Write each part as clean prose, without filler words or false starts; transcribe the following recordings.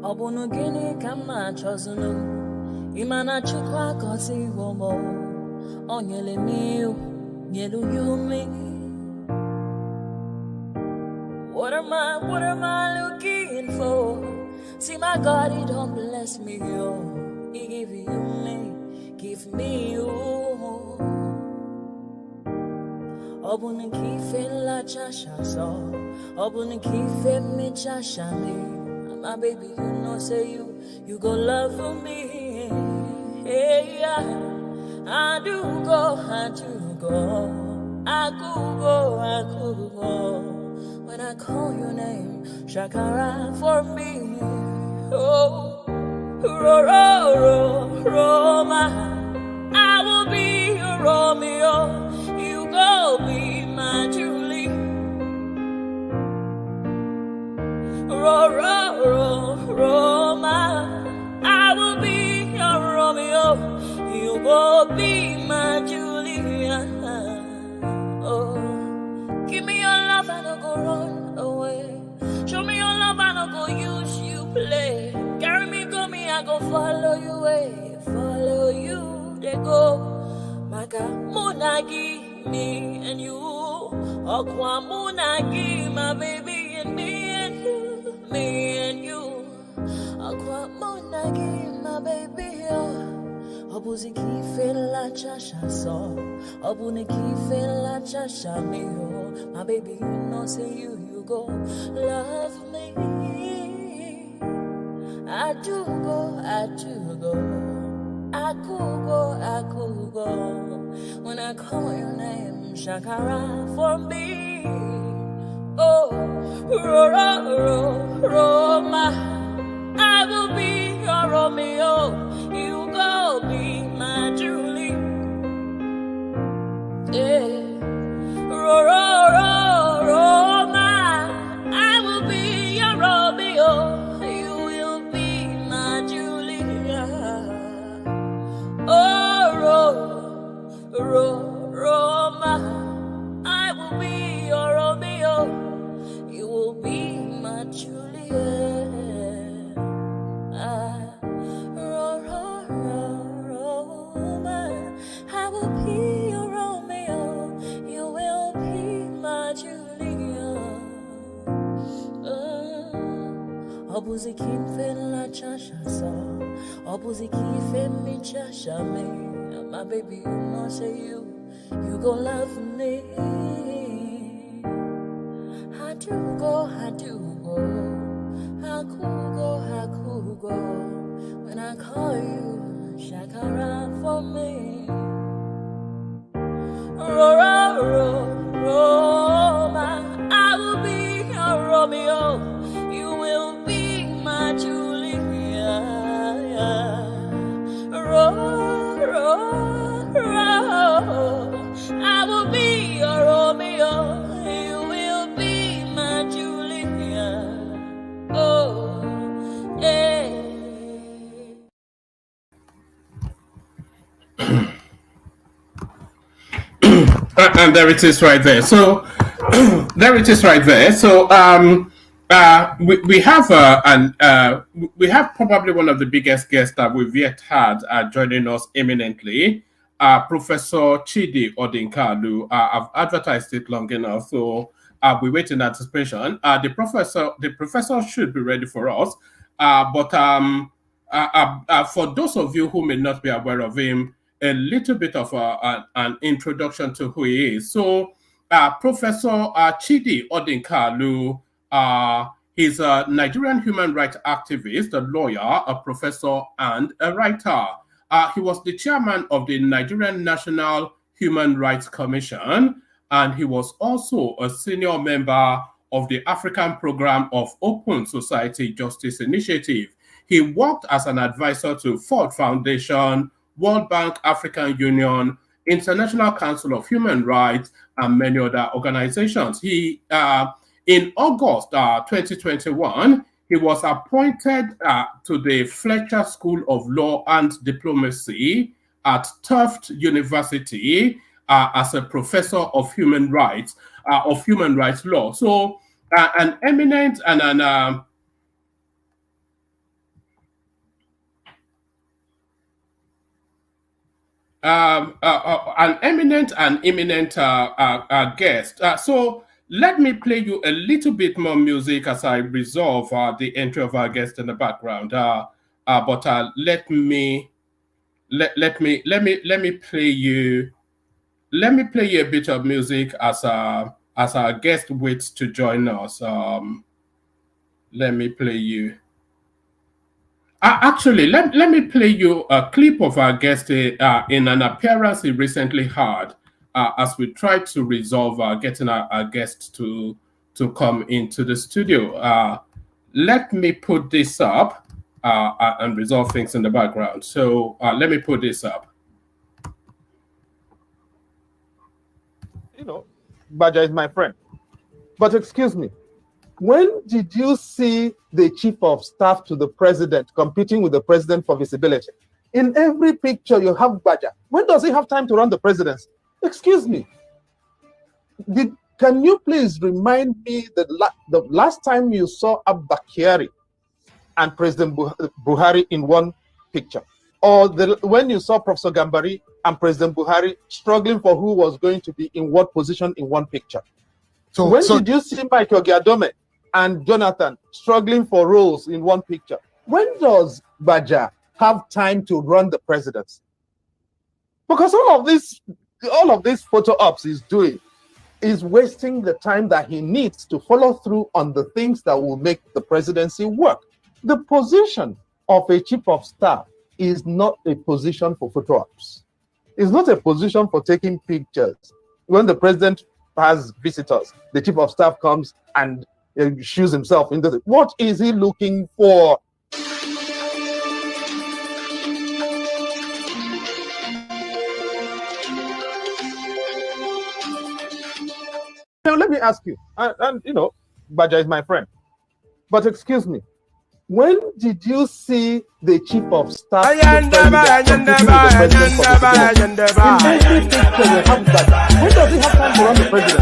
Obunu gini kama chozunu Imana chukwa kosi womo Onyele miu Nyelu yumi What am I looking for? See my God, he don't bless me, yo. He give me you. Obunu kife la chasha so. Obunu kife me chasha me. My baby, you know, say you go love for me. Hey, yeah. I do go. I could go. When I call your name, Shakara for me. Oh, Roma, I will be your Romeo. You go be my Julie. Roma, I will be your Romeo. You go be my Julia. Oh, give me your love and I'll go run away. Show me your love and I'll go use you play. Carry me, go me, I go follow you way. Follow you, they go. Maka Munagi, me and you. Okwa Munagi, my baby, and me and you. Me and you. Okwa Munagi, my baby, Obuzi kife la chasha so. Obuni kife la chasha me, my baby, you know, say you go love me. I do go. I could go. When I call your name, Shakara for me. Oh, Roma, I will be your Romeo. You go be my Julie. Yeah. Roma, I will be your Romeo. You will be my Julia. Oh, Roma, I will be your Romeo. You will be my Julia. Roma, I will be your Romeo. You will be my Julia. Obuzi kife la chasha so. Obuzi kife mi chasha me. My baby, you know, say you go love me. I do go. I could go. When I call you, Shakara for me. Roma, I will be your Romeo. You will be my Julia. I will be your Romeo. You will be my Julia. Oh, yeah. And there it is right there. So there it is right there. So we have we have probably one of the biggest guests that we've yet had joining us imminently, Professor Chidi Odinkalu. I've advertised it long enough, so we wait in anticipation. The professor should be ready for us, but for those of you who may not be aware of him, a little bit of an introduction to who he is. So, Professor Chidi Odinkalu, he's a Nigerian human rights activist, a lawyer, a professor, and a writer. He was the chairman of the Nigerian National Human Rights Commission, and he was also a senior member of the African Program of Open Society Justice Initiative. He worked as an advisor to Ford Foundation, World Bank, African Union, International Council of Human Rights, and many other organizations. He, in August 2021, he was appointed to the Fletcher School of Law and Diplomacy at Tufts University as a professor of human rights law. So, an eminent and an an eminent and imminent guest. So let me play you a little bit more music as I resolve the entry of our guest in the background. But let me play you a bit of music as our guest waits to join us. Let me play you. Actually, let me play you a clip of our guest in an appearance he recently had as we try to resolve getting our guest to come into the studio. Let me put this up and resolve things in the background. So let me put this up. Baja is my friend. But excuse me, when did you see the chief of staff to the president competing with the president for visibility? In every picture you have Baja. When does he have time to run the presidency? Excuse me. Can you please remind me the last time you saw Abba Kyari and President Buhari in one picture? Or when you saw Professor Gambari and President Buhari struggling for who was going to be in what position in one picture? So when did you see Michael Giadome and Jonathan struggling for roles in one picture? When does Baja have time to run the presidency? Because all of these photo ops he's doing is wasting the time that he needs to follow through on the things that will make the presidency work. The position of a chief of staff is not a position for photo ops. It's not a position for taking pictures. When the president has visitors, the chief of staff comes and shoes himself into it. What is he looking for? Now let me ask you, and Baja is my friend, but excuse me, when did you see the chief of staff to the president for visibility? In every picture you have Baja. When does he have time to run the president?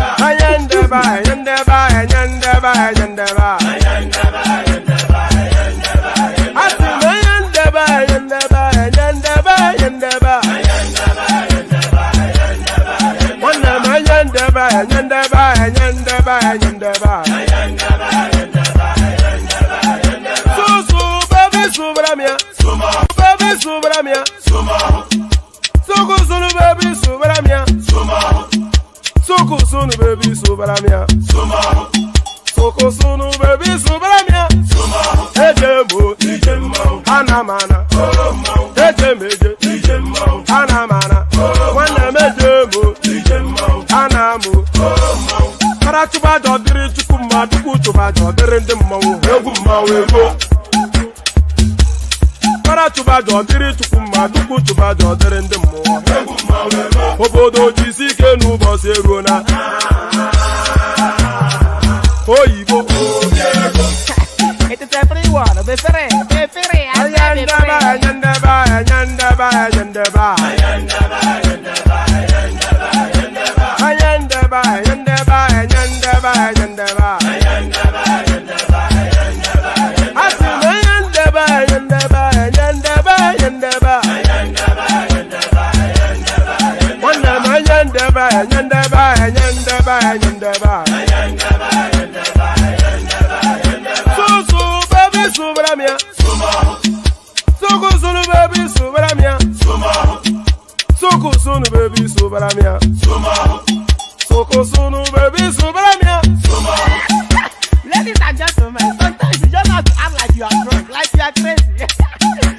Ladies and gentlemen, sometimes you just have to act like you are drunk, like you are crazy.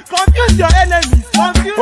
Confuse your enemies, confuse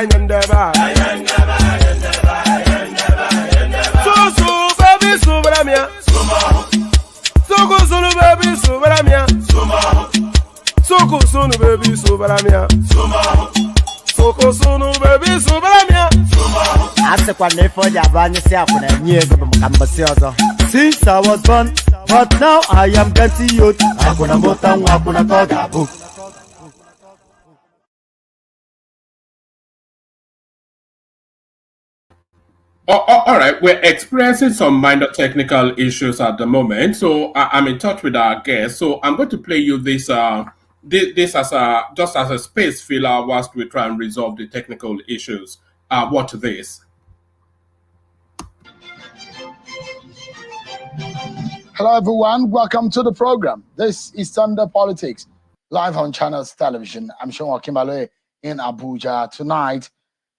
Nyandaba. baby, Subaramia. Soko sunu, baby, Subaramia. After for your brand yourself when I knew since I was born, but now I am getting youth. Hakuna motangu, hakuna toga book. All right, we're experiencing some minor technical issues at the moment, so I'm in touch with our guest. So I'm going to play you this this as a just as a space filler whilst we try and resolve the technical issues. Watch this. Hello, everyone. Welcome to the program. This is Sunday Politics, live on Channels Television. I'm Sean Kimbale in Abuja. Tonight,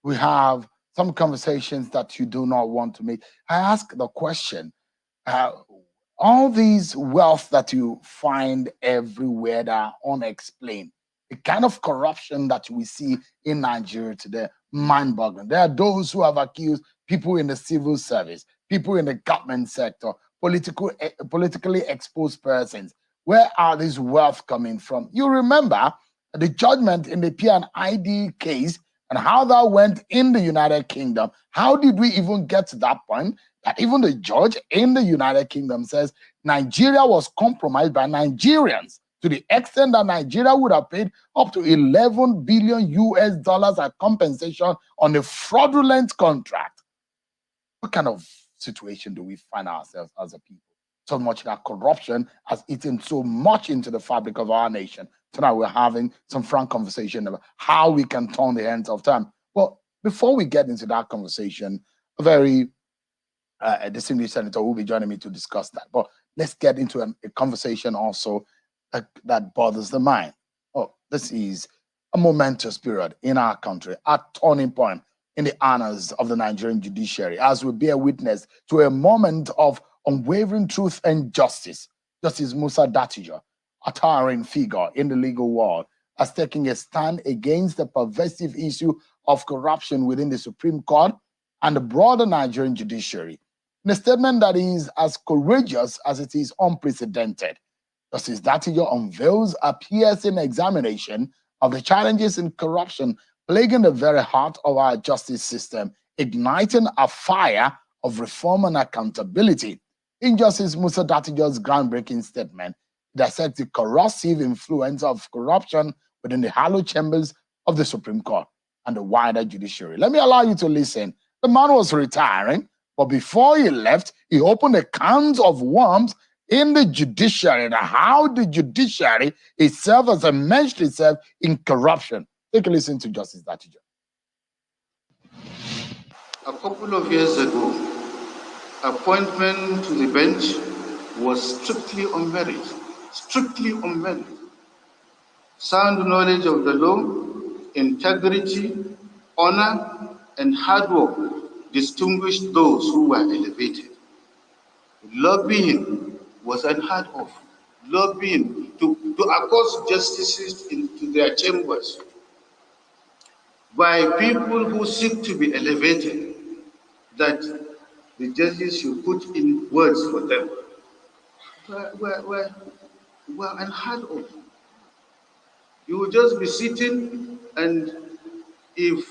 we have some conversations that you do not want to make. I ask the question, all these wealth that you find everywhere that are unexplained, the kind of corruption that we see in Nigeria today, mind-boggling. There are those who have accused people in the civil service, people in the government sector, politically exposed persons. Where are these wealth coming from? You remember the judgment in the P&ID case and how that went in the United Kingdom. How did we even get to that point that even the judge in the United Kingdom says Nigeria was compromised by Nigerians to the extent that Nigeria would have paid up to 11 billion US dollars as compensation on a fraudulent contract? What kind of situation do we find ourselves as a people? So much that corruption has eaten so much into the fabric of our nation. Tonight we're having some frank conversation about how we can turn the hands of time. Well, before we get into that conversation, a very distinguished senator will be joining me to discuss that. But let's get into a conversation also that bothers the mind. Oh, this is a momentous period in our country, a turning point in the honors of the Nigerian judiciary, as we bear witness to a moment of unwavering truth and justice. Justice Musa Dattijo, a towering figure in the legal world, has taken a stand against the pervasive issue of corruption within the Supreme Court and the broader Nigerian judiciary. In a statement that is as courageous as it is unprecedented, Justice Dattijo unveils a piercing examination of the challenges in corruption plaguing the very heart of our justice system, igniting a fire of reform and accountability. In Justice Musa Dattijo's groundbreaking statement, it dissects the corrosive influence of corruption within the hallowed chambers of the Supreme Court and the wider judiciary. Let me allow you to listen. The man was retiring, but before he left, he opened a can of worms in the judiciary and how the judiciary itself has enmeshed itself in corruption. Take a listen to Justice Dattijo. A couple of years ago, appointment to the bench was strictly on merit, Sound knowledge of the law, integrity, honor, and hard work distinguished those who were elevated. Lobbying was unheard of. Lobbying to accost justices into their chambers by people who seek to be elevated, that the judges should put in words for them, were unheard of. You will just be sitting, and if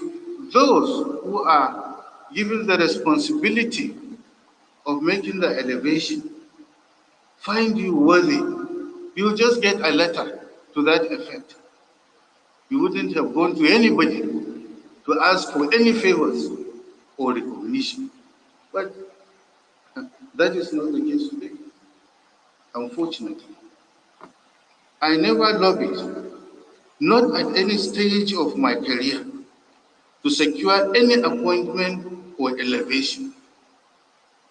those who are given the responsibility of making the elevation find you worthy, you'll just get a letter to that effect. You wouldn't have gone to anybody to ask for any favors or recognition. But that is not the case today, unfortunately. I never lobbied, not at any stage of my career, to secure any appointment or elevation.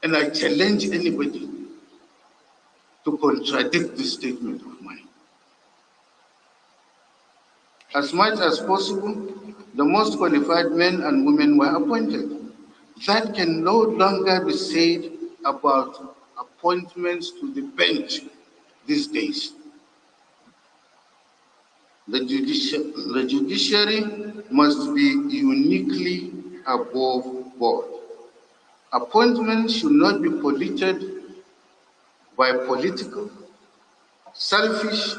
And I challenge anybody to contradict this statement of mine. As much as possible, the most qualified men and women were appointed. That can no longer be said about appointments to the bench these days. The judiciary must be uniquely above board. Appointments should not be polluted by political, selfish,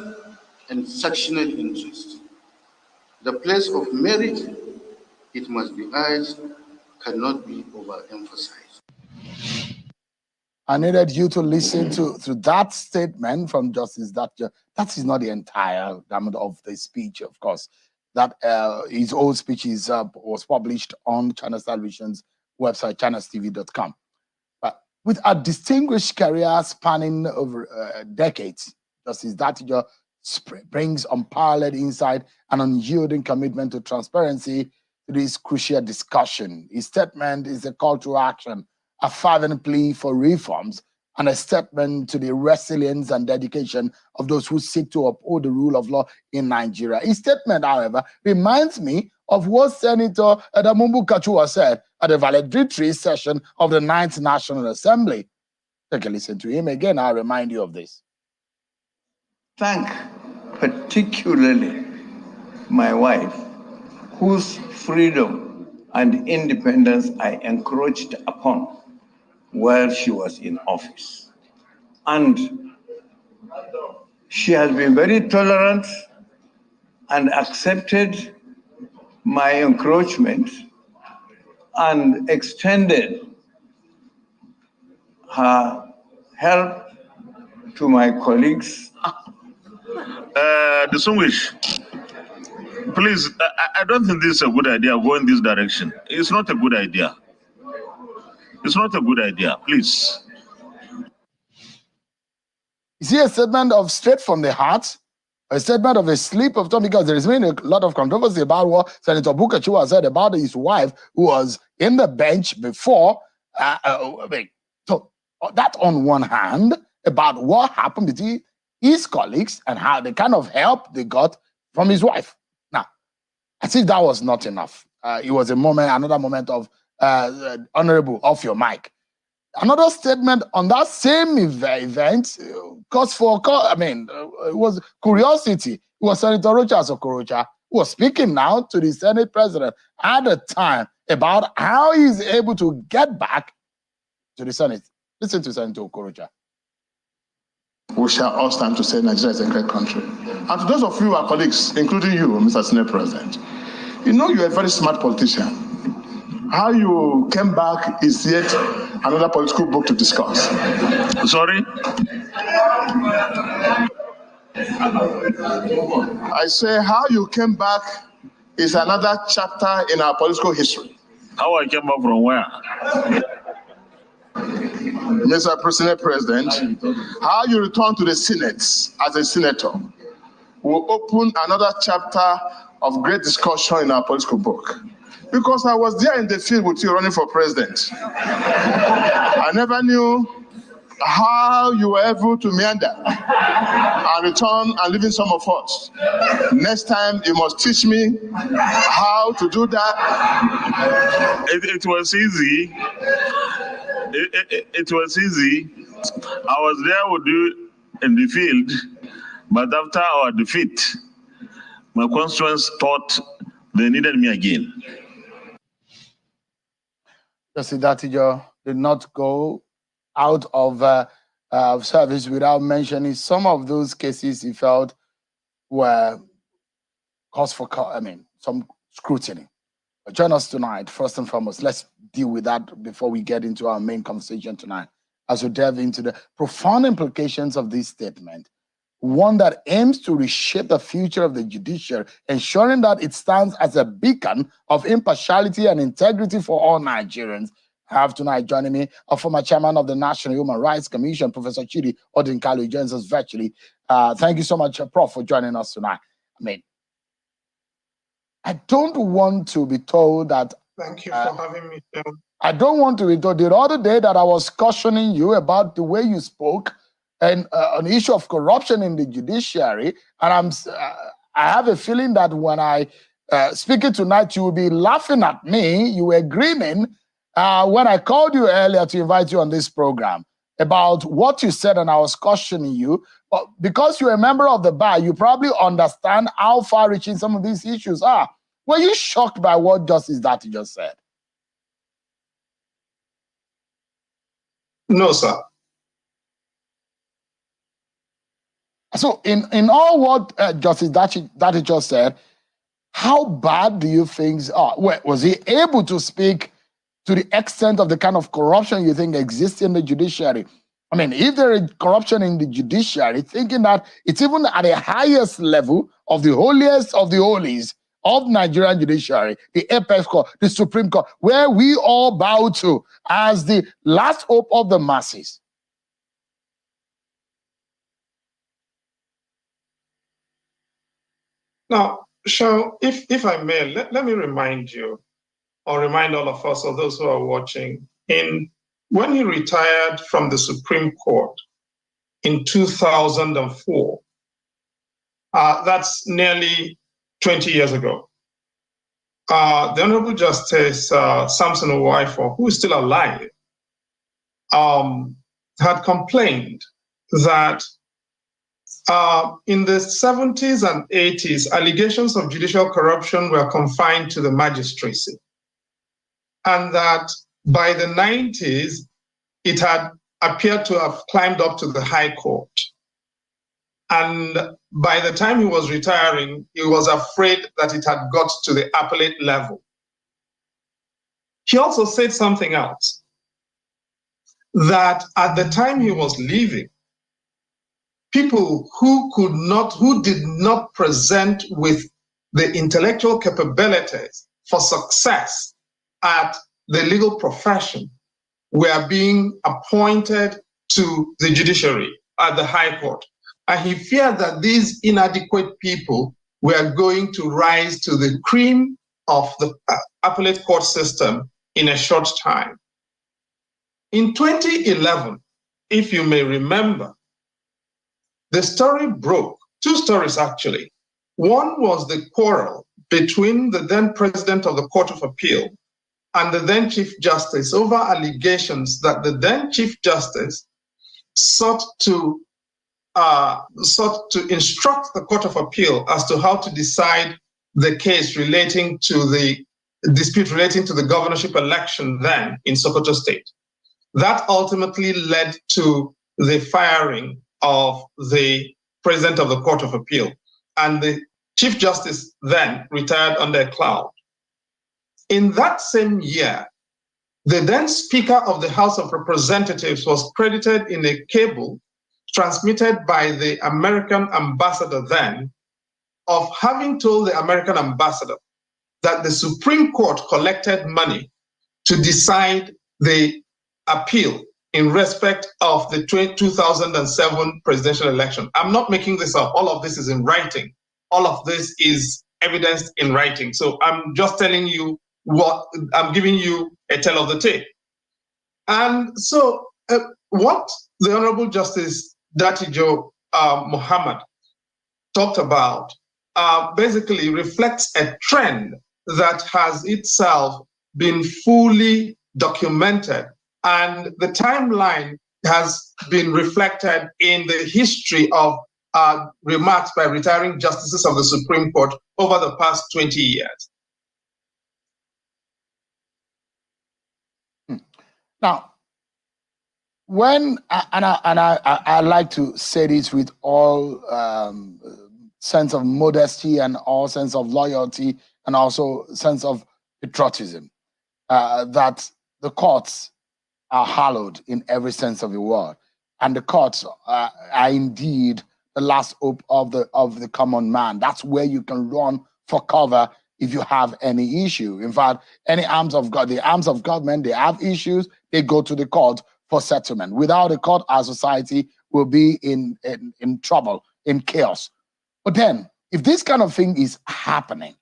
and sectional interests. The place of merit, it must be urged, cannot be overemphasized. I needed you to listen to that statement from Justice Thatcher. That is not the entire gamut of the speech, of course. That his old speech was published on Channels Television's website, channelstv.com. But with a distinguished career spanning over decades, Justice Thatcher brings unparalleled insight and unyielding commitment to transparency to this crucial discussion. His statement is a call to action, a fervent plea for reforms, and a statement to the resilience and dedication of those who seek to uphold the rule of law in Nigeria. His statement, however, reminds me of what Senator Edamumbu Kachua said at the valedictory session of the 9th National Assembly. Take a listen to him again. I'll remind you of this. Thank particularly my wife, whose freedom and independence I encroached upon while she was in office. And she has been very tolerant and accepted my encroachment and extended her help to my colleagues. Distinguished, please, I don't think this is a good idea, go in this direction. It's not a good idea. It's not a good idea, please. Is he a statement of straight from the heart? A statement of a slip of tongue? Because there has been a lot of controversy about what Senator Bukachua said about his wife, who was in the bench before. So that on one hand, about what happened between his colleagues and how the kind of help they got from his wife. Now, as if that was not enough. It was another moment of honorable, off your mic. Another statement on that same event, it was curiosity. It was Senator Rochas Okorocha who was speaking now to the Senate president at the time about how he's able to get back to the Senate. Listen to Senator Okorocha. We shall all stand to say Nigeria is a great country. And to those of you, our colleagues, including you, Mr. Senate President, you know you're a very smart politician. How you came back is yet another political book to discuss. Sorry? I say how you came back is another chapter in our political history. How I came back from where? Mr. President, how you return to the Senate as a senator will open another chapter of great discussion in our political book. Because I was there in the field with you running for president. I never knew how you were able to meander and return and leaving some of us. Next time, you must teach me how to do that. It was easy. It was easy. I was there with you in the field, but after our defeat, my constituents thought they needed me again. Justice Thatcher did not go out of service without mentioning some of those cases he felt were cause for, some scrutiny. But join us tonight, first and foremost. Let's deal with that before we get into our main conversation tonight, as we delve into the profound implications of this statement, one that aims to reshape the future of the judiciary, ensuring that it stands as a beacon of impartiality and integrity for all Nigerians. I have tonight joining me a former chairman of the National Human Rights Commission, Professor Chidi Odinkalu, joins us virtually. Thank you so much, Prof, for joining us tonight. I don't want to be told that. Thank you for having me, sir. I don't want to be told. The other day that I was cautioning you about the way you spoke and on the issue of corruption in the judiciary, and I have a feeling that when I speak it tonight, you will be laughing at me. You were grinning when I called you earlier to invite you on this program about what you said, and I was cautioning you. But because you're a member of the bar, you probably understand how far-reaching some of these issues are. Were you shocked by what Justice Thatcher just said? No, sir. So in all what Justice Thatcher just said, How bad do you think? Was he able to speak to the extent of the kind of corruption you think exists in the judiciary? I mean, if there is corruption in the judiciary, thinking that it's even at the highest level of the holiest of the holies of Nigerian judiciary, the apex court, the Supreme Court, where we all bow to as the last hope of the masses. Now, Sean, if I may, let me remind you, or remind all of us, or those who are watching, when he retired from the Supreme Court in 2004, that's nearly 20 years ago. The Honorable Justice Samson Owaifo, who is still alive, had complained that in the 70s and 80s, allegations of judicial corruption were confined to the magistracy, and that by the 90s, it had appeared to have climbed up to the High Court. And by the time he was retiring, he was afraid that it had got to the appellate level. He also said something else, that at the time he was leaving, people who did not present with the intellectual capabilities for success at the legal profession were being appointed to the judiciary at the High Court. And he feared that these inadequate people were going to rise to the cream of the appellate court system in a short time. In 2011, if you may remember, the story broke, two stories actually. One was the quarrel between the then president of the Court of Appeal and the then Chief Justice over allegations that the then Chief Justice sought to instruct the Court of Appeal as to how to decide the case relating to the dispute relating to the governorship election then in Sokoto State. That ultimately led to the firing of the president of the Court of Appeal, and the Chief Justice then retired under a cloud. In that same year, the then Speaker of the House of Representatives was credited in a cable transmitted by the American ambassador then of having told the American ambassador that the Supreme Court collected money to decide the appeal in respect of the 2007 presidential election. I'm not making this up. All of this is in writing. All of this is evidenced in writing. So I'm just telling you I'm giving you a tale of the tape. And so what the Honorable Justice Datijo Muhammad talked about basically reflects a trend that has itself been fully documented, and the timeline has been reflected in the history of remarks by retiring justices of the Supreme Court over the past 20 years. Now, I like to say this with all sense of modesty and all sense of loyalty and also sense of patriotism, that the courts are hallowed in every sense of the word, and the courts are indeed the last hope of the common man. That's where you can run for cover if you have any issue. In fact, any arms of God, the arms of government, they have issues, they go to the court for settlement. Without a court, our society will be in trouble, in chaos. But then, if this kind of thing is happening,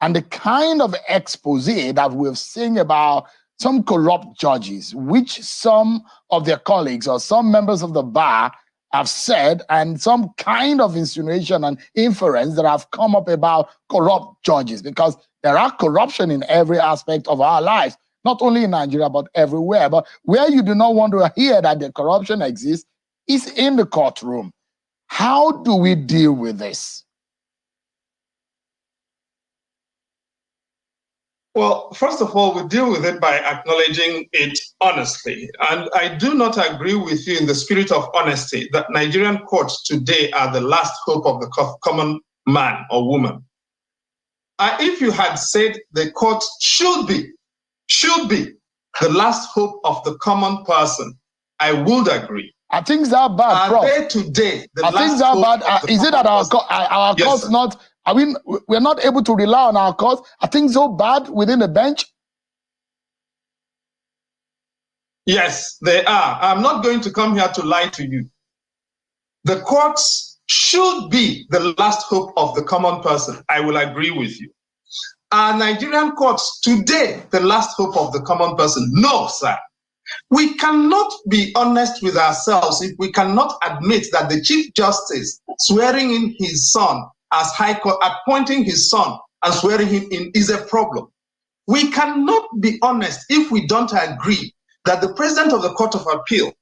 and the kind of expose that we've seen about some corrupt judges, which some of their colleagues or some members of the bar have said, and some kind of insinuation and inference that have come up about corrupt judges, because there are corruption in every aspect of our lives, not only in Nigeria, but everywhere. But where you do not want to hear that the corruption exists is in the courtroom. How do we deal with this? Well, first of all, we deal with it by acknowledging it honestly. And I do not agree with you in the spirit of honesty that Nigerian courts today are the last hope of the common man or woman. If you had said the court should be the last hope of the common person, I would agree. Are things that bad, Prof? Are they today the are last things that hope bad? Is it that our yes, courts sir. not? I mean, we're not able to rely on our courts. Are things so bad within the bench? Yes, they are. I'm not going to come here to lie to you. The courts should be the last hope of the common person. I will agree with you. Are Nigerian courts today the last hope of the common person? No, sir. We cannot be honest with ourselves if we cannot admit that the Chief Justice swearing in his son as High Court, appointing his son and swearing him in is a problem. We cannot be honest if we don't agree that the President of the Court of Appeal,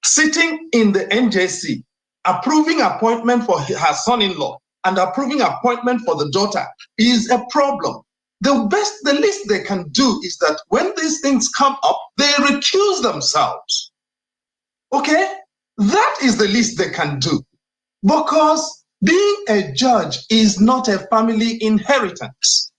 sitting in the NJC, approving appointment for her son-in-law and approving appointment for the daughter is a problem. The least they can do is that when these things come up, they recuse themselves. Okay? That is the least they can do. Because being a judge is not a family inheritance.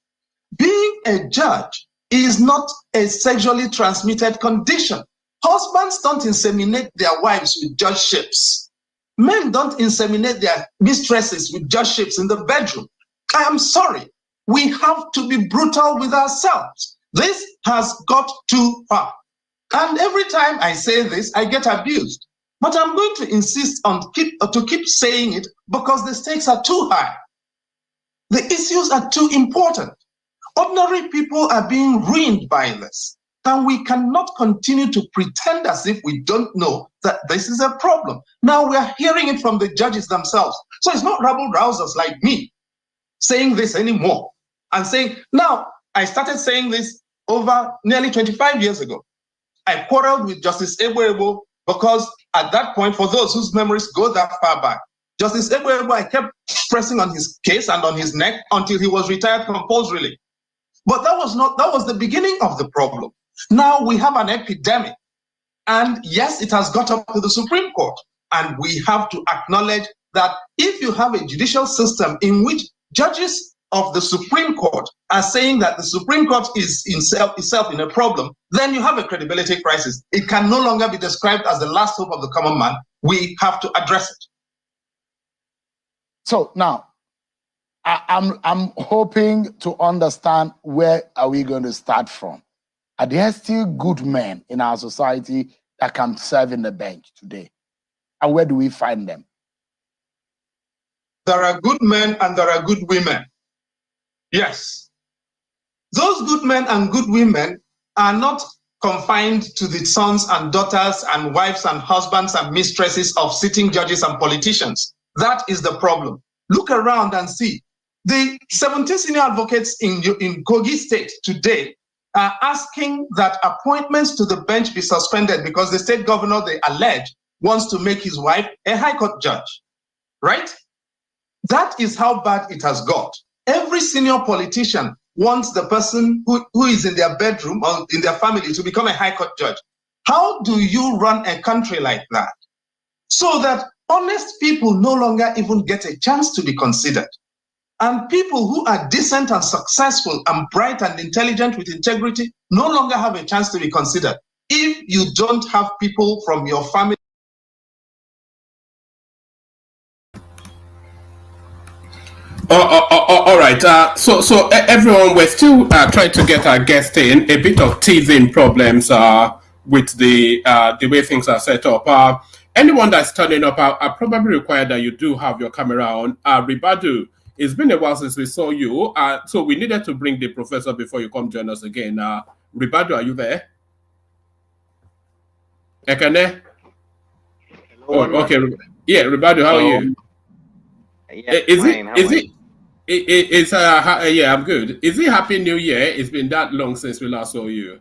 Being a judge is not a sexually transmitted condition. Husbands don't inseminate their wives with judgeships. Men don't inseminate their mistresses with judgeships in the bedroom. I am sorry. We have to be brutal with ourselves. This has got too far. And every time I say this, I get abused. But I'm going to insist on keep saying it because the stakes are too high. The issues are too important. Ordinary people are being ruined by this. And we cannot continue to pretend as if we don't know that this is a problem. Now we are hearing it from the judges themselves. So it's not rabble-rousers like me saying this anymore. And saying, now, I started saying this over nearly 25 years ago. I quarreled with Justice Ebo because at that point, for those whose memories go that far back, Justice Ebo, I kept pressing on his case and on his neck until he was retired compulsorily. But that was the beginning of the problem. Now we have an epidemic. And yes, it has got up to the Supreme Court. And we have to acknowledge that if you have a judicial system in which judges of the Supreme Court are saying that the Supreme Court is itself in a problem, then you have a credibility crisis. It can no longer be described as the last hope of the common man. We have to address it. So now, I'm hoping to understand where are we going to start from. Are there still good men in our society that can serve in the bench today? And where do we find them? There are good men and there are good women. Yes. Those good men and good women are not confined to the sons and daughters and wives and husbands and mistresses of sitting judges and politicians. That is the problem. Look around and see. The 17 senior advocates in Kogi State today are asking that appointments to the bench be suspended because the state governor, they allege, wants to make his wife a high court judge. Right? That is how bad it has got. Every senior politician wants the person who is in their bedroom or in their family to become a high court judge. How do you run a country like that? So that honest people no longer even get a chance to be considered. And people who are decent and successful and bright and intelligent with integrity no longer have a chance to be considered. If you don't have people from your family. All right. So everyone, we're still trying to get our guest in. A bit of teething problems with the way things are set up. Anyone that's turning up, I probably require that you do have your camera on. Ribadu, it's been a while since we saw you. So we needed to bring the professor before you come join us again. Ribadu, are you there? Ekene? Hello, okay. Yeah, Ribadu, how are you? Yeah, yeah, I'm good. Is it Happy New Year? It's been that long since we last saw you.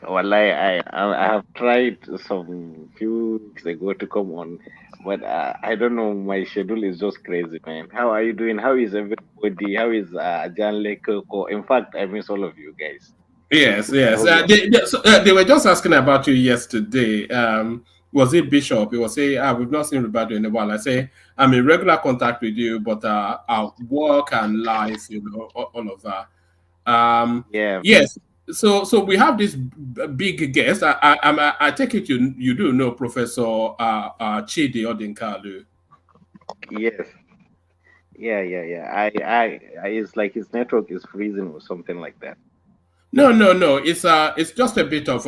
Well, I have tried some few weeks ago to come on, but I don't know. My schedule is just crazy, man. How are you doing? How is everybody? How is Jan Lekoko? In fact, I miss all of you guys. Yes. They were just asking about you yesterday. was it Bishop? He was saying, we've not seen Roberto in a while. I say, I'm in regular contact with you, but our work and life, all of that. Yeah. Yes. So we have this big guest. I take it you do know Professor Chidi Odinkalu. Yes. Yeah. It's like his network is freezing or something like that. No. It's just a bit of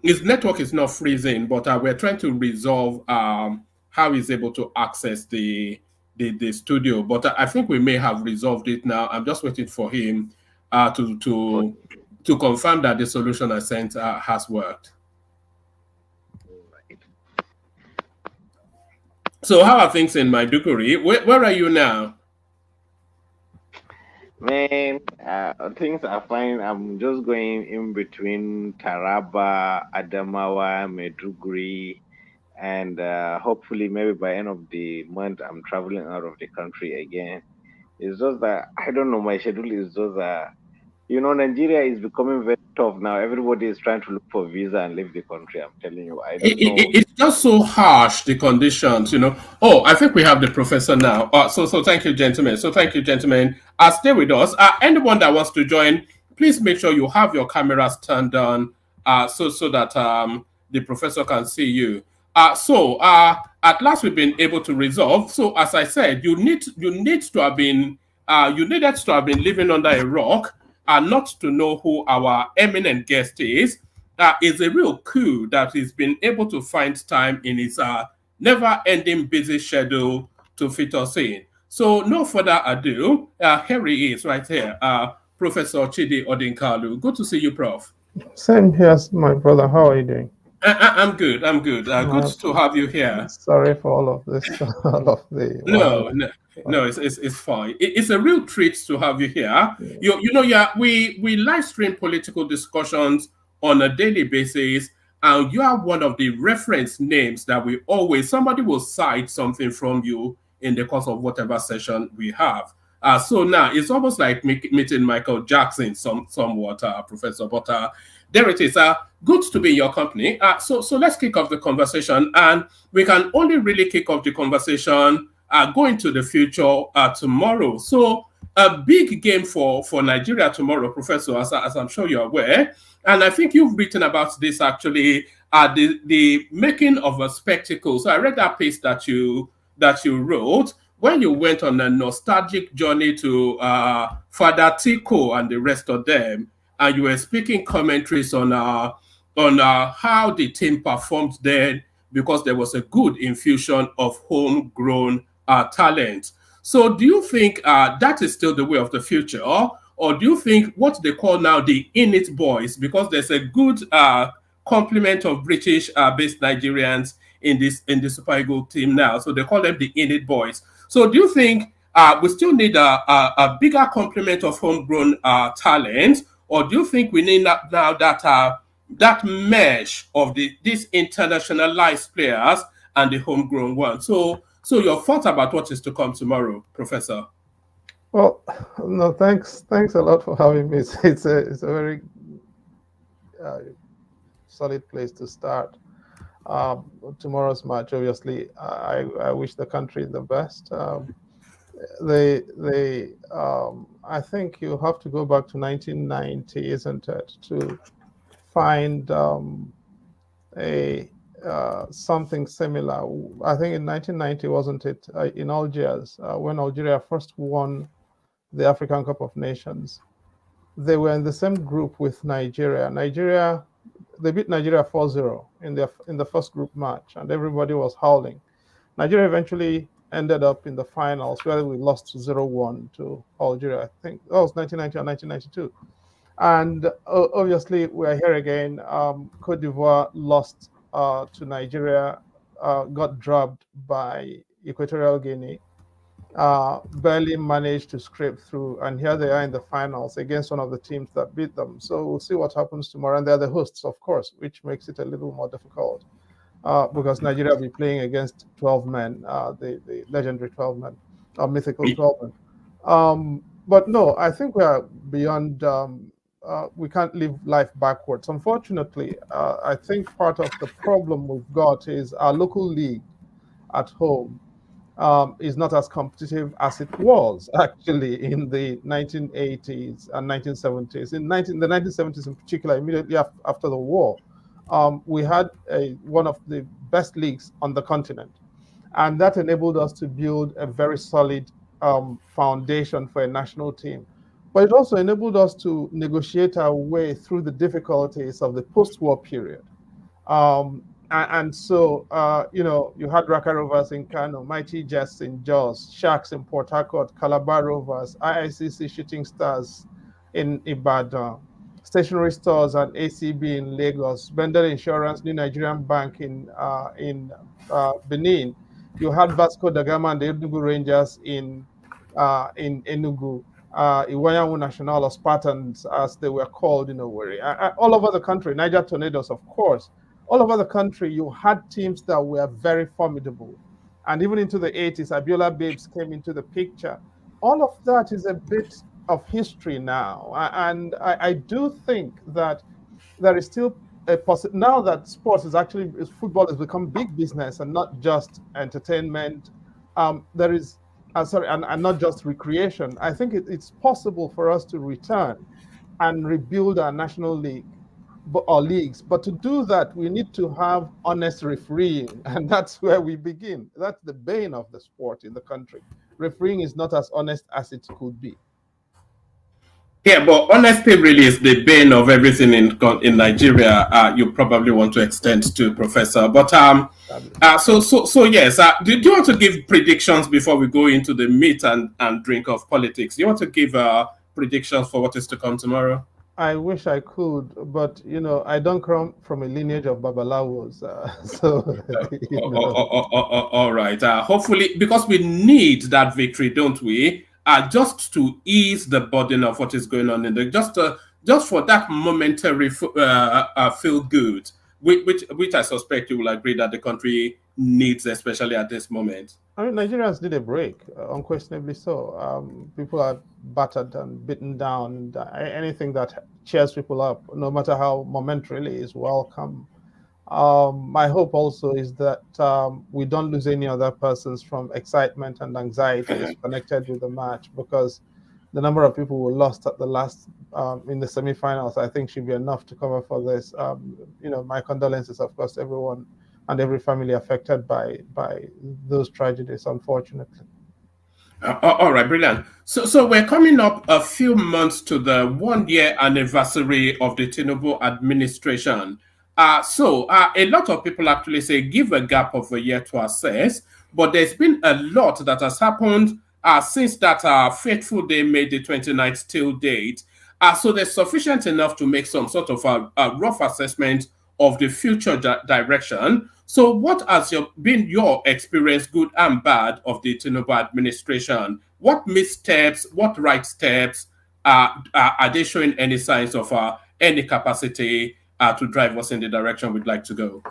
his network is not freezing, but we're trying to resolve how he's able to access the studio. But I think we may have resolved it now. I'm just waiting for him to to confirm that the solution I sent has worked. Right. So how are things in Maiduguri? Where are you now? Man, things are fine. I'm just going in between Taraba, Adamawa, Meduguri, and hopefully maybe by end of the month I'm traveling out of the country again. It's just that I don't know. My schedule is just Nigeria is becoming very tough now. Everybody is trying to look for visa and leave the country. I'm telling you, I don't know. It's just so harsh, the conditions. Oh, I think we have the professor now. So thank you, gentlemen. So thank you, gentlemen. Stay with us. Anyone that wants to join, please make sure you have your cameras turned on, so that the professor can see you. At last we've been able to resolve. So as I said, you need to have been you needed to have been living under a rock and not to know who our eminent guest is. Is a real coup that he's been able to find time in his never-ending busy schedule to fit us in. So, no further ado, here he is right here, Professor Chidi Odinkalu. Good to see you, Prof. Same here, my brother. How are you doing? I'm good. I'm good. Good to have you here. Sorry for all of this, all of the No, it's fine. It's a real treat to have you here. We live stream political discussions on a daily basis, and you are one of the reference names that somebody will cite something from you in the course of whatever session we have. So now it's almost like meeting Michael Jackson, somewhat, Professor. But there it is. Good to be in your company. So let's kick off the conversation, and we can only really kick off the conversation going to the future tomorrow. So a big game for Nigeria tomorrow, Professor, as I'm sure you're aware. And I think you've written about this actually, the making of a spectacle. So I read that piece that you wrote when you went on a nostalgic journey to Father Tico and the rest of them, and you were speaking commentaries on how the team performed then, because there was a good infusion of homegrown talent. So do you think that is still the way of the future? Or do you think what they call now the in-it boys, because there's a good complement of British-based Nigerians in the Super Eagles team now, so they call them the in-it boys. So do you think we still need a bigger complement of homegrown talent, or do you think we need now that mesh of these internationalized players and the homegrown ones? So your thoughts about what is to come tomorrow, Professor? Well, no, thanks a lot for having me. It's a very solid place to start. Tomorrow's match, obviously, I wish the country the best. I think you have to go back to 1990, isn't it, to find something similar. I think in 1990, wasn't it, in Algiers, when Algeria first won the African Cup of Nations. They were in the same group with Nigeria. They beat Nigeria 4-0 in the first group match, and everybody was howling. Nigeria eventually ended up in the finals where we lost 0-1 to Algeria. I think that was 1990 or 1992. And obviously, we're here again. Cote d'Ivoire lost to Nigeria, got drubbed by Equatorial Guinea. Barely managed to scrape through, and here they are in the finals against one of the teams that beat them. So we'll see what happens tomorrow. And they're the hosts, of course, which makes it a little more difficult because Nigeria will be playing against 12 men, the legendary 12 men, mythical 12 men. But no, I think we are beyond we can't live life backwards. Unfortunately, I think part of the problem we've got is our local league at home is not as competitive as it was actually in the 1980s and 1970s. The 1970s in particular, immediately after the war, we had one of the best leagues on the continent. And that enabled us to build a very solid foundation for a national team. But it also enabled us to negotiate our way through the difficulties of the post-war period. And so, you had Raka Rovers in Kano, Mighty Jets in Jos, Sharks in Port Harcourt, Calabar Rovers, IICC Shooting Stars in Ibadan, stationery stores and ACB in Lagos, Bendel Insurance, New Nigerian Bank in Benin. You had Vasco da Gama and the Enugu Rangers in Enugu, Iwayawu National or Spartans, as they were called in Owerri. All over the country, Niger Tornadoes, of course. All over the country, you had teams that were very formidable. And even into the 80s, Abiola Babes came into the picture. All of that is a bit of history now. And I do think that there is still a possibility, now that sports is actually, football has become big business and not just entertainment. There is, and not just recreation. I think it's possible for us to return and rebuild our national league or leagues. But to do that, we need to have honest refereeing, and that's where we begin. That's the bane of the sport in the country. Refereeing is not as honest as it could be. Yeah, but honesty really is the bane of everything in Nigeria. You probably want to extend to, Professor. But so yes. Do you want to give predictions before we go into the meat and drink of politics? Do you want to give predictions for what is to come tomorrow? I wish I could, but I don't come from a lineage of babalawos, so. All right. Hopefully, because we need that victory, don't we? Just to ease the burden of what is going on in the just for that momentary feel good, which I suspect you will agree that the country needs, especially at this moment. I mean, Nigerians need a break, unquestionably so. People are battered and beaten down. And anything that cheers people up, no matter how momentarily, is welcome. My hope also is that we don't lose any other persons from excitement and anxieties connected with the match, because the number of people who lost at the last in the semifinals, I think, should be enough to cover for this. My condolences, of course, to everyone and every family affected by those tragedies, unfortunately. All right, brilliant. So we're coming up a few months to the 1-year anniversary of the Tinubu administration. So a lot of people actually say give a gap of a year to assess, but there's been a lot that has happened since that fateful day made the 29th till date. So there's sufficient enough to make some sort of a rough assessment of the future direction. So what has been your experience, good and bad, of the Tinubu administration? What missteps, what right steps, are they showing any signs of any capacity to drive us in the direction we'd like to go?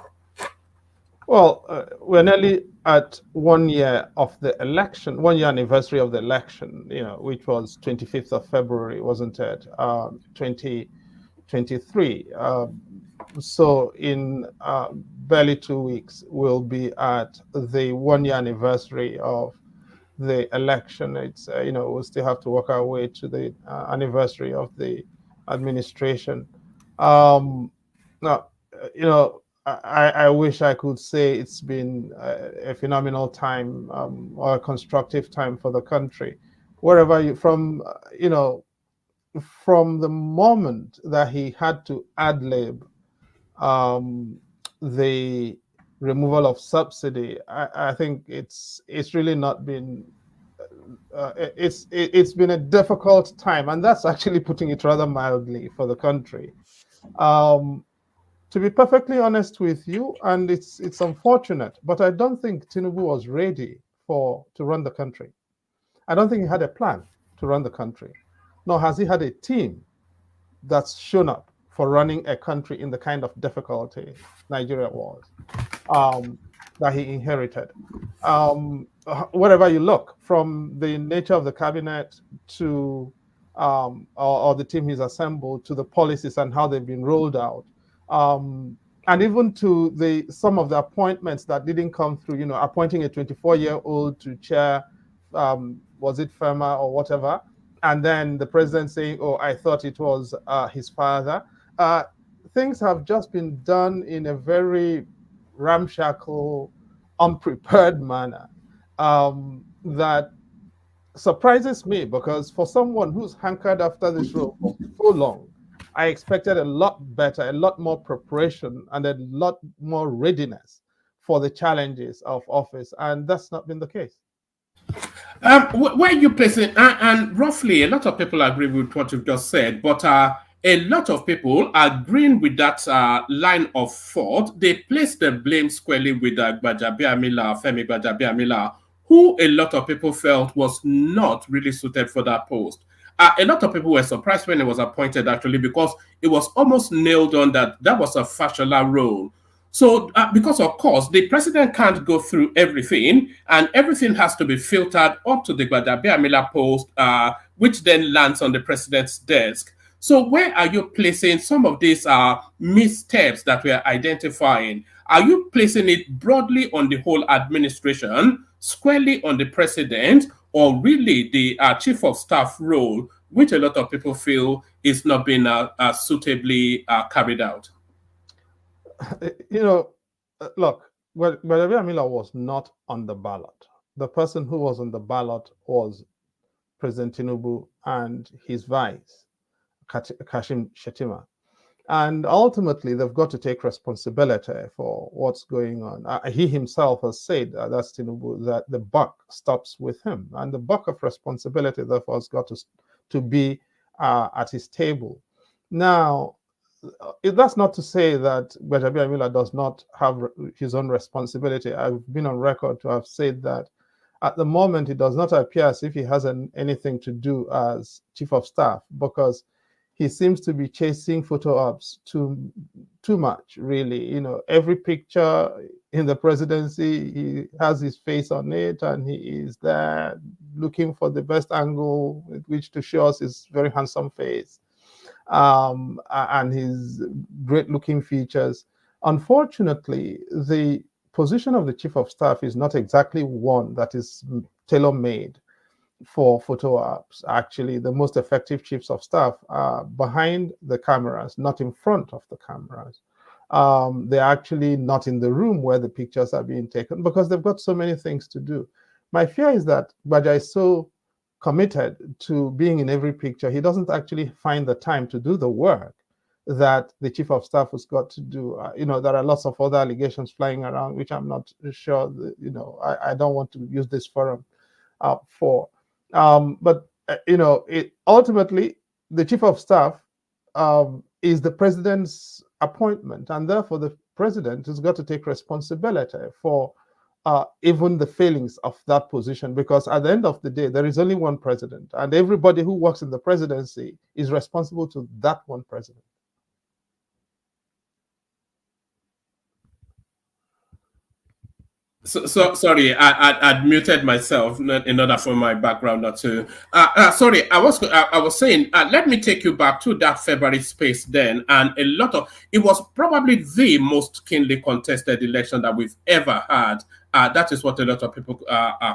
Well, we're nearly at 1 year of the election, 1 year anniversary of the election, which was 25th of February, wasn't it? 2023. So in barely 2 weeks, we'll be at the 1 year anniversary of the election. It's, we'll still have to work our way to the anniversary of the administration. Now, I wish I could say it's been a phenomenal time or a constructive time for the country. Wherever from the moment that he had to ad-lib the removal of subsidy, I think it's really not been. It's been a difficult time, and that's actually putting it rather mildly for the country. To be perfectly honest with you, and it's unfortunate, but I don't think Tinubu was ready to run the country. I don't think he had a plan to run the country, nor has he had a team that's shown up for running a country in the kind of difficulty Nigeria was, that he inherited. Wherever you look, from the nature of the cabinet to or the team he's assembled, to the policies and how they've been rolled out, and even to some of the appointments that didn't come through. Appointing a 24-year-old to chair, was it FEMA or whatever, and then the president saying, "Oh, I thought it was his father." Things have just been done in a very ramshackle, unprepared manner that surprises me, because for someone who's hankered after this role for so long, I expected a lot better, a lot more preparation, and a lot more readiness for the challenges of office, and that's not been the case. Where you place it, and roughly a lot of people agree with what you've just said, but a lot of people agreeing with that line of thought, they place the blame squarely with Gbajabiamila, Femi Gbajabiamila, who a lot of people felt was not really suited for that post. A lot of people were surprised when it was appointed, actually, because it was almost nailed on that was a Fashola role. So, because of course, the president can't go through everything, and everything has to be filtered up to the Gbajabiamila post, which then lands on the president's desk. So, where are you placing some of these missteps that we are identifying? Are you placing it broadly on the whole administration, squarely on the president, or really the chief of staff role, which a lot of people feel is not being suitably carried out? Look, Gbajabiamila was not on the ballot. The person who was on the ballot was President Tinubu and his vice, Kashim Shettima. And ultimately, they've got to take responsibility for what's going on. He himself has said, that's Tinubu, that the buck stops with him. And the buck of responsibility, therefore, has got to be at his table. Now, that's not to say that Gbajabiamila does not have his own responsibility. I've been on record to have said that at the moment, it does not appear as if he has anything to do as chief of staff, because he seems to be chasing photo ops too much, really. Every picture in the presidency, he has his face on it, and he is there looking for the best angle with which to show us his very handsome face and his great-looking features. Unfortunately, the position of the chief of staff is not exactly one that is tailor-made for photo ops. Actually, the most effective chiefs of staff are behind the cameras, not in front of the cameras. They're actually not in the room where the pictures are being taken, because they've got so many things to do. My fear is that Gbaja is so committed to being in every picture, he doesn't actually find the time to do the work that the chief of staff has got to do. There are lots of other allegations flying around, which I'm not sure that, I don't want to use this forum for. But ultimately, the chief of staff is the president's appointment, and therefore the president has got to take responsibility for even the failings of that position, because at the end of the day, there is only one president, and everybody who works in the presidency is responsible to that one president. So sorry, I'd muted myself in order for my background not to. Sorry, I was saying, let me take you back to that February space then, and it was probably the most keenly contested election that we've ever had. That is what a lot of people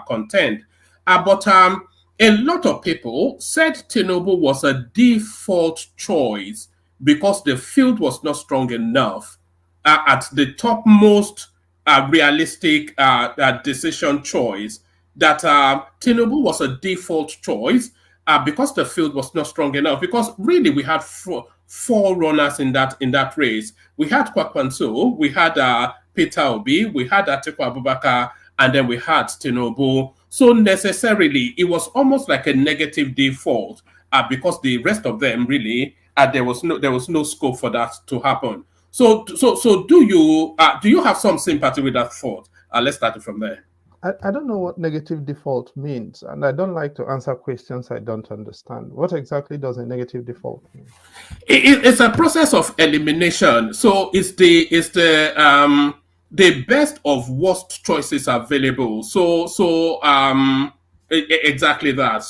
contend. But a lot of people said Tinubu was a default choice because the field was not strong enough at the topmost realistic decision choice, that Tinubu was a default choice because the field was not strong enough. Because really, we had four runners in that race. We had Kwakwanso, we had Peter Obi, we had Atiku Abubakar, and then we had Tinubu. So necessarily, it was almost like a negative default because the rest of them really there was no scope for that to happen. So do you have some sympathy with that thought? Let's start from there. I don't know what negative default means, and I don't like to answer questions I don't understand. What exactly does a negative default mean? It's a process of elimination. So it's the best of worst choices available. So exactly that.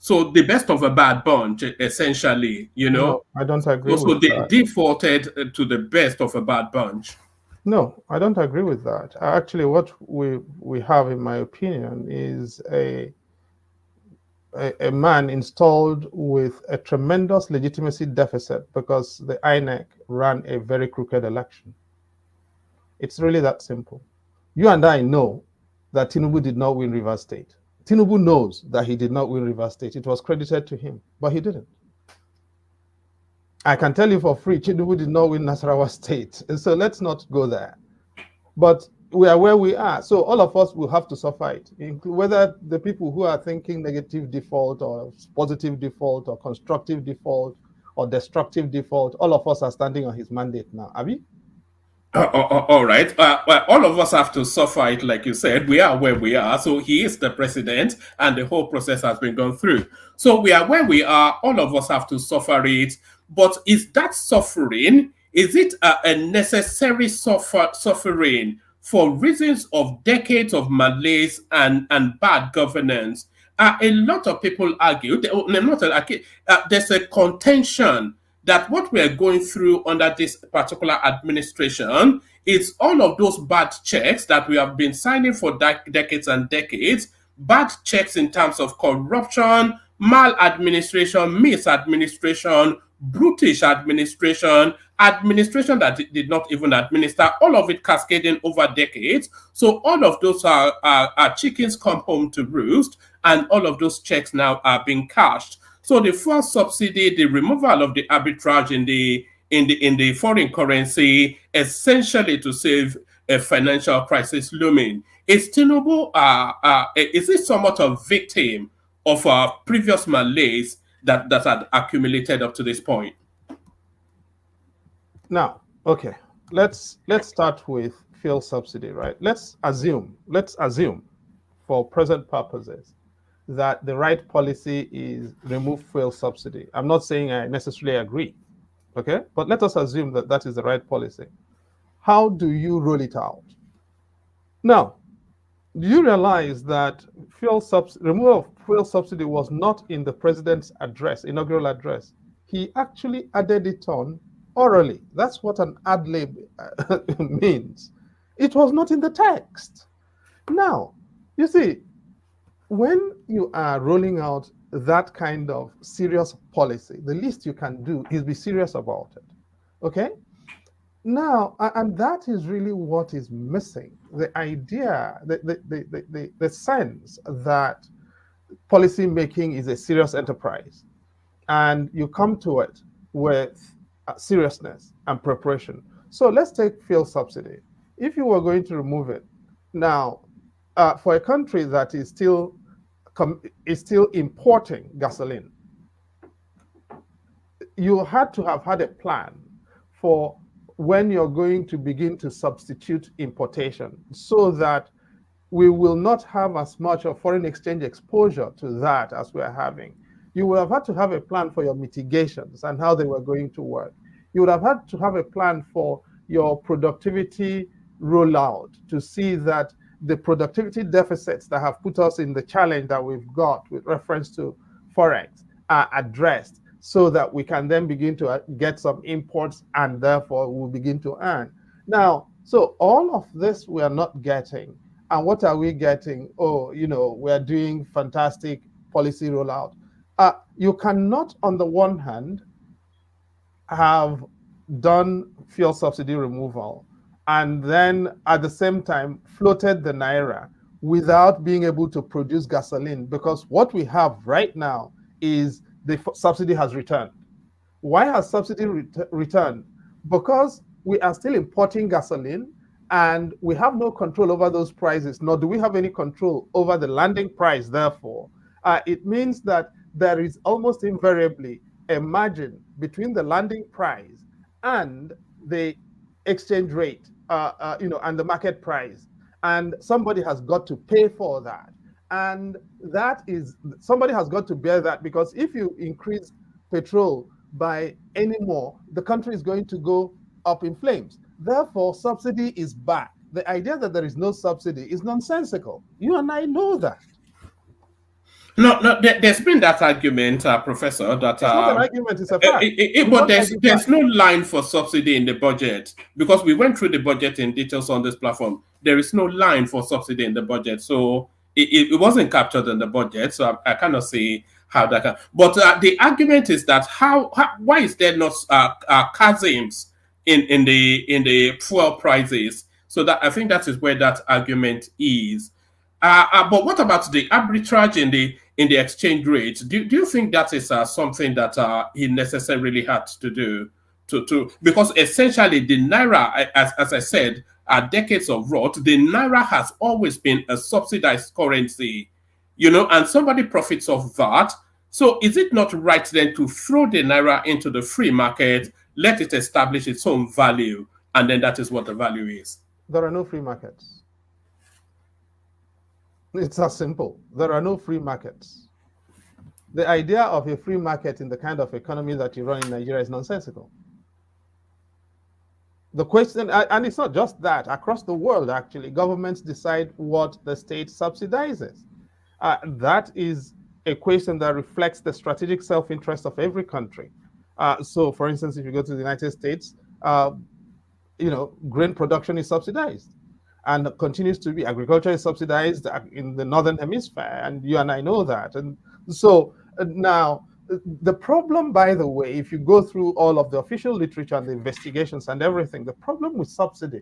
So the best of a bad bunch, essentially, No, I don't agree So with they that. defaulted to the best of a bad bunch. No, I don't agree with that. Actually, what we have, in my opinion, is a man installed with a tremendous legitimacy deficit because the INEC ran a very crooked election. It's really that simple. You and I know that Tinubu did not win Rivers State. Tinubu knows that he did not win Rivers State. It was credited to him, but he didn't. I can tell you for free, Tinubu did not win Nasarawa State. And so let's not go there. But we are where we are. So all of us will have to suffer it, whether the people who are thinking negative default or positive default or constructive default or destructive default, all of us are standing on his mandate now. Abi? All right. Well, all of us have to suffer it, like you said. We are where we are. So he is the president, and the whole process has been gone through. So we are where we are. All of us have to suffer it. But is that suffering? Is it a necessary suffering for reasons of decades of malaise and bad governance? A lot of people argue. There's a contention that what we're going through under this particular administration is all of those bad checks that we have been signing for decades and decades, bad checks in terms of corruption, maladministration, misadministration, brutish administration, administration that did not even administer, all of it cascading over decades. So all of those are chickens come home to roost, and all of those checks now are being cashed. So the first subsidy, the removal of the arbitrage in the foreign currency, essentially to save a financial crisis looming. Is Tinubu is it somewhat a victim of previous malaise that had accumulated up to this point? Now, okay, let's start with fuel subsidy, right? Let's assume for present purposes that the right policy is remove fuel subsidy. I'm not saying I necessarily agree, okay? But let us assume that that is the right policy. How do you roll it out? Now, do you realize that removal of fuel subsidy was not in the president's address, inaugural address? He actually added it on orally. That's what an ad lib means. It was not in the text. Now, you see, when you are rolling out that kind of serious policy, the least you can do is be serious about it. Okay? Now, and that is really what is missing. The idea, the sense that policy making is a serious enterprise, and you come to it with seriousness and preparation. So let's take fuel subsidy. If you were going to remove it, now, for a country that is still importing gasoline, you had to have had a plan for when you're going to begin to substitute importation so that we will not have as much of foreign exchange exposure to that as we're having. You would have had to have a plan for your mitigations and how they were going to work. You would have had to have a plan for your productivity rollout to see that the productivity deficits that have put us in the challenge that we've got with reference to Forex are addressed so that we can then begin to get some imports and therefore we'll begin to earn. Now, so all of this we are not getting. And what are we getting? Oh, we're doing fantastic policy rollout. You cannot, on the one hand, have done fuel subsidy removal and then at the same time floated the naira without being able to produce gasoline, because what we have right now is the subsidy has returned. Why has subsidy returned? Because we are still importing gasoline and we have no control over those prices, nor do we have any control over the landing price. Therefore, it means that there is almost invariably a margin between the landing price and the exchange rate, and the market price. And somebody has got to pay for that. And that is, somebody has got to bear that, because if you increase petrol by any more, the country is going to go up in flames. Therefore, subsidy is back. The idea that there is no subsidy is nonsensical. You and I know that. No, there's been that argument, Professor, that It's not an argument, it's a fact. but there's no line for subsidy in the budget, because we went through the budget in details on this platform. There is no line for subsidy in the budget, so it wasn't captured in the budget. So I cannot see how that can. But the argument is that why is there not chasms in the fuel prices? So that I think that is where that argument is. But what about the arbitrage in the exchange rate? Do you think that is something that he necessarily had to do because essentially the naira, as I said, decades of rot, the naira has always been a subsidized currency, and somebody profits off that. So is it not right then to throw the naira into the free market, let it establish its own value, and then that is what the value is? There are no free markets. It's as simple. There are no free markets. The idea of a free market in the kind of economy that you run in Nigeria is nonsensical. The question, and it's not just that, across the world, actually, governments decide what the state subsidizes. That is a question that reflects the strategic self-interest of every country. So, for instance, if you go to the United States, grain production is subsidized and continues to be. Agriculture is subsidized in the Northern Hemisphere, and you and I know that. And so now, the problem, by the way, if you go through all of the official literature and the investigations and everything, the problem with subsidy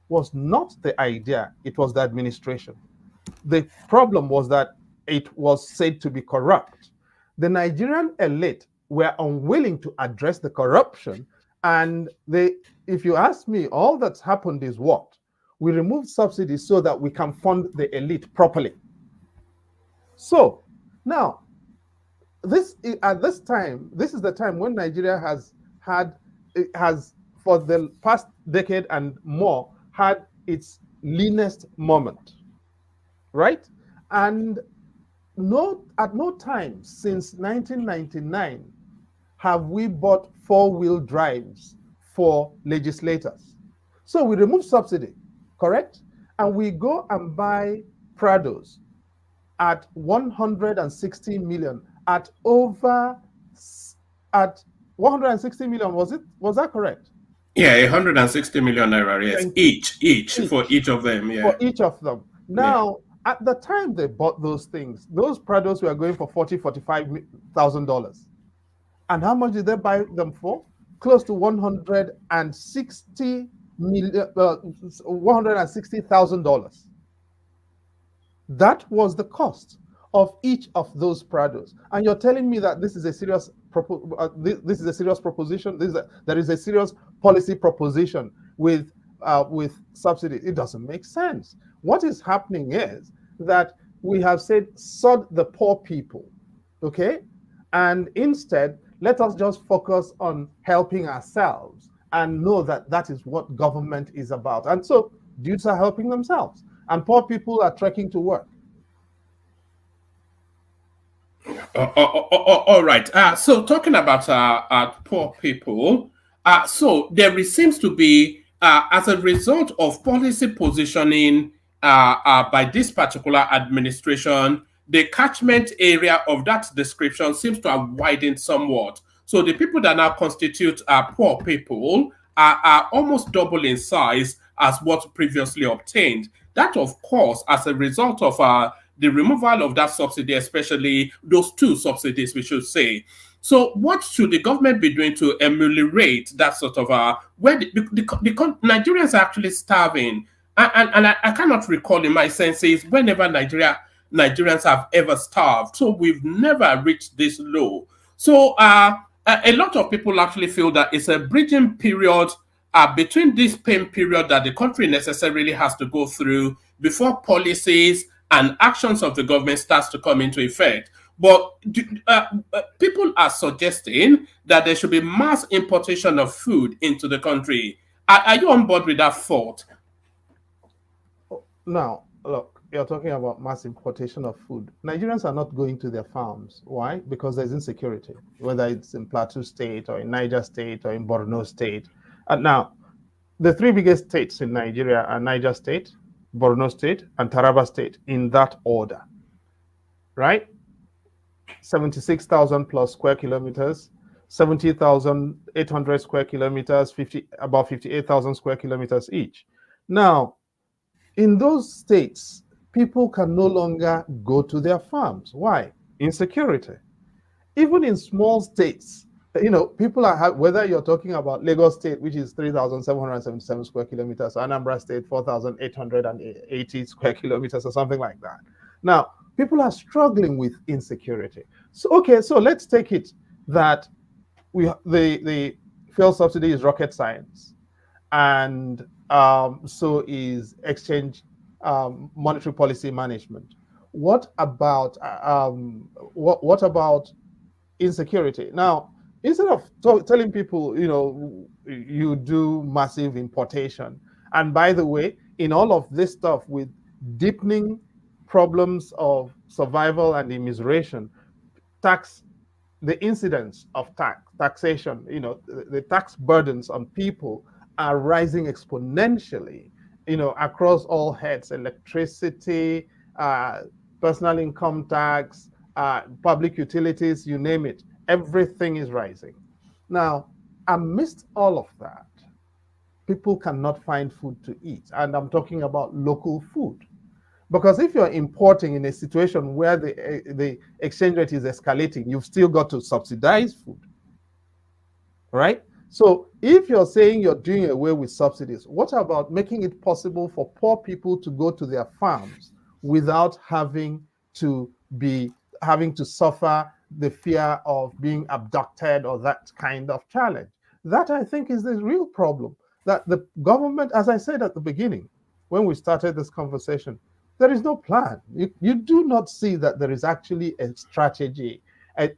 was not the idea, it was the administration. The problem was that it was said to be corrupt. The Nigerian elite were unwilling to address the corruption, and if you ask me, all that's happened is what? We removed subsidies so that we can fund the elite properly. So now, at this time, this is the time when Nigeria has for the past decade and more had its leanest moment, right? And at no time since 1999 have we bought four-wheel drives for legislators. So we remove subsidy, correct? And we go and buy Prados at 160 million, at 160 million, was that correct? Yeah, 160 million naira, yes. Each for each of them, yeah. For each of them. Now, at the time they bought those things, those Prados were going for $45,000. And how much did they buy them for? Close to $160,000. That was the cost of each of those Prados. And you're telling me that this is a serious proposition. There is a serious policy proposition with subsidy. It doesn't make sense. What is happening is that we have said, sod the poor people, okay? And instead, let us just focus on helping ourselves and know that that is what government is about. And so dudes are helping themselves, and poor people are trekking to work. All right. So talking about poor people, so there seems to be, as a result of policy positioning by this particular administration, the catchment area of that description seems to have widened somewhat. So the people that now constitute poor people are almost double in size as what previously obtained. That, of course, as a result of the removal of that subsidy, especially those two subsidies, we should say. So what should the government be doing to ameliorate that sort of where the Nigerians are actually starving? And I cannot recall in my senses whenever Nigerians have ever starved. So we've never reached this low. So a lot of people actually feel that it's a bridging period between this pain period that the country necessarily has to go through before policies and actions of the government starts to come into effect. But people are suggesting that there should be mass importation of food into the country. Are you on board with that thought? Now, look, you're talking about mass importation of food. Nigerians are not going to their farms. Why? Because there's insecurity, whether it's in Plateau State or in Niger State or in Borno State. And now, the three biggest states in Nigeria are Niger State, Borno State, and Taraba State, in that order, right? 76,000 plus square kilometers, 70,800 square kilometers, about 58,000 square kilometers each. Now, in those states, people can no longer go to their farms. Why? Insecurity. Even in small states, people are, whether you're talking about Lagos State, which is 3,777 square kilometers, Anambra State, 4,880 square kilometers, or something like that. Now, people are struggling with insecurity. So, okay, so let's take it that the fuel subsidy is rocket science, and so is exchange monetary policy management. What about what about insecurity? Now, instead of telling people, you do massive importation, and by the way, in all of this stuff with deepening problems of survival and immiseration, the incidence of taxation, the tax burdens on people are rising exponentially, across all heads: electricity, personal income tax, public utilities, you name it. Everything is rising. Now, amidst all of that, people cannot find food to eat. And I'm talking about local food. Because if you're importing in a situation where the exchange rate is escalating, you've still got to subsidize food, right? So if you're saying you're doing away with subsidies, what about making it possible for poor people to go to their farms without having to suffer the fear of being abducted or that kind of challenge? That, I think, is the real problem. That the government, as I said at the beginning, when we started this conversation, there is no plan. You do not see that there is actually a strategy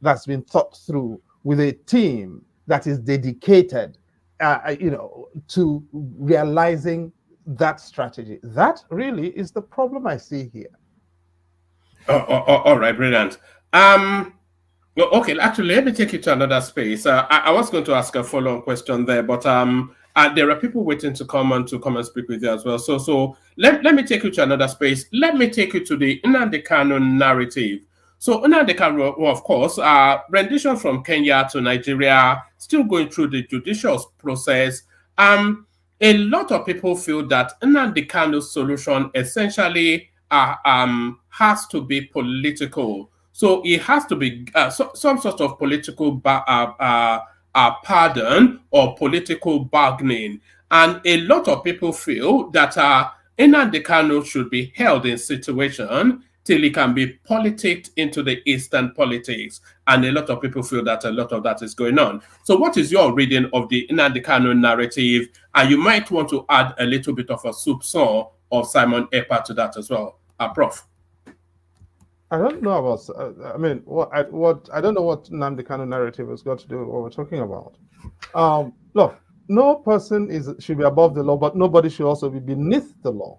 that's been thought through with a team that is dedicated, to realizing that strategy. That really is the problem I see here. All right, brilliant. Well, okay, actually, let me take you to another space. I was going to ask a follow-on question there, but there are people waiting to come and speak with you as well. So let me take you to another space. Let me take you to the Nnamdi Kanu narrative. So Nnamdi Kanu, of course, rendition from Kenya to Nigeria, still going through the judicial process. A lot of people feel that Nnamdi Kanu's solution essentially has to be political. So it has to be some sort of political pardon or political bargaining. And a lot of people feel that Nnamdi Kanu should be held in situation till he can be politicked into the Eastern politics. And a lot of people feel that a lot of that is going on. So what is your reading of the Nnamdi Kanu narrative? And you might want to add a little bit of a soupçon of Simon Ekpa to that as well. Prof. I don't know about. I don't know what Nnamdi Kanu narrative has got to do with what we're talking about. Look, no person should be above the law, but nobody should also be beneath the law.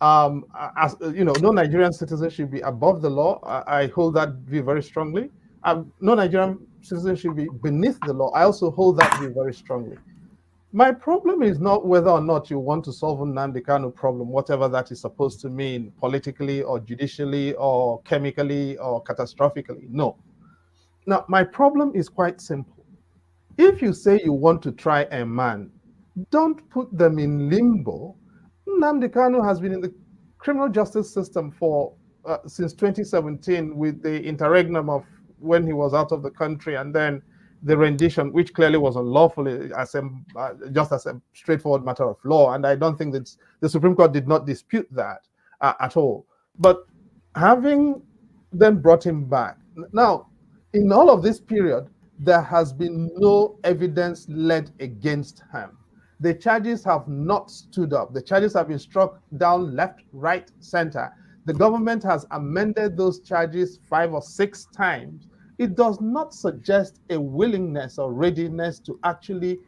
As you know, no Nigerian citizen should be above the law. I hold that view very strongly. No Nigerian citizen should be beneath the law. I also hold that view very strongly. My problem is not whether or not you want to solve a Nnamdi Kanu problem, whatever that is supposed to mean, politically or judicially or chemically or catastrophically. No. Now, my problem is quite simple. If you say you want to try a man, don't put them in limbo. Nnamdi Kanu has been in the criminal justice system for since 2017 with the interregnum of when he was out of the country and then the rendition, which clearly was unlawful, just as a straightforward matter of law. And I don't think that the Supreme Court did not dispute that at all. But having then brought him back, now, in all of this period, there has been no evidence led against him. The charges have not stood up. The charges have been struck down left, right, center. The government has amended those charges 5 or 6 times. It does not suggest a willingness or readiness to actually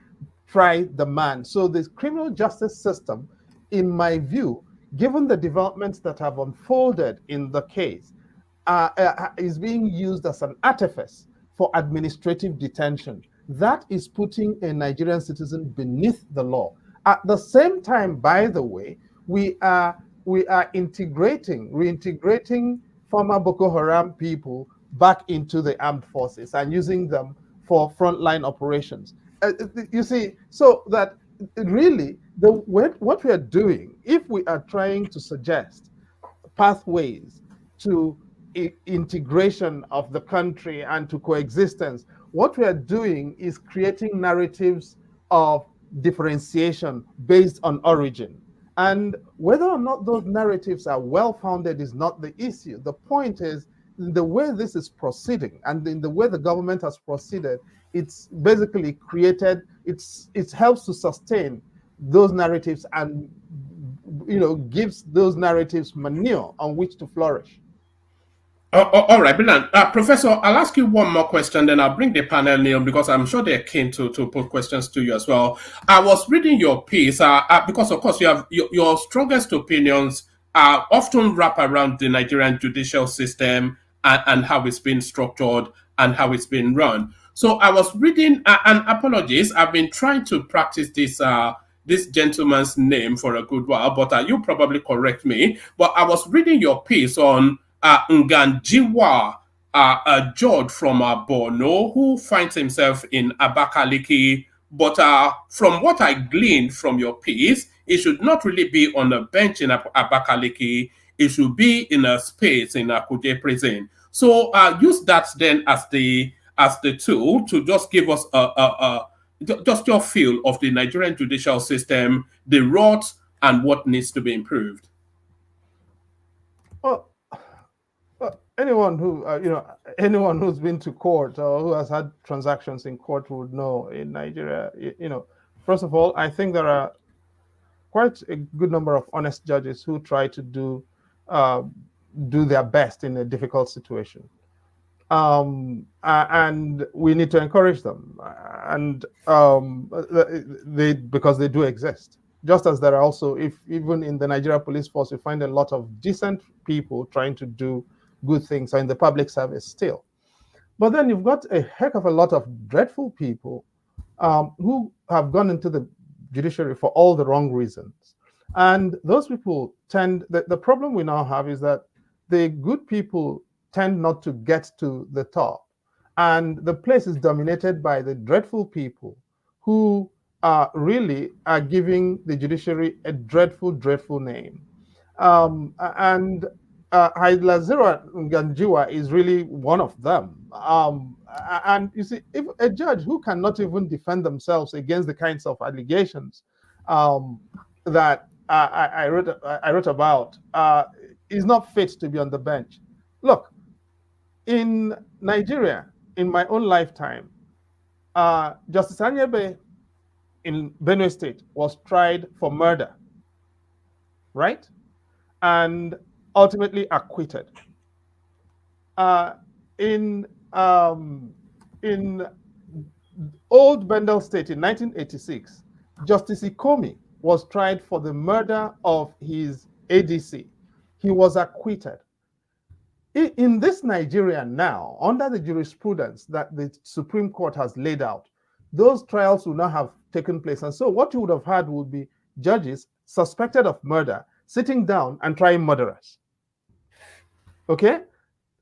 try the man. So the criminal justice system, in my view, given the developments that have unfolded in the case, is being used as an artifice for administrative detention. That is putting a Nigerian citizen beneath the law. At the same time, by the way, we are reintegrating former Boko Haram people back into the armed forces and using them for frontline operations. You see, so that really what we are doing, if we are trying to suggest pathways to integration of the country and to coexistence, what we are doing is creating narratives of differentiation based on origin. And whether or not those narratives are well founded is not the issue. The point is the way this is proceeding and in the way the government has proceeded, it's basically created, it helps to sustain those narratives and gives those narratives manure on which to flourish. All right, brilliant. Professor, I'll ask you one more question, then I'll bring the panel in because I'm sure they're keen to put questions to you as well. I was reading your piece because, of course, you have your strongest opinions often wrap around the Nigerian judicial system and how it's been structured and how it's been run. So I was reading, and apologies, I've been trying to practice this gentleman's name for a good while, but you probably correct me. But I was reading your piece on Nganjiwa, a George from Borno who finds himself in Abakaliki. But from what I gleaned from your piece, it should not really be on a bench in Abakaliki. It should be in a space in a Kuje prison. So use that then as the tool to just give us just your feel of the Nigerian judicial system, the rot, and what needs to be improved. Well, anyone who anyone who's been to court or who has had transactions in court would know in Nigeria, first of all, I think there are quite a good number of honest judges who try to do their best in a difficult situation, and we need to encourage them, and because they do exist. Just as there are also, even in the Nigeria police force, we find a lot of decent people trying to do good things in the public service still. But then you've got a heck of a lot of dreadful people who have gone into the judiciary for all the wrong reasons. And those people the problem we now have is that the good people tend not to get to the top. And the place is dominated by the dreadful people who really are giving the judiciary a dreadful, dreadful name. And Hailazira Nganjiwa is really one of them. And you see, if a judge who cannot even defend themselves against the kinds of allegations that I wrote about is not fit to be on the bench. Look, in Nigeria, in my own lifetime, Justice Anyebe in Benue State was tried for murder, right? And ultimately acquitted. In Old Bendel State in 1986, Justice Ikomi was tried for the murder of his ADC. He was acquitted. In this Nigeria now, under the jurisprudence that the Supreme Court has laid out, those trials would not have taken place. And so what you would have had would be judges suspected of murder sitting down and trying murderers. Okay?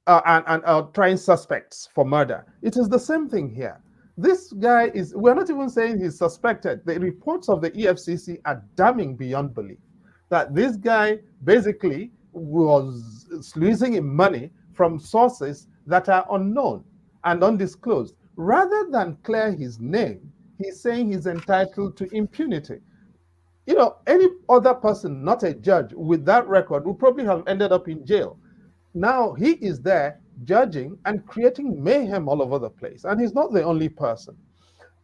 And trying suspects for murder. It is the same thing here. This guy we're not even saying he's suspected. The reports of the EFCC are damning beyond belief that this guy basically was losing him money from sources that are unknown and undisclosed. Rather than clear his name, he's saying he's entitled to impunity. Any other person, not a judge, with that record would probably have ended up in jail. Now he is there judging and creating mayhem all over the place. And he's not the only person.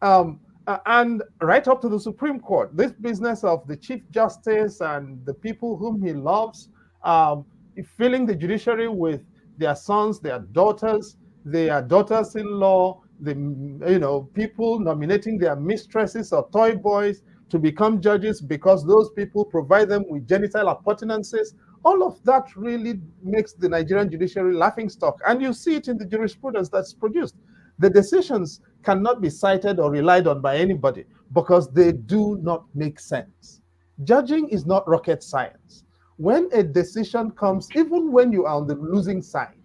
And right up to the Supreme Court, this business of the Chief Justice and the people whom he loves, filling the judiciary with their sons, their daughters-in-law, people nominating their mistresses or toy boys to become judges because those people provide them with genital appurtenances. All of that really makes the Nigerian judiciary laughingstock. And you see it in the jurisprudence that's produced. The decisions cannot be cited or relied on by anybody because they do not make sense. Judging is not rocket science. When a decision comes, even when you are on the losing side,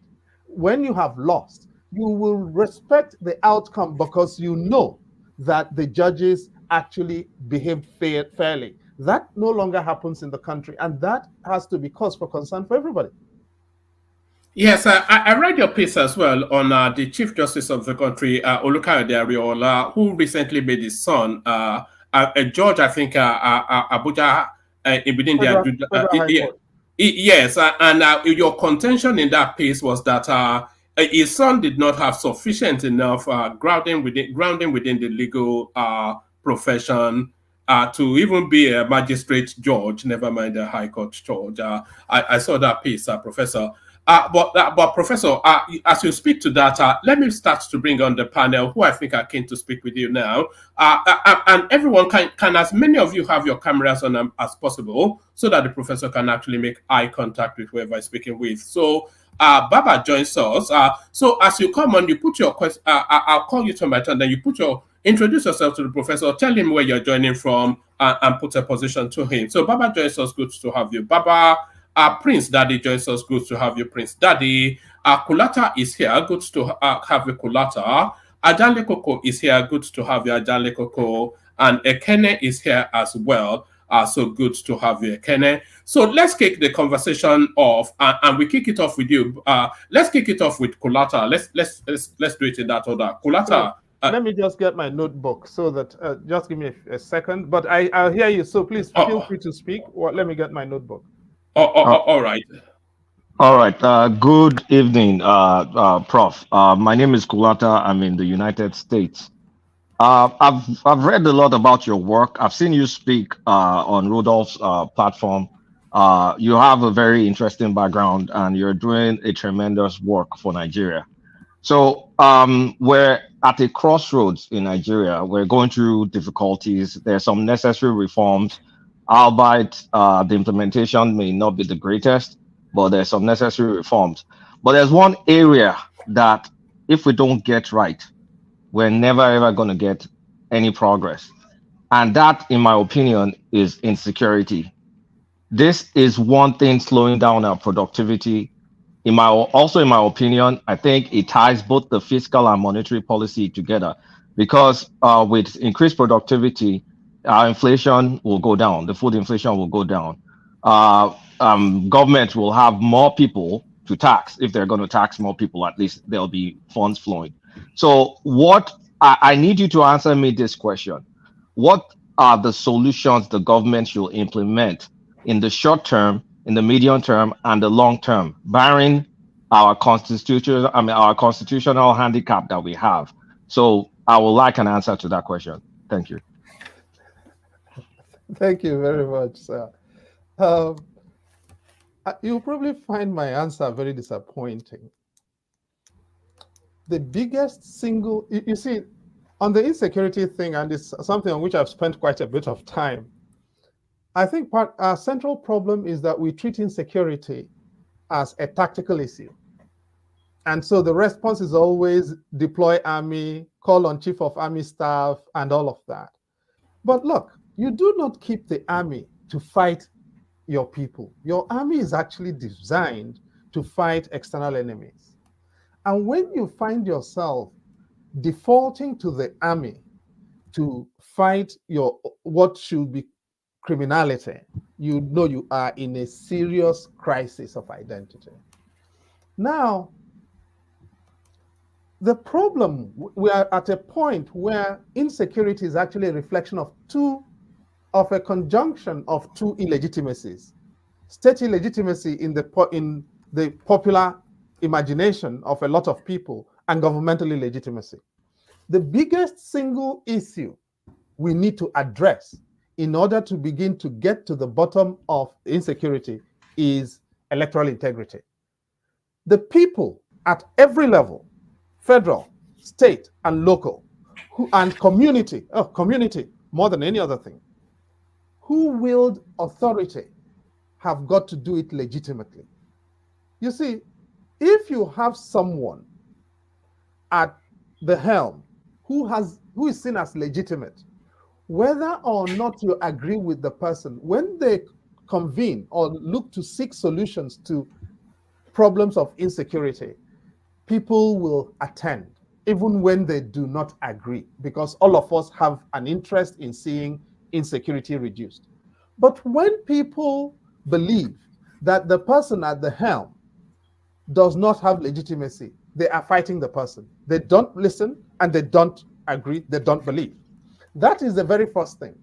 when you have lost, you will respect the outcome because you know that the judges actually behaved fairly. That no longer happens in the country, and that has to be cause for concern for everybody. Yes, I read your piece as well on the Chief Justice of the country, Olukayode Ariola, who recently made his son, a judge, I think, Abuja, within Federal High Court. Yes, and your contention in that piece was that his son did not have sufficient enough grounding within the legal profession to even be a magistrate judge, never mind a high court judge. I saw that piece, Professor. But Professor, as you speak to that, let me start to bring on the panel, who I think are keen to speak with you now. And everyone can, as many of you have your cameras on as possible, so that the professor can actually make eye contact with whoever is speaking with. So Baba joins us. So as you come on, you put your question. I'll call you to my turn. Then you introduce yourself to the professor. Tell him where you're joining from, and put a position to him. So Baba joins us. Good to have you, Baba. Prince Daddy joins us. Good to have you, Prince Daddy. Kulata is here. Good to have you, Kulata. Ajanle Koko is here. Good to have you, Ajanle Koko. And Ekene is here as well. So good to have you, Ekene. So let's kick the conversation off, and we kick it off with you. Let's kick it off with Kulata. Let's do it in that order. Kulata. Let me just get my notebook so that just give me a second. But I'll hear you. So please feel free to speak. Let me get my notebook. All right. All right. Good evening, Prof. My name is Kulata. I'm in the United States. I've read a lot about your work. I've seen you speak on Rudolph's platform. You have a very interesting background, and you're doing a tremendous work for Nigeria. So we're at a crossroads in Nigeria. We're going through difficulties. There are some necessary reforms, albeit the implementation may not be the greatest, but there's some necessary reforms. But there's one area that if we don't get right, we're never ever going to get any progress. And that, in my opinion, is insecurity. This is one thing slowing down our productivity. In my opinion, I think it ties both the fiscal and monetary policy together, because with increased productivity, our inflation will go down. The food inflation will go down. Government will have more people to tax. If they're going to tax more people, at least there'll be funds flowing. So I need you to answer me this question. What are the solutions the government should implement in the short term, in the medium term, and the long term, barring our constitutional handicap that we have? So I would like an answer to that question. Thank you. Thank you very much, sir. You'll probably find my answer very disappointing. The biggest single, you see, on the insecurity thing, and it's something on which I've spent quite a bit of time, I think our central problem is that we treat insecurity as a tactical issue. And so the response is always deploy army, call on chief of army staff, and all of that. But look, you do not keep the army to fight your people. Your army is actually designed to fight external enemies. And when you find yourself defaulting to the army to fight what should be criminality, you know you are in a serious crisis of identity. Now, the problem, we are at a point where insecurity is actually a reflection of a conjunction of two illegitimacies. State illegitimacy in the popular imagination of a lot of people, and governmental illegitimacy. The biggest single issue we need to address in order to begin to get to the bottom of insecurity is electoral integrity. The people at every level, federal, state, and local, and community more than any other thing, who wield authority have got to do it legitimately. You see, if you have someone at the helm who is seen as legitimate, whether or not you agree with the person, when they convene or look to seek solutions to problems of insecurity, people will attend, even when they do not agree, because all of us have an interest in seeing insecurity reduced. But when people believe that the person at the helm does not have legitimacy, they are fighting the person. They don't listen and they don't agree, they don't believe. That is the very first thing.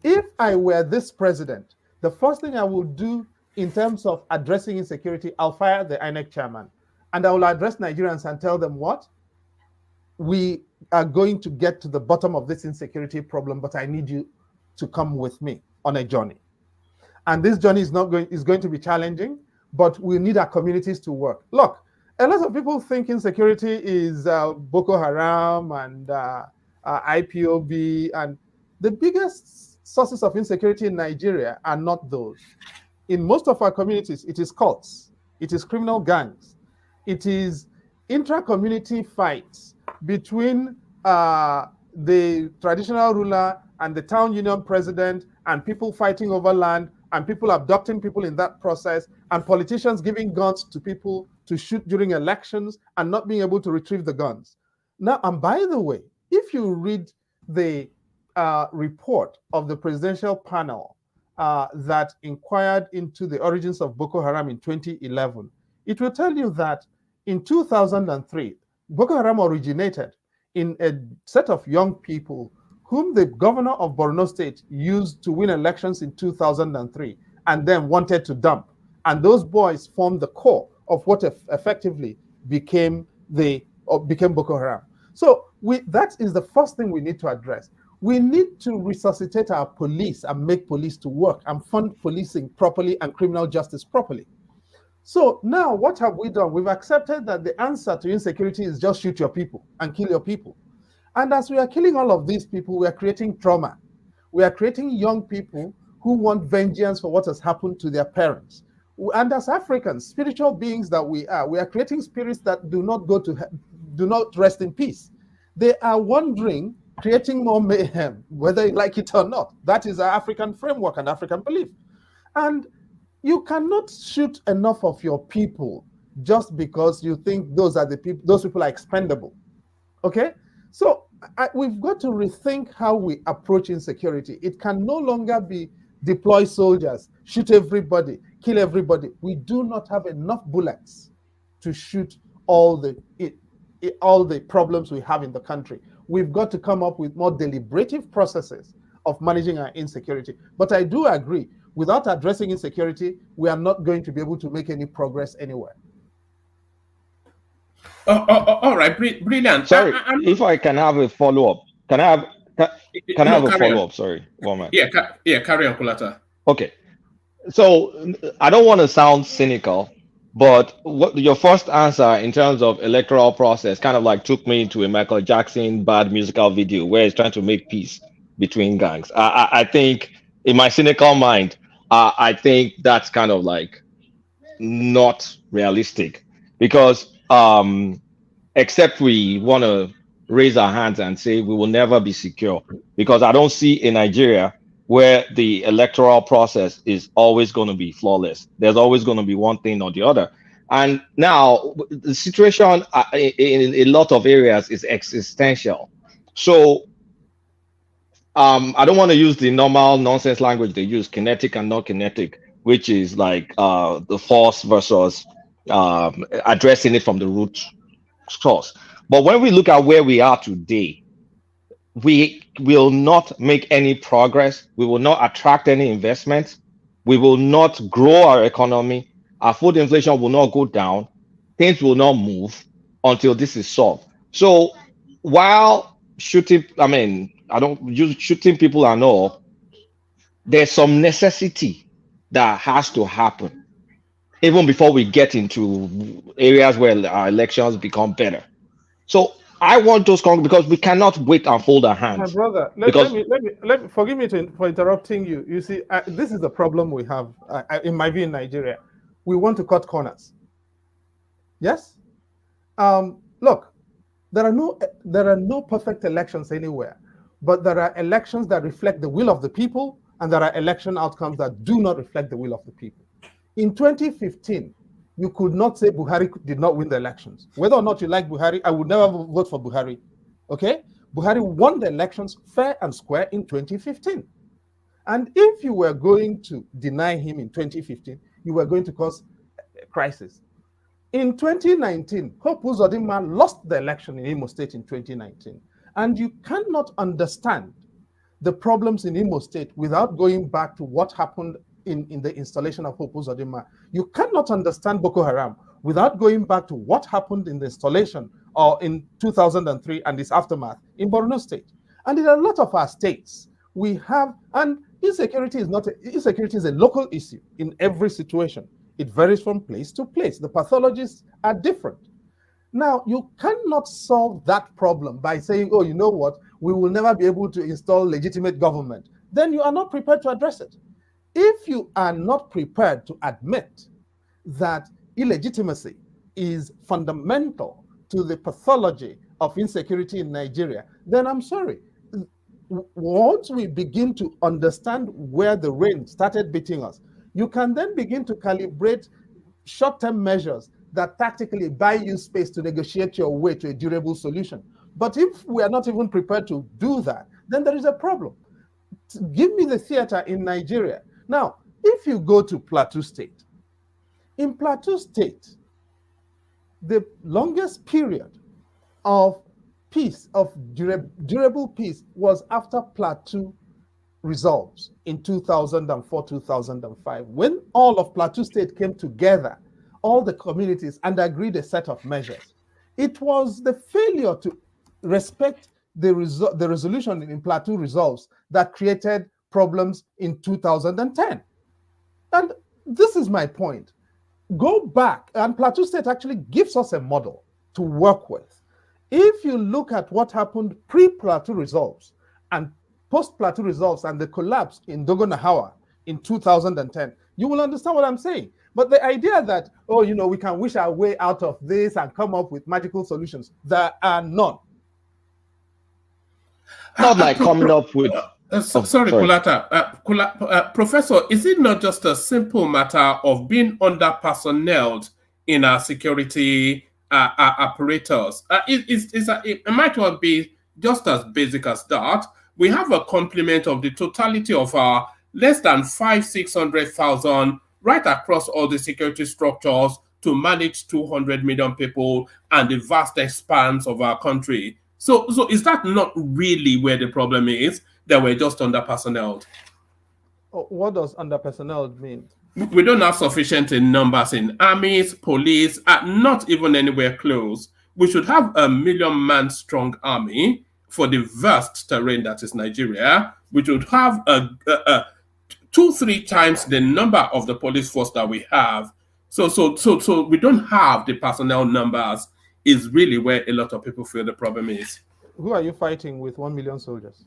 If I were this president, the first thing I would do in terms of addressing insecurity, I'll fire the INEC chairman and I will address Nigerians and tell them what? We are going to get to the bottom of this insecurity problem, but I need you to come with me on a journey. And this journey is going to be challenging, but we need our communities to work. Look, a lot of people think insecurity is Boko Haram and IPOB, and the biggest sources of insecurity in Nigeria are not those. In most of our communities, it is cults, it is criminal gangs, it is intra-community fights between the traditional ruler and the town union president, and people fighting over land, and people abducting people in that process, and politicians giving guns to people to shoot during elections and not being able to retrieve the guns. Now, and by the way, if you read the report of the presidential panel that inquired into the origins of Boko Haram in 2011, it will tell you that in 2003, Boko Haram originated in a set of young people whom the governor of Borno State used to win elections in 2003 and then wanted to dump. And those boys formed the core of what effectively became Boko Haram. So that is the first thing we need to address. We need to resuscitate our police and make police to work and fund policing properly and criminal justice properly. So now what have we done? We've accepted that the answer to insecurity is just shoot your people and kill your people. And as we are killing all of these people, we are creating trauma. We are creating young people who want vengeance for what has happened to their parents. And as Africans, spiritual beings that we are creating spirits that do not rest in peace. They are wandering, creating more mayhem, whether you like it or not. That is our African framework and African belief. And you cannot shoot enough of your people just because you think those people are expendable. Okay? So we've got to rethink how we approach insecurity. It can no longer be deploy soldiers, shoot everybody, kill everybody. We do not have enough bullets to shoot all the problems we have in the country. We've got to come up with more deliberative processes of managing our insecurity. But I do agree, without addressing insecurity, we are not going to be able to make any progress anywhere. All right, brilliant. Sorry, if I can have a follow-up. Can I have a follow-up? Sorry, one minute. Yeah, carry on, Kulata. Okay. So I don't want to sound cynical, but what your first answer in terms of electoral process kind of like took me to a Michael Jackson bad musical video where he's trying to make peace between gangs. I think in my cynical mind, I think that's kind of like not realistic because except we want to raise our hands and say we will never be secure, because I don't see in Nigeria where the electoral process is always going to be flawless. There's always going to be one thing or the other. And now the situation in a lot of areas is existential. So I don't want to use the normal nonsense language they use, kinetic and not kinetic, which is like the force versus addressing it from the root source. But when we look at where we are today, we will not make any progress. We will not attract any investment. We will not grow our economy. Our food inflation will not go down. Things will not move until this is solved. So while shooting, I don't use shooting people and all, there's some necessity that has to happen even before we get into areas where our elections become better. So I want those because we cannot wait and fold our hands. My brother, let me forgive me for interrupting you. You see, this is the problem we have, in my view, in Nigeria. We want to cut corners. Yes. Look, there are no perfect elections anywhere, but there are elections that reflect the will of the people, and there are election outcomes that do not reflect the will of the people. In 2015, you could not say Buhari did not win the elections. Whether or not you like Buhari, I would never vote for Buhari. Okay? Buhari won the elections fair and square in 2015. And if you were going to deny him in 2015, you were going to cause a crisis. In 2019, Hope Uzodinma lost the election in Imo State in 2019. And you cannot understand the problems in Imo State without going back to what happened in the installation of Hope Uzodinma. You cannot understand Boko Haram without going back to what happened in the installation or in 2003 and its aftermath in Borno State. And in a lot of our states, we have, and insecurity is a local issue in every situation. It varies from place to place. The pathologies are different. Now, you cannot solve that problem by saying, oh, you know what, we will never be able to install legitimate government. Then you are not prepared to address it. If you are not prepared to admit that illegitimacy is fundamental to the pathology of insecurity in Nigeria, then I'm sorry. Once we begin to understand where the rain started beating us, you can then begin to calibrate short-term measures that tactically buy you space to negotiate your way to a durable solution. But if we are not even prepared to do that, then there is a problem. Give me the theater in Nigeria. Now, if you go to Plateau State, in Plateau State, the longest period of peace, of durable peace, was after Plateau resolves in 2004-2005, when all of Plateau State came together, all the communities, and agreed a set of measures. It was the failure to respect the resolution in Plateau resolves that created problems in 2010. And this is my point. Go back, and Plateau State actually gives us a model to work with. If you look at what happened pre-Plateau resolves and post-Plateau resolves and the collapse in Dogonahawa in 2010, you will understand what I'm saying. But the idea that, oh, you know, we can wish our way out of this and come up with magical solutions, there are none. Not like coming up with... sorry, Kulata. Professor, is it not just a simple matter of being under-personneled in our security apparatus? It might well be just as basic as that. We have a complement of the totality of our less than 600,000 right across all the security structures to manage 200 million people and the vast expanse of our country. So is that not really where the problem is, that we're just under-personneled? What does under-personneled mean? We don't have sufficient in numbers in armies, police, not even anywhere close. We should have a 1 million-man strong army for the vast terrain that is Nigeria. We should have 2-3 times the number of the police force that we have. So we don't have the personnel numbers is really where a lot of people feel the problem is. Who are you fighting with 1 million soldiers?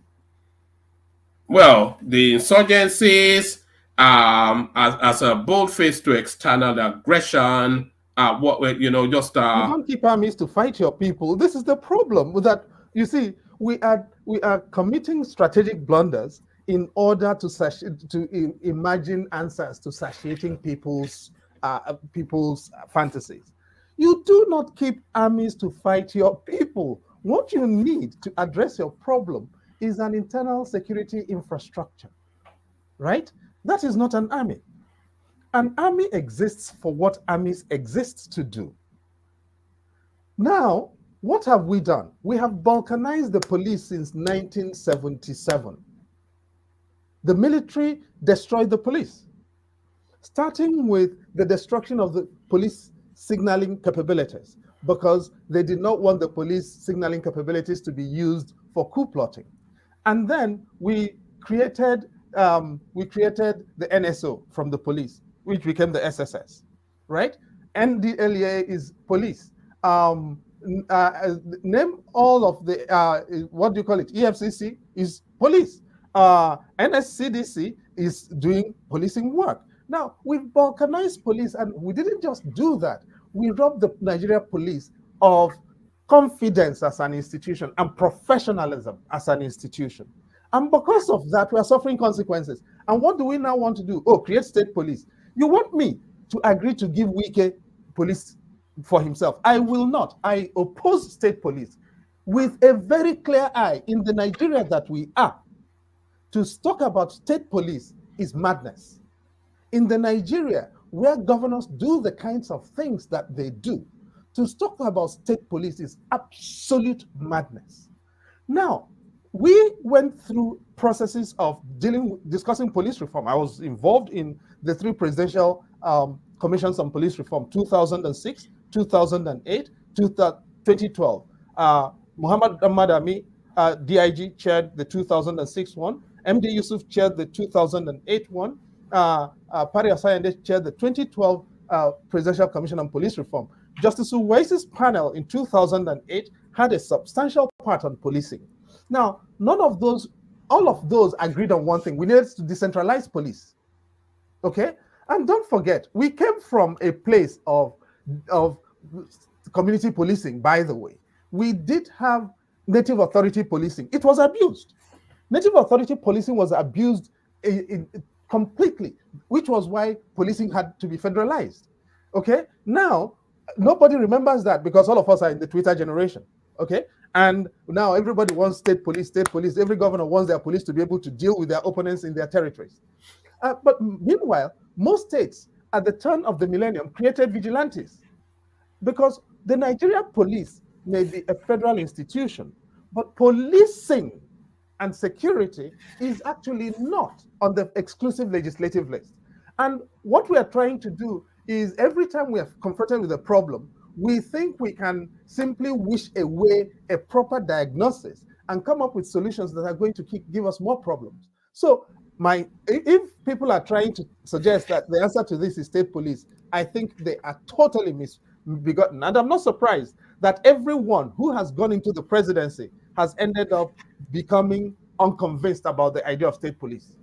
Well, the insurgencies, as a bold face to external aggression, you don't keep armies to fight your people. This is the problem with that. You see, we are committing strategic blunders in order to imagine answers to satiating people's fantasies. You do not keep armies to fight your people. What you need to address your problem is an internal security infrastructure, right? That is not an army. An army exists for what armies exist to do. Now, what have we done? We have balkanized the police since 1977. The military destroyed the police, starting with the destruction of the police signaling capabilities, because they did not want the police signaling capabilities to be used for coup plotting. And then we created the NSO from the police, which became the SSS, right? NDLEA is police. Name all of the, what do you call it? EFCC is police. NSCDC is doing policing work. Now, we've balkanized police, and we didn't just do that. We robbed the Nigeria police of confidence as an institution and professionalism as an institution. And because of that, we are suffering consequences. And what do we now want to do? Oh, create state police. You want me to agree to give Wike police for himself. I will not. I oppose state police with a very clear eye. In the Nigeria that we are, to talk about state police is madness. In the Nigeria where governors do the kinds of things that they do, to talk about state police is absolute madness. Now, we went through processes of discussing police reform. I was involved in the 3 presidential commissions on police reform, 2006, 2008, 2012. Muhammad Ahmad DIG chaired the 2006 one. MD Yusuf chaired the 2008 one. Pari Asayande chaired the 2012 Presidential Commission on Police Reform. Justice Uwaisi's panel in 2008 had a substantial part on policing. Now, all of those agreed on one thing: we needed to decentralize police. Okay, and don't forget, we came from a place of community policing. By the way, we did have native authority policing. It was abused. Native authority policing was abused completely, which was why policing had to be federalized. Okay, now nobody remembers that because all of us are in the Twitter generation. Okay, and now everybody wants state police, state police. Every governor wants their police to be able to deal with their opponents in their territories. But meanwhile, most states at the turn of the millennium created vigilantes, because the Nigeria police may be a federal institution, but policing and security is actually not on the exclusive legislative list. And what we are trying to do is, every time we are confronted with a problem, we think we can simply wish away a proper diagnosis and come up with solutions that are going to give us more problems. So if people are trying to suggest that the answer to this is state police, I think they are totally misbegotten. And I'm not surprised that everyone who has gone into the presidency has ended up becoming unconvinced about the idea of state police.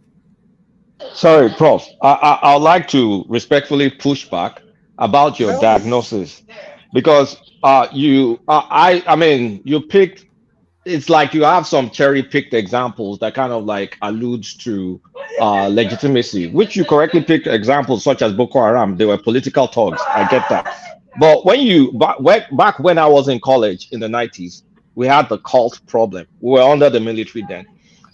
Sorry, Prof. I'd like to respectfully push back about your diagnosis, because you picked. It's like you have some cherry-picked examples that kind of like alludes to legitimacy, which you correctly picked examples such as Boko Haram. They were political thugs. I get that. But back when I was in college in the 90s, we had the cult problem. We were under the military then.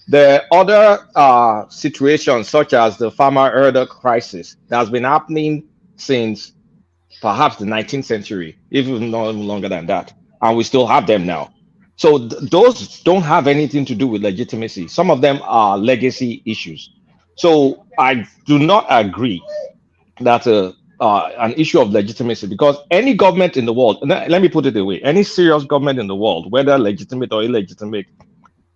The other situations, such as the farmer herder crisis, that has been happening since perhaps the 19th century, even longer than that, and we still have them now. So those don't have anything to do with legitimacy. Some of them are legacy issues. So I do not agree that an issue of legitimacy, because any government in the world, let me put it away, any serious government in the world, whether legitimate or illegitimate,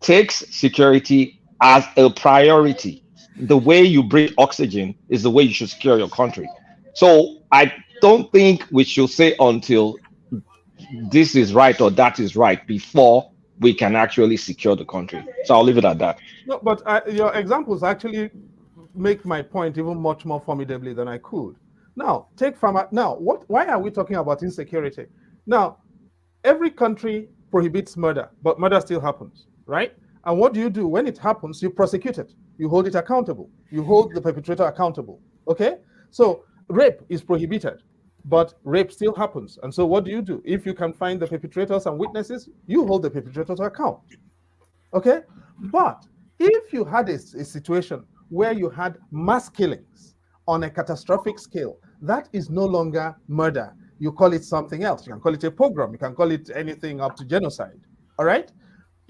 takes security as a priority. The way you breathe oxygen is the way you should secure your country. So I don't think we should say until this is right or that is right before we can actually secure the country. So I'll leave it at that. No, but your examples actually make my point even much more formidably than I could. Now, take farmer. Now, why are we talking about insecurity? Now, every country prohibits murder, but murder still happens, right? And what do? When it happens, you prosecute it. You hold it accountable. You hold the perpetrator accountable, okay? So rape is prohibited, but rape still happens. And so what do? If you can find the perpetrators and witnesses, you hold the perpetrator to account, okay? But if you had a situation where you had mass killings on a catastrophic scale, that is no longer murder. You call it something else. You can call it a pogrom. You can call it anything up to genocide, all right?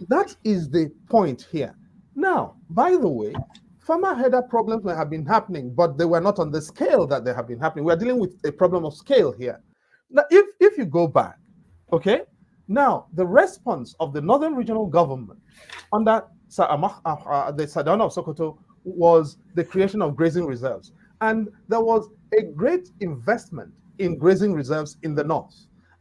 That is the point here. Now, by the way, farmer herder problems may have been happening, but they were not on the scale that they have been happening. We're dealing with a problem of scale here. Now, if you go back, okay, now the response of the Northern Regional Government under the Sardauna of Sokoto was the creation of grazing reserves. And there was a great investment in grazing reserves in the north,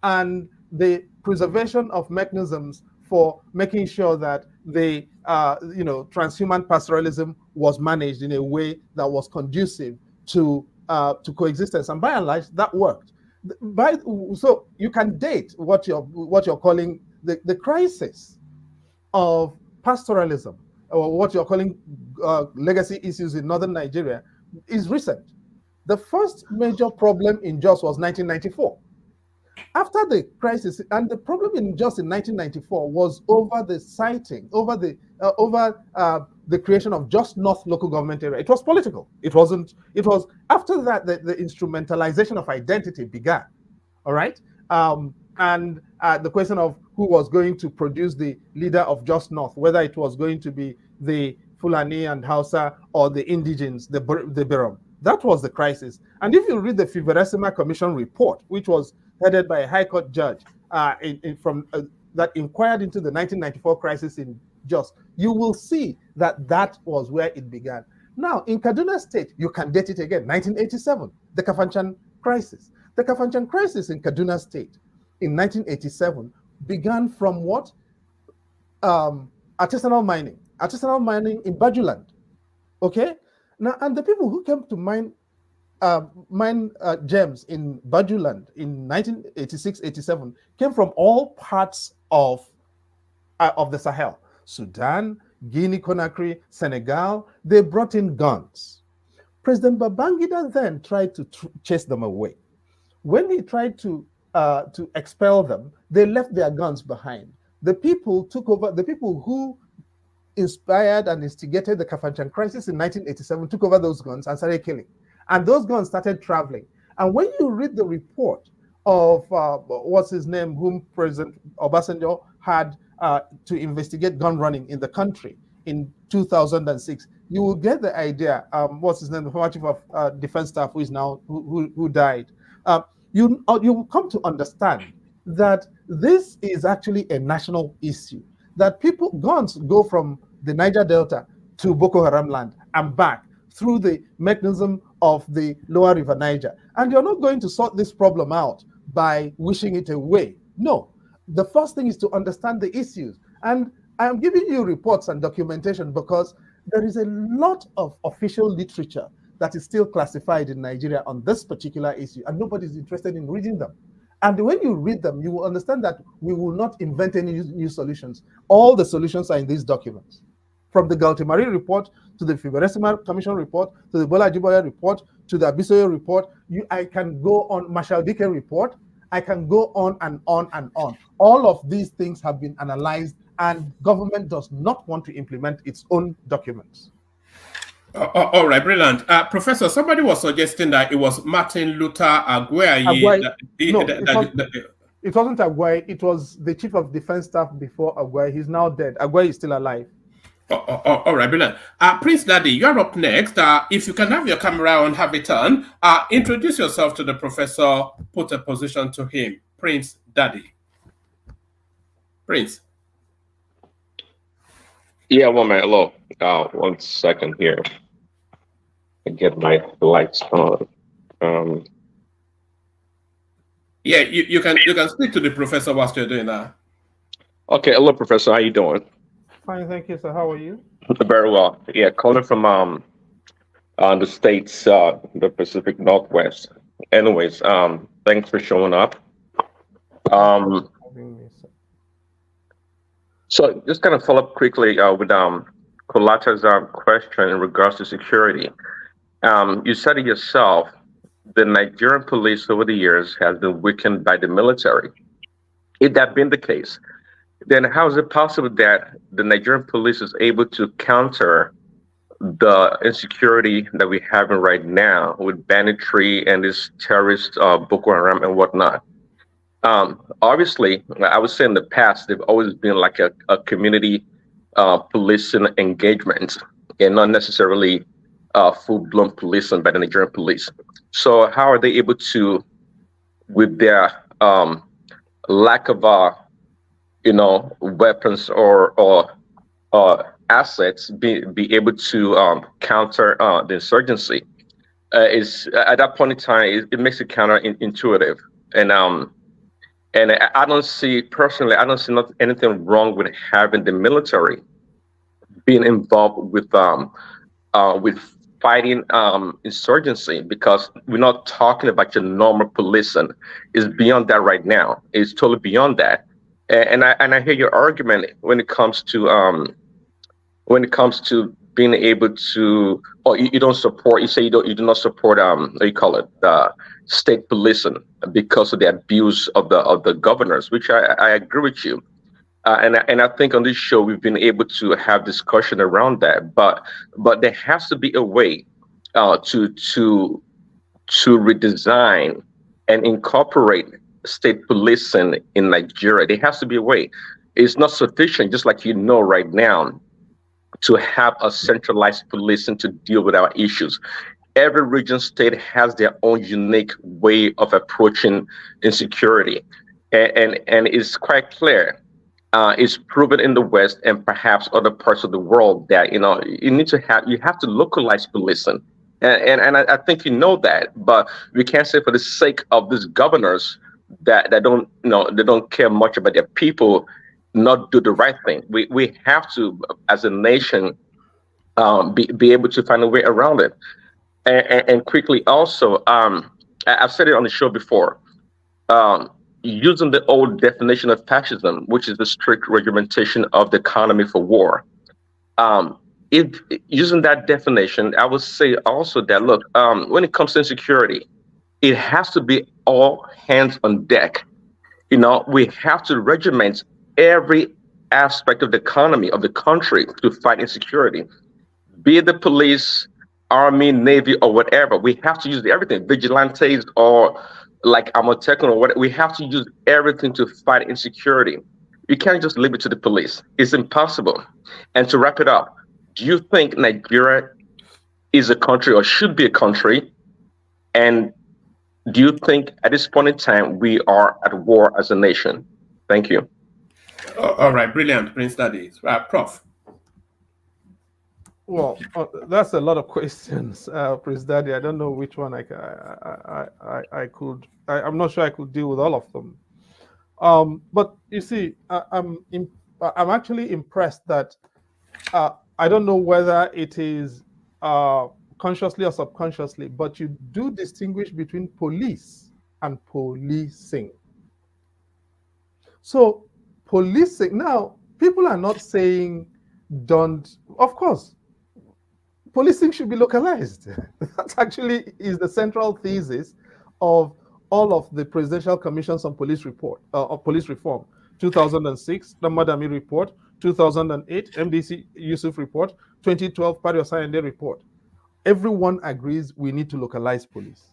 and the preservation of mechanisms for making sure that the transhuman pastoralism was managed in a way that was conducive to coexistence, and by and large that worked. So you can date what you're calling the crisis of pastoralism, or what you're calling legacy issues in northern Nigeria, is recent. The first major problem in Jos was 1994. After the crisis, and the problem in just in 1994 was over the siting, over the creation of just North local government area. It was political. It wasn't. It was after that the instrumentalization of identity began. All right, and the question of who was going to produce the leader of just North, whether it was going to be the Fulani and Hausa or the indigenes, the Birom. That was the crisis. And if you read the Fiveresima Commission report, which was headed by a High Court judge that inquired into the 1994 crisis in Jos, you will see that that was where it began. Now, in Kaduna State, you can date it again, 1987, the Kafanchan crisis. The Kafanchan crisis in Kaduna State in 1987 began from what? Artisanal mining in Bajuland. Okay? Now, and the people who came to mine gems in Bajuland in 1986-87 came from all parts of the Sahel. Sudan, Guinea-Conakry, Senegal. They brought in guns. President Babangida then tried to chase them away. When he tried to expel them, they left their guns behind. The people took over. The people who inspired and instigated the Kafanchan crisis in 1987 took over those guns and started killing. And those guns started traveling. And when you read the report of what's his name, whom President Obasanjo had to investigate gun running in the country in 2006, you will get the idea. What's his name, the former chief of defense staff, who is now who died. You will come to understand that this is actually a national issue. That guns go from the Niger Delta to Boko Haram land and back through the mechanism of the lower river Niger. And you're not going to sort this problem out by wishing it away. No, the first thing is to understand the issues. And I'm giving you reports and documentation because there is a lot of official literature that is still classified in Nigeria on this particular issue, and nobody's interested in reading them. And when you read them, you will understand that we will not invent any new solutions. All the solutions are in these documents. From the Galtimari report to the Fiberesima Commission report to the Bola Jiboya report to the Abisoyo report, I can go on, Marshall Dike report, I can go on and on and on. All of these things have been analyzed, and government does not want to implement its own documents. All right, brilliant. Professor, somebody was suggesting that it was Martin Luther Agwai. It wasn't Agwai. It was the chief of defense staff before Agwai. He's now dead. Agwai is still alive. All right, brilliant. Prince Daddy, you're up next. If you can have your camera on, have it on. Introduce yourself to the professor, put a position to him. Prince Daddy. Prince. Yeah, well, man, hello. 1 second here. I get my lights on. Yeah, you can speak to the professor whilst you're doing that. Okay, hello, Professor. How you doing? Fine, thank you, sir. How are you? Very well. Yeah, calling from the states, the Pacific Northwest. Anyways, thanks for showing up. So just kind of follow up quickly with Kulata's question in regards to security. You said it yourself, the Nigerian police over the years has been weakened by the military. If that been the case, then how is it possible that the Nigerian police is able to counter the insecurity that we're having right now with banditry and this terrorist Boko Haram and whatnot? Obviously, I would say in the past, they've always been like a community policing engagement and not necessarily full-blown policing by the Nigerian police. So how are they able to, with their lack of weapons or assets, be able to counter the insurgency? Is at that point in time, it makes it counterintuitive. And I don't see anything wrong with having the military being involved with fighting insurgency, because we're not talking about your normal policing. It's beyond that right now. It's totally beyond that. And I hear your argument when it comes to being able to, or you don't support, you say you do not support, what do you call it, state policing because of the abuse of the governors, which I agree with you. And I think on this show we've been able to have discussion around that, but there has to be a way to redesign and incorporate state policing in Nigeria. There has to be a way. It's not sufficient, just like right now, to have a centralized policing to deal with our issues. Every region state has their own unique way of approaching insecurity. And it's quite clear. It's proven in the West and perhaps other parts of the world that you have to localize policing. And I think that, but we can't say for the sake of these governors that they don't care much about their people, not do the right thing. We have to, as a nation, be able to find a way around it. And quickly also, I've said it on the show before, using the old definition of fascism, which is the strict regimentation of the economy for war. If using that definition, I would say also that, look, when it comes to insecurity, it has to be all hands on deck. We have to regiment every aspect of the economy of the country to fight insecurity, be it the police, army, navy, or whatever. We have to use everything, vigilantes or like Amotekun or whatever. We have to use everything to fight insecurity. You can't just leave it to the police. It's impossible. And to wrap it up, do you think Nigeria is a country or should be a country? And do you think at this point in time we are at war as a nation? Thank you. All right, brilliant, Prince Daddy. Prof. Well, that's a lot of questions, Prince Daddy. I don't know which one I'm not sure I could deal with all of them. But you see, I'm actually impressed that I don't know whether it is consciously or subconsciously, but you do distinguish between police and policing. So policing, now people are not saying of course, policing should be localized. That actually is the central thesis of all of the Presidential Commissions on Police Reform, 2006, the Madami Report, 2008, MDC Yusuf Report, 2012, Pario Sayende Report. Everyone agrees we need to localize police.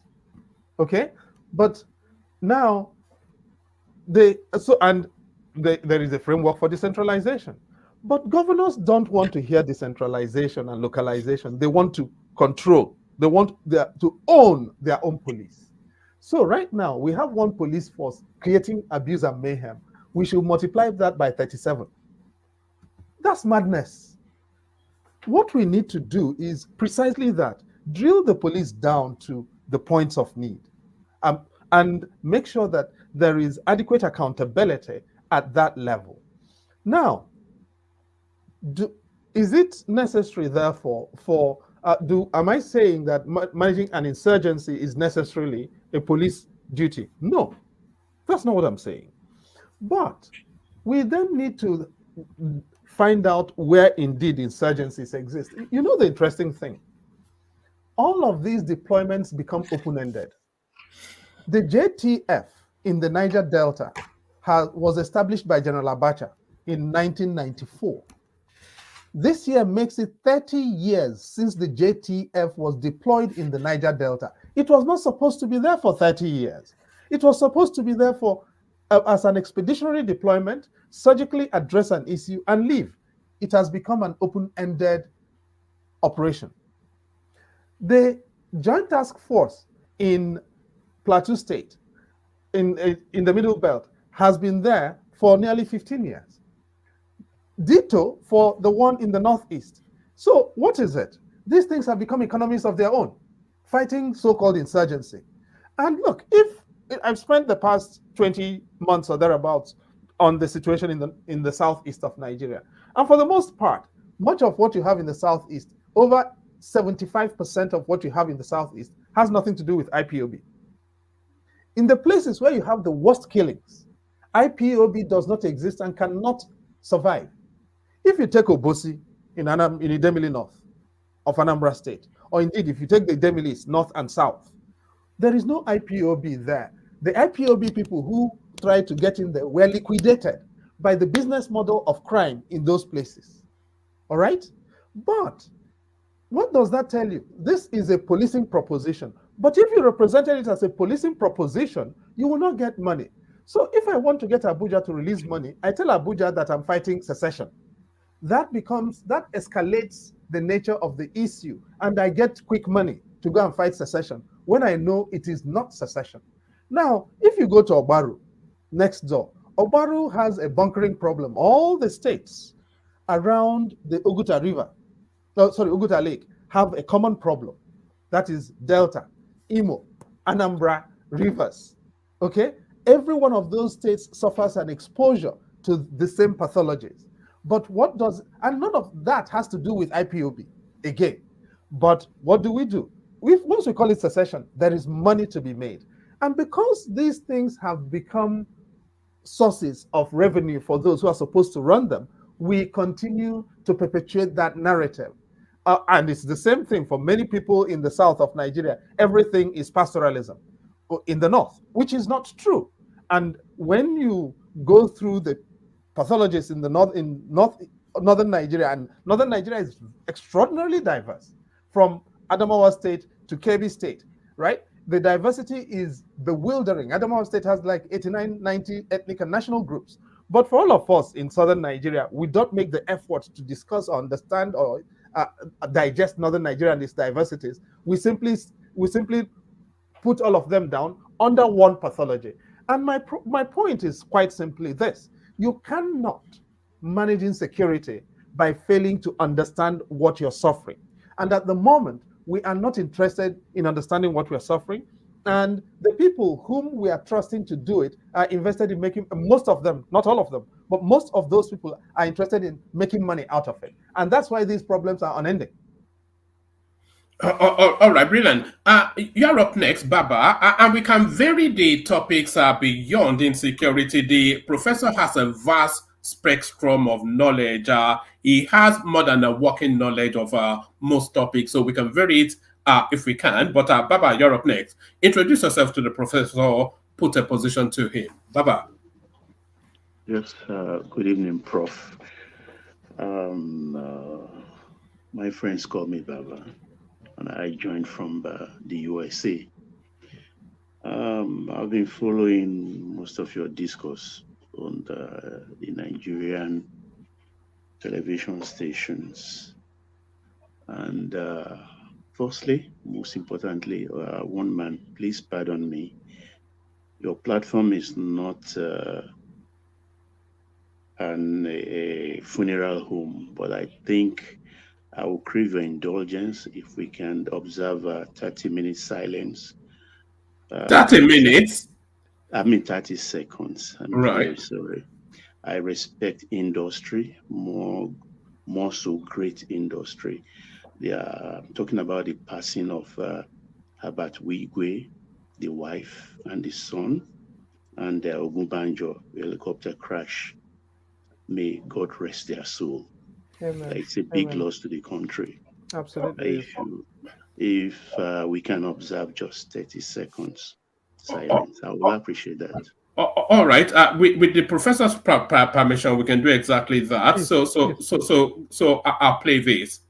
Okay? But now, there is a framework for decentralization. But governors don't want to hear decentralization and localization. They want to control. They want to own their own police. So right now, we have one police force creating abuse and mayhem. We should multiply that by 37. That's madness. What we need to do is precisely that. Drill the police down to the points of need and make sure that there is adequate accountability at that level. Now, is it necessary, therefore, am I saying that managing an insurgency is necessarily a police duty? No, that's not what I'm saying. But we then need to find out where indeed insurgencies exist. You know the interesting thing? All of these deployments become open-ended. The JTF in the Niger Delta was established by General Abacha in 1994. This year makes it 30 years since the JTF was deployed in the Niger Delta. It was not supposed to be there for 30 years. It was supposed to be there as an expeditionary deployment, surgically address an issue and leave. It has become an open-ended operation. The Joint Task Force in Plateau State, in the Middle Belt, has been there for nearly 15 years. Ditto for the one in the Northeast. So what is it? These things have become economies of their own, fighting so-called insurgency. And look, if I've spent the past 20 months or thereabouts on the situation in the southeast of Nigeria, and for the most part, much of what you have in the southeast, over 75% of what you have in the southeast, has nothing to do with IPOB. In the places where you have the worst killings, IPOB does not exist and cannot survive. If you take Obosi in Idemili North, of Anambra State. Or indeed, if you take the Demilis, north and south, there is no IPOB there. The IPOB people who tried to get in there were liquidated by the business model of crime in those places. All right? But what does that tell you? This is a policing proposition. But if you represented it as a policing proposition, you will not get money. So if I want to get Abuja to release money, I tell Abuja that I'm fighting secession. That escalates the nature of the issue, and I get quick money to go and fight secession when I know it is not secession. Now, if you go to Obaru, next door, Obaru has a bunkering problem. All the states around the Oguta River, Oguta Lake, have a common problem. That is Delta, Imo, Anambra, Rivers. Okay? Every one of those states suffers an exposure to the same pathologies. But and none of that has to do with IPOB again. But what do? Once we call it secession, there is money to be made. And because these things have become sources of revenue for those who are supposed to run them, we continue to perpetuate that narrative. And it's the same thing for many people in the south of Nigeria. Everything is pastoralism in the north, which is not true. And when you go through the pathologists in the northern Nigeria, and northern Nigeria is extraordinarily diverse, from Adamawa State to Kebbi State, right? The diversity is bewildering. Adamawa State has like 89, 90 ethnic and national groups. But for all of us in southern Nigeria, we don't make the effort to discuss or understand or digest northern Nigeria and its diversities. We simply put all of them down under one pathology. And my point is quite simply this: you cannot manage insecurity by failing to understand what you're suffering. And at the moment, we are not interested in understanding what we're suffering. And the people whom we are trusting to do it are invested in making, most of them, not all of them, but most of those people are interested in making money out of it. And that's why these problems are unending. All right, brilliant. You're up next, Baba, and we can vary the topics beyond insecurity. The professor has a vast spectrum of knowledge. He has more than a working knowledge of most topics, so we can vary it if we can. But Baba, you're up next. Introduce yourself to the professor, put a position to him. Baba. Yes, good evening, Prof. My friends call me Baba, and I joined from the USA. I've been following most of your discourse on the Nigerian television stations. And firstly, most importantly, one man, please pardon me. Your platform is not a funeral home, but I think I will crave your indulgence if we can observe a 30-minute silence. 30 minutes? I mean 30 seconds. I'm right. very sorry. I respect industry, more so great industry. They are talking about the passing of Herbert Wigwe, the wife and the son, and the Ogunbanjo helicopter crash. May God rest their soul. Amen. It's a big Amen. loss to the country. Absolutely. If we can observe just 30 seconds silence, I will appreciate that. All right. With the professor's permission, we can do exactly that. Yes. So I'll play this.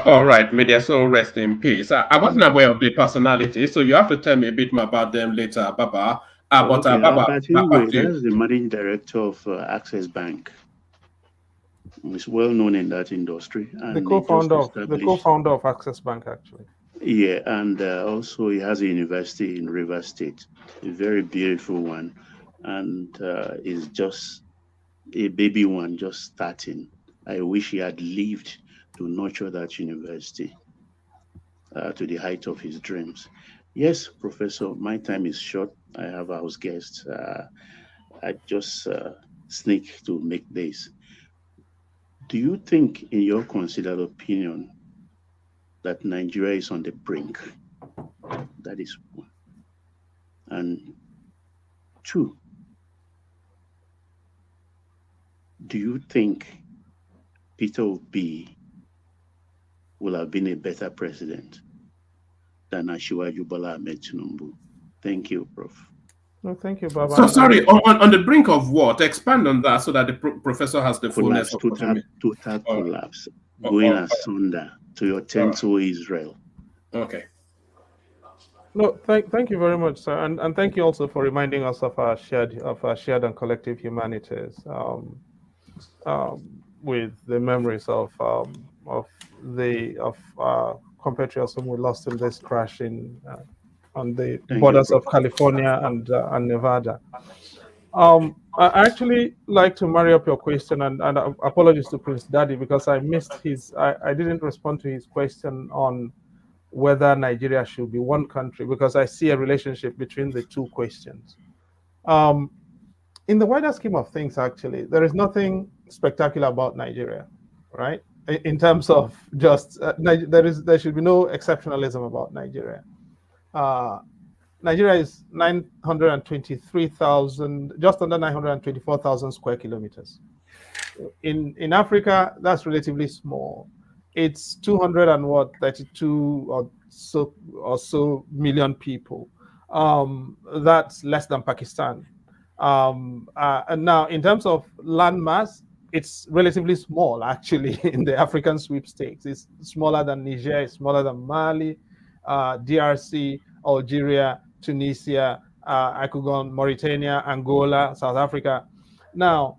All right, may their soul rest in peace. I wasn't aware of the personality, so you have to tell me a bit more about them later, Baba. Okay, Baba, but back anyway, to you. that's the managing director of Access Bank. He's well known in that industry, The and they just co-founder established. of Access Bank, actually. Yeah, and also he has a university in River State, a very beautiful one, and is just a baby one, just starting. I wish he had lived to nurture that university to the height of his dreams. Yes, Professor, my time is short. I have house guests. I just sneak to make this. Do you think, in your considered opinion, that Nigeria is on the brink? That is one. And two, do you think Peter Obi will have been a better president than Asiwaju Bola Ahmed Tinubu? Thank you, Prof. No, thank you, Baba. So sorry, on the brink of what? Expand on that so that the professor has the fullness of what you mean. Total collapse, going asunder to your tent, to Israel. Okay. No, thank you very much, sir, and thank you also for reminding us of our shared and collective humanities, with the memories of compatriots whom we lost in this crash on the borders of California and Nevada. I actually like to marry up your question, and apologies to Prince Daddy because I missed I didn't respond to his question on whether Nigeria should be one country, because I see a relationship between the two questions. In the wider scheme of things, actually, there is nothing spectacular about Nigeria, right? In terms of just there should be no exceptionalism about Nigeria. Nigeria is 923,000, just under 924,000 square kilometers. In Africa, that's relatively small. It's 32 or so million people. That's less than Pakistan. And now, in terms of land mass, it's relatively small, actually, in the African sweepstakes. It's smaller than Niger, it's smaller than Mali, DRC, Algeria, Tunisia, I could go on, Mauritania, Angola, South Africa. Now,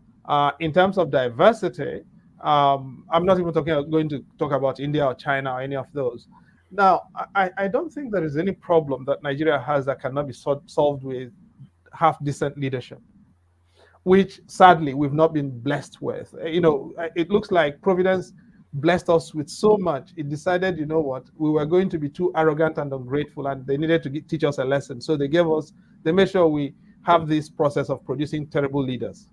in terms of diversity, I'm not even going to talk about India or China or any of those. Now, I don't think there is any problem that Nigeria has that cannot be solved with half-decent leadership, which sadly we've not been blessed with. It looks like Providence blessed us with so much. It decided, you know what, we were going to be too arrogant and ungrateful, and they needed to teach us a lesson. So they made sure we have this process of producing terrible leaders.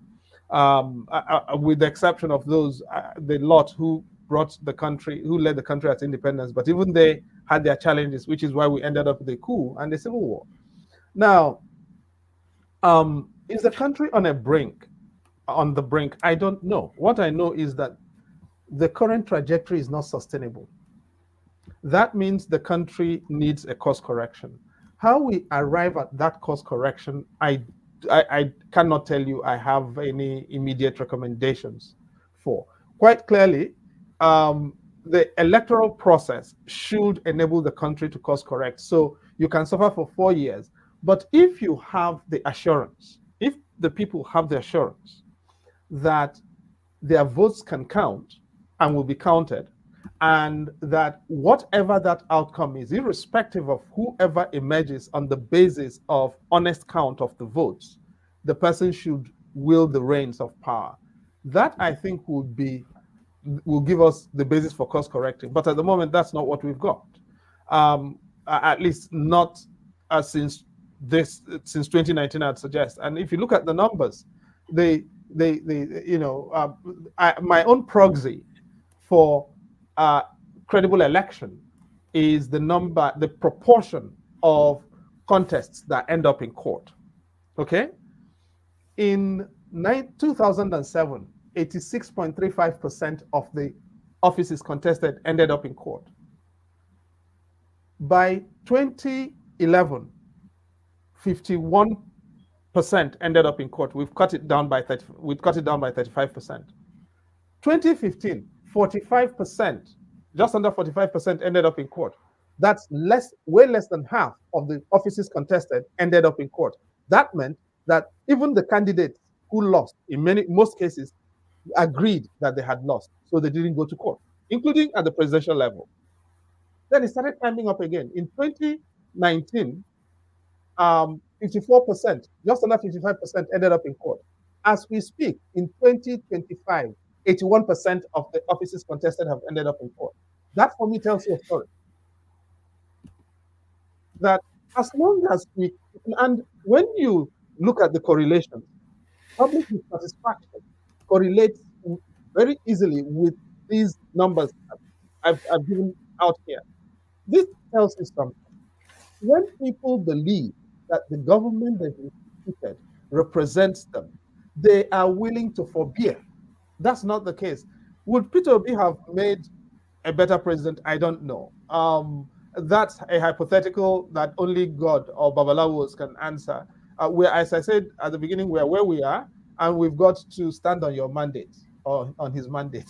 With the exception of those, the lot who led the country at independence, but even they had their challenges, which is why we ended up with a coup and a civil war. Now, is the country on the brink? I don't know. What I know is that the current trajectory is not sustainable. That means the country needs a course correction. How we arrive at that course correction, I cannot tell you I have any immediate recommendations for. Quite clearly, the electoral process should enable the country to course correct. So you can suffer for 4 years. But if you have the assurance, if the people have the assurance that their votes can count and will be counted, and that whatever that outcome is, irrespective of whoever emerges on the basis of honest count of the votes, the person should wield the reins of power. That, I think, will give us the basis for course correcting. But at the moment, that's not what we've got. At least not since 2019, I'd suggest. And if you look at the numbers, my own proxy for credible election is the proportion of contests that end up in court. Okay? In 2007, 86.35% of the offices contested ended up in court. By 2011, 51% ended up in court. We've cut it down by 35%. 2015, 45% just under 45% ended up in court. That's way less than half of the offices contested ended up in court. That meant that even the candidates who lost, in most cases, agreed that they had lost, so they didn't go to court, including at the presidential level. Then it started climbing up again. In 2019, 54%, just under 55% ended up in court. As we speak, in 2025, 81% of the offices contested have ended up in court. That for me tells you a story. That as long as and when you look at the correlation, public dissatisfaction correlates very easily with these numbers I've given out here. This tells you something. When people believe that the government they've instituted represents them, they are willing to forbear. That's not the case. Would Peter Obi have made a better president? I don't know. That's a hypothetical that only God or Babalawos can answer. As I said at the beginning, we're where we are, and we've got to stand on your mandate, or on his mandate.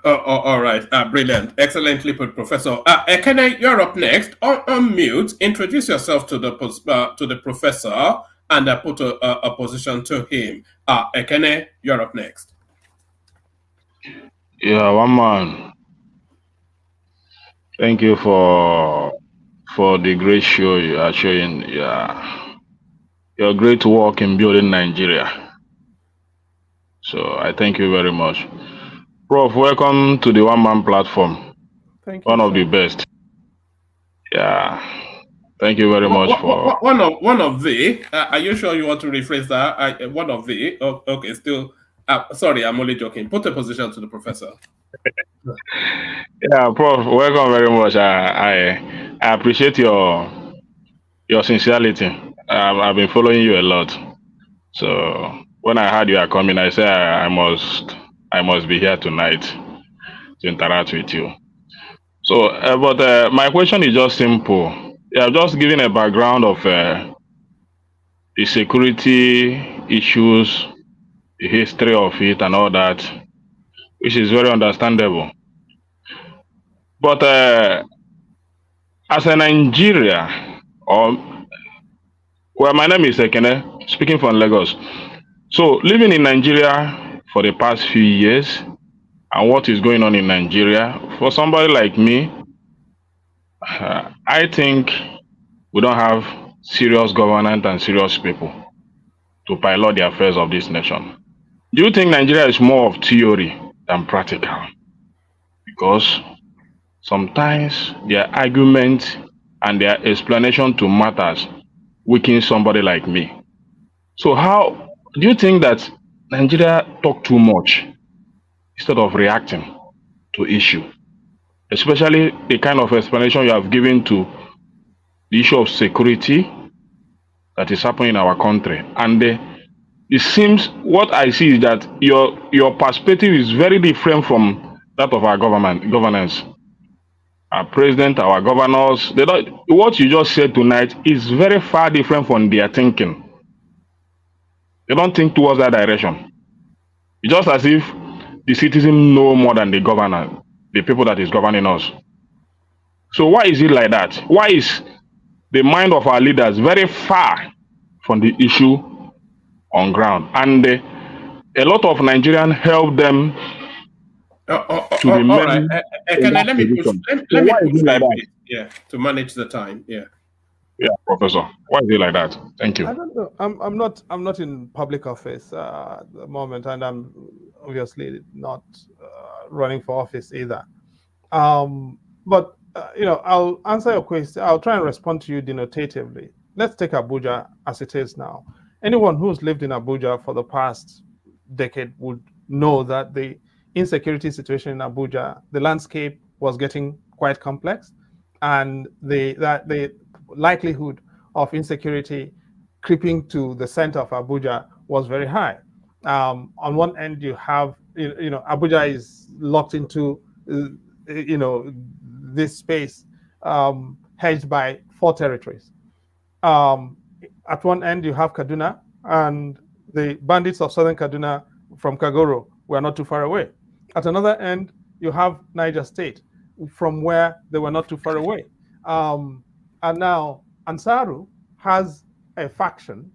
All right. Brilliant. Excellently put, Professor. Ekene, you're up next. On mute. Introduce yourself to the professor and put a position to him. Ekene, you're up next. Yeah, one man. Thank you for the great show you are showing. Yeah, your great work in building Nigeria. So I thank you very much. Prof, welcome to the One Man platform. Thank you. One of the best. Yeah. Thank you very much for one of the. Are you sure you want to rephrase that? One of the. Oh, okay, still. Sorry, I'm only joking. Put a position to the professor. Yeah, Prof, welcome very much. I appreciate your sincerity. I've been following you a lot. So when I heard you are coming, I said I must be here tonight to interact with you. So, but my question is just simple. Yeah, I'm just giving a background of the security issues, the history of it, and all that, which is very understandable. But as a Nigeria, my name is Ekene, speaking from Lagos. So, living in Nigeria for the past few years, and what is going on in Nigeria, for somebody like me, I think we don't have serious governance and serious people to pilot the affairs of this nation. Do you think Nigeria is more of theory than practical? Because sometimes their argument and their explanation to matters weaken somebody like me. So how do you think that Nigeria talk too much instead of reacting to issue? Especially the kind of explanation you have given to the issue of security that is happening in our country. And it seems what I see is that your perspective is very different from that of our governance. Our president, our governors, what you just said tonight is very far different from their thinking. They don't think towards that direction. It's just as if the citizens know more than the governor, the people that is governing us. So why is it like that? Why is the mind of our leaders very far from the issue on ground? And a lot of Nigerians help them to remain. All right. Let me push a bit, yeah, to manage the time. Yeah. Yeah, Professor. Why is it like that? Thank you. I don't know. I'm not in public office at the moment, and I'm obviously not running for office either. But I'll answer your question. I'll try and respond to you denotatively. Let's take Abuja as it is now. Anyone who's lived in Abuja for the past decade would know that the insecurity situation in Abuja, the landscape was getting quite complex, and the likelihood of insecurity creeping to the center of Abuja was very high. On one end, you have, Abuja is locked into, this space hedged by 4 territories. At one end, you have Kaduna, and the bandits of southern Kaduna from Kagoro were not too far away. At another end, you have Niger State, from where they were not too far away. And now Ansaru has a faction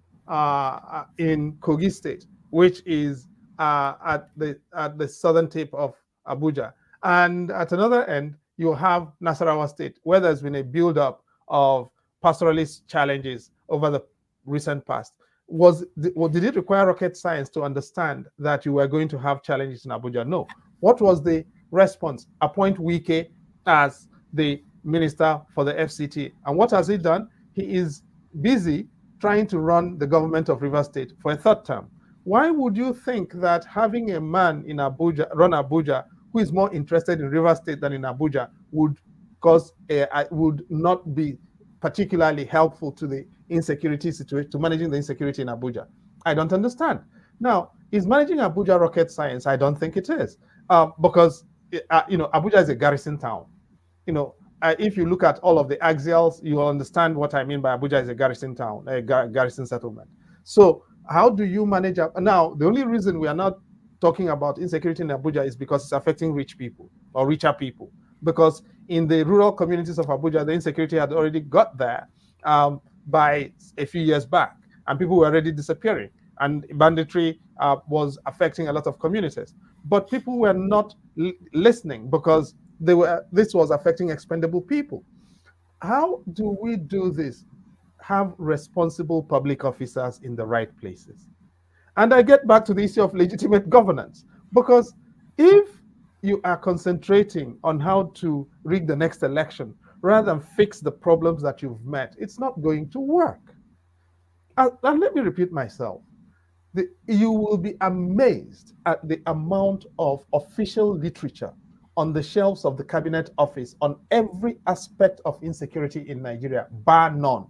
in Kogi State, which is at the southern tip of Abuja. And at another end, you have Nasarawa State, where there's been a build-up of pastoralist challenges over the recent past. Did it require rocket science to understand that you were going to have challenges in Abuja? No. What was the response? Appoint Wike as the minister for the FCT. And what has he done? He is busy trying to run the government of Rivers State for a third term. Why would you think that having a man in Abuja, run Abuja, who is more interested in Rivers State than in Abuja would not be particularly helpful to the insecurity situation, to managing the insecurity in Abuja? I don't understand. Now, is managing Abuja rocket science? I don't think it is, because Abuja is a garrison town. If you look at all of the axials, you will understand what I mean by Abuja is a garrison town, a garrison settlement. So how do you manage? Now, the only reason we are not talking about insecurity in Abuja is because it's affecting rich people or richer people. Because in the rural communities of Abuja, the insecurity had already got there by a few years back, and people were already disappearing, and banditry was affecting a lot of communities. But people were not listening because this was affecting expendable people. How do we do this? Have responsible public officers in the right places. And I get back to the issue of legitimate governance, because if you are concentrating on how to rig the next election rather than fix the problems that you've met, it's not going to work. And let me repeat myself. You will be amazed at the amount of official literature on the shelves of the Cabinet Office on every aspect of insecurity in Nigeria, bar none.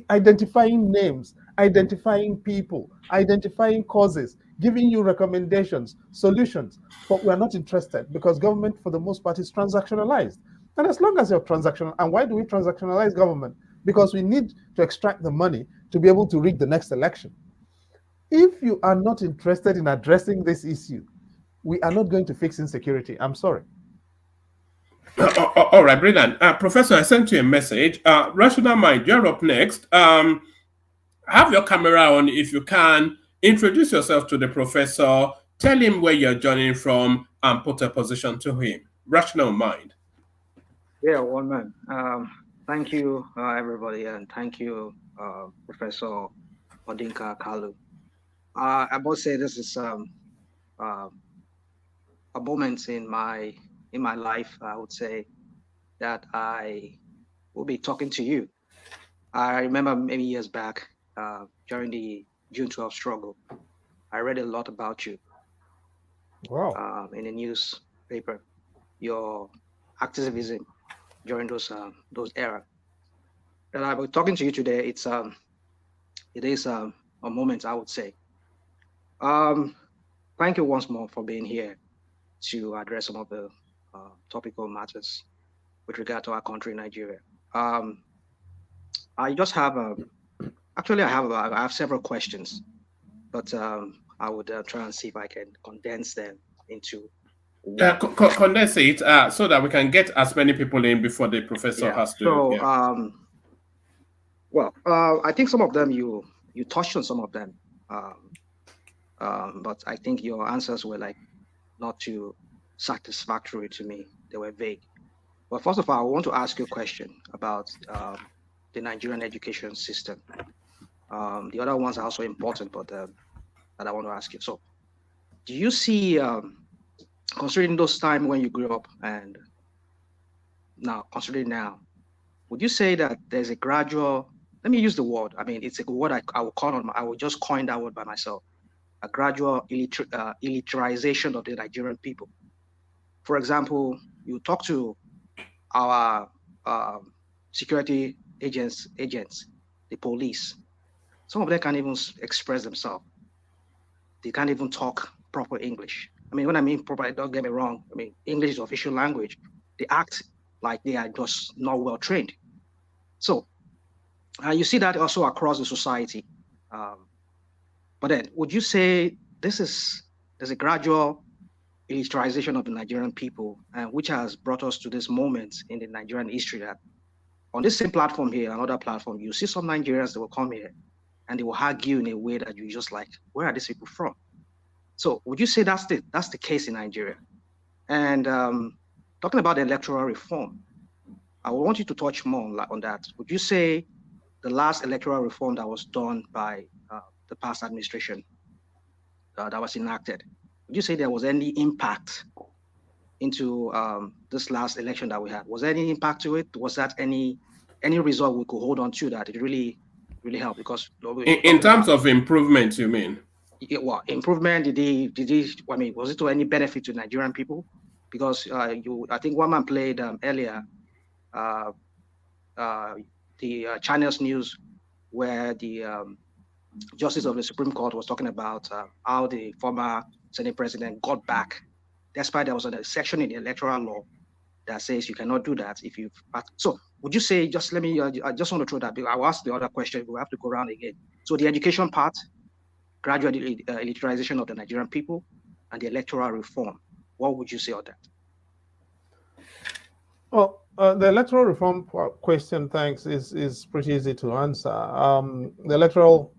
Identifying names, identifying people, identifying causes, giving you recommendations, solutions. But we're not interested because government, for the most part, is transactionalized. And as long as you're transactional, and why do we transactionalize government? Because we need to extract the money to be able to rig the next election. If you are not interested in addressing this issue, we are not going to fix insecurity. I'm sorry. All right, brilliant. Professor, I sent you a message. Rational Mind, you're up next. Have your camera on if you can. Introduce yourself to the professor. Tell him where you're joining from and put a position to him. Rational Mind. Yeah, one man. Thank you, everybody, and thank you, Professor Odinkalu. I must say this is a moment in my life, I would say, that I will be talking to you. I remember many years back during the June 12 struggle, I read a lot about you. Wow. In the newspaper, your activism during those era. And I'll be talking to you today. It is a moment, I would say. Thank you once more for being here to address some of the topical matters with regard to our country, Nigeria. I just have actually I have several questions, but I would try and see if I can condense them into condense it so that we can get as many people in before the professor has to. So, well, I think some of them you touched on some of them, but I think your answers were like not too satisfactory to me. They were vague. But first of all, I want to ask you a question about the Nigerian education system. The other ones are also important, but that I want to ask you. So, do you see, considering those times when you grew up and now, considering now, would you say that there's a gradual, let me use the word, I mean, it's a word I will call on, I will just coin that word by myself, a gradual illiterization of the Nigerian people. For example, you talk to our security agents, the police. Some of them can't even express themselves. They can't even talk proper English. I mean, when I mean proper, don't get me wrong. I mean, English is official language. They act like they are just not well trained. So you see that also across the society. But then, would you say there's a gradual militarization of the Nigerian people, and which has brought us to this moment in the Nigerian history that on this same platform here, another platform, you see some Nigerians that will come here and they will argue in a way that you just like, where are these people from? So would you say that's the case in Nigeria? And talking about the electoral reform, I want you to touch more on that. Would you say the last electoral reform that was done by the past administration that was enacted, would you say there was any impact into this last election that we had? Was there any impact to it? Was that any result we could hold on to that it really helped? Because in terms of improvement, you mean? Well, improvement, did he, I mean, was it to any benefit to Nigerian people? Because I think one man played earlier the China's news where the Justice of the Supreme Court was talking about how the former Senate president got back, despite there was a section in the electoral law that says you cannot do that if you've. So would you say, just let me, I just want to throw that, I'll ask the other question, we have to go around again. So the education part, gradual elitization of the Nigerian people, and the electoral reform, what would you say on that? Well, the electoral reform question, thanks, is pretty easy to answer. The Electoral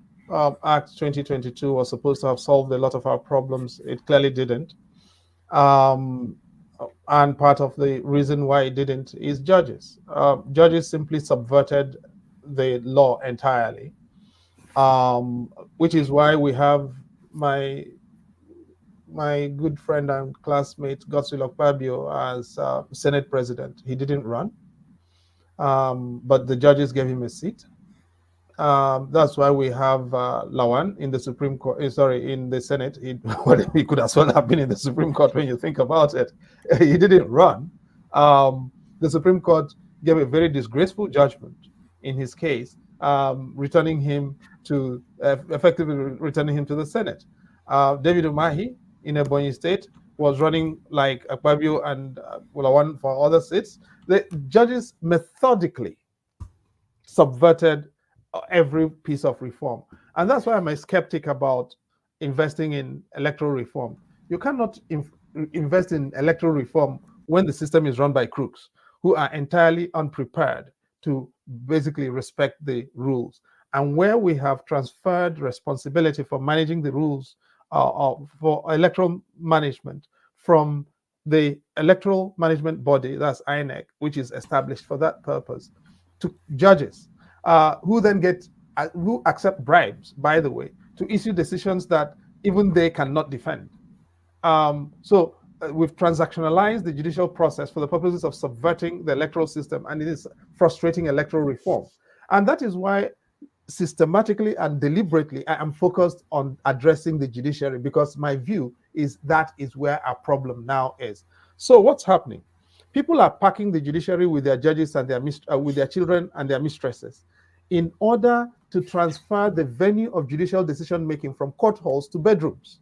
Act 2022 was supposed to have solved a lot of our problems. It clearly didn't. And part of the reason why it didn't is judges. Judges simply subverted the law entirely, which is why we have my good friend and classmate Godswill Akpabio as Senate president. He didn't run, but the judges gave him a seat. That's why we have Lawan in the Supreme Court. In the Senate. He could as well have been in the Supreme Court when you think about it. He didn't run. The Supreme Court gave a very disgraceful judgment in his case, returning him to effectively returning him to the Senate. David Umahi in Ebonyi State was running like Akpabio and Lawan for other seats. The judges methodically subverted every piece of reform. And that's why I'm a skeptic about investing in electoral reform. You cannot invest in electoral reform when the system is run by crooks who are entirely unprepared to basically respect the rules. And where we have transferred responsibility for managing the rules for electoral management from the electoral management body, that's INEC, which is established for that purpose, to judges, who then who accept bribes, by the way, to issue decisions that even they cannot defend. So we've transactionalized the judicial process for the purposes of subverting the electoral system, and it is frustrating electoral reform. And that is why systematically and deliberately I am focused on addressing the judiciary, because my view is that is where our problem now is. So what's happening? People are packing the judiciary with their judges and with their children and their mistresses in order to transfer the venue of judicial decision-making from court halls to bedrooms.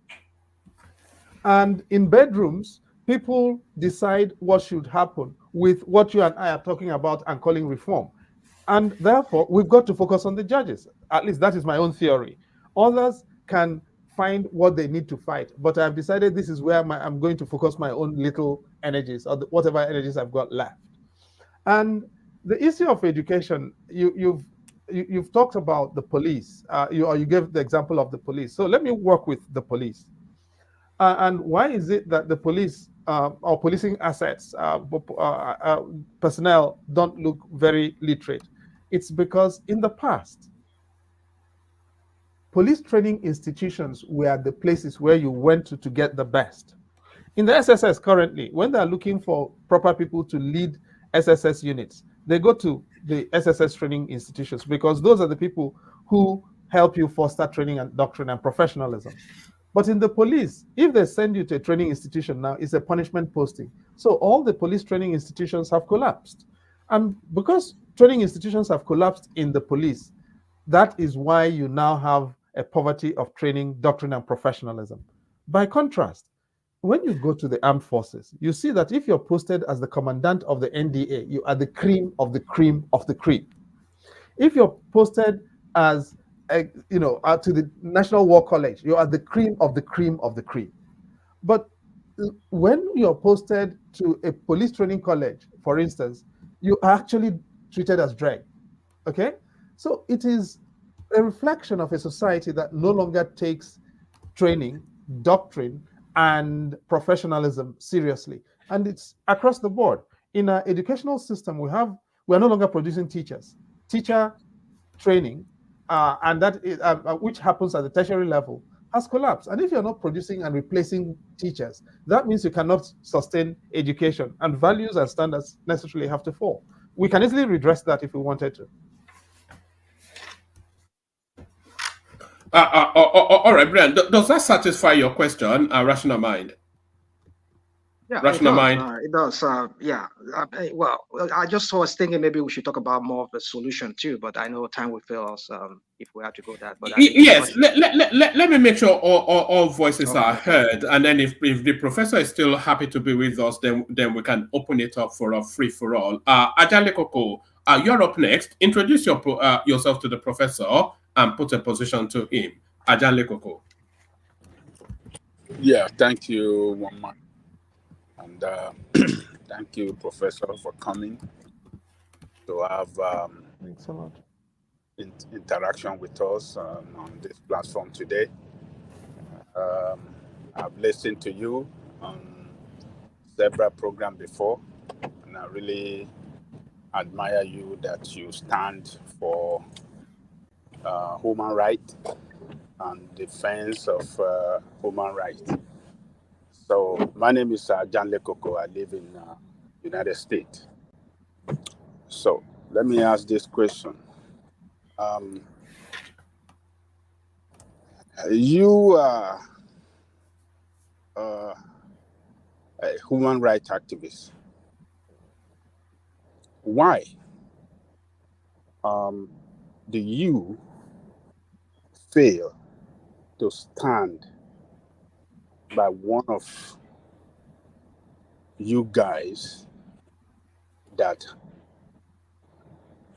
And in bedrooms, people decide what should happen with what you and I are talking about and calling reform. And therefore, we've got to focus on the judges. At least that is my own theory. Others can find what they need to fight. But I've decided this is where I'm going to focus my own little energies, or whatever energies I've got left. And the issue of education, you've talked about the police, you gave the example of the police. So let me work with the police. And why is it that the police or policing assets, personnel don't look very literate? It's because in the past, police training institutions were the places where you went to get the best. In the SSS currently, when they're looking for proper people to lead SSS units, they go to the SSS training institutions because those are the people who help you foster training and doctrine and professionalism. But in the police, if they send you to a training institution now, it's a punishment posting. So all the police training institutions have collapsed. And because training institutions have collapsed in the police, that is why you now have a poverty of training, doctrine, and professionalism. By contrast, when you go to the armed forces, you see that if you're posted as the commandant of the NDA, you are the cream of the cream of the cream. If you're posted as to the National War College, you are the cream of the cream of the cream. But when you're posted to a police training college, for instance, you are actually treated as drag. Okay? So it is a reflection of a society that no longer takes training, doctrine, and professionalism seriously. And it's across the board. In our educational system, we're no longer producing teachers. Teacher training, and that is, which happens at the tertiary level, has collapsed. And if you're not producing and replacing teachers, that means you cannot sustain education, and values and standards necessarily have to fall. We can easily redress that if we wanted to. All right, Brian, does that satisfy your question, Rational Mind? Yeah, Rational Mind? It does. Yeah. Well, I just was thinking maybe we should talk about more of the solution too, but I know time will fail us if we have to go that. But yes, let me make sure all voices are heard, and then if the professor is still happy to be with us, then we can open it up for a free for all. Ajale Koko, you're up next. Introduce yourself to the professor and put a position to him. Ajale Koko. Yeah, thank you, Mama. And thank you, Professor, for coming to have Thanks a lot. Interaction with us on this platform today. I've listened to you on several programs before, and I really admire you that you stand for human rights and defense of human rights. So my name is John Lekoko. I live in United States. So let me ask this question. You are a human rights activist. Why do you fail to stand by one of you guys that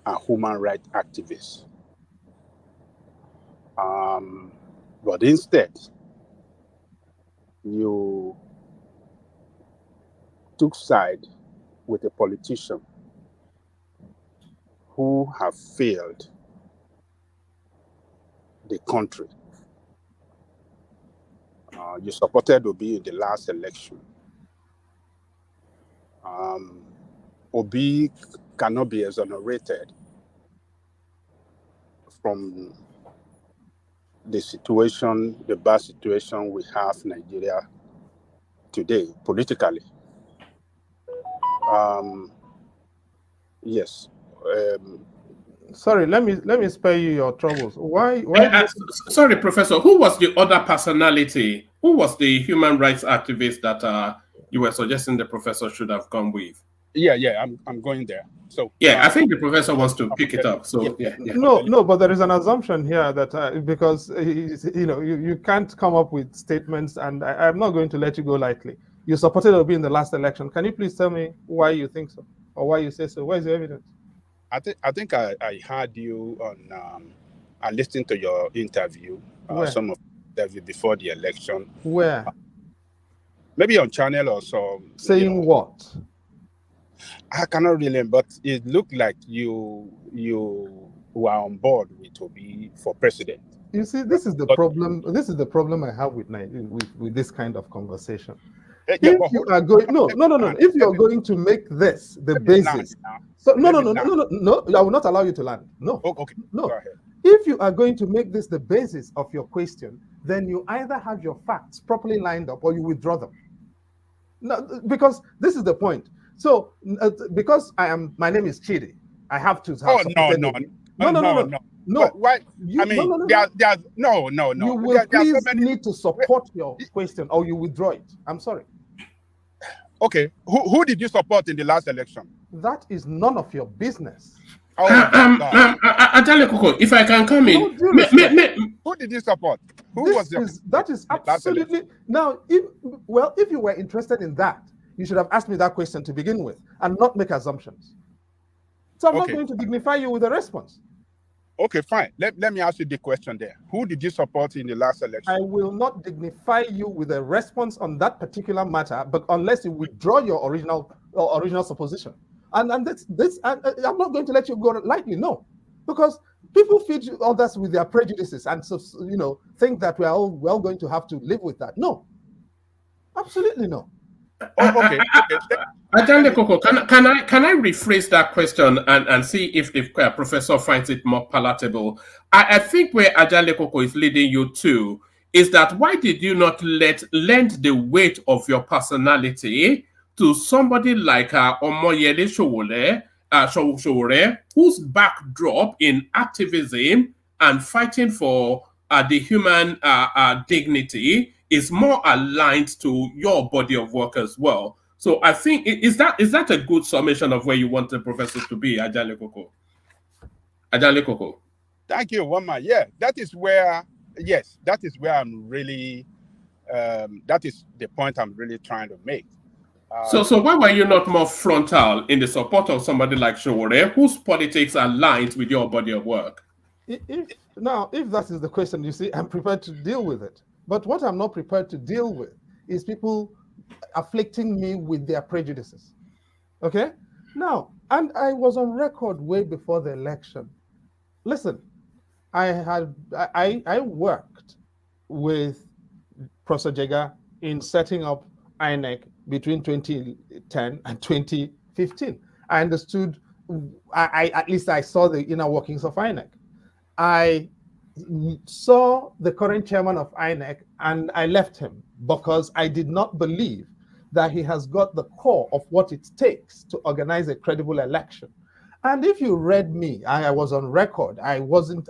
are human rights activists? But instead, you took side with a politician who have failed the country. You supported Obi in the last election. Obi cannot be exonerated from the situation, the bad situation we have in Nigeria today, politically. Yes. Sorry, let me spare you your troubles. Why? Sorry, Professor. Who was the other personality? Who was the human rights activist that you were suggesting the professor should have gone with? Yeah, I'm going there. So yeah, I think the professor wants to pick it up. So yeah. No, but there is an assumption here that because you can't come up with statements, and I'm not going to let you go lightly. You supported Obi in the last election. Can you please tell me why you think so, or why you say so? Where is the evidence? I think I heard you on. I listened to your interview. Some of the interview before the election. Where? Maybe on channel or so. Saying what? I cannot really, but it looked like you were on board with Obi for president. You see, this is the problem. This is the problem I have with this kind of conversation. If you are going, no. If you're going to make this the basis, so no. I will not allow you to land. No. Okay. No. If you are going to make this the basis of your question, then you either have your facts properly lined up or you withdraw them. No, because this is the point. So, because my name is Chidi, I have to have. No. Why? I mean, no. You will please need to support your question, or you withdraw it. I'm sorry. Okay. Who did you support in the last election? That is none of your business. Ajale Koko, if I can come in. Who did you support? That is absolutely. Now, if you were interested in that, you should have asked me that question to begin with and not make assumptions. So I'm not going to dignify you with a response. Okay, fine. Let me ask you the question there. Who did you support in the last election? I will not dignify you with a response on that particular matter, but unless you withdraw your original supposition. And I'm not going to let you go lightly, no, because people feed others with their prejudices and so think that we're all going to have to live with that. No, absolutely no. Oh, okay. Ajande Koko, can I rephrase that question and see if the professor finds it more palatable? I think where Ajande Koko is leading you to is that why did you not lend the weight of your personality to somebody like Omoyele Sowore, whose backdrop in activism and fighting for the human dignity is more aligned to your body of work as well. So I think is that a good summation of where you want the professor to be, Ajale Koko? Ajale Koko. Thank you, Wama. Yeah, that is where I'm really. That is the point I'm really trying to make. So why were you not more frontal in the support of somebody like Sowore, whose politics aligns with your body of work? If that is the question, you see, I'm prepared to deal with it. But what I'm not prepared to deal with is people afflicting me with their prejudices. Okay? Now, and I was on record way before the election. Listen, I worked with Professor Jega in setting up INEC between 2010 and 2015. I understood, at least I saw the inner workings of INEC. I saw the current chairman of INEC and I left him because I did not believe that he has got the core of what it takes to organize a credible election. And if you read me, I was on record. I wasn't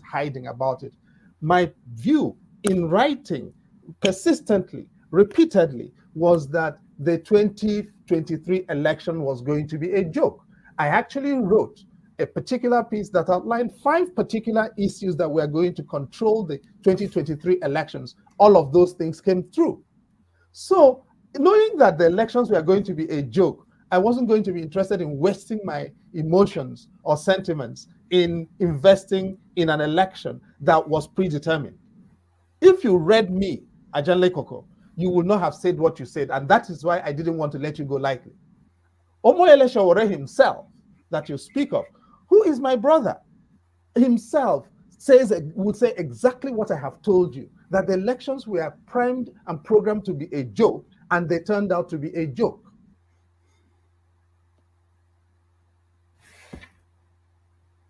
hiding about it. My view in writing persistently, repeatedly, was that the 2023 election was going to be a joke. I actually wrote a particular piece that outlined 5 particular issues that were going to control the 2023 elections. All of those things came through. So, knowing that the elections were going to be a joke, I wasn't going to be interested in wasting my emotions or sentiments in investing in an election that was predetermined. If you read me, Ajanle Koko, you would not have said what you said, and that is why I didn't want to let you go lightly. Omoyele Sowore himself, that you speak of, who is my brother, himself would say exactly what I have told you, that the elections were primed and programmed to be a joke, and they turned out to be a joke.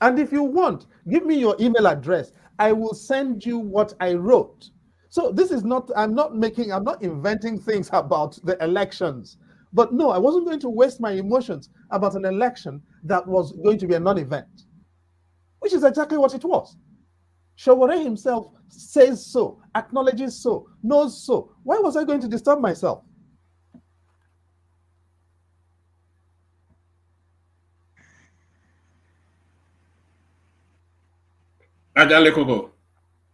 And if you want, give me your email address. I will send you what I wrote. So this is not, I'm not inventing things about the elections. But no, I wasn't going to waste my emotions about an election that was going to be a non-event, which is exactly what it was. Sowore himself says so, acknowledges so, knows so. Why was I going to disturb myself? Ajale Koko.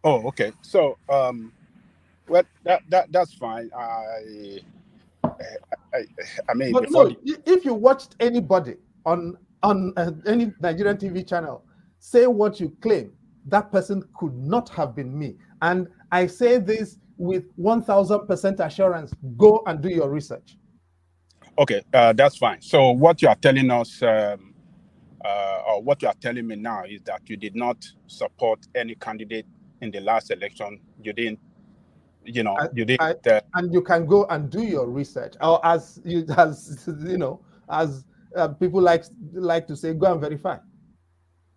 Oh, okay. So, well, that's fine. I mean, but no, if you watched anybody on any Nigerian TV channel say what you claim, that person could not have been me. And I say this with 1000% assurance. Go and do your research. Okay, that's fine. So what you are telling us, or what you are telling me now, is that you did not support any candidate in the last election. You didn't, you didn't. And you can go and do your research, or as people like to say, go and verify.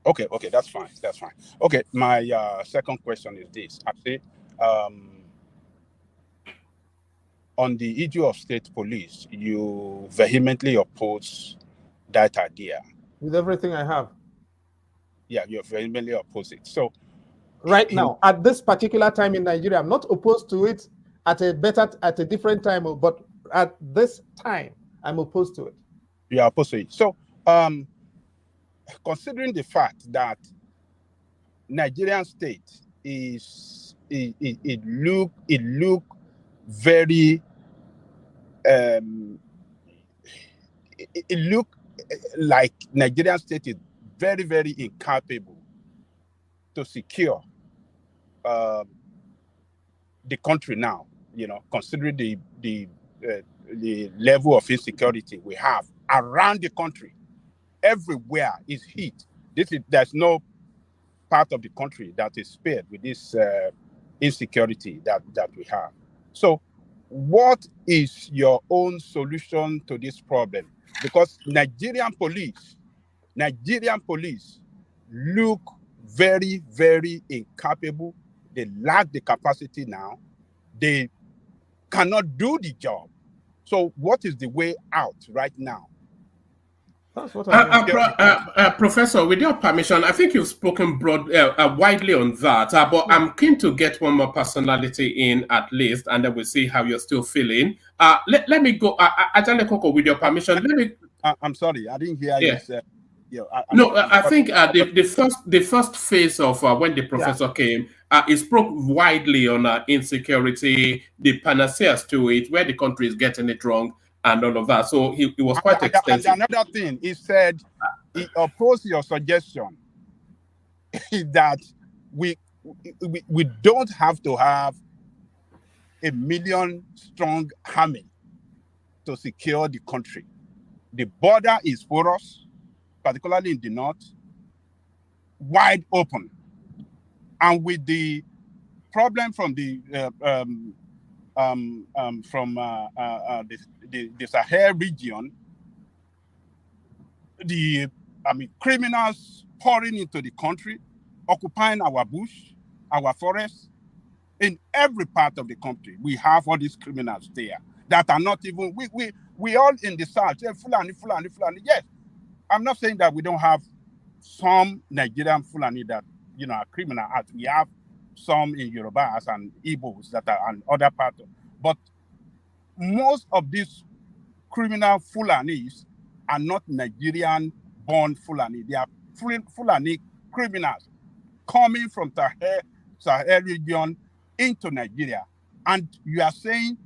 Okay, that's fine. That's fine. Okay, my second question is this. Actually, on the issue of state police, you vehemently oppose that idea. With everything I have. Yeah, you vehemently oppose it. So, right now, at this particular time in Nigeria, I'm not opposed to it at a different time, but at this time, I'm opposed to it. You are opposed to it. So, considering the fact that Nigerian state it look very it look like Nigerian state is very, very incapable to secure the country now, considering the level of insecurity we have around the country. Everywhere is heat. There's no part of the country that is spared with this insecurity that we have. So what is your own solution to this problem? Because Nigerian police look very, very incapable. They lack the capacity now. They cannot do the job. So what is the way out right now? That's what Professor, with your permission, I think you've spoken widely on that, but I'm keen to get one more personality in at least, and then we'll see how you're still feeling. Let me go, Ajale Koko, with your permission. I'm sorry, I didn't hear you say. I think the first phase of when the professor came, he spoke widely on insecurity, the panaceas to it, where the country is getting it wrong, and all of that. So he was quite extensive. And another thing, he said, he opposed your suggestion that we don't have to have a 1 million strong army to secure the country. The border is porous, particularly in the north, wide open. And with the problem from the Sahel region, criminals pouring into the country, occupying our bush, our forests. In every part of the country, we have all these criminals there that are not even, we all in the south, Fulani. Yes, I'm not saying that we don't have some Nigerian Fulani that, are criminal as we have some in Yorubas and Igbos that are in other parts. But most of these criminal Fulanis are not Nigerian-born Fulani. They are Fulani criminals coming from Sahel region into Nigeria. And you are saying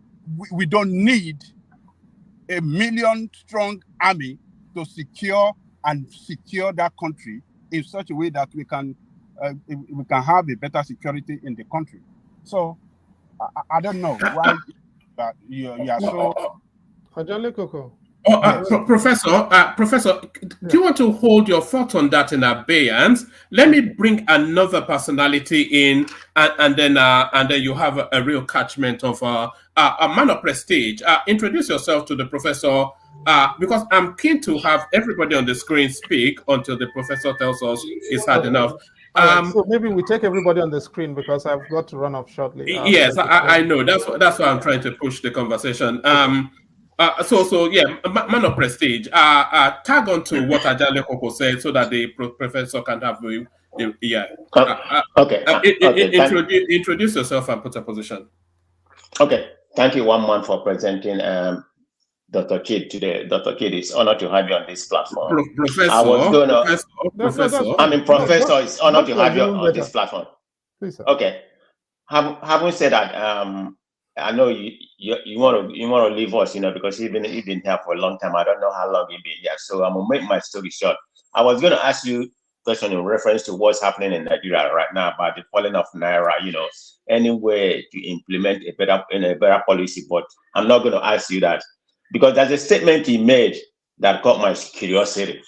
we don't need a 1 million strong army to secure that country in such a way that we can have a better security in the country. So I don't know why you are so. Professor, do you want to hold your thoughts on that in abeyance? Let me bring another personality in, and then you have a real catchment of a man of prestige. Introduce yourself to the professor, because I'm keen to have everybody on the screen speak until the professor tells us he's had enough. So maybe we take everybody on the screen because I've got to run off shortly. Yes, I know. That's why I'm trying to push the conversation. So man of prestige. Tag on to what Ajale Koko said so that the professor can have introduce yourself and put a position. Okay, thank you, one man, for presenting Dr. Chidi today. Dr. Chidi, it's honored to have you on this platform. Professor, it's honored to have you on this platform. Please, okay, having said that, I know you want to leave us, because you've been here for a long time. I don't know how long you've been here, so I'm gonna make my story short. I was going to ask you a question in reference to what's happening in Nigeria right now about the falling of Naira. Any way to implement a better policy, but I'm not going to ask you that because there's a statement he made that caught my curiosity.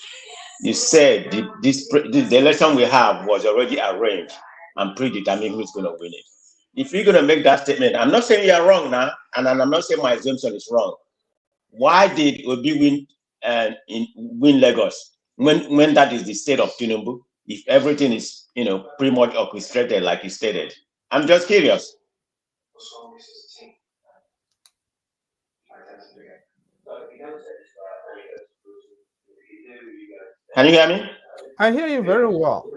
You said the election we have was already arranged and predetermined who's going to win it. If you're going to make that statement, I'm not saying you're wrong now, and I'm not saying my assumption is wrong. Why did Obi win Lagos when that is the state of Tinubu? If everything is pretty much orchestrated like you stated, I'm just curious. Can you hear me? I hear you very well.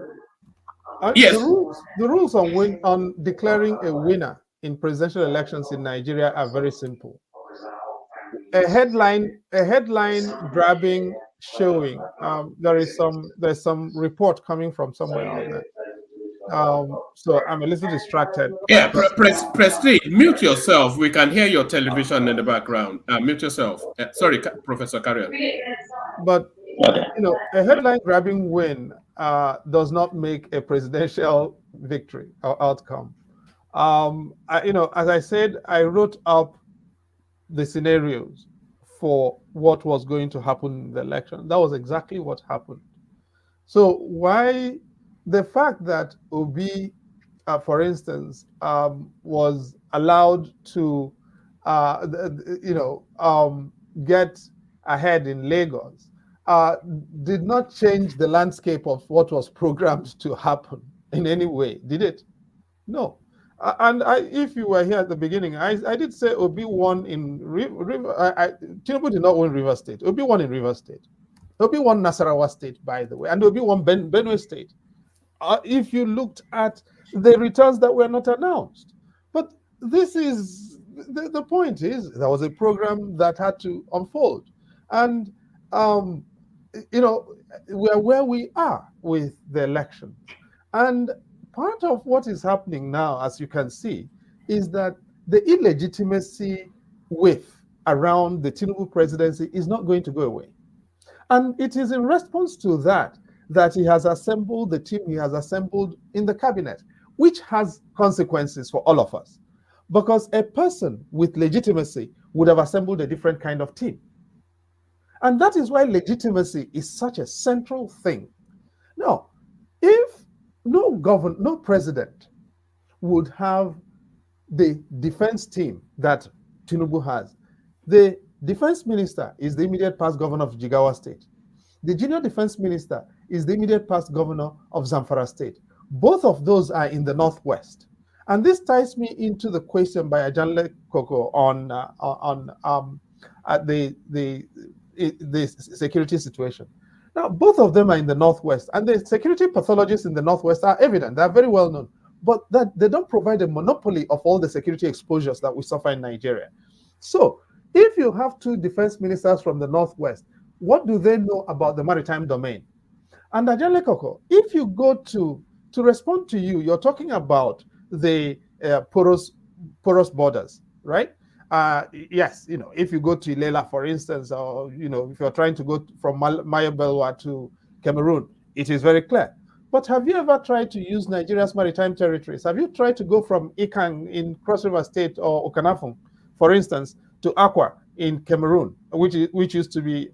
Yes. The rules on declaring a winner in presidential elections in Nigeria are very simple. A headline grabbing showing. There's some report coming from somewhere on that. So I'm a little distracted. Yeah, Prestige, mute yourself. We can hear your television in the background. Mute yourself. Sorry, Professor, carry on. But Okay. You know, a headline-grabbing win does not make a presidential victory or outcome. You know, as I said, I wrote up the scenarios for what was going to happen in the election. That was exactly what happened. So why the fact that Obi, for instance, was allowed to, get ahead in Lagos, did not change the landscape of what was programmed to happen in any way, did it? No. If you were here at the beginning, I did say Obi won in River. Tinubu did not win River State. Obi won in River State. Obi won Nasarawa State, by the way, and Obi won Benue State. If you looked at the returns that were not announced. But this is the point is there was a program that had to unfold. And, you know, we're where we are with the elections. And part of what is happening now, as you can see, is that the illegitimacy whiff around the Tinubu presidency is not going to go away. And it is in response to that that he has assembled the team he has assembled in the cabinet, which has consequences for all of us. Because a person with legitimacy would have assembled a different kind of team. And that is why legitimacy is such a central thing. Now, if no president would have the defense team that Tinubu has, the defense minister is the immediate past governor of Jigawa State. The junior defense minister is the immediate past governor of Zamfara State. Both of those are in the Northwest. And this ties me into the question by Ajanle Koko on the security situation. Now, both of them are in the Northwest, and the security pathologists in the Northwest are evident. They're very well known, but that they don't provide a monopoly of all the security exposures that we suffer in Nigeria. So if you have two defense ministers from the Northwest, what do they know about the maritime domain? And Ajanle Koko, if you go to respond to you, you're talking about the porous borders, right? Yes, you know, if you go to Ilela, for instance, or, you know, if you're trying to go from Mayabelwa to Cameroon, it is very clear. But have you ever tried to use Nigeria's maritime territories? Have you tried to go from Ikang in Cross River State or Okanafung, for instance, to Akwa in Cameroon, which used to be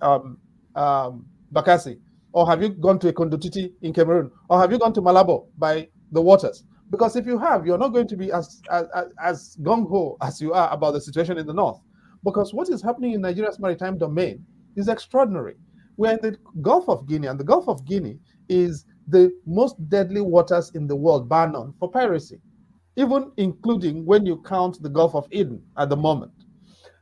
Bakassi? Or have you gone to Ekondotiti in Cameroon? Or have you gone to Malabo by the waters? Because if you have, you're not going to be as gung-ho as you are about the situation in the north. Because what is happening in Nigeria's maritime domain is extraordinary. We're in the Gulf of Guinea, and the Gulf of Guinea is the most deadly waters in the world, bar none, for piracy, even including when you count the Gulf of Eden at the moment.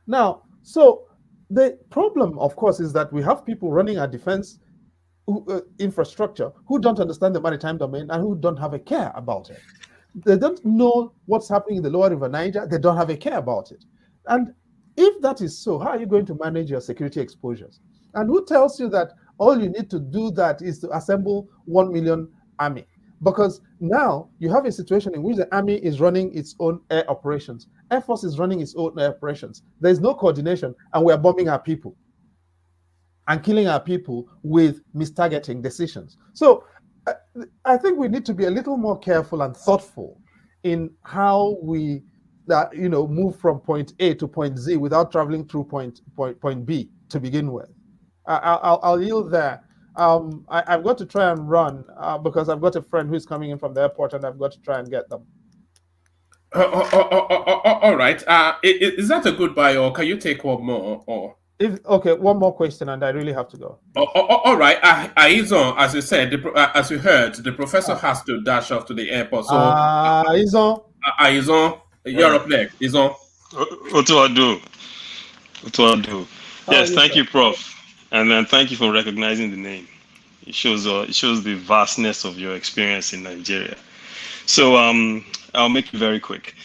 Now, so the problem, of course, is that we have people running our defense infrastructure who don't understand the maritime domain and who don't have a care about it. They don't know what's happening in the lower river Niger. They don't have a care about it. And if that is so, how are you going to manage your security exposures? And who tells you that all you need to do that is to assemble 1 million army? Because now you have a situation in which the army is running its own air operations. Air Force is running its own air operations. There's no coordination, and we're bombing our people and killing our people with mistargeting decisions. So I think we need to be a little more careful and thoughtful in how we move from point A to point Z without traveling through point B to begin with. I'll yield there. I've got to try and run because I've got a friend who's coming in from the airport and I've got to try and get them. All right. Is that a goodbye, or can you take one more? Or okay, one more question, and I really have to go. All right. Aizon, as you said, as you heard, the professor has to dash off to the airport. So, Aizon, you're up next. Aizon. What do I do? Yes, thank you, Prof. And then thank you for recognizing the name. It shows the vastness of your experience in Nigeria. So I'll make it very quick.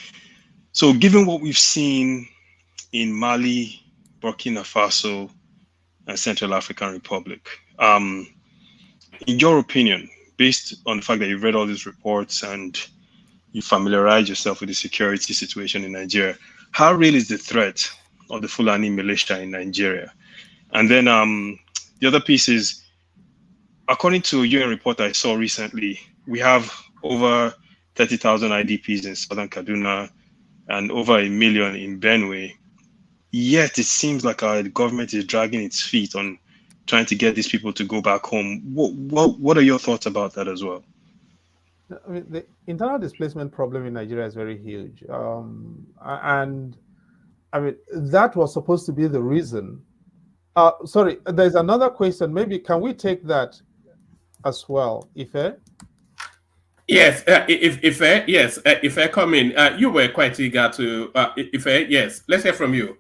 So given what we've seen in Mali, Burkina Faso, and Central African Republic, in your opinion, based on the fact that you've read all these reports and you familiarize yourself with the security situation in Nigeria, how real is the threat of the Fulani militia in Nigeria? And then the other piece is, according to a UN report I saw recently, we have over 30,000 IDPs in southern Kaduna and over 1 million in Benue. Yet it seems like our government is dragging its feet on trying to get these people to go back home. What are your thoughts about that as well? I mean, the internal displacement problem in Nigeria is very huge. And I mean, that was supposed to be the reason. Sorry, there's another question. Maybe can we take that as well, Ife? Yes, if I come in, you were quite eager to, Ife, yes, let's hear from you.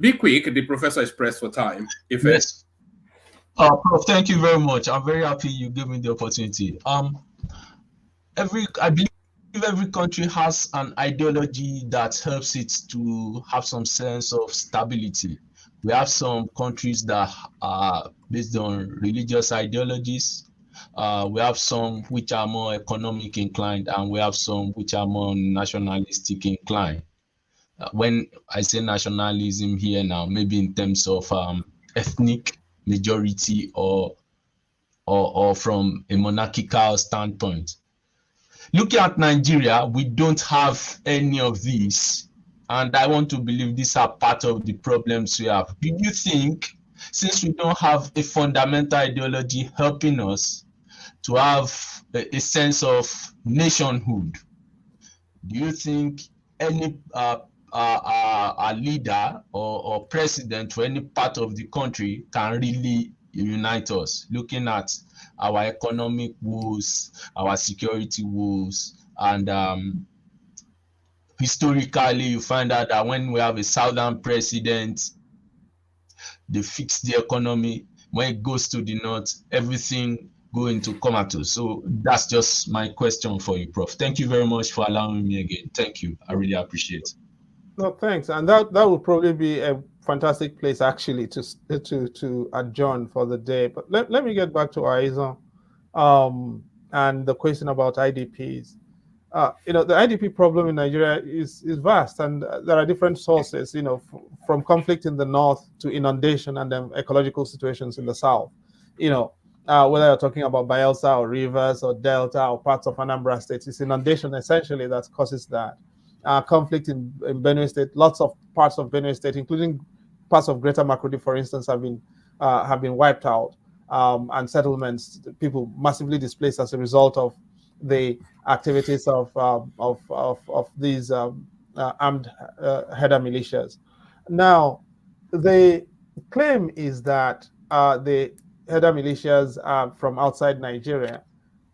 Be quick, the professor is pressed for time. Ife. Yes. Prof, thank you very much. I'm very happy you gave me the opportunity. I believe every country has an ideology that helps it to have some sense of stability. We have some countries that are based on religious ideologies. We have some which are more economic inclined, and we have some which are more nationalistic inclined. When I say nationalism here now, maybe in terms of ethnic majority or from a monarchical standpoint. Looking at Nigeria, we don't have any of these, and I want to believe these are part of the problems we have. Do you think, since we don't have a fundamental ideology helping us to have a sense of nationhood, do you think any a leader or president for any part of the country can really unite us, looking at our economic woes, our security woes, and historically you find out that when we have a southern president, they fix the economy. When it goes to the north, everything go into comatose. So that's just my question for you, Prof. Thank you very much for allowing me again. Thank you. I really appreciate it. No, thanks. And that would probably be a fantastic place actually to adjourn for the day. But let me get back to Aizon and the question about IDPs. The IDP problem in Nigeria is vast, and there are different sources, from conflict in the north to inundation and then ecological situations in the south. Whether you're talking about Bayelsa or Rivers or Delta or parts of Anambra State, it's inundation essentially that causes that. Conflict in Benue State, lots of parts of Benue State, including parts of Greater Makurdi, for instance, have been wiped out, and settlements, people massively displaced as a result of the activities of these armed header militias. Now, the claim is that the header militias are from outside Nigeria,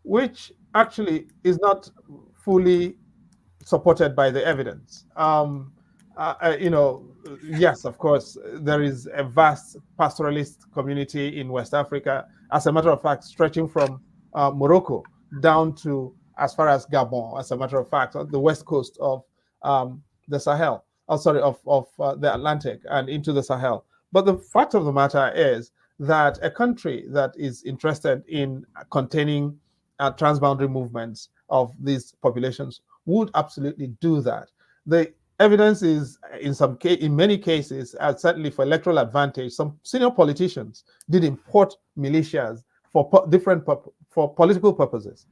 which actually is not fully supported by the evidence. Yes, of course, there is a vast pastoralist community in West Africa, as a matter of fact, stretching from Morocco down to as far as Gabon, as a matter of fact, on the west coast of the Sahel, of the Atlantic and into the Sahel. But the fact of the matter is that a country that is interested in containing transboundary movements of these populations would absolutely do that. The evidence is, in many cases, certainly for electoral advantage, some senior politicians did import militias for political purposes.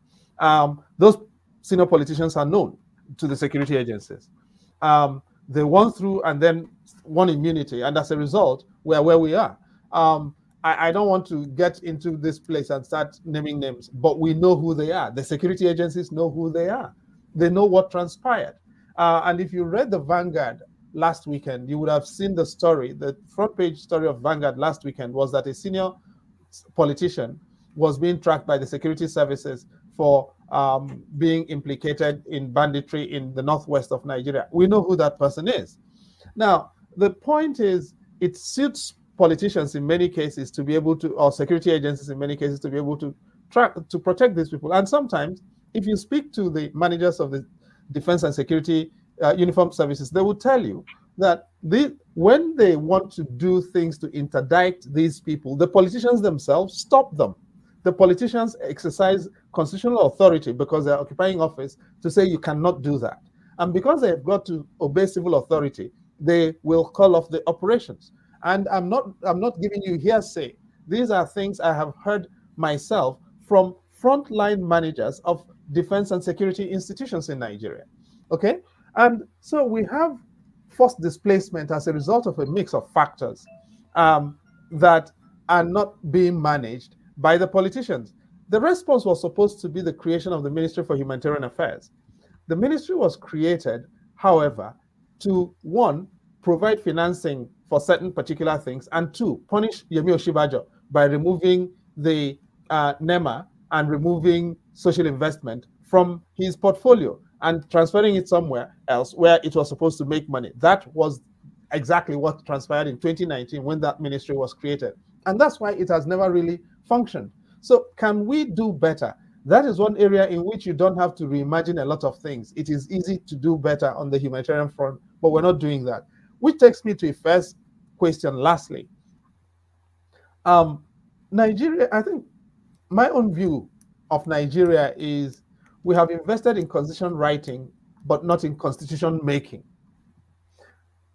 Those senior politicians are known to the security agencies. They won through and then won immunity, and as a result, we are where we are. I don't want to get into this place and start naming names, but we know who they are. The security agencies know who they are. They know what transpired. And if you read the Vanguard last weekend, you would have seen the story. The front page story of Vanguard last weekend was that a senior politician was being tracked by the security services for being implicated in banditry in the northwest of Nigeria. We know who that person is. Now, the point is, it suits politicians in many cases to be able to, or security agencies in many cases, to be able to protect these people. And sometimes, if you speak to the managers of the defense and security uniformed services, they will tell you that when they want to do things to interdict these people, the politicians themselves stop them. The politicians exercise constitutional authority because they're occupying office to say you cannot do that. And because they've got to obey civil authority, they will call off the operations. And I'm not giving you hearsay. These are things I have heard myself from frontline managers of defense and security institutions in Nigeria. Okay? And so we have forced displacement as a result of a mix of factors that are not being managed by the politicians. The response was supposed to be the creation of the Ministry for Humanitarian Affairs. The ministry was created, however, to, one, provide financing for certain particular things, and two, punish Yemi Osinbajo by removing the NEMA and removing social investment from his portfolio and transferring it somewhere else where it was supposed to make money. That was exactly what transpired in 2019 when that ministry was created. And that's why it has never really functioned. So can we do better? That is one area in which you don't have to reimagine a lot of things. It is easy to do better on the humanitarian front, but we're not doing that. Which takes me to a first question lastly. Nigeria, I think my own view of Nigeria is we have invested in constitution writing, but not in constitution making.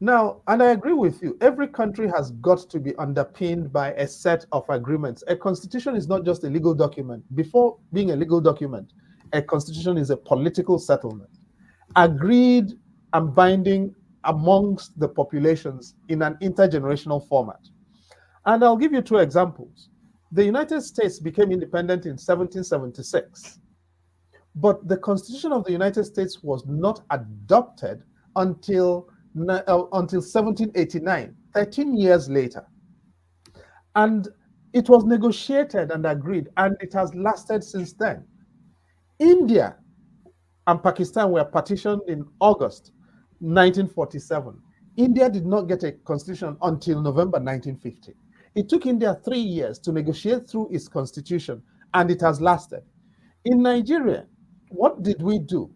Now, and I agree with you, every country has got to be underpinned by a set of agreements. A constitution is not just a legal document. Before being a legal document, a constitution is a political settlement, agreed and binding amongst the populations in an intergenerational format. And I'll give you two examples. The United States became independent in 1776, but the Constitution of the United States was not adopted until 1789, 13 years later. And it was negotiated and agreed, and it has lasted since then. India and Pakistan were partitioned in August 1947. India did not get a constitution until November 1950. It took India 3 years to negotiate through its constitution, and it has lasted. In Nigeria, what did we do?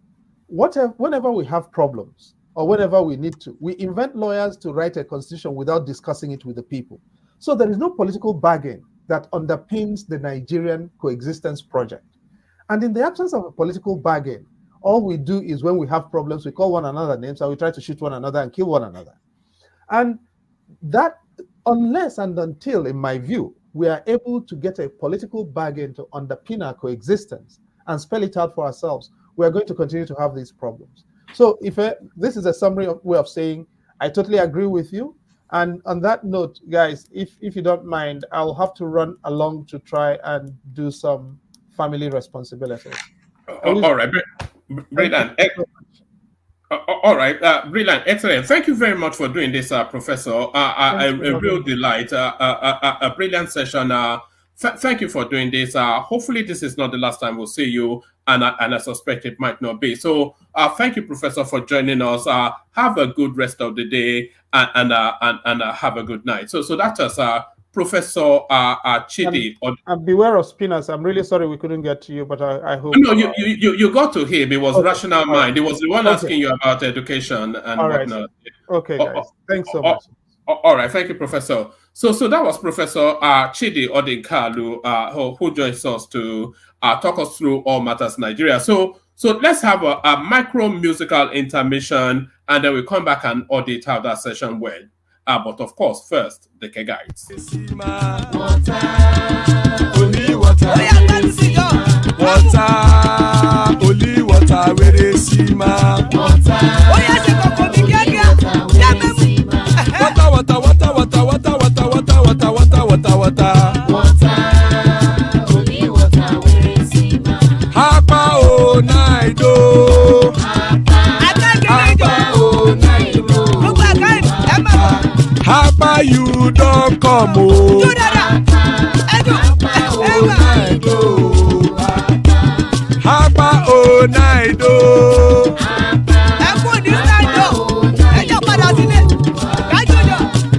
Whenever we have problems, or whenever we need to, we invent lawyers to write a constitution without discussing it with the people. So there is no political bargain that underpins the Nigerian coexistence project. And in the absence of a political bargain, all we do is when we have problems, we call one another names and we try to shoot one another and kill one another. And that, unless and until, in my view, we are able to get a political bargain to underpin our coexistence and spell it out for ourselves, we are going to continue to have these problems. So this is a summary way of saying, I totally agree with you. And on that note, guys, if you don't mind, I'll have to run along to try and do some family responsibilities. All right, brilliant. All right, brilliant, excellent. Thank you very much for doing this, Professor. A real delight, a brilliant session. Thank you for doing this. Hopefully this is not the last time we'll see you, and I suspect it might not be. So thank you, Professor, for joining us. Have a good rest of the day, and have a good night. So that was Professor Chidi. And beware of spinners. I'm really sorry we couldn't get to you, but I hope. No, you got to him. It was Rational Mind. It was the one asking you about education and whatnot. Okay, guys. Thanks so much. All right, thank you, Professor. So that was Professor Chidi Odinkalu, who joins us to talk us through all matters Nigeria. So let's have a micro musical intermission, and then we'll come back and audit how that session went. But of course, first, the K guides. Only water, only water, where is Sima? Water, water, water, water, water, water, water, water, water, water. Only water, where is Sima? Hapa o naido. Hapa you don't come o. Hapa o naido.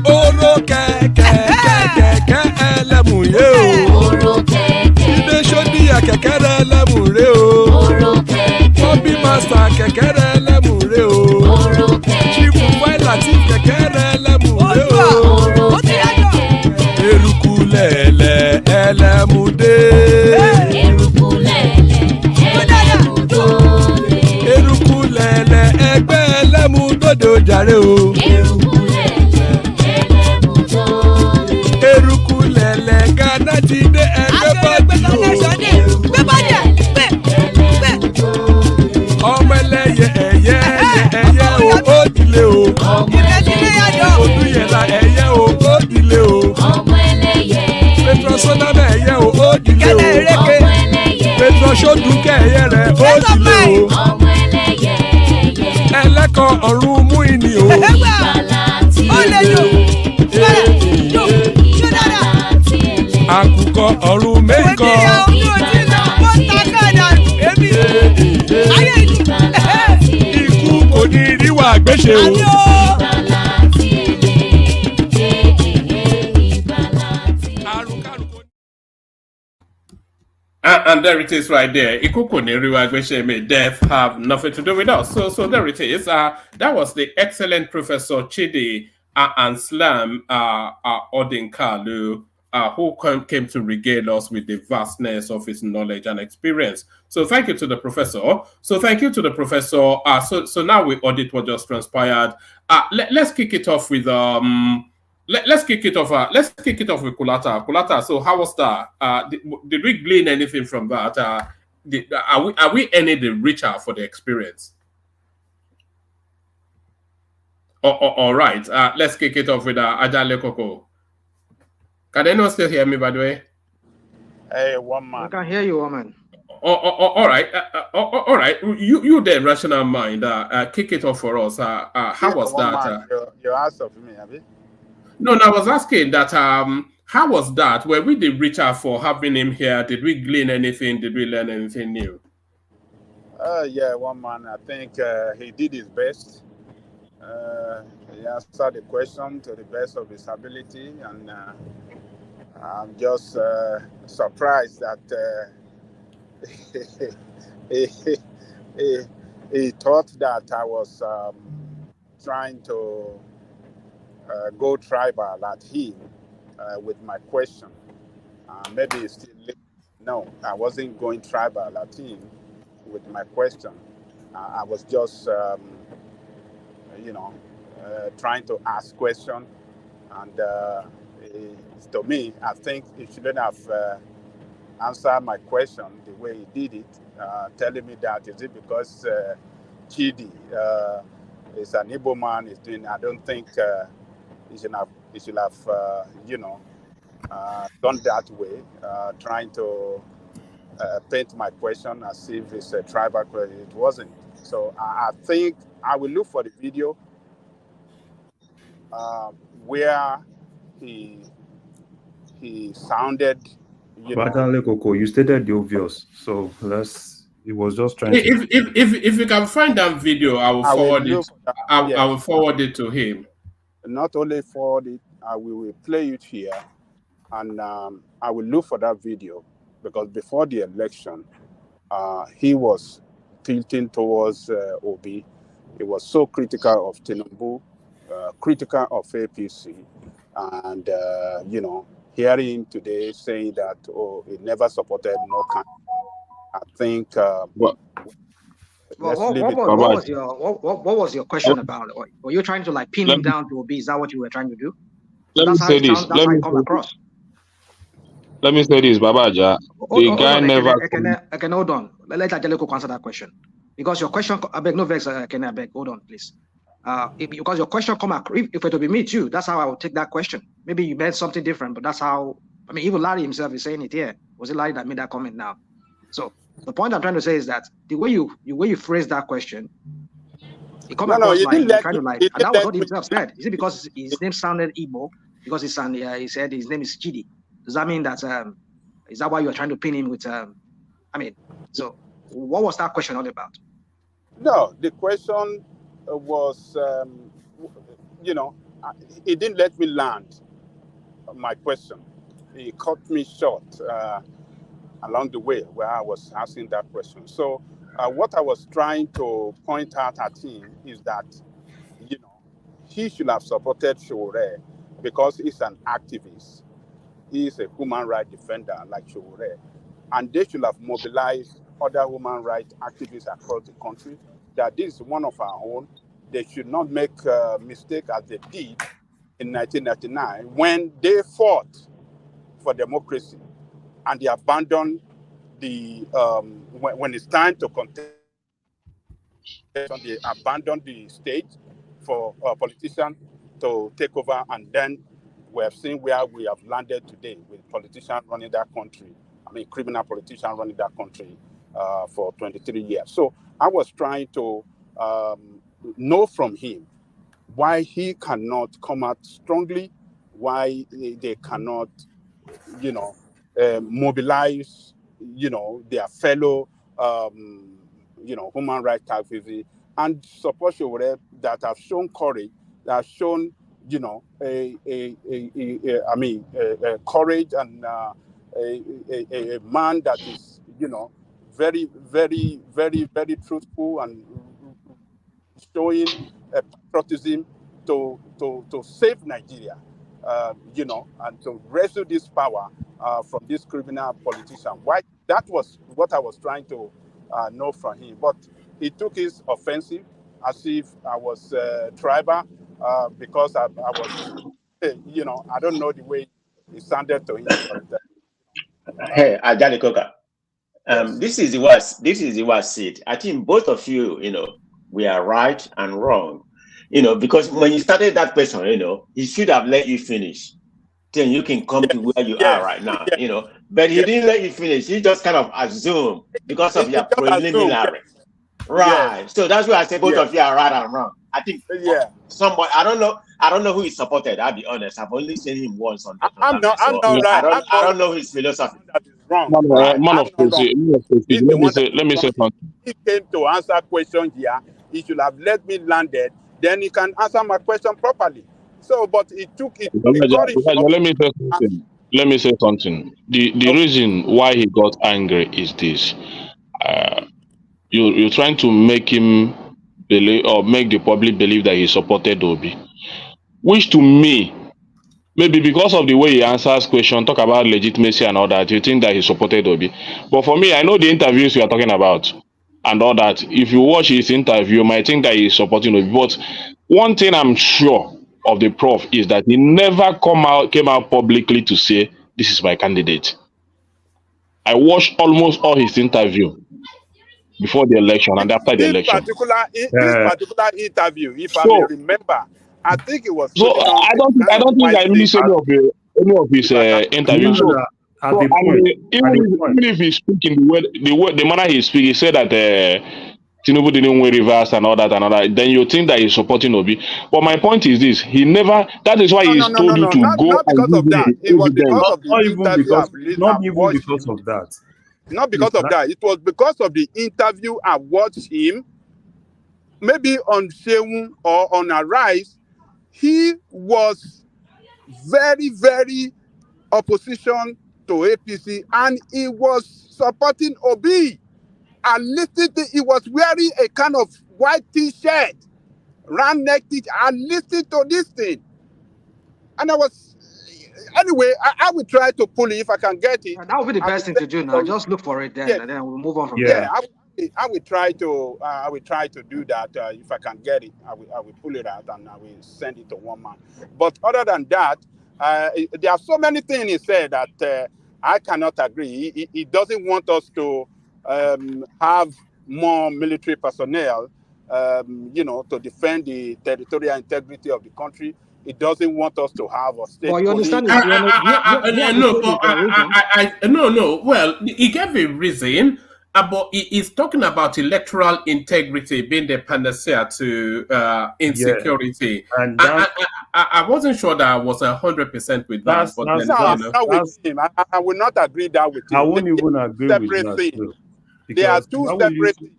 Oro kẹ̀kẹ́ ẹlẹ́mùrè o. Ilé sọ́díyà kẹ̀kẹ́ rẹ̀ ẹlẹ́mùrè o. Bobby Master kẹ̀kẹ́ rẹ̀ ẹlẹ́mùrè o. Chief Wailati kẹ̀kẹ́ rẹ̀ ẹlẹ́mùrè o. Eruku lẹ̀lẹ̀ ẹlẹ́mùdé. Eruku lẹ̀lẹ̀ ẹgbẹ́ ẹlẹ́mùdóde ojàre o. Eruku lẹ̀lẹ̀ Ghana ti dé ẹgbẹ́ bọ́dí àkùkọ ọ̀run mú ìní o. Ó lè yò. Yò. Yò dára. Àkùkọ ọ̀run méjìkọ. Òdìyà ojú òjì lọ, ó ta kẹ́ẹ̀dà èmi. Ayé ìlú. Ikú kò ní ríwà gbéṣe o. And there it is right there. May death have nothing to do with us. So there it is. That was the excellent Professor Chidi and Slam Odinkalu, who came to regale us with the vastness of his knowledge and experience. So thank you to the professor. So now we audit what just transpired. Let's kick it off with Let's kick it off. Let's kick it off with Kulata. Kulata. So how was that? Did we glean anything from that? Are we any the richer for the experience? All right. Let's kick it off with Ajale Koko. Can anyone still hear me? By the way. Hey, one man. I can hear you, woman. All right. All right. You the rational mind. Kick it off for us. How was that? You asked of me, have you? No, I was asking that how was that? Were we the richer for having him here? Did we glean anything? Did we learn anything new? Yeah, one man. I think he did his best. He answered the question to the best of his ability, and I'm just surprised that he thought that I was trying to go tribal at him with my question. Maybe it's still late. No, I wasn't going tribal at him with my question. I was just, trying to ask question. And to me, I think he shouldn't have answered my question the way he did it, telling me that is it because Chidi is an Igbo man is doing. I don't think he should have done that way, trying to paint my question as if it's a tribal question. It wasn't. So I think I will look for the video where he sounded. Koko, you stated the obvious, so it was just trying if you can find that video, I will forward it. I will forward it to him. Not only forward it, we will play it here, and I will look for that video because before the election, he was tilting towards Obi. He was so critical of Tinubu, critical of APC, and hearing him today saying that he never supported no kind. I think. What was your question about? Were you trying to pin him down to Obi? Is that what you were trying to do? Let me say this. That's how it come across. Let me say this, Babaja. The guy never. I can hold on. Let Adeleko answer that question because your question. I beg no vex. I beg. Hold on, please. Because your question come across. If it would be me too, that's how I would take that question. Maybe you meant something different, but that's how. I mean, even Larry himself is saying it here. Was it Larry that made that comment now? So the point I'm trying to say is that the way you phrase that question, it comes across like you're trying to and that was what he himself said. Is it because his name sounded Igbo? Because he said his name is Chidi. Does that mean that is that why you're trying to pin him with so what was that question all about? No, the question was he didn't let me land my question. He cut me short along the way where I was asking that question. So what I was trying to point out at him is that, he should have supported Shore because he's an activist. He's a human rights defender like Shore. And they should have mobilized other human rights activists across the country, that this is one of our own. They should not make a mistake as they did in 1999 when they fought for democracy and they abandoned when it's time to contest, they abandoned the state for politicians to take over, and then we have seen where we have landed today with politicians running that country. I mean, criminal politicians running that country for 23 years. So I was trying to, know from him why he cannot come out strongly, why they cannot, mobilize, their fellow, human rights activists and support that have shown courage, that have shown, courage and a man that is, very, very, very, very truthful and showing patriotism to save Nigeria, and to wrestle this power from this criminal politician. Why? That was what I was trying to know from him. But he took his offensive as if I was tribal, because I was, I don't know the way it sounded to him. But, Hey, Ajali Koka. This is the was said. I think both of you, we are right and wrong. Because when you started that question, he should have let you finish. Then you can come to where you are right now, But he didn't let you finish. He just kind of assumed because of your preliminary. Right. Yes. So that's why I say both of you are right and wrong. I think somebody, I don't know who he supported, I'll be honest. I've only seen him once on the program. I don't know his philosophy. Wrong. Man of faith, let me say something. He came to answer question here. He should have let me land it. Then he can answer my question properly. So, but it took it. Let me say something. The reason why he got angry is this. You're trying to make him believe, or make the public believe, that he supported Obi, which to me, maybe because of the way he answers question, talk about legitimacy and all that, you think that he supported Obi. But for me, I know the interviews you are talking about and all that. If you watch his interview, you might think that he's supporting Obi. But one thing I'm sure of the prof is that he never came out publicly to say, this is my candidate. I watched almost all his interview before the election and after the election. This particular interview, if I may remember, I think it was. So I don't think I missed any of his interviews. Even if he's speaking the manner he speaks, he said that Tinubu didn't win reverse and all that, then you think that he's supporting Obi. But my point is this: he never. That is why he's told you to go. Not because of that. It was because of the interview. Not even because of that. Not because of that. It was because of the interview I watched him. Maybe on Sheung or on Arise, he was very, very opposition to APC, and he was supporting Obi. I listened to, he was wearing a kind of white t-shirt, round neck t-shirt. I listened to this thing. And anyway, I will try to pull it if I can get it. That would be the best thing to do now. Just look for it then, and then we'll move on from there. I will try to do that if I can get it. I will pull it out and I will send it to one man. But other than that, there are so many things he said that I cannot agree. He doesn't want us to have more military personnel, to defend the territorial integrity of the country. It doesn't want us to have a state. Well, you understand? No. Well, he gave a reason. But he's talking about electoral integrity being the panacea to insecurity. Yeah. And I wasn't sure that I was 100% with that. But with him. I will not agree that with him. I won't even agree with that. There are two separate things.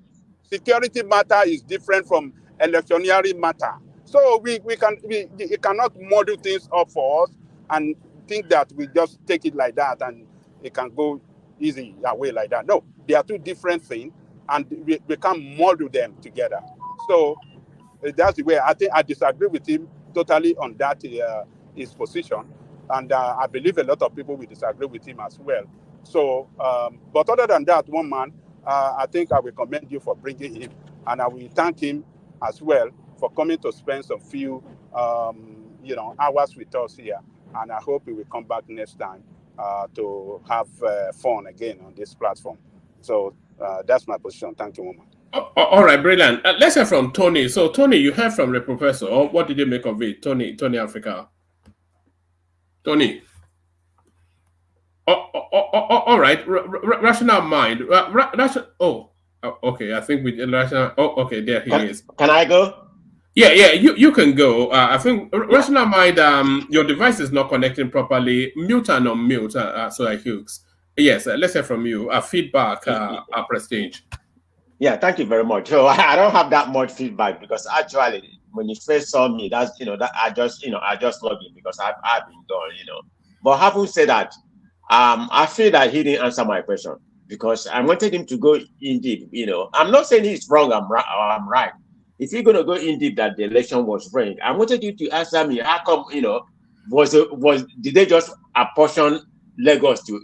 Security matter is different from electioneering matter. So we cannot model things up for us and think that we just take it like that and it can go easy away like that. No, they are two different things, and we can't model them together. So that's the way. I think I disagree with him totally on that his position, and I believe a lot of people will disagree with him as well. So, but other than that, one man, I think I will commend you for bringing him, and I will thank him as well for coming to spend some few hours with us here, and I hope he will come back next time to have fun again on this platform. So that's my position. Thank you, woman. All right, brilliant. Let's hear from Tony. So, Tony, you heard from the professor. What did you make of it? Tony Africa. Tony. All right. Rational mind. Okay. I think we rational. Okay. There he is. Can I go? Yeah, you can go. I think rational mind. Your device is not connecting properly. Mute and unmute. So Hughes. Yes, let's hear from you. Feedback. Prestige. Yeah, thank you very much. So I don't have that much feedback because actually, when you first saw me, that's that I just logged in because I've been done. But having said that, I feel that he didn't answer my question because I wanted him to go in deep. I'm not saying he's wrong. I'm right. If you're gonna go in deep that the election was framed, I wanted you to answer me. How come did they just apportion Lagos to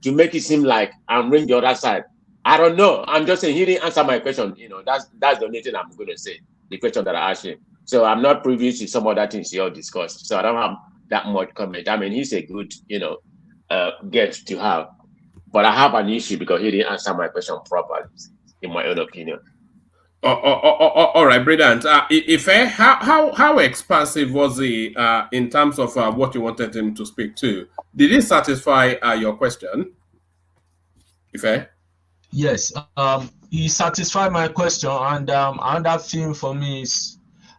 make it seem like I'm ring the other side? I don't know. I'm just saying he didn't answer my question. That's the only thing I'm gonna say. The question that I asked him. So I'm not privy to some other things you all discussed. So I don't have that much comment. I mean, he's a good guest to have, but I have an issue because he didn't answer my question properly, in my own opinion. All right, brilliant. How expansive was he in terms of what you wanted him to speak to? Did he satisfy your question? Ife? Yes, he satisfied my question, and another thing for me is,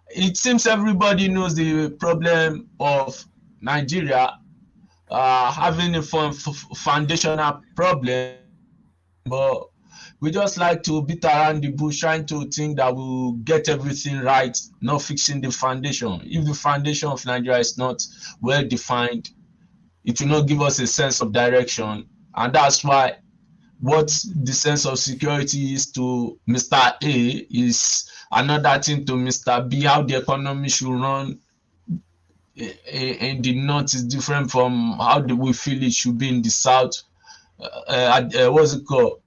it seems everybody knows the problem of Nigeria having a foundational problem, but we just like to beat around the bush, trying to think that we'll get everything right, not fixing the foundation. If the foundation of Nigeria is not well defined, it will not give us a sense of direction, and that's why what the sense of security is to Mr. A is another thing to Mr. B. How the economy should run in the north is different from how we feel it should be in the south. What's it called?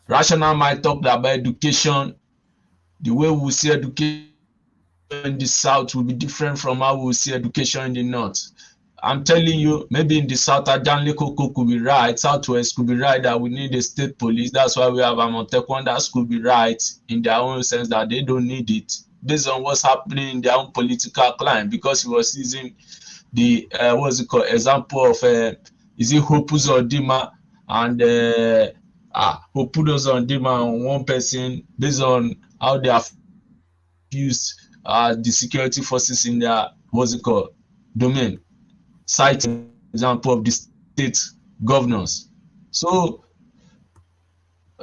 Rational might talk about education. The way we see education in the south will be different from how we see education in the north. I'm telling you, maybe in the south, Adanle Koko could be right, southwest could be right that we need a state police. That's why we have Amotekun. That could be right in their own sense that they don't need it based on what's happening in their own political climate, because he was using the example of is it Hopu Uzodinma and Hopu Uzodinma on one person based on how they have used the security forces in their domain. Cite example of the state governors. So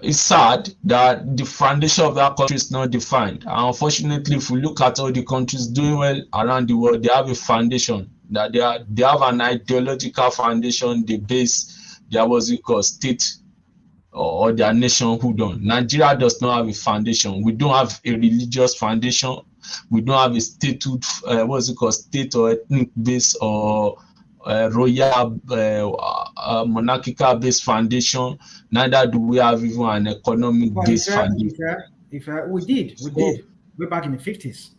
it's sad that the foundation of that country is not defined. And unfortunately, if we look at all the countries doing well around the world, they have a foundation, that they have an ideological foundation, they base their state or their nationhood on. Nigeria does not have a foundation. We don't have a religious foundation. We don't have a statehood, state or ethnic base or royal monarchical based foundation. Neither do we have even an economic based foundation. We did way back in the 50s.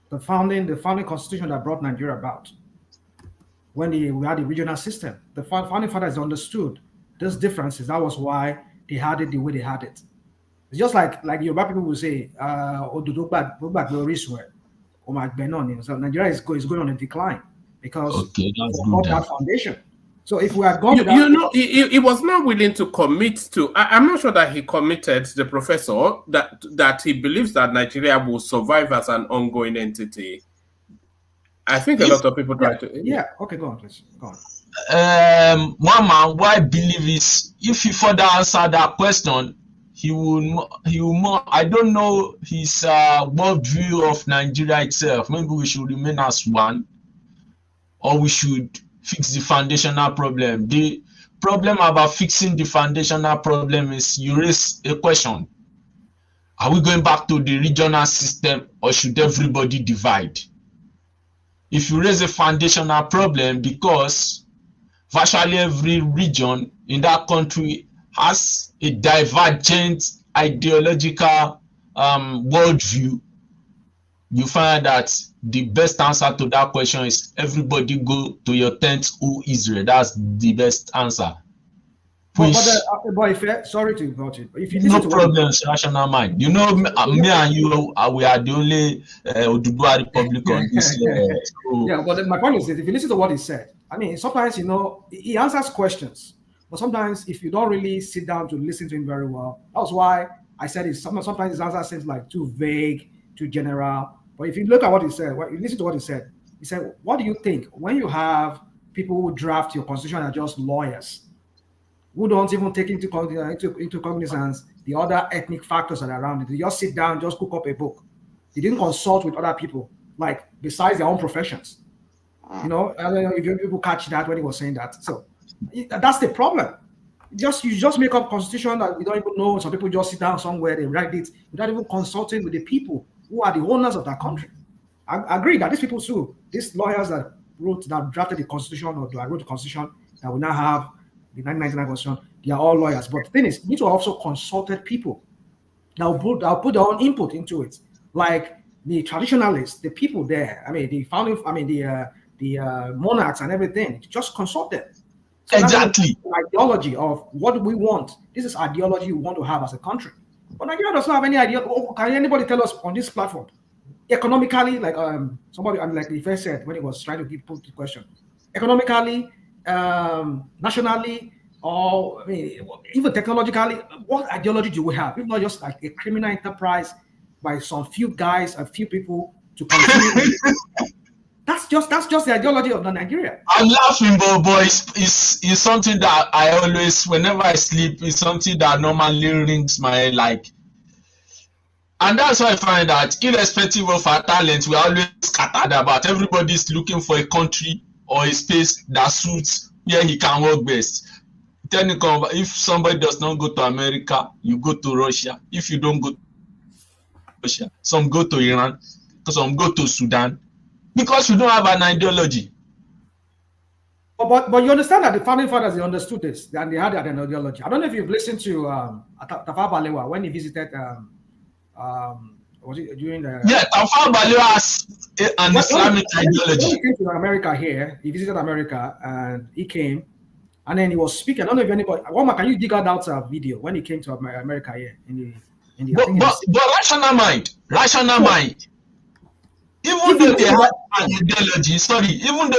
The founding constitution that brought Nigeria about, when we had the regional system, the founding fathers understood those differences. That was why they had it the way they had it. It's just like Yoruba people will say, so Nigeria is going on a decline because of that foundation. So if we had gone he was not willing to commit to. I'm not sure that he committed, the professor, that he believes that Nigeria will survive as an ongoing entity. I think a lot of people try to. Yeah. Okay, go on, please. Go on. One man, what I believe is, if he further answer that question, he will more. I don't know his worldview of Nigeria itself. Maybe we should remain as one, or we should fix the foundational problem. The problem about fixing the foundational problem is, you raise a question: are we going back to the regional system, or should everybody divide? If you raise a foundational problem, because virtually every region in that country has a divergent ideological worldview, you find that the best answer to that question is everybody go to your tent, O Israel. That's the best answer. But sorry to interrupt you. If you no problems, rational mind. You know, me and you, we are the only Oduduwa Republic on this. Yeah, but my point is that if you listen to what he said, I mean, sometimes, he answers questions, but sometimes if you don't really sit down to listen to him very well, that's why I said sometimes his answer seems like too vague, too general. But if you look at what he said, you listen to what he said what do you think when you have people who draft your constitution are just lawyers who don't even take into cognizance the other ethnic factors that are around it? They just sit down, just cook up a book. They didn't consult with other people, like besides their own professions. I don't know if you people catch that when he was saying that. So that's the problem. You just make up constitution that we don't even know. Some people just sit down somewhere, they write it without even consulting with the people who are the owners of that country. I agree that these people too, these lawyers that drafted the constitution or that wrote the constitution that we now have, the 1999 constitution, they are all lawyers. But the thing is, you need to also consulted people that will put their own input into it, like the traditionalists, the people there. I mean, the founding, the monarchs and everything. Just consult them. So exactly. That's the ideology of what do we want. This is ideology we want to have as a country. But Nigeria does not have any idea. Can anybody tell us on this platform, economically, like somebody, like the first said when he was trying to put the question, economically, nationally, or even technologically, what ideology do we have? If not just like a criminal enterprise by some few guys, a few people to continue. That's just the ideology of Nigeria. I'm laughing, but it's something that I always, whenever I sleep, is something that normally rings my like. And that's why I find that irrespective of our talent, we're always scattered about. Everybody's looking for a country or a space that suits where he can work best. If somebody does not go to America, you go to Russia. If you don't go to Russia, some go to Iran, some go to Sudan, because we don't have an ideology. But you understand that the founding fathers, they understood this and they had an ideology. I don't know if you've listened to Tafawa Balewa when he visited was it during the Tafawa Balewa has an Islamic ideology. When he came to America here, he visited America and he came and then he was speaking. I don't know if anybody, Woma, can you dig out that video when he came to America here in the but rational mind. Even though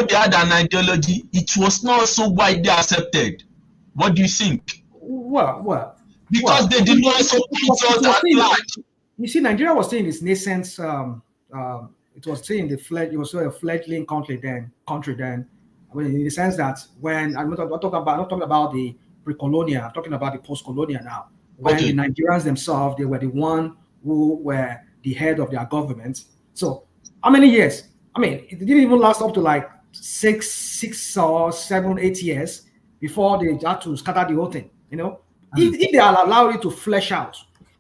they had an ideology, it was not so widely accepted. What do you think? Well, because they did not support us at large. You see, Nigeria was still in its nascent. It was still in it was still a fledgling country then. I mean, in the sense that when I'm not talking about the pre-colonial, I'm talking about the post-colonial now. When the Nigerians themselves, they were the one who were the head of their government. So how many years? I mean, it didn't even last up to like 6 or 7, 8 years before they had to scatter the whole thing. If they are allowed it to flesh out,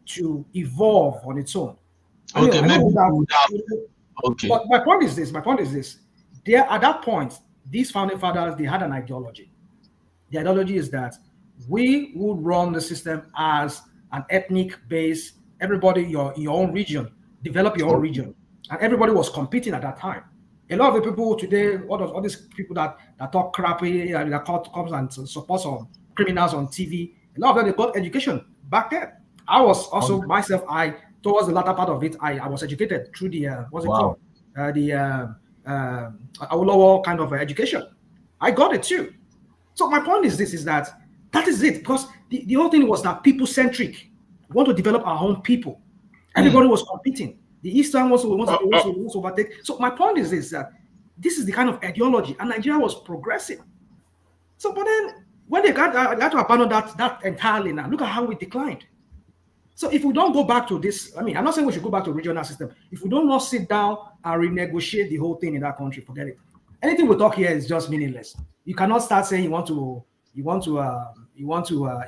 to evolve on its own. But my point is this. There at that point, these founding fathers, they had an ideology. The ideology is that we would run the system as an ethnic base. Everybody, in your own region, develop your own region. And everybody was competing at that time. A lot of the people today, all these people that talk crappy, that comes and support some criminals on TV, a lot of them, they got education back then. I was also myself, towards the latter part of it, I was educated through the, what's it called? The Awolowo kind of education. I got it too. So my point is this, is that is it. Because the whole thing was that people-centric. We want to develop our own people. Everybody was competing. The Eastern wants to overtake. So my point is this, that this is the kind of ideology, and Nigeria was progressing. So, but then when they got to abandon that entirely now, look at how we declined. So if we don't go back to this, I mean, I'm not saying we should go back to a regional system. If we don't not sit down and renegotiate the whole thing in that country, forget it. Anything we talk here is just meaningless. You cannot start saying you want to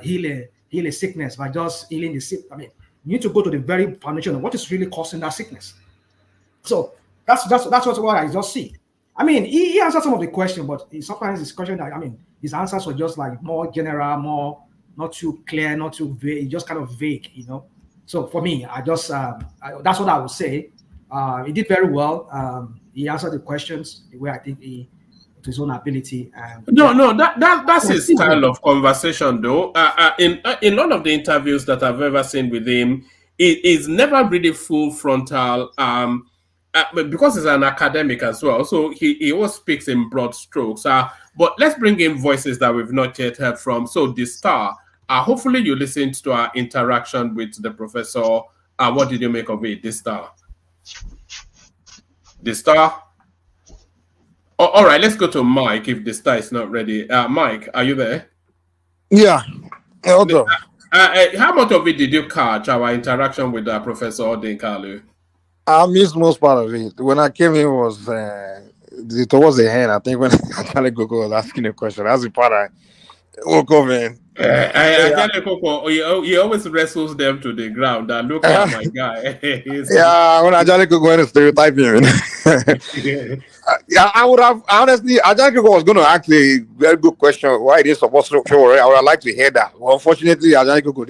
heal a sickness by just healing the sick. I mean, you need to go to the very foundation of what is really causing that sickness. So that's what I just see. I mean, he answered some of the question, but sometimes his question, his answers were just like more general, more not too clear, not too vague, just kind of vague, So for me, that's what I would say. He did very well. He answered the questions the way I think to his own ability. That's his style of conversation, though. In none of the interviews that I've ever seen with him, it is never really full frontal. Because he's an academic as well, so he always speaks in broad strokes. But let's bring in voices that we've not yet heard from. So the star. Hopefully you listened to our interaction with the professor. What did you make of it, this star? The star. Oh, all right, let's go to Mike if the star is not ready. Mike, are you there? Yeah. Hold on. How much of it did you catch our interaction with Professor Odinkalu? I missed most part of it. When I came in was towards the end. I think when Charlie Gogo was asking a question. That's the part I woke up in. He always wrestles them to the ground. Look at my guy. Yeah, when Ajali Gogo went to stereotype him. Yeah, I would have honestly. Ajali Gogo was going to ask a very good question. Why it is supposed to show? I would have liked to hear that. Well, unfortunately, Ajali Gogo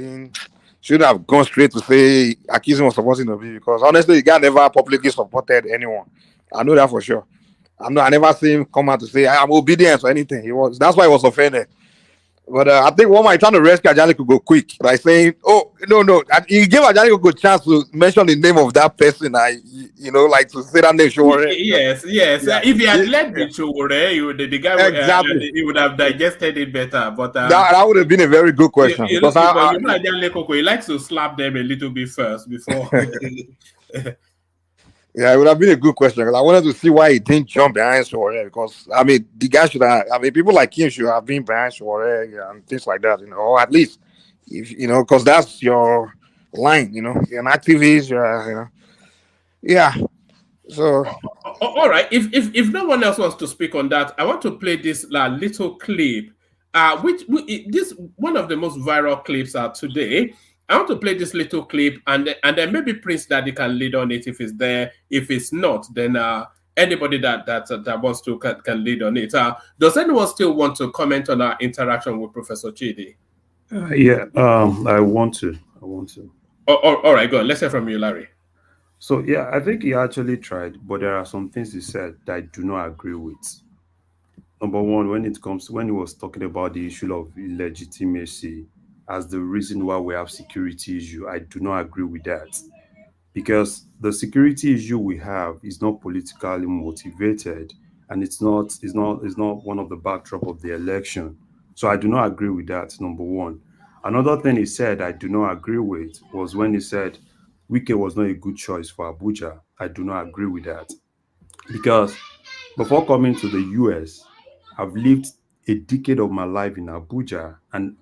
should have gone straight to say accusing was supposed to be, because honestly, the guy never publicly supported anyone. I know that for sure. I never seen him come out to say I'm obedient or anything. That's why he was offended. But I think one might trying to rescue Ajani could go quick by saying, "Oh no," and he gave Ajani a chance to mention the name of that person. Like to say that name. Sure. Yes. Yeah. If he had led the show, the guy Exactly. he would have digested it better. But that would have been a very good question. Because he likes to slap them a little bit first before. Yeah, it would have been a good question, because I wanted to see why he didn't jump behind Sowore, because the guy should have. People like him should have been behind Sowore and things like that, or at least, if because that's your line, you're an activist, yeah. So, all right. If no one else wants to speak on that, I want to play this little clip. This one of the most viral clips today. I want to play this little clip, and then maybe Prince Daddy can lead on it if it's there. If it's not, then anybody that wants to can lead on it. Does anyone still want to comment on our interaction with Professor Chidi? Yeah, I want to. All right, go on. Let's hear from you, Larry. So yeah, I think he actually tried, but there are some things he said that I do not agree with. Number one, when he was talking about the issue of illegitimacy as the reason why we have security issue, I do not agree with that, because the security issue we have is not politically motivated, and it's not one of the backdrop of the election. So I do not agree with that. Number one. Another thing he said I do not agree with was when he said Wike was not a good choice for Abuja. I do not agree with that, because before coming to the US, I've lived a decade of my life in Abuja, and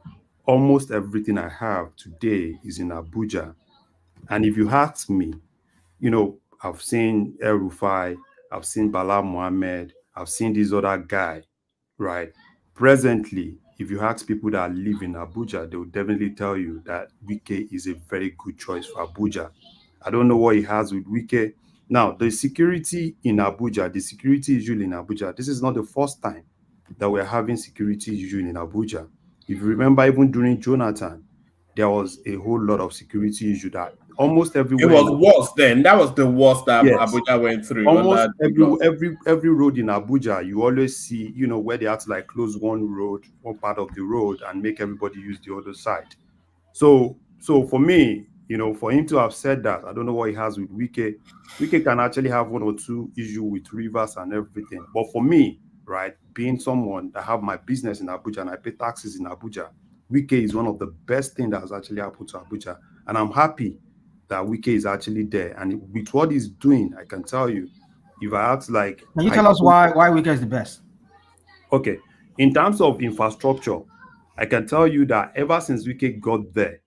almost everything I have today is in Abuja. And if you ask me, I've seen El Rufai, I've seen Bala Mohammed, I've seen this other guy, right? Presently, if you ask people that live in Abuja, they will definitely tell you that Wike is a very good choice for Abuja. I don't know what he has with Wike. Now, the security in Abuja, the security issue in Abuja, this is not the first time that we're having security issue in Abuja. If you remember, even during Jonathan, there was a whole lot of security issue that almost everywhere. It was worse then. That was the worst that Abuja went through. Almost every road in Abuja, you always see, where they had to close one part of the road and make everybody use the other side. So for me, for him to have said that, I don't know what he has with Wike. Wike can actually have one or two issues with rivers and everything. But for me, right, being someone that have my business in Abuja and I pay taxes in Abuja, Wike is one of the best things that has actually happened to Abuja. And I'm happy that Wike is actually there. And with what he's doing, I can tell you, if I had to Can you tell us why Wike is the best? Okay. In terms of infrastructure, I can tell you that ever since Wike got there,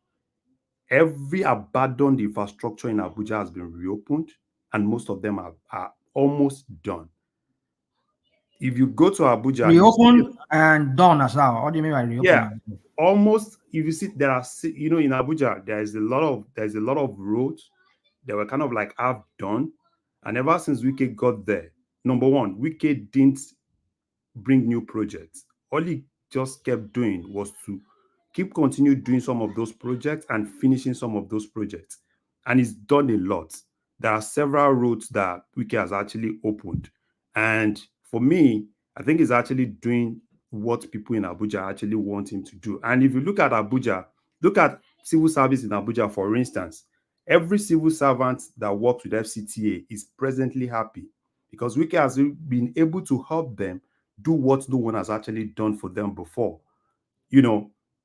every abandoned infrastructure in Abuja has been reopened, and most of them are almost done. If you go to Abuja, reopened and done as well. What do you mean by reopened? Yeah, almost. If you see, there are in Abuja, there's a lot of roads that were kind of half done, and ever since Wike got there, number one, Wike didn't bring new projects. All he just kept doing was to continue doing some of those projects and finishing some of those projects. And he's done a lot. There are several roads that Wike has actually opened. And for me, I think he's actually doing what people in Abuja actually want him to do. And if you look at Abuja, look at civil service in Abuja, for instance, every civil servant that works with FCTA is presently happy because Wike has been able to help them do what no one has actually done for them before.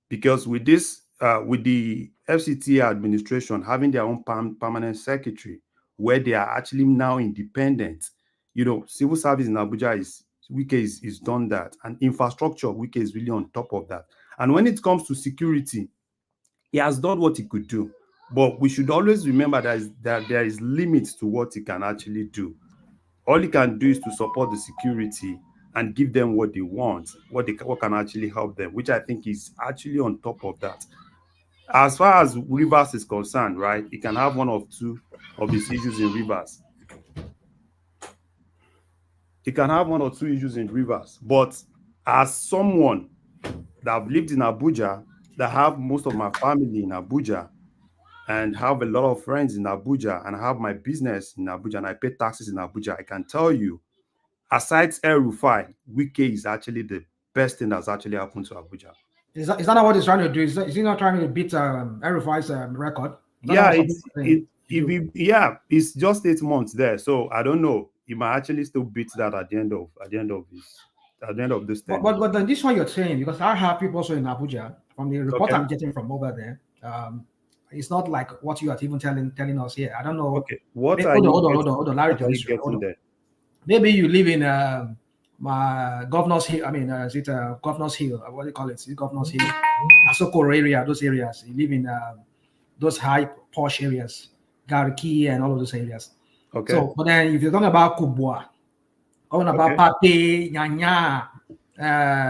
Because with this, with the FCTA administration having their own permanent secretary, where they are actually now independent. You know, civil service in Abuja is done that, and infrastructure, Wike is really on top of that. And when it comes to security, he has done what he could do, but we should always remember that there is limits to what he can actually do. All he can do is to support the security and give them what they want, what can actually help them, which I think is actually on top of that. As far as Rivers is concerned, right, he can have one of two of his issues in Rivers. He can have one or two issues in Rivers, but as someone that have lived in Abuja, that have most of my family in Abuja, and have a lot of friends in Abuja, and have my business in Abuja, and I pay taxes in Abuja, I can tell you, aside El-Rufai, Wike is actually the best thing that's actually happened to Abuja. Is that not what he's trying to do? Is he not trying to beat El-Rufai's record? Yeah, it's just 8 months there, so I don't know. He might actually still beat that at the end of this thing. But then this one you're saying, because I have people also in Abuja from the report I'm getting from over there. It's not like what you are even telling us here. I don't know. Okay, hold on, Larry. Maybe you live in my Governor's Hill. I mean, is it Governor's Hill? What do you call it? Is it Governor's Hill? Asoko area, those areas. You live in those high posh areas, Gariki and all of those areas. Okay. So, but then if you're talking about Kubwa, talking about Pape, Nyanya,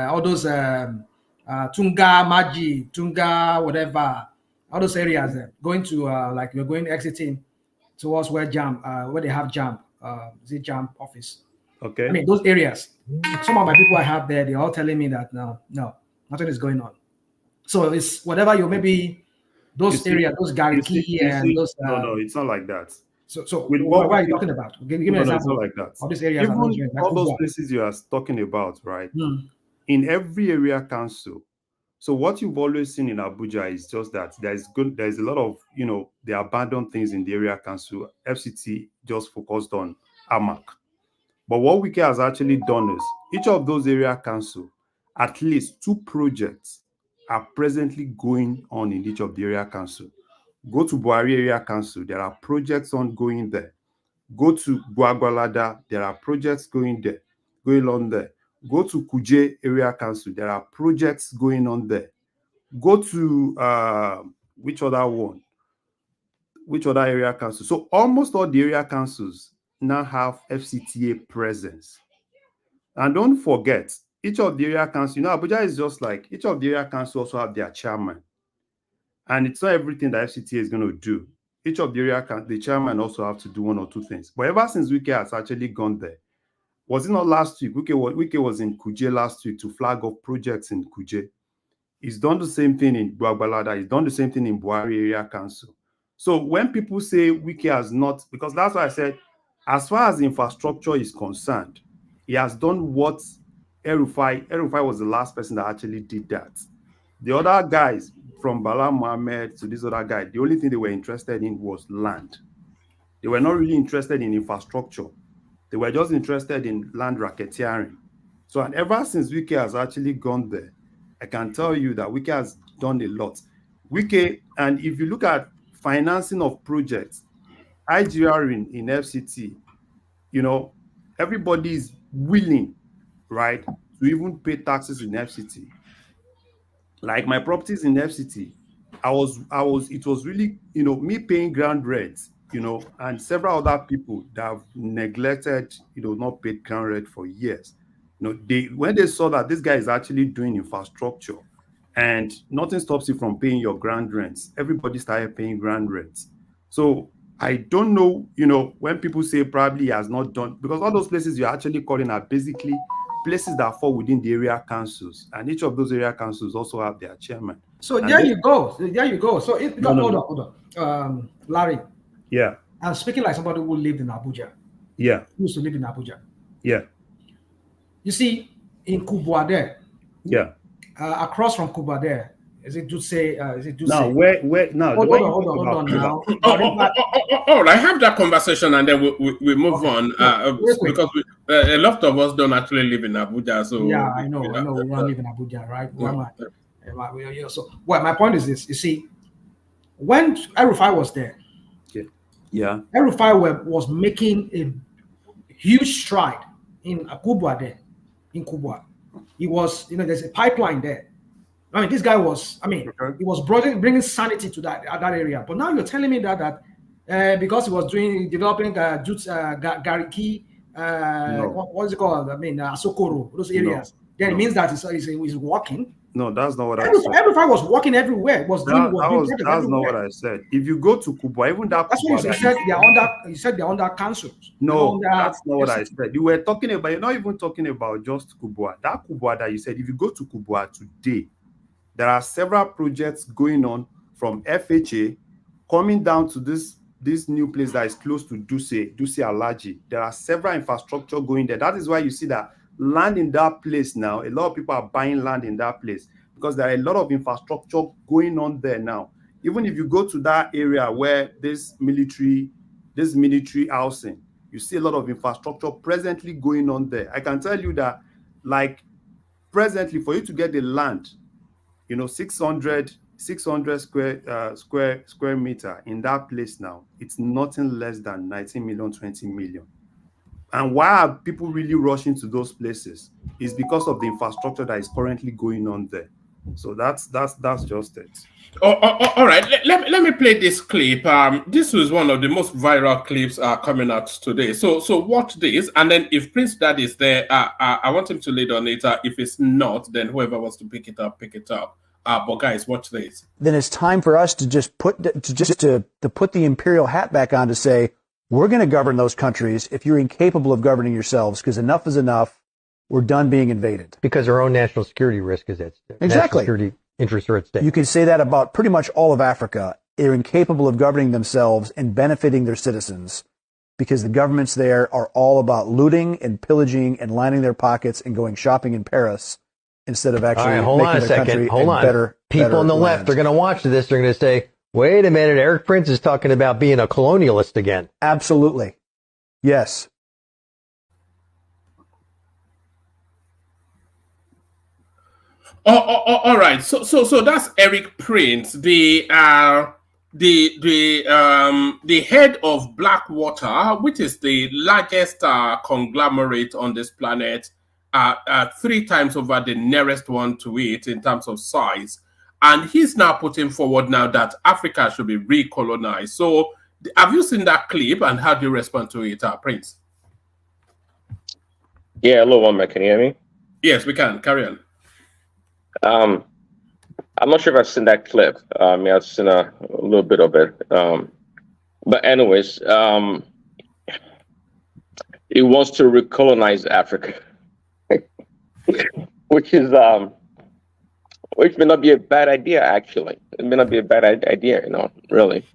all those Tunga, Maji, Tunga, whatever, all those areas, going to like we're going exiting towards where where they have JAMB, is it JAMB office? Okay. I mean, those areas. Some of my people I have there, they're all telling me that no, nothing is going on. So it's whatever you maybe those areas, those Gariki and those. No, it's not like that. So what are you talking about? Give me an example. It's not like that. Of these areas. Even all those places you are talking about, right? In every area council. So what you've always seen in Abuja is just that there's a lot of, they abandoned things in the area council. FCT just focused on AMAC. But what Wike has actually done is each of those area council, at least 2 projects are presently going on in each of the area council. Go to Buhari area council, there are projects ongoing there. Go to Gwagwalada, there are projects going on there. Go to Kuje area council, there are projects going on there. Go to which other area council? So almost all the area councils now have FCTA presence. And don't forget, each of the area council, Abuja is just like each of the area council also have their chairman. And it's not everything that FCTA is going to do. Each of the chairman also have to do 1 or 2 things. But ever since Wike has actually gone there, was it not last week? Wike was in Kuje last week to flag off projects in Kuje. He's done the same thing in Gwagwalada. He's done the same thing in Buhari area council. So when people say Wike has not, because that's why I said, as far as infrastructure is concerned, he has done what El-Rufai was the last person that actually did that. The other guys, from Bala Mohammed to this other guy, the only thing they were interested in was land. They were not really interested in infrastructure. They were just interested in land racketeering. So, and ever since Wike has actually gone there, I can tell you that Wike has done a lot. Wike, and if you look at financing of projects, IGR in FCT, everybody is willing, right, to even pay taxes in FCT. Like my properties in FCT, it was really, me paying ground rent, and several other people that have neglected, not paid ground rent for years. When they saw that this guy is actually doing infrastructure and nothing stops you from paying your ground rents, everybody started paying ground rents. So I don't know, when people say probably he has not done, because all those places you're actually calling are basically places that fall within the area councils, and each of those area councils also have their chairman. So there you go. So hold on, Larry. Yeah. I'm speaking like somebody who lived in Abuja. Yeah. Who used to live in Abuja. Yeah. You see, in Kubwa there. Yeah. Across from Kubwa there, is it Dutse? Now, where now? Hold on now. I have that conversation and then we move on because a lot of us don't actually live in Abuja. So yeah, I know. We don't live in Abuja, right? So, my point is this: you see, when El-Rufai was there, Yeah. El-Rufai was making a huge stride in Kubwa there, in Kubwa. He was, there's a pipeline there. I mean, this guy was, he was bringing sanity to that area. But now you're telling me that because he was developing Gariki, what is it called? Asokoro, those areas. Then it means that he's working. No, that's not what I said. Everybody was working everywhere. That's not what I said. If you go to Kubwa, even that. That's what you said. You said they're under councils. No, that's not what I said. You were talking about. You're not even talking about just Kubwa. That Kubwa that you said. If you go to Kubwa today, there are several projects going on from FHA coming down to this new place that is close to Duse Alaji. There are several infrastructure going there. That is why you see that land in that place now. A lot of people are buying land in that place because there are a lot of infrastructure going on there now. Even if you go to that area where this military housing, you see a lot of infrastructure presently going on there. I can tell you that, like, presently for you to get the land, 600 square meter in that place now, it's nothing less than 19 million, 20 million. And why are people really rushing to those places? Is because of the infrastructure that is currently going on there. So that's just it. All right. Let me play this clip. This was one of the most viral clips coming out today. So watch this, and then if Prince Dad is there, I want him to lead on it. If it's not, then whoever wants to pick it up, pick it up. But guys, watch this. Then it's time for us to just put the imperial hat back on to say, we're going to govern those countries if you're incapable of governing yourselves, because enough is enough. We're done being invaded. Because our own national security risk is at stake. Exactly. National security interests are at stake. You can say that about pretty much all of Africa. They're incapable of governing themselves and benefiting their citizens because the governments there are all about looting and pillaging and lining their pockets and going shopping in Paris instead of actually hold on a second. Hold on. People on the left are going to watch this. They're going to say, wait a minute, Eric Prince is talking about being a colonialist again. Absolutely. Yes. All right. So that's Eric Prince, the head of Blackwater, which is the largest conglomerate on this planet, 3 times over the nearest one to it in terms of size. And he's now putting forward now that Africa should be recolonized. So have you seen that clip, and how do you respond to it, Prince? Yeah, hello, one can you hear me? Yes, we can. Carry on. I'm not sure if I've seen that clip. I've seen a little bit of it. But anyways, he wants to recolonize Africa, which may not be a bad idea, actually. It may not be a bad idea, really.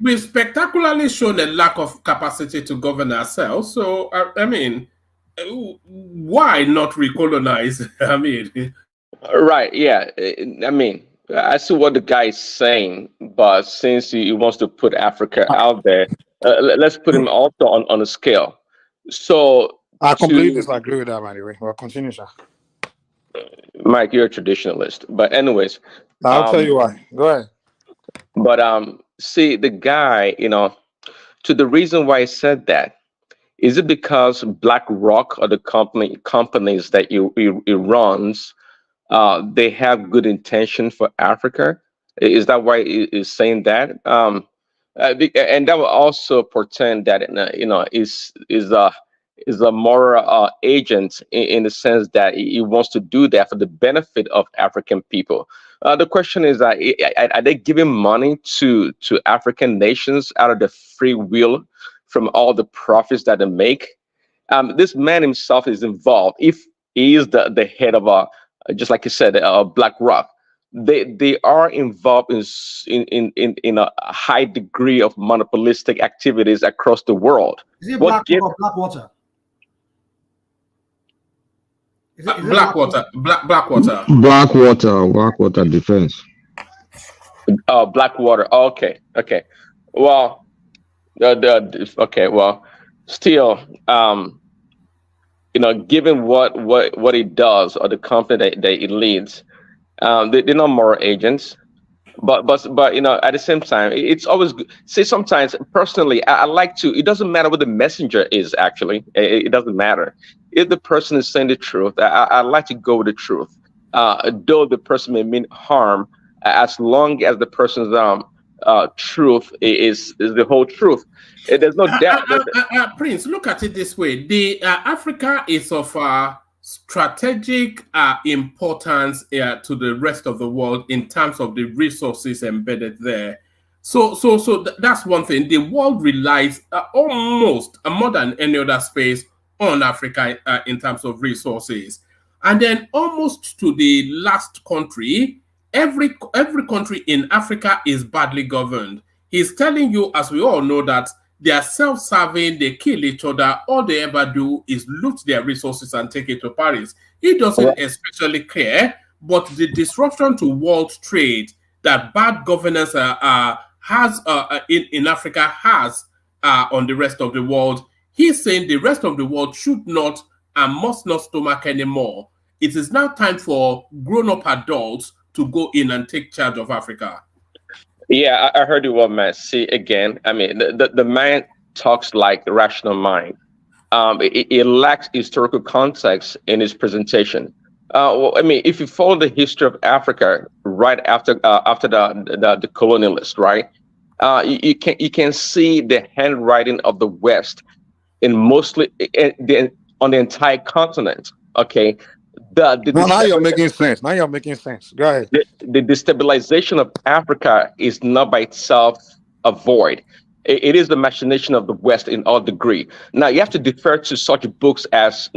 We've spectacularly shown a lack of capacity to govern ourselves. So, why not recolonize? Right, yeah. I see what the guy is saying, but since he wants to put Africa out there, let's put him also on a scale. So I completely disagree with that, by the way. Well, continue, sir. Mike, you're a traditionalist. But anyways. I'll tell you why. Go ahead. But see, the guy, to the reason why he said that, is it because BlackRock or the companies that he runs, they have good intention for Africa? Is that why he is saying that? And that will also portend that is a moral agent in the sense that he wants to do that for the benefit of African people. The question is, are they giving money to African nations out of the free will from all the profits that they make? This man himself is involved. If he is the head of just like you said, BlackRock, they are involved in a high degree of monopolistic activities across the world. Is it Blackwater? Blackwater. Blackwater Defense. Blackwater. Okay. Well, well, still, given what he does or the company that he leads, they're not moral agents. But at the same time, it's always good. See, sometimes personally, I like to. It doesn't matter what the messenger is. Actually, it doesn't matter if the person is saying the truth. I like to go with the truth, though the person may mean harm, as long as the person's truth is the whole truth. There's no doubt. Prince, look at it this way: the Africa is of strategic importance to the rest of the world in terms of the resources embedded there. So that's one thing. The world relies almost more than any other space on Africa in terms of resources, and then almost to the last country, every country in Africa is badly governed. He's telling you, as we all know, that they are self-serving, they kill each other. All they ever do is loot their resources and take it to Paris. He doesn't especially care, but the disruption to world trade that bad governance has in Africa has on the rest of the world, he's saying the rest of the world should not and must not stomach anymore. It is now time for grown-up adults to go in and take charge of Africa. Yeah, I heard you well, man. See, again, I mean, the man talks like a rational mind. It lacks historical context in his presentation. Well, I mean, if you follow the history of Africa right after the colonialists, right, you can see the handwriting of the West in mostly on the entire continent. Okay. Now you're making sense. Now you're making sense. Go ahead. The destabilization of Africa is not by itself a void. It is the machination of the West in all degree. Now you have to defer to such books as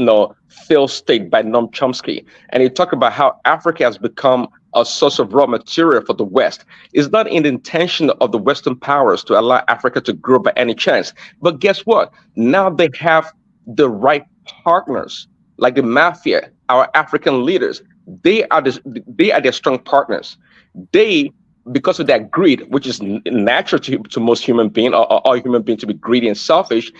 Failed State by Noam Chomsky, and he talked about how Africa has become a source of raw material for the West. It's not in the intention of the Western powers to allow Africa to grow by any chance. But guess what? Now they have the right partners, like the mafia, our African leaders. They are their strong partners. They, because of that greed, which is natural to most human beings, or all human beings to be greedy and selfish,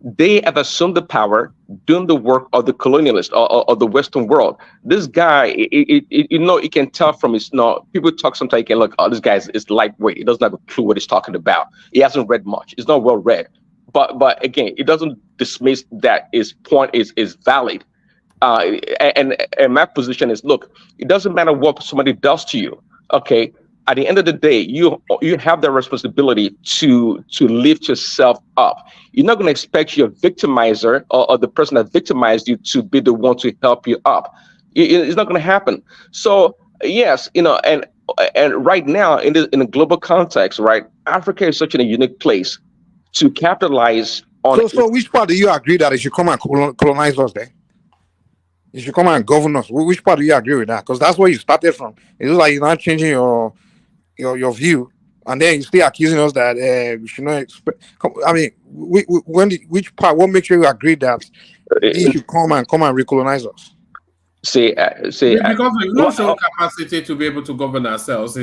they have assumed the power, doing the work of the colonialist or the Western world. This guy, you can tell from his, people talk sometimes, you can look, this guy is lightweight. He doesn't have a clue what he's talking about. He hasn't read much. He's not well read. But again, it doesn't dismiss that his point is valid. And my position is, look, it doesn't matter what somebody does to you. Okay. At the end of the day, you have the responsibility to lift yourself up. You're not going to expect your victimizer or the person that victimized you to be the one to help you up. It's not going to happen. So yes, and right now in a global context, right, Africa is such a unique place to capitalize on. So which part do you agree that it should come and colonize us there? You should come and govern us. Which part do you agree with that? Because that's where you started from. It's like you're not changing your view, and then you still accusing us that we should not expect. I mean, which part? What makes you agree that you should come and recolonize us? Because we've not shown capacity to be able to govern ourselves.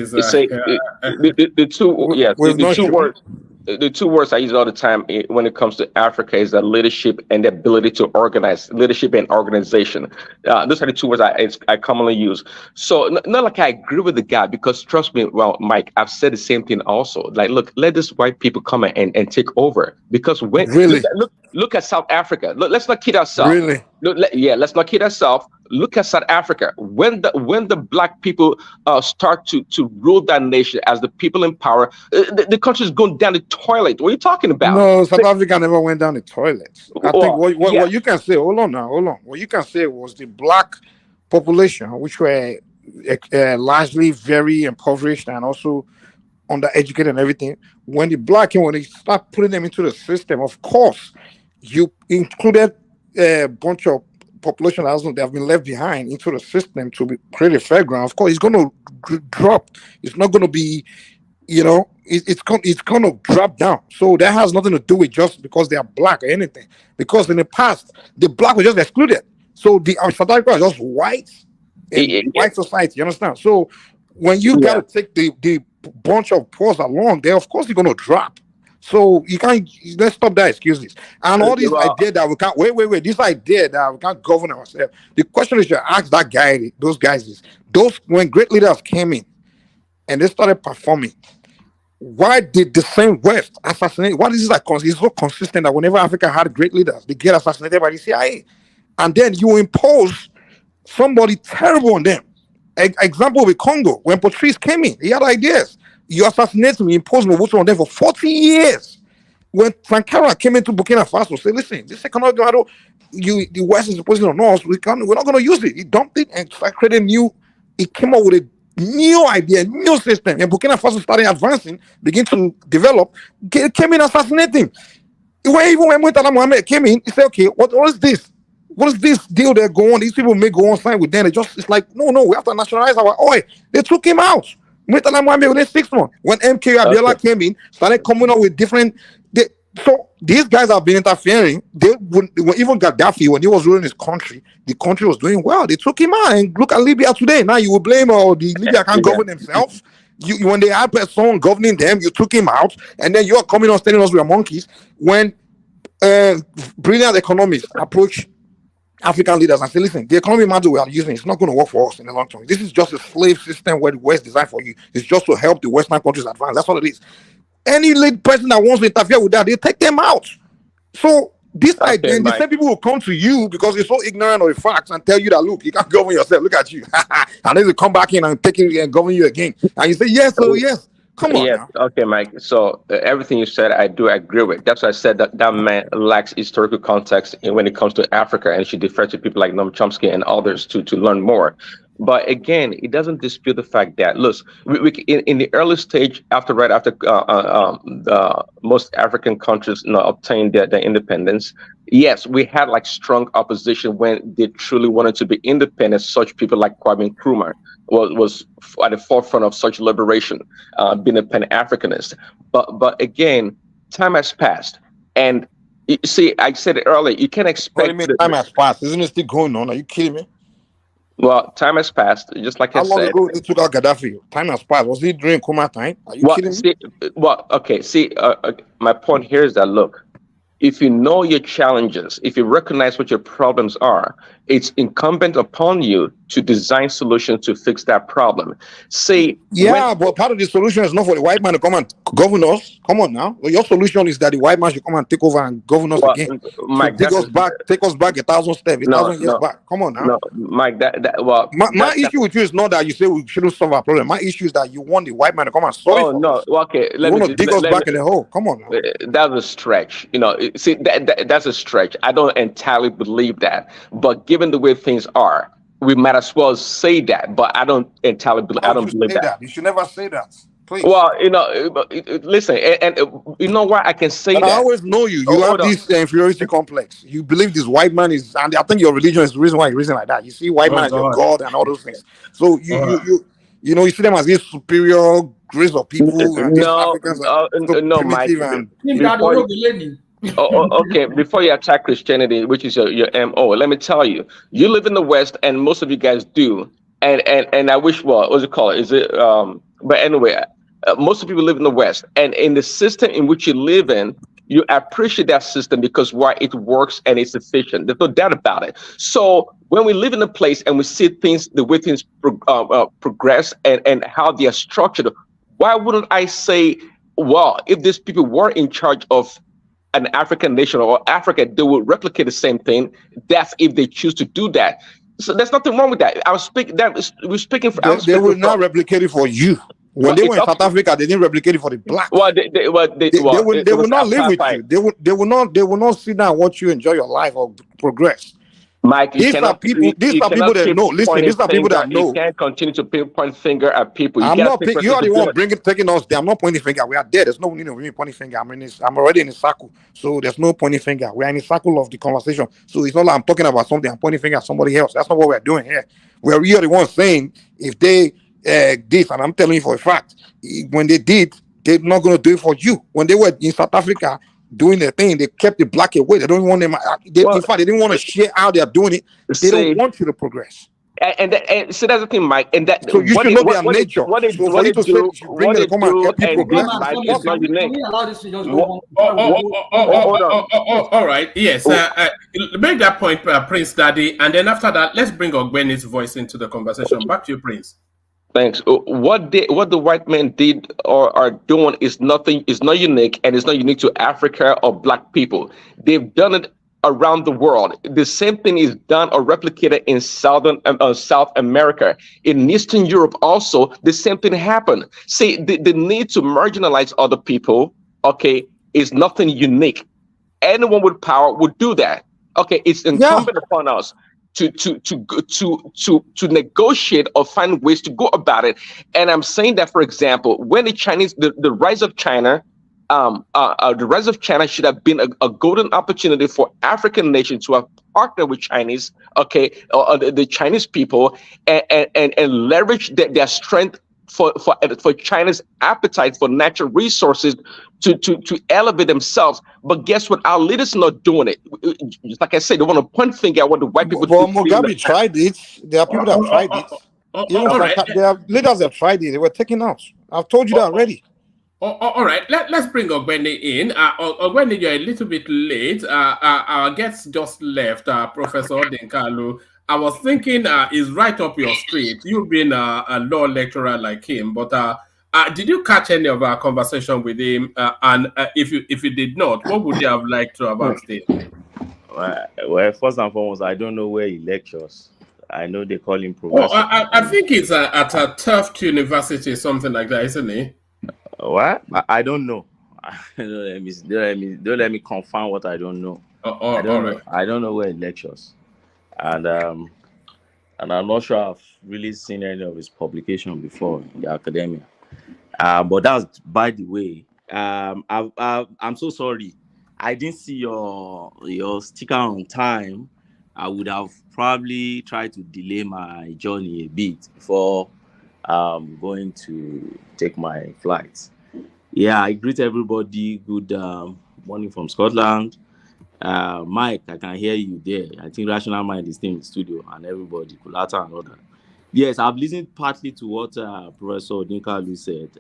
The two words I use all the time when it comes to Africa is that leadership and the ability to organize, leadership and organization. Those are the two words I commonly use. So not like I agree with the guy, because trust me, well, Mike, I've said the same thing also. Like, look, let these white people come and take over. Because when look at South Africa. Let's not kid ourselves. Really? Let's not kid ourselves. Look at South Africa. When the black people start to rule that nation as the people in power, the country is going down the toilet. What are you talking about? No, South Africa never went down the toilet. I think what you can say, hold on. What you can say was the black population, which were largely very impoverished and also undereducated and everything. When the black came, when they start putting them into the system, of course, you included a bunch of population that have been left behind into the system to create a fair ground. Of course, it's going to drop. It's not going to be, it's going to drop down. So that has nothing to do with just because they are black or anything. Because in the past, the black were just excluded. So the South Africa is just white and white society. You understand? So when you got to take the bunch of poors along there, of course, you're going to drop. So you can't. Let's stop that excuses and all this idea that we can't. Wait. This idea that we can't govern ourselves. The question is, you ask those guys is, when great leaders came in and they started performing. Why did the same West assassinate? What is it that it's so consistent that whenever Africa had great leaders, they get assassinated by the CIA, and then you impose somebody terrible on them. Example with Congo, when Patrice came in, he had ideas. You assassinate me, impose Mobutu on them for 40 years. When Sankara came into Burkina Faso, say, listen, this economic model, the West is imposing on us. We're not going to use it. He dumped it and created new. He came up with a new idea, new system, and Burkina Faso started advancing, begin to develop. Came in assassinating. Even when Murtala Mohammed came in, he said, okay, what is this? What is this deal they're going on? These people may go on sign with them. It's like, no, we have to nationalize our oil. They took him out. Murtala Mohammed within 6 months. When MK Abiola came in, started coming up with different. So these guys have been interfering. Even Gaddafi, when he was ruling his country, the country was doing well. They took him out, and look at Libya today. Now you will blame the Libya can't govern themselves. When they had someone governing them, you took him out, and then you are coming on telling us we are monkeys. When brilliant economists approach African leaders and say, listen, the economic model we are using is not going to work for us in the long term. This is just a slave system where the West designed for you. It's just to help the Western countries advance. That's all it is. Any lead person that wants to interfere with that, they take them out. So this idea, the same people will come to you because you're so ignorant of the facts and tell you that, look, you can't govern yourself. Look at you. And then they come back in and take it and govern you again. And you say, yes, so yes. Come on. Yes. Okay, Mike. So everything you said, I do agree with. That's why I said that man lacks historical context when it comes to Africa, and should defer to people like Noam Chomsky and others to learn more. But again, it doesn't dispute the fact that, look, in the early stage, right after most African countries obtained their independence, yes, we had like strong opposition when they truly wanted to be independent. Such people like Kwame Nkrumah was at the forefront of such liberation, being a Pan-Africanist. But again, time has passed, and you see, I said it earlier, you can't expect. Time has passed, isn't it still going on? Are you kidding me? Well, time has passed, just like I said. How long ago they took out Gaddafi? Time has passed. Was it during Nkrumah time? Are you kidding me? My point here is that, look, if you know your challenges, if you recognize what your problems are, it's incumbent upon you to design solutions to fix that problem. But part of the solution is not for the white man to come and govern us. Come on now. Well, your solution is that the white man should come and take over and govern us again. Mike, take us back 1,000 steps, 1,000 years back. Come on now. No, Mike, my issue with you is not that you say we shouldn't solve our problem. My issue is that you want the white man to come and solve it. Let me dig us back in the hole. Come on now. That's a stretch. See, that's a stretch. I don't entirely believe that. But given the way things are, we might as well say that, but I don't entirely believe. I don't believe that. You should never say that. Please. Well, listen, and you know why I can say that. I always know you. You have this inferiority complex. You believe this white man is, and I think your religion is the reason why you're reason like that. You see white man as your God and all those things. So you see them as this superior race of people. And these Africans are so Mike. Okay, before you attack Christianity, which is your MO, let me tell you, you live in the West, and most of you guys do, and I wish, what's it called? But anyway, most of people live in the West, and in the system in which you live in, you appreciate that system because why it works and it's efficient. There's no doubt about it. So when we live in a place and we see things, the way things progress and how they are structured, why wouldn't I say, well, if these people were in charge of an African nation or Africa, they will replicate the same thing. That's if they choose to do that. So there's nothing wrong with that. We're speaking for. They will not replicate it for you. When they were in South Africa, they didn't replicate it for the black. Well, they will not live with you. They will not sit down and watch you enjoy your life or progress. Mike, these are people that know. Listen, these are people that know. You can't continue to point finger at people. You are the one taking us there. I'm not pointing finger. We are there. There's no need of me pointing finger. I'm already in a circle, so there's no pointing finger. We are in a circle of the conversation. So it's not like I'm talking about something. I'm pointing finger at somebody else. That's not what we're doing here. We are the ones saying if they this, and I'm telling you for a fact, when they did, they're not going to do it for you. When they were in South Africa doing their thing, they kept the black away. They don't want them. In fact, they didn't want to share how they are doing it. They don't want you to progress. And so that's the thing, Mike. And that so you should know their nature. What they do, all right. Yes. Make that point, Prince Daddy, and then after that, let's bring Ogbeni's voice into the conversation. Back to you, Prince. Thanks. What the white men did or are doing is nothing. Is not unique, and it's not unique to Africa or Black people. They've done it around the world. The same thing is done or replicated in South America, in Eastern Europe. Also, the same thing happened. See, the need to marginalize other people, okay, is nothing unique. Anyone with power would do that. Okay, it's incumbent upon us to negotiate or find ways to go about it. And I'm saying that, for example, when the rise of China, the rise of China should have been a golden opportunity for African nations to have partnered with Chinese, okay, the Chinese people, and leverage their strength for China's appetite for natural resources to elevate themselves. But guess what? Our leaders are not doing it. Just like I said, they want to point finger at what the white people do. Well, Mugabe tried it. There are people that have tried it. Even there are leaders that have tried it. They were taken out. I've told you that already. All right, let's bring Ogbeni in. Ogbeni, you're a little bit late. Our guest just left, Professor Odinkalu. I was thinking he's right up your street. You've been a law lecturer like him, but did you catch any of our conversation with him? And if you did not, what would you have liked to have asked him? Well, first and foremost, I don't know where he lectures. I know they call him Oh, professor. I think it's at a Tufts University, something like that, isn't it? What? I don't know. Don't let me confirm what I don't know. I don't know. I don't know where he lectures, and I'm not sure I've really seen any of his publication before in the academia. But that's by the way. I'm so sorry. I didn't see your sticker on time. I would have probably tried to delay my journey a bit before going to take my flight. Yeah, I greet everybody. Good morning from Scotland. Mike, I can hear you there. I think Rational Mind is still in the studio, and everybody, Kulata and other. Yes, I've listened partly to what Professor Odinkalu said.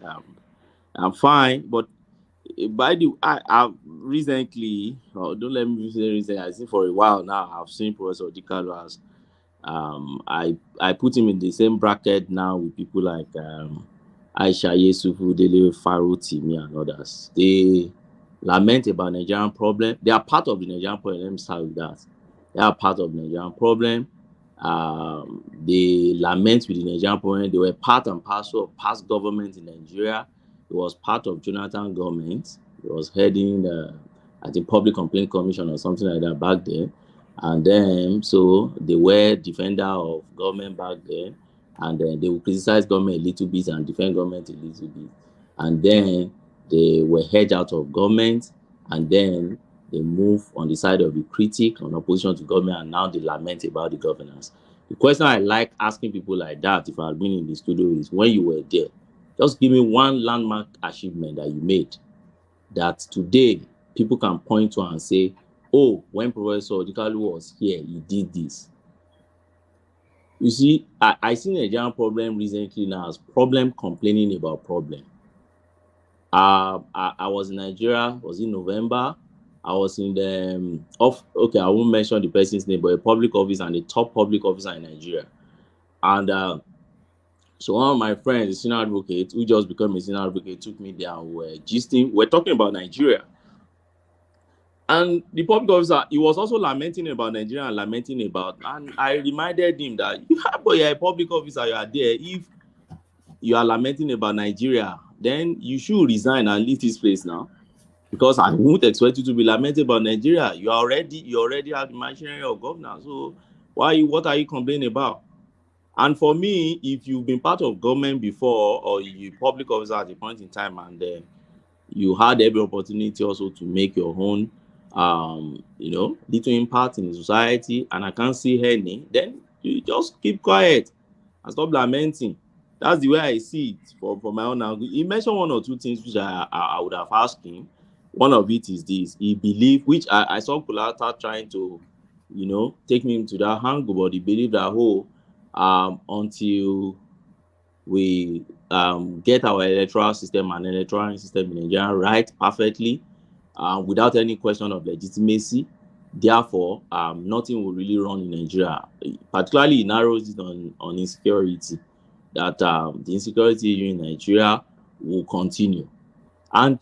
I'm fine, but by the I recently, don't let me say recently, I think for a while now, I've seen Professor Odinkalu as I put him in the same bracket now with people like Aisha Yesufu, Dele Farotimi, and others. They lament about Nigerian problem. They are part of the Nigerian problem. Let me start with that. They are part of the Nigerian problem. They lament with the Nigerian problem. They were part and parcel of past government in Nigeria. It was part of Jonathan government. It was heading at the Public Complaint Commission or something like that back then. And then, so they were defender of government back then. And then they would criticize government a little bit and defend government a little bit. And then they were hedged out of government. And then they move on the side of the critic, on opposition to government, and now they lament about the governance. The question I like asking people like that, if I've been in the studio, is when you were there, just give me one landmark achievement that you made that today people can point to and say, oh, when Professor Odinkalu was here, he did this. You see, I seen a Nigerian problem recently now as problem complaining about problem. I was in Nigeria, was in November. I was in the okay, I won't mention the person's name, but a public office and a top public officer in Nigeria. And so one of my friends, a senior advocate, who just became a senior advocate, took me there and we're gisting. We're talking about Nigeria. And the public officer, he was also lamenting about Nigeria and lamenting about, and I reminded him that, but you're a public officer, you are there. If you are lamenting about Nigeria, then you should resign and leave this place now. Because I won't expect you to be lamenting about Nigeria. You already have the machinery of governance. So what are you complaining about? And for me, if you've been part of government before, or you public officer at a point in time, and then you had every opportunity also to make your own, little impact in the society, and I can't see any, then you just keep quiet and stop lamenting. That's the way I see it for my own angle. He mentioned one or two things which I would have asked him. One of it is this: he believed, which I saw Kulata trying to, take me into that angle, but he believed that until we get our electoral system and electoral system in Nigeria right perfectly, without any question of legitimacy, therefore, nothing will really run in Nigeria. Particularly, it narrows it on insecurity. that the insecurity in Nigeria will continue. And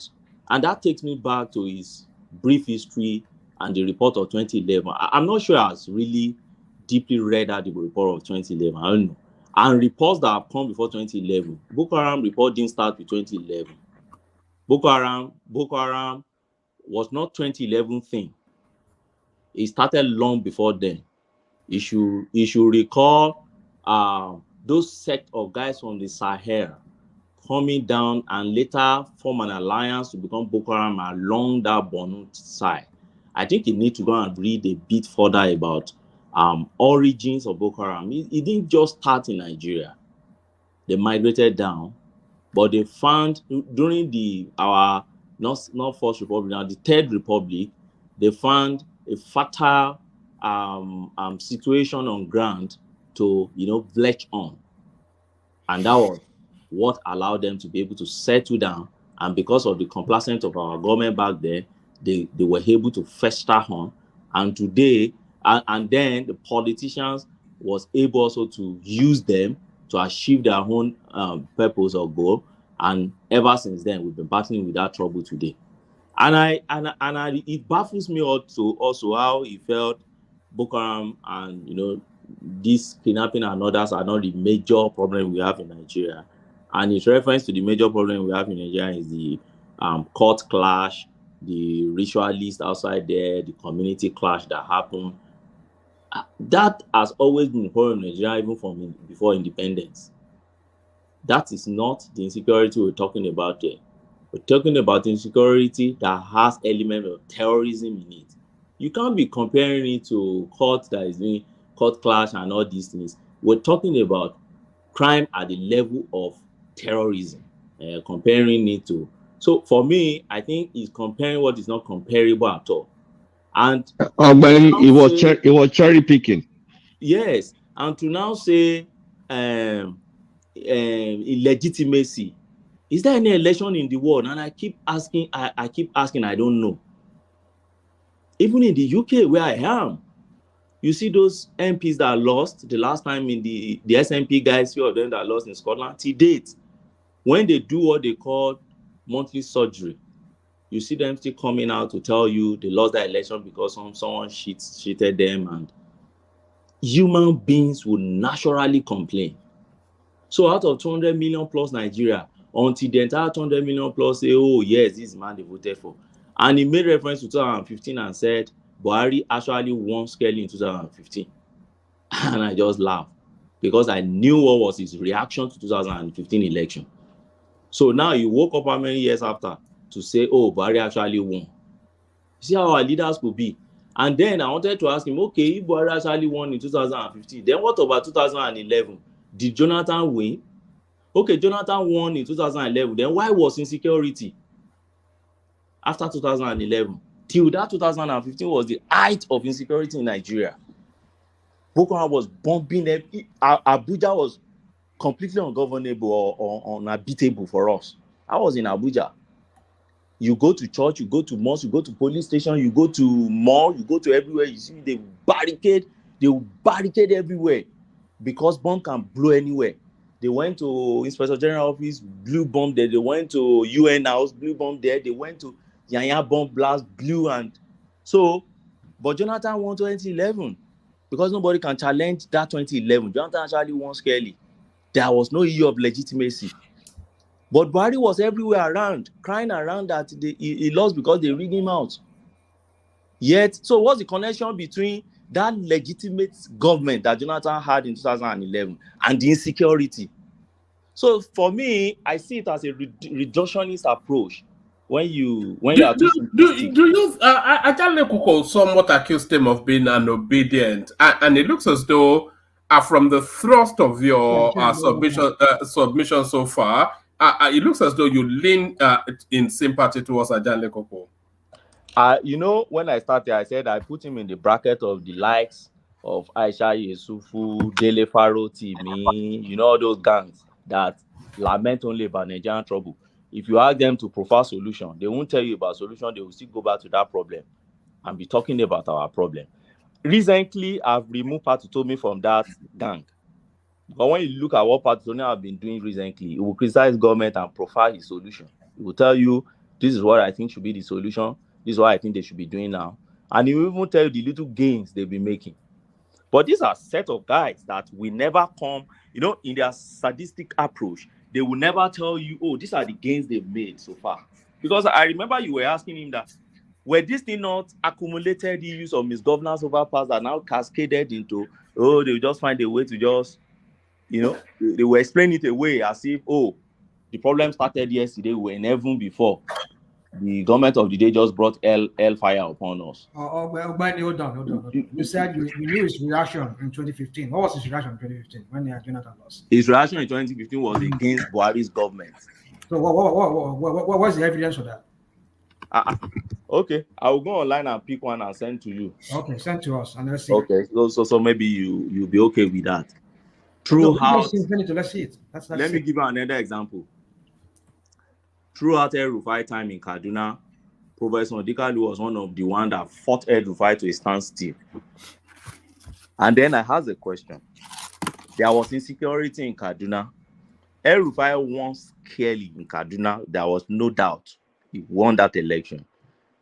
that takes me back to his brief history and the report of 2011. I'm not sure I has really deeply read that the report of 2011. I don't know. And reports that have come before 2011. Boko Haram report didn't start with 2011. Boko Haram was not 2011 thing. It started long before then. You should recall those sect of guys from the Sahel coming down and later form an alliance to become Boko Haram along that Borno side. I think you need to go and read a bit further about origins of Boko Haram. It didn't just start in Nigeria. They migrated down, but they found during our not First Republic, now the Third Republic, they found a fertile situation on ground to veg on, and that was what allowed them to be able to settle down. And because of the complacence of our government back then, they were able to fester on. And today, and then the politicians was able also to use them to achieve their own purpose or goal. And ever since then, we've been battling with that trouble today. And it baffles me also how he felt Boko Haram and this kidnapping and others are not the major problem we have in Nigeria. And his reference to the major problem we have in Nigeria is the court clash, the ritualist outside there, the community clash that happened. That has always been a problem in Nigeria, even from before independence. That is not the insecurity we're talking about there. We're talking about insecurity that has element of terrorism in it. You can't be comparing it to court that is doing court clash and all these things. We're talking about crime at the level of terrorism, comparing it to. So for me, I think it's comparing what is not comparable at all. And but it was cherry picking. Yes, and to now say illegitimacy. Is there any election in the world? And I keep asking, I don't know. Even in the UK where I am, you see those MPs that lost the last time in the SNP guys, few of them that lost in Scotland, to date, when they do what they call monthly surgery, you see them still coming out to tell you they lost the election because someone cheated them, and human beings would naturally complain. So out of 200 million plus Nigeria, until the entire 200 million plus say, oh yes, this man they voted for. And he made reference to 2015 and said, Buhari actually won scarcely in 2015. And I just laughed because I knew what was his reaction to 2015 election. So now he woke up how many years after to say, oh, Buhari actually won. See how our leaders could be. And then I wanted to ask him, okay, if Buhari actually won in 2015, then what about 2011? Did Jonathan win? Okay, Jonathan won in 2011. Then why was insecurity after 2011? Till that 2015 was the height of insecurity in Nigeria. Boko Haram was bombing them. Abuja was completely ungovernable or unhabitable for us. I was in Abuja. You go to church, you go to mosque, you go to police station, you go to mall, you go to everywhere. You see they will barricade everywhere because bomb can blow anywhere. They went to Inspector General office, blew bomb there. They went to UN house, blew bomb there. They went to Yanya bomb blast, blew, and so. But Jonathan won 2011 because nobody can challenge that 2011. Jonathan actually won scarcely. There was no issue of legitimacy. But Buhari was everywhere around, crying around that he lost because they rigged him out. Yet, so what's the connection between that legitimate government that Jonathan had in 2011 and the insecurity? So for me, I see it as a reductionist approach. When you are too simplistic. Do you Ajale Kuko somewhat accused him of being unobedient, and it looks as though from the thrust of your submission so far, it looks as though you lean in sympathy towards Ajale Kuko. When I started, I said I put him in the bracket of the likes of Aisha Yesufu, Dele Faro, Timi, all those gangs that lament only about Nigerian trouble. If you ask them to provide solution, they won't tell you about solution. They will still go back to that problem and be talking about our problem. Recently, I've removed Patutomi from that gang. But when you look at what Patricia have been doing recently, he will criticize government and profile his solution. He will tell you, this is what I think should be the solution. This is what I think they should be doing now. And he will even tell you the little gains they've been making. But these are a set of guys that will never come, in their sadistic approach, they will never tell you, oh, these are the gains they've made so far. Because I remember you were asking him that, were these things not accumulated issues of misgovernance over past that now cascaded into, oh, they will just find a way to just, they were explaining it away as if, oh, the problem started yesterday, we were in heaven before. The government of the day just brought hellfire upon us. Well, hold on. You said you knew his reaction in 2015. What was his reaction in 2015 when Jonathan lost? His reaction in 2015 was against Buhari's government. So what was the evidence for that? Okay, I will go online and pick one and send to you. Okay, send to us and let's see. Okay, so maybe you'll be okay with that. Throughout, let's see it. Let me give you another example. Throughout El-Rufai time in Kaduna, Professor Odinkalu was one of the ones that fought El-Rufai to a standstill. And then I asked a question. There was insecurity in Kaduna. El-Rufai won scarcely in Kaduna. There was no doubt he won that election.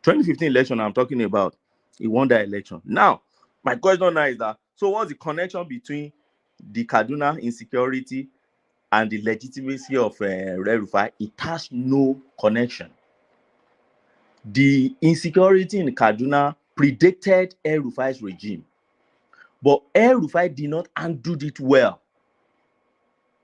2015 election I'm talking about, he won that election. Now, my question now is that, so what's the connection between the Kaduna insecurity and the legitimacy of El-Rufai? It has no connection. The insecurity in Kaduna predated El-Rufai's regime, but El-Rufai did not undo it well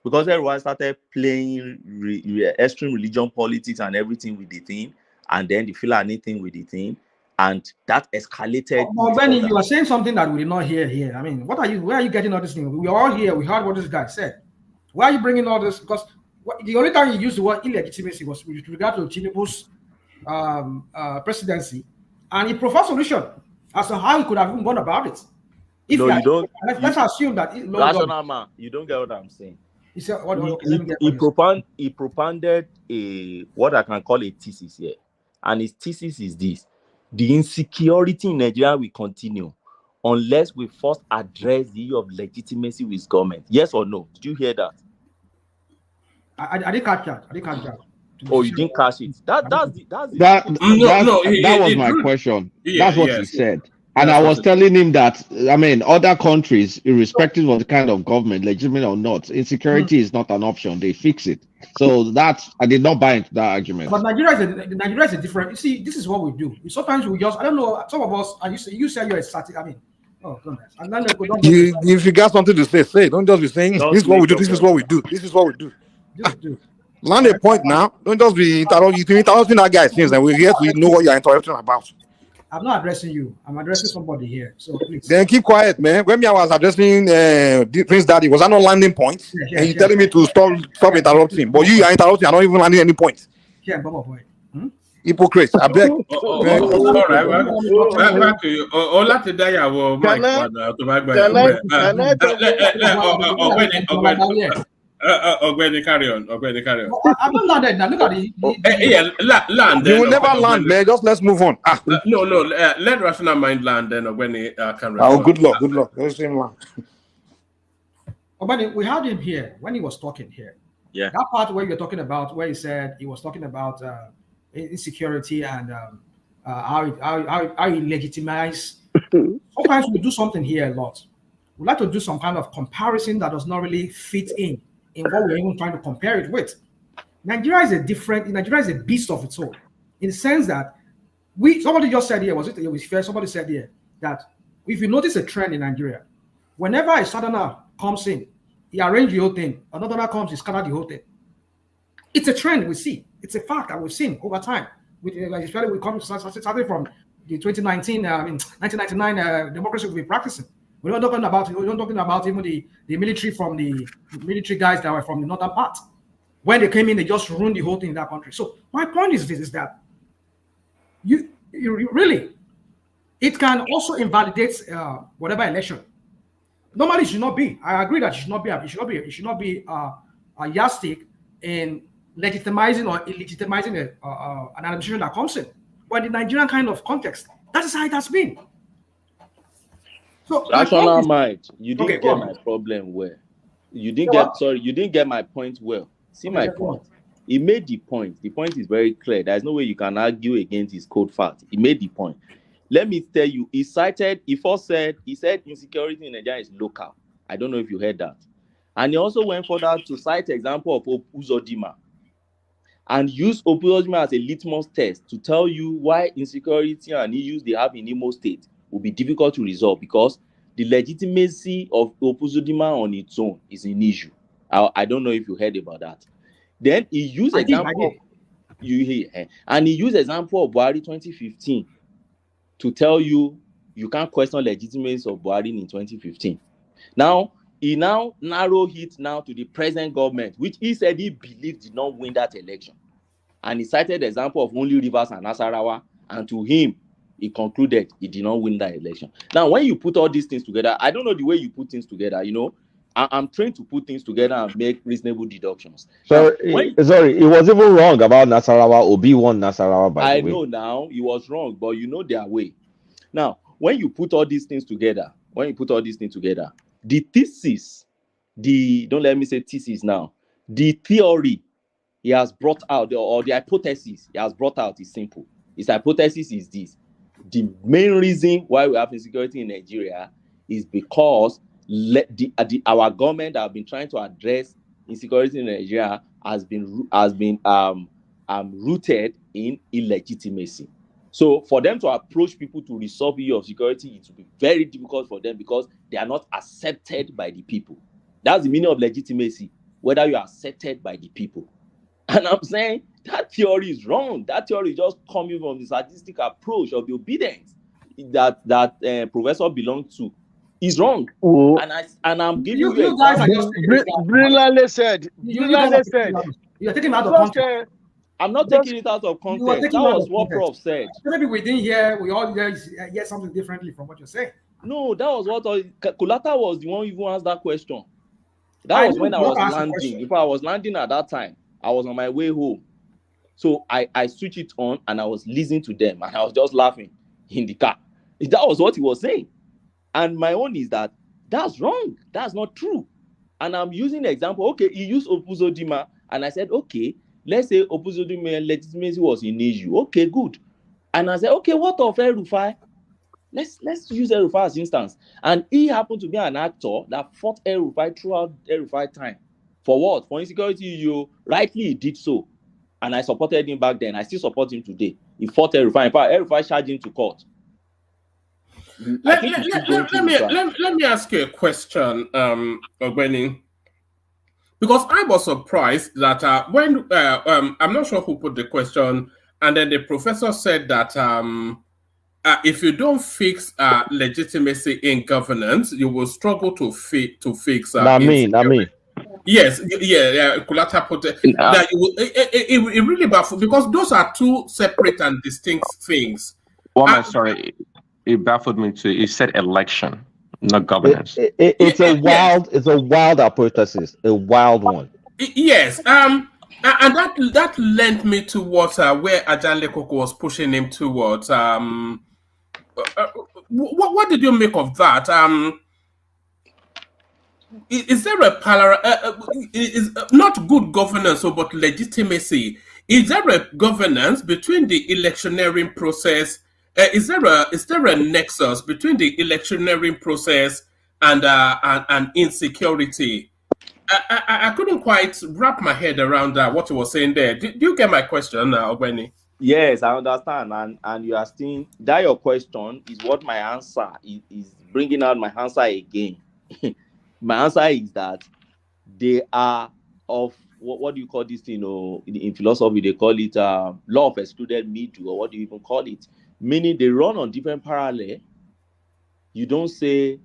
because El-Rufai started playing extreme religion politics and everything with the thing, and then the Fulani thing with the thing, and that escalated. But Benny, you are saying something that we did not hear here. I mean, where are you getting all this thing? We are all here. We heard what this guy said. Why are you bringing all this? Because the only time you used the word illegitimacy was with regard to Tinubu's presidency, and he proposed a solution as to how he could have even gone about it. If no, you don't. Let's assume that. Rational man, you don't get what I'm saying. He said, he propounded what I can call a thesis here, and his thesis is this: the insecurity in Nigeria will continue unless we first address the issue of legitimacy with government. Yes or no? Did you hear that? I didn't catch that. Oh, you didn't catch it. That was my question. That's what he said. And I was telling him that, I mean, other countries, irrespective of the kind of government, legitimate or not, insecurity is not an option. They fix it. So I did not buy into that argument. But Nigeria is a different. You see, this is what we do. Sometimes we just, I don't know, some of us, you say you're a static, I mean, oh, goodness. And then if you got something to say. Don't just be saying, this is what we do, this is what we do, this is what we do. Land a point now. Don't just be interrupting that guy since and we're here to know what you're interrupting about. I'm not addressing you. I'm addressing somebody here. So please. Then keep quiet, man. When I was addressing Prince Daddy, was I not landing points? And you telling me to stop interrupting. But you are interrupting, you're not even landing any points. Yeah, Baba boy. Hypocrite, I beg. All right, back to you. Carry on. I'm not landed now. Look at it. Land. You will never land, man. Just let's move on. No. Let rational mind land. Then when he can. Oh, good luck. Let's see him land. But we had him here when he was talking here. Yeah. That part where you're talking about, where he said he was talking about insecurity and how he legitimized. Sometimes we do something here a lot. We like to do some kind of comparison that does not really fit in what we're even trying to compare it with. Nigeria is a beast of its own, in the sense that somebody just said here, it was fair, somebody said here that if you notice a trend in Nigeria, whenever a southerner comes in, he arranges the whole thing, another comes, he scatters the whole thing. It's a trend we see. It's a fact that we've seen over time. Especially we come starting from the 1999 democracy we've been practicing. We're not talking about even the military from the military guys that were from the northern part. When they came in, they just ruined the whole thing in that country. So my point is this: is that you really, it can also invalidate whatever election. Normally, it should not be. I agree that it should not be. It should not be a yardstick in legitimizing or illegitimizing an administration that comes in. But in the Nigerian kind of context, that is how it has been. So rational mind, you didn't get my problem where You didn't get my point well. See my point. He made the point. The point is very clear. There's no way you can argue against his cold fact. He made the point. Let me tell you, he said insecurity in Nigeria is local. I don't know if you heard that. And he also went further to cite example of Uzodinma and use Uzodinma as a litmus test to tell you why insecurity and issues they have in Imo State will be difficult to resolve, because the legitimacy of Uzodinma on its own is an issue. I don't know if you heard about that. Then he used example of Buhari 2015 to tell you can't question legitimacy of Buhari in 2015. Now he narrow it now to the present government, which he said he believed did not win that election, and he cited the example of only Rivers and Nasarawa, and to him he concluded he did not win that election. Now, when you put all these things together, I don't know the way you put things together. I'm trained to put things together and make reasonable deductions. Sorry, he was even wrong about Nasarawa. Obi won Nasarawa, by the way. I know now he was wrong, but you know their way. Now, when you put all these things together, the thesis, don't let me say thesis now, the theory he has brought out, or the hypothesis he has brought out is simple. His hypothesis is this: the main reason why we have insecurity in Nigeria is because our government that have been trying to address insecurity in Nigeria has been rooted in illegitimacy. So for them to approach people to resolve the issue of security, it will be very difficult for them because they are not accepted by the people. That's the meaning of legitimacy, whether you are accepted by the people. And I'm saying that theory is wrong. That theory is just coming from the statistic approach of the obedience that professor belongs to. Is wrong. Oh. And I'm giving you guys are just brilliantly said. You're taking it out of context. I'm not taking it out of context. That was what Prof said. Maybe we didn't hear. We all hear something differently from what you're saying. No, that was what Kulata was the one who even asked that question. That was when I was landing. If I was landing at that time, I was on my way home. So I switched it on and I was listening to them and I was just laughing in the car. That was what he was saying. And my own is that's wrong. That's not true. And I'm using the example. Okay, he used Uzodinma, and I said, okay, let's say Uzodinma legitimacy was an issue. Okay, good. And I said, okay, what of El-Rufai? Let's use El-Rufai as instance. And he happened to be an actor that fought El-Rufai throughout El-Rufai time. For what? For insecurity, you rightly he did so. And I supported him back then. I still support him today. He fought El-Rufai. In fact, El-Rufai charged him to court. Let me ask you a question, Ogbeni, because I was surprised that when I'm not sure who put the question, and then the professor said that if you don't fix legitimacy in governance, you will struggle to fix. Not me. Yes, Kulata put it. That it really baffles, because those are two separate and distinct things. Sorry. It baffled me too. It said election, not governance. It's a wild hypothesis, a wild one. Yes, and that led me towards where Ajan Lekoko was pushing him towards. What did you make of that? Is there a is not good governance, but legitimacy? Is there a governance between the electioneering process? Is there a nexus between the electioneering process and insecurity? I couldn't quite wrap my head around what you were saying there. Do you get my question now, Benny? Yes, I understand, and you are still that your question is what my answer is bringing out my answer again. My answer is that they are of what do you call this thing? In philosophy, they call it law of excluded middle, or what do you even call it? Meaning they run on different parallel. You don't say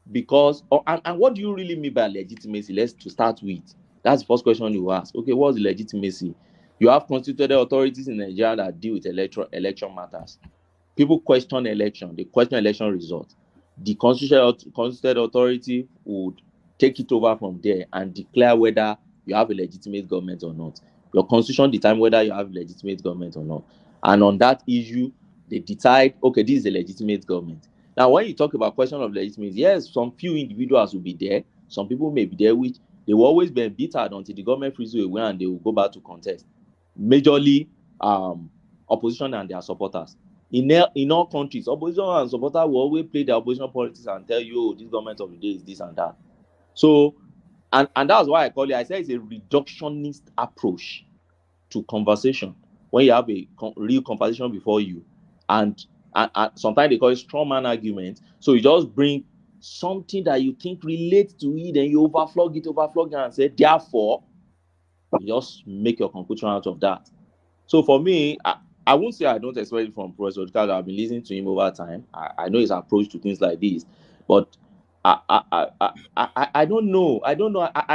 because, and what do you really mean by legitimacy? Let's to start with. That's the first question you ask. Okay, what's the legitimacy? You have constituted authorities in Nigeria that deal with election matters. People question election. They question election results. The constituted authority would take it over from there and declare whether you have a legitimate government or not. Your constitution determines whether you have a legitimate government or not. And on that issue, they decide, okay, this is a legitimate government. Now, when you talk about question of legitimacy, yes, some few individuals will be there. Some people may be there which they will always be embittered until the government frees you away and they will go back to contest. Majorly, opposition and their supporters. In all countries, opposition and supporters will always play their opposition politics and tell you, oh, this government of the day is this and that. So, and that's why I call it, I say it's a reductionist approach to conversation. When you have a real conversation before you, and sometimes they call it straw man argument. So you just bring something that you think relates to it, and you overflog it, and say, therefore, you just make your conclusion out of that. So for me, I won't say I don't expect it from Professor because I've been listening to him over time. I know his approach to things like this, but I don't know. I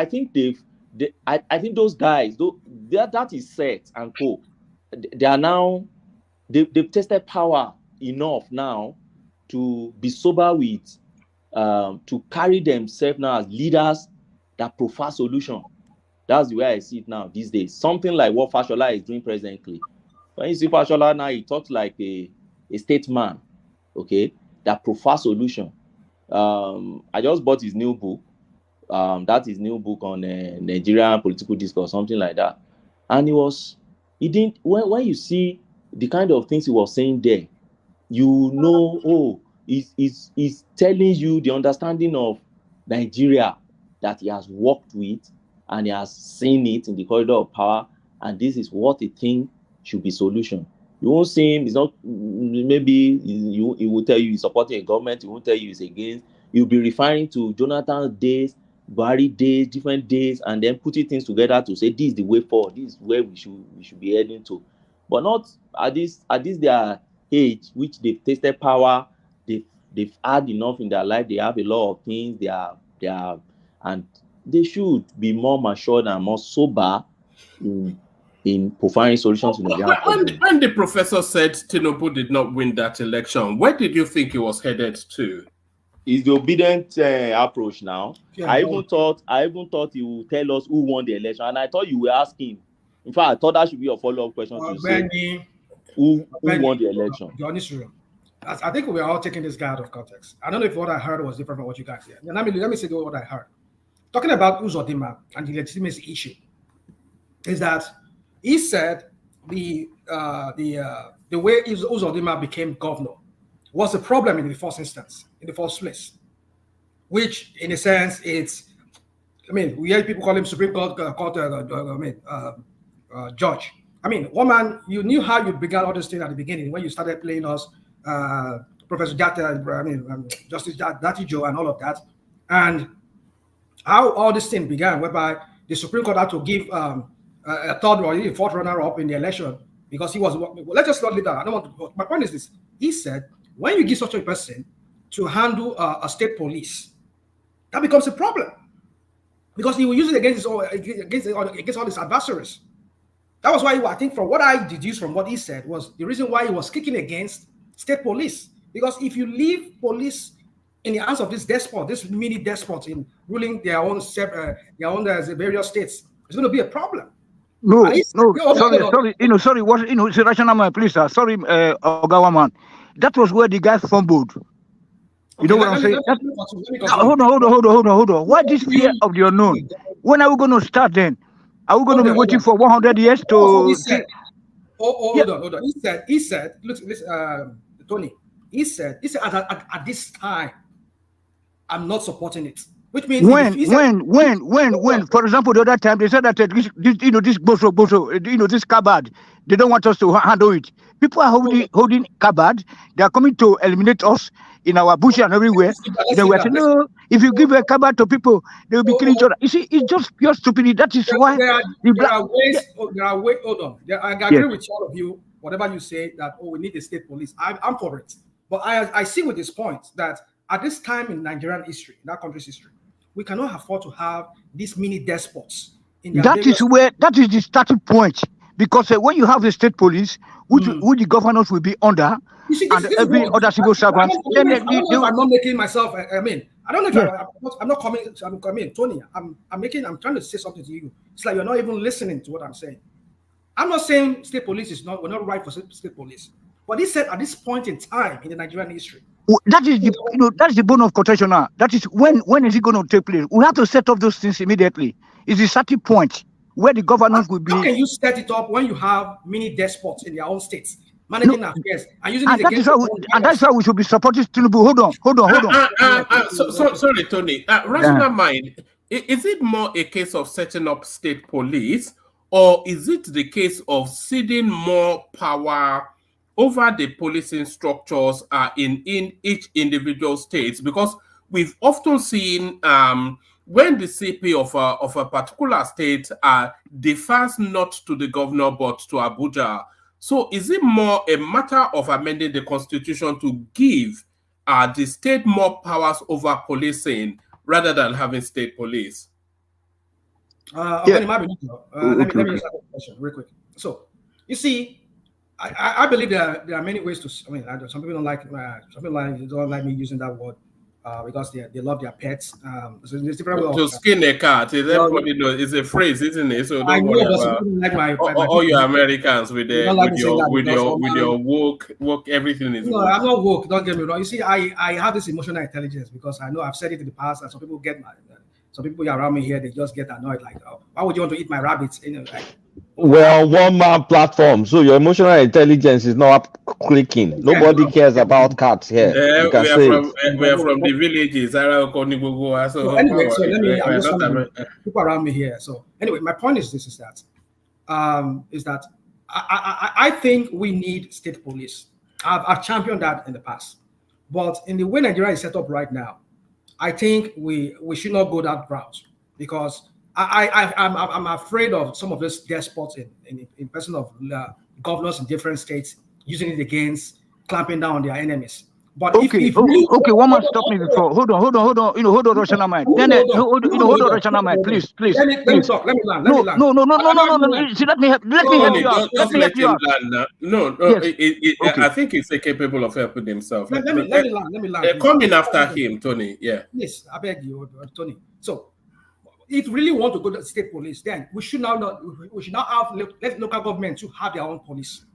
think I think those guys, that is set and co. They are now they've tested power enough now to be sober with to carry themselves now as leaders that prefer solution. That's the way I see it now these days. Something like what Fashola is doing presently. When you see Fashola now, he talks like a statesman, okay, that prefers solution. I just bought his new book. That's his new book on Nigerian political discourse, something like that. And when you see the kind of things he was saying there, you know, oh, he's telling you the understanding of Nigeria that he has worked with and he has seen it in the corridor of power, and this is what he thinks should be solution. You won't see him, it's not, maybe he will tell you he's supporting a government, he won't tell you he's against. He'll be referring to Jonathan's days, Buhari days, different days, and then putting things together to say this is the way forward, this is where we should be heading to. But not at this their age, which they've tasted power, they've had enough in their life, they have a lot of things, they are and they should be more matured and more sober in providing solutions to the young problem. When the professor said Tinubu did not win that election, where did you think he was headed to? Is the obedient approach now. Yeah, I even thought he would tell us who won the election, and I thought you were asking. In fact, I thought that should be a follow-up question to say who won the election. I think we are all taking this guy out of context. I don't know if what I heard was different from what you guys said. Let me say what I heard. Talking about Uzodinma and the legitimacy issue, is that he said the way Uzodinma became governor was a problem in the first instance, in the first place, which in a sense we hear people call him Supreme Court judge. One man, you knew how you began all this thing at the beginning when you started playing us Professor Justice Datijo and all of that, and how all this thing began, whereby the Supreme Court had to give a third or a fourth runner-up in the election because he was. Let's just not leave that. I don't want to. My point is this: he said, when you give such a person to handle a state police, that becomes a problem because he will use it against all his adversaries. That was why I think, from what I deduced from what he said, was the reason why he was kicking against state police. Because if you leave police in the hands of this despot, this mini despot in ruling their own various states, it's going to be a problem. No, sorry, it's a rational man, please, sir. Sorry, Ogawaman. That was where the guy fumbled. You know what I'm saying? Hold on. Why this fear of the unknown? When are we going to start then? Are we going to be waiting for 100 years to... Hold on. He said, look, Tony, he said at this time, I'm not supporting it. Which means when, for example, the other time they said that this boso, this cupboard, they don't want us to handle it. People are holding cupboard. They are coming to eliminate us in our bush and everywhere. Then we are saying, no, if you give a cupboard to people, they will be killing each other. You see, it's just pure stupidity. That is why there are ways. Hold on. I agree with all of you. Whatever you say, that we need a state police. I'm for it. But I see with this point that at this time in Nigerian history, in that country's history, we cannot afford to have these mini despots. That is the starting point. Because when you have the state police, which the governors will be under, and every other civil servant, I'm not making myself. I don't know if I'm not coming. Tony, I'm trying to say something to you. It's like you're not even listening to what I'm saying. I'm not saying state police we're not right for state police. But he said at this point in time in the Nigerian history, That is the that's the bone of contention now. That is when is it going to take place? We have to set up those things immediately. It's a certain point where the governance will be. How can you set it up when you have mini despots in their own states managing affairs and using it against that's why we should be supporting Tinubu. Hold on. Sorry, Tony. Rational mind. Is it more a case of setting up state police, or is it the case of ceding more power over the policing structures in each individual state? Because we've often seen when the CP of a particular state defers not to the governor but to Abuja. So is it more a matter of amending the constitution to give the state more powers over policing rather than having state police? Let me answer the question real quick. So, you see, I believe there are many ways to. Some people don't like me using that word because they love their pets. So there's different ways to skin a cat. Everybody knows it's a phrase, isn't it? So don't worry about all your Americans with your woke everything is. No, I'm not woke. Don't get me wrong. You see, I have this emotional intelligence because I know I've said it in the past, and some people get mad. Some people around me here, they just get annoyed. Like, oh, why would you want to eat my rabbits? We're on one-man platform, so your emotional intelligence is not clicking. Nobody cares about cats here. We are from the villages. So anyway, so let me. I'm just people around me here. So anyway, my point is this: is that I think we need state police. I've championed that in the past, but in the way Nigeria is set up right now, I think we should not go that route because I'm afraid of some of those despots in person of governors in different states using it against clamping down on their enemies. But okay, one man stop me before. Hold on. Hold on, Rational mind. Hold on, Rational mind. Please. Let me talk. Let me land. No. See, let me help you out. No. Yes. I think he's capable of helping himself. Let me land. Come in after him, Tony. Yeah. Yes, I beg you, Tony. So, if we really want to go to the state police, then we should now let local government to have their own police.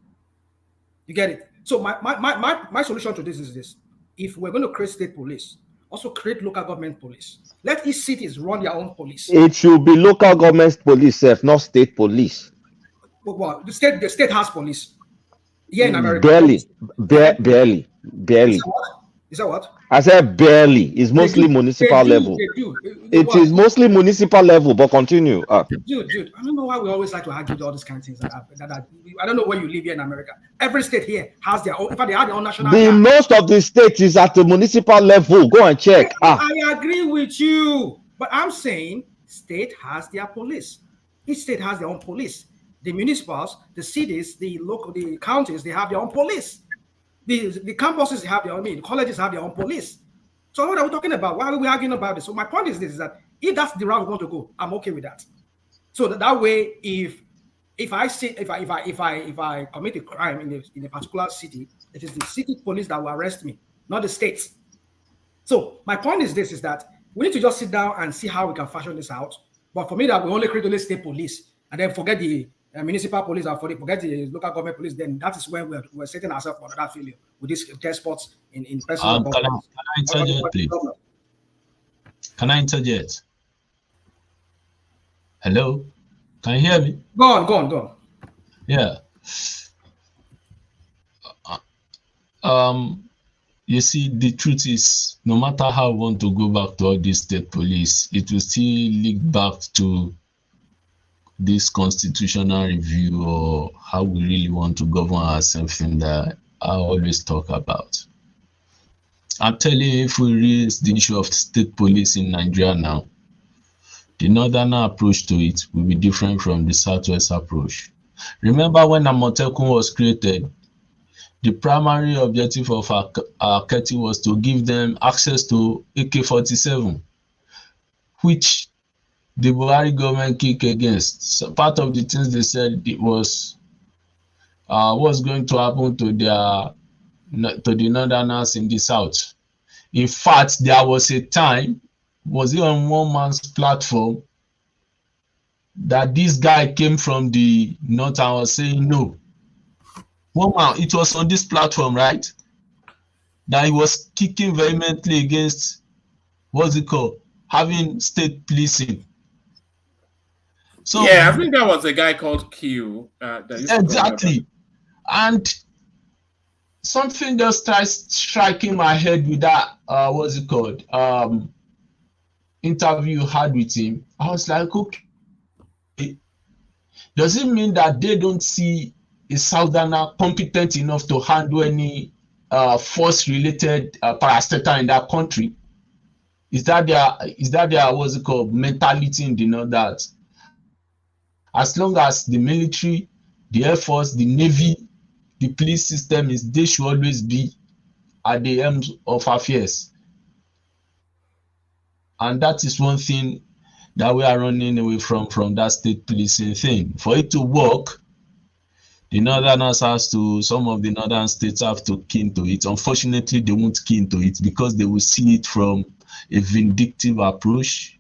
You get it? So my solution to this is this: if we're going to create state police, also create local government police. Let each cities run their own police. It should be local government police, not state police. Well, the state has police. Here in America. Barely. Is that what? I said barely. It's mostly municipal level. It is mostly municipal level, but continue. Dude, I don't know why we always like to argue all these kind of things. I don't know where you live here in America. Every state here has their own. In fact, they have their own national. Most of the states is at the municipal level. Go and check. I agree with you, but I'm saying state has their police. Each state has their own police. The municipals, the cities, the counties, they have their own police. The campuses have their own, the colleges have their own police. So what are we talking about? Why are we arguing about this? So my point is this: is that if that's the route we want to go, I'm okay with that. So that way, if I commit a crime in a particular city, it is the city police that will arrest me, not the states. So my point is this: is that we need to just sit down and see how we can fashion this out. But for me, that we only create the state police and then forget the municipal police or forget the local government police, then that is where we're setting ourselves for another failure with these despots in personal Can I interject, please? Can I interject? Hello? Can you hear me? Go on. Yeah. You see, the truth is, no matter how we want to go back to all these state police, it will still lead back to this constitutional review or how we really want to govern ourselves in that I always talk about. I'm telling you, if we raise the issue of state police in Nigeria now, the northern approach to it will be different from the southwest approach. Remember when Amotekun was created, the primary objective of our Keti was to give them access to AK-47, which the Buhari government kicked against. So part of the things they said it was what's going to happen to the northerners in the south. In fact, there was a time, was it on one man's platform, that this guy came from the north and was saying no. One man, it was on this platform, right? that he was kicking vehemently against having state policing. So yeah, I think that was a guy called Q. Exactly. And something just starts striking my head with that interview you had with him. I was like, okay, does it mean that they don't see a southerner competent enough to handle any force related parastatal in that country? Is that their mentality in the north, that as long as the military, the air force, the navy, the police system they should always be at the end of affairs? And that is one thing that we are running away from that state policing thing. For it to work, the northerners some of the northern states have to key into it. Unfortunately, they won't key into it because they will see it from a vindictive approach,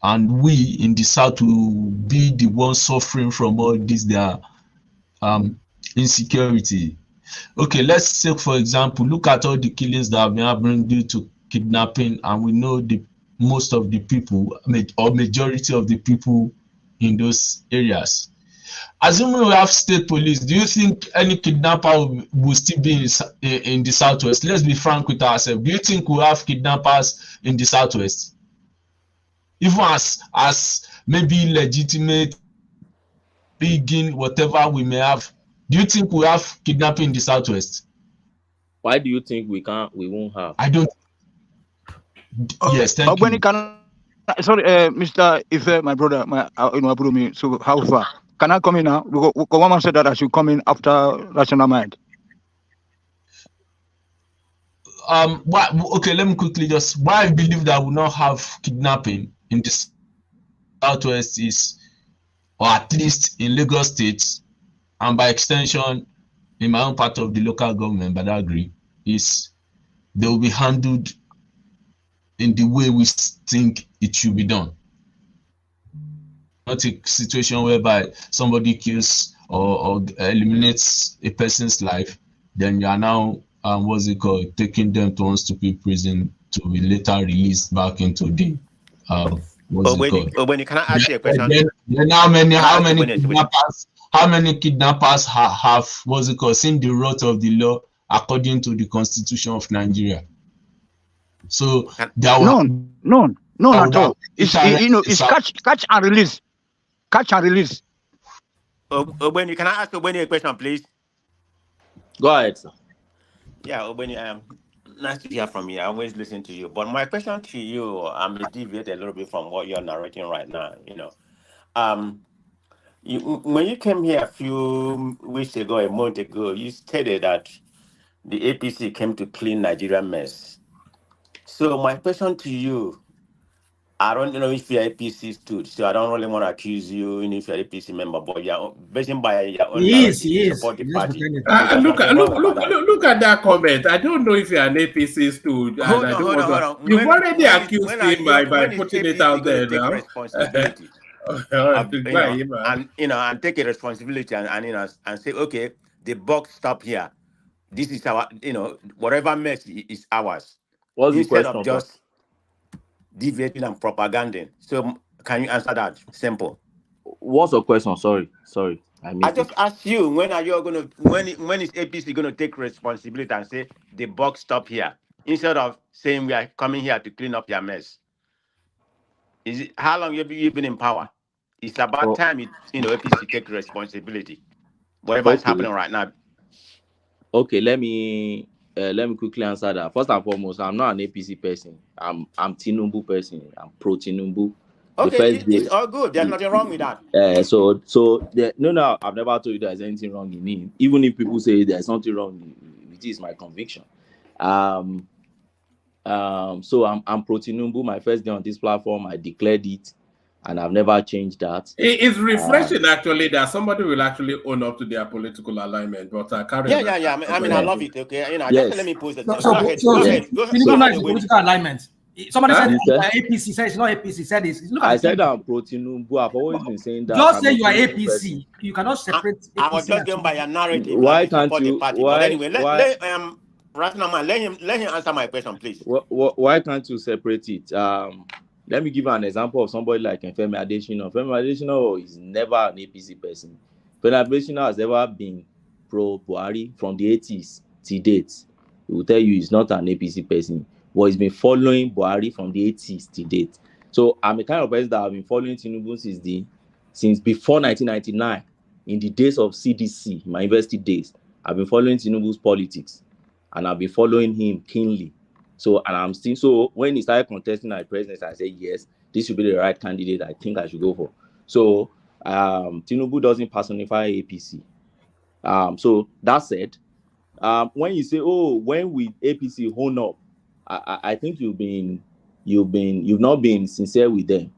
and we in the south will be the ones suffering from all this their insecurity. Okay, let's say for example, look at all the killings that have been happening due to kidnapping, and we know most of the people or majority of the people in those areas. Assuming we have state police, do you think any kidnapper will still be in the southwest? Let's be frank with ourselves. Do you think we have kidnappers in the southwest? Even as maybe legitimate, begin whatever we may have, do you think we have kidnapping in the southwest? Why do you think we won't have? I don't. Yes, thank you. Sorry, Mr. Ife, my brother, me. So how far? Can I come in now? Because one man said that I should come in after Rational Mind. Okay, let me quickly why I believe that we not have kidnapping in the southwest is, or at least in Lagos State, and by extension in my own part of the local government, Badagry, is they will be handled in the way we think it should be done. Not a situation whereby somebody kills or eliminates a person's life, then you are now taking them to one stupid prison to be later released back into the when you cannot ask you a question. Then how many kidnappers have seen the route of the law according to the Constitution of Nigeria? So none at all. It's catch and release. Catch and release. When you can I ask Obeni a question, please? Go ahead, sir. Yeah, Obeni, nice to hear from you. I always listen to you. But my question to you, I may deviate a little bit from what you're narrating right now. When you came here a few weeks ago, a month ago, you stated that the APC came to clean Nigeria mess. So my question to you, I don't know if you're APC stood, so I don't really want to accuse you if you're APC member, but you're based by your own He support the party. Look at that comment. I don't know if you're an APC stood. Hold on. You've already accused him by putting it out there now. Responsibility. And take a responsibility and say, okay, the buck stop here. This is our, whatever mess is ours. What's the Instead question, of just deviating and propaganding. So can you answer that? Simple. What's your question? Sorry. I just asked you, when is APC gonna take responsibility and say the buck stop here, instead of saying we are coming here to clean up your mess? How long have you been in power? It's about time APC take responsibility. Whatever is happening right now. Okay, let me quickly answer that. First and foremost, I'm not an APC person. I'm Tinubu person. I'm pro Tinubu. Okay, it's all good. There's nothing wrong with that. No, I've never told you there's anything wrong in me. Even if people say there's something wrong, it is my conviction. So I'm pro Tinubu. My first day on this platform, I declared it, and I've never changed that. It's refreshing actually that somebody will actually own up to their political alignment. But I love it. Okay, yes. Just let me pose it. Go ahead. Political alignment. Somebody said APC. Said it's not APC. Said this. Look at I said I'm pro Tinubu. I've always been saying that. Just say you are APC. You cannot separate APC. I was just going by a narrative. Why can't you? The party. But anyway, let him answer my question, please. Why can't you separate it? Let me give you an example of somebody like Femi Adesina. Femi Adesina is never an APC person. Femi Adesina has never been pro Buhari from the 80s to date. He will tell you he's not an APC person, but he's been following Buhari from the 80s to date. So I'm a kind of person that have been following Tinubu since before 1999, in the days of CDC, my university days. I've been following Tinubu's politics, and I've been following him keenly. So, and I'm still, so when he started contesting at presidency, I said, yes, this should be the right candidate I think I should go for. So, Tinubu doesn't personify APC. So that said, when you say, oh, when will APC hone up, I think you've not been sincere with them.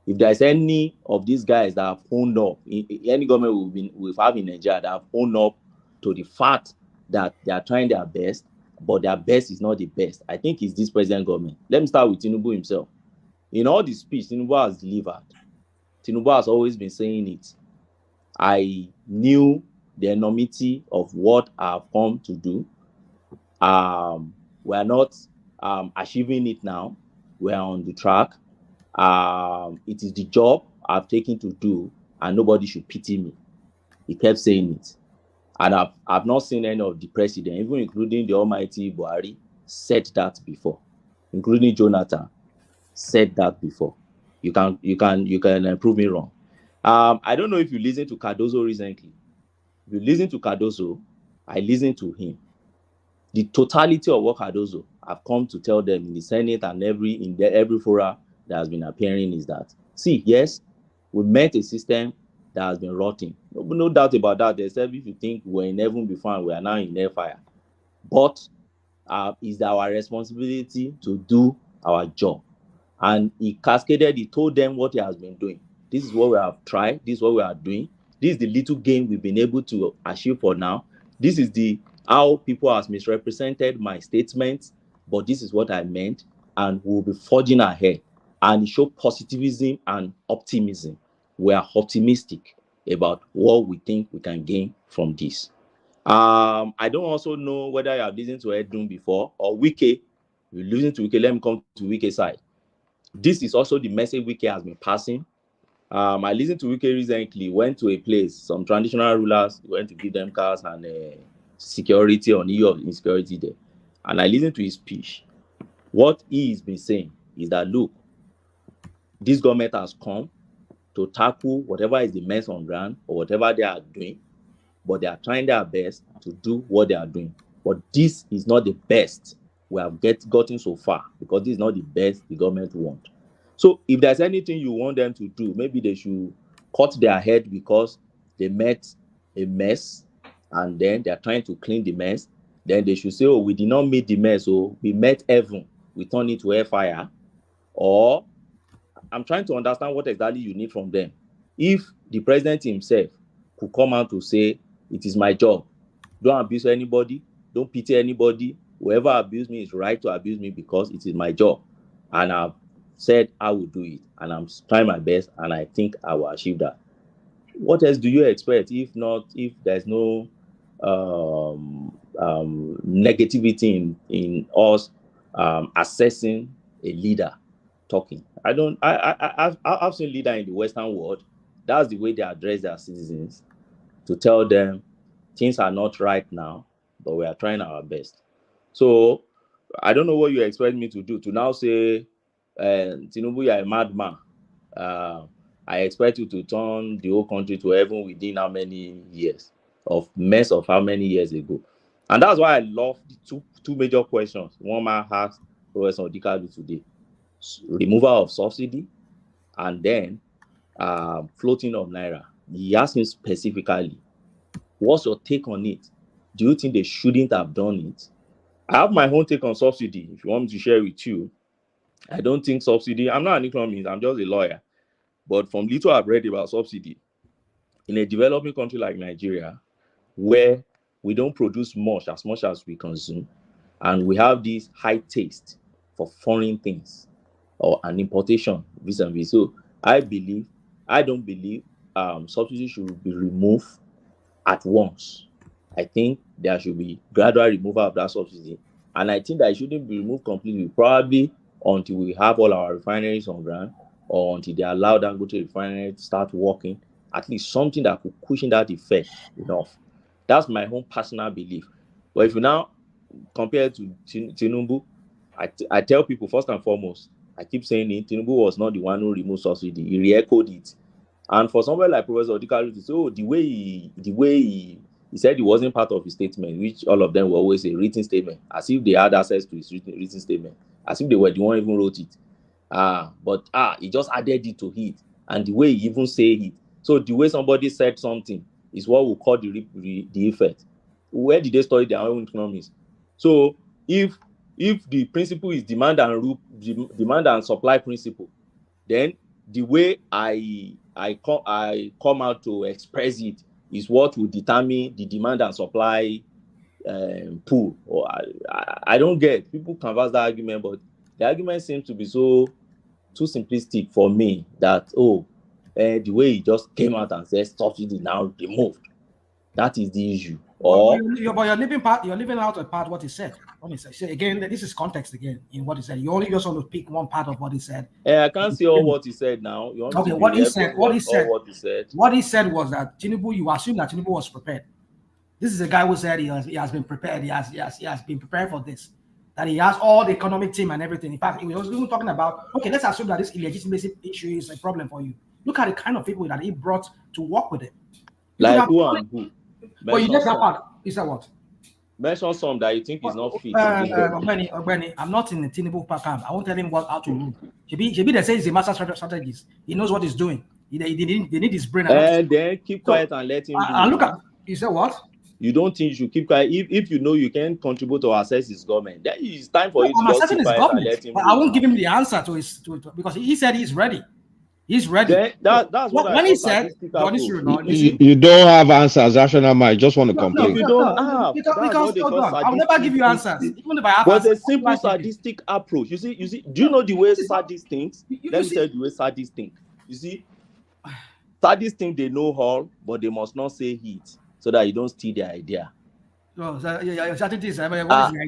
If there's any of these guys that have honed up, any government we've had in Nigeria that have honed up to the fact that they are trying their best, but their best is not the best, I think it's this present government. Let me start with Tinubu himself. In all the speech Tinubu has delivered, Tinubu has always been saying it. I knew the enormity of what I've come to do. We are not achieving it now. We are on the track. It is the job I've taken to do, and nobody should pity me. He kept saying it. And I've not seen any of the president, even including the almighty Buhari, said that before. Including Jonathan, said that before. You can prove me wrong. I don't know if you listened to Cardozo recently. If you listen to Cardozo, I listened to him. The totality of what Cardozo I've come to tell them in the Senate and every fora that has been appearing is that, see, yes, we met a system that has been rotting. No doubt about that. They said if you think we're in heaven before and we are now in hellfire. But it's our responsibility to do our job. And he cascaded, he told them what he has been doing. This is what we have tried. This is what we are doing. This is the little gain we've been able to achieve for now. This is how people have misrepresented my statements, but this is what I meant, and we'll be forging ahead. And it showed positivism and optimism. We are optimistic about what we think we can gain from this. I don't also know whether you have listened to Edun before or Wike. You listen to Wike, let me come to Wike's side. This is also the message Wike has been passing. I listened to Wike recently, went to a place, some traditional rulers went to give them cars and security on issue of insecurity there. And I listened to his speech. What he has been saying is that, look, this government has come to tackle whatever is the mess on ground or whatever they are doing, but they are trying their best to do what they are doing. But this is not the best we have gotten so far, because this is not the best the government wants. So if there's anything you want them to do, maybe they should cut their head because they met a mess and then they're trying to clean the mess. Then they should say, oh, we did not meet the mess, so we met heaven, we turned it to hellfire. Or I'm trying to understand what exactly you need from them. If the president himself could come out to say, it is my job, don't abuse anybody, don't pity anybody, whoever abused me is right to abuse me because it is my job. And I've said I will do it, and I'm trying my best, and I think I will achieve that. What else do you expect if there's no negativity in us assessing a leader talking? I've seen leaders in the Western world. That's the way they address their citizens, to tell them things are not right now, but we are trying our best. So I don't know what you expect me to do, to now say, Tinubu, you're a madman. I expect you to turn the whole country to heaven within how many years of mess of how many years ago? And that's why I love the two major questions one man asked Professor Odinkalu today: removal of subsidy, and then floating of naira. He asked me specifically, what's your take on it? Do you think they shouldn't have done it? I have my own take on subsidy, if you want me to share with you. I don't think subsidy, I'm not an economist, I'm just a lawyer. But from little I've read about subsidy, in a developing country like Nigeria, where we don't produce much as we consume, and we have this high taste for foreign things or an importation vis-a-vis. So I don't believe subsidy should be removed at once. I think there should be gradual removal of that subsidy, and I think that it shouldn't be removed completely, probably until we have all our refineries on ground, or until they allow Dangote refinery to start working. At least something that could cushion that effect enough. That's my own personal belief. But if you now compare to Tinubu, I tell people, first and foremost, I keep saying it, Tinubu was not the one who removed subsidy. He re-echoed it. And for somebody like Professor Odinkalu to say, oh, the way he said he wasn't part of his statement, which all of them were always a written statement, as if they had access to his written statement, as if they were the one even wrote it. But he just added it to it, and the way he even say it. So the way somebody said something is what we call the effect. Where did they study their own economics? So if the principle is demand and supply principle, then the way I come out to express it is what will determine the demand and supply pool. Or I don't get, people canvass that argument, but the argument seems to be too simplistic for me that the way he just came out and said subsidy now removed. That is the issue. But you're leaving out a part what he said. So again, this is context again in what he said. You only just want to pick one part of what he said. I can't see all what he said now. Okay, what he said was that Tinubu, you assume that Tinubu was prepared. This is a guy who said he has been prepared. He has been prepared for this. That he has all the economic team and everything. In fact, he was even talking about, okay, let's assume that this illegitimacy issue is a problem for you. Look at the kind of people that he brought to work with him. Like who and who? But you left that part. Is that what? Mention some that you think is not fit. Ogbeni, I'm not in the Tinubu camp. I won't tell him how to rule. Shebi they say he's a master strategist. He knows what he's doing. They need his brain. And then keep quiet and let him do it. Look at, you said what? You don't think you should keep quiet if you know you can contribute to assess his government. Then it's time for you to just keep quiet and let him. But I won't give him the answer to his because he said he's ready. He's ready. That's what when he said, you don't have answers, Rational Mind. Just want to complain. You don't have. Because I'll never give you answers. Even if I have but a simple sadistic approach. You see, do you know the way sadists think? Let me tell you the way sadists think. You see, sadists think they know all, but they must not say it so that you don't steal their idea. No, what is the idea?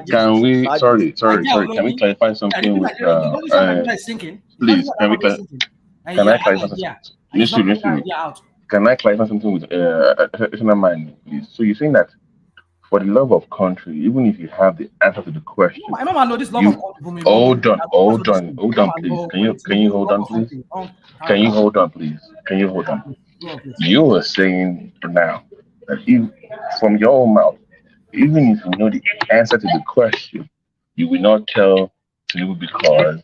Can we clarify something with please, can I clarify something? Can I clarify something with Rational Mind, please? So you're saying that for the love of country, even if you have the answer to the question, hold on, please. Can you hold on, please? Can you hold on? You were saying now that if from your own mouth, even if you know the answer to the question, you will not tell Tinubu because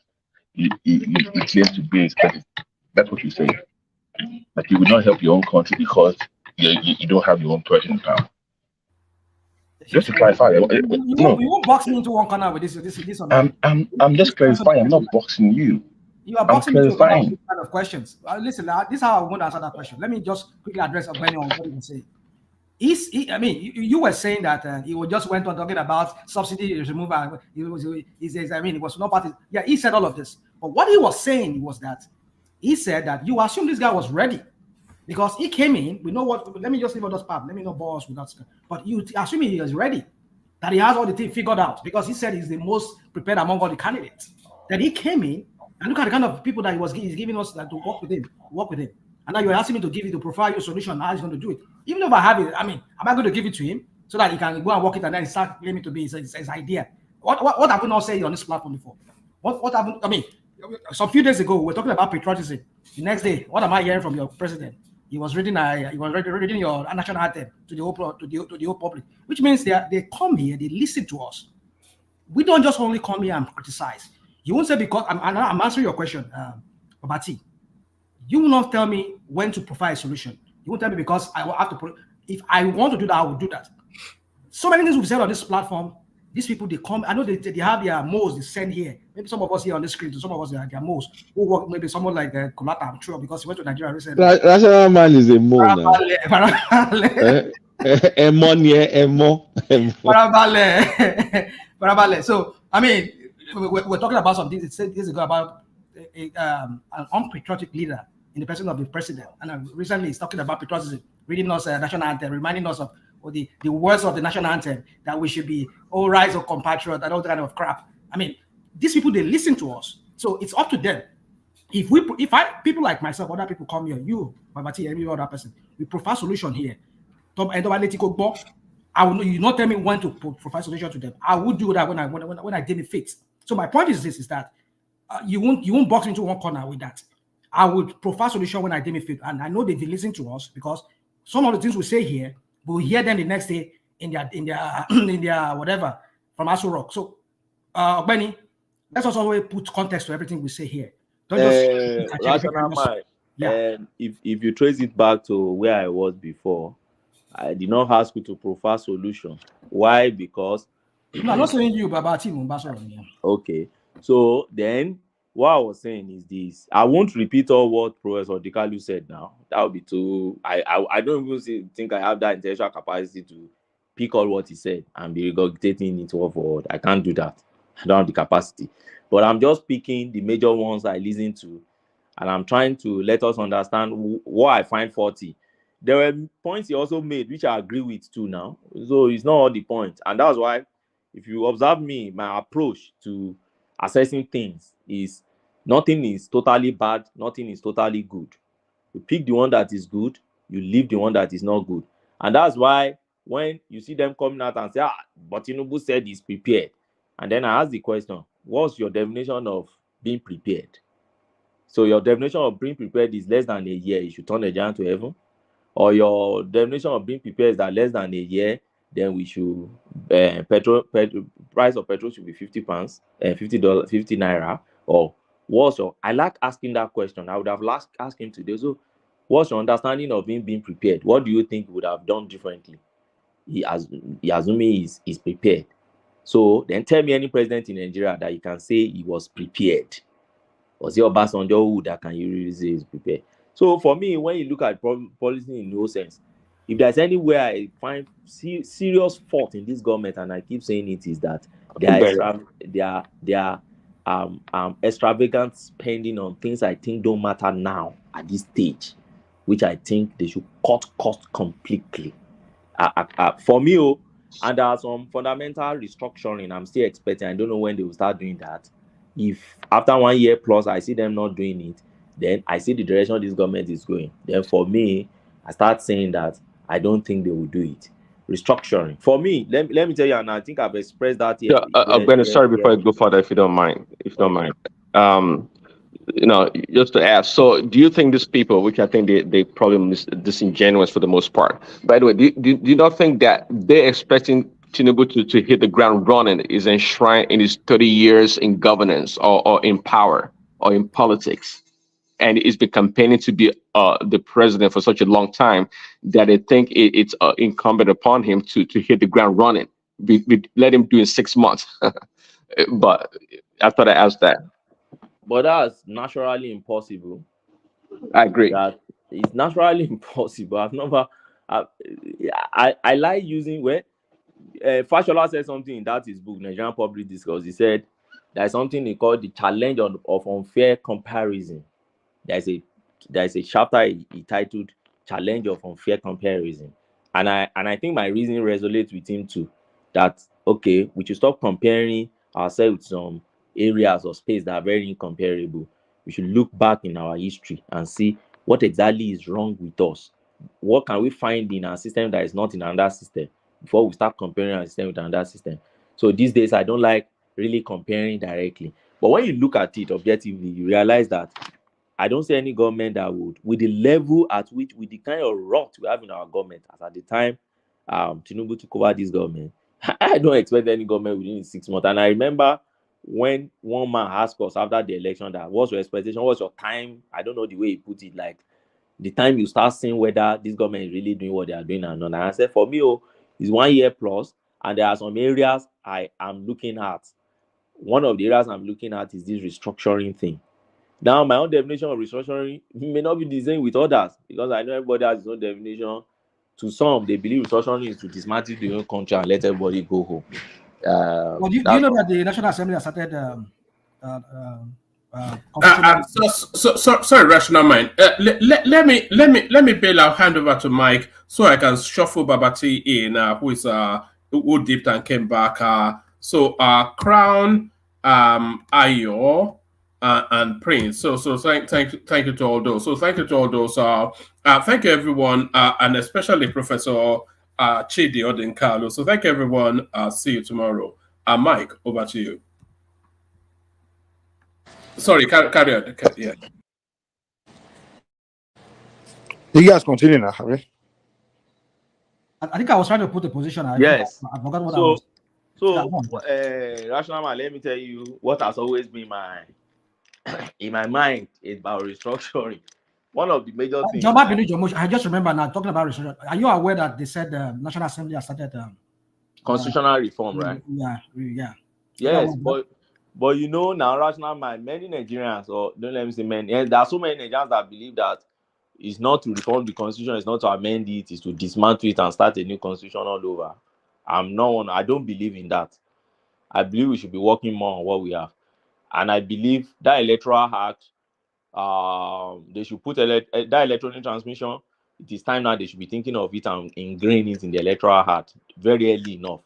you claim to be expected. That's what you say. Like you will not help your own country because you don't have your own person in power. Just to clarify, you won't box me into one corner with this or that. I'm just clarifying. I'm not boxing you. You are boxing me into kind of questions. Listen, this is how I want to answer that question. Let me just quickly address Ogbeni on what you say. You were saying that he just went on talking about subsidy removal. He says, it was not part. Yeah, he said all of this. But what he was saying was that he said that you assume this guy was ready because he came in. We know what. Let me just leave all those part. Let me not bore us with that. But you assuming he was ready, that he has all the things figured out because he said he's the most prepared among all the candidates. That he came in and look at the kind of people that he's giving us to work with him. And now you're asking me to provide you a solution how he's going to do it. Even if I have it, am I going to give it to him so that he can go and work it and then start claiming to be his idea? What have we not said on this platform before? What happened? Some few days ago we were talking about patriotism. The next day, what am I hearing from your president? He was reading your national anthem to the whole public, which means they come here, they listen to us. We don't just only come here and criticize. You won't say because I'm answering your question, Babati. You will not tell me when to provide a solution. You won't tell me because I will have to. If I want to do that, I will do that. So many things we've said on this platform. These people, they come. I know they have their moles they send here. Maybe some of us here on the screen, some of us are their moles who work. Maybe someone like Kolata, I'm sure, because he went to Nigeria recently. Rational Mind is a mole now. Parabale. So, I mean, we're talking about something. This is about an unpatriotic leader in the person of the president. And recently he's talking about patriotism, reading us a national anthem, reminding us of the words of the national anthem, that we should be all rise of compatriot and all that kind of crap. I mean, these people, they listen to us. So it's up to them. If people like myself, other people come here, you, Babati, every other person, we provide solution here. I will, you not tell me when to provide solution to them. I would do that when I deem it fit. So my point is this: is that you won't box me into one corner with that. I would provide solution when I deem it fit, and I know they've been listening to us, because some of the things we say here, we'll hear them the next day in their in their whatever from Aso Rock. So, Benny, let's also put context to everything we say here. Don't just rational mind. If you trace it back to where I was before, I did not ask you to provide solution. Why? Because no, I'm not saying you, but about team. Okay. So then what I was saying is this. I won't repeat all what Professor Odinkalu said now. That would be too. I don't even think I have that intellectual capacity to pick all what he said and be regurgitating it word for word. I can't do that. I don't have the capacity. But I'm just picking the major ones I listen to, and I'm trying to let us understand what I find faulty. There were points he also made which I agree with too now. So it's not all the points. And that's why, if you observe me, my approach to assessing things is nothing is totally bad, nothing is totally good. You pick the one that is good, you leave the one that is not good. And that's why when you see them coming out and say, but Tinubu said he's prepared. And then I ask the question, what's your definition of being prepared? So your definition of being prepared is less than a year, you should turn a giant to heaven? Or your definition of being prepared is that less than a year, then we should price of petrol should be £50, $50, 50 naira? Or what's your? I like asking that question. I would have asked him today. So, what's your understanding of him being prepared? What do you think he would have done differently? He assuming he's prepared. So then tell me any president in Nigeria that you can say he was prepared. Was it Obasanjo who that can you really say he's prepared? So for me, when you look at policy in no sense, if there's anywhere I find serious fault in this government, and I keep saying it, is that they are extravagant spending on things I think don't matter now at this stage, which I think they should cut cost completely. For me, and there are some fundamental restructuring I'm still expecting. I don't know when they will start doing that. If after 1 year plus I see them not doing it, then I see the direction this government is going. Then for me, I start saying that I don't think they will do it. Restructuring. For me, let me tell you, and I think I've expressed that here. I'm going to sorry before I go further, if you don't mind. Just to ask, so do you think these people, which I think they probably disingenuous for the most part, by the way, do you not think that they're expecting Tinubu to hit the ground running is enshrined in his 30 years in governance or in power or in politics? And he's been campaigning to be the president for such a long time that they think it's incumbent upon him to hit the ground running. Let him do in 6 months. But I thought I asked that. But that's naturally impossible. I agree. That it's naturally impossible. I like using when Fashola said something in that his book, Nigerian Public Discourse. He said there's something he called the challenge of unfair comparison. There's a chapter he titled Challenge of Unfair Comparison. And I think my reasoning resonates with him too. That okay, we should stop comparing ourselves with some areas of space that are very incomparable. We should look back in our history and see what exactly is wrong with us. What can we find in our system that is not in another system before we start comparing our system with another system? So these days, I don't like really comparing directly. But when you look at it objectively, you realize that I don't see any government that would, with the level at which, with the kind of rot we have in our government, as at the time Tinubu took over this government, I don't expect any government within 6 months. And I remember when one man asked us after the election that what's your expectation, what's your time? I don't know the way he put it, like the time you start seeing whether this government is really doing what they are doing or not. And I said, for me, it's 1 year plus, and there are some areas I am looking at. One of the areas I'm looking at is this restructuring thing. Now, my own definition of restructuring may not be the same with others, because I know everybody has his own definition to some, they believe restructuring is to dismantle the own country and let everybody go home. Well, do you know that the National Assembly has started sorry, rational mind. Let me bail. I'll hand over to Mike so I can shuffle Babati in, who dipped and came back. Crown, Ayo, and Prince. So thank you to all those. So thank you to all those. Thank you everyone, and especially Professor Chidi Odinkalu. So thank you everyone. See you tomorrow. Mike, over to you. Sorry, carry on. Yeah. You guys continue now, right? I think I was trying to put a position. Yes. I forgot what I was. Rational man, let me tell you what has always been in my mind about restructuring. One of the major things. I just remember now talking about restructuring. Are you aware that they said the National Assembly has started constitutional reform, right? Yeah. Yes, but you know now, rational mind, many Nigerians, or don't let me say many, and there are so many Nigerians that believe that it's not to reform the constitution, it's not to amend it, it's to dismantle it and start a new constitution all over. I don't believe in that. I believe we should be working more on what we have. And I believe that electoral act, they should put that electronic transmission. It is time now they should be thinking of it and ingrain it in the electoral act very early enough,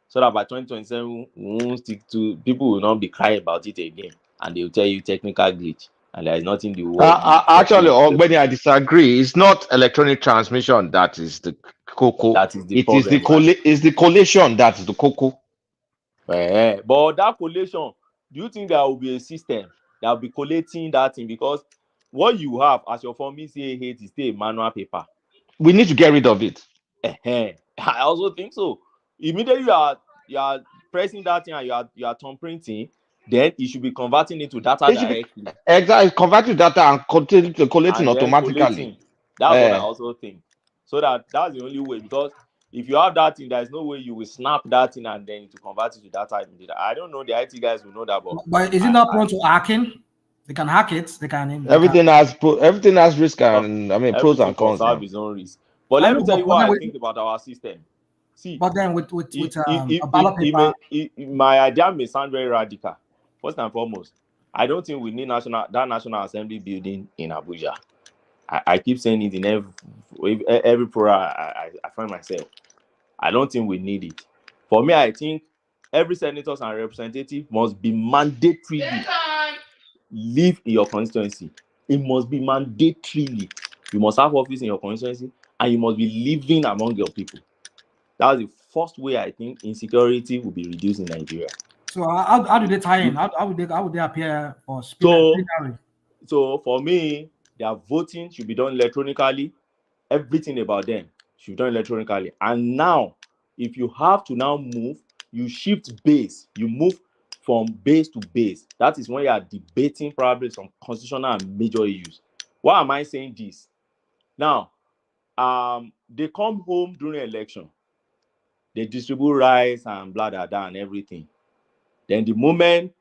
so that by 2027 we won't stick to, people will not be crying about it again, and they will tell you technical glitch, and there is nothing the world. Actually, Ogbeni, I disagree. It's not electronic transmission that is the cocoa. That is the it problem. Is the collation that is the cocoa. But that collation, do you think there will be a system that will be collating that thing? Because what you have as your form is still a manual paper. We need to get rid of it. I also think so. Immediately you are pressing that thing and you are thumb printing, then you should be converting it to data directly. Exactly, converting data and collating automatically. Collating. That's what I also think. So that's the only way, because if you have that thing, there's no way you will snap that thing and then to convert it to data. I don't know, the IT guys will know that, but is it not prone to hacking? They can hack it. Everything has risk and pros and cons. Have its own risk. But let me tell you what I think about our system. See, but then with a ballot paper, my idea may sound very radical. First and foremost, I don't think we need that National Assembly building in Abuja. I keep saying it in every program I find myself. I don't think we need it. For me, I think every senator and representative must be mandatorily live in your constituency. It must be mandatorily. You must have office in your constituency, and you must be living among your people. That's the first way I think insecurity will be reduced in Nigeria. So how do they tie in? How would they appear for speaker? So for me, their voting should be done electronically. Everything about them should be done electronically. And now, if you have to now move, you shift base. You move from base to base. That is when you are debating probably some constitutional and major issues. Why am I saying this? Now, they come home during election. They distribute rice and blah, blah, blah, and everything. Then the moment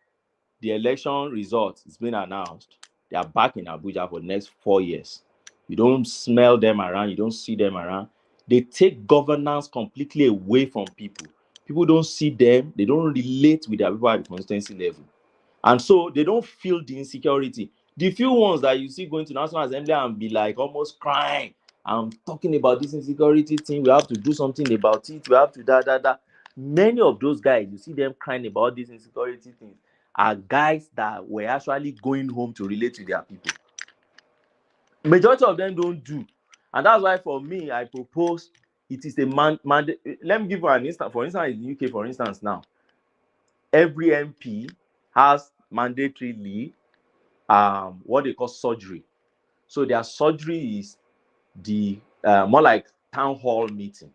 the election results is being announced, they are back in Abuja for the next 4 years. You don't smell them around. You don't see them around. They take governance completely away from people. People don't see them. They don't relate with their people at the constituency level. And so they don't feel the insecurity. The few ones that you see going to National Assembly and be like almost crying, I'm talking about this insecurity thing. We have to do something about it. We have to da. Many of those guys, you see them crying about these insecurity things, are guys that were actually going home to relate to their people. Majority of them don't do. And that's why for me, I propose it is a mandate. Let me give you an instance. For instance, in the UK, for instance, now, every MP has mandatorily what they call surgery. So their surgery is the more like town hall meeting.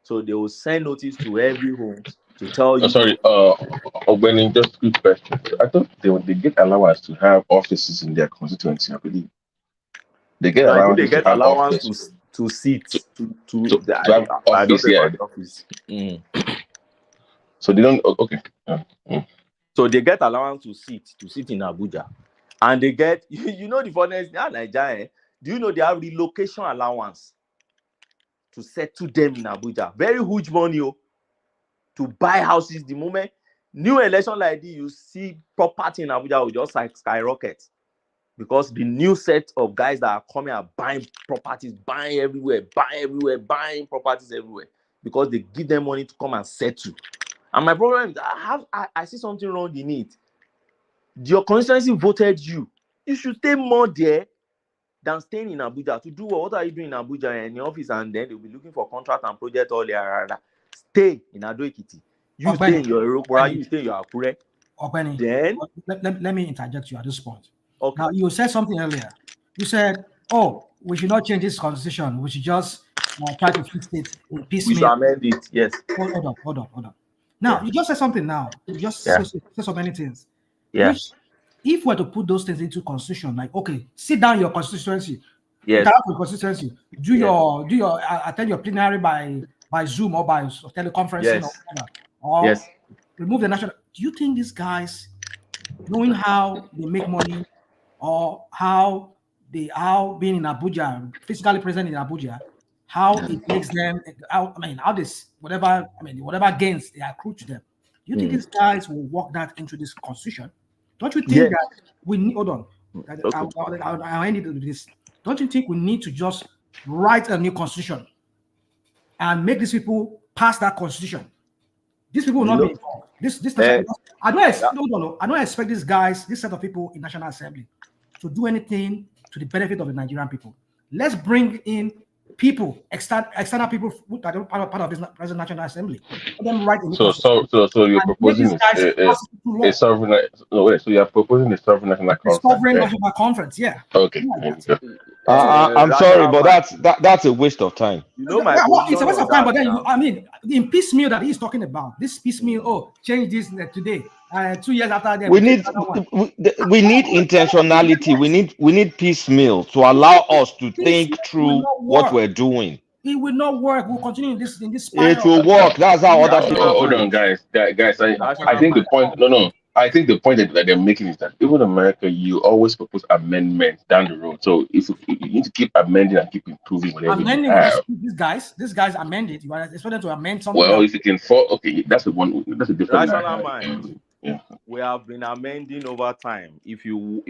So they will send notice to every home to tell you. Sorry, Ogbeni, just a quick question. I thought they get allowance to have offices in their constituency, I believe. They get allowance. They get allowance to sit to have office, yeah. Office. So they don't. Okay. So they get allowance to sit in Abuja, and they get you know the funniest thing, Nigeria. Do you know they have relocation allowance? to settle them in Abuja. Very huge money to buy houses. The moment new election like this, you see property in Abuja will just like skyrocket because the new set of guys that are coming are buying properties, buying buying properties everywhere because they give them money to come and settle. And my problem is I see something wrong in it. Your constituency voted you. You should stay more there than staying in Abuja. To do what are you doing in Abuja in the office, and then they'll be looking for contract and project all there. Stay in Ado Ekiti. You stay in your Europora, you stay in your Akure. Then let me interject you at this point. Okay. Now you said something earlier. You said, "Oh, we should not change this constitution. We should just try to fix it in piecemeal. We should amend it." Yes. Hold on. Now you just said something. Now you just said so many things. Yeah. Which, if we're to put those things into constitution, like okay, sit down your constituency. Yes. Your constituency. Do your attend your plenary by Zoom or by teleconferencing or remove the national. Do you think these guys, knowing how they make money or how being in Abuja, physically present in Abuja, how it makes them, whatever gains they accrue to them, do you think these guys will work that into this constitution? Don't you think that we need, hold on, I need to do this. Don't you think we need to just write a new constitution and make these people pass that constitution? These people will not be involved. I don't expect these guys, this set of people in National Assembly, to do anything to the benefit of the Nigerian people. Let's bring in people, external people that are part of this present National Assembly. Let them write so you're proposing a sovereign. So you're proposing a sovereign national conference. Sovereign national conference, yeah. Okay. I'm sorry, but that's a waste of time. You know, it's a waste of time. But then in piecemeal that he's talking about, this piecemeal. Change this today. 2 years after that, we need intentionality. We need piecemeal to allow us to think through what we're doing. It will not work. We'll continue in this. It will work. That's how other people. Hold on, guys. I think the point. No. I think the point that they're making is that even in America, you always propose amendments down the road. So if you need to keep amending and keep improving whatever amending you have. These guys amended. You are expected to amend something. Well, if you can that's a different rational mind. Yeah. We have been amending over time. If you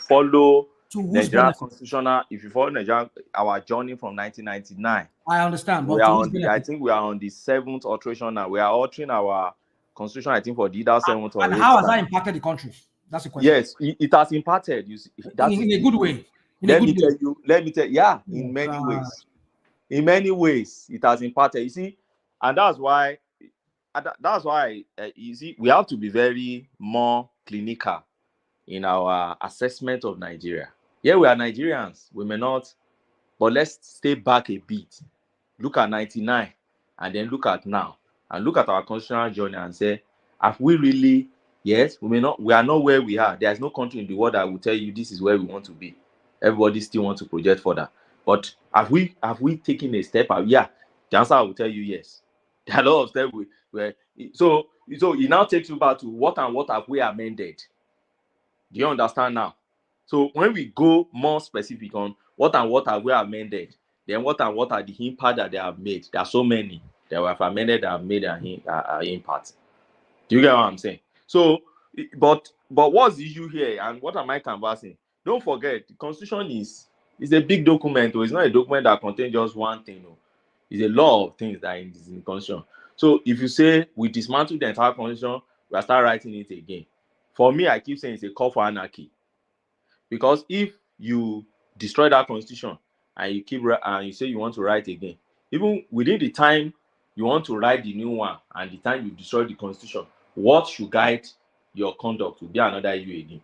follow Nigerian constitutional, if you follow Nigerian, our journey from 1999. I understand. I think we are on the 7th alteration now. We are altering our constitution, I think, for the 7th or 8th. And how has that impacted the country? That's the question. Yes, it has impacted. You see, in a good way. Let me tell you. Yeah, in many ways. In many ways, it has impacted. You see, and that's why. You see, we have to be very more clinical in our assessment of Nigeria. Yeah, we are Nigerians. We may not, but let's stay back a bit. Look at 99 and then look at now. And look at our constitutional journey and say, have we really, yes, we are not where we are. There's no country in the world that will tell you this is where we want to be. Everybody still wants to project further. But have we taken a step out? Yeah, the answer will tell you yes. There are a lot of steps so it now takes you back to what have we amended? Do you understand now? So when we go more specific on what have we amended, then what are the impact that they have made? There are so many that we have amended that have made an impact. Do you get what I'm saying? So, but what's the issue here, and what am I canvassing? Don't forget, the Constitution is a big document. It's not a document that contains just one thing. It's a lot of things that is in the Constitution. So if you say we dismantle the entire Constitution, we start writing it again. For me, I keep saying it's a call for anarchy. Because if you destroy that Constitution and you say you want to write again, even within the time you want to write the new one and the time you destroy the Constitution, what should guide your conduct will be another issue again.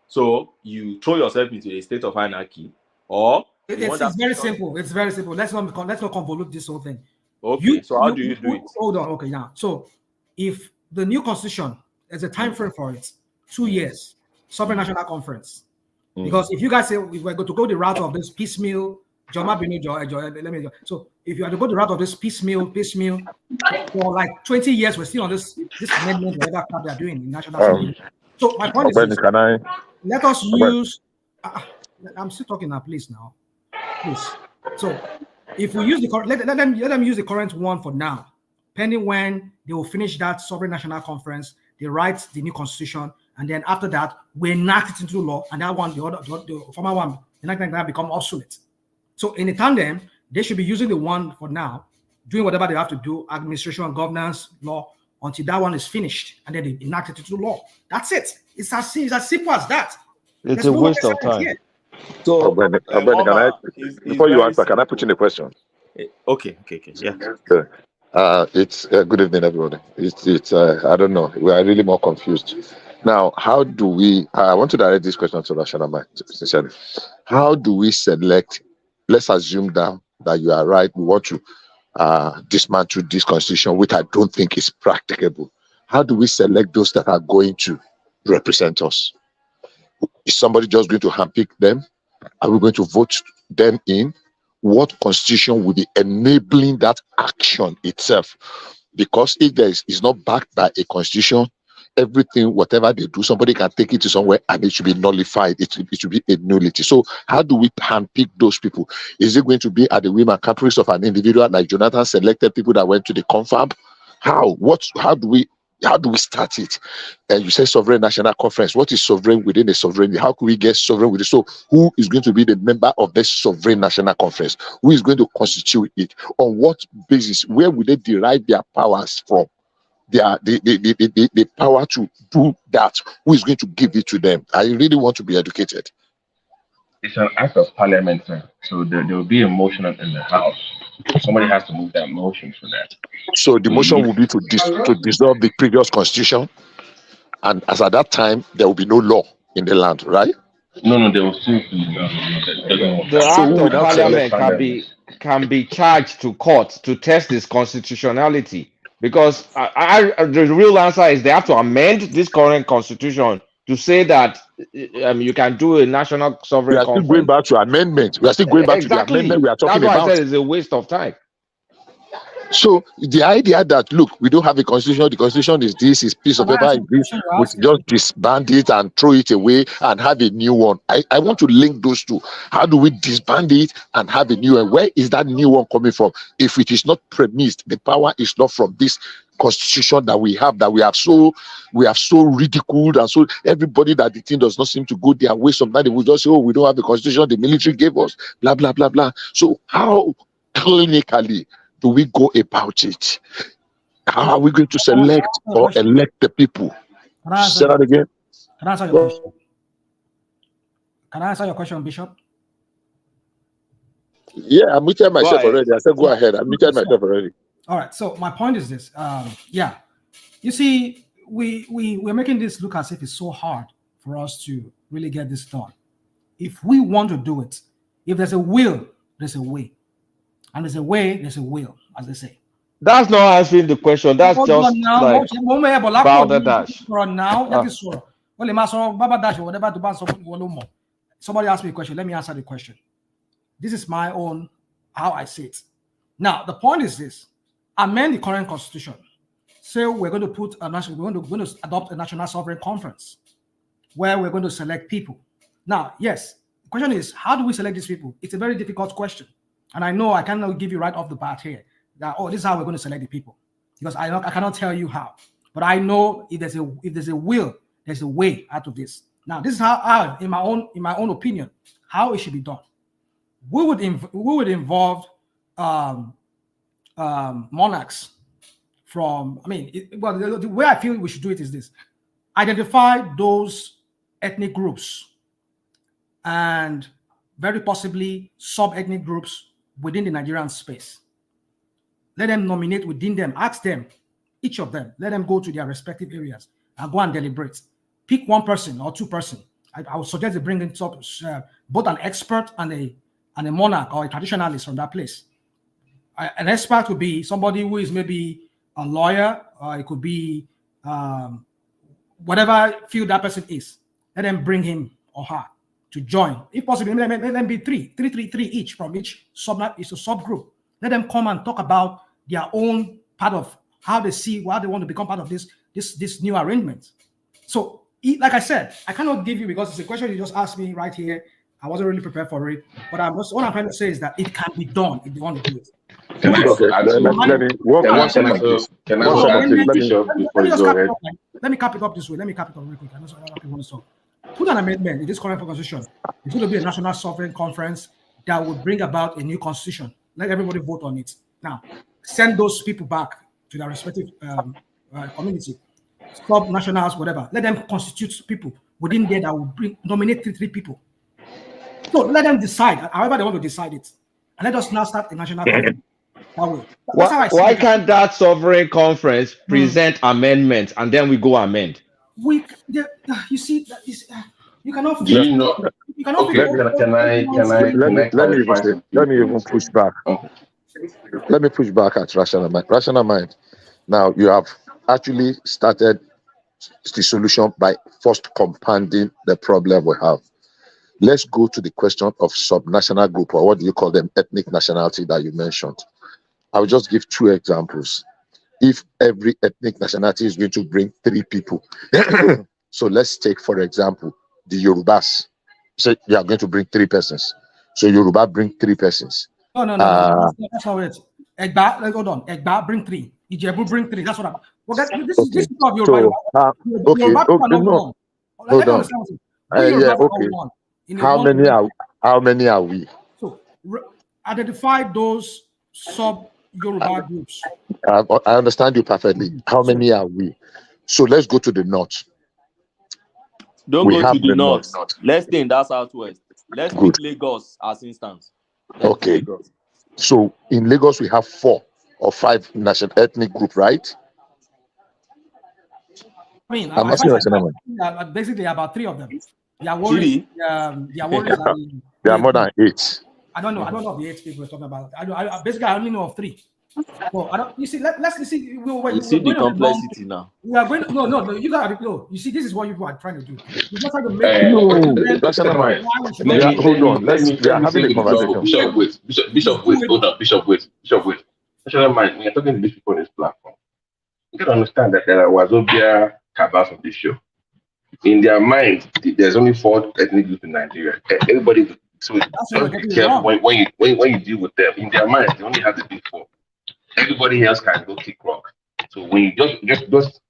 So you throw yourself into a state of anarchy, or it's very simple. It's very simple. Let's not convolute this whole thing. Okay, so how do you do it? Hold on. Okay, yeah. So if the new constitution, there's a time frame for it, 2 years, sovereign national conference. Because if you guys say if we're going to go the route of this piecemeal, so if you are to go the route of this piecemeal for like 20 years, we're still on this amendment, whatever crap they're doing in national assembly. So my point is, let us use. I'm still talking now, please. So If we use the let them use the current one for now, pending when they will finish that sovereign national conference, they write the new constitution, and then after that we enact it into law, and that one, the former one, the 1999 become obsolete. So in a tandem, they should be using the one for now, doing whatever they have to do, administration and governance law, until that one is finished, and then they enact it into law. That's it. It's as simple as that. It's a waste of time. So, before you answer, can I put in a question? Okay, yeah. It's good evening, everybody. It's I don't know. We are really more confused now. How do we? I want to direct this question to Rashanamai, sincerely. How do we select? Let's assume that you are right. We want to dismantle this constitution, which I don't think is practicable. How do we select those that are going to represent us? Is somebody just going to handpick them? Are we going to vote them in? What constitution will be enabling that action itself? Because if there is not backed by a constitution, everything, whatever they do, somebody can take it to somewhere and it should be nullified. It should be a nullity. So how do we handpick those people? Is it going to be at the whim and caprice of an individual like Jonathan selected people that went to the confab? How do we start it? And you say sovereign national conference. What is sovereign within a sovereignty? How can we get sovereign with it? So who is going to be the member of this sovereign national conference? Who is going to constitute it? On what basis? Where will they derive their powers from? The power to do that. Who is going to give it to them? I really want to be educated. It's an act of parliament, sir. So there will be a motion in the House. Somebody has to move that motion for that. So the motion will be to dissolve the previous constitution, and as at that time there will be no law in the land, right? No, there will still be the act of parliament can be charged to court to test its constitutionality, because the real answer is they have to amend this current constitution to say that you can do a national sovereign conference. We are still going back to amendment. We are still going back to the amendment we are talking about. That's why I said it's a waste of time. So the idea that, look, we don't have a constitution, the constitution is this, is piece of paper, we just disband it and throw it away and have a new one. I want to link those two. How do we disband it and have a new one? Where is that new one coming from? If it is not premised, the power is not from this constitution that we have so ridiculed, and so everybody that the thing does not seem to go their way. Sometimes they will just say, oh, we don't have a constitution, the military gave us, blah, blah, blah, blah. So how clinically do we go about it? How are we going to select or elect the people? Say that again. Can I answer your question? Can I answer your question, Bishop? Yeah, I'm muted myself already. I said go ahead. I'm muted myself already. All right. So my point is this. You see, we're making this look as if it's so hard for us to really get this done. If we want to do it, if there's a will, there's a way. And there's a way, there's a will, as they say. That's not answering the question. That's just like balderdash. Somebody asked me a question. Let me answer the question. This is my own, how I see it. Now, the point is this. Amend the current constitution. So we're going to put we're going to adopt a national sovereign conference where we're going to select people. Now, yes, the question is, how do we select these people? It's a very difficult question. And I know I cannot give you right off the bat here that, oh, this is how we're going to select the people, because I cannot tell you how. But I know if there's a will, there's a way out of this. Now, this is how in my own opinion, how it should be done. We would involve monarchs from. The way I feel we should do it is this: identify those ethnic groups and very possibly sub-ethnic groups within the Nigerian space. Let them nominate within them. Ask them, each of them, let them go to their respective areas and go and deliberate. Pick one person or two person. I would suggest they bring in both an expert and a monarch or a traditionalist from that place. An expert would be somebody who is maybe a lawyer, or it could be whatever field that person is. Let them bring him or her to join. If possible, let them be three each from each subgroup. Let them come and talk about their own part of how they see, why they want to become part of this new arrangement. So, like I said, I cannot give you, because it's a question you just asked me right here, I wasn't really prepared for it. But what I'm trying to say is that it can be done if they want to do it. Can I Okay, add let me one second, please. Can I One also second, add please. to Bishop before you just go cap it ahead? up. Let me cap it up this way. Let me cap it up real quick. I know some other people want to talk. Put an amendment in this current constitution. It's going to be a national sovereign conference that would bring about a new constitution. Let everybody vote on it. Now, send those people back to their respective community, sub-nationals, whatever. Let them constitute people within there that will nominate three people. So let them decide, however they want to decide it. And let us now start a national conference. That way. Why can't that sovereign conference present amendments and then we go amend? You see, you cannot. Do you know? You cannot. Okay, let me even push back. Let me push back at rational mind. Rational mind. Now you have actually started the solution by first compounding the problem we have. Let's go to the question of subnational group, or what do you call them, ethnic nationality that you mentioned. I will just give 2 examples. If every ethnic nationality is going to bring 3 people, so let's take, for example, the Yorubas. Say they are going to bring 3 persons. So Yoruba bring 3 persons. No. That's how it is. Egba, hold on. Egba bring 3. Ijebu bring 3. That's what I'm. Well, this is of Yoruba. Hold on. Okay. How many are we? So identify those sub-Yoruba groups. I understand you perfectly. How many are we? So let's go to the north. Don't go to the north. Let's stay in that southwest. Let's take Lagos as instance. Okay. Lagos. So in Lagos, we have 4 or 5 national ethnic group, right? I mean, I'm asking basically about 3 of them. There are more than 8. I don't know the 8 people we're talking about. I only know of 3. So I don't. You see, let's see. You see the complexity now. We are going. No. You gotta know. You see, this is what you are trying to do. You just try to make. Hold on. We are having a conversation. Bishop, wait. Hold on. Bishop, wait. National mind. We are talking to these people on this platform. You gotta understand that there was Obia cabals on this show. In their mind, there's only 4 ethnic groups in Nigeria. Everybody. So just be careful when you deal with them. In their mind, they only have the big 4. Everybody else can go kick rock. So when you just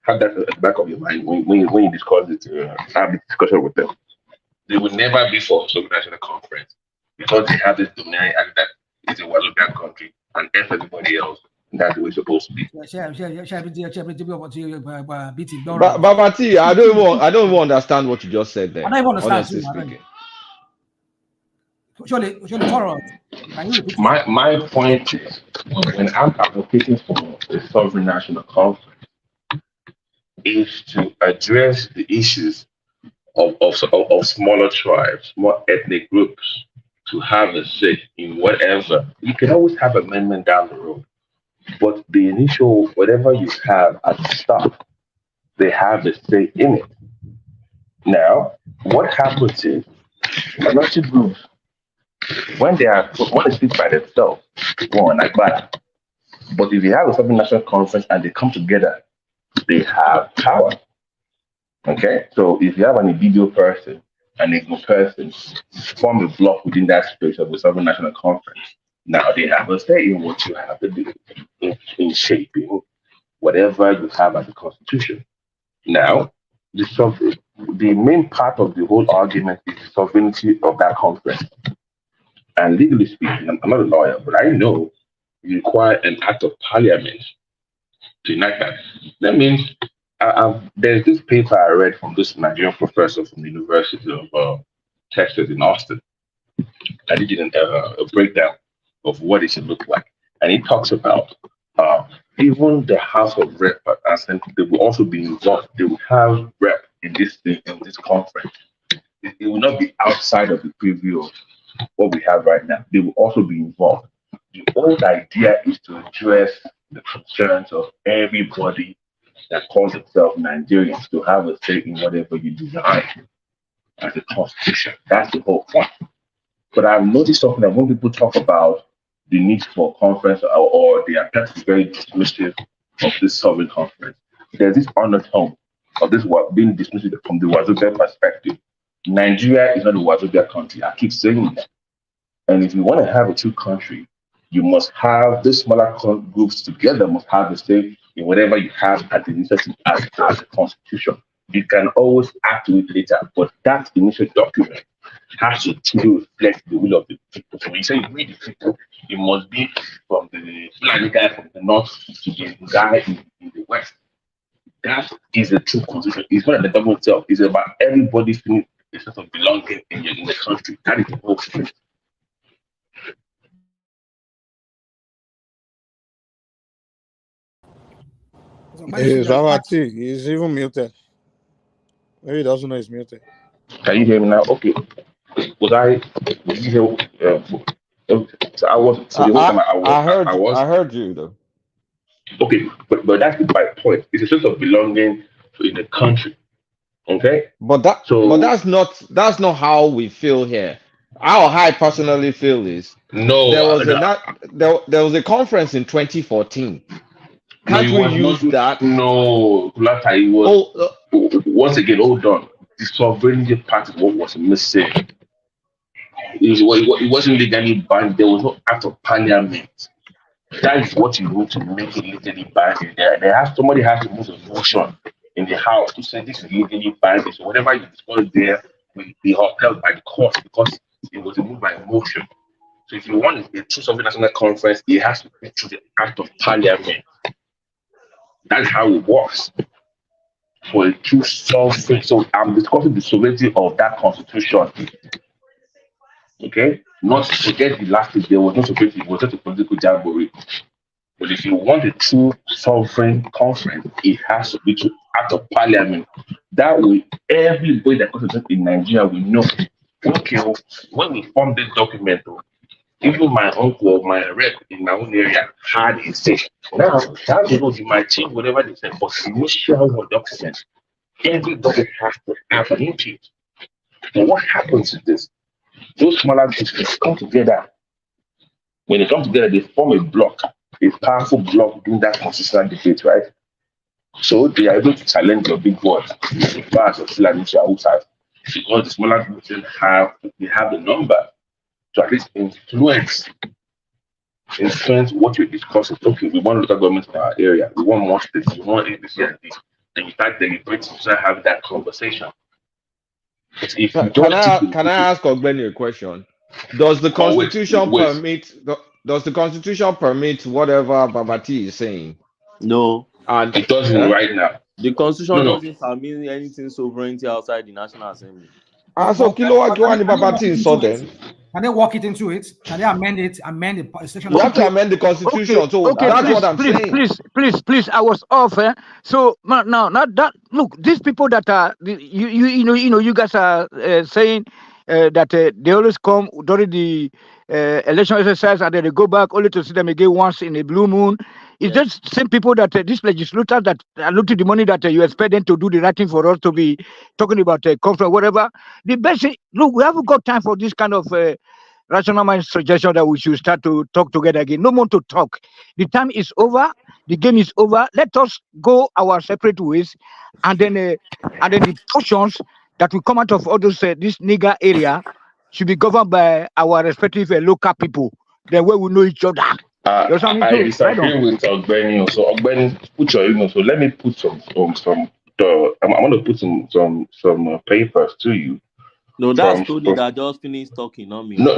have that at the back of your mind when you discuss it, have the discussion with them, they will never be for some national conference because they have this dominant act that it's a Wazobian country and everybody else. That's the way it's supposed to be. Babati, I don't even understand what you just said there. I don't even understand. Honestly speaking. My point is, when I'm advocating for a sovereign national conference, is to address the issues of smaller tribes, more ethnic groups, to have a say in whatever. You can always have amendment down the road, but the initial, whatever you have at the start, they have a say in it. Now, what happens is, minority groups, when they speak by themselves, one like that. But if you have a sovereign national conference and they come together, they have power. Okay, so if you have an Ibibio person and a Igbo person form a block within that space of the sovereign national conference, now they have a say in what you have to do in shaping whatever you have as a constitution. Now, the main part of the whole argument is the sovereignty of that conference. And legally speaking, I'm not a lawyer, but I know you require an act of parliament to enact that. That means there's this paper I read from this Nigerian professor from the University of Texas in Austin. I did a breakdown of what it should look like. And he talks about even the House of Rep and they will also be involved. They will have rep in this conference. It will not be outside of the preview of what we have right now. They will also be involved. The old idea is to address the concerns of everybody that calls itself Nigerians to have a say in whatever you design as a constitution. That's the whole point. But I've noticed something that when people talk about the need for a conference or the attempt to be very dismissive of this sovereign conference, there's this undertone of this being dismissive from the Wazobia perspective Nigeria is not a Wazobia country. I keep saying that. And if you want to have a true country, you must have the smaller groups together, must have the say in whatever you have at the initiative as the constitution. You can always add to it later, but that initial document has to truly reflect the will of the people. So when you say we the people, it must be from the Fulani guy from the north to the guy in the west. That is the true constitution. It's not the government itself. It's about everybody feeling a sense of belonging in the country. That is the whole thing. He's even muted. Maybe he doesn't know he's muted. Can you hear me now? Okay. Did you hear? So I was. So the whole time I heard you though. Okay, but that's my point. It's a sense of belonging in the country. Okay. But that's not how we feel here. How I personally feel is there was a conference in 2014. Can't we use that? No, it was. Once again, hold on. The sovereignty part of what was missing. It wasn't legally banned. There was no act of parliament. That is what you need to make it legally binding. Somebody has to move a motion in the house to say this is legally binding. So whatever you discuss there will be upheld by the court because it was moved by a motion. So if you want a true sovereign national conference, it has to be through the act of parliament. That's how it works. For a true sovereign. So I'm discussing the sovereignty of that constitution. Okay? Not forget the last thing, there was no sovereignty, it was just a political jamboree. But if you want a true sovereign conference, it has to be to act of parliament. That way, everybody that comes in Nigeria will know. Okay, when we formed this document, even my uncle, my rep in my own area had a say. Now, that you might change whatever they said, but initial document, everybody has to have an input. So what happens is this? Those smaller groups come together. When they come together, they form a block, a powerful block during that constitutional debate, right? So they are able to challenge your big boys, the bars of Fulani outside. Because the smaller groups have the number to at least influence what you're discussing. Okay, we want local government in our area, we want more states, we want ABC and this. And you start deliberating to start having that conversation. Can I ask Ogbeni a question? Does the Constitution permit whatever Babati is saying? No. And it doesn't right now. The Constitution doesn't permit anything sovereignty outside the National Assembly. So Babati saw then. Can they walk it into it? Can they amend it? Amend the section? You have to amend the Constitution. Okay, so that's what I'm saying. Please. I was off. So now, not that. Look, these people that are you guys are saying that they always come during the election exercise and then they go back only to see them again once in a blue moon. It's just same people that these legislators that are looking at the money that you expect them to do the right thing for us to be talking about conference, whatever. The best thing, look, we haven't got time for this kind of rational mind suggestion that we should start to talk together again. No more to talk. The time is over. The game is over. Let us go our separate ways, and then the portions that will come out of all those this nigger area should be governed by our respective local people. Then where we know each other. I disagree with Ogbeni. So Ogbeni, put your email. So let me put some. I'm going to put some papers to you. No, that's Tony that just finished talking, not me. No.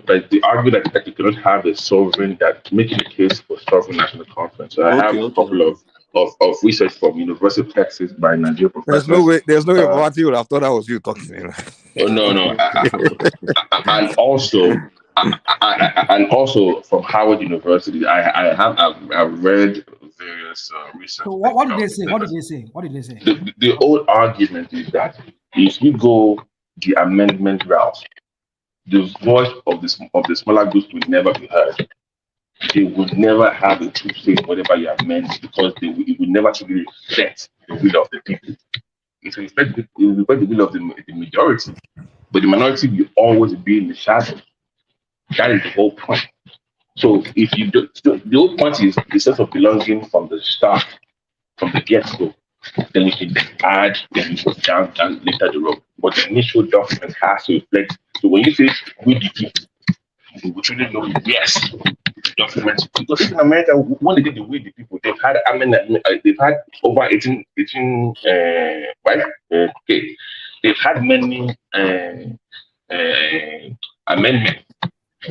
But the argument that you cannot have a sovereign that making a case for sovereign national conference. So I have a couple of research from University of Texas by Nigerian professors. There's no way Babati would have thought that was you talking. No. And also from Howard University, I've read various research. So what did they say? The old argument is that if you go the amendment route, the voice of the smaller groups will never be heard. They would never have a true say in whatever you amend because it will never truly reflect the will of the people. It will reflect the will of the majority, but the minority will always be in the shadow. That is the whole point. So if you do, the whole point is the sense of belonging from the start, from the get-go. Then we can add, then we go down later the road. But the initial document has to reflect. So when you say we the people, you will truly know yes, documents. Because in America, when they did the we the people, they've had they've had over 18 right? Okay. They've had many amendments.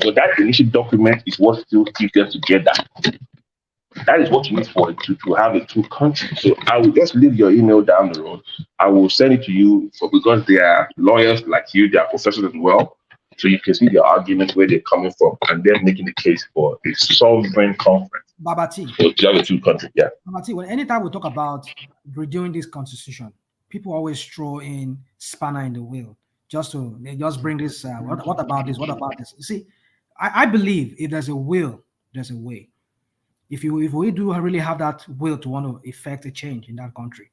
So that initial document is what still keeps them together. That is what you need for it to have a true country. So I will just leave your email down the road. I will send it to you because they are lawyers like you, they are professors as well. So you can see the arguments where they're coming from, and they're making the case for a sovereign conference. Babati. So to have a true country, yeah. Babati, when anytime we talk about redoing this constitution, people always throw in spanner in the wheel just to bring this. What about this? What about this? You see, I believe if there's a will, there's a way. If we do really have that will to want to effect a change in that country,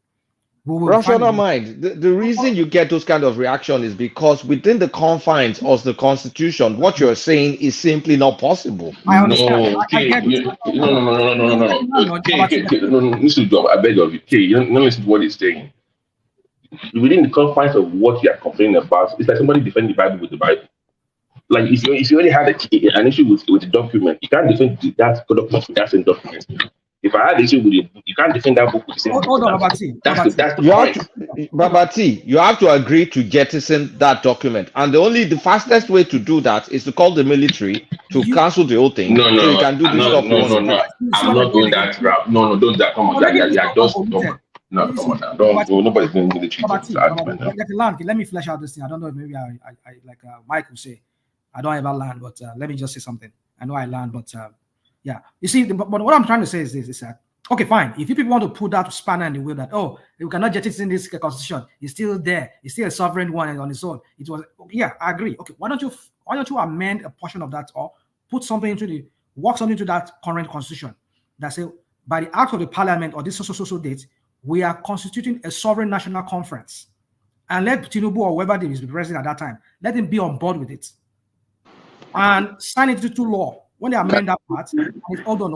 we will rational mind. The reason you get those kind of reaction is because within the confines of the constitution, what you're saying is simply not possible. I understand. No, okay. No. Okay. No, listen to I beg of you. Okay, you don't listen to what he's saying. Within the confines of what you are complaining about, it's like somebody defending the Bible with the Bible. Like if you already had an issue with the document, you can't defend that document with that same document. If I had an issue with it, you can't defend that book with the same. Hold on, Babati. That's the point. Babati, you have to agree to jettison that document, and the fastest way to do that is to call the military to cancel the whole thing. No. So you can do this stuff. No. I'm not doing that route. No, don't that. Come on, just come on. No, come on now. Don't go. Nobody's doing military. Let me flesh out this thing. I don't know if maybe I like Mike will say, I don't ever land, but let me just say something. I know I land, but yeah. You see, but what I'm trying to say is this: is that okay, fine. If you people want to put that spanner in the wheel, that you cannot jettison this constitution, it's still there, it's still a sovereign one and on its own. It was yeah, I agree. Okay, why don't you amend a portion of that or put something work something into that current constitution that say by the act of the parliament or this so date, we are constituting a sovereign national conference, and let Tinubu or whoever is the president at that time, let him be on board with it. And sign it into law. When they amend that part, hold on.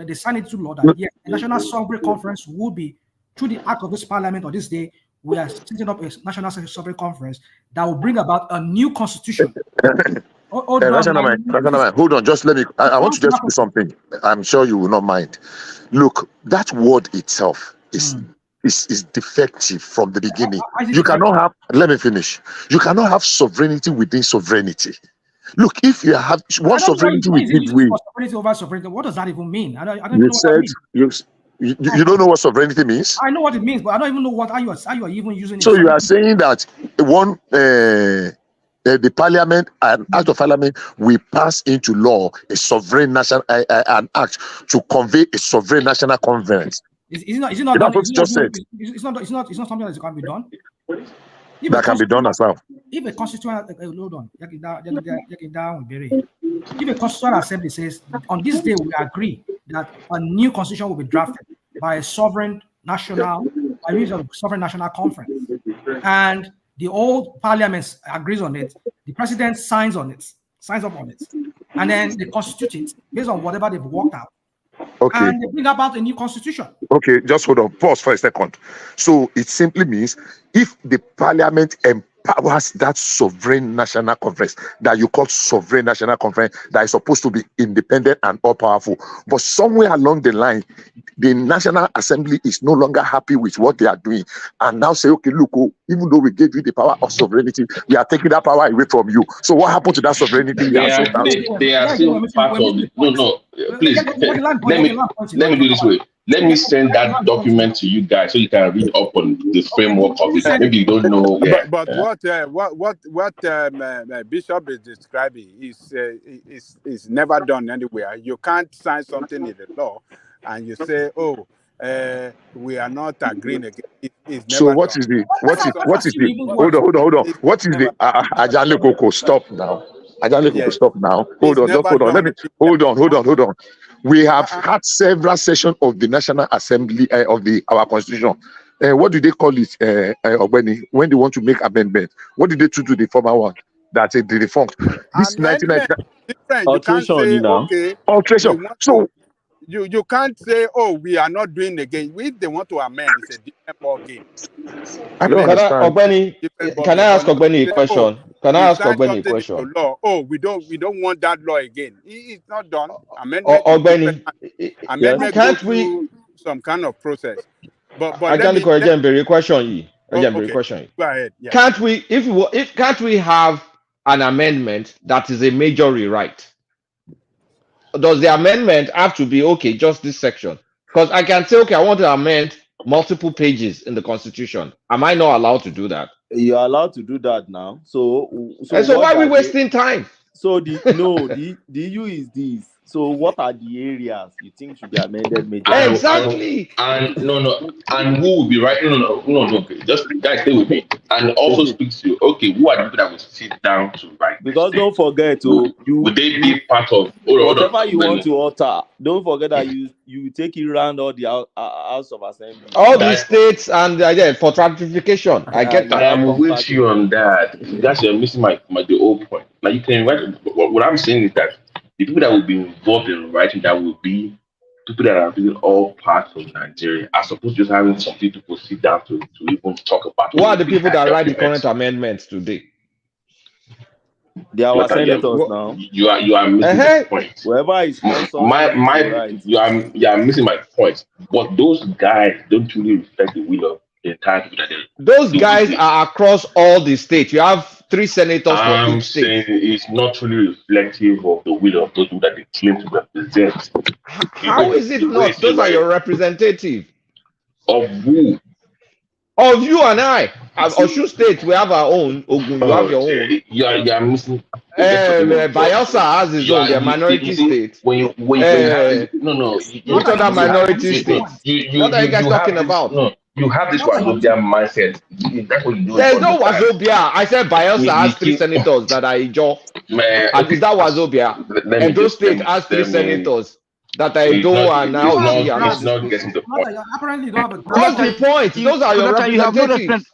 They sign it into law that yes, the National Sovereign Conference will be through the act of this parliament or this day, we are setting up a National Sovereign Conference that will bring about a new constitution. Hold on, just let me. I want to just do something. I'm sure you will not mind. Look, that word itself is defective from the beginning. You cannot have. Let me finish. You cannot have sovereignty within sovereignty. Look, if you have one sovereignty we give way. Sovereignty over sovereignty. What does that even mean? I don't you know said you don't know what sovereignty means. I know what it means, but I don't even know how you are even using it. So you are saying that the parliament and act of parliament will pass into law a sovereign national an act to convey a sovereign national conference. It's not something that can be done. That can be done as well. If a constituent, hold on, if a constituent assembly says on this day we agree that a new constitution will be drafted by a sovereign national conference, and the old parliament agrees on it, the president signs up on it, and then they constitute it based on whatever they've worked out. Okay. And they bring about a new constitution. Okay, just hold on. Pause for a second. So it simply means if the parliament empowers that sovereign national conference that you call sovereign national conference that is supposed to be independent and all powerful, but somewhere along the line, the National Assembly is no longer happy with what they are doing and now say, okay, look, even though we gave you the power of sovereignty, we are taking that power away from you. So what happened to that sovereignty? They are still part of it. No. Please, let me do this way. Let me send that document to you guys so you can read up on the framework of it. Maybe you don't know. But what Bishop is describing is never done anywhere. You can't sign something in the law and you say, we are not agreeing again. So what is the hold on. What is the Ajale Koko? Stop now. Stop now. Hold on. Let me hold on. We have had several sessions of the National Assembly of our Constitution. What do they call it, when they want to make amendment? What did they do to the former one? That's the defunct. This 1990 alteration. Alteration. So you can't say, we are not doing again. If they want to amend, it's a different ball game. I don't understand. Can I ask Ogbeni a question? Can I ask Ogbeni a question? Law. Oh, we don't want that law again. It's not done. Amendment. Amendment go through some kind of process. But let me question. Okay. Go ahead. Yeah. Can't we have an amendment that is a major rewrite? Does the amendment have to be just this section? Because I can say, I want to amend multiple pages in the Constitution. Am I not allowed to do that? You're allowed to do that now. So why are we wasting time? So the issue is this. So what are the areas you think should be amended majorly? Exactly. And and who will be writing? No. Just guys, stay with me. And also speak to who are the people that will sit down to write? Because don't forget would they be part of whatever you want to alter? Don't forget that you take it around all the House of Assembly, all the states, and for ratification. I get that. I am with you on that. That's you're missing my the whole point. Now you can write. What I'm saying is that the people that will be involved in writing that will be people that are really all parts of Nigeria, as opposed to just having some people to sit down to even talk about. Who are the people that write the current amendments today? They are our senators now. You are missing the point. Whoever is you are missing my point. But those guys don't really reflect the will of the entire people that they. Those guys are across all the states. You have 3 senators for each state. I'm saying it's not really reflective of the will of those people that they claim to represent. How is it not? Those are your representatives. Of who? Of you and I. Osun State, we have our own. Ogun, you have your own. You are missing. Bayelsa has his own. They're minority state. When you have no. Which other minority states? What are you guys talking about? No, you have this Wazobia mindset. That's what you do. There's no Wazobia. I said Bayelsa has 3 senators that are Ijo. And is that Wazobia? And those states has 3 senators that are Ijo and now it's not getting the point. Apparently, you don't have a. What's the point? Those are your representatives.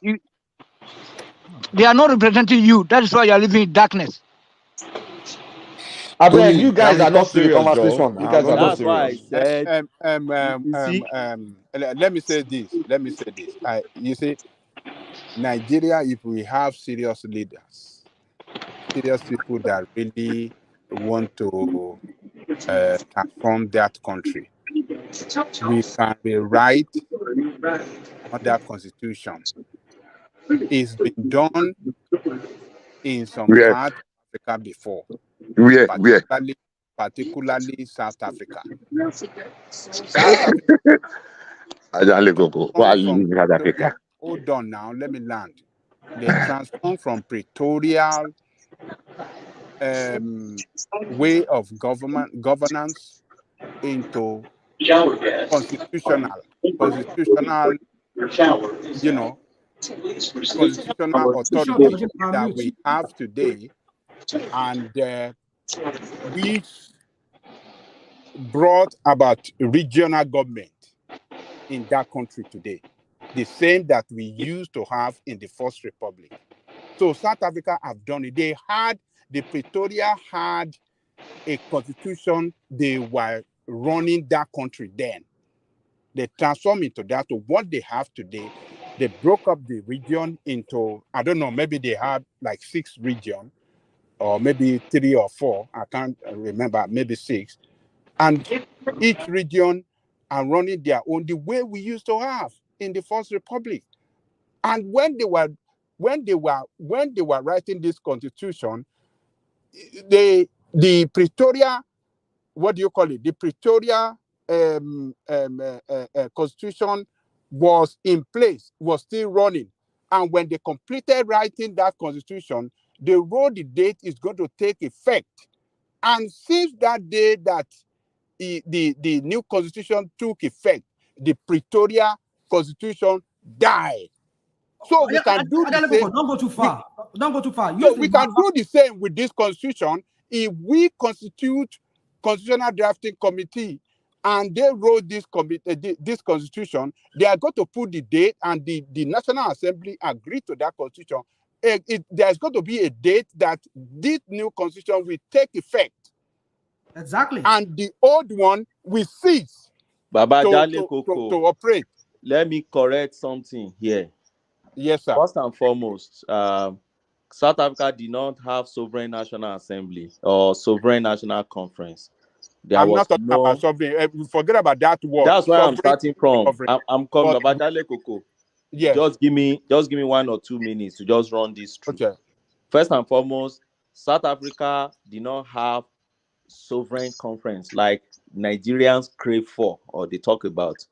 They are not representing you. That is why you are living in darkness. You guys are not serious, bro. You guys are not serious. Let me say this. You see, Nigeria, if we have serious leaders, serious people that really want to transform that country, we can rewrite that constitution. It's been done in some parts of Africa before. Particularly South Africa. Hold on now, let me land. They transformed from Pretoria way of governance into constitutional, constitutional authority that we have today, and we brought about regional government in that country today, the same that we used to have in the First Republic. So South Africa have done it. Pretoria had a constitution. They were running that country then. They transformed into that to what they have today. They broke up the region into, I don't know, maybe they had like 6 regions, or maybe 3 or 4. I can't remember, maybe 6. And each region are running their own, the way we used to have in the First Republic. And when they were writing this constitution, the Pretoria, what do you call it? The Pretoria constitution was in place, was still running. And when they completed writing that constitution, they wrote the date is going to take effect. And since that day that the new constitution took effect, the Pretoria constitution died. So we can do the same. Don't go too far. Don't go too far. So we can do the same with this constitution. If we constitute constitutional drafting committee and they wrote this constitution, they are going to put the date, and the National Assembly agreed to that constitution. There's going to be a date that this new constitution will take effect. Exactly. And the old one will cease to operate. let me correct something here. Yes, sir. First and foremost, South Africa did not have sovereign national assembly or sovereign national conference. There I'm was not talking about no. sovereign. Forget about that word. That's where I'm Sovereign, starting from. sovereign. I'm coming, But Babajale Koko. yes. Just give me 1 or 2 minutes to just run this through. Okay. First and foremost, South Africa did not have sovereign conference like Nigerians crave for or they talk about.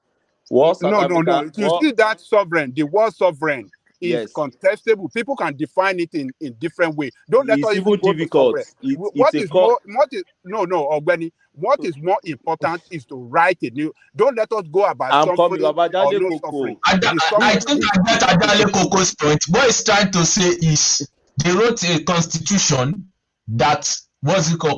What South No. Africa? You What? see that sovereign, the word sovereign is Yes. contestable. People can define it in different ways. Don't let It's us even even go to difficult. sovereign. It's a call. Ogbeni, what is more important is to write a new. Don't let us go about I'm coming, suffering or Babajale no Koko. suffering. I think I get Adale Koko's point. What he's trying to say is they wrote a constitution that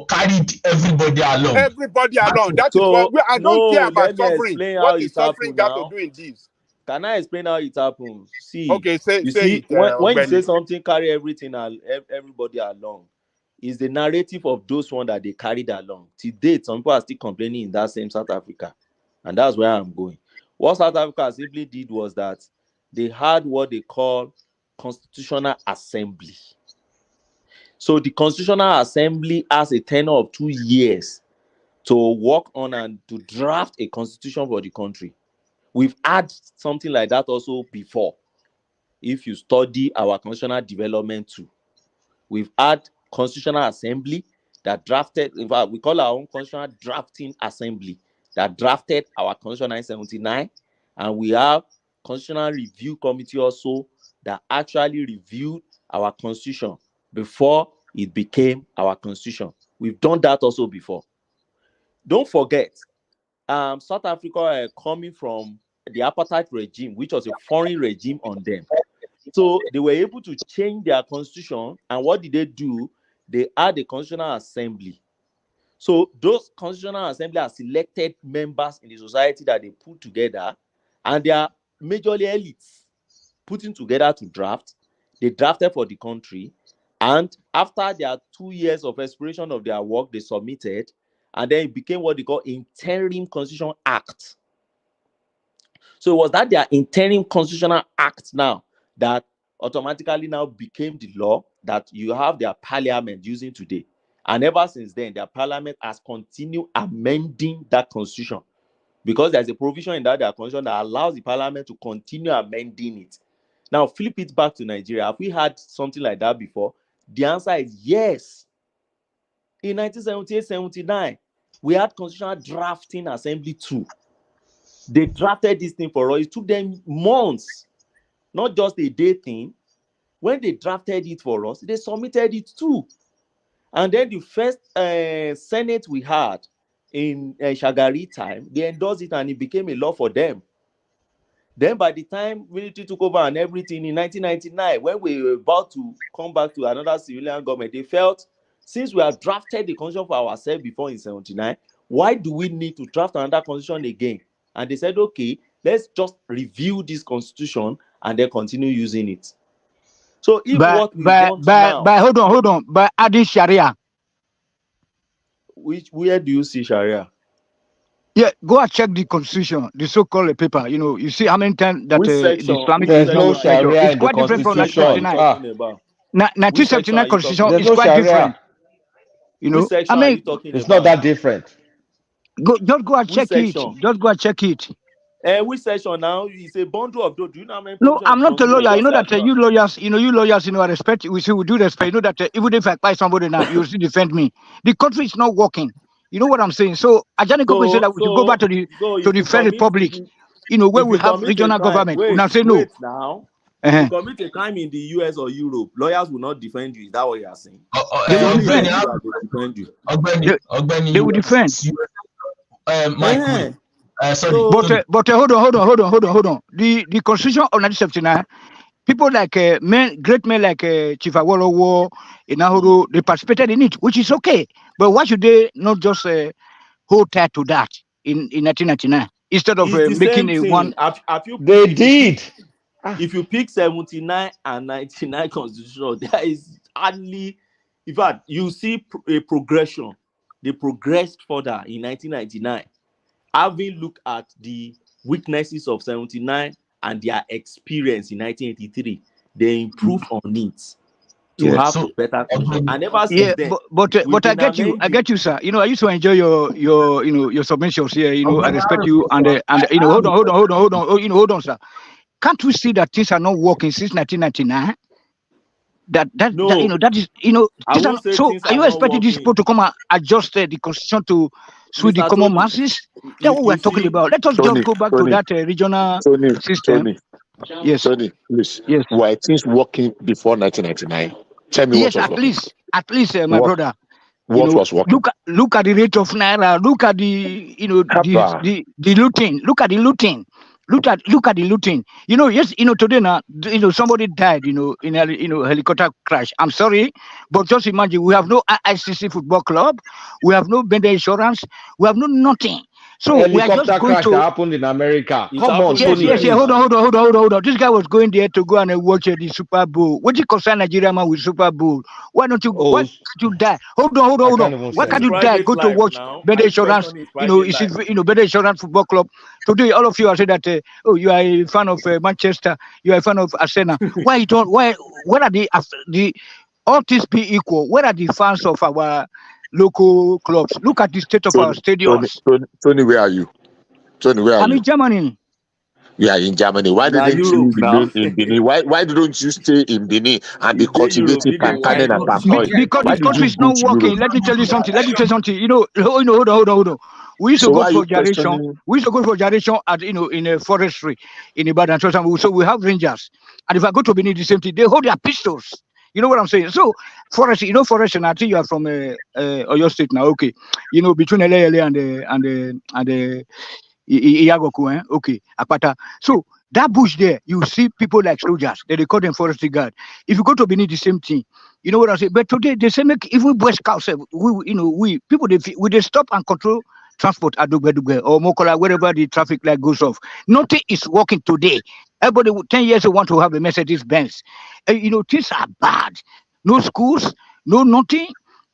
carried everybody along. Everybody along. That is So what I don't care about let me suffering. explain how What is it suffering happened got to now. do in this? Can I explain how it happens? See, Okay, say see, it, when you say Ogbeni. something carry everything everybody along, is the narrative of those one that they carried along. To date, some people are still complaining in that same South Africa, and that's where I'm going. What South Africa simply did was that they had what they call constitutional assembly. So the constitutional assembly has a tenure of 2 years to work on and to draft a constitution for the country. We've had something like that also before. If you study our constitutional development too, we've had constitutional assembly that drafted, in fact, we call our own constitutional drafting assembly that drafted our constitution 1979, and we have constitutional review committee also that actually reviewed our constitution before it became our constitution. We've done that also before. Don't forget, South Africa coming from the apartheid regime, which was a foreign regime on them. So they were able to change their constitution. And what did they do? They had a constitutional assembly. So those constitutional assembly are selected members in the society that they put together, and they are majorly elites putting together to draft. They drafted for the country. And after their 2 years of expiration of their work, they submitted, and then it became what they call interim constitution act. So it was that their interim constitutional act now that automatically now became the law that you have their parliament using today. And ever since then, their parliament has continued amending that constitution because there's a provision in that their constitution that allows the parliament to continue amending it. Now, flip it back to Nigeria. Have we had something like that before? The answer is yes. In 1978-79, we had constitutional drafting assembly too. They drafted this thing for us. It took them months, not just a day thing. When they drafted it for us, they submitted it too. And then the first Senate we had in Shagari time, they endorsed it and it became a law for them. Then by the time military took over and everything in 1999, when we were about to come back to another civilian government, they felt, since we have drafted the constitution for ourselves before in 79, why do we need to draft another constitution again? And they said, okay, let's just review this constitution and then continue using it. So if what we want now... hold on, by adding Sharia. Where do you see Sharia? Yeah, go and check the constitution, the so-called paper. You know, you see how many times that the Islamic there's no Sharia it's in quite the different from constitution. 1979. 1979 constitution There's is no quite Sharia. different. You know, I mean, it's not that different. Just go and check it. Just go and check it. Which section now? It's a bundle of those. Do you know how many? No, I'm not a lawyer. You know that you lawyers, I respect. We do respect. You know that even if I buy somebody now, you still defend me. The country is not working. You know what I'm saying? So Ajani Koko said that we should go back to the First Republic. Where we have regional government. Wait, Now say no. Now. If you commit a crime in the US or Europe, lawyers will not defend you. Is that what you are saying? They will defend. They will defend. Sorry. But hold on. The Constitution of 1979, people like great men like Chief Awolowo, Inahuru, they participated in it, which is okay. But why should they not just hold tight to that in 1999 instead of making a one? They did. If you pick 79 and 99 constitution, there is hardly, in fact, you see a progression. They progressed further in 1999. Having looked at the weaknesses of 79 and their experience in 1983. They improve on it to have a better culture. And ever since then, but I get you, sir. I used to enjoy your submissions here. I respect you, and hold on, sir. Can't we see that things are not working since 1999? That is so. Are you expecting these people to come and adjust the constitution to suit the common masses? That's what we're talking about. Let us just go back to that regional system. Yes, Tony, please. Yes. Were things working before 1999? Tell me what was working. At least, my brother. What was working? Look at the rate of naira. Look at the the looting. Look at the looting. Look at the looting. Yes, today now, somebody died, in a helicopter crash. I'm sorry, but just imagine, we have no ICC football club, we have no vendor insurance, we have no nothing. So we are just going crash to that happened in America. Come on, yes. Hold on. This guy was going there to go and watch the Super Bowl. What do you concern Nigeria man with Super Bowl? Why don't you? Why can't you die? Hold on. Why can't you die? Go to watch better insurance. Better insurance football club. Today, all of you are saying that you are a fan of Manchester. You are a fan of Arsenal. Why you don't? Why? What are the all things be equal? Where are the fans of our local clubs? Look at the state of our stadiums. Tony, where are you? Tony, where are you? I'm in Germany. You are in Germany. Why didn't you remain in Benin? Why don't you stay in Benin and be cultivating plantain and palm oil? Because this country is not working. Let me tell you something. Hold on. We used to go for gyration. We used to go for gyration at in a forestry in Ibadan. So we have rangers. And if I go to Benin, the same thing. They hold their pistols. You know what I'm saying? So forest, forest, and I think you are from Oyo State now. Okay, between LA and the Iagoku, okay, Akpata. So that bush there, you see people like soldiers. They call them forestry guard. If you go to Benin, the same thing. You know what I'm saying? But today they say make even Boy Scouts. We people they stop and control transport at Dugbe or Mokola, wherever the traffic light goes off. Nothing is working today. Everybody 10 years they want to have a Mercedes Benz. Things are bad. No schools, no nothing.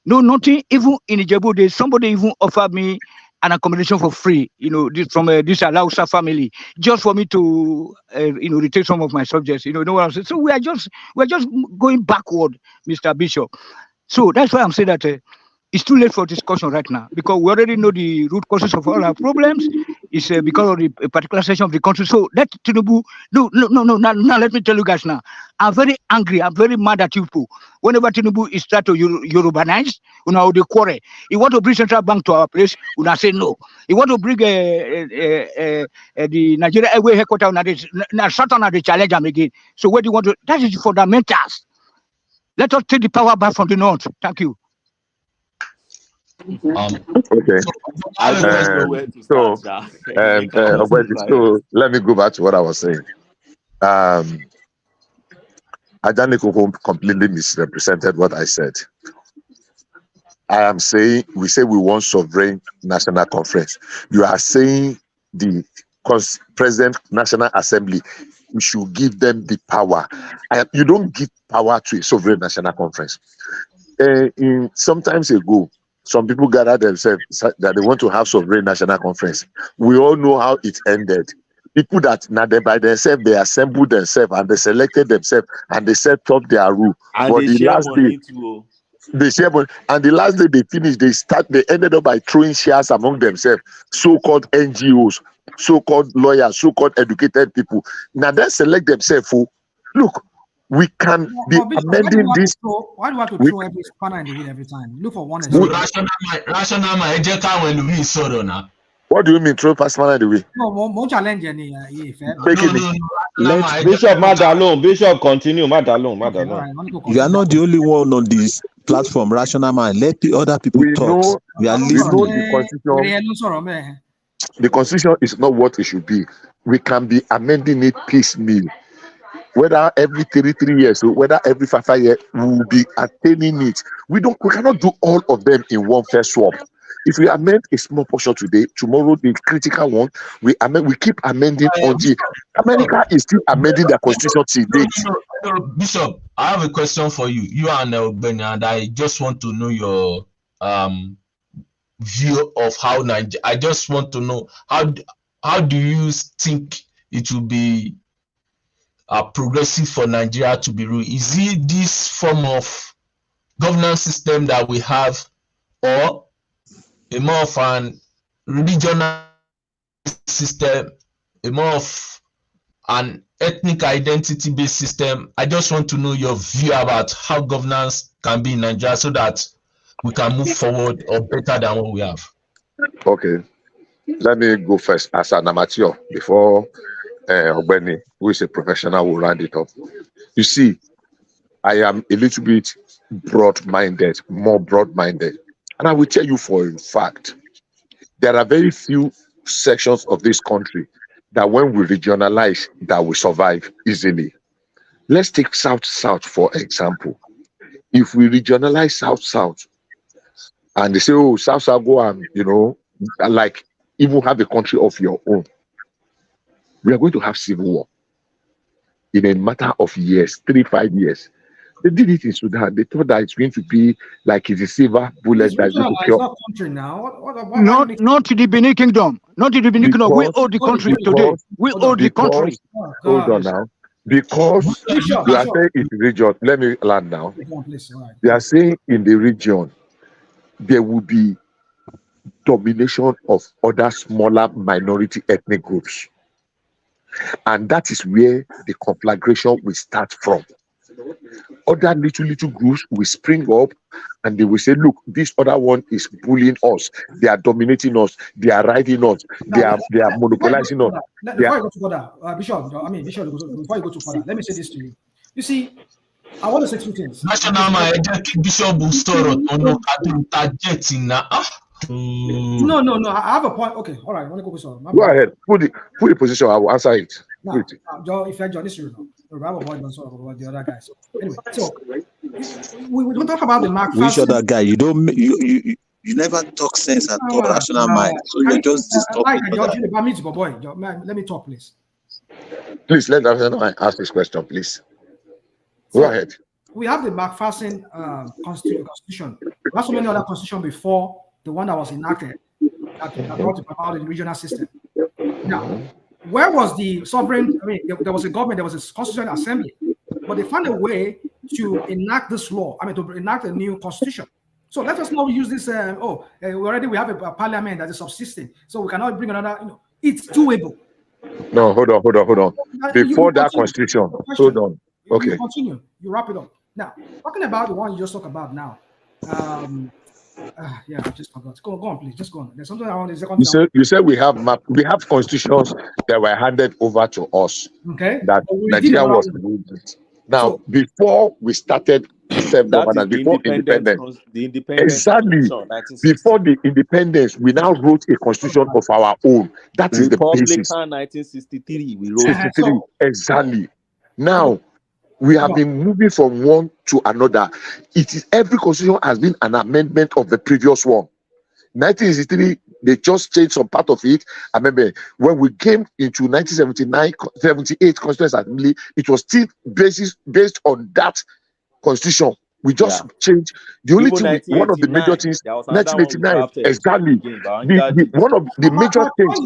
Even in Ijebu, somebody even offered me an accommodation for free. This from this Alausa family, just for me to retake some of my subjects. You know what I'm saying? So we're just going backward, Mr. Bishop. So that's why I'm saying that it's too late for discussion right now, because we already know the root causes of all our problems. It's because of the particular section of the country. So let Tinubu, no. Now let me tell you guys now. I'm very angry. I'm very mad at you people. Whenever Tinubu is trying to Eurobanize, they quarrel. He want to bring central bank to our place, I say no. He want to bring the Nigeria Airway headquarters, now Saturn they challenge them again. So what do you want to? That is fundamentals. Let us take the power back from the north. Thank you. Okay. So let me go back to what I was saying. Ajaniko completely misrepresented what I said. I am saying we want sovereign national conference. You are saying the present National Assembly, we should give them the power. You don't give power to a sovereign national conference. Sometimes ago, some people gathered themselves that they want to have sovereign national conference. We all know how it ended. People that now they by themselves, they assembled themselves and they selected themselves and they set up their rule. And but the last day, they share money. And the last day they finished, they ended up by throwing shares among themselves, so-called NGOs, so-called lawyers, so-called educated people. Now they select themselves. Look, we can be amending this. Why do you have to throw every spanner in the wheel every time? Look for one. What do you mean throw spanner in the wheel? No, challenge any. Bishop Madalone. Bishop continue. Madalone. You are not the only one on this platform, Rational Man. Let the other people talk. We are listening. The constitution is not what it should be. We can be amending it piecemeal. Whether every 3 years or whether every 5 years, we will be attaining it. We cannot do all of them in one first swap. If we amend a small portion today, tomorrow the critical one, we keep amending until America is still amending their constitution today. Bishop, I have a question for you. You are Ogbeni, and I just want to know your view of how Nigeria. I just want to know how do you think it will be progressive for Nigeria to be ruled? Is it this form of governance system that we have, or a more of an regional system, a more of an ethnic identity based system? I just want to know your view about how governance can be in Nigeria so that we can move forward or better than what we have. Okay, let me go first as an amateur before Ogbeni, who is a professional, will round it up. You see, I am a little bit broad-minded, more broad-minded. And I will tell you for a fact, there are very few sections of this country that when we regionalize, that will survive easily. Let's take South-South, for example. If we regionalize South-South, and they say, oh, South-South, go and, like, even have a country of your own, we are going to have civil war in a matter of years, 3-5 years. They did it in Sudan. They thought that it's going to be like it's a silver bullet that's going to cure. Country now. Not the Benin Kingdom. Not the Benin Kingdom. We own the country today. We own the country. Hold on now. Because you are saying it's region. Let me land now. They are saying in the region there will be domination of other smaller minority ethnic groups. And that is where the conflagration will start from. Other little groups will spring up and they will say, look, this other one is bullying us. They are dominating us. They are riding us. They are monopolizing us. Before you go to further, Bishop, before you go to further, let me say this to you. You see, I want to say two things. National Bishop No. I have a point. Okay, all right. I want to go. Go ahead. Put the position. I will answer it. Now, Joe, if you're John, this is I have a point about the other guys. Anyway, so we don't talk about the Mark. Which other guy? You don't. You never talk sense at all. Rational mind. So you're just like let me talk, please. Please let us ask this question, please. Go ahead. We have the McPherson constitution. We have so many other constitutions before the one that was enacted that brought about the regional system. Now, where was the sovereign? I mean, there was a government, there was a constitutional assembly, but they found a way to enact this law. I mean, to enact a new constitution. So let us not use this. We have a parliament that is subsisting, so we cannot bring another. It's doable. No, hold on. Before that constitution, hold on. Okay. You continue. You wrap it up. Now, talking about the one you just talked about now. Yeah, I just forgot. Go on, please. Just go on. There's something I want to say. You said we have constitutions that were handed over to us. Okay. That Nigeria was moved. Now, so, before we started self-governance, before independence, exactly. Before the independence, we now wrote a constitution of our own. That is the basis. 1963. We wrote 63. Exactly. Now, we have been moving from one to another. Every constitution has been an amendment of the previous one. 1963, they just changed some part of it. I remember when we came into 1978 Constitutional Assembly, it was still based on that constitution. We just changed. The only thing, one of the major things, 1989, exactly. One of the major things.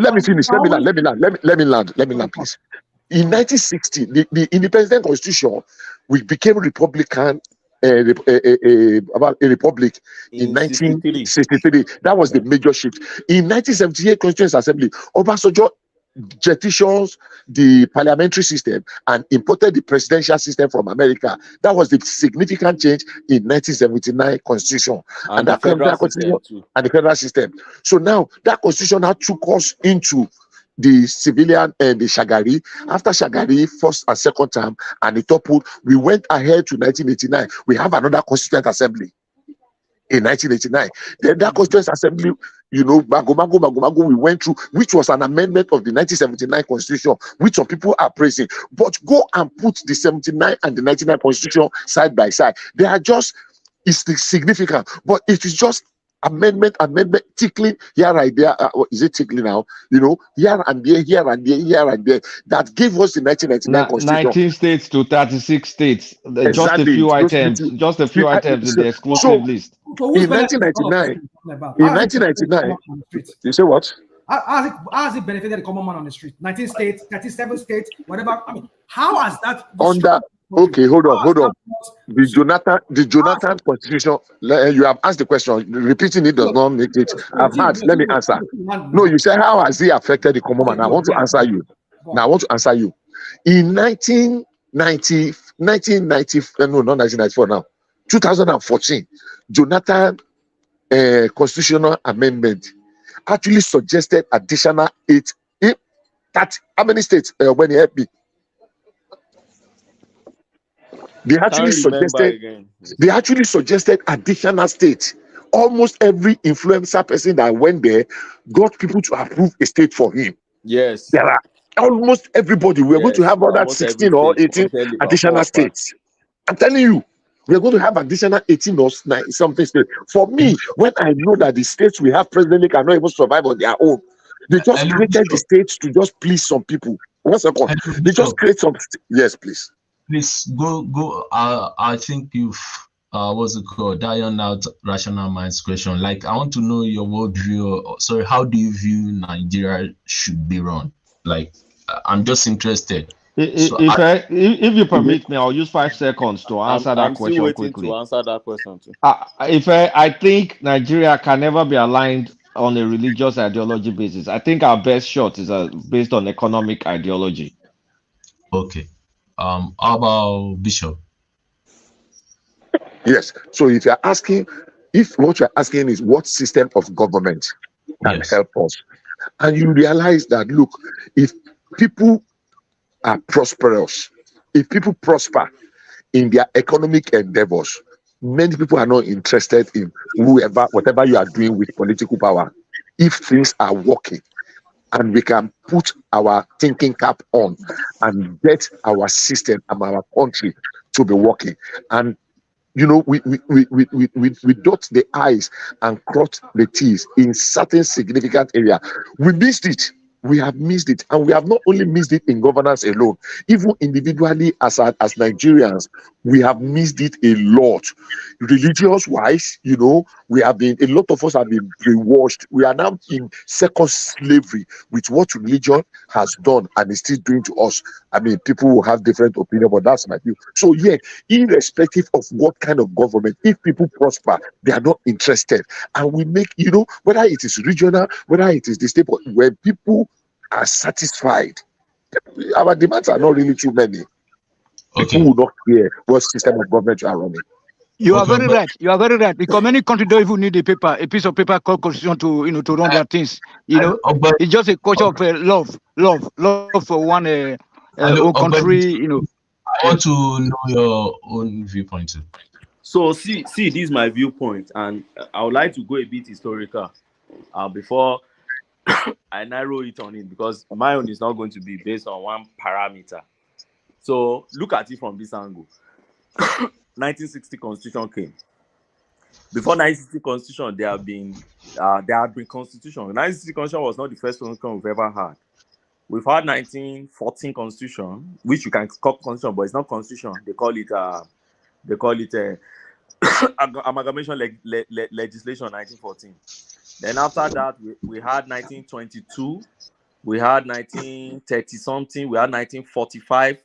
Let me finish. Let me land, please. In 1960, the independent constitution, we became Republican, about a republic in 1963. That was the major shift. In 1978 Constitutional Assembly, Obasanjo petitions the parliamentary system and imported the presidential system from America. That was the significant change in 1979 Constitution and the federal system and the federal system. So now that constitution now took us into the civilian and the Shagari. After Shagari, first and second term, and the toppled, we went ahead to 1989. We have another Constituent Assembly in 1989. Then that Constituent Assembly, Mago, we went through, which was an amendment of the 1979 Constitution, which some people are praising. But go and put the 79 and the 99 Constitution side by side. They are just, it's significant, but it is just amendment, tickling here and there. Is it tickling now? Here and there. That gave us the 1999 Constitution. 19 states to 36 states. Exactly. Just a few items in the exclusive list. In 1999, you say what? How has it benefited the common man on the street? 19 states, 37 states, whatever. I mean, how has that Okay, hold on. The Jonathan Constitution. You have asked the question. Repeating it does not make it. I've had. Let me answer. No, you say how has it affected the common man? I want to answer you. Now I want to answer you. In 1990, no, not 1994 now, 2014, Jonathan constitutional amendment actually suggested additional 8, how many states when he helped me? They actually suggested additional states. Almost every influencer person that went there got people to approve a state for him. Yes. There are almost everybody. We're going to have other 16 or 18 additional states. I'm telling you, we're going to have additional 18 or 9 something states. For me, when I know that the states we have presently cannot even survive on their own, they just created the states to just please some people. 1 second. They just create some. Yes, please. Please go. I think you've what's it called? Dion out rational minds question. Like, I want to know your worldview. Sorry, how do you view Nigeria should be run? Like, I'm just interested. If you permit me, I'll use 5 seconds to answer that question quickly. I'm still waiting to answer that question too. I think Nigeria can never be aligned on a religious ideology basis. I think our best shot is based on economic ideology. Okay. How about Bishop? Yes. So if what you're asking is what system of government can help us, and you realize that, look, if people are prosperous, if people prosper in their economic endeavors, many people are not interested in whatever you are doing with political power. If things are working, and we can put our thinking cap on and get our system and our country to be working. And we dot the I's and cross the T's in certain significant area. We missed it. We have missed it, and we have not only missed it in governance alone, even individually as Nigerians, we have missed it a lot. Religious wise, a lot of us have been brainwashed. We are now in second slavery with what religion has done and is still doing to us. I mean, people will have different opinion, but that's my view. So yeah, irrespective of what kind of government, if people prosper, they are not interested. And we make, whether it is regional, whether it is the state, but when people are satisfied, our demands are not really too many. People will not care what system of government you are running. You are very right. You are very right. Because many countries don't even need a piece of paper called constitution to run their things. It's just a culture of love for one own country. I want to know your own viewpoint too. So see, this is my viewpoint, and I would like to go a bit historical before I narrow it on it, because my own is not going to be based on one parameter. So look at it from this angle. 1960 Constitution came. Before 1960 Constitution, there have been constitution. 1960 Constitution was not the first constitution we've ever had. We've had 1914 Constitution, which you can call Constitution, but it's not Constitution. They call it amalgamation legislation 1914. Then after that, we had 1922, we had 1930 something, we had 1945.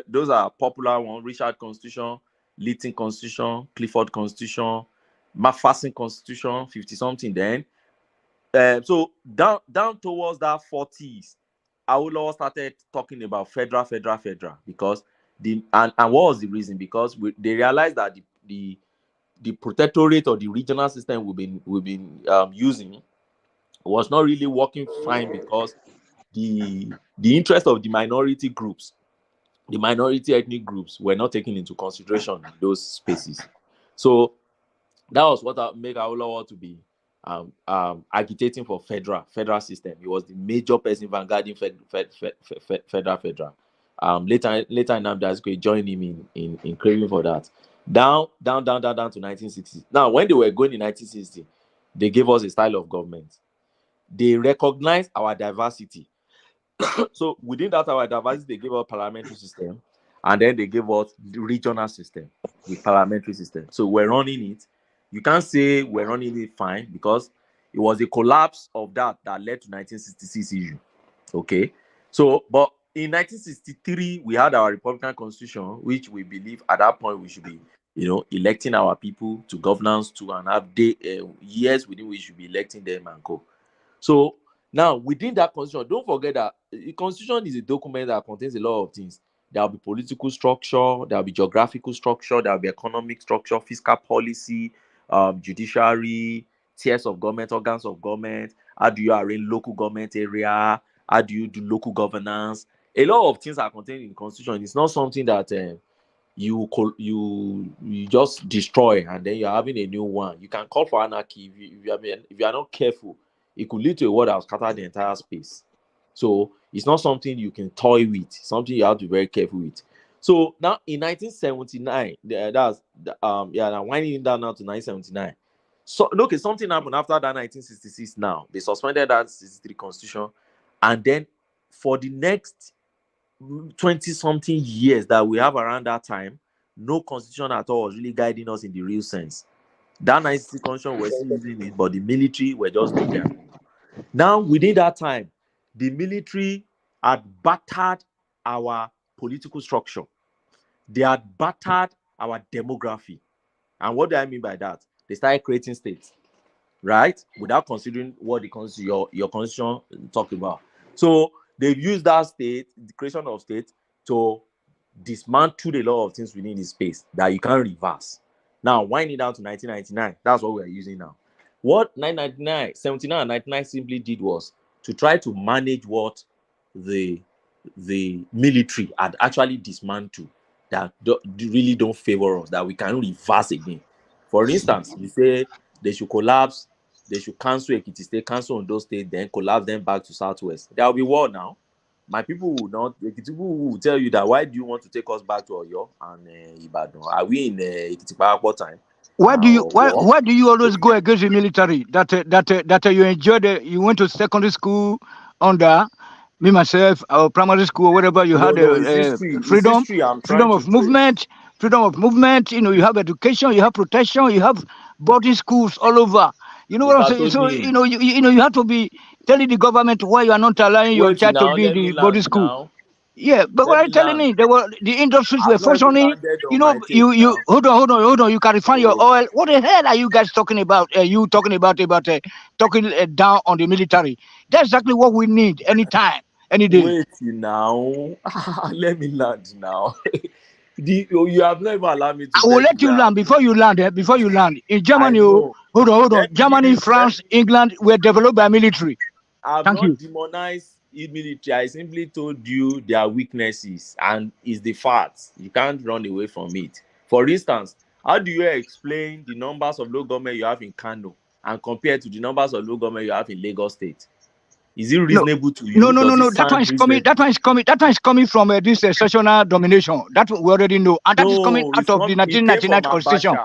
Those are popular ones: Richard Constitution, Lytton Constitution, Clifford Constitution, Macpherson Constitution, 50 something. Then, so down towards that 40s, Awolowo started talking about federal, because and what was the reason? Because they realized that the protectorate or the regional system we've been using was not really working fine, because the interest of the minority groups, the minority ethnic groups, were not taken into consideration in those spaces. So that was what made Awolowo to be agitating for federal system. He was the major person vanguarding federal. Later Nnamdi Azikiwe joined him in craving for that. Down to 1960. Now, when they were going in 1960, they gave us a style of government. They recognized our diversity. So within that our diversity, they gave us parliamentary system, and then they gave us the regional system with parliamentary system. So we're running it. You can't say we're running it fine, because It was a collapse of that led to 1966 issue. Okay, so but in 1963 we had our Republican Constitution, which we believe at that point we should be, electing our people to governance 2.5 years within which we should be electing them and go. So now within that Constitution, don't forget that the Constitution is a document that contains a lot of things. There will be political structure, there will be geographical structure, there will be economic structure, fiscal policy, judiciary, tiers of government, organs of government. How do you arrange local government area? How do you do local governance? A lot of things are contained in the Constitution. It's not something that you just destroy and then you're having a new one. You can call for anarchy if you are not careful. It could lead to a war that will scatter the entire space. So it's not something you can toy with. It's something you have to be very careful with. So now in 1979, now winding down now to 1979. So look, something happened after that 1966. Now they suspended that 63 Constitution, and then for the next 20-something years that we have around that time, no constitution at all was really guiding us in the real sense. That 1960 Constitution we're still using it, but the military were just doing that. Now, within that time, the military had battered our political structure. They had battered our demography. And what do I mean by that? They started creating states, right? Without considering what your constitution talk about. So they've used that state, the creation of state, to dismantle a lot of things within the space that you can't reverse. Now, winding down to 1999, that's what we are using now. What 79 and 99 simply did was to try to manage what the military had actually dismantled that really don't favor us, that we can reverse again. For instance, we say they should collapse, they should cancel Ekiti State, cancel Ondo State, then collapse them back to Southwest. There will be war now. My people will not. Ekiti will tell you that why do you want to take us back to Oyo and Ibadan? Are we in Ekiti Parapor time? Why do you always go against the military? That you enjoyed? You went to secondary school under me myself, or primary school, or whatever. You had freedom of movement. Freedom of movement. You have education, you have protection, you have boarding schools all over. You know what I'm saying? So you have to be telling the government why you are not allowing your child to be in the boarding school. Now. Yeah, but what are you telling me? The industries were functioning. You hold on. You can refine your oil. What the hell are you guys talking about? You talking about talking down on the military? That's exactly what we need anytime, any day. Wait now. Let me land now. You have never allowed me to. I will let you land before you land. Before you land in Germany, hold on. Germany, France, England were developed by military. I've not demonized military. I simply told you their weaknesses, and it's the facts. You can't run away from it. For instance, how do you explain the numbers of local government you have in Kano and compare to the numbers of local government you have in Lagos State? Is it reasonable to you? No. That one is coming from this sessional domination. That we already know, and that is coming out of the 1999 Constitution.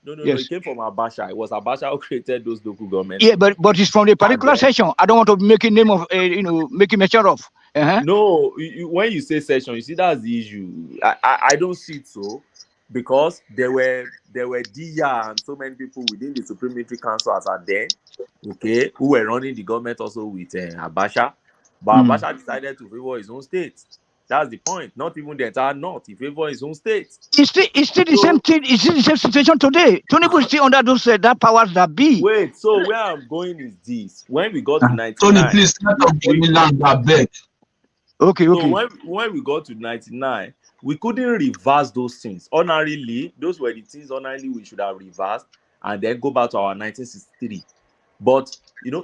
No, it came from Abacha. It was Abacha who created those local governments. Yeah, but it's from the particular session. I don't want to make a name of making measure of. No, when you say session, you see that's the issue. I don't see it so, because there were Diya and so many people within the Supreme Military Council as at then, okay, who were running the government also with Abacha, but Abacha decided to favor his own state. That's the point. Not even the entire North. He favored his own state. It's still the same thing. It's still the same situation today. Tinubu is still under those that powers that be. Wait. So where I'm going is this: when we got to 99, Tony, please start up giving land back. Okay. So when we got to 99, we couldn't reverse those things. Ordinarily, those were the things ordinarily we should have reversed and then go back to our 1963. But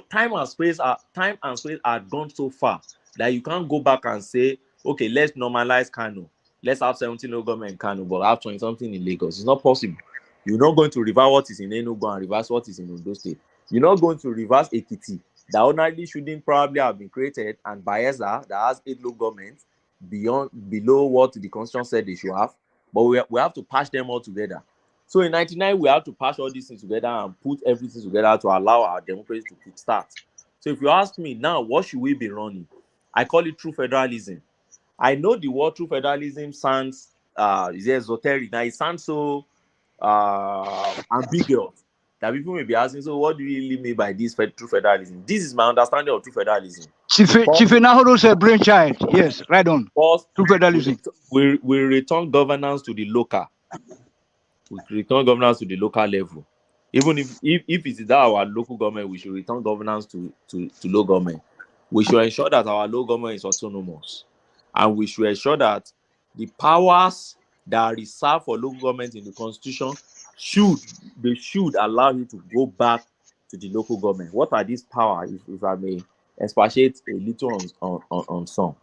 time and space are gone so far that you can't go back and say, okay, let's normalize Kano. Let's have 17 local government in Kano, but have 20-something in Lagos. It's not possible. You're not going to reverse what is in Enugu and reverse what is in Ondo State. You're not going to reverse Ekiti, that ordinarily shouldn't probably have been created, and Bayelsa, that has 8 local governments below what the Constitution said they should have. But we have to patch them all together. So in 99, we have to patch all these things together and put everything together to allow our democracy to kickstart. So if you ask me now, what should we be running? I call it true federalism. I know the word true federalism sounds esoteric. Now it sounds so ambiguous. that people may be asking, so what do you really mean by this true federalism? This is my understanding of true federalism. Chief Nahuru's a brainchild. Yes, right on. First, True federalism. we return governance to the local. We return governance to the local level. Even if it is that our local government, we should return governance to low government. We should ensure that our low government is autonomous. And we should ensure that the powers that are reserved for local government in the constitution should allow you to go back to the local government. What are these powers, if I may expatiate a little on some?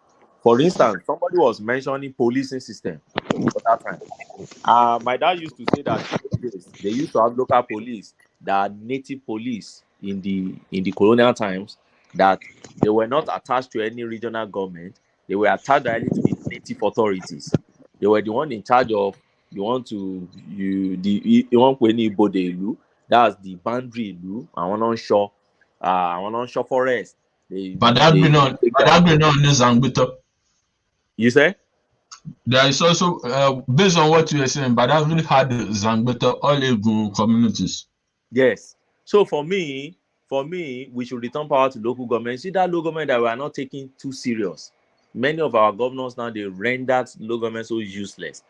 For instance, somebody was mentioning policing system for that time. My dad used to say that they used to have local police that are native police in the colonial times, that they were not attached to any regional government. They were attached directly to the native authorities. They were the one in charge of that's the boundary ilu, and onshore forest. You say? There is also, based on what you were saying, but I've really had Zangbeta all Egun communities. Yes. So for me, we should return power to local government. See that local government that we are not taking too serious. Many of our governors now, they rendered local government so useless.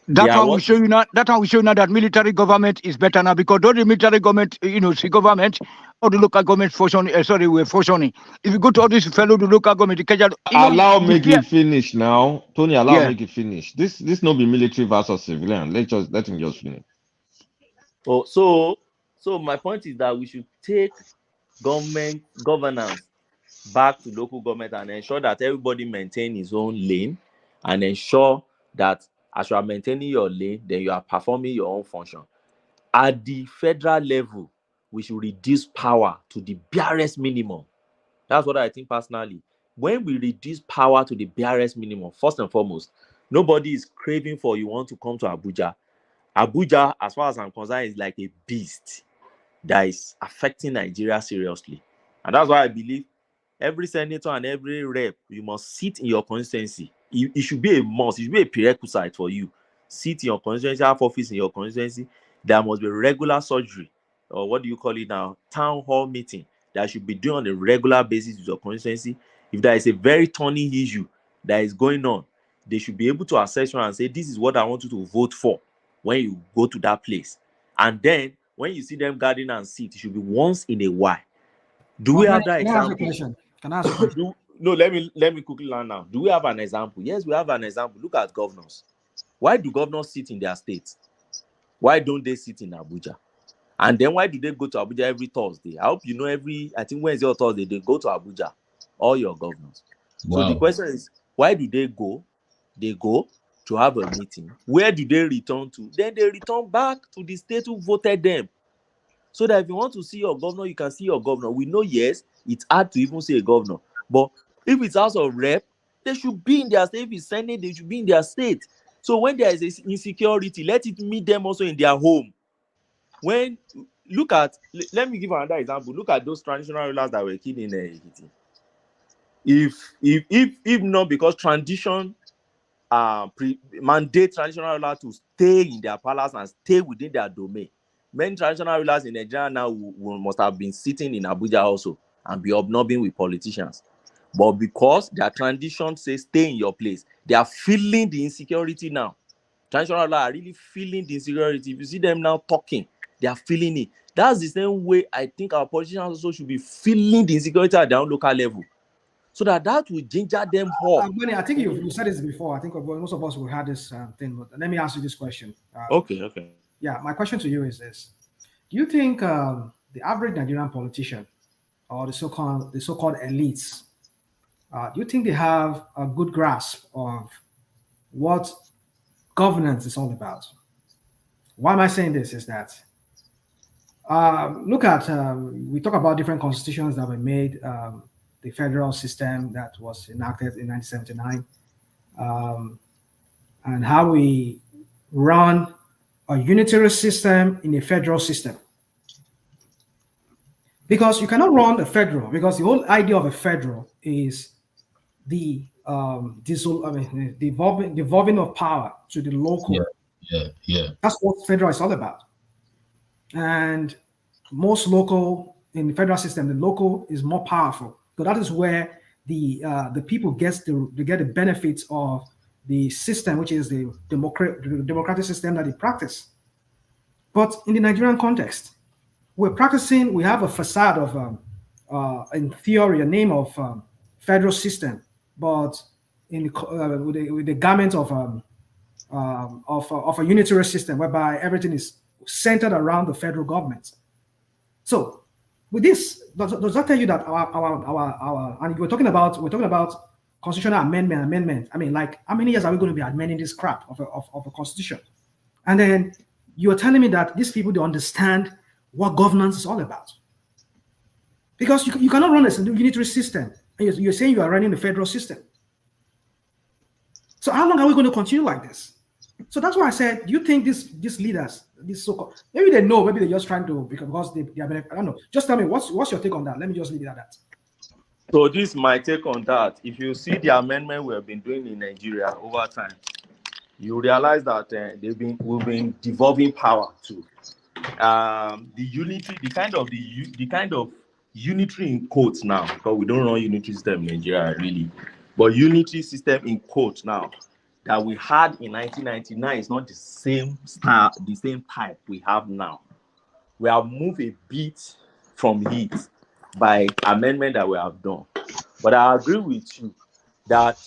That's why we show you now. That's how we show you now that military government is better now, because all the military government, the government, all the local government functioning. We're functioning. If you go to all this fellow, the local government, allow me to finish now, Tony. Allow me to finish. This no be military versus civilian. Let him just finish. Oh, so my point is that we should take government governance back to local government and ensure that everybody maintain his own lane, and ensure that as you are maintaining your lane, then you are performing your own function. At the federal level, we should reduce power to the barest minimum. That's what I think personally. When we reduce power to the barest minimum, first and foremost, nobody is craving for you want to come to Abuja. Abuja, as far as I'm concerned, is like a beast that is affecting Nigeria seriously. And that's why I believe every senator and every rep, you must sit in your constituency. It should be a must. It should be a prerequisite for you. Sit in your constituency, have office in your constituency. There must be regular surgery, or what do you call it now? Town hall meeting that should be done on a regular basis with your constituency. If there is a very thorny issue that is going on, they should be able to assess you and say, this is what I want you to vote for when you go to that place. And then when you see them gathering and sit, it should be once in a while. Do we have that example? Can I ask a question? No, let me quickly learn now. Do we have an example? Yes, we have an example. Look at governors. Why do governors sit in their states? Why don't they sit in Abuja? And then why do they go to Abuja every Thursday? I hope you know I think Wednesday or Thursday, they go to Abuja, all your governors. Wow. So the question is, why do they go? They go to have a meeting. Where do they return to? Then they return back to the state who voted them. So that if you want to see your governor, you can see your governor. We know, yes, it's hard to even see a governor. But if it's House of Rep, they should be in their state. If it's Senate, they should be in their state. So when there is insecurity, let it meet them also in their home. Let me give another example. Look at those traditional rulers that were killed in Ekiti. If not because tradition mandate traditional rulers to stay in their palace and stay within their domain, many traditional rulers in Nigeria now must have been sitting in Abuja also and be hobnobbing with politicians. But because their tradition says stay in your place, they are feeling the insecurity now. Traditional rulers are really feeling the insecurity. If you see them now talking, they are feeling it. That's the same way I think our politicians also should be feeling the insecurity at their own local level, so that will ginger them up. I think you said this before. I think most of us will have this thing. But let me ask you this question. Okay. Yeah, my question to you is this: do you think the average Nigerian politician, or the so-called elites, do you think they have a good grasp of what governance is all about? Why am I saying this? Is that look at we talk about different constitutions that were made, the federal system that was enacted in 1979, and how we run a unitary system in a federal system. Because you cannot run a federal, because the whole idea of a federal is the devolving of power to the local. Yeah. That's what federal is all about. And most local in the federal system, the local is more powerful. So that is where the people get the benefits of the system, which is the democratic system that they practice. But in the Nigerian context, we have a facade of, in theory, a name of federal system, but with the garment of a unitary system whereby everything is centered around the federal government. So, with this, does that tell you that our and we're talking about constitutional amendment? I mean, like, how many years are we going to be amending this crap of a constitution? And then you're telling me that these people don't understand what governance is all about, because you cannot run a unitary system. And you're saying you are running the federal system. So how long are we going to continue like this? So that's why I said, do you think these leaders, these so-called, maybe they know, maybe they're just trying to, because they are, I don't know. Just tell me, what's your take on that? Let me just leave it at that. So this is my take on that. If you see the amendment we have been doing in Nigeria over time, you realize that we've been devolving power to the unity, the kind of unitary in quotes now, because we don't run unitary system in Nigeria really, but unitary system in quotes now that we had in 1999 is not the same style, the same type we have now. We have moved a bit from it by amendment that we have done. But I agree with you that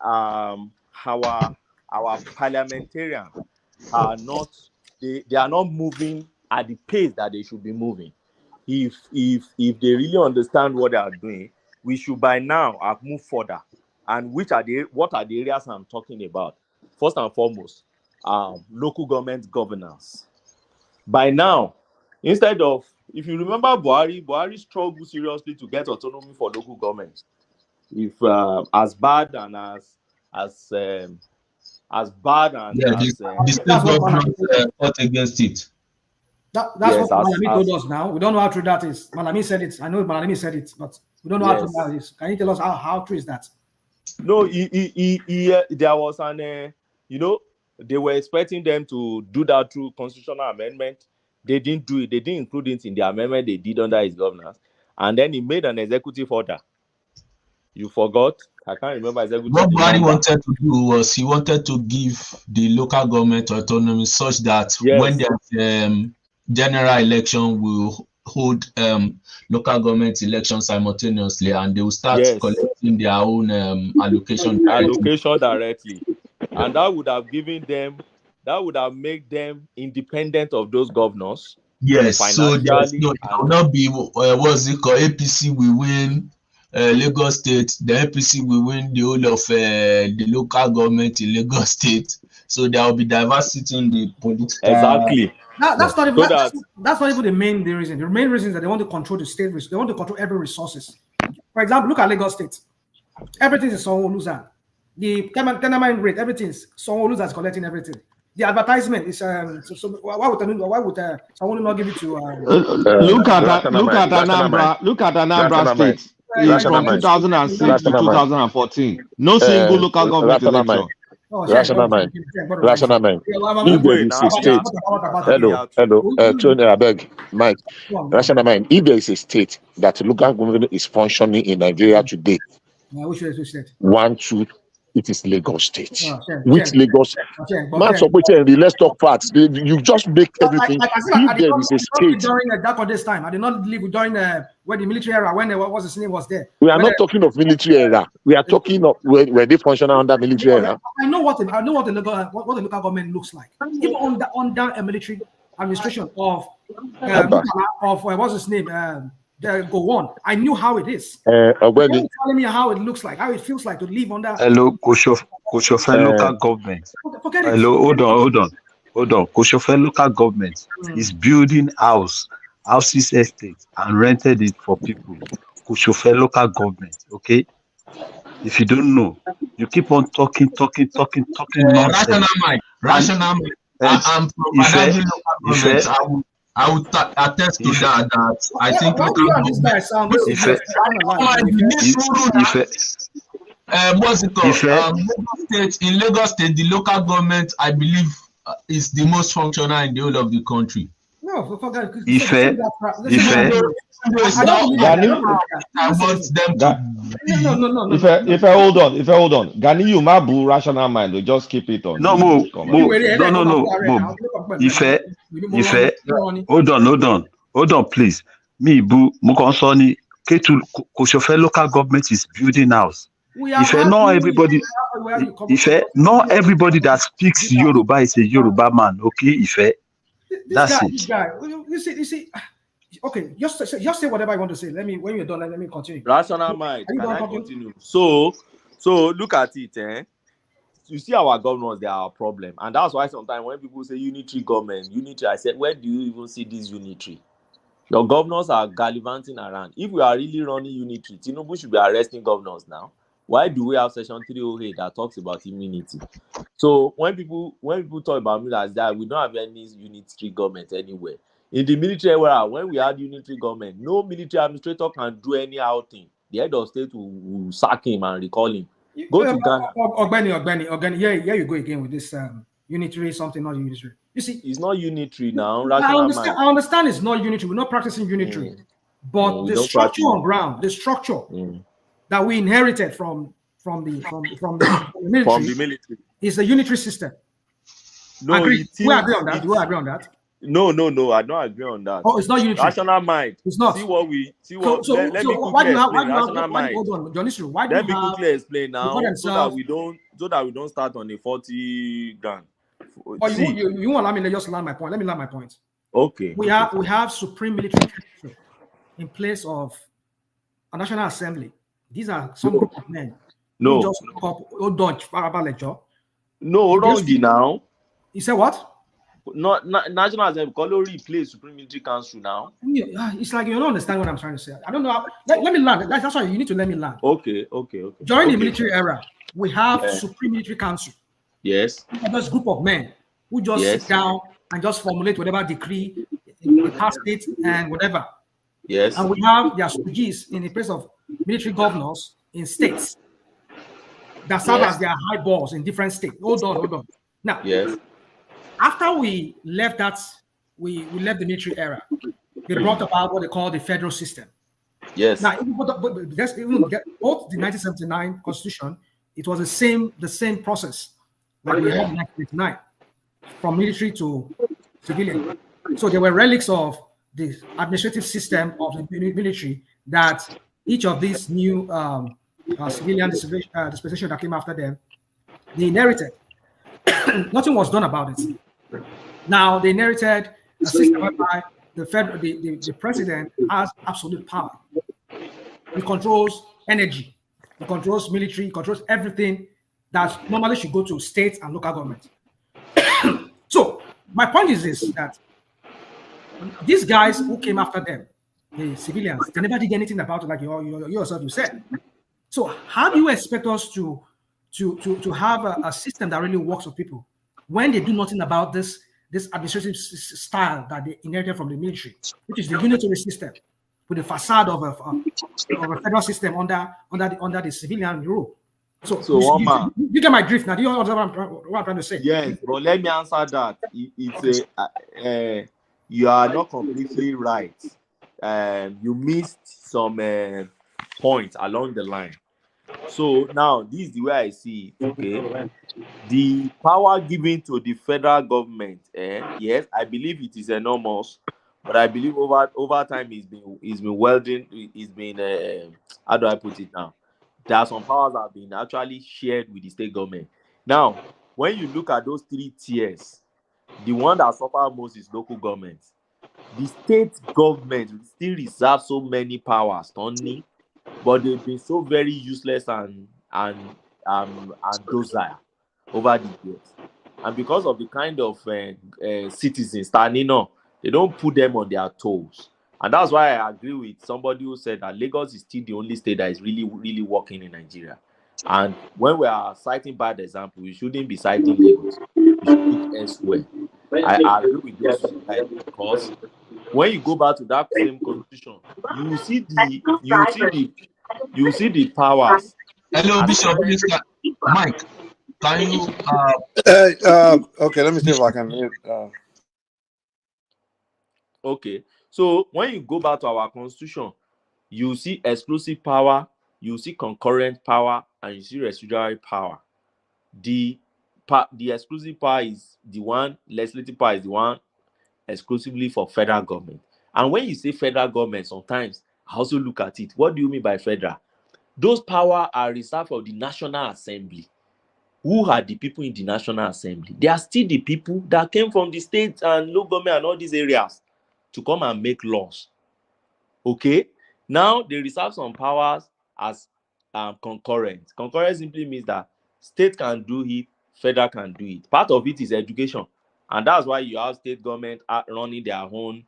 our parliamentarians are not, they are not moving at the pace that they should be moving. If they really understand what they are doing, we should by now have moved further. And what are the areas I'm talking about? First and foremost, local government governance. By now, instead of, if you remember Buhari struggled seriously to get autonomy for local government. If as bad and as bad and the state government fought against it. That's what Malami told us now. We don't know how true that is. Malami said it. I know Malami said it, but we don't know how true that is. Can you tell us how true is that? No, there was they were expecting them to do that through constitutional amendment. They didn't do it. They didn't include it in the amendment they did under his governance. And then he made an executive order. You forgot? I can't remember executive. What Buhari wanted to do was he wanted to give the local government autonomy such that when there's general election, will hold local government elections simultaneously, and they will start collecting their own allocation directly. And that would have made them independent of those governors. Yes, so it will not be what's it called? APC will win Lagos State, the APC will win the whole of the local government in Lagos State. So there will be diversity in the political. Exactly. That's not even the main reason. The main reason is that they want to control the state. They want to control every resources. For example, look at Lagos State. Everything is Sanwo-Olu's. The tenement rate, everything is Sanwo-Olu is collecting everything. The advertisement is why would Sanwo-Olu not give it to? Look at Anambra. Look at Anambra State. From 2006 to 2014, no single local government election. Rational mind. If there is a state, Tony, I beg, Mike. Rational mind. If there is a state that local government is functioning in Nigeria today, it is Lagos State. With Lagos, let's talk facts. You just make everything. If there is a state, during this time, I did not live during when the military era, when what was his name was there. We are not talking of military era. We are talking of where they function under military era. I know what the local government looks like. Even under a military administration of what's his name? Go on. I knew how it is. Telling me how it looks like, how it feels like to live under. Hello, Koshofe local government. Hello, hold on. Koshofe local government is building houses, estates, and rented it for people. Koshofe local government. Okay. If you don't know, you keep on talking nonsense. Rational mind. I'm from Badagry local government. I would attest to that I think what's it called? In Lagos State, the local government, I believe, is the most functional in the whole of the country. No, for God, Ife, I don't believe that. If I hold on. Gani, you mabu rational mind. We just keep it on. No, the Mo. Ife. Hold on, please. Me, boo, Mukonsoni, Ketu, Koshofe local government is building house. Not everybody that speaks Yoruba is a Yoruba man, okay? That's it. This guy, you see. Okay, just say whatever I want to say. When you're done, let me continue. Rational mind. Can I continue? So look at it, You see our governors, they are a problem. And that's why sometimes when people say unitary government, I said, where do you even see this unitary? Your governors are gallivanting around. If we are really running unitary, Tinubu should be arresting governors now. Why do we have Section 308 that talks about immunity? So when people talk about me as that, we don't have any unitary government anywhere. In the military era, when we had unitary government, no military administrator can do any outing. The head of state will sack him and recall him. Go to Ghana. Ogbeni, here you go again with this unitary something, not unitary. You see, it's not unitary now. I understand it's not unitary. We're not practicing unitary, but the structure on ground, the structure that we inherited from the military, is a unitary system. No, we agree on that. Do you agree on that? No, I don't agree on that. Oh, it's not unitary. Rational mind. It's not. Let me quickly explain now, so that we don't start on a 40 grand. Oh, you want let me just land my point. Let me land my point. Okay. We have supreme military council in place of a national assembly. These are some group of men. No. No, wrong now. You said what? Not national assembly. Call replace supreme military council now. It's like you don't understand what I'm trying to say. I don't know. Let me land. That's why you need to let me land. Okay. During the military era, we have supreme military council. Yes. This group of men who just sit down and just formulate whatever decree, pass it and whatever. Yes. And we have their stooges in the place of military governors in states that serve as their high balls in different states. Hold on. Now, after we left we left the military era, they brought about what they call the federal system. Yes. Now, both the 1979 Constitution, it was the same process like we had in 1989, from military to civilian. So there were relics of the administrative system of the military that each of these new civilian dispensation that came after them, they inherited. Nothing was done about it. Now they inherited a system whereby the president has absolute power. He controls energy, he controls military, he controls everything that normally should go to states and local government. So my point is this, that these guys who came after them, the civilians, they never did anything about it, like you yourself you said. So how do you expect us to have a system that really works for people when they do nothing about this administrative style that they inherited from the military, which is the unitary system with the facade of a federal system under the civilian rule? So you get my drift now. Do you understand what I'm trying to say? Yes, but let me answer that. You are not completely right. You missed some points along the line. So now this is the way I see it. Okay, the power given to the federal government, yes, I believe it is enormous, but I believe over time it's been welding. It's been how do I put it now? There are some powers that have been actually shared with the state government. Now, when you look at those three tiers, the one that suffers most is local government. The state government still reserve so many powers, Tony, but they've been so very useless and docile over the years. And because of the kind of citizens standing on, they don't put them on their toes. And that's why I agree with somebody who said that Lagos is still the only state that is really, really working in Nigeria. And when we are citing bad example, we shouldn't be citing Lagos. We should look elsewhere. I agree with those guys, because when you go back to that same constitution, you see the powers. Hello, Bishop. Mike, can you? Okay, let me see if I can. Okay. So when you go back to our constitution, you see exclusive power, you see concurrent power, and you see residual power. The exclusive power is the one, legislative power is the one exclusively for federal government. And when you say federal government, sometimes I also look at it. What do you mean by federal? Those powers are reserved for the National Assembly. Who are the people in the National Assembly? They are still the people that came from the state and local government and all these areas to come and make laws. Okay? Now, they reserve some powers as concurrent. Concurrent simply means that state can do it, federal can do it. Part of it is education. And that's why you have state government running their own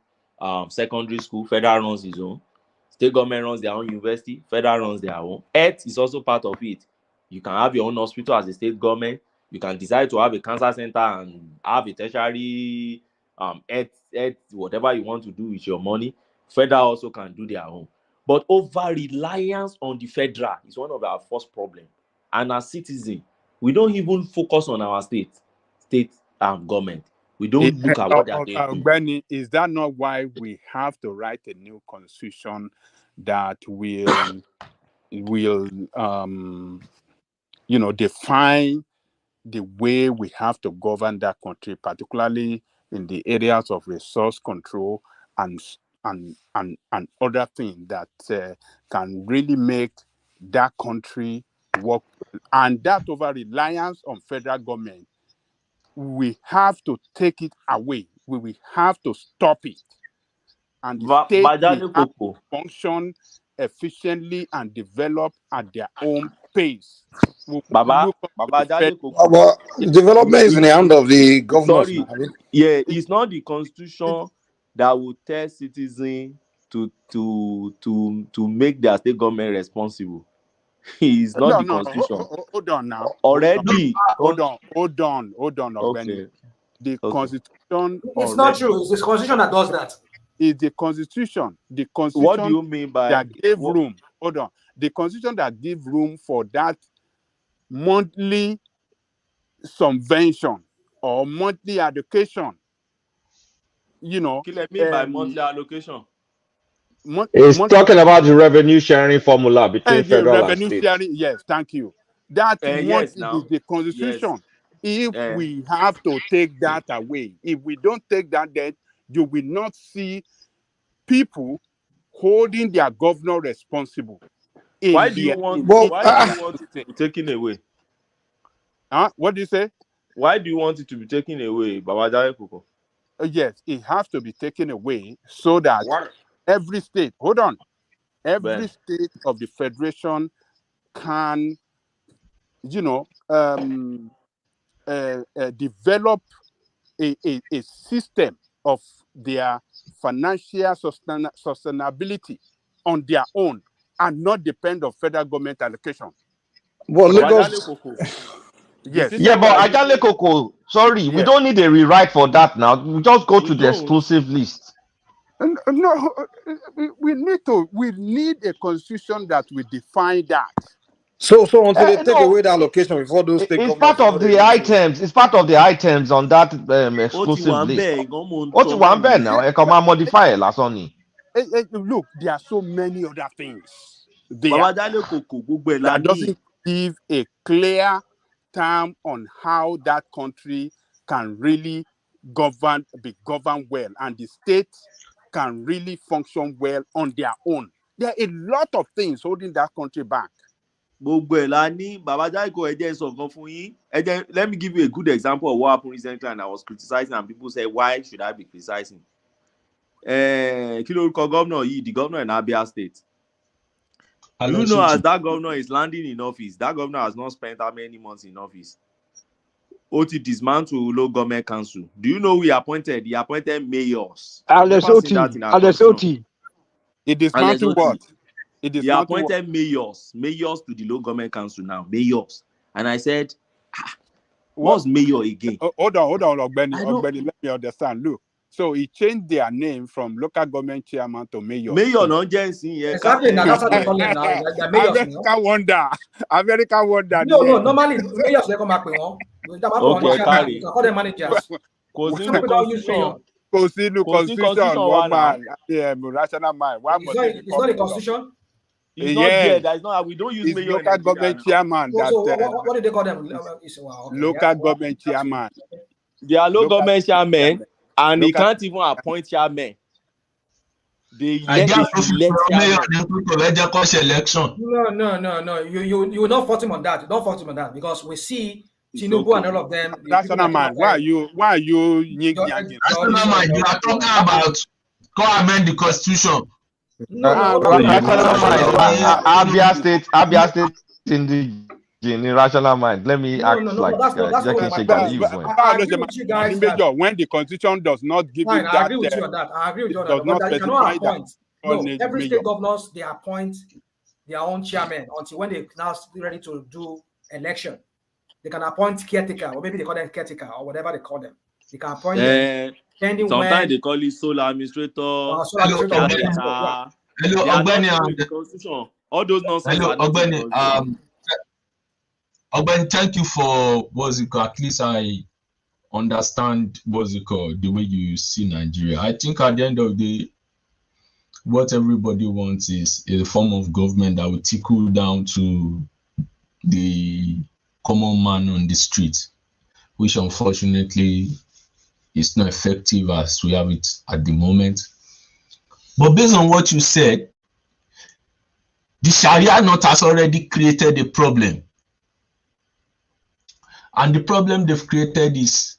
secondary school, federal runs his own. State government runs their own university, federal runs their own. Health is also part of it. You can have your own hospital as a state government. You can decide to have a cancer center and have a tertiary health, whatever you want to do with your money. Federal also can do their own. But over-reliance on the federal is one of our first problems. And as citizens, we don't even focus on our state government. We don't look at what they are doing. Benny, is that not why we have to write a new constitution that will define the way we have to govern that country, particularly in the areas of resource control and other things that can really make that country work? And that over reliance on federal government, we have to take it away. We will have to stop it. And the state will have to function efficiently and develop at their own pace. Development is in the hand of the governors. Sorry, yeah, it's not the constitution that will tell citizens to make their state government responsible. It's not the constitution. Hold on now. Already. Hold on. Okay. The constitution. It's not true. It's the constitution that does that. It's the constitution. The constitution. What do you mean by that gave room? Hold on. The constitution that gave room for that monthly subvention or monthly allocation. What do you mean by monthly allocation? It's talking about the revenue sharing formula between federal and state. Yes, thank you. That is the constitution. Yes. If we have to take that away, if we don't take that, then you will not see people holding their governor responsible. Why do you want it to be taken away? What do you say? Why do you want it to be taken away, Babajare Koko? Yes, it has to be taken away so that every state, every state of the federation can, develop a system of their financial sustainability on their own and not depend on federal government allocation. Well, Lagos. Yes. Yeah, but Ajale Koko, sorry, we don't need a rewrite for that now. We just go to the exclusive list. No, we need a constitution that will define that. So until they take away the allocation before those take it's part of the items. It's part of the items on that exclusive list. What you want now? I come and modify it, last only. Look, there are so many other things there that doesn't give a clear term on how that country can really be governed well, and the states can really function well on their own. There are a lot of things holding that country back. Let me give you a good example of what happened recently, and I was criticizing, and people say, why should I be criticizing? The governor in Abia State. You know, as that governor is landing in office, that governor has not spent how many months in office. Oti dismantled local government council. Do you know who he appointed? He appointed mayors. Oti. He dismantled what? He appointed mayors to the local government council now, mayors. And I said, what's mayor again? Hold on, Benny, let me understand. Look, so he changed their name from local government chairman to mayor. Mayor, no, Jensen. Exactly, that's what they call them now. America wonder. No, normally mayors they come back with one. Okay, you can call them managers. Some people don't use mayor. Constitution, one man, rational mind. Why must it be it's not a constitution? It's not there. That is not. We don't use mayor in local government chairman. So what did they call them? Local government chairman. They are local government chairmen, and they can't even appoint chairmen. They elect election. No. You will not fault him on that. Don't fault him on that because we see Tinubu and all of them. National man, why are you yanking? National man, you are talking about go amend the constitution. Abia State in rational mind. Let me act like Major, when the constitution does not give you that, I agree with you on that. I agree with you on that. But you cannot appoint. No, every state governors they appoint their own chairman until when they now ready to do election. They can appoint caretaker, or maybe they call them caretaker, or whatever they call them. They can appoint them. Sometimes they call it sole administrator. Hello, Ogbeni. Constitution. All those nonsense. Hello, Ogbeni. Ogbeni, thank you for what's it called. At least I understand what's it called, the way you see Nigeria. I think at the end of the day, what everybody wants is a form of government that will trickle down to the common man on the street, which unfortunately is not effective as we have it at the moment. But based on what you said, the Sharia note has already created a problem. And the problem they've created is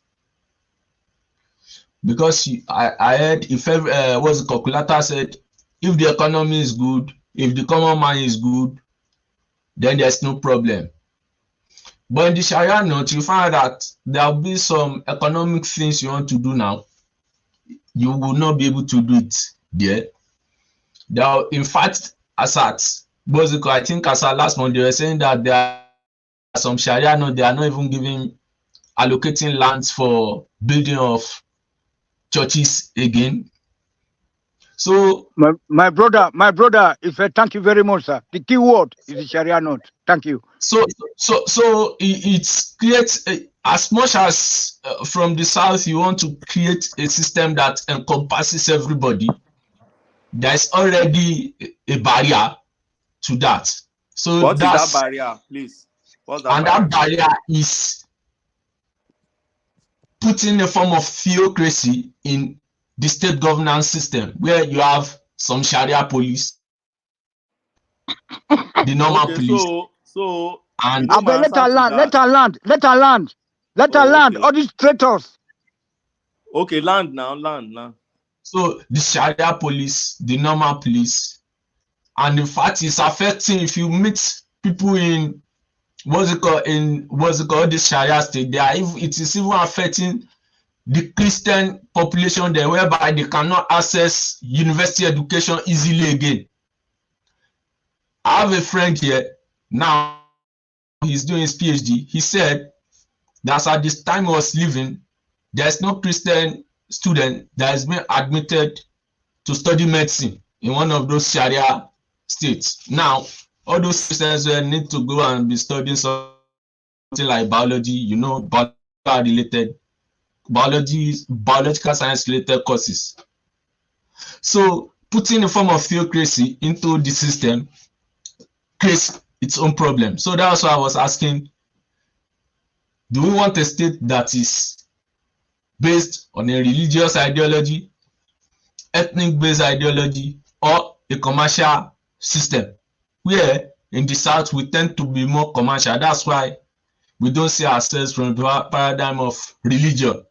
because I heard if what's the calculator said, if the economy is good, if the common man is good, then there's no problem. But in the Sharia note, you find that there will be some economic things you want to do now. You will not be able to do it there. There, in fact, I think as last month, they were saying that there are some Sharia note, they are not even allocating lands for building of churches again. So my brother, thank you very much, sir. The key word is the Sharia note. Thank you. So it creates as much as from the south you want to create a system that encompasses everybody. There is already a barrier to that. So what is that barrier, please? What's that? And that barrier is putting a form of theocracy in the state governance system, where you have some Sharia police, the normal police. And let her land. All these traitors. Okay, land now. So the Sharia police, the normal police, and in fact, it's affecting. If you meet people in what's it called this Sharia state, it is even affecting the Christian population there, whereby they cannot access university education easily again. I have a friend here now, he's doing his PhD. He said that at this time he was living, there's no Christian student that has been admitted to study medicine in one of those Sharia states. Now, all those Christians will need to go and be studying something like biology, biological science related courses. So putting a form of theocracy into the system creates its own problem. So that's why I was asking, do we want a state that is based on a religious ideology, ethnic based ideology, or a commercial system, where in the south we tend to be more commercial? That's why we don't see ourselves from the paradigm of religion.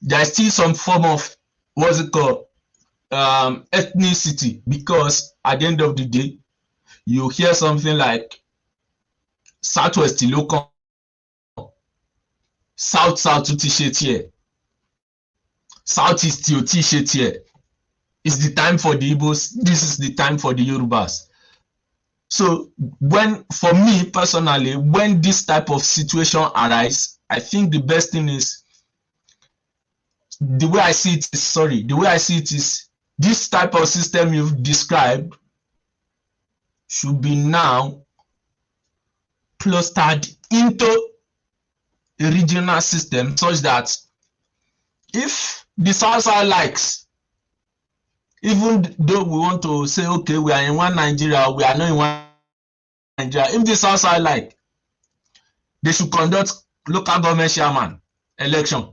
There's still some form of ethnicity, because at the end of the day, you hear something like Southwest local, South t-shirt here, Southeast t-shirt here. It's the time for the Igbos, this is the time for the Yorubas. So for me personally, when this type of situation arises, I think the best thing is, the way I see it is this type of system you've described should be now clustered into a regional system, such that if the South Side likes, even though we want to say, okay, we are in one Nigeria, we are not in one Nigeria, if the South Side like, they should conduct local government chairman election.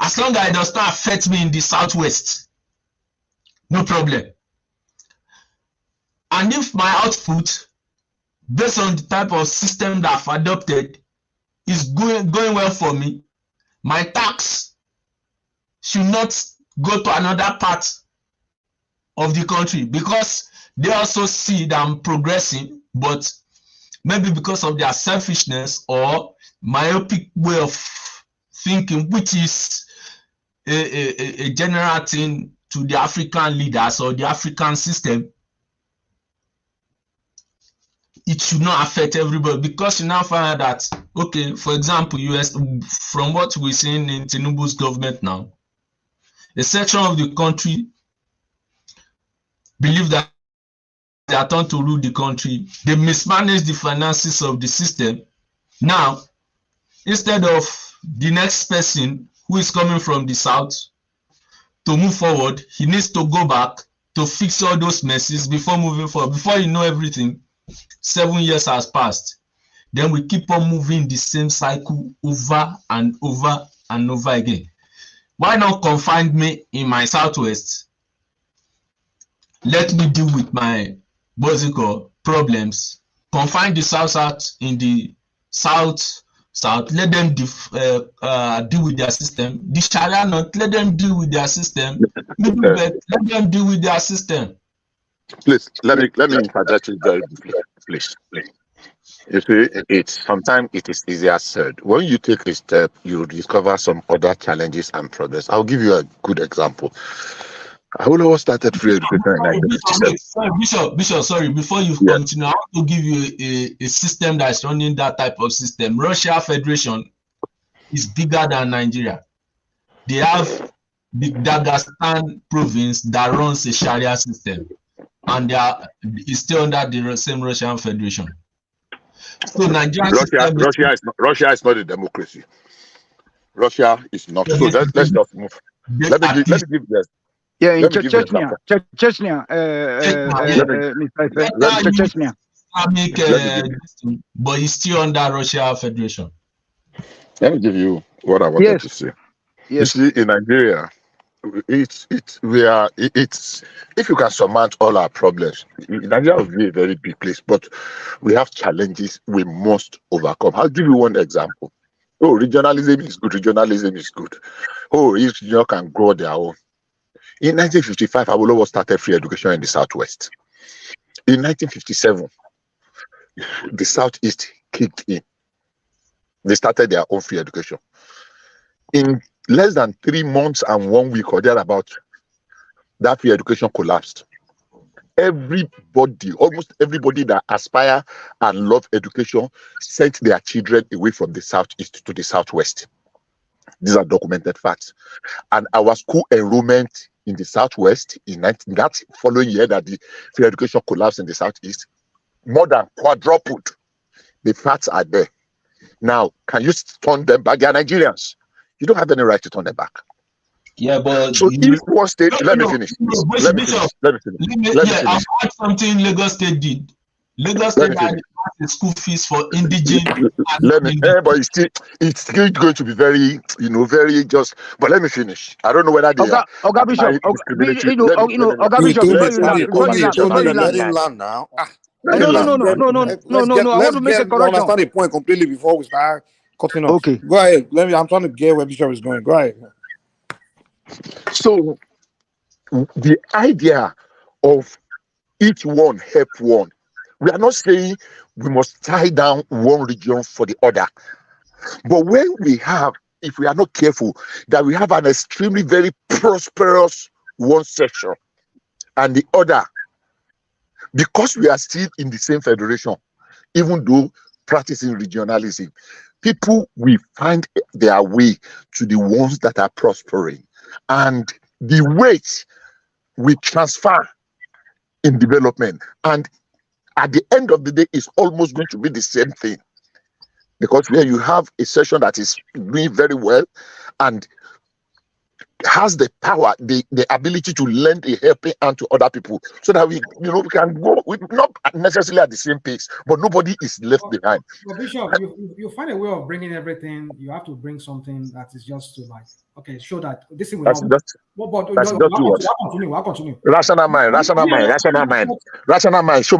As long as it does not affect me in the Southwest, no problem. And if my output, based on the type of system that I've adopted, is going well for me, my tax should not go to another part of the country, because they also see that I'm progressing, but maybe because of their selfishness or myopic way of thinking, which is a general thing to the African leaders or the African system, it should not affect everybody, because you now find out that, okay, for example, US, from what we're seeing in Tinubu's government now, a section of the country believe that they are trying to rule the country. They mismanage the finances of the system. Now, instead of the next person who is coming from the south to move forward, he needs to go back to fix all those messes before moving forward. Before you know everything, 7 years has passed. Then we keep on moving the same cycle over and over and over again. Why not confine me in my Southwest? Let me deal with my problems. Confine the South in the South. Let them deal with their system. The Sharia not, let them deal with their system. Let them deal with their system. Please, let me interject you very briefly, please. You see, sometimes it is easier said. When you take a step, you discover some other challenges and progress. I'll give you a good example. Awolowo started free education in 1957. Bishop, sorry, before you continue, I want to give you a system that's running that type of system. Russia Federation is bigger than Nigeria. They have the Dagestan province that runs a Sharia system, and it's still under the same Russian Federation. So Nigeria Russia is not a democracy. Russia is not. So let's just move. Let me give this. Yeah, in Chechnya, Chechnya. But it's still under Russia Federation. Let me give you what I wanted to say. Yes. You see, in Nigeria, if you can surmount all our problems, Nigeria will be a very big place, but we have challenges we must overcome. I'll give you one example. Oh, regionalism is good. Regionalism is good. Oh, each region can grow their own. In 1955, Awolowo started free education in the Southwest. In 1957, the Southeast kicked in. They started their own free education. In less than 3 months and 1 week or thereabout, that free education collapsed. Almost everybody that aspire and love education sent their children away from the Southeast to the Southwest. These are documented facts. And our school enrollment in the Southwest in that following year that the free education collapsed in the Southeast, more than quadrupled. The facts are there. Now, can you turn them back? They are Nigerians. You don't have any right to turn them back. Yeah, but so if one state, let me finish. Let me finish. I've heard something Lagos State did. Lagos State had the school fees for indigenous. But it's still going to be very, very just. But let me finish. I don't know whether they are. Oga Bishop, let him land now. No. I want to make a correction. Understand the point completely before we start cutting off. Okay, go ahead. I'm trying to get where Bishop is going. Go ahead. So the idea of each one help one. We are not saying we must tie down one region for the other. But when if we are not careful, that we have an extremely very prosperous one section and the other, because we are still in the same federation, even though practicing regionalism, people will find their way to the ones that are prospering. And the weight we transfer in development. And at the end of the day, it's almost going to be the same thing. Because where you have a section that is doing very well, and has the power, the ability to lend a helping hand to other people, so that we can go not necessarily at the same pace, but nobody is left behind. Well, Bishop, you find a way of bringing everything. You have to bring something that is just to show that this is I'll continue. Rational mind. Show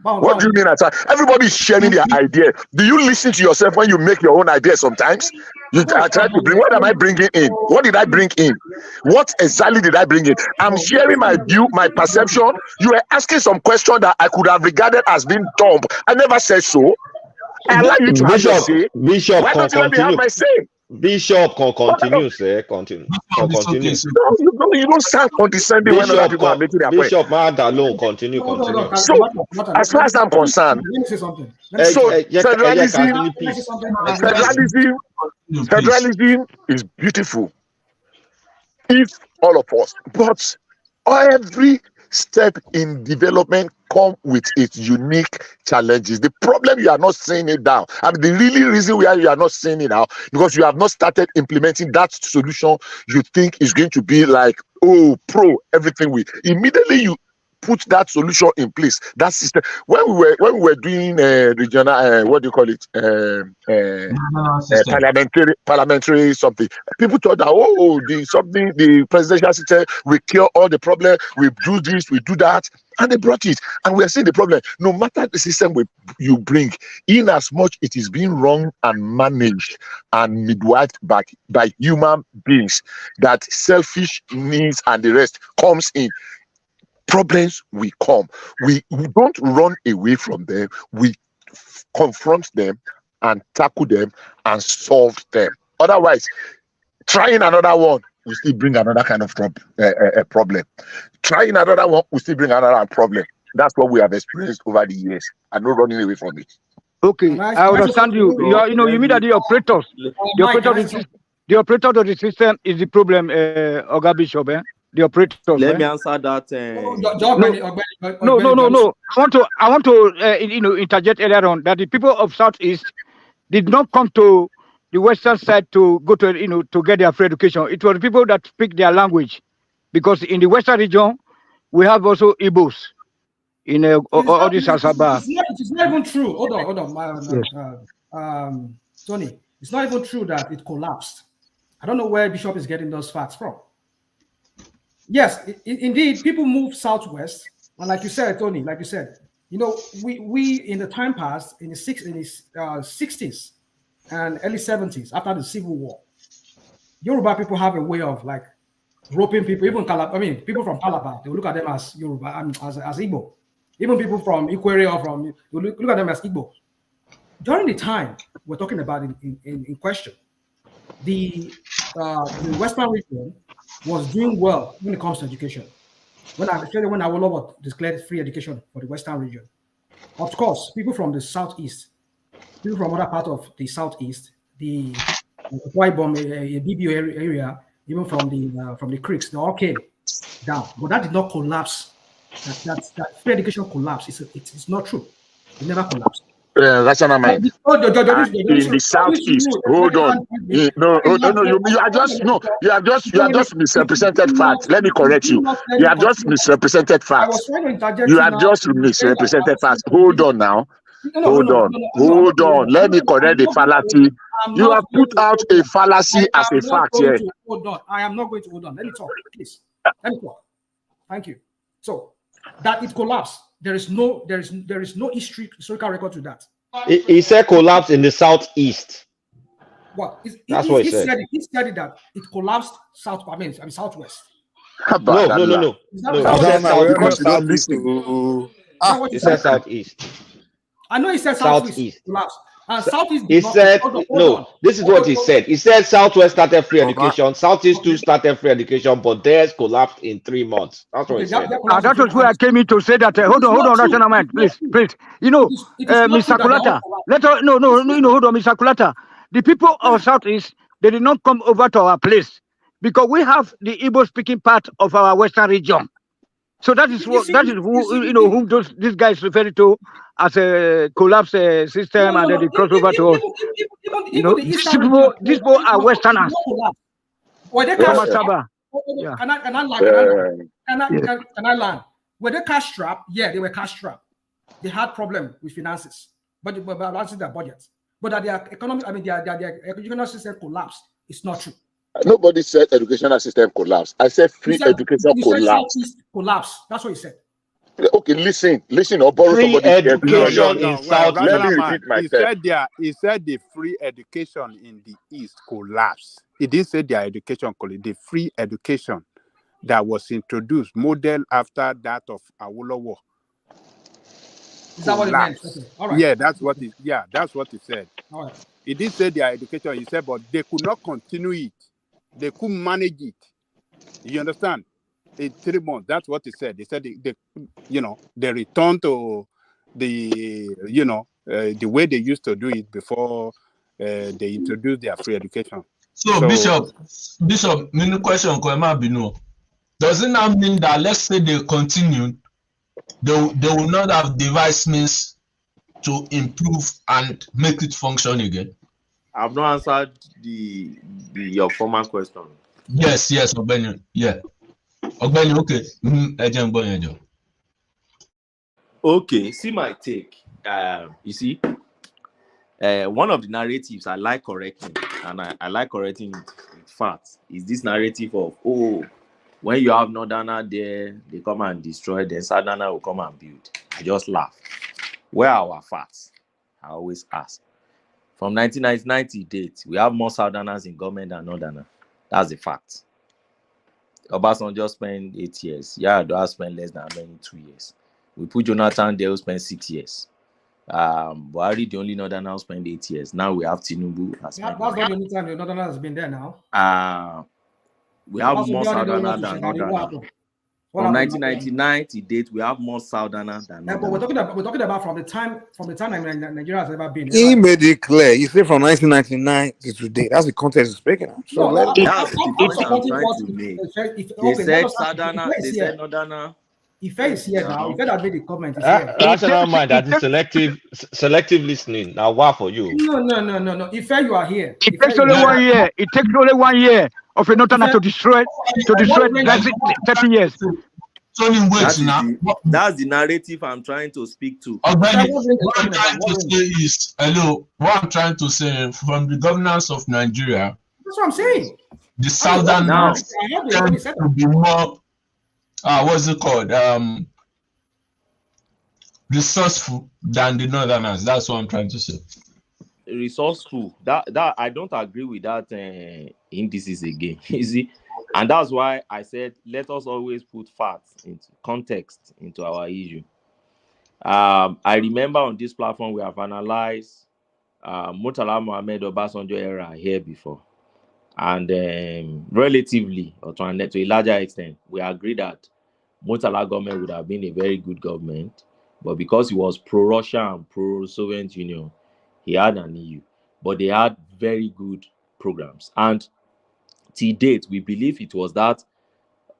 what do you mean? Everybody's sharing their idea. Do you listen to yourself when you make your own idea sometimes? I try to bring, what am I bringing in? What did I bring in? What exactly did I bring in? I'm sharing my view, my perception. You are asking some question that I could have regarded as being dumb. I never said so. I allow you to have your say. Bishop, why don't you let me have my say? Bishop can continue, sir. Continue. No, you don't sound condescending when other people are making their point. Bishop, man, alone, continue. So, as far as I'm concerned, federalism is beautiful if all of us, but every step in development come with its unique challenges. The problem, you are not seeing it now. And the really reason why you are not seeing it now, because you have not started implementing that solution you think is going to be like, everything immediately you put that solution in place, that system. When we were doing regional, what do you call it, parliamentary something, people thought that the presidential system will cure all the problem. We do this, we do that, and they brought it, and we are seeing the problem. No matter the system you bring, in as much it is being run and managed and midwifed by human beings, that selfish needs and the rest comes in. Problems will come. We don't run away from them. We confront them and tackle them and solve them. Otherwise, trying another one will still bring another kind of problem. Trying another one will still bring another problem. That's what we have experienced over the years. I'm not running away from it. Okay, I understand you. You mean that the operators of the system is the problem, Oga Bishop, the operators. Let me answer that. No. I want to interject earlier on that the people of Southeast did not come to the Western side to go to to get their free education. It was the people that speak their language, because in the Western region we have also Igbos in all this Asaba. It's not even true. Hold on, Tony. It's not even true that it collapsed. I don't know where Bishop is getting those facts from. Yes, indeed, people moved southwest, and like you said, Tony, we in the time past, in the 60s and early 70s, after the Civil War, Yoruba people have a way of roping people, even people from Calabar, they will look at them as Yoruba, as Igbo. Even people from Ikwere or from, they look at them as Igbo. During the time we're talking about in question, the Western region was doing well when it comes to education. When Awolowo declared free education for the Western region, of course, people from the Southeast, people from other part of the Southeast, the Waibom, BBO area, even from the creeks, they all came down. But that did not collapse. That free education collapsed. It's not true. It never collapsed. That's not my. In the Southeast, hold on. You have just misrepresented facts. Let me correct you. You have just misrepresented facts. You have just misrepresented facts. Hold on now. Hold on. Let me correct the fallacy. You have put out a fallacy as a fact here. Hold on. I am not going to hold on. Let me talk, please. Let me talk. Thank you. So that it collapsed. There is no historical record to that. He said collapse in the Southeast. What? That's what he said. He said that it collapsed southwest. No. He said Southeast. I know he said Southeast. Southeast. He said no. This is what he said. He said Southwest started free education. Southeast too started free education, but theirs collapsed in 3 months. That's what he said. That was where I came in to say that. Hold on, National Mind, please. Mr. Kulata. Hold on, Mr. Kulata. The people of Southeast, they did not come over to our place because we have the Igbo speaking part of our Western region. So that is who these guys refer to as a collapse system, and then they cross over to us. These people are Westerners. Were they cash strapped? Can I land? Were they cash strapped? Yeah, they were cash strapped. They had problem with finances, but balancing their budget. But that their economic, their educational system collapsed. It's not true. Nobody said educational system collapse. I said free education collapse. Collapse. That's what he said. Okay, listen, or borrow free somebody's education in South. Let me repeat myself. He said the free education in the East collapsed. He didn't say their education collapsed. The free education that was introduced, model after that of Awolowo. Is that what he meant? Okay. All right. Yeah, that's what he said. All right. He didn't say their education. He said, but they could not continue it. They couldn't manage it. You understand? In 3 months, that's what he said. They said they returned to the way they used to do it before they introduced their free education. So Bishop, mini question, does it now mean that, let's say they continue, they will not have devised means to improve and make it function again? I've not answered your former question. Yes, Ogbeni. Yeah. Ogbeni, okay. Okay, see my take. You see, one of the narratives I like correcting, and I like correcting with facts, is this narrative of, when you have Northerner there, they come and destroy, then Southerner will come and build. I just laugh. Where are our facts? I always ask. From 1999 to date, we have more Southerners in government than Northerners. That's the fact. Obasanjo spent 8 years. Yar'Adua spent less than 2 years. We put Jonathan there, who spent 6 years. Buhari, the only Northerner, who spent 8 years. Now we have Tinubu. That's not the only time the Northerner has been there now. We have more Southerners than Northerners. From 1999 to date, we have more Southerners than Northerners. But we're talking about from the time Nigeria has ever been. He made it clear. He said from 1999 to today. That's the context he's speaking of. So that's the point I'm trying to make. They said Southerner, they said Northerner. Ife is here now. Ife that made the comment is here. Rational mind, that is selective listening. Now, what for you? No. Ife, you are here. It takes only 1 year. It takes only 1 year of a Northerner to destroy 30 years. That's the narrative I'm trying to speak to. What I'm trying to say is, what I'm trying to say, from the governance of Nigeria, that's what I'm saying. The Southerners tend to be more, what's it called? Resourceful than the Northerners. That's what I'm trying to say. Resourceful. That I don't agree with that indices again. You see, and that's why I said let us always put facts into context into our issue. I remember on this platform we have analyzed Murtala Mohammed Obasanjo era here before, and relatively, or to a larger extent, we agree that Murtala government would have been a very good government, but because he was pro-Russia and pro-Soviet Union, he had an EU. But they had very good programs, and to date, we believe it was that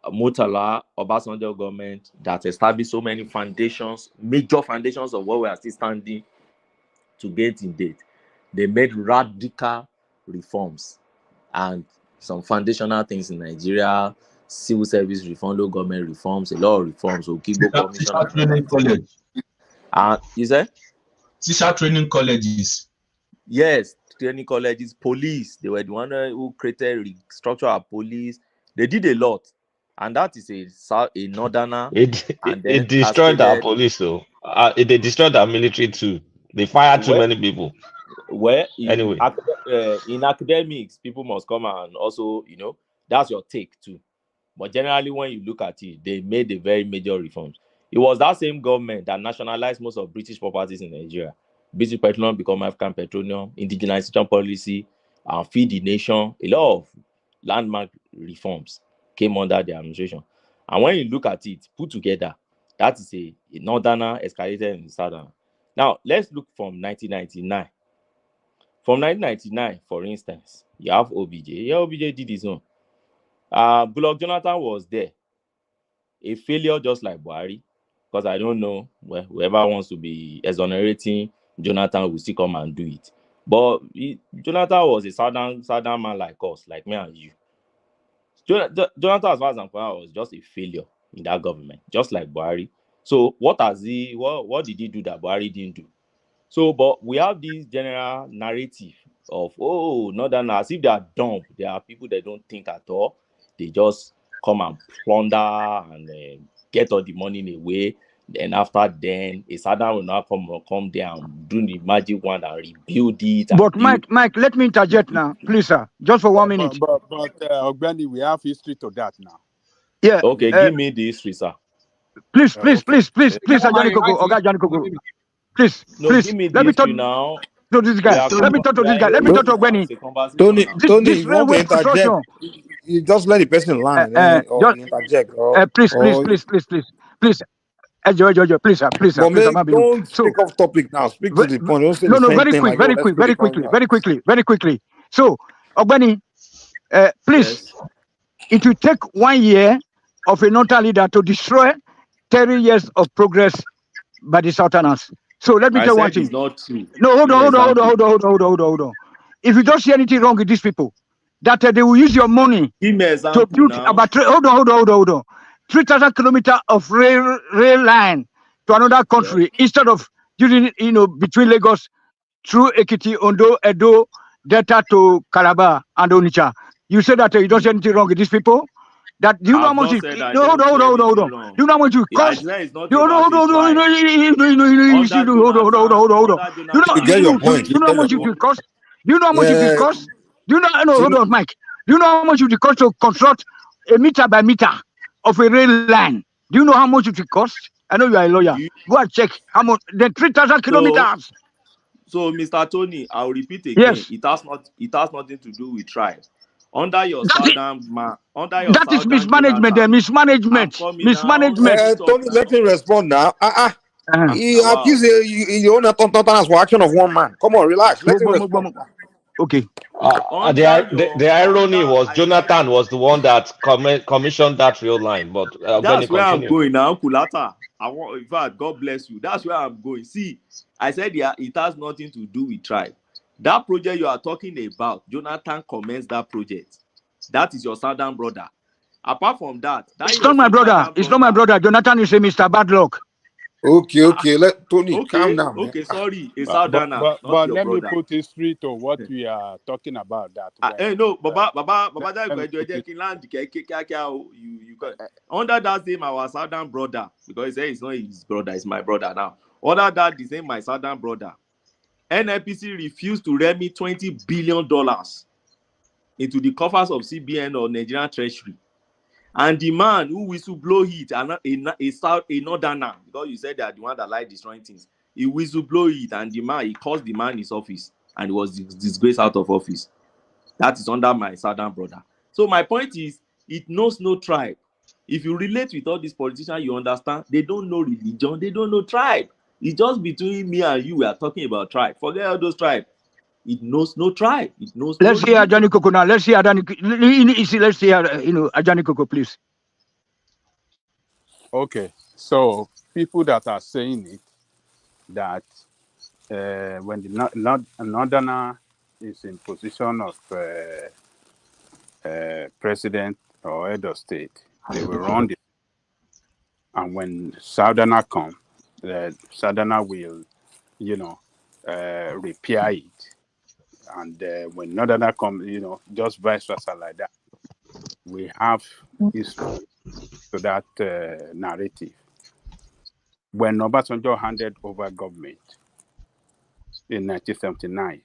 Murtala Obasanjo government that established so many foundations, major foundations of what we are still standing to get in date. They made radical reforms and some foundational things in Nigeria, civil service reform, local government reforms, a lot of reforms. Teacher training college. You said? Teacher training colleges. Yes, training colleges, police. They were the one who created restructure our police. They did a lot, and that is a Northerner. It destroyed our police, though. They destroyed our military too. They fired too many people. Well, anyway, in academics, people must come and also, that's your take too. But generally, when you look at it, they made a very major reforms. It was that same government that nationalized most of British properties in Nigeria. British Petroleum become African Petroleum, indigenization policy, feed the nation. A lot of landmark reforms came under their administration. And when you look at it, put together, that is a Northerner escalated in the Southerner. Now, let's look from 1999. From 1999, for instance, you have OBJ. Yeah, OBJ did his own. Goodluck Jonathan was there. A failure just like Buhari, because I don't know whoever wants to be exonerating Jonathan will still come and do it. But Jonathan was a southern man like us, like me and you. Jonathan, as far as I'm concerned, was just a failure in that government, just like Buhari. So what did he do that Buhari didn't do? So, but we have this general narrative of, Northern, as if they are dumb. There are people that don't think at all. They just come and plunder and get all the money in a way. Then after a Saddam will now come there and do the magic wand and rebuild it. But Mike, let me interject now, please, sir, just for 1 minute. But Ogbeni, we have history to that now. Yeah. Okay, give me the history, sir. Please, Ajani Koko, Oga Ajani Koko. Please. Give me the let me history talk now. to this guy. Let me talk to this guy. Let me talk to Ogbeni. Tony, This if you want to interject, you just let the person land or interject. Please. Jojo, please, sir. Don't speak off topic now. Speak to the point. Don't say the same thing. Very quickly. So, Ogbeni, please, it will take 1 year of a Northern leader to destroy 30 years of progress by the Southerners. So let me tell you one thing. It's not true. No, hold on. If you don't see anything wrong with these people, that they will use your money to build about hold on. 3,000 kilometers of rail line to another country instead of using it, between Lagos through Ekiti, Ondo, Edo, Delta to Calabar and Onitsha. You said that you don't see anything wrong with these people. Do you know how much it? Hold on. Do you know how much it costs? Hold on. You get your point. Do you know how much it will cost? Do you know how much it will cost? Do you know? No, hold on, Mike. Do you know how much it will cost to construct a meter by meter of a rail line? Do you know how much it will cost? I know you are a lawyer. Go and check how much. Then 3,000 kilometers. So, Mr. Tony, I'll repeat again. Yes. It has nothing to do with tribe. Under your That is mismanagement. Mismanagement. Tony, let him respond now. He accused you own a action of one man. Come on, relax. Let him respond. Okay. The irony was Jonathan was the one that commissioned that rail line, but that's where I'm going now, Kulata. In fact, God bless you. That's where I'm going. See, I said it has nothing to do with tribe. That project you are talking about, Jonathan commenced that project. That is your southern brother. Apart from that, it's not my brother. It's not my brother. Jonathan is a Mr. Badlock. Okay. Let Tony calm down. Okay, sorry. It's but let me brother. put history to what we are talking about. That under that same our southern brother, because he said it's not his brother, it's my brother now. Under that, the same my southern brother. NNPC refused to remit $20 billion into the coffers of CBN or Nigerian Treasury. And the man who whistleblow it, a northerner, because you said that the one that like destroying things, he whistleblow it, and he caused the man his office, and he was disgraced out of office. That is under my southern brother. So my point is, it knows no tribe. If you relate with all these politicians, you understand, they don't know religion, they don't know tribe. It's just between me and you, we are talking about tribe. Forget all those tribes. It knows no tribe. It knows. Let's hear Ajani Koko now. Let's hear Ajani Koko, please. Okay, so people that are saying it, that when the northerner is in position of president or head of state, they will run the. And when southerner come, the southerner will, repair it. And when northerner come, just vice versa like that. We have history to that narrative. When Obasanjo handed over government in 1979,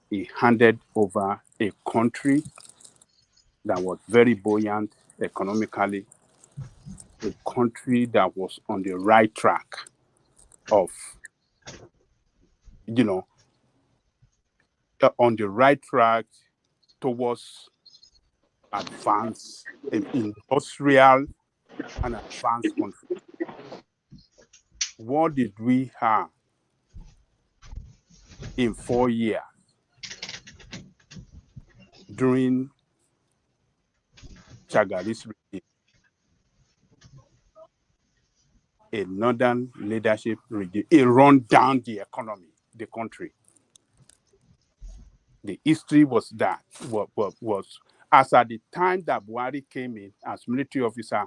he handed over a country that was very buoyant economically, a country that was on the right track of, on the right track towards advanced, industrial and advanced country. What did we have in 4 years during Chagari's regime? A northern leadership regime. It run down the economy, the country. The history was that was As at the time that Buhari came in as military officer,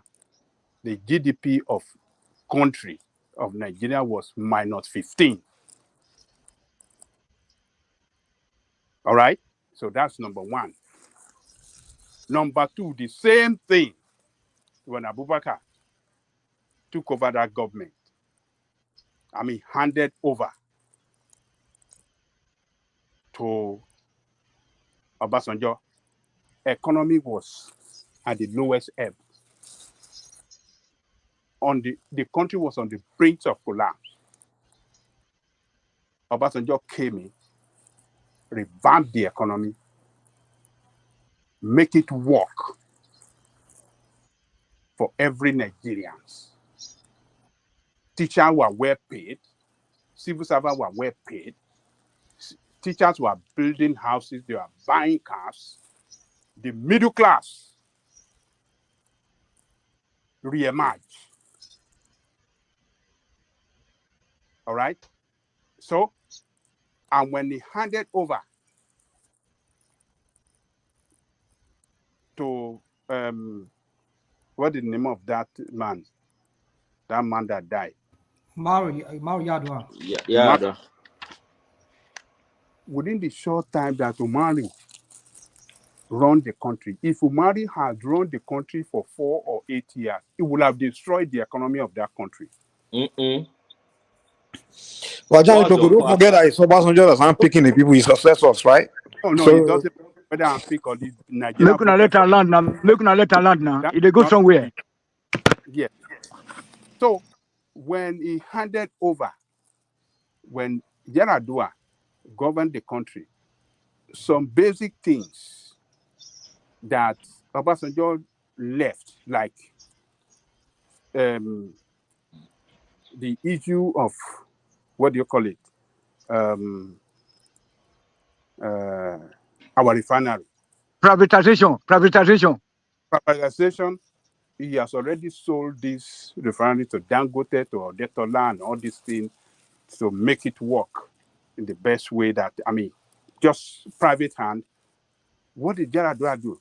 the GDP of country of Nigeria was minus 15. All right? So that's number one. Number two, the same thing when Abubakar took over that government. Handed over to Obasanjo. Economy was at the lowest ebb. The country was on the brink of collapse. Obasanjo came in, revamped the economy, make it work for every Nigerian. Teachers were well paid, civil servants were well paid, teachers were building houses, they were buying cars. The middle class re-emerged. All right? So, and when he handed over to, what is the name of that man? That man that died? Mario Yadwa. Yeah. Within the short time that Umari run the country, if Umari had run the country for 4 or 8 years, it would have destroyed the economy of that country. Well, Johnny Toko, don't forget that it's Obasanjo that's handpicking the people, his successors, right? Oh, no, So, it doesn't whether I'm pick or the Nigerian. Look at let land now. Look at let land now. It go somewhere. Yeah. So when he handed over, when Yaradua governed the country, some basic things that Obasanjo left, like the issue of, what do you call it? Our refinery. Privatization. He has already sold this refinery to Dangote, to Odetola, and all these things to make it work in the best way that, just private hand. What did Yaradua do?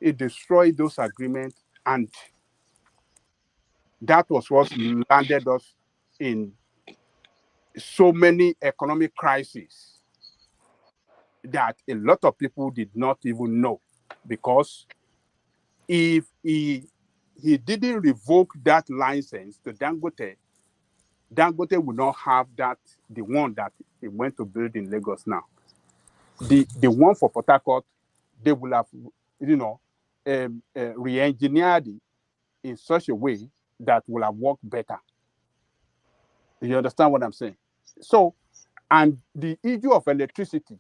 He destroyed those agreements, and that was what landed us in so many economic crises that a lot of people did not even know, because if he didn't revoke that license to Dangote, Dangote would not have the one that he went to build in Lagos now. The one for Port Harcourt, they will have, re-engineered it in such a way that will have worked better. You understand what I'm saying? So, and the issue of electricity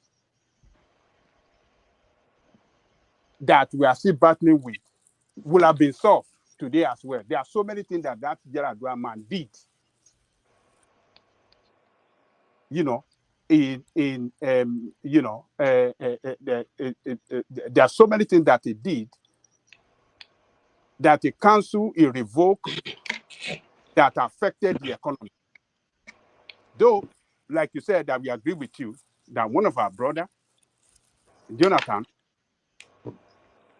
that we are still battling with will have been solved today as well. There are so many things that Yaradua man did. There are so many things that he did that the council he revoked that affected the economy. Though, like you said, that we agree with you that one of our brother, Jonathan,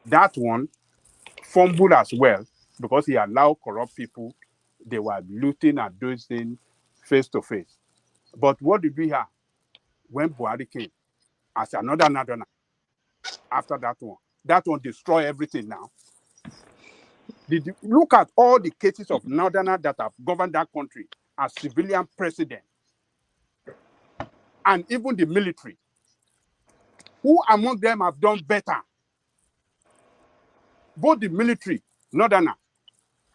that one fumbled as well because he allowed corrupt people. They were looting and doing things face to face. But what did we have when Buhari came as another Northerner after that one? That one destroyed everything now. Did you look at all the cases of Northerners that have governed that country as civilian president and even the military? Who among them have done better? Both the military Northerner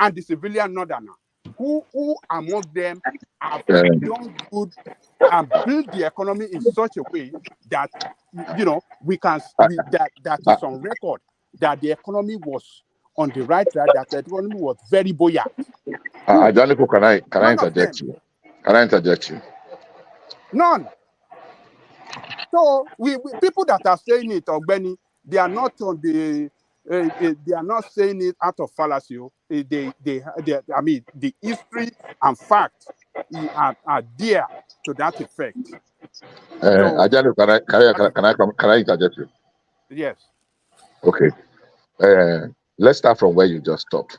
and the civilian Northerner. Who among them have done good and built the economy in such a way that we can that is on record that the economy was on the right track, that the economy was very buoyant. Ajaniku, can I interject you? Can I interject you? None. So we people that are saying it, Ogbeni, they are not on the they are not saying it out of fallacy. The history and facts are there to that effect. Ajaniku, can I interject you? Yes. Okay. Let's start from where you just stopped.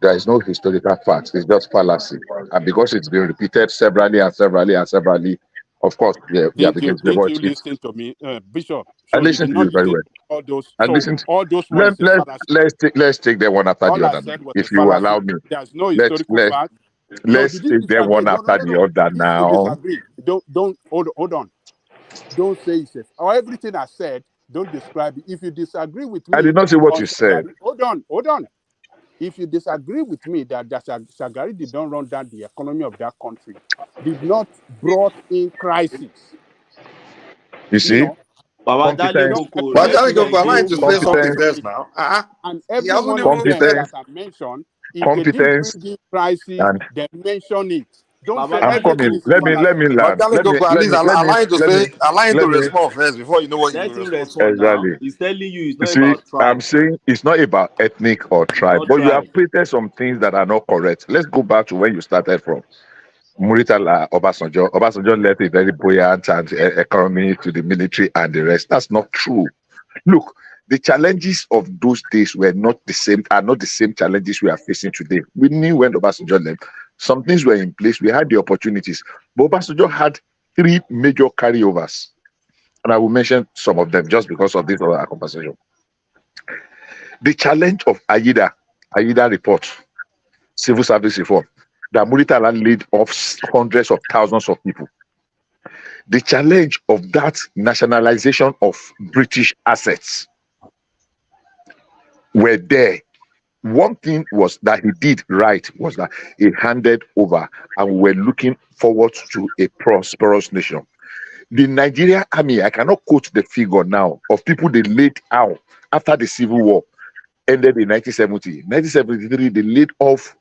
There is no historical fact. It's just fallacy. And because it's been repeated severally, of course, we Didn't begin you to didn't watch you it. listen to me, Bishop? I So you listened did to not you very listen well. to all those. I So listened. all those ones is fallacy. Let's take them one after All the I other. said was a If you fallacy. allow me, There's no let's historical let fact. No, let's did you take them disagree? one No, after hold the on. other Did you now. disagree? Don't hold on. Don't say it's or everything I said. Don't describe it. If you disagree with I me did not say what on you said. Shagari, hold on. If you disagree with me that Shagari did not run down the economy of that country, did not brought in crisis, You see, Baba Dale competence, Koko, But let him Ajani, allow him engage to you say something now. competence, first now. and He every hasn't one of even. them competence, that I mentioned, if they didn't bring competence, in crisis, and then mention it. Don't Baba say I'm Dale everything coming. is Let me Koko, fallacy. But land. Ajani, at least allow him to respond first before you know what you let will him respond to. respond now. Exactly. He's telling you it's You not see, about I'm tribe. saying it's not about ethnic or It's tribe, not but you have tribe. created some things that are not correct. Let's go back to where you started from. Muritala Obasanjo. Obasanjo left a very buoyant and economy to the military and the rest. That's not true. Look, the challenges of those days are not the same challenges we are facing today. We knew when Obasanjo left, some things were in place. We had the opportunities, but Obasanjo had 3 major carryovers, and I will mention some of them just because of this other conversation. The challenge of Aida report, civil service reform, that Muritala laid off hundreds of thousands of people. The challenge of that nationalization of British assets were there. One thing was that he did right was that he handed over, and we were looking forward to a prosperous nation. The Nigerian army, I cannot quote the figure now, of people they laid out after the Civil War ended in 1970. 1973, they laid off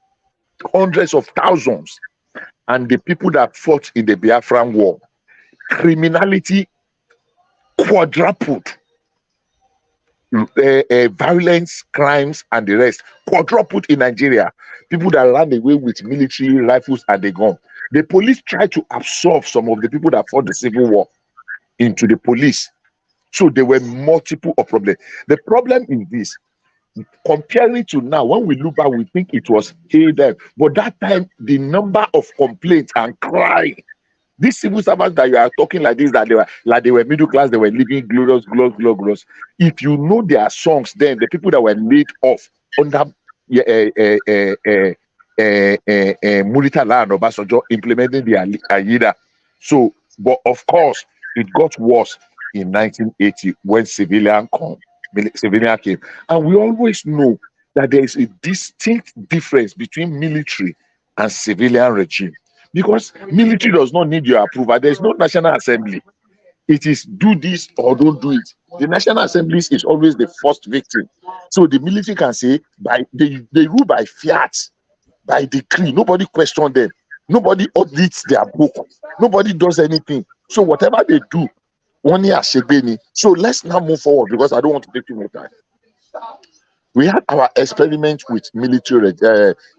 hundreds of thousands. And the people that fought in the Biafran War, criminality quadrupled. Violence, crimes, and the rest quadrupled in Nigeria. People that ran away with military rifles and they gone. The police tried to absorb some of the people that fought the Civil War into the police. So there were multiple problems. The problem is this: comparing to now, when we look back, we think it was then, but that time the number of complaints and crying. These civil servants that you are talking like this, that they were middle class, they were living glorious. If you know their songs, then the people that were laid off under Muritala and Obasanjo implementing the Aida. So, but of course, it got worse in 1980 when civilian came, and we always know that there is a distinct difference between military and civilian regime. Because military does not need your approval. There is no National Assembly. It is do this or don't do it. The National Assembly is always the first victim. So the military can say they rule by fiat, by decree. Nobody question them. Nobody audits their book. Nobody does anything. So whatever they do, one year Shegbeni. So let's now move forward because I don't want to take too much time. We had our experiment with military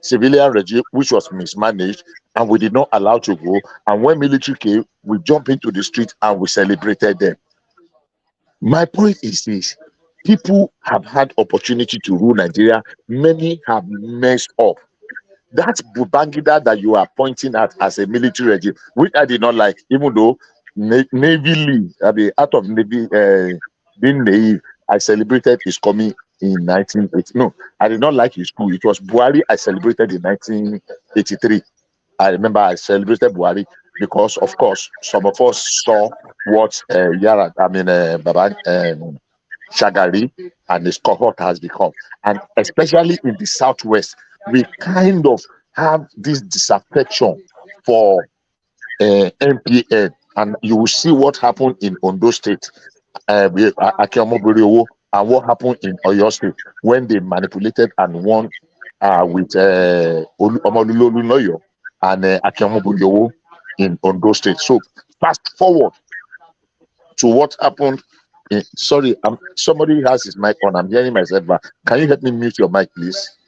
civilian regime, which was mismanaged, and we did not allow to go. And when military came, we jumped into the street and we celebrated them. My point is this: people have had opportunity to rule Nigeria. Many have messed up. That Babangida that you are pointing at as a military regime, which I did not like, even though naively, out of Navy being naive, I celebrated his coming in 1980. No, I did not like his coup. It was Buhari I celebrated in 1983. I remember I celebrated Buhari because, of course, some of us saw what Shagari and his cohort has become. And especially in the Southwest, we kind of have this disaffection for MPN. And you will see what happened in Ondo State, with Akiamo Boriowo, and what happened in Oyo State when they manipulated and won with Omolulolu Noyo and Akiamo Boriowo in Ondo State. So fast forward to what happened. Sorry, somebody has his mic on. I'm hearing myself back. Can you help me mute your mic, please?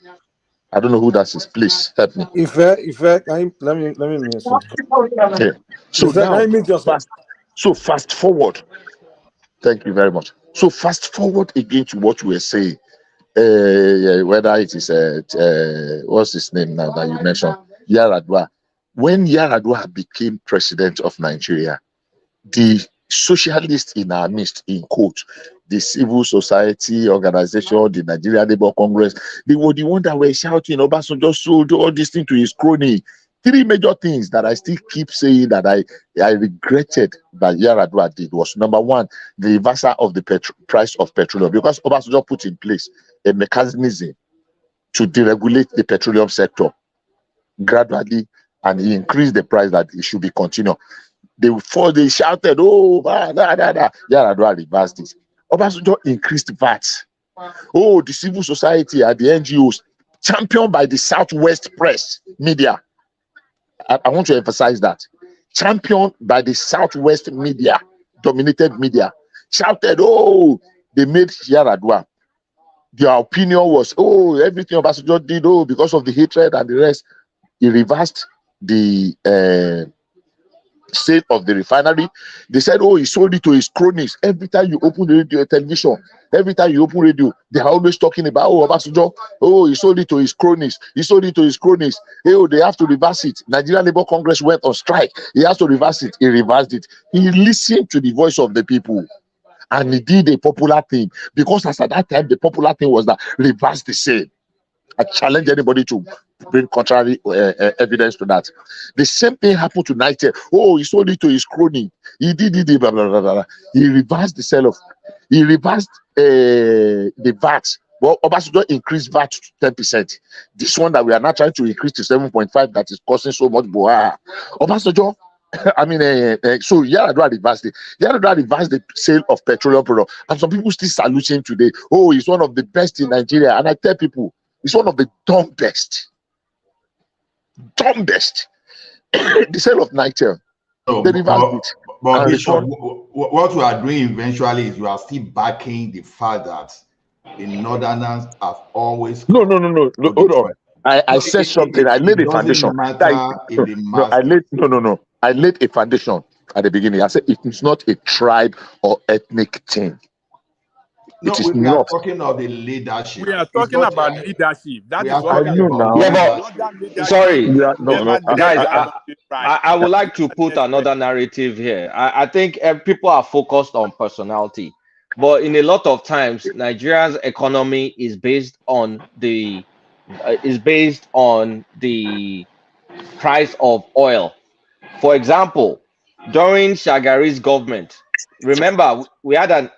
I don't know who that is. Please help me. If let me mute you. Okay. So now, fast forward Thank you very much. So fast forward again to what we were saying. Whether it is what's his name now that you mentioned, Yaradua. When Yaradua became president of Nigeria, the socialists in our midst, in quote, the civil society organization, the Nigerian Labour Congress, they were the one that were shouting, Obasanjo sold all these things to his crony. Three major things that I still keep saying that I regretted that Yaradua did was, number one, the reversal of the price of petroleum, because Obasanjo put in place a mechanism to deregulate the petroleum sector gradually, and he increased the price that it should be continued. Before they shouted, oh, Yaradua reversed it. Obasanjo increased VAT. Oh, the civil society and the NGOs, championed by the Southwest press media. I want to emphasize that. Championed by the Southwest media, dominated media, shouted, oh, they made Yaradua. Their opinion was, oh, everything Obasanjo did, oh, because of the hatred and the rest. He reversed the sale of the refinery. They said, oh, he sold it to his cronies. Every time you open the radio, television, every time you open radio, they are always talking about, oh, Obasanjo, oh, he sold it to his cronies. He sold it to his cronies. Hey, oh, they have to reverse it. Nigerian Labour Congress went on strike. He has to reverse it. He reversed it. He listened to the voice of the people. And he did a popular thing. Because as at that time, the popular thing was that reverse the sale. I challenge anybody to bring contrary evidence to that. The same thing happened to Niger. Oh, he sold it to his crony. He did it, blah, blah, blah, blah. He reversed the sale of, he reversed the VAT. Well, Obasanjo increased VAT to 10%. This one that we are now trying to increase to 7.5, that is costing so much. Obasanjo, I mean, so Yaradua reversed it. Yaradua reversed the sale of petroleum products. And some people still salute him today. Oh, he's one of the best in Nigeria. And I tell people, it's one of the dumbest. The sale of Niger. They reversed it. But Bishop, what we are doing eventually is you are still backing the fact that the Northerners have always. No. Hold on. I said something. I laid a foundation. I laid a foundation at the beginning. I said it is not a tribe or ethnic thing. No, we are talking of the leadership. We are talking about leadership. That is what I know now. Yeah, but sorry, guys. I would like to put another narrative here. I think people are focused on personality, but in a lot of times, Nigeria's economy is based on the price of oil. For example, during Shagari's government, remember we had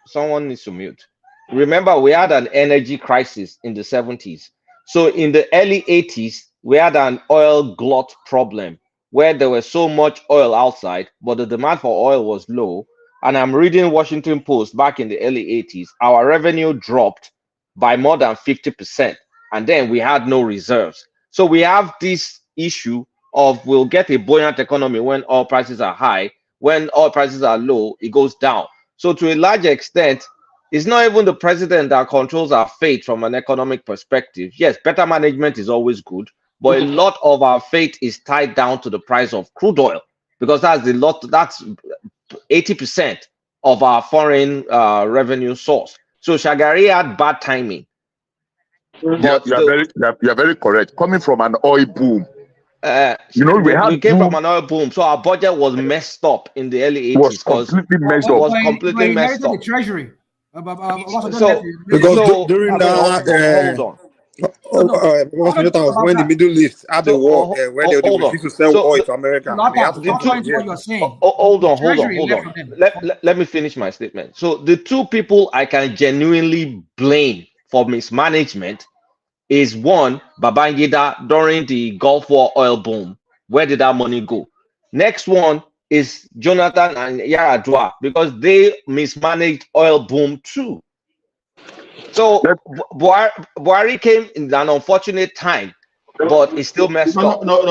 someone needs to mute. Remember, we had an energy crisis in the 70s. So in the early 80s, we had an oil glut problem where there was so much oil outside, but the demand for oil was low. And I'm reading Washington Post back in the early 80s, our revenue dropped by more than 50%. And then we had no reserves. So we have this issue of we'll get a buoyant economy when oil prices are high. When oil prices are low, it goes down. So to a large extent, it's not even the president that controls our fate from an economic perspective. Yes, better management is always good, but a lot of our fate is tied down to the price of crude oil, because that's 80% of our foreign revenue source. So Shagari had bad timing. Yeah, you are very correct. Coming from an oil boom. We came from an oil boom, so our budget was messed up in the early 80s. Was completely messed up. The treasury. Because during that, hold on. When the Middle East had the war, where they refused to sell oil to America, hold on. Let me finish my statement. So the two people I can genuinely blame for mismanagement is one, Babangida during the Gulf War oil boom. Where did that money go? Next one is Jonathan and Yaradua, because they mismanaged oil boom too. So Buhari came in an unfortunate time, but it's still messed up. No,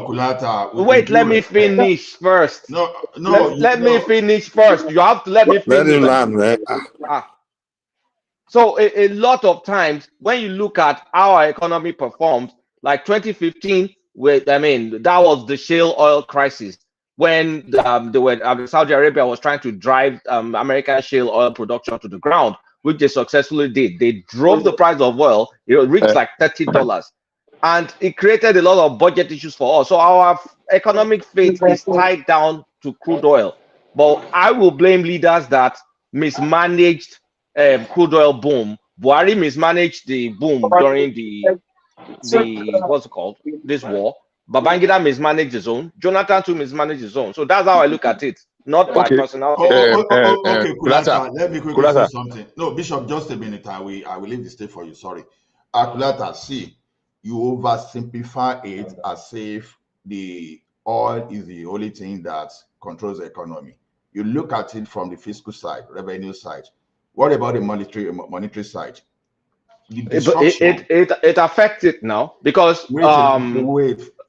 Kulata. Wait, let me finish first. Let me finish first. You have to let me finish. Let him land, man. So a lot of times when you look at how our economy performs, like 2015, that was the shale oil crisis. when Saudi Arabia was trying to drive American shale oil production to the ground, which they successfully did. They drove the price of oil. It reached like $30. And it created a lot of budget issues for us. So our economic fate is tied down to crude oil. But I will blame leaders that mismanaged crude oil boom. Buhari mismanaged the boom during the what's it called, this war. Babangida mismanaged his own. Jonathan too mismanaged his own. So that's how I look at it, not by personality. Okay, Kulata, let me quickly say something. No, Bishop, just a minute. I will leave the stage for you. Sorry. Kulata, see, you oversimplify it as if the oil is the only thing that controls the economy. You look at it from the fiscal side, revenue side. What about the monetary side? It affects it now because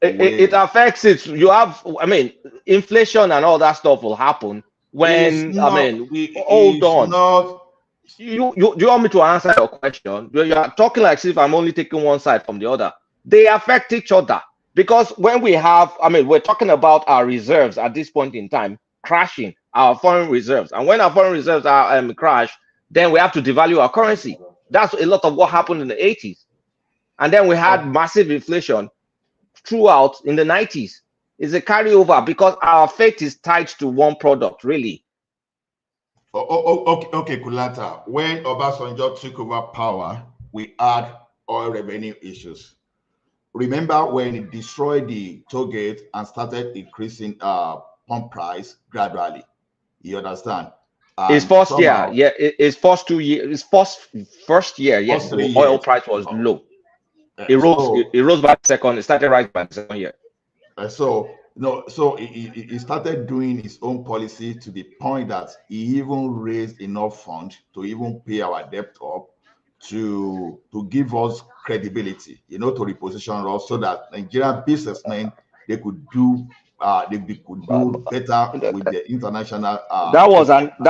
it affects it. You have, I mean, inflation and all that stuff will happen when hold on. You want me to answer your question? You are talking like if I'm only taking one side from the other. They affect each other because when we have, I mean, we're talking about our reserves at this point in time crashing, our foreign reserves, and when our foreign reserves are crash, then we have to devalue our currency. That's a lot of what happened in the 80s. And then we had massive inflation throughout in the 90s. It's a carryover because our fate is tied to one product, really. Okay, Kulata. When Obasanjo took over power, we had oil revenue issues. Remember when it destroyed the toll gate and started increasing pump price gradually? You understand? His first year, yeah, his first 2 years, his first year, yes, the oil price was low. It rose by the second, it started rising by the second year. So he started doing his own policy to the point that he even raised enough funds to even pay our debt up to give us credibility, to reposition us so that Nigerian businessmen they could do better with the international. That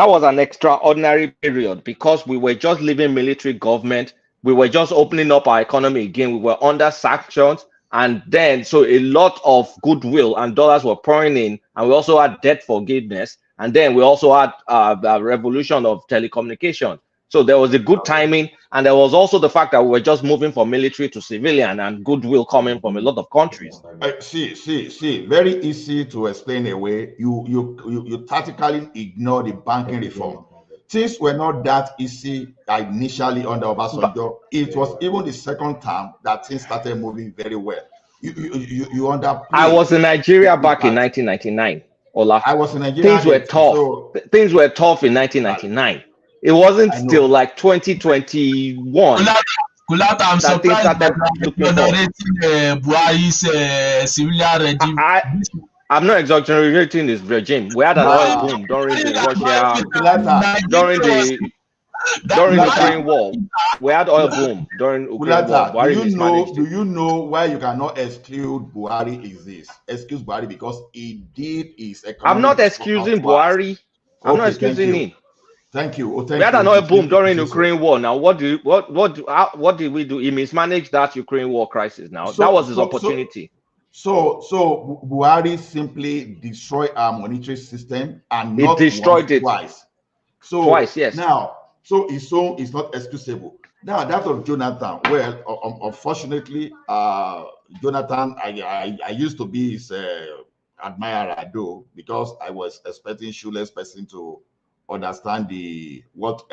was an extraordinary period because we were just leaving military government. We were just opening up our economy again. We were under sanctions, and then so a lot of goodwill and dollars were pouring in, and we also had debt forgiveness, and then we also had a revolution of telecommunication. So there was a good timing, and there was also the fact that we were just moving from military to civilian, and goodwill coming from a lot of countries. See, very easy to explain away. You tactically ignore the banking reform. Things were not that easy initially under Obasanjo. It was even the second term that things started moving very well. You underplay. I was in Nigeria back in 1999. Ola. I was in Nigeria. Things were tough. Things were tough in 1999. It wasn't still like 2021. Kulata, I'm surprised that you're narrating Buhari's civilian regime. I'm not exaggerating this regime. We had an oil boom during the Ukraine war. We had oil boom during Ukraine war. Do you know why you cannot exclude Buhari? Excuse Buhari because he did his economic. I'm not excusing Buhari. I'm not excusing him. Thank you. We had an oil boom during the Ukraine war. Now, what did we do? He mismanaged that Ukraine war crisis. Now, that was his opportunity. So Buhari simply destroyed our monetary system and not destroyed it twice. So twice, yes. Now, so his own is not excusable. Now that of Jonathan. Well, unfortunately, Jonathan, I used to be his admirer though because I was expecting shoeless person to understand what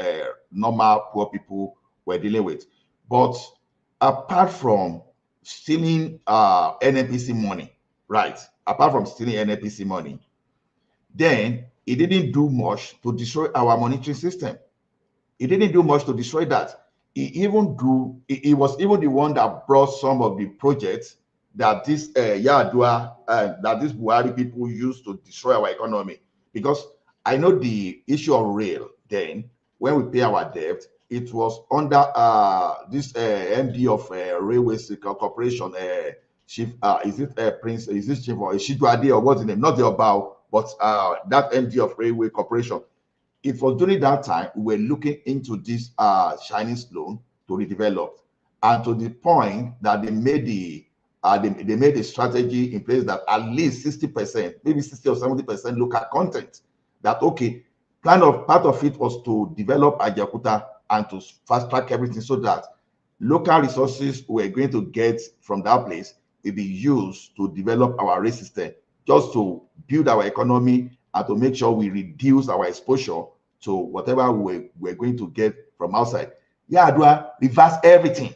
normal poor people were dealing with. But apart from stealing NNPC money, right? Apart from stealing NNPC money, then he didn't do much to destroy our monetary system. He didn't do much to destroy that. He was even the one that brought some of the projects that this Yadua that these Buhari people used to destroy our economy. Because I know the issue of rail then, when we pay our debt, it was under this MD of Railways Corporation, Chief, is it Prince, is this Chief or Shiduade or what's the name? Not the about, but that MD of Railway Corporation. It was during that time we were looking into this Chinese loan to redevelop, and to the point that they made the they made a strategy in place that at least 60%, maybe 60 or 70% local content. That okay, part of it was to develop Ajaokuta and to fast track everything so that local resources we're going to get from that place will be used to develop our race system, just to build our economy and to make sure we reduce our exposure to whatever we're going to get from outside. Yar'Adua reversed everything.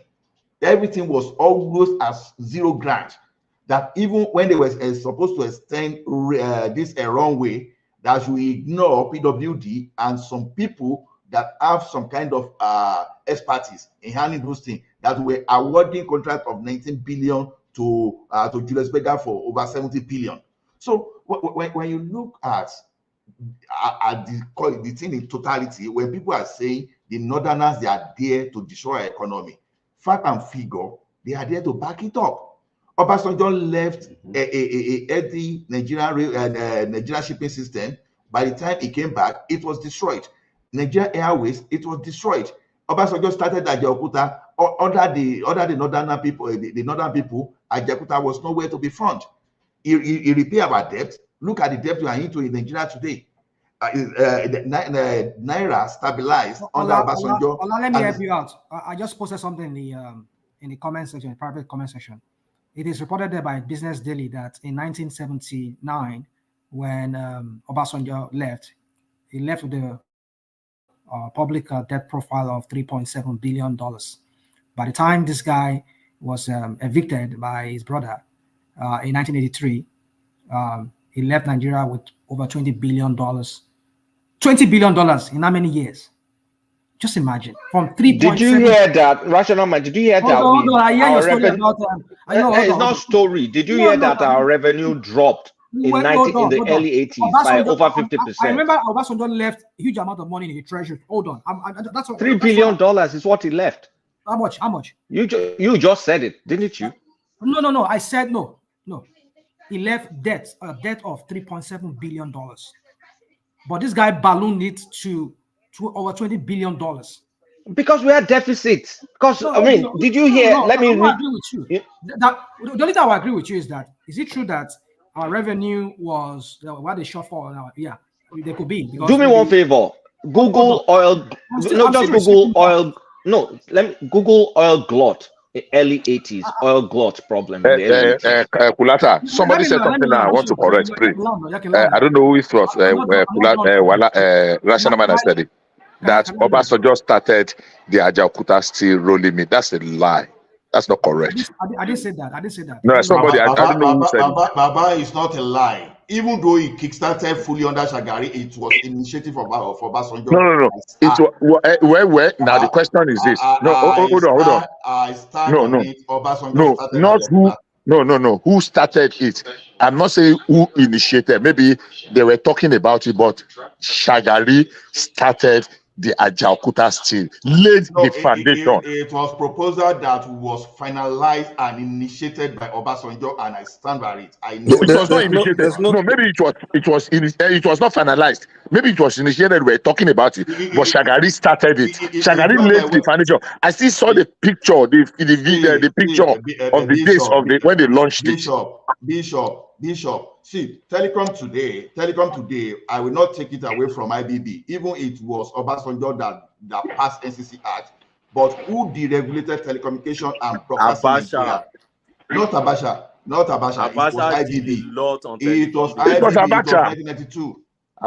Everything was almost as 0 grant. That even when they were supposed to extend this a wrong way, that we ignore PWD and some people that have some kind of expertise in handling those things, that were awarding contract of 19 billion to Julius Berger for over 70 billion. So when you look at the thing in totality, when people are saying the Northerners, they are there to destroy our economy, fact and figure, they are there to back it up. Obasanjo left the Nigerian shipping system. By the time he came back, it was destroyed. Nigeria Airways, it was destroyed. Obasanjo started Ajaokuta under the northern people. The northern people, Ajaokuta was nowhere to be found. He repaired our debt. Look at the debt we are into in Nigeria today. Naira stabilized under Obasanjo. Let me help you out. I just posted something in the comment section, private comment section. It is reported there by Business Daily that in 1979, when Obasanjo left, he left with the public debt profile of $3.7 billion. By the time this guy was evicted by his brother in 1983, he left Nigeria with over $20 billion. $20 billion in how many years? Just imagine. From 3.7. Did you hear that, Rational Man? Did you hear that? Hold on, I hear your story about it's not story. Did you hear that our revenue dropped in the early 80s by over 50%? I remember Obasanjo left a huge amount of money in the treasury. Hold on. That's $3 billion is what he left. How much? How much? You just said it, didn't you? No. I said no. He left a debt of $3.7 billion. But this guy ballooned it to over $20 billion. Because we had deficits. Because did you hear? Let me agree with you. Yeah. The only thing I agree with you is that is it true that our revenue was what they shortfall now? Yeah, there could be. Do me one favor. Google oil. Google oil. No, Google oil glut. Early 80s oil glut problem. Kulata, somebody said something that I want to correct. Please. I don't know who it was. Rational Man has said it. That Obasanjo started the Ajaokuta steel rolling mill. That's a lie. That's not correct. I didn't say that. No, somebody. I don't know who said it. Baba is not a lie. Even though he kickstarted fully under Shagari, it was initiative for Obasanjo. No. It was where. Now the question is this. No, hold on. I stand on it. No, not who. No. Who started it? I'm not saying who initiated. Maybe they were talking about it, but Shagari started the Ajaokuta steel, laid the foundation. It was proposal that was finalized and initiated by Obasanjo, and I stand by it. I know it was not initiated. No, maybe it was not finalized. Maybe it was initiated. We're talking about it, but Shagari started it. Shagari laid the foundation. I still saw the picture, the picture of the days of when they launched it. Bishop. See, Telecom today, I will not take it away from IBB. Even it was Obasanjo that passed NCC Act, but who deregulated telecommunication and broadcasting? Not Abacha. It was IBB. It was IBB. 1992.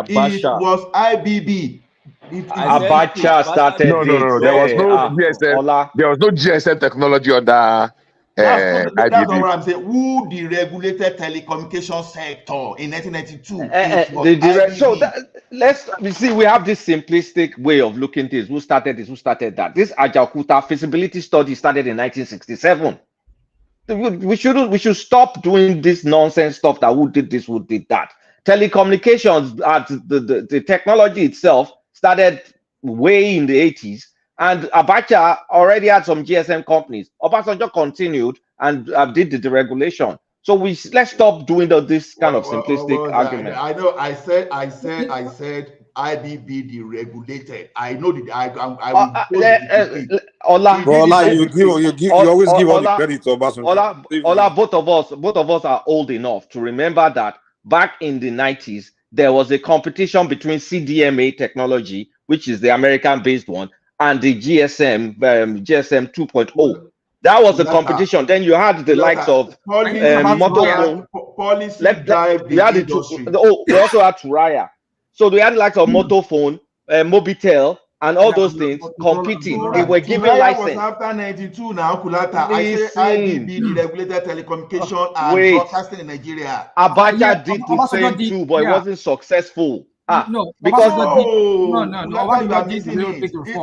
It was IBB. Abacha started. No. There was no GSM. There was no GSM technology under. That's not what I'm saying. Who deregulated telecommunication sector in 1992? So let's see. We have this simplistic way of looking at this. Who started this? Who started that? This Ajaokuta feasibility study started in 1967. We should stop doing this nonsense stuff. That who did this? Who did that? Telecommunications, the technology itself started way in the 80s. And Abacha already had some GSM companies. Obasanjo continued and did the deregulation. So let's stop doing this kind of simplistic argument. I know. I said IBB deregulated. I know that. Ola, you always give all the credit to Obasanjo. Ola, both of us are old enough to remember that back in the 90s, there was a competition between CDMA technology, which is the American-based one, and the GSM 2.0. That was a competition. Then you had the likes of Motophone. We also had Turaya. So we had the likes of Motophone, Mobitel, and all those things competing. They were giving license. Was after 92 now, Kulata. I say IDB, the regulated telecommunication and broadcasting in Nigeria. Abacha did the same too, but it wasn't successful. Because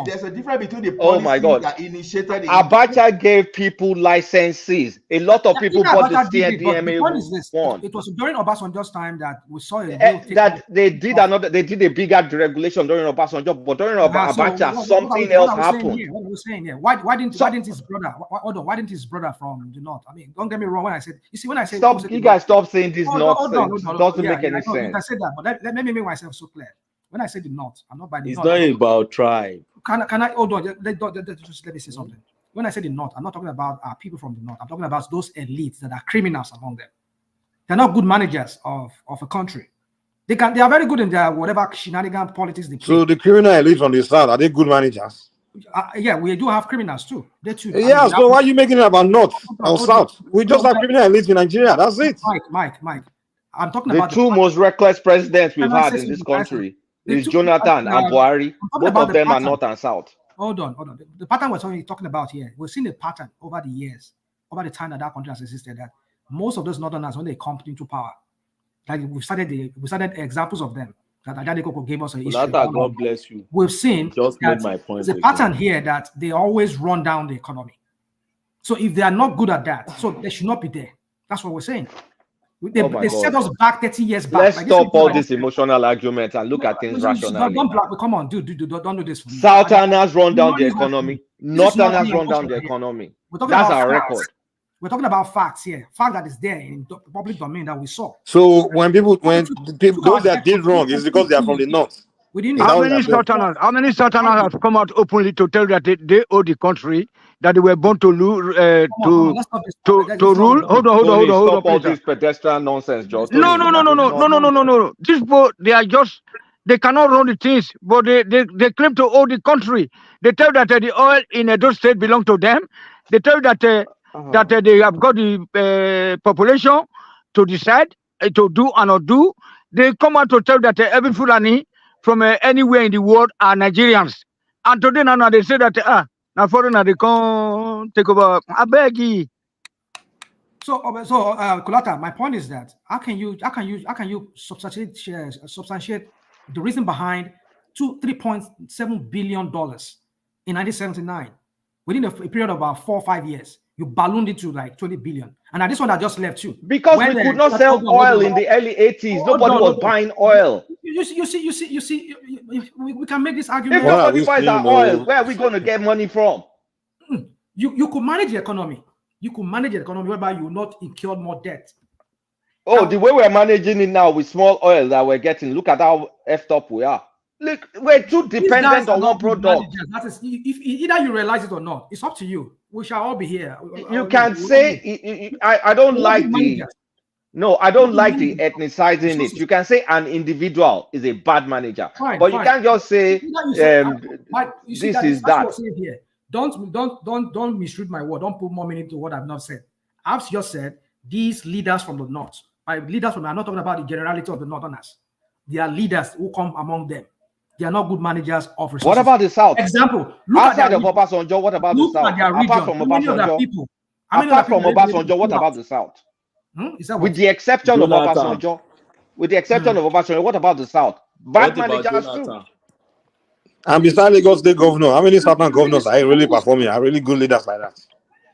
there's a difference between the policy that initiated. Abacha gave people licenses. A lot of people bought the CDMA one. It was during Obasanjo's time that we saw that they did a bigger deregulation during Obasanjo, but during Abacha something else happened. What we're saying here, why didn't his brother? Why didn't his brother from the north? I mean, don't get me wrong. When I said, you guys stop saying this nonsense. It doesn't make any sense. I said that, but let me make myself so clear. When I say the north, I'm not by the north. It's not about tribe. Can I hold on? Just let me say something. When I say the north, I'm not talking about people from the north. I'm talking about those elites that are criminals among them. They're not good managers of a country. They are very good in their whatever shenanigan politics they play. So the criminal elite from the south, are they good managers? Yeah, we do have criminals too. They too. Yeah, so why are you making it about north or south? We just have criminal elites in Nigeria. That's it. Mike. I'm talking about the two most reckless presidents we've had in this country is Jonathan and Buhari. Both of them are north and south. Hold on. The pattern we're talking about here, we've seen a pattern over the years, over the time that country has existed, that most of those northerners, when they come into power, like we started examples of them that Ajay Koko gave us a history. God bless you. We've seen just made my point. There's a pattern here that they always run down the economy. So if they are not good at that, so they should not be there. That's what we're saying. They set us back 30 years back. Let's stop all this emotional arguments and look at things rationally. Come on, dude, don't do this for me. Southerners run down the economy. Northerners run down the economy. That's our record. We're talking about facts here. Fact that is there in the public domain that we saw. So when those that did wrong is because they are from the north. How many Southerners have come out openly to tell that they owe the country, that they were born to rule, to rule? Hold on. Stop all this pedestrian nonsense, George. No. These people, they cannot run the things, but they claim to owe the country. They tell that the oil in Edo State belongs to them. They tell that that they have got the population to decide to do and not do. They come out to tell that every Fulani from anywhere in the world are Nigerians. And today now they say that now foreigner they come take over. I beg you. So Kulata, my point is that how can you substantiate the reason behind $3.7 billion in 1979 within a period of about 4 or 5 years? You ballooned it to like 20 billion. And this one I just left you. Because we could not sell oil in the early 80s. Nobody was buying oil. You see, we can make this argument. If nobody buys our oil, where are we going to get money from? You could manage the economy. You could manage the economy whereby you will not incur more debt. Oh, the way we're managing it now with small oil that we're getting, look at how effed up we are. Look, we're too dependent on one product. That is, if either you realize it or not, it's up to you. We shall all be here. You can say I don't like the I don't like the ethnicizing it. You can say an individual is a bad manager, but you can't just say this is that. Don't misread my word. Don't put more meaning to what I've not said. I've just said these leaders from the north. By leaders from, I'm not talking about the generality of the northerners. They are leaders who come among them. They are not good managers of resources. What about the south? Example, outside of Obasanjo, what about the south? Apart from Obasanjo, what about the south? With the exception of Obasanjo, what about the south? Bad managers too. And besides Lagos State governor, how many southern governors are really performing? Are really good leaders like that?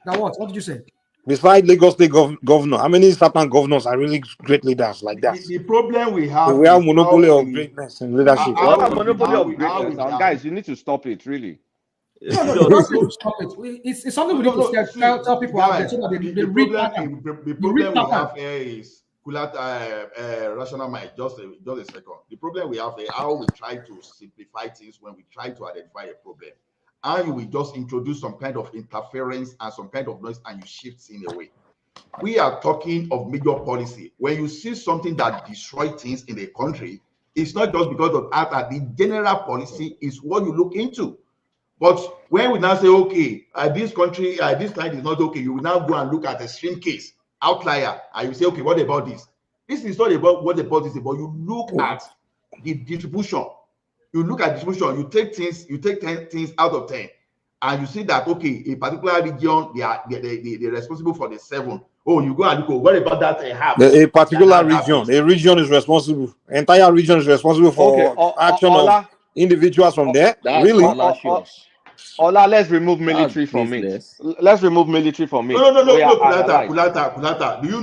Now what? What did you say? Besides Lagos State governor, how many southern governors are really great leaders like that? The problem we have monopoly of greatness and leadership. Monopoly of greatness. Guys, you need to stop it, really. No, don't stop it. It's something we need to tell people out there so that they read pattern. The problem we have here is rational mind. Just a second. The problem we have here, how we try to simplify things when we try to identify a problem. and you will just introduce some kind of interference and some kind of noise and you shift in a way. We are talking of major policy. When you see something that destroys things in a country, it's not just because of that. The general policy is what you look into. But when we now say, okay, this country, this client is not okay, you will now go and look at a extreme case, outlier, and you say, okay, what about this? This is not about what the policy is about. You look at the distribution. You look at distribution. You take 10 things out of 10, and you see that, okay, a particular region, they're responsible for the 7. Oh, you go and look, what about that half? A particular region, a region is responsible. Entire region is responsible for action of individuals from there. Really? Ola, let's remove military from it. Let's remove military from it. No, Kulata. Do you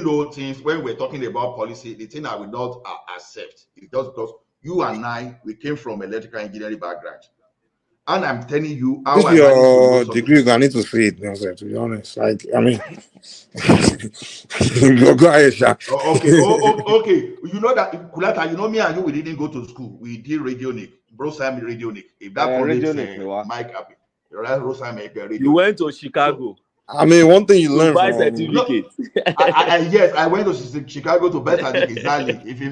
know things when we're talking about policy? The thing I will not accept is just because you and I, we came from electrical engineering background. And I'm telling you how this your degree, I need to see it, to be honest. Like, I mean, go ahead, Sha. Okay. You know that, Kulata, you know me and you, we didn't go to school. We did radionic. Brosheim radionic. If that radionic, Mike Happy. You went to Chicago. I mean, one thing you learn buy from certificate. Yes, I went to Chicago to buy certificate. Exactly. If you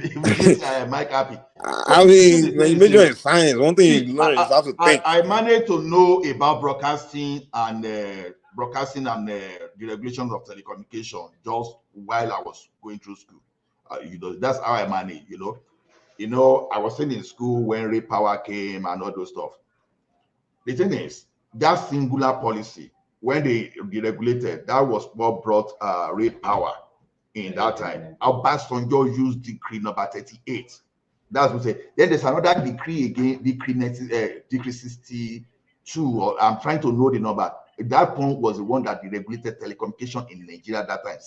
Mike Happy. I mean, when you major in science, one thing you learn is how to think. I managed to know about broadcasting and the regulations of telecommunication just while I was going through school. That's how I managed. I was still in school when Ray Power came and all those stuff. The thing is, that singular policy, when they deregulated, that was what brought Ray Power in that time. Obasanjo used decree number 38. That's what we say. Then there's another decree again, decree 62. Or I'm trying to know the number. That one was the one that deregulated telecommunication in Nigeria at that time.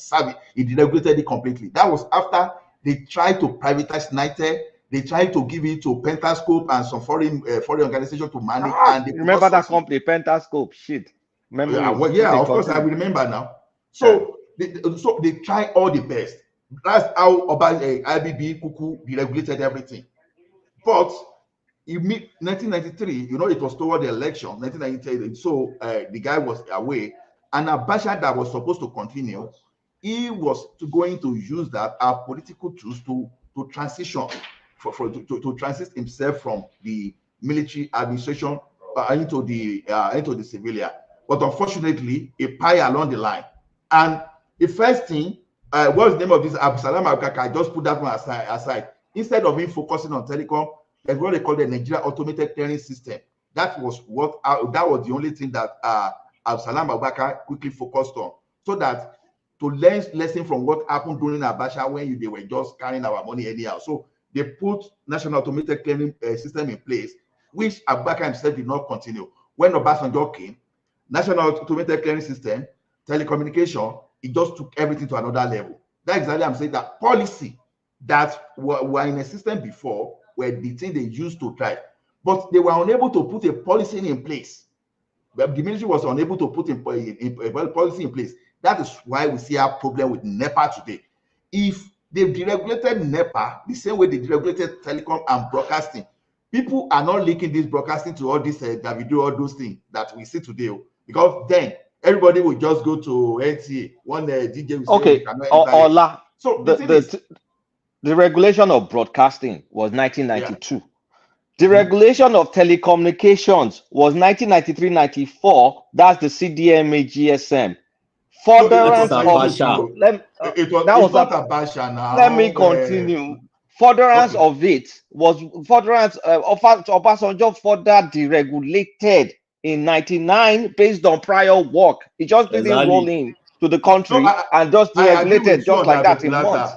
It deregulated it completely. That was after they tried to privatize NITED. They tried to give it to Pentascope and some foreign organization to manage. And they remember that company, Pentascope? Shit. Of course, I will remember now. So they try all the best. That's how IBB Kuku deregulated everything. But in 1993, it was toward the election, 1993. So the guy was away, and Abacha that was supposed to continue, he was going to use that as political tools to transition, to transit himself from the military administration into the civilian. But unfortunately, a pie along the line. And the first thing, what's the name of this? Absalam Abkaka, just put that one aside. Instead of him focusing on telecom, that's what they call the Nigeria Automated Clearing System. That was the only thing that Absalam Abkaka quickly focused on, so that to learn lesson from what happened during Abacha when they were just carrying our money anyhow. So they put National Automated Clearing System in place, which Abubakar himself did not continue. When Obasanjo came, National Automated Clearing System, telecommunication, it just took everything to another level. That's exactly I'm saying that policy that were in a system before were the thing they used to drive, but they were unable to put a policy in place. The military was unable to put a policy in place. That is why we see our problem with NEPA today. If they deregulated NEPA the same way they deregulated telecom and broadcasting, people are not linking this broadcasting to all this Davido, all those things that we see today, because then everybody will just go to NTA. One DJ will say, Ola. So the regulation of broadcasting was 1992. Yeah. The regulation of telecommunications was 1993-94. That's the CDMA GSM. Furtherance of let me continue. Furtherance of it was Obasanjo further deregulated in 99 based on prior work. It just didn't roll in to the country and just deregulated just like that in months.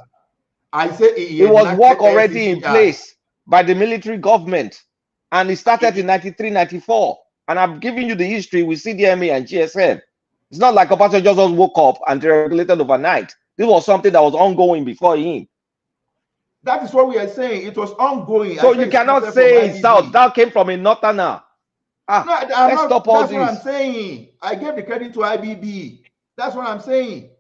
I say it was work already in place by the military government, and it started in 93-94. And I'm giving you the history with CDMA and GSM. It's not like Obasanjo just woke up and deregulated overnight. This was something that was ongoing before him. That is what we are saying. It was ongoing. So you cannot say South. That came from a northerner. Let's stop all this. That's what I'm saying. I gave the credit to IBB. That's what I'm saying.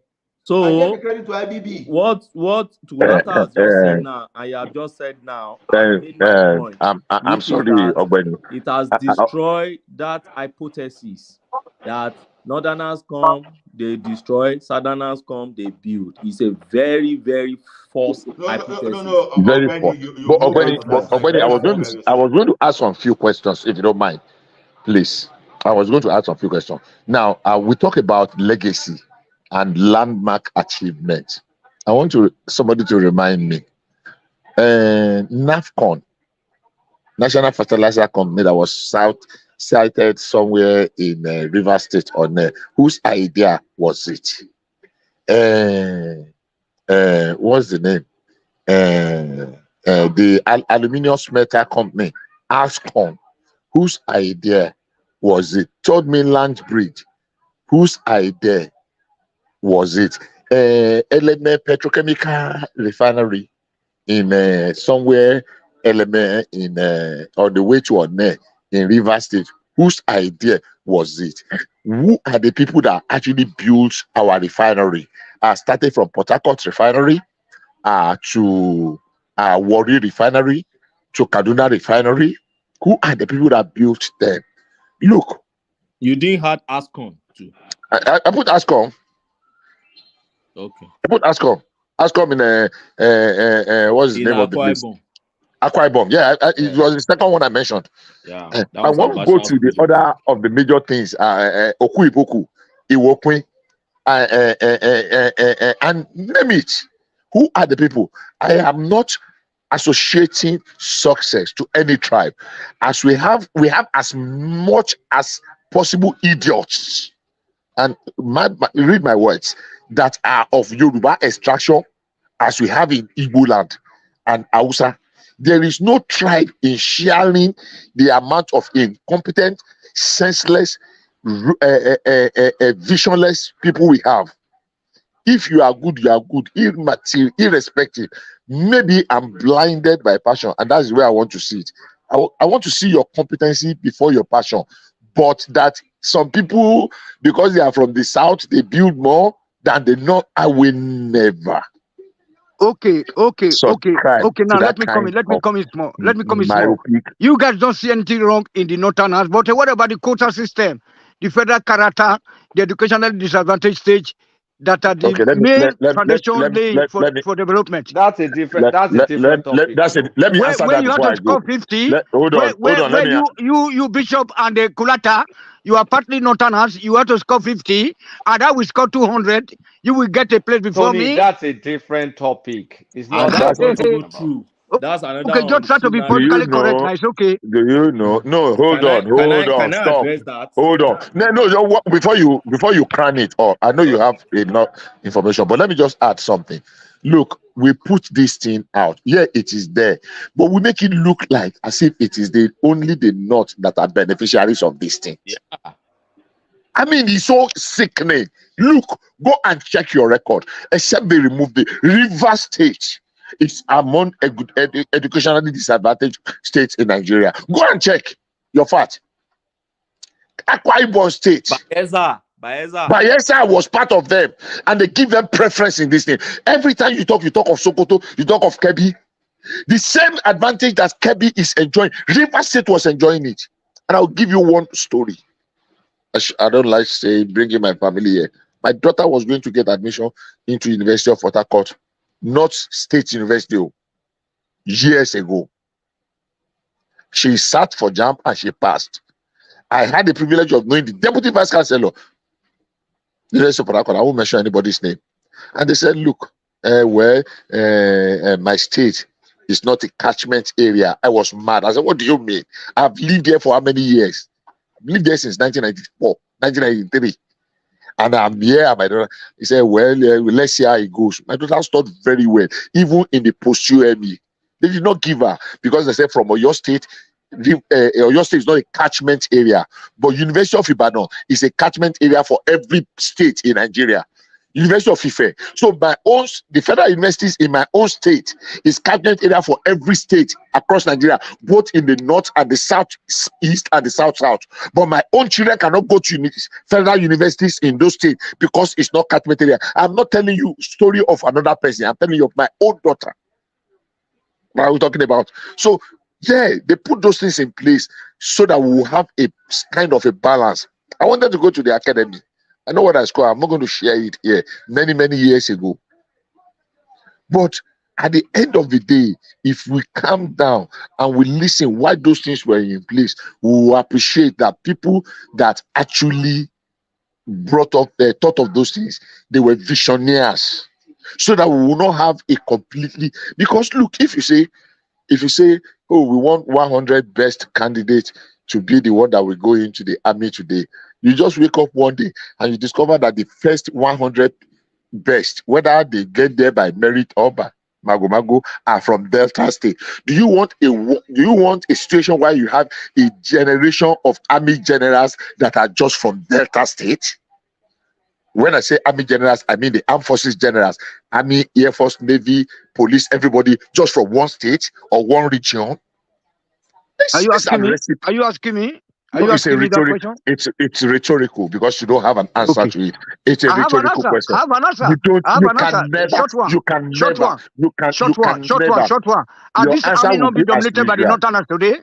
So I gave the credit to IBB. what Tulata has just said now, and you have just said now, has made my point. I'm Which is sorry, that Ogbeni. it has destroyed that hypothesis that Northerners come, they destroy, Southerners come, they build. It's a very, very false hypothesis. Very Ogbeni, poor. you But moved on Ogbeni, to that side. I Very was poor, going very I sorry. was going to ask some few questions, if you don't mind, please. I was going to ask some few questions. Now, we talk about legacy and landmark achievement. I want somebody to remind me. NAFCON, National Fertilizer Company, that was cited somewhere in River State on whose idea was it? What's the name? The Aluminium Smelter Company, ASCON, whose idea was it? Third Mainland Bridge, whose idea was it? Element Petrochemical Refinery in somewhere, Element in on the way to One in River State, whose idea was it? Who are the people that actually built our refinery? Started from Port Harcourt Refinery to Warri Refinery to Kaduna Refinery. Who are the people that built them? Look, you didn't have ASCON too. I put ASCON. Okay. I put ASCON. ASCON in what's the name of the place? Akwa Ibom. Yeah, it was the second one I mentioned. Yeah. I want to go to the other of the major things. Oku Iboku, Iwokwe, and name it. Who are the people? I am not associating success to any tribe, as we have as much as possible idiots, and read my words, that are of Yoruba extraction as we have in Igbo land and Hausa. There is no tribe in sharing the amount of incompetent, senseless, visionless people we have. If you are good, you are good, irrespective. Maybe I'm blinded by passion, and that's where I want to see it. I want to see your competency before your passion. But that some people, because they are from the south, they build more than they know. I will never. Okay. Now let me come in small. You guys don't see anything wrong in the Northerners, but what about the quota system, the federal character, the educational disadvantaged stage, that are the main foundation laying for development? That's a different topic. Let me answer that before I go. 50, Hold on. You Bishop and the Kulata, you are partly Northerners, you have to score 50, and I will score 200. You will get a place before me. That's a different topic. It's not that's not even true. That's another okay, just try to be politically correct. Nice, okay. Do you know? No, hold on. Stop. Hold on. No. Before you cram it up, I know you have enough information, but let me just add something. Look, we put this thing out. Yeah, it is there, but we make it look like as if it is only the North that are beneficiaries of this thing. Yeah. I mean, it's so sickening. Look, go and check your record. Except they removed the River State. It's among educationally disadvantaged states in Nigeria. Go and check your fact. Akwa Ibom State. Bayelsa was part of them, and they give them preference in this thing. Every time you talk of Sokoto, you talk of Kebbi. The same advantage that Kebbi is enjoying, River State was enjoying it. And I'll give you one story. I don't like bringing my family here. My daughter was going to get admission into University of Port Harcourt, not State University, years ago. She sat for JAMB and she passed. I had the privilege of knowing the Deputy Vice Chancellor, University of Port Harcourt. I won't mention anybody's name. And they said, look, my state is not a catchment area. I was mad. I said, what do you mean? I've lived here for how many years? I've lived there since 1994, 1993. And I'm here, and my daughter, he said, well, let's see how it goes. My daughter studied very well, even in the post-UME. They did not give her, because they said from Oyo State, Oyo State is not a catchment area, but University of Ibadan is a catchment area for every state in Nigeria. University of Ife. So the federal universities in my own state is cabinet area for every state across Nigeria, both in the north and the south east and the south south. But my own children cannot go to federal universities in those states because it's not cabinet area. I'm not telling you story of another person. I'm telling you of my own daughter. What are we talking about? So yeah, they put those things in place so that we will have a kind of a balance. I wanted to go to the academy. I know what I scored. I'm not going to share it here many years ago. But at the end of the day, if we calm down and we listen why those things were in place, we will appreciate that people that actually brought up the thought of those things, they were visionaries. So that we will not have a completely, because look, if you say, oh, we want 100 best candidates to be the one that will go into the army today, you just wake up one day and you discover that the first 100 best, whether they get there by merit or by mago, are from Delta State. Do you want a situation where you have a generation of army generals that are just from Delta State? When I say army generals, I mean the armed forces generals, army, air force, navy, police, everybody just from one state or one region. Are you asking me? Are you asking me? Are you asking me that question? It's rhetorical because you don't have an answer to it. It's a rhetorical question. I have an answer. Short one. Are this army not be dominated by the Northerners today?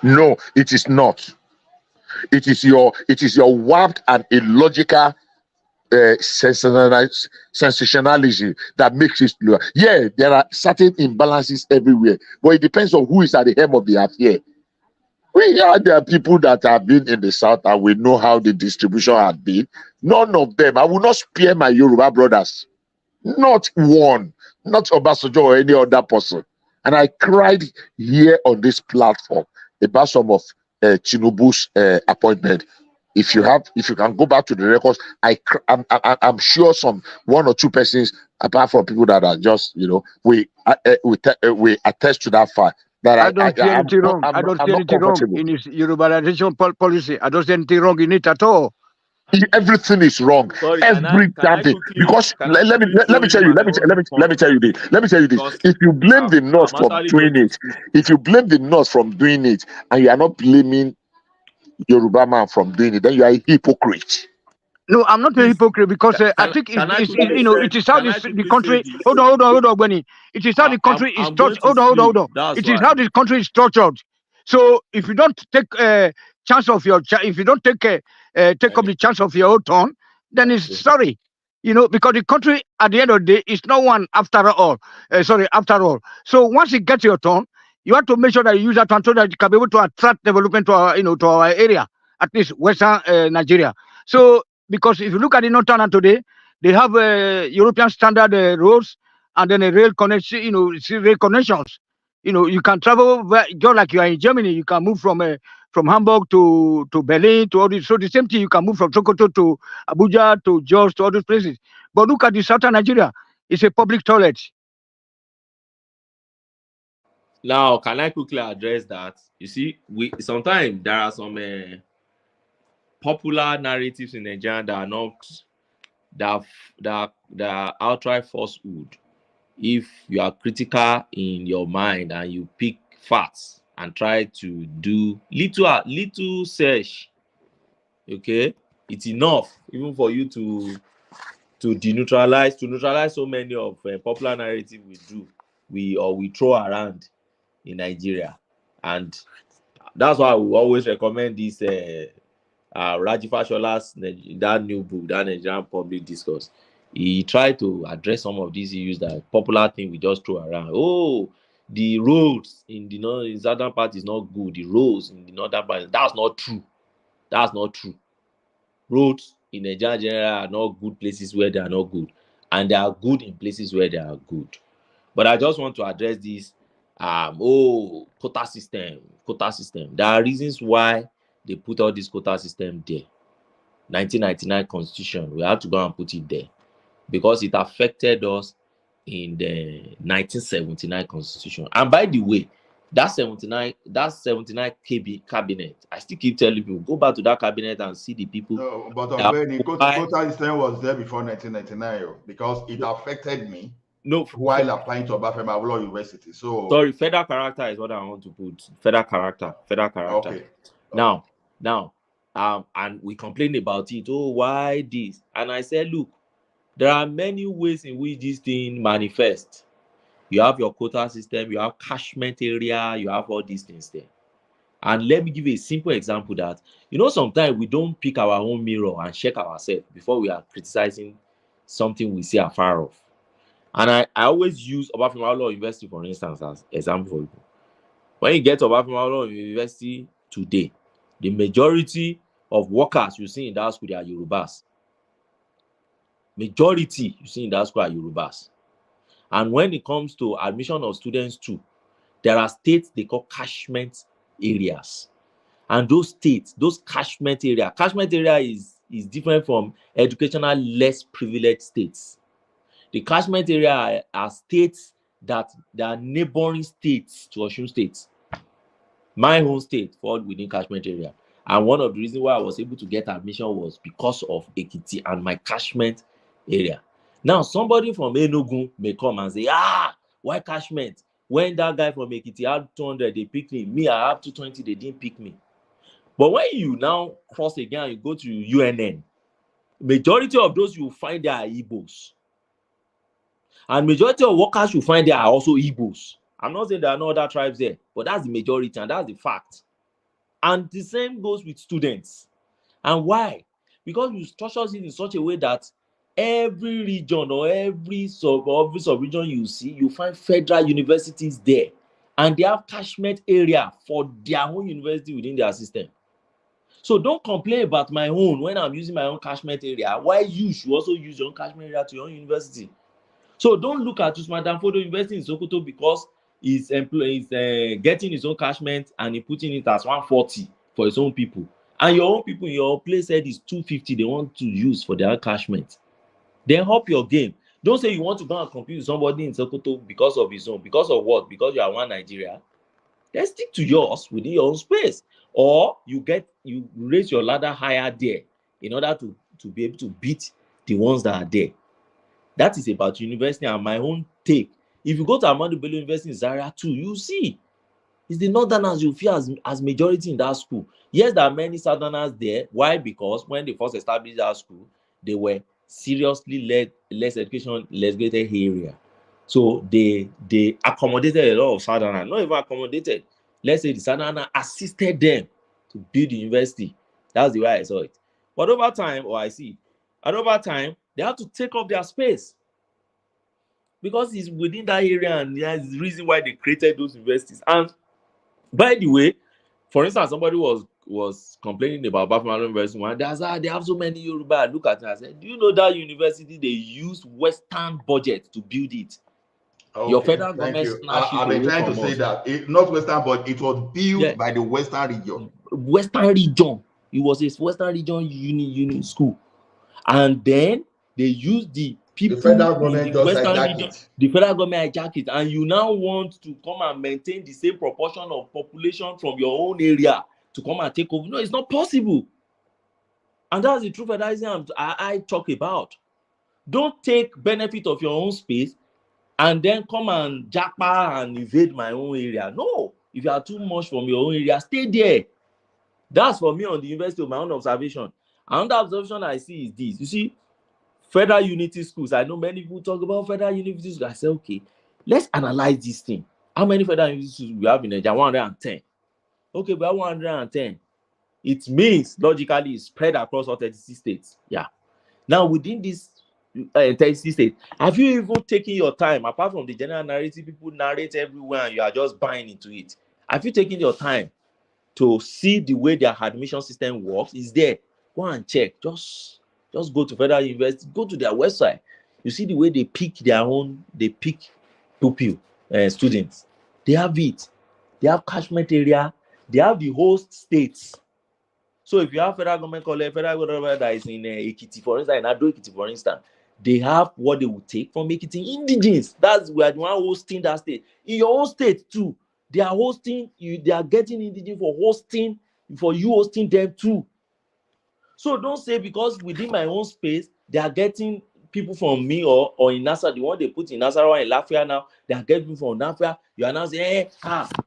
No, it is not. It is your warped and illogical sensationalism that makes it lower. Yeah, there are certain imbalances everywhere, but it depends on who is at the helm of the affair. There are people that have been in the south and we know how the distribution had been. None of them. I will not spare my Yoruba brothers. Not one. Not Obasanjo or any other person. And I cried here on this platform about some of Tinubu's appointment. If you can go back to the records, I'm sure one or two persons, apart from people that are just, we attest to that fact. I don't see anything wrong. I don't see anything wrong in his Yorubanization policy. I don't see anything wrong in it at all. Everything is wrong. Every damn thing. Because let me tell you this. If you blame the North from doing it, and you are not blaming Yoruba man from doing it, then you are a hypocrite. No, I'm not a hypocrite because I think it is how the country. Hold on, Benny. It is how the country is structured. Hold on. It is how the country is structured. So if you don't take chance of your, if you don't take up the chance of your own turn, then it's sorry. Because the country at the end of the day is not one after all. After all. So once you get your turn, you have to make sure that you use that turn so that you can be able to attract development to our, to our area, at least Western Nigeria. So because if you look at the Northern today, they have European standard roads and then a rail connection, rail connections. You can travel just like you are in Germany. You can move from Hamburg to Berlin to all this. So the same thing, you can move from Sokoto to Abuja to Jos to all those places. But look at the Southern Nigeria. It's a public toilet. Now, can I quickly address that? You see, sometimes there are some popular narratives in Nigeria that are not that are outright falsehood. If you are critical in your mind and you pick facts and try to do little search, okay, it's enough even for you to neutralize so many of popular narrative we throw around in Nigeria. And that's why we always recommend this Raji Fashola's that new book, that Nigerian Public Discourse. He tried to address some of these issues that popular thing we just throw around. Oh, the roads in the southern part is not good. The roads in the northern part, that's not true. That's not true. Roads in Nigeria general are not good places where they are not good, and they are good in places where they are good. But I just want to address this. Quota system. There are reasons why they put all this quota system there. 1999 Constitution, we have to go and put it there because it affected us in the 1979 Constitution. And by the way, That 79 KB cabinet, I still keep telling people, go back to that cabinet and see the people. No, but the quota system was there before 1999 because it affected me. No, while applying to Obafemi Awolowo University. So sorry, federal character is what I want to put. Federal character. Okay. Now, and we complained about it. Oh, why this? And I said, look, there are many ways in which this thing manifests. You have your quota system, you have catchment area, you have all these things there. And let me give you a simple example that, sometimes we don't pick our own mirror and check ourselves before we are criticizing something we see afar off. And I always use Obafemi Awolowo University, for instance, as example for people. When you get to Obafemi Awolowo University today, the majority of workers you see in that school, they are Yorubas. Majority you see in that school are Yorubas. And when it comes to admission of students too, there are states they call catchment areas. And those states, those catchment area is different from educational less privileged states. The catchment area are states that are neighboring states to Osun State. My home state falls within catchment area. And one of the reasons why I was able to get admission was because of Ekiti and my catchment area. Now, somebody from Enugu may come and say, why catchment? When that guy from Ekiti had 200, they picked me. Me, I have 220, they didn't pick me. But when you now cross again, you go to UNN, majority of those you find there are Igbos. And majority of workers you find there are also Igbos. I'm not saying there are no other tribes there, but that's the majority and that's the fact. And the same goes with students. And why? Because you structure it in such a way that every region or every sub-region you see, you find federal universities there. And they have catchment area for their own university within their system. So don't complain about my own when I'm using my own catchment area. Why you should also use your own catchment area to your own university? So don't look at Usman Danfodio University in Sokoto because he's getting his own catchment and he putting it as 140 for his own people. And your own people in your place said it's 250 they want to use for their catchment. Then up your game. Don't say you want to go and compete with somebody in Sokoto because of his own. Because of what? Because you are one Nigeria. Then stick to yours within your own space. Or you raise your ladder higher there in order to be able to beat the ones that are there. That is about university and my own take. If you go to Ahmadu Bello University in Zaria too, you see it's the northerners you feel as majority in that school. Yes, there are many southerners there. Why? Because when they first established that school, they were seriously less education, less graded area. So they accommodated a lot of southerners, not even accommodated. Let's say the southerners assisted them to build the university. That's the way I saw it. But over time, they have to take up their space because it's within that area, and there's the reason why they created those universities. And by the way, for instance, somebody was complaining about Bafemalo University. One, they have so many Yoruba. Look at it. I said, do you know that university they used Western budget to build it? Okay, your federal government. I've been trying to say that not Western, but it was built by the Western region. Western region. It was a Western region uni school, and then they used the people. The federal government just hijacked it. The federal government hijacked it, and you now want to come and maintain the same proportion of population from your own area to come and take over. No, it's not possible. And that's the true federalism I talk about. Don't take benefit of your own space and then come and jackpot and invade my own area. No, if you are too much from your own area, stay there. That's for me on the university of my own observation. Another observation I see is this. You see, federal unity schools. I know many people talk about federal unity schools. I say, okay, let's analyze this thing. How many federal unity schools we have in Nigeria? 110. Okay, we have 110. It means logically it's spread across all 36 states. Yeah. Now within this 36 states, have you even taken your time, apart from the general narrative people narrate everywhere and you are just buying into it? Have you taken your time to see the way their admission system works? Is there? Go and check. Just go to federal university, go to their website. You see the way they pick pupil students. They have it. They have catchment area. They have the host states. So if you have federal government college, federal government that is in Ekiti, for instance, in Ado Ekiti, for instance, they have what they will take from Ekiti indigenes. That's where the one hosting that state. In your own state too, They are hosting you, they are getting indigenous for you hosting them too. So don't say because within my own space, they are getting people from me or in NASA, the one they put in NASA or in Lafia now, they are getting people from Lafia. You are now saying,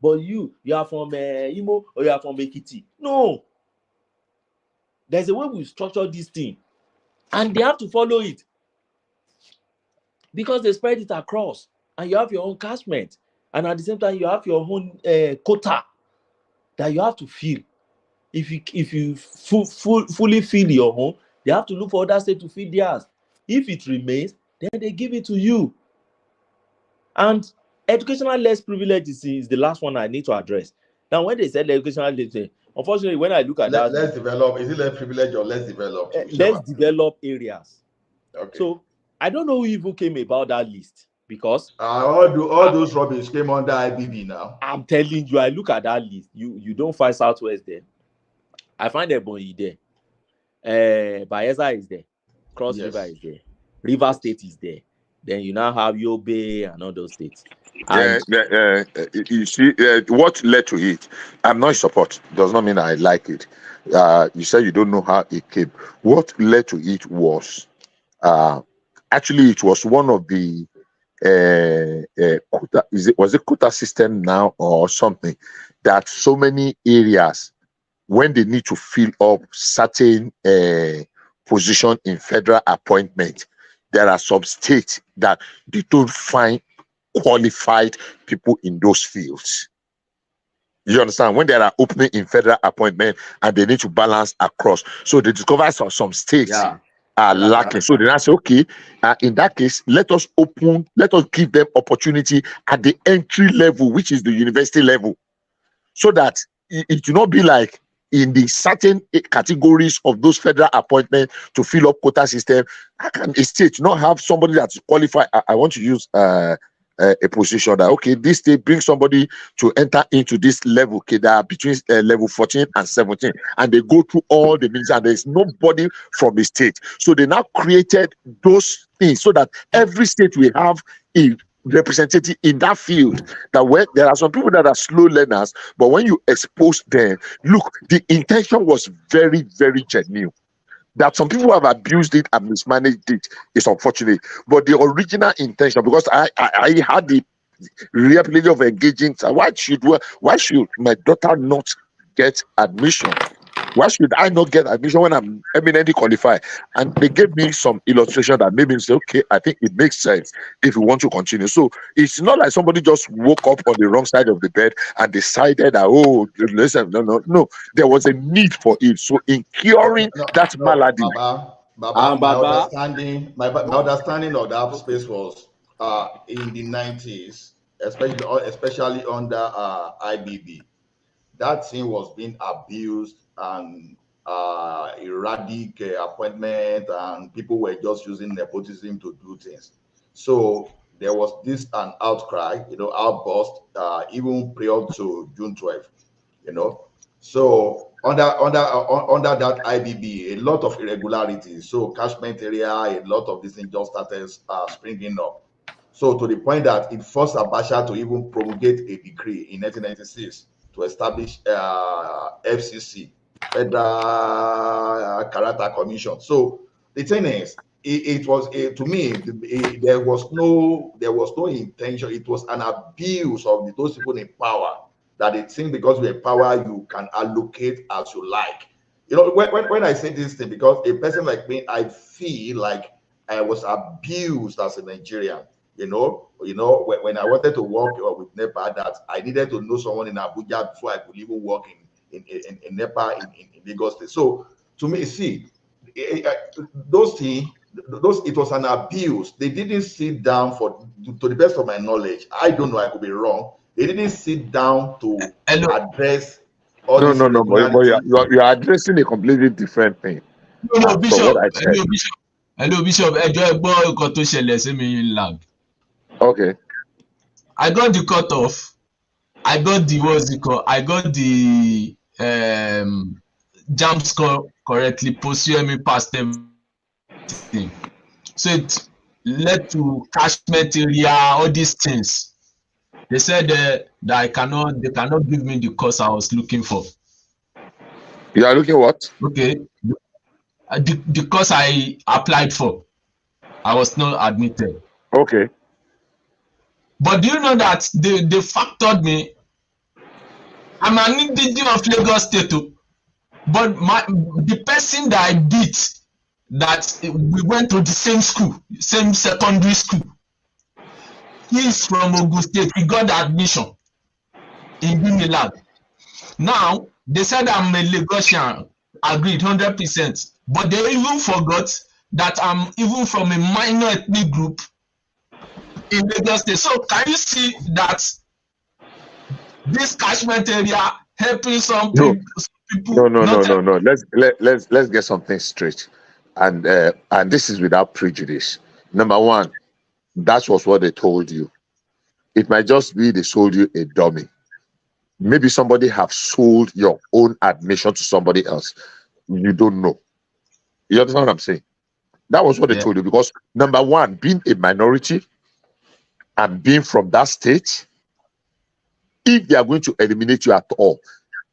but you are from Imo or you are from Ekiti. No. There's a way we structure this thing. And they have to follow it. Because they spread it across. And you have your own catchment. And at the same time, you have your own quota that you have to fill. If you fully fill your own, they have to look for other states to fill theirs. If it remains, then they give it to you. And educational less privilege is the last one I need to address. Now, when they said educational less, unfortunately, when I look at that, less developed, is it less privilege or less developed? Less developed areas. Okay. So I don't know who even came about that list because all those rubbish came under IBB now. I'm telling you, I look at that list. You don't find Southwest there. I find Ebonyi there. Bayelsa is there. Cross River is there. River State is there. Then you now have Yobe and all those states. You see, what led to it? I'm not in support. Does not mean I like it. You said you don't know how it came. What led to it was, actually, it was one of the quota, was it quota system now or something, that so many areas, when they need to fill up certain position in federal appointment, there are some states that they don't find qualified people in those fields. You understand? When there are opening in federal appointment and they need to balance across, so they discover some states are lacking. So they now say, okay, in that case, let us give them opportunity at the entry level, which is the university level, so that it will not be like in the certain categories of those federal appointments to fill up quota system. How can a state not have somebody that's qualified? I want to use a position that, okay, this state brings somebody to enter into this level, okay, that are between level 14 and 17, and they go through all the ministers, and there's nobody from the state. So they now created those things so that every state will have a representative in that field. That where there are some people that are slow learners, but when you expose them, look, the intention was very, very genuine. That some people have abused it and mismanaged it is unfortunate, but the original intention, because I had the real pleasure of engaging. Why should my daughter not get admission? Why should I not get admission when I'm eminently qualified? And they gave me some illustration that made me say, okay, I think it makes sense if we want to continue. So it's not like somebody just woke up on the wrong side of the bed and decided that, oh, listen, no. There was a need for it. So in curing that malady. My understanding of that space was in the 90s, especially under IBB. That thing was being abused and erratic appointment, and people were just using nepotism to do things. So there was an outcry, outburst, even prior to June 12th, So under that IBB, a lot of irregularities. So catchment area, a lot of these things just started springing up. So to the point that it forced Abacha to even promulgate a decree in 1996 to establish FCC, Federal Character Commission. So the thing is, it was to me, there was no intention. It was an abuse of those people in power, that they think because you're in power you can allocate as you like. When I say this thing, because a person like me, I feel like I was abused as a Nigerian. When I wanted to work with NEPA, that I needed to know someone in Abuja before I could even work in NEPA in Lagos State. So to me, see, those things, it was an abuse. They didn't sit down to the best of my knowledge. I don't know, I could be wrong. They didn't sit down to address all these irregularities. But you're addressing a completely different thing. No, Bishop. Hello, Bishop. Okay. I got the cutoff. I got the I got the jam score correctly. Post-UME passed everything. So it led to catchment area, all these things. They said that they cannot give me the course I was looking for. You are looking what? Okay. The course I applied for, I was not admitted. Okay. But do you know that they factored me? I'm an indigenous of Lagos State, but the person that I beat, that we went to the same school, same secondary school, he's from Ogun State. He got the admission in Unilag. Now they said I'm a Lagosian, agreed 100%, but they even forgot that I'm even from a minor ethnic group in Lagos State. So can you see that this catchment area helping some people? No. Let's get something straight, and this is without prejudice. Number one, that was what they told you. It might just be they sold you a dummy. Maybe somebody have sold your own admission to somebody else. You don't know. You understand what I'm saying? That was what they told you, because number one, being a minority and being from that state, if they are going to eliminate you at all,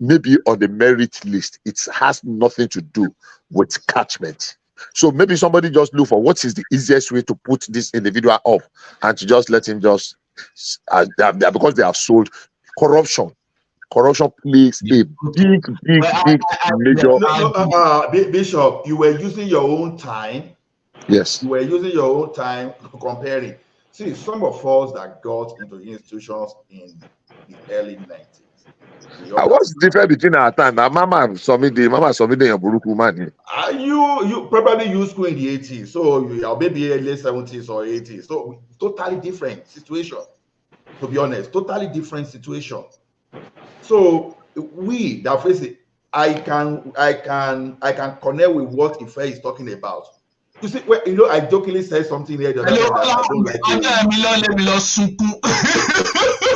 maybe on the merit list, it has nothing to do with catchment. So maybe somebody just look for what is the easiest way to put this individual up and to just let him just, because they have sold. Corruption plays a big major. Bishop, you were using your own time. Yes. You were using your own time comparing. See, some of us that got into institutions in the early 90s. What's the difference between our time? Now, Mama submitted your Buruku man. You probably used school in the 80s, so you are maybe late 70s or 80s. So totally different situation. To be honest, totally different situation. So we that face it, I can connect with what Ife is talking about. You see, well, I jokingly said something here the other time that I don't like.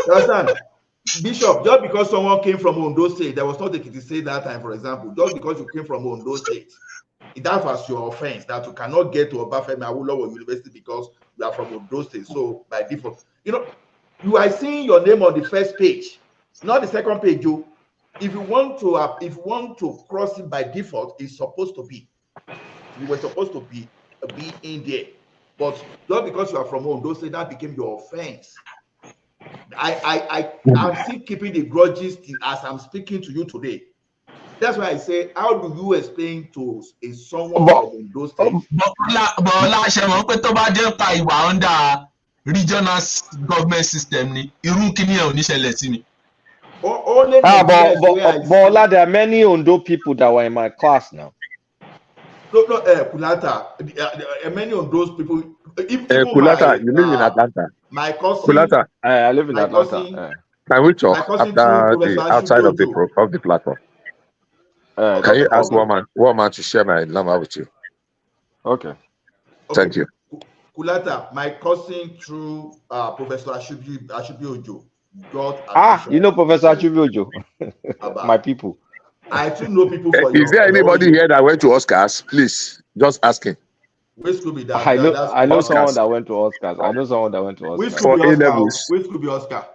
You understand? Bishop, just because someone came from Ondo State, there was not a say that time, for example, just because you came from Ondo State, that was your offense, that you cannot get to Obafemi Awolowo University because you are from Ondo State. So by default, you are seeing your name on the first page, not the second page. If you want to cross it by default, it's supposed to be. You were supposed to be in there, but just because you are from Ondo State, that became your offense. I'm still keeping the grudges as I'm speaking to you today. That's why I say, how do you explain to someone from Ondo State? Under regional government system, Bola, there are many Ondo people that were in my class now. No, Kulata. Many of those people. Kulata, you live in Atlanta. My cousin. Kulata, I live in Atlanta. Can we talk after outside of the platform? Can you ask one man to share my number with you? Okay. Thank you. Kulata, my cousin through Professor Ashubi Ojo got you know Professor Ashubi Ojo. My people. I too know people for Is there anybody here that went to Oscars? Please, just asking. Which could be that? I know someone that went to Oscars. Which could be Oscar? Which could be Oscar?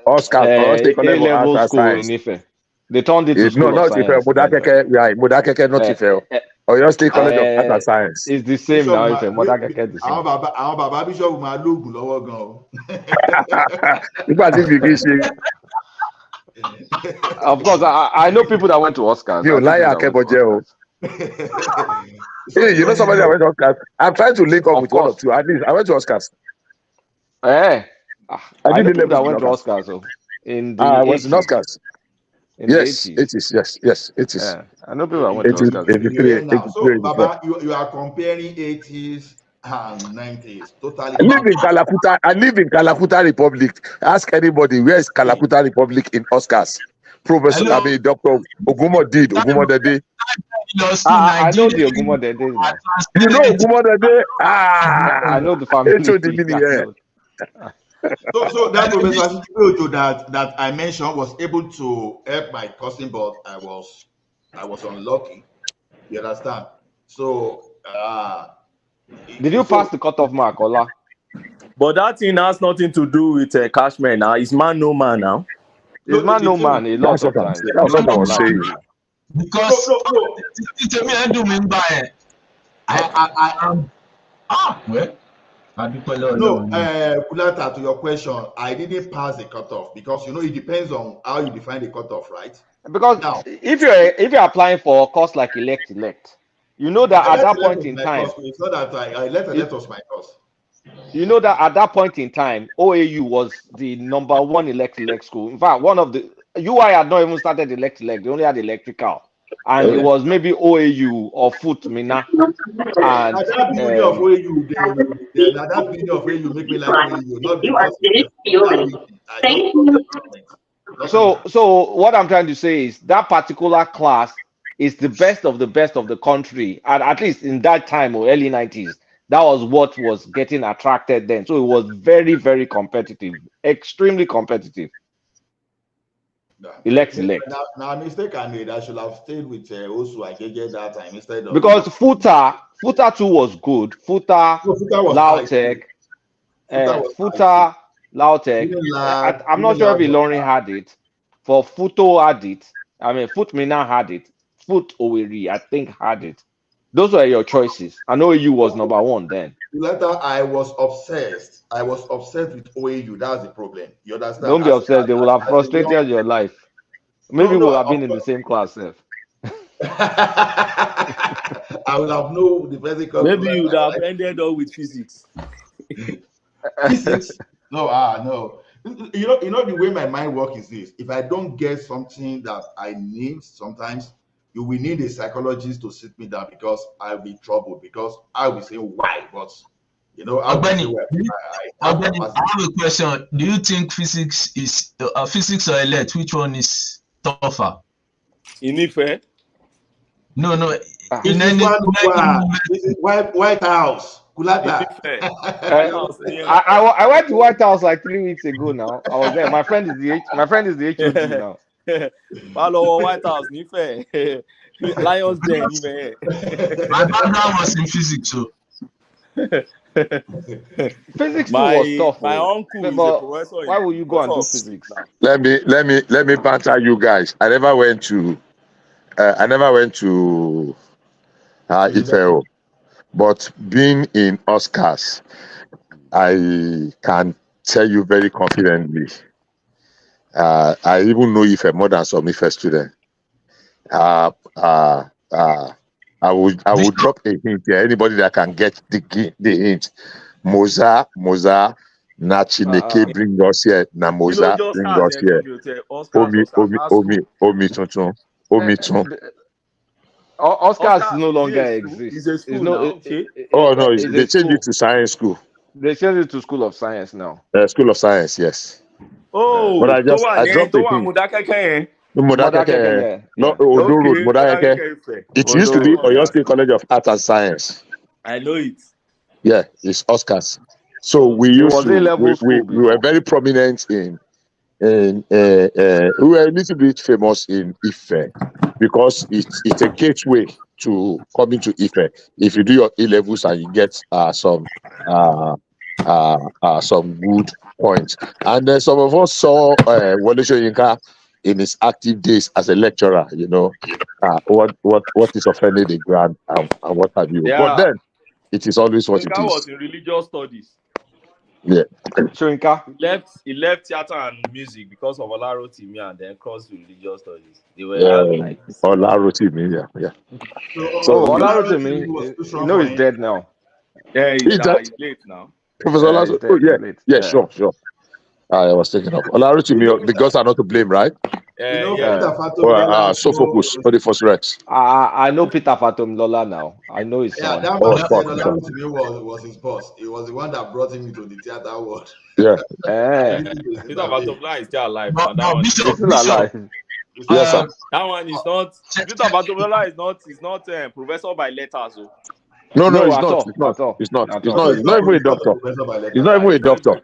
Oscar, A-level school in Ife. They turned it to school of science. Modakeke, not Ife. Or your state college of art and science. It's the same now. Ife. Modakeke the same. Baba Bishop ma logo lowo gan. Nígbà tí bìbí ṣe. Of course, I know people that went to Oscars. You lie, Hey, you know somebody that went to Oscars? I'm trying to link up with one or two. At least I went to Oscars. I know people that went to Oscars. So in the I was in Oscars. Yes, 80s. Yes, 80s. Yeah, I know people that went to Oscars. So, Baba, you are comparing 80s and 90s. Totally. I live in Kalakuta Republic. Ask anybody, where is Kalakuta Republic in Oscars? Professor, Dr. Ogumodede. I know the Ogumodede. You know Ogumodede? I know the family. So that Professor that I mentioned was able to help my cousin, but I was unlucky. You understand? So did you pass the cutoff mark, Ola? But that thing has nothing to do with Cashman now. It's man no man now. It's man no man a lot of times. That's what I was saying. Because it's me and do me by well. No, Kulata, to your question, I didn't pass the cutoff because it depends on how you define the cutoff, right? Because now, if you're applying for a course like elect, you know that at that point in time, it's not that I let us my course. You know that at that point in time, OAU was the number one elect school. In fact, one of the UI had not even started elect. They only had electrical, and it was maybe OAU or Foot Mina. And at that beauty of OAU, that beauty of OAU make me like OAU, not because So what I'm trying to say is that particular class is the best of the country, and at least in that time or early 90s. That was what was getting attracted then. So it was very, very competitive, extremely competitive. Elect. Now, mistake I made. I should have stayed with Osu Agege that time instead of because Futa 2 was good. Futa Lautech, Futa Lautech. I'm not sure if Ilorin had it. For Futo had it. I mean, Foot Mina had it. Foot Oweri, I think, had it. Those were your choices. I know you was number one then. Later, I was obsessed. With OAU. That's the problem. You understand? Don't be obsessed. They will have frustrated your life. Maybe we'll have been in the same class, Seth. I will have known the physical. Maybe you would have ended up with physics. Physics? No. You know the way my mind works is this. If I don't get something that I need, sometimes you will need a psychologist to sit me down because I'll be troubled because I will say why, but Albany, I have a question. Do you think physics is physics or elect? Which one is tougher? In Ife? No. In any this is White House. Kulata. I went to White House like 3 weeks ago now. I was there. My friend is the HOD now. Follow White House, Nife. Lions Den, My background was in physics, so. Physics was tough. My uncle is a professor. Why would you go and do physics now? Let me banter you guys. I never went to Ifeo, but being in Oscars, I can tell you very confidently. I even know Ife more than some Ife students. I would drop a hint here. Anybody that can get the hint. Moza, Nachineke bring us here. Namoza bring us here. Omi tuntun. Oscars no longer exists. No, they changed it to science school. They changed it to School of Science now. School of Science, yes. Oh, but I dropped a hint. Modakeke. No, Odo Road, Modakeke. It used to be Oyo State College of Art and Science. I know it. Yeah, it's Oscars. So we were very prominent we were a little bit famous in Ife because it's a gateway to coming to Ife. If you do your A-levels and you get some good points, and then some of us saw Wole Soyinka in his active days as a lecturer, what is offending the ground and what have you. Yeah. But then it is always what it is. was in religious studies. Yeah. Soyinka. He left theater and music because of Olarotimi and then crossed to religious studies. They were Olarotimi, yeah. So Olarotimi, he's dead now. Yeah, he's late now. Professor Olarotimi. Yeah, sure. I was taking up. Olarotimi, the gods are not to blame, right? So focus for the first Rex. I know Peter Fatom Lola now. I know his son. That man was his boss. He was the one that brought him into the theater world. Yeah. Peter Fatom Lola is still alive. Still alive. Yes, sir. That one is not. Peter Fatom Lola is not professor by letters. No, it's not. He's not even a doctor. He's not even a doctor.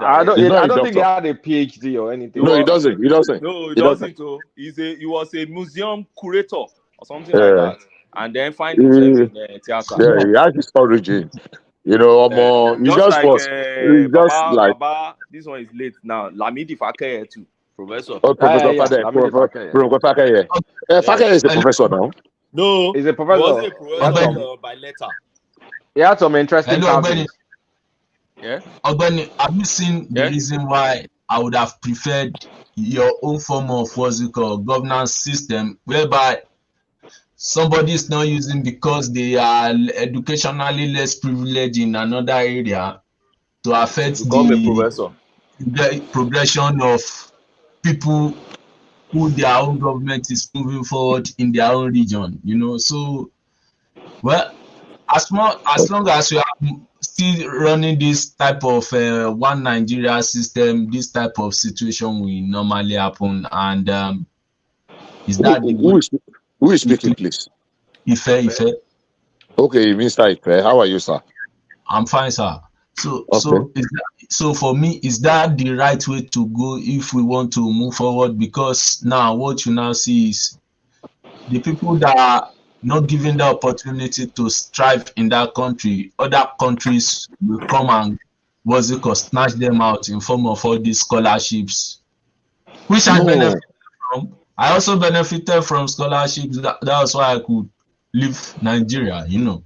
I don't think he had a PhD or anything. No, he doesn't. No, he doesn't. He was a museum curator or something like that, and then find himself in theater. Yeah, he has his origin. You know, it's just just like was, it's just like, Baba, this one is late now. Lamidi Fakeye too, Professor. oh, Professor Yeah, Fade, Lamidi Fakeye. Professor Fakeye. Fakeye is a professor now. No, He's a he wasn't a professor. professor by letter. He had some interesting Hello, carvings. Yeah. Ogbeni, have you seen the Yeah. reason why I would have preferred your own form of what's it called governance system, whereby somebody is not using because they are educationally less privileged in another area to affect Become a professor. the progression of people who their own government is moving forward in their own region, you know. So, well, as long as we are still running this type of one Nigeria system, this type of situation will normally happen. And is that the Who is speaking, please? Ife. Okay, Mr. Ife, how are you, sir? I'm fine, sir. So, Okay. so for me, is that the right way to go if we want to move forward? Because now what you now see is the people that are not given the opportunity to strive in that country, other countries will come and snatch them out in form of all these scholarships, which I benefited from. I also benefited from scholarships. That's why I could leave Nigeria, you know.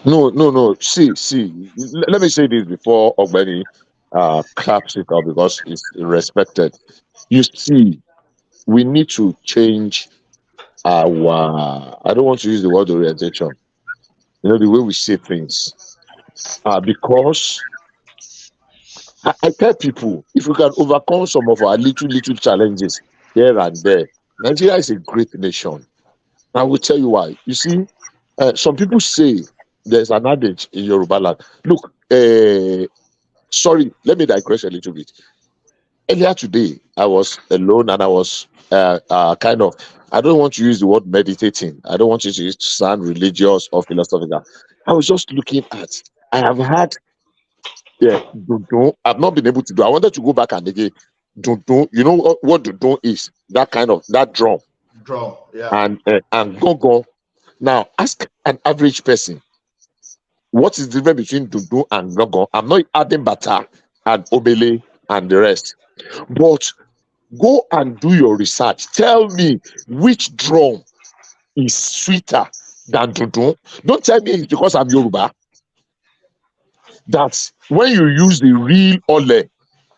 No. See. Let me say this before Ogbeni claps it up because it's respected. You see, we need to change our. I don't want to use the word orientation. You know, the way we say things. Because I tell people, if we can overcome some of our little challenges here and there, Nigeria is a great nation. I will tell you why. You see, some people say there's an adage in Yoruba land. Look, sorry, let me digress a little bit. Earlier today, I was alone and I was kind of, I don't want to use the word meditating. I don't want you to sound religious or philosophical. I was just looking at, I have had, I've not been able to do. I wanted to go back and again, you know what dundun is? That kind of, that drum. Drum, yeah. And go. Now, ask an average person, what is the difference between dundun and gogo? I'm not adding bata and obele and the rest. But go and do your research. Tell me which drum is sweeter than dundun. Don't tell me it's because I'm Yoruba. That when you use the real ole,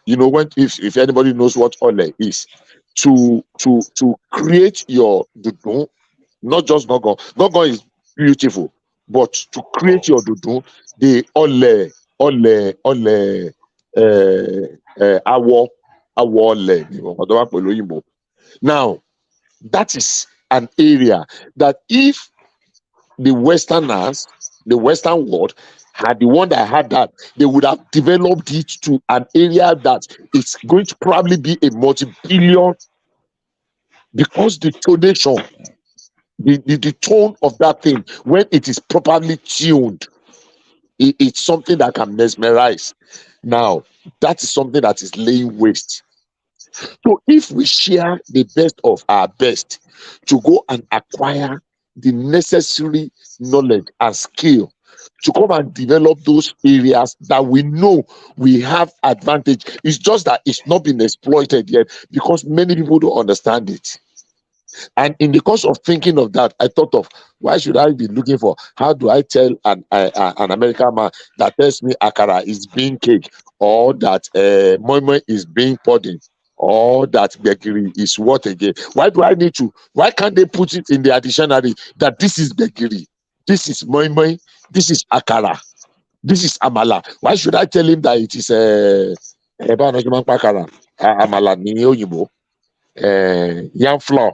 you know, when if anybody knows what ole is, to create your dundun, not just gogo. Gogo is beautiful, but to create your dundun, the ole awo ole. Now, that is an area that if the Westerners, the Western world, had the one that had that, they would have developed it to an area that it's going to probably be a multi-billion, because the tonation, the tone of that thing, when it is properly tuned, it's something that can mesmerize. Now, that is something that is laying waste. So if we share the best of our best to go and acquire the necessary knowledge and skill to come and develop those areas that we know we have advantage, it's just that it's not been exploited yet because many people don't understand it. And in the course of thinking of that, I thought of, why should I be looking for, how do I tell an American man that tells me akara is being cake, or that moi is being pudding, or that bakery is what again? Why do I need to? Why can't they put it in the dictionary that this is bakery, this is moi, this is akara, this is amala? Why should I tell him that it is amala ni oyinbo, yam flour?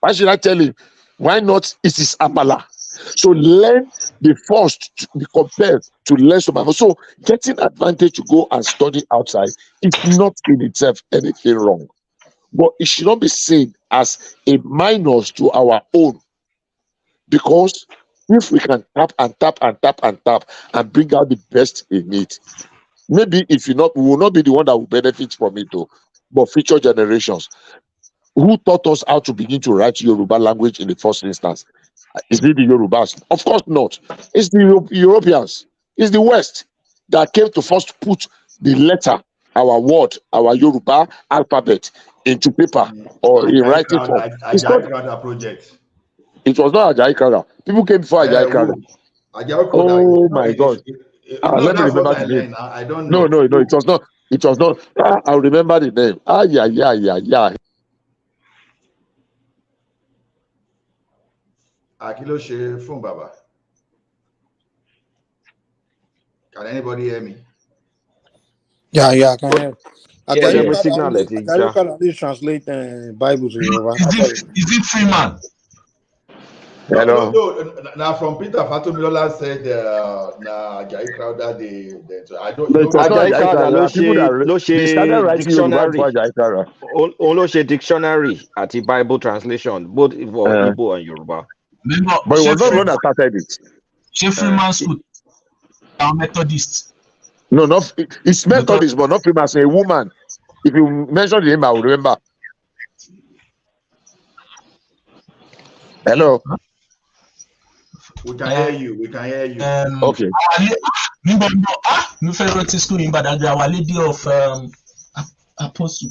Why should I tell him? Why not? It is amala. So learn the first to be compelled to learn some. So getting advantage to go and study outside is not in itself anything wrong, but it should not be seen as a minus to our own, because if we can tap and bring out the best in it, maybe if you not, we will not be the one that will benefit from it, though, but future generations. Who taught us how to begin to write Yoruba language in the first instance? Is it the Yorubas? Of course not. It's the Europeans. It's the West that came to first put the letter, our word, our Yoruba alphabet into paper or in writing form. It's not. Project. It was not Ajayi Crowther. People came before Ajayi Crowther. Oh my God! Let me That's remember what I the name. learned. I don't know. No, it was not. It was not. I'll remember the name. Yeah. Akilo ṣe fún Baba. Can anybody hear me? Yeah, I can hear. Signal Ajayi Crowther translate Bible to Yoruba. Is it Freeman? Hello. No. Now from Peter Fatomilola said na Ajayi Crowther I don't. No, it was not Ajayi Crowther. People that they started writing Yoruba before Ajayi Crowther. Oloshe dictionary at the Bible translation, both for Igbo and Yoruba. But it was not one that started it. Freeman school are Methodists. No, it's Methodist, but not Freeman. A woman. If you mention the name, I will remember. Hello. We can hear you. Okay. Our Lady of Apostle.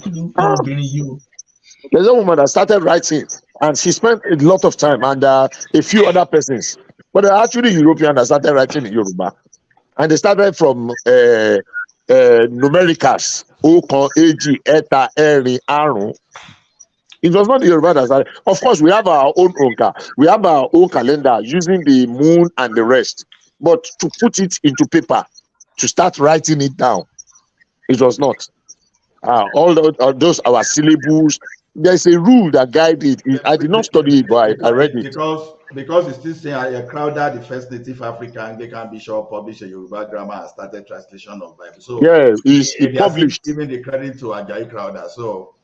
There's a woman that started writing, and she spent a lot of time, and a few other persons. But they're actually European that started writing in Yoruba, and they started from numericals. Okan, Eji, Eta, Eri, Arun. It was not the Yoruba that started. Of course, we have our own Onka. We have our own calendar using the moon and the rest. But to put it into paper, to start writing it down, it was not. All those our syllables. There's a rule that guided it. I did not study it, but I read it. Because it's still saying a Crowther, the first native African Anglican bishop, published a Yoruba grammar and started translation of Bible. So yeah, he published. Giving the credit to Ajayi Crowther. So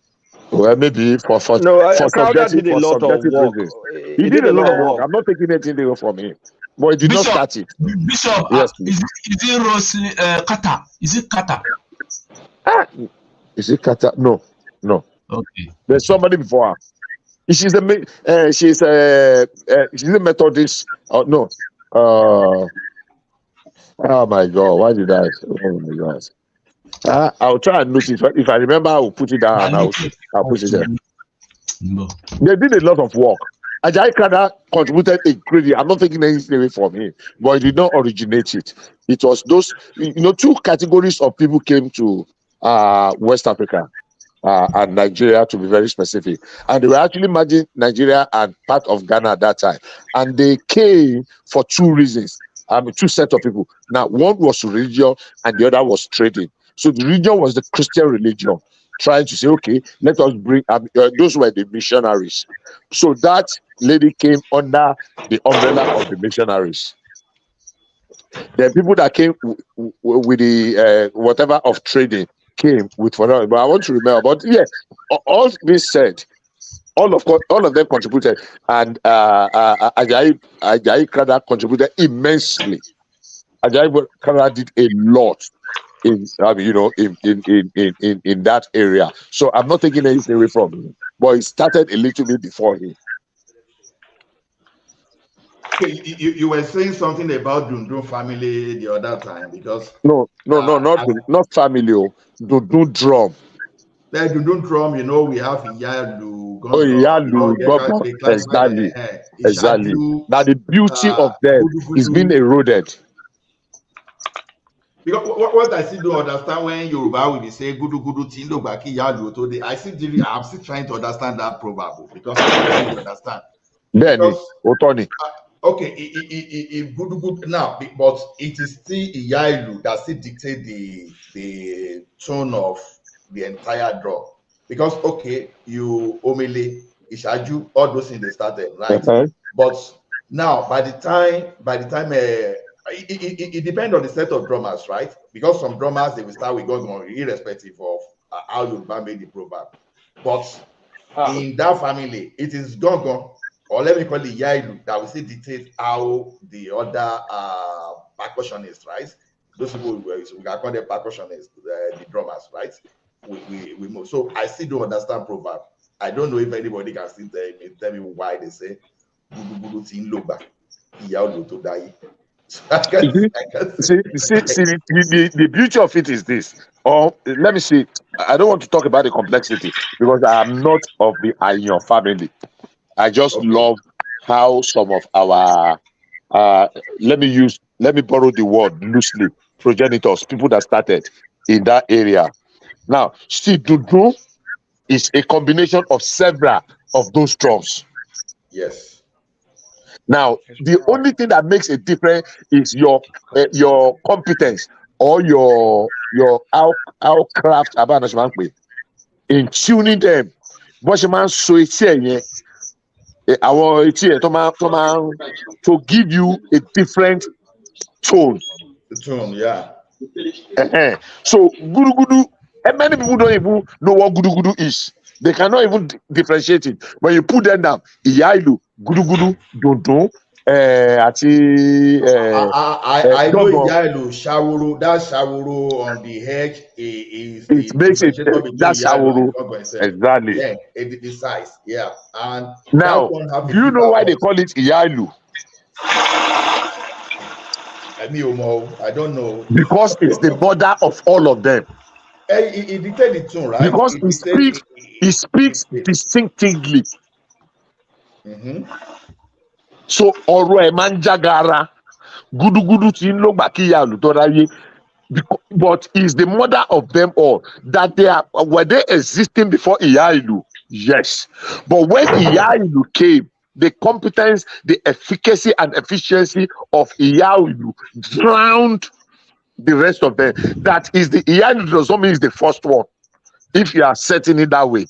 well, maybe for subjective reasons. He did a lot of work. I'm not taking anything away from him, but he did not start it. Bishop, yes, is it Rosie Kata? Is it Kata? Is it Kata? No. Okay. There's somebody before her. She's a Methodist. No. Oh my God! Why did I? Oh my God! I'll try and notice. If I remember, I'll put it down. I'll put it there. No. They did a lot of work. Ajayi Crowther contributed a great. I'm not taking anything away from him, but he did not originate it. It was those, two categories of people came to West Africa and Nigeria, to be very specific, and they were actually merging Nigeria and part of Ghana at that time, and they came for two reasons. Two sets of people. Now, one was religion, and the other was trading. So the religion was the Christian religion, trying to say, okay, let us bring. Those were the missionaries. So that lady came under the umbrella of the missionaries. The people that came with the whatever of trading came with whatever. But I want to remember. But yeah, all this said, all of them contributed, and Ajayi Crowther contributed immensely. Ajayi Crowther did a lot in that area. So I'm not taking anything away from him, but it started a little bit before him. Okay, you were saying something about Dundun family the other time because no, not family. Dundun drum. The Dundun drum, we have Iyalu. Exactly. Now the beauty of them is being eroded. Because what I still don't understand when Yoruba will be saying gudu gudu tindo baki yalu today, I'm still trying to understand that proverb because I don't understand. Okay, it good now, but it is still Iyalu that still dictate the tone of the entire drum. Because okay, you Omele, Ishaju, all those things they started, right? But now by the time it depends on the set of drummers, right? Because some drummers they will start with Gongon irrespective of how you made the proverb. But in that family, it is Gongon, or let me call it Yailu, that will still dictate how the other percussionists, right? Those people we can call them percussionists, the drummers, right? We move. So I still don't understand proverb. I don't know if anybody can still tell me why they say gudu gudu tin loba, iya to die. The beauty of it is this. Or let me see. I don't want to talk about the complexity because I am not of the Ayon family. I just love how some of our let me borrow the word loosely, progenitors, people that started in that area. Now, see, Dudu is a combination of several of those drums. Yes. Now, the only thing that makes a difference is your competence or your how craft in tuning them. To give you a different tone. The tone, yeah. So gudu gudu, and many people don't even know what gudu gudu is. They cannot even differentiate it. When you put them down, Iyailu, gudu gudu, dondon, I know Iyailu, Shawuru, that Shawuru on the hedge is it makes it that's Shawuru. Exactly. Yeah, the size, yeah. And now, that one have do you know why they call it Iyailu? I don't know. Because it's the mother of all of them. It dictated the tune, right? Because it speaks distinctively. So ọ̀rọ̀ ẹ̀ máa ń jágara gúdúgúdú tí ń lògbà kí ìyá àlùtọ́ ráyé, but is the mother of them all. That were they existing before Ìyá Ìlú? Yes, but when Ìyá Ìlú came, the competence, the efficacy and efficiency of Ìyá Ìlú drowned the rest of them. That is the Ìyá Ìlú does not mean it's the first one. If you are setting it that way,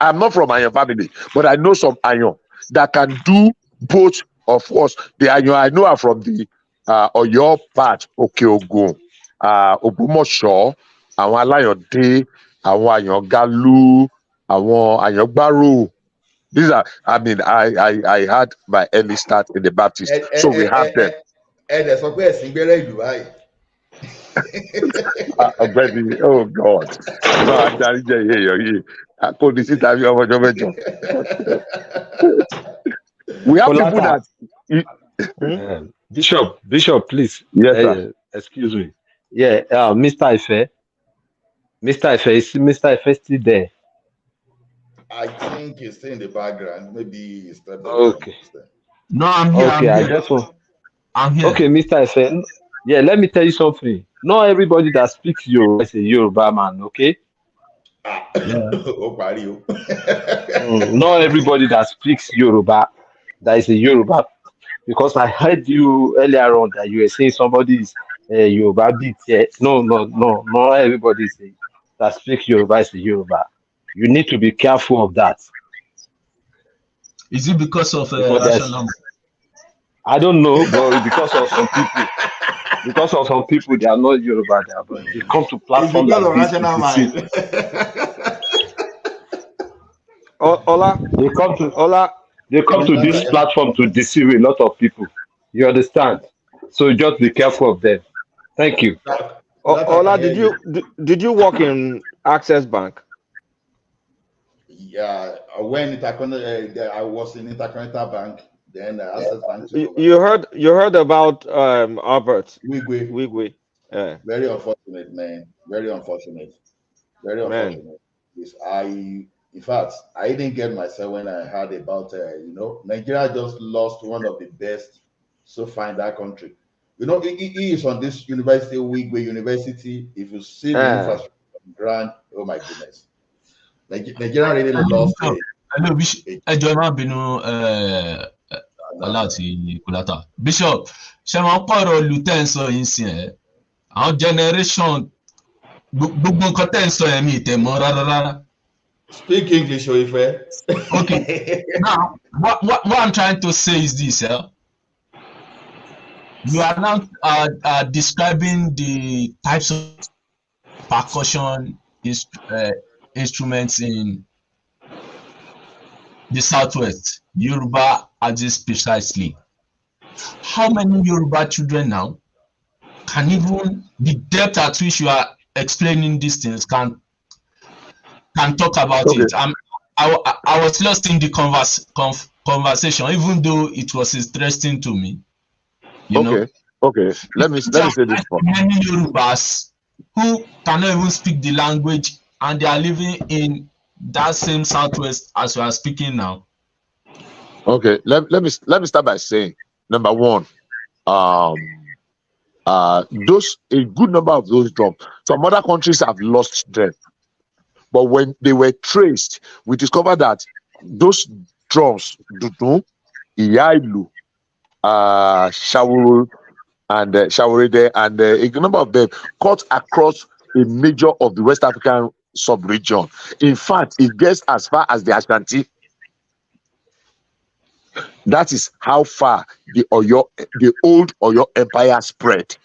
I'm not from Ayon family, but I know some Ayon that can do both of us. The Ayon I know are from the Oyo part, Okeogun, Ògbómọ̀ṣọ́, àwọn Aláyọ̀dé, àwọn Àyàngalú, àwọn Àyàngbárò. These are, I mean, I had my early start in the Baptist, so we have them. Oh God! We have people that. Bishop, please. Yes, excuse me. Yeah, Mr. Ife. Is Mr. Ife still there? I think he's still in the background. Maybe he's still there. Okay. No, I'm here. Okay, I'm here. Okay, Mr. Ife. Yeah, let me tell you something. Not everybody that speaks Yoruba is a Yoruba man, okay? Not everybody that speaks Yoruba that is a Yoruba, because I heard you earlier on that you were saying somebody is a Yoruba beat. Yeah. No, not everybody that speaks Yoruba is a Yoruba. You need to be careful of that. Is it because of I don't know, but because of some people. Because of some people, they are not Yoruba there, but they come to platforms like this. They come to this platform to deceive a lot of people. You understand? So just be careful of them. Thank you. Ola, did you work in Access Bank? Yeah, when I was in Intercontinental Bank, then Access Bank. You heard about Albert Wigwe. Yeah. Very unfortunate, man. Very unfortunate. Very unfortunate. Yes, in fact, I didn't get myself when I heard about Nigeria just lost one of the best so far in that country. He is on this university, Wigwe University. If you see the infrastructure grant, oh my goodness. Nigeria really lost it. Bishop, ṣe máa ń pọ̀rọ̀ lùtẹ́ǹsọ yìí sí ẹ̀ àwọn generation gbogbo nǹkan tẹ́ǹsọ ẹ̀ mi ìtẹ̀mọ́ rárá. Speak English, Oife. Okay. Now, what I'm trying to say is this, you are now describing the types of percussion instruments in the Southwest, Yoruba Axis precisely. How many Yoruba children now can even the depth at which you are explaining these things can talk about it? I was lost in the conversation, even though it was interesting to me. You know, Okay. Let me say this for many Yorubas who cannot even speak the language, and they are living in that same southwest as we are speaking now. Okay, let me start by saying, number one, those a good number of those drums, some other countries have lost them, but when they were traced, we discovered that those drums, Dudu, Iyailu, Shawuru, and Shawarede, and a number of them cut across a major of the West African sub-region. In fact, it gets as far as the Ashanti. That is how far the old Oyo Empire spread.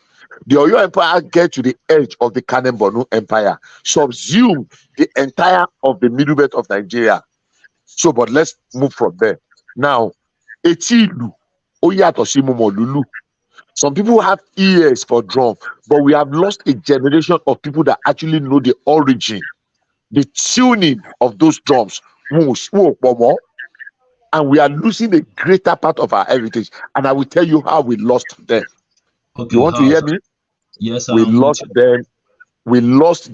The Oyo Empire get to the edge of the Kanem Borno Empire, subsume the entire of the middle belt of Nigeria. So, but let's move from there. Now, Etilu, Oyato Lulu. Some people have ears for drum, but we have lost a generation of people that actually know the origin, the tuning of those drums. And we are losing a greater part of our heritage. And I will tell you how we lost them. Okay, you want to hear me? Yes, we lost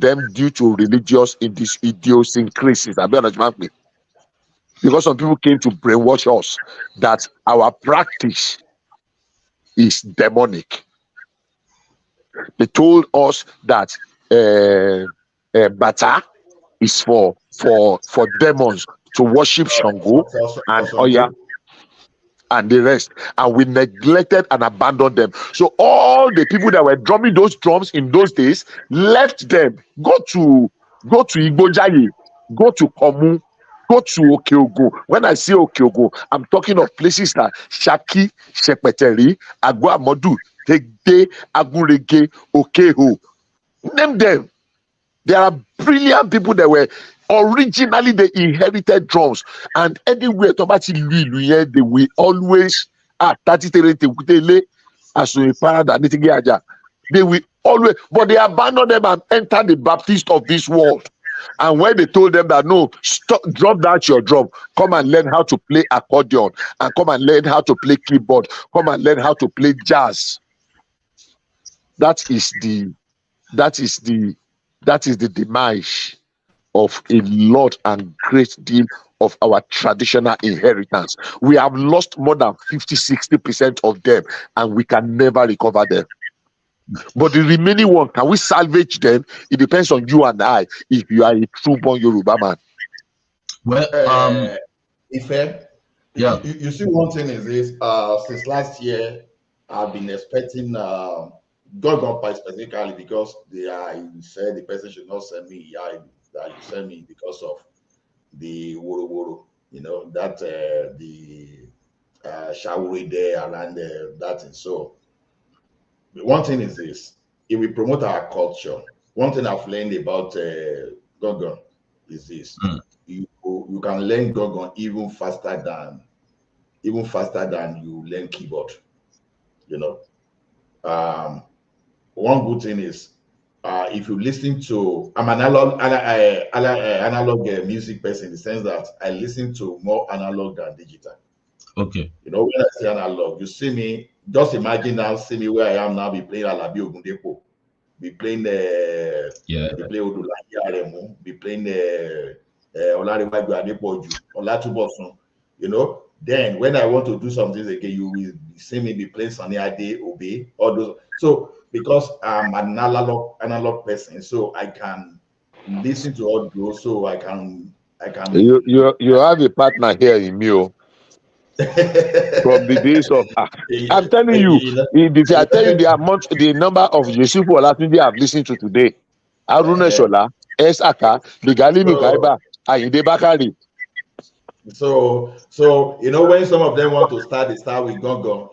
them due to religious idiosyncrasies. Because some people came to brainwash us that our practice is demonic. They told us that Bata is for demons to worship Shango and Oya and the rest, and we neglected and abandoned them. So all the people that were drumming those drums in those days left them, go to Igbojaye, go to Komu, go to Okeogo. When I say Okeogo, I'm talking of places like Shaki, Shepeteri, Agwamodu, Tegde, Agurege, Okeho. Name them. There are brilliant people that were originally they inherited drums, and anywhere they will always they will always, but they abandoned them and entered the Baptist of this world. And when they told them that no, stop, drop down your drum, come and learn how to play accordion, and come and learn how to play keyboard, come and learn how to play jazz. That is the demise of a lot and great deal of our traditional inheritance. We have lost more than 50-60% of them, and we can never recover them. But the remaining one, can we salvage them? It depends on you and I, if you are a true born Yoruba man. Well, yeah. You see, one thing is this, since last year, I've been expecting Gorgon Pie specifically because you said the person should not send me that you send me because of the Woro Woro, that the Shawuri there around that and so. One thing is this: if we promote our culture, one thing I've learned about Gorgon is this: you can learn Gorgon even faster than you learn keyboard. One good thing is if you listen to, I'm an analog music person in the sense that I listen to more analog than digital. Okay. When I say analog, you see me, just imagine now, see me where I am now, be playing Alabi Ogundepo, be playing be playing Odulaki Aremu, be playing Olariwaju Adepoju, Olatubosun, Then when I want to do something again, you will see me be playing Sunny Ade, Obe, all those. So because I'm an analog person, so I can listen to all those, so I can. You have a partner here in Mio. From the days of I'm telling you, I tell you the number of Yeshua Olatunde I've listened to today. Aruna Shola, Esaka, Bigali Mugaiba, Ayinde Bakari. So when some of them want to start, they start with Gongon,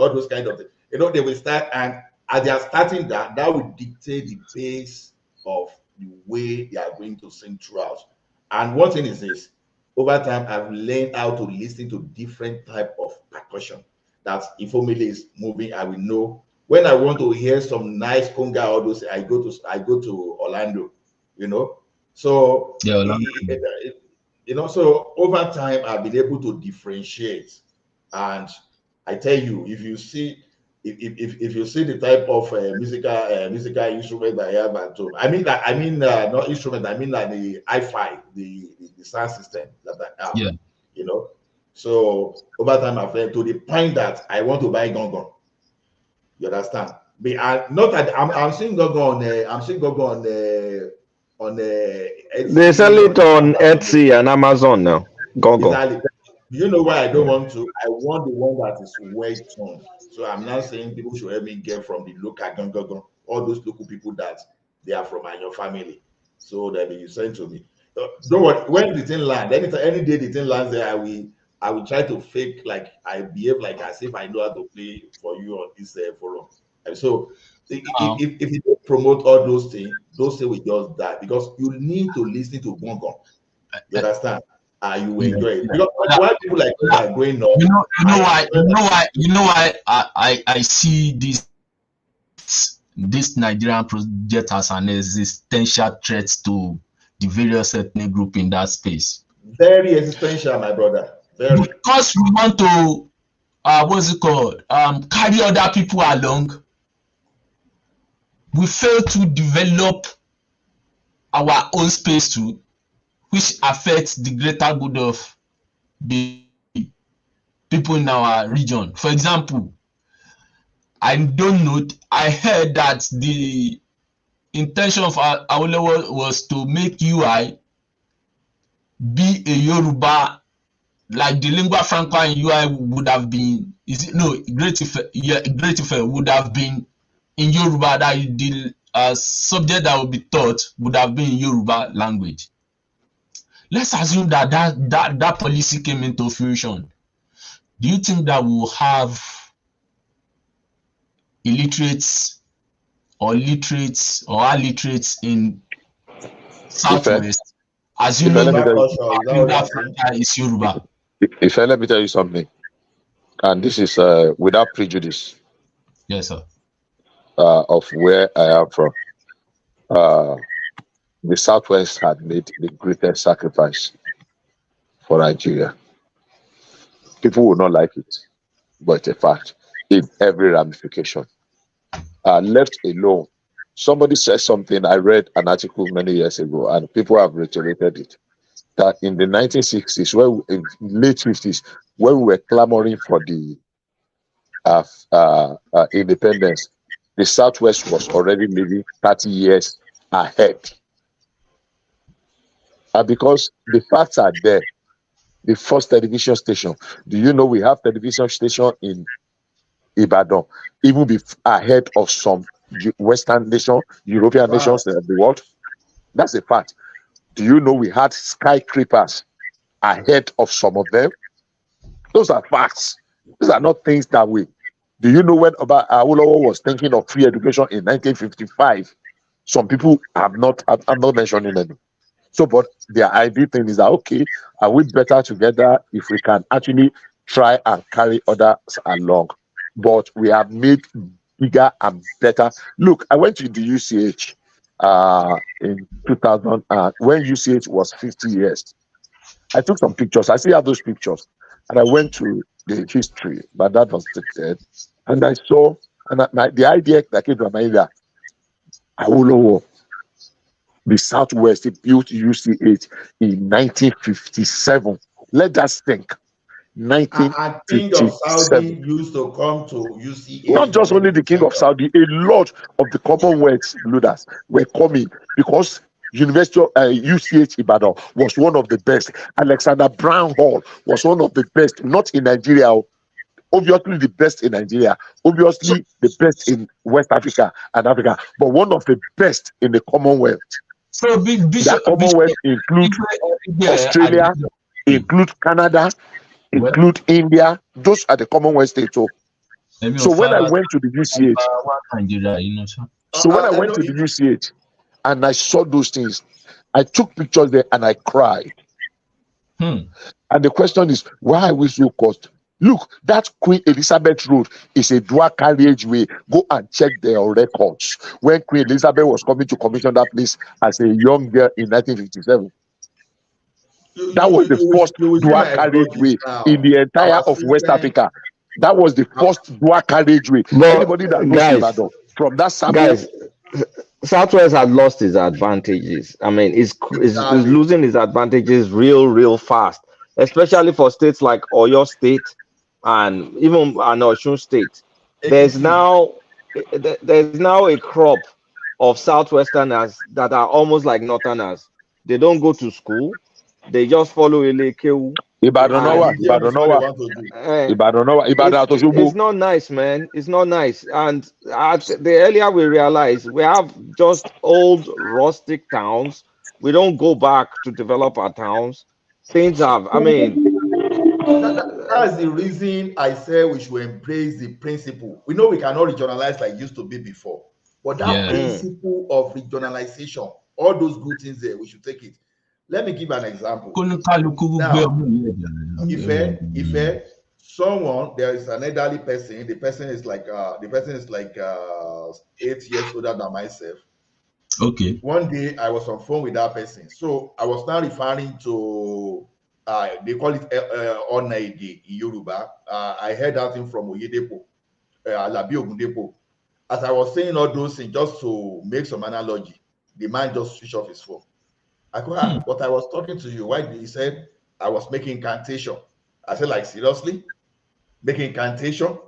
all those kind of things. They will start, and as they are starting that will dictate the pace of the way they are going to sing throughout. And one thing is this: over time, I've learned how to listen to different type of percussion. That if Omele is moving, I will know. When I want to hear some nice conga, all those, I go to Orlando. So You know, so over time, I've been able to differentiate. And I tell you, if you see, if you see the type of musical instrument I have at home, I mean not instrument, I mean like the hi-fi, the sound system that I have. Yeah. You know, so over time I've learned to the point that I want to buy gongon. You understand? I'm seeing gongon on Etsy. They sell it on Etsy and Amazon now. Gongo. Exactly. Do you know why I don't want to? I want the one that is well toned. So I'm not saying people should help me get from the local all those local people that they are from your family. So that they send to me. Don't worry, when the thing lands, any day the thing lands there, I will try to fake like I behave like as if I know how to play for you on this forum. And so if you don't promote all those things will just die because you need to listen to gongon. You understand? You enjoy it. Because why people like you are growing up. You know why I see this Nigerian project as an existential threat to the various ethnic group in that space. Very existential, my brother. Very. Because we want to what's it called? Carry other people along. We fail to develop our own space too, which affects the greater good of the people in our region. For example, I don't know, I heard that the intention of Awolowo was to make UI be a Yoruba, like the lingua franca in UI would have been, Great Ife would have been in Yoruba, that the subject that would be taught would have been in Yoruba language. Let's assume that policy came into fruition. Do you think that we'll have illiterates or literates or illiterates in Southwest? Assuming that is Yoruba. If I let me tell you something, and this is without prejudice. Yes, sir. Of where I am from. The Southwest had made the greatest sacrifice for Nigeria. People will not like it, but it's a fact in every ramification. Left alone, somebody said something, I read an article many years ago, and people have reiterated it, that in the 1960s, late 50s, when we were clamoring for the independence, the Southwest was already living 30 years ahead. And because the facts are there, the first television station, do you know we have television station in Ibadan, even ahead of some Western nations, European nations in the world? That's a fact. Do you know we had skyscrapers ahead of some of them? Those are facts. These are not things that we... Do you know when Awolowo was thinking of free education in 1955? Some people I'm not mentioning any. So, but their idea thing is that, okay, are we better together if we can actually try and carry others along? But we have made bigger and better. Look, I went to the UCH in 2000, when UCH was 50 years. I took some pictures. I still have those pictures. And I went to the history, but that was dead. And I saw, and the idea that came to my mind that Awolowo, the Southwest, he built UCH in 1957. Let us think. And King of Saudi used to come to UCH. Not just only the King of Saudi, a lot of the Commonwealth leaders were coming because University of UCH Ibadan was one of the best. Alexander Brown Hall was one of the best, not in Nigeria, obviously the best in Nigeria, obviously the best in West Africa and Africa, but one of the best in the Commonwealth. So that Commonwealth includes Australia, include Canada, include India. Those are the Commonwealth states. So when I went to the UCH, and I saw those things, I took pictures there and I cried. And the question is, why are we so cost? Look, that Queen Elizabeth Road is a dual carriageway. Go and check their records. When Queen Elizabeth was coming to commission that place as a young girl in 1957. That was the first dual carriageway in the entire of West Africa. That was the first dual carriageway. Anybody that goes to Ibadan from that sample. Guys, Southwest had lost its advantages. I mean, it's losing its advantages real fast, especially for states like Oyo State and even Osun State. There's now a crop of Southwesterners that are almost like Northerners. They don't go to school. They just follow Elekeu. It's not nice, man. It's not nice. And the earlier we realize, we have just old rustic towns. We don't go back to develop our towns. Things have, I mean. That's the reason I say we should embrace the principle. We know we cannot regionalize like it used to be before. But that principle of regionalization, all those good things there, we should take it. Let me give an example. Now, if someone, there is an elderly person, the person is like 8 years older than myself. Okay. One day I was on phone with that person. So I was now referring to they call it Onaide in Yoruba. I heard that thing from Oyedepo, Alabi Ogundepo. As I was saying all those things, just to make some analogy, the man just switched off his phone. I go, but I was talking to you. Why did he say I was making incantation? I said, like, seriously? Making incantation?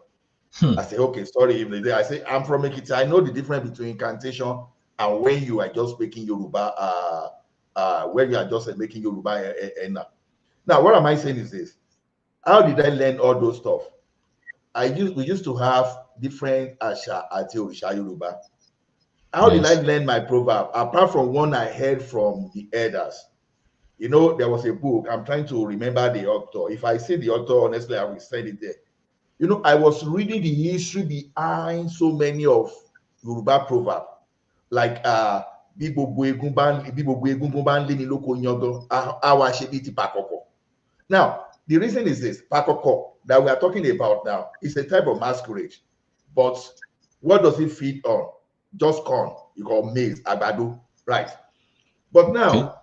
I said, okay, sorry. I say, I'm from Ekiti. I know the difference between incantation and when you are just making Yoruba, when you are just making Yoruba. Now, what am I saying is this. How did I learn all those stuff? We used to have different Asha Ati Orisha Yoruba. How did I learn my proverb? Apart from one I heard from the elders. You know, there was a book. I'm trying to remember the author. If I say the author, honestly, I will send it there. You know, I was reading the history behind so many of Yoruba proverbs. Like, now, the reason is this, pakoko, that we are talking about now, is a type of masquerade. But what does it feed on? Just corn, you call maize, agbado, right? But now,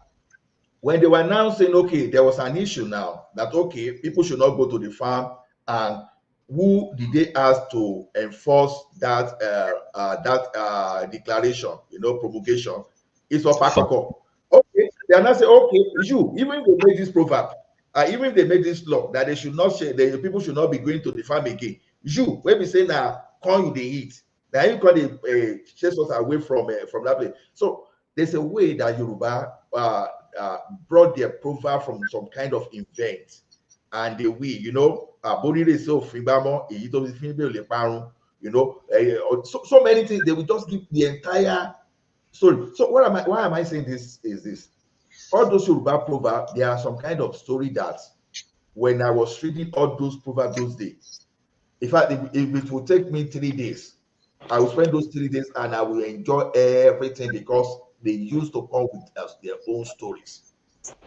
when they were now saying, okay, there was an issue now that, okay, people should not go to the farm, and who did they ask to enforce that declaration, you know, promulgation? It's for pakoko. Okay, they are not saying, okay, even if they made this proverb, even if they made this law that they should not share, the people should not be going to the farm again. When we say now, corn you they eat. Now you call it chase us away from that place. So there's a way that Yoruba brought their proverb from some kind of event, and the way, you know, you know, so many things. They will just give the entire story. So why am I saying this is this? All those Yoruba proverbs, there are some kind of story that when I was reading all those proverbs those days, in fact, if it would take me 3 days, I will spend those 3 days and I will enjoy everything because they used to come with us their own stories.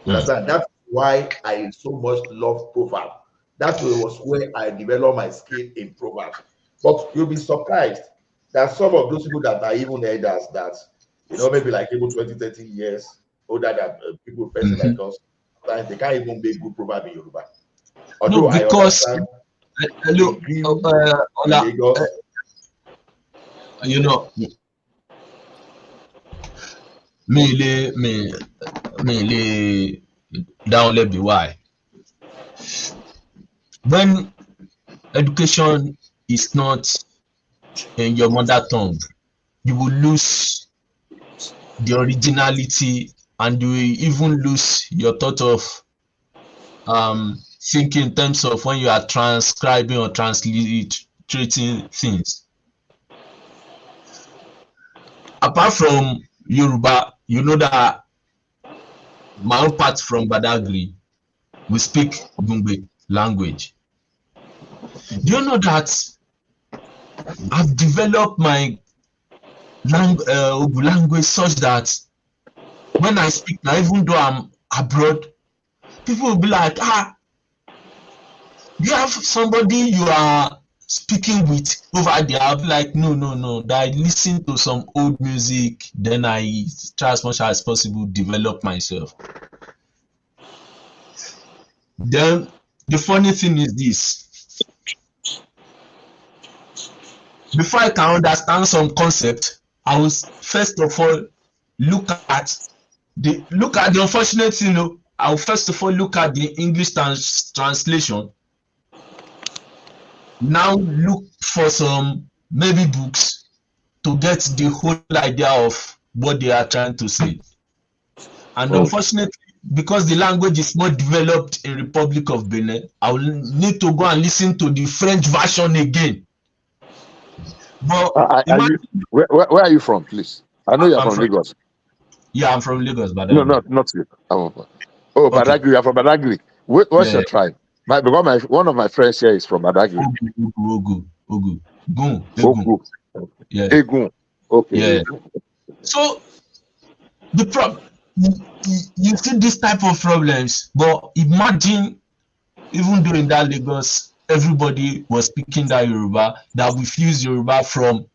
Understand? That's why I so much love proverbs. That was where I developed my skill in proverbs. But you'll be surprised that some of those people that are even elders that, you know, maybe like even 20, 30 years older than people, person like us, they can't even make good proverb in Yoruba. Although no, because you know, me down let be why. When education is not in your mother tongue, you will lose the originality, and you will even lose your thought of thinking in terms of when you are transcribing or transliterating things. Apart from Yoruba, you know that my own part from Badagry, we speak Bungbe language. Do you know that I've developed my language such that when I speak now, even though I'm abroad, people will be like, you have somebody you are speaking with over there. I'll be like, no, that I listen to some old music, then I try as much as possible develop myself. Then the funny thing is this. Before I can understand some concept, I will first of all look at the unfortunate thing. I will first of all look at the English translation. Now look for some maybe books to get the whole idea of what they are trying to say. And unfortunately, because the language is not developed in Republic of Benin, I will need to go and listen to the French version again. But where are you from, please? I know you're from Lagos. Yeah, I'm from Lagos, but no, not you. Badagry. You're from Badagry. What's your tribe? Because one of my friends here is from Badagry. Ogu. Yeah. Egun. Okay. Yeah. So the problem, you see this type of problems, but imagine even during that Lagos, everybody was speaking that Yoruba, that we fuse Yoruba from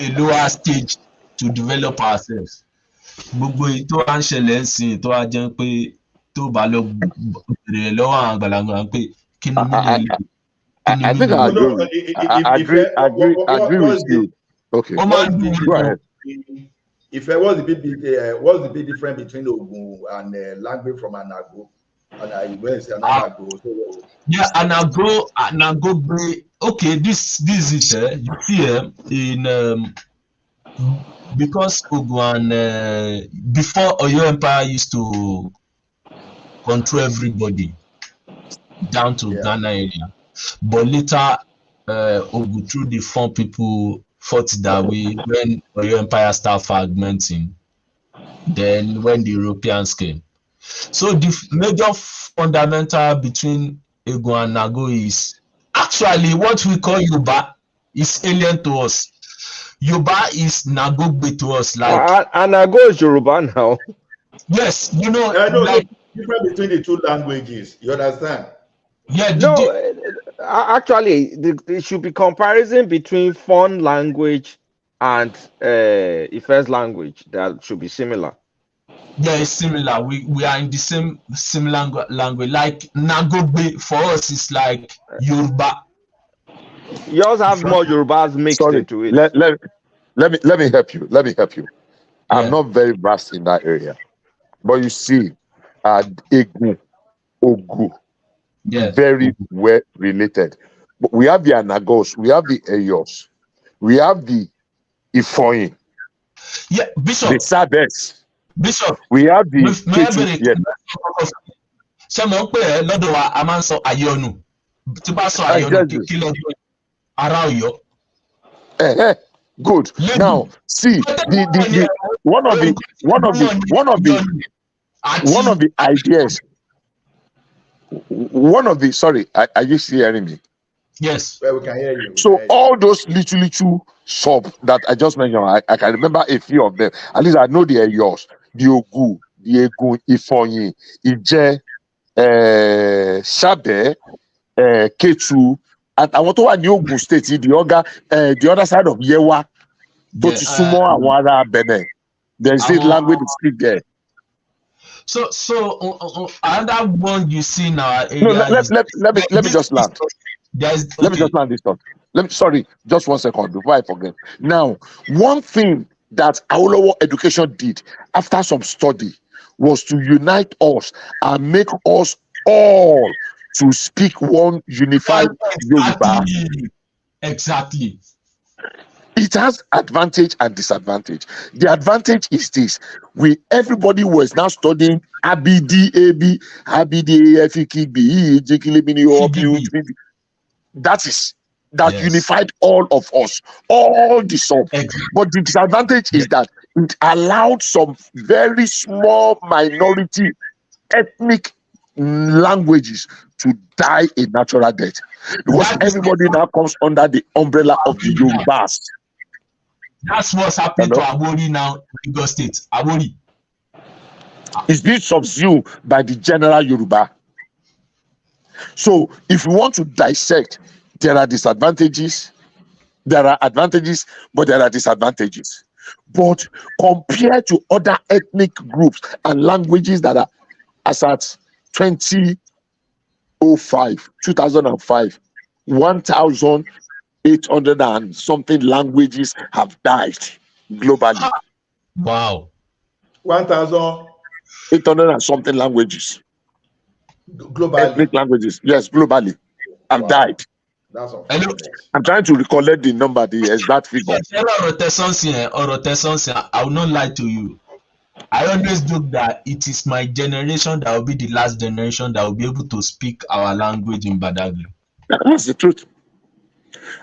a lower stage to develop ourselves. Gbogbo ètò à ń ṣẹlẹ̀ ń sìn tó wá jẹ́ pé tó bá lọ bèrè lọ́wọ́ àwọn àgbàlagbà pé kí ni mílíọ̀nù. I think I agree with you. Okay. Go ahead. If there was what's the big difference between Ogun and language from Anago? Yeah, Anago. Okay, this is it. You see, in because Ogun before Oyo Empire used to control everybody down to Ghana area, but later Ogun through the Fon people fought that way when Oyo Empire started fragmenting. Then when the Europeans came. So the major fundamental between Ego and Nago is actually what we call Yoruba is alien to us. Yoruba is Nagogbe to us. Like and Nago is Yoruba now. Yes, you know. Like, difference between the two languages. You understand? Yeah. Actually, there should be comparison between Fon language and Ife's language. That should be similar. Yeah, it's similar. We are in the same language. Like Nagogbe for us is like Yoruba. Yours have more Yorubas mixed into it. Let me help you. I'm not very vast in that area, but you see, Egu, Ogu, very well related. But we have the Anagos, we have the Eyos, we have the Ifoyin. Yeah, Bishop. The Sabes. Bishop, we have the ṣé mo ń pè ẹ́ lọ́dọ̀ wa a máa ń sọ àyọ̀nù tí bá sọ àyọ̀nù kí lọ́dọ̀ ara Ọ̀yọ́. Good. Now see the one of the ideas. Sorry, are you still hearing me? Yes. Well, we can hear you. So all those little sub that I just mentioned, I can remember a few of them. At least I know they are yours. The Ogu, the Egun, Ifonyi, Ije, Shabe, Ketu, and I want to add the Ogun State, the other side of Yewa, Totisumo, and Wara Benin. There's this language to speak there. So another one you see now. No, let me just land. Let me just land this thought. Sorry, just 1 second before I forget. Now, one thing that our education did after some study was to unite us and make us all to speak one unified Yoruba. Exactly. It has advantage and disadvantage. The advantage is this: everybody was now studying ABD, that unified all of us, all the sub. But the disadvantage is that it allowed some very small minority ethnic languages to die a natural death, because everybody now comes under the umbrella of the Yorubas. That's what's happening to Awori now in Lagos State. Awori. It's being subsumed by the general Yoruba. So if we want to dissect, there are disadvantages. There are advantages, but there are disadvantages. But compared to other ethnic groups and languages that are as at 20 2005, 1,800 and something languages have died globally. Wow. 1,800 and something languages. globally. Ethnic languages, yes, globally, have died. That's unfortunate. I'm trying to recollect the number, the exact figure. I will not lie to you. I always joke that it is my generation that will be the last generation that will be able to speak our language in Badagry. That's the truth.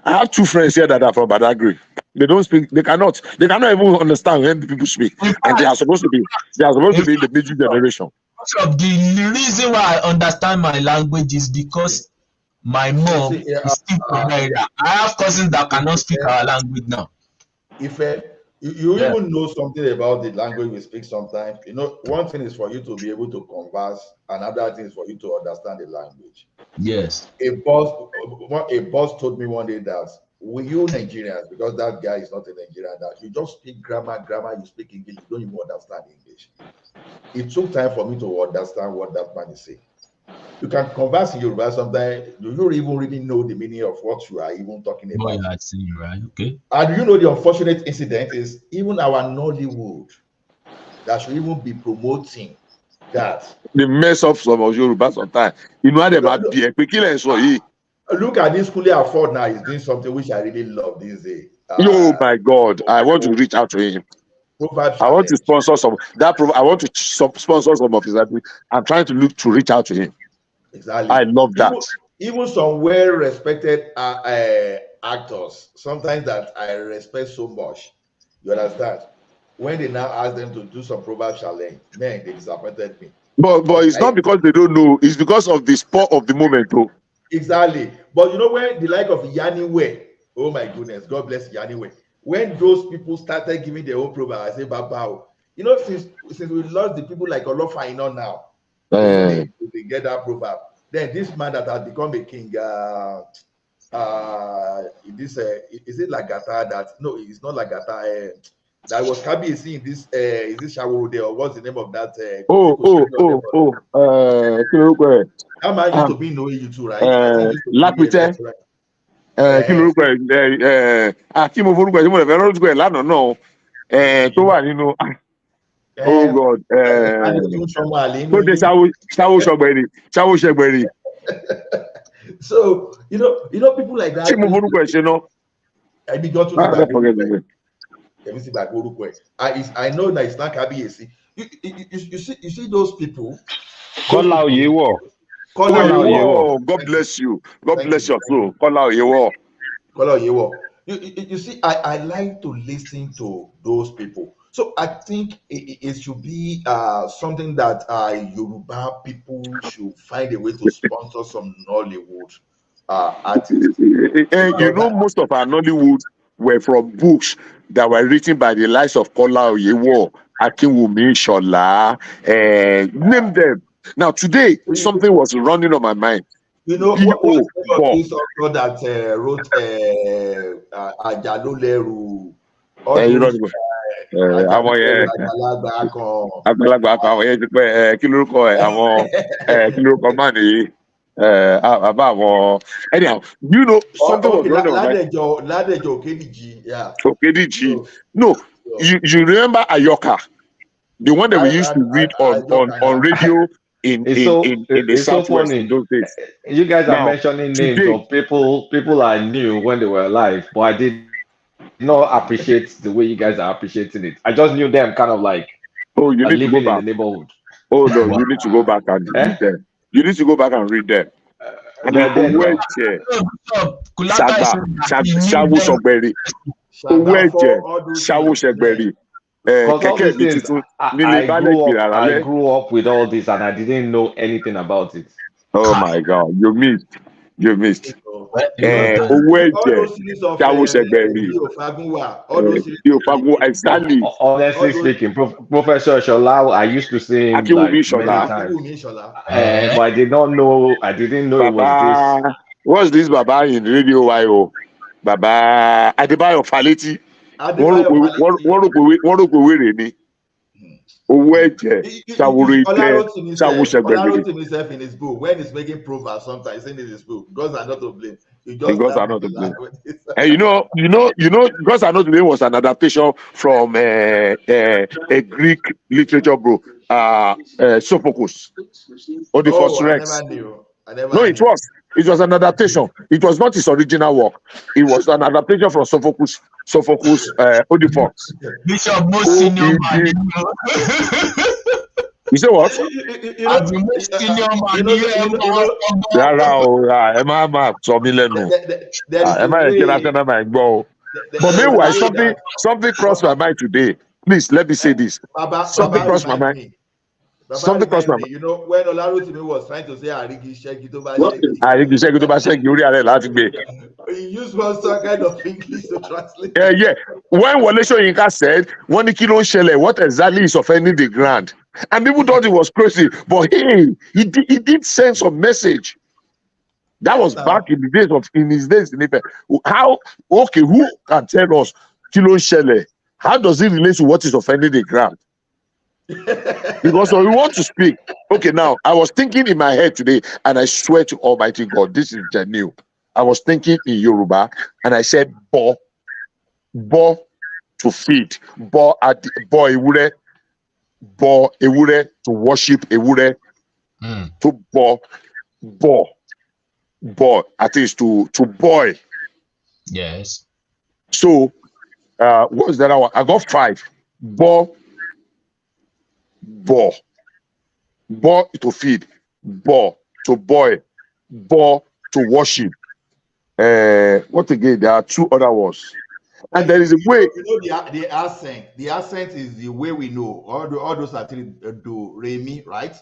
I have two friends here that are from Badagry. They don't speak. They cannot even understand when the people speak, and they are supposed to be in the middle generation. The reason why I understand my language is because my mom is still from area. I have cousins that cannot speak our language now. If you even know something about the language we speak sometimes, you know, one thing is for you to be able to converse, another thing is for you to understand the language. Yes. A boss told me one day that you Nigerians, because that guy is not a Nigerian, that you just speak grammar, you speak English, you don't even understand English. It took time for me to understand what that man is saying. You can converse in Yoruba sometimes, you don't even really know the meaning of what you are even talking about. Oh, yeah, I see, right? Okay. And you know the unfortunate incident is even our Nollywood that should even be promoting that. They mess up some of Yoruba sometimes. You know they might be Look at this Kule Afford now. He's doing something which I really love these days. Oh my God! I want to reach out to him. I want to sponsor some I want to sponsor some of his activities. I'm trying to look to reach out to him. Exactly. I love that. Even some well-respected actors, sometimes that I respect so much. You understand? When they now ask them to do some proverb challenge, man, they disappointed me. But it's not because they don't know. It's because of the spur of the moment, though. Exactly. But you know when the like of Yaniwe, oh my goodness, God bless Yaniwe. When those people started giving their own proverb, I say, Babao. You know, since we lost the people like Olofaino now, they get that proverb. Then this man that has become a king, is it Lagata that? No, it's not Lagata. That was Kabiyesi in this. Is this Shaworo or what's the name of that? That man used to be in OAU too, right? Lápìtẹ́. Kí lorúkọ ẹ̀? Kí mo forúkọ ẹ̀ tí mo lè fẹ́ lórúkọ ẹ̀ lánàá náà tó wà nínú. Oh God. Tó dé Ṣáwó Ṣọgbẹ̀rì. So you know people like that. Kí mo forúkọ ẹ̀ ṣe náà? Ẹbí gan tó I know that it's not Kabiyesi. You see those people. Kola Oyewo. God bless you. God bless your soul. Kola Oyewo. You see, I like to listen to those people. So I think it should be something that Yoruba people should find a way to sponsor some Nollywood artists. You know, most of our Nollywood were from books that were written by the likes of Kola Oyewo, Akinwumi, Shola, name them. Now today, something was running on my mind. You know what this author that wrote Ajaloleru, àgbàlagbà kan àwọn yẹn ti pẹ́ kí lórúkọ ẹ̀ àwọn kí lórúkọ máa nìyí àbá àwọn anyhow you know something was running on my mind. Ladejo Okediji, yeah. Okediji, no, you remember Ayoka, the one that we used to read on radio. In the Southwest in those days. You guys are mentioning names of people I knew when they were alive, but I did not appreciate the way you guys are appreciating it. I just knew them kind of like you need to go back in the neighborhood. Oh no, you need to go back and read them. You need to go back and read them. I grew up with all this and I didn't know anything about it. Oh my God, you missed. Exactly. Honestly speaking, Professor Shola, I used to see him like many times, but I didn't know it was this. What's this Baba in Radio YO? Baba Adebayo Faleti. Wọ́n rò pé wèrè ni. Olarotimi himself in his book, when he's making proverbs, sometimes in his book, gods are not to blame. You just gods are not to blame. And you know, gods are not to blame was an adaptation from a Greek literature book, Sophocles, Oedipus Rex. I never knew. No, it was an adaptation. It was not his original work. It was an adaptation from Sophocles, Oedipus. Bishop, most senior man. You say what? As the most senior man here. But meanwhile, something crossed my mind today. Please let me say this. Something crossed my mind. Something crossed my mind. You know, when Olarotimi was trying to say Arigi Sheki Toba he used one kind of English to translate. Yeah. When Wole Soyinka said, what exactly is offending the ground? And people thought it was crazy, but hey, he did send some message. That was back in his days in Ife. Who can tell us Kilo Shele? How does it relate to what is offending the ground? Because when we want to speak, okay, now I was thinking in my head today, and I swear to Almighty God, this is genuine. I was thinking in Yoruba, and I said, bo to feed, bo ewure, to worship ewure, to bo, at least to boy. Yes. So, what was that one? I got 5. Bo to feed, bo to boy, bo to worship. What again? There are 2 other words, and there is a way. You know the accent. The accent is the way we know. All those are do re mi, right?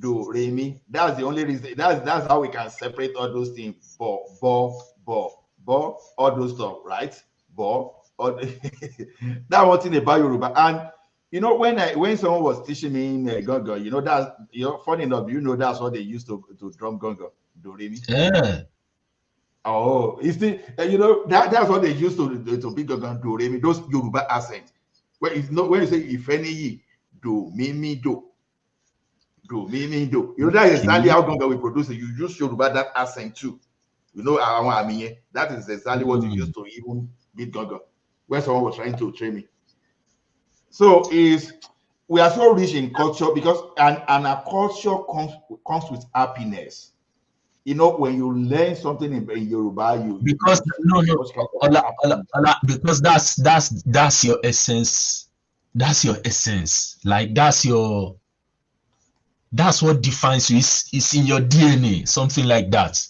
Do re mi. That's the only reason. That's how we can separate all those things. Bo, all those stuff, right? Bo. That one thing about Yoruba. And you know, when someone was teaching me gongo, you know, funny enough, that's what they used to drum gongo, do re mi. Yeah. Oh, that's what they used to be gongo, do re mi. Those Yoruba accents. When you say if any do me do. You know, that is exactly how gongo we produce it. You use Yoruba that accent too. You know, that is exactly what you used to even beat gongo when someone was trying to train me. So we are so rich in culture because and our culture comes with happiness. You know, when you learn something in Yoruba, because that's your essence. That's your essence. Like that's what defines you. It's in your DNA, something like that.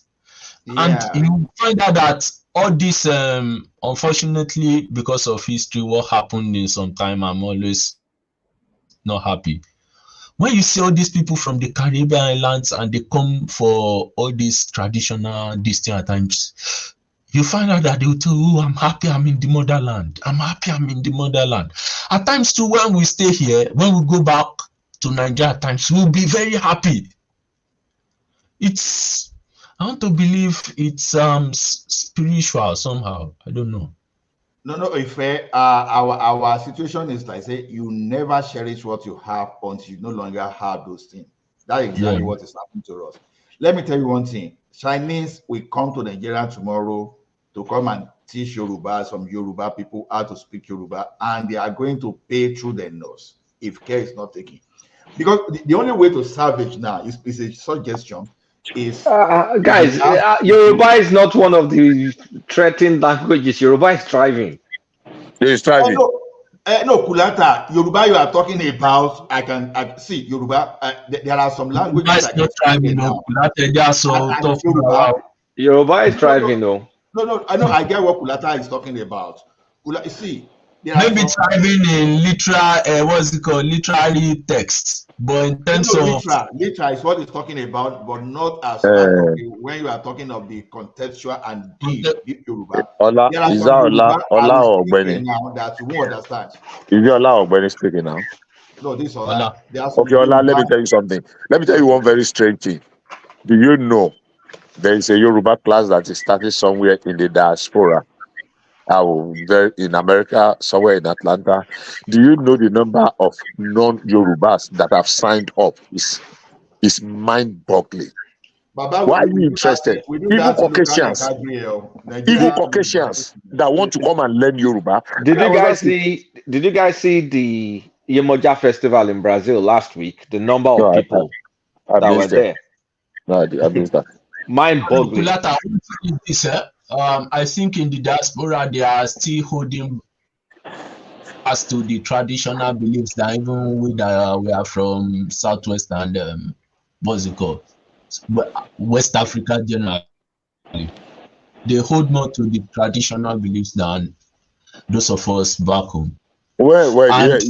Yeah. And you find out that all this, unfortunately, because of history, what happened in some time, I'm always not happy. When you see all these people from the Caribbean islands and they come for all these traditional distant times, you find out that they will tell you, I'm happy I'm in the motherland. I'm happy I'm in the motherland. At times too, when we stay here, when we go back to Nigeria, at times we'll be very happy. I want to believe it's spiritual somehow. I don't know. No, if our situation is like, say, you never cherish what you have until you no longer have those things. That's exactly what is happening to us. Let me tell you one thing. Chinese will come to Nigeria tomorrow to come and teach Yoruba, some Yoruba people how to speak Yoruba, and they are going to pay through their nose if care is not taken. Because the only way to salvage now is a suggestion. Guys, Yoruba is not one of the threatened languages. Yoruba is thriving. It's thriving. No, Kulata, Yoruba you are talking about, I see Yoruba. There are some languages that are thriving now. Yoruba is thriving, though. No, I know. I get what Kulata is talking about. See, maybe thriving in literal, what's it called, literary text. But in terms of literal is what he's talking about, but not as when you are talking of the contextual and deep Yoruba. Ola, is that Ola or Benny? Now that you won't understand. Is it Ola or Benny speaking now? No, this Ola. Okay, Ola, let me tell you something. Let me tell you one very strange thing. Do you know there is a Yoruba class that is starting somewhere in the diaspora? in America, somewhere in Atlanta. Do you know the number of non-Yorubas that have signed up? It's mind-boggling. Baba, Why are you we do that interested? we do Even that local Caucasians, Nigeria. that want to come and learn Yoruba. Did you guys see the Yemoja festival in Brazil last week? The number of people I that were missed it. there. No, I missed that. Mind-boggling. I think in the diaspora they are still holding as to the traditional beliefs that even we are from Southwest and what's it called, West Africa generally, they hold more to the traditional beliefs than those of us back home. Well, a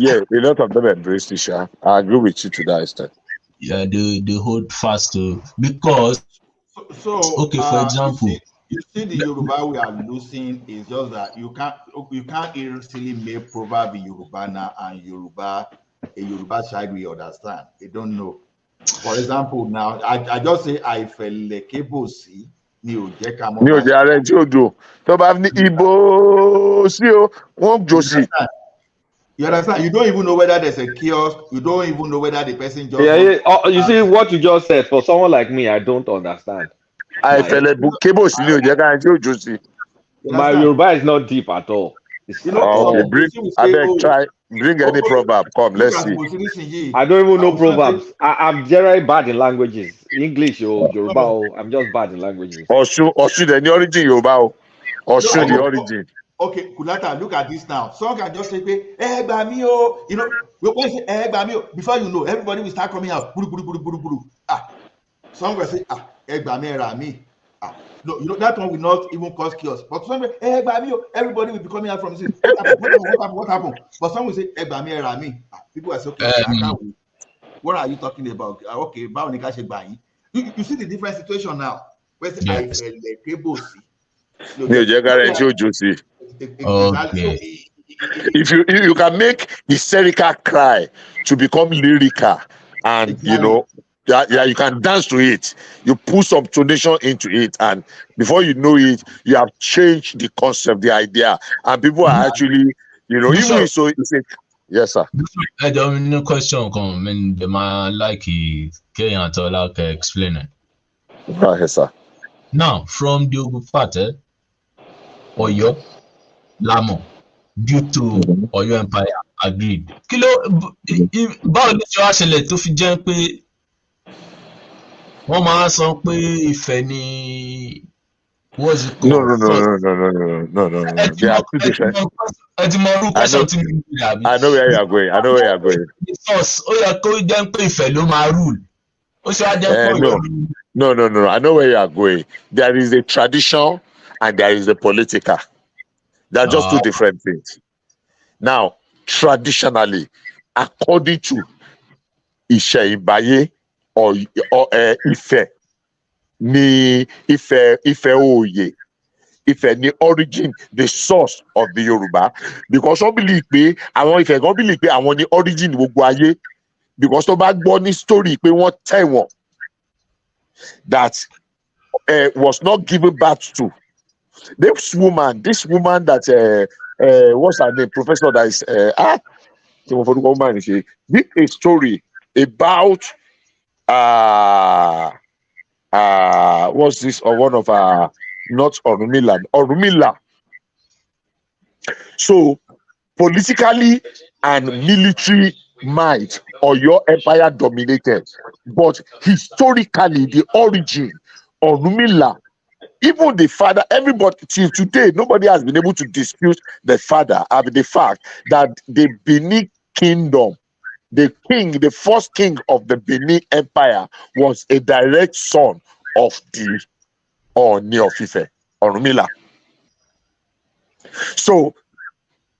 lot of them embrace this. I agree with you to that extent. Yeah, they hold fast to, because okay, for example, you see the Yoruba we are losing is just that you can't easily make proverb in Yoruba now and a Yoruba child will understand. They don't know. For example, now I just say I feel like Ebosi. You understand? You don't even know whether there's a kiosk. You don't even know whether the person just. You see what you just said. For someone like me, I don't understand. My Yoruba is not deep at all. Bring any proverb. Come, let's see. I don't even know proverbs. I'm generally bad in languages. English or Yoruba. I'm just bad in languages. Oshu, the origin Yoruba. Oshu, the origin. Okay, Kulata, look at this now. Someone can just say, you know, when you say, before you know, everybody will start coming out. Someone will say, no, you know, that one will not even cause chaos. But some everybody will be coming out from this. What happened? But some will say, people are saying, okay, what are you talking about? Okay, you see the different situation now. Where's the If you can make hysterical cry to become lyrical, and you know, you can dance to it. You put some tonation into it, and before you know it, you have changed the concept, the idea, and people are actually, you know, even so. Yes, sir. I don't know question come. I mean, the man like he can explain it. Yes, sir. Now, from the Ogufate, Oyo, Lamo, due to Oyo Empire, agreed. Báwo ni ṣe wá ṣẹlẹ̀ tó fi jẹ́ pé wọ́n máa ń sọ pé Ifẹ̀ ni what's it called? No. They are two different. I know where you are going. The source, ó yẹ kó jẹ́ pé Ifẹ̀ ló máa rule. Ó ṣe wá jẹ́ pé Ọ̀yọ́. No. I know where you are going. There is a tradition and there is a political. They are just two different things. Now, traditionally, according to Ishe Ibaye or Ife, ni Ife Oye, Ife ni origin, the source of the Yoruba. Because some believe pé àwọn Ife gan believe pé àwọn ni origin gbogbo ayé. Because tó bá gbọ́ ní story pé wọ́n tẹ̀ wọ́n that was not given birth to. This woman that what's her name? Professor that is did a story about what's this, or one of not Orumila. So politically and military might or your empire dominated, but historically the origin Orumila, even the father, everybody till today, nobody has been able to dispute the father of the fact that the Benin kingdom, the first king of the Benin Empire, was a direct son of the Oni of Ife, Orumila. So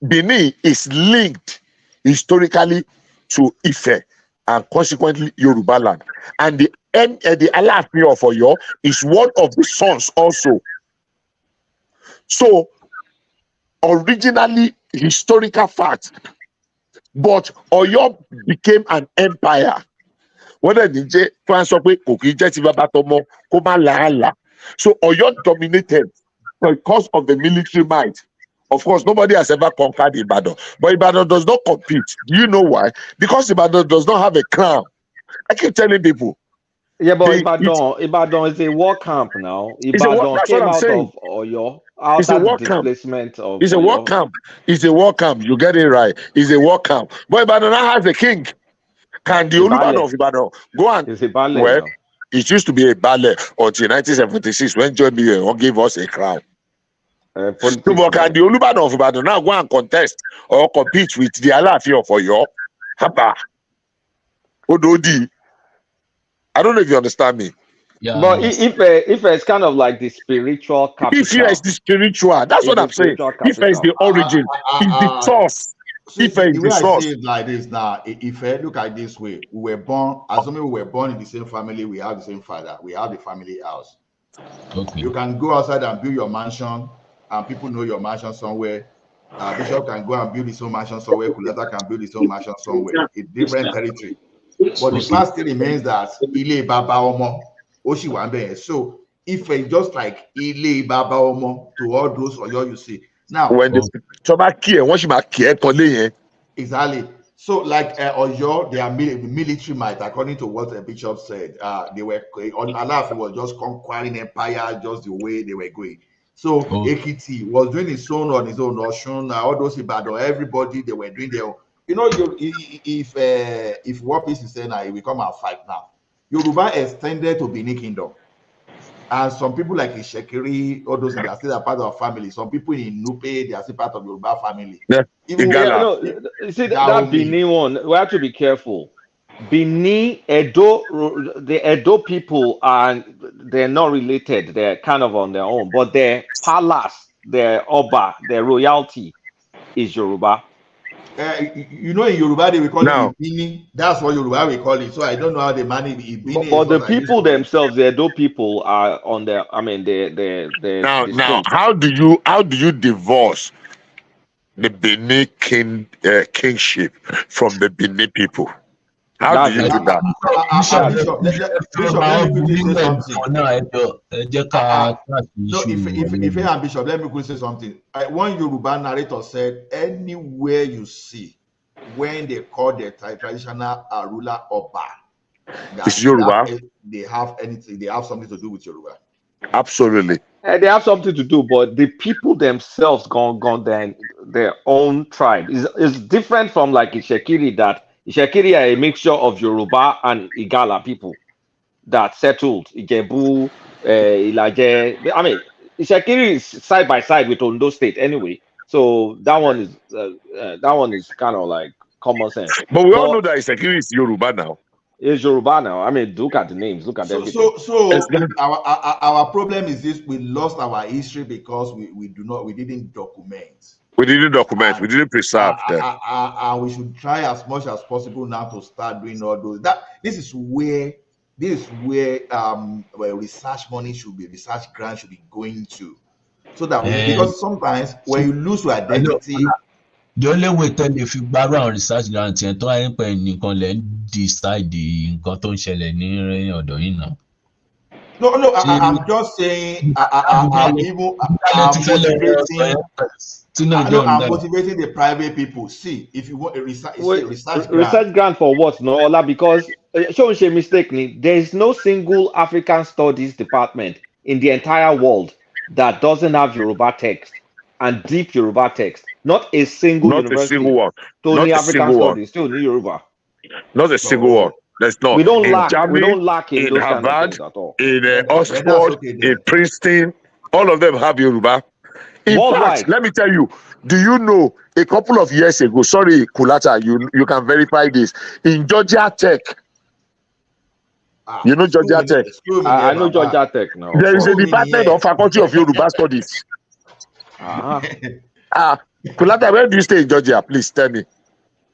Benin is linked historically to Ife and consequently Yoruba land. And the Alaafin of Oyo is one of the sons also. So originally historical fact, but Oyo became an empire. So Oyo dominated because of the military might Of course, nobody has ever conquered Ibadan, but Ibadan does not compete. Do you know why? Because Ibadan does not have a crown. I keep telling people. Yeah, but Ibadan is a war camp now. Ibadan That's what came I'm out saying. of Oyo It's a after the war camp. displacement of It's a war Oyo. camp. It's a war camp. You get it right. It's a war camp. But Ibadan now has a king. Can the Olubadan of Ibadan go and it's a ballet well? now. It used to be a ballet until 1976 when John B. gave us a crown. So, but can the Olubadan of Ibadan now go and contest or compete with the Alaafin of Oyo? Haba. Ododi. I don't know if you understand me. Yeah, but if it's kind of like the spiritual capital. If it's the spiritual, that's what I'm saying. If it's the origin, it's the source. See, If it's the way the I source. see it like this now, if I look at it this way, we were born, assuming we were born in the same family, we have the same father, we have the family house. Okay. You can go outside and build your mansion, and people know your mansion somewhere. Bishop can go and build his own mansion somewhere. Kuleta can build his own mansion somewhere. It's different territory. But the fact still remains that Ile Baba Omo, Oshi Wambe. So if it's just like Ile Baba Omo to all those Oyo you see. Now, when exactly. So, like Oyo, their military might, according to what the bishop said, they were Alaafin was just conquering empire just the way they were going. So Ekiti was doing his own on his own. Oshun, all those Ibadan, everybody they were doing their own. You know, if what peace is saying now, it will come and fight now. Yoruba extended to Benin Kingdom. And some people like Ishekiri, all those they are still a part of our family. Some people in Nupe, they are still part of Yoruba family. Yeah, even see that Benin one, we have to be careful. Benin, the Edo people they're not related, they're kind of on their own, but their palace, their Oba, their royalty is Yoruba. You know, in Yoruba they will call it Ibini. That's what Yoruba we call it. So I don't know how they manage Ibini. But the people themselves, the Edo people are on their. I mean, they're now distinct. how do you divorce the Benin kingship from the Benin people? How do you do that? Bishop, let me quickly say something. No, if I am Bishop, let me quickly say something. One Yoruba narrator said, anywhere you see when they call their traditional ruler Oba, it's Yoruba. They have anything. They have something to do with Yoruba. Absolutely. They have something to do, but the people themselves gone their own tribe is different from like Ishekiri. That Ishekiri are a mixture of Yoruba and Igala people that settled Ijebu, Ilaje. I mean, Ishekiri is side by side with Ondo State anyway, so that one is kind of like common sense. But we all know that Ishekiri is Yoruba now. It's Yoruba now. I mean, look at the names, look at everything. So our problem is this: we lost our history because we didn't document. We didn't document. We didn't preserve them. And we should try as much as possible now to start doing all those. This is where research money should be, research grant should be going to, so that because sometimes when you lose your identity. The only way tell if you borrow research grant yẹn tó wáyé pé nìkan lè decide nǹkan tó ń ṣẹlẹ̀ ní ọ̀dọ̀ yìí náà. No, I'm just saying I'm motivating the private people. See, if you want a research grant for what? No, Ola, because show a mistake. There is no single African studies department in the entire world that doesn't have Yoruba text and deep Yoruba text. Not a single university. A single one. Not African studies, still need Yoruba. Not a single one. There's not. We don't lack in those Harvard, kind of things at all. In Oxford, in Princeton, all of them have Yoruba. In fact, let me tell you, do you know a couple of years ago, sorry, Kulata, you can verify this, in Georgia Tech, you know Georgia Tech? I know Georgia Tech now. There is a department of Faculty of Yoruba Studies. Kulata, where do you stay in Georgia? Please tell me.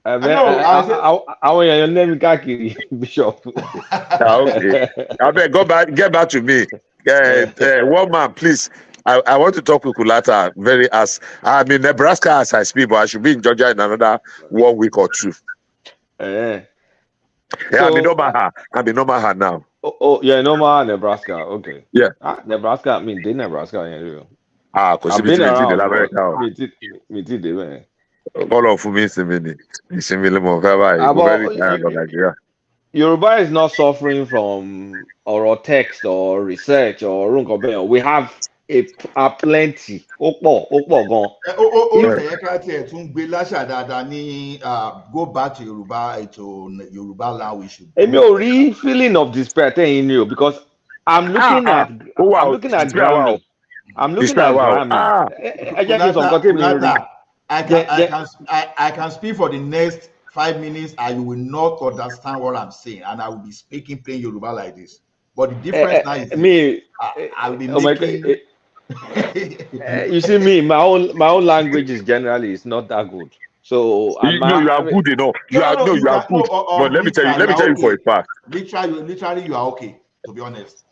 I want your name, Kaki Bishop. Okay. I bet get back to me. One man, please. I want to talk with Kulata I'm in Nebraska as I speak, but I should be in Georgia in another 1 week or two. Yeah, I'm in Omaha now. Oh, yeah, in Omaha, Nebraska. Okay. Yeah. Nebraska, I mean, Nebraska. Yeah. I've been around, America. me did it, man. All of me is Nigeria. Yoruba is not suffering from or text or research or runkobe. We have a plenty. Gone. Go back to Yoruba language. Emi ò rí feeling of despair in you because I'm looking at Grammy. I'm looking at Grammy. I can speak for the next 5 minutes and you will not understand what I'm saying, and I will be speaking plain Yoruba like this. But the difference now is I'll be making. You see me, my own language is generally not that good. So you are good enough. You are good. But let me tell you for a fact. Literally, you are okay. To be honest,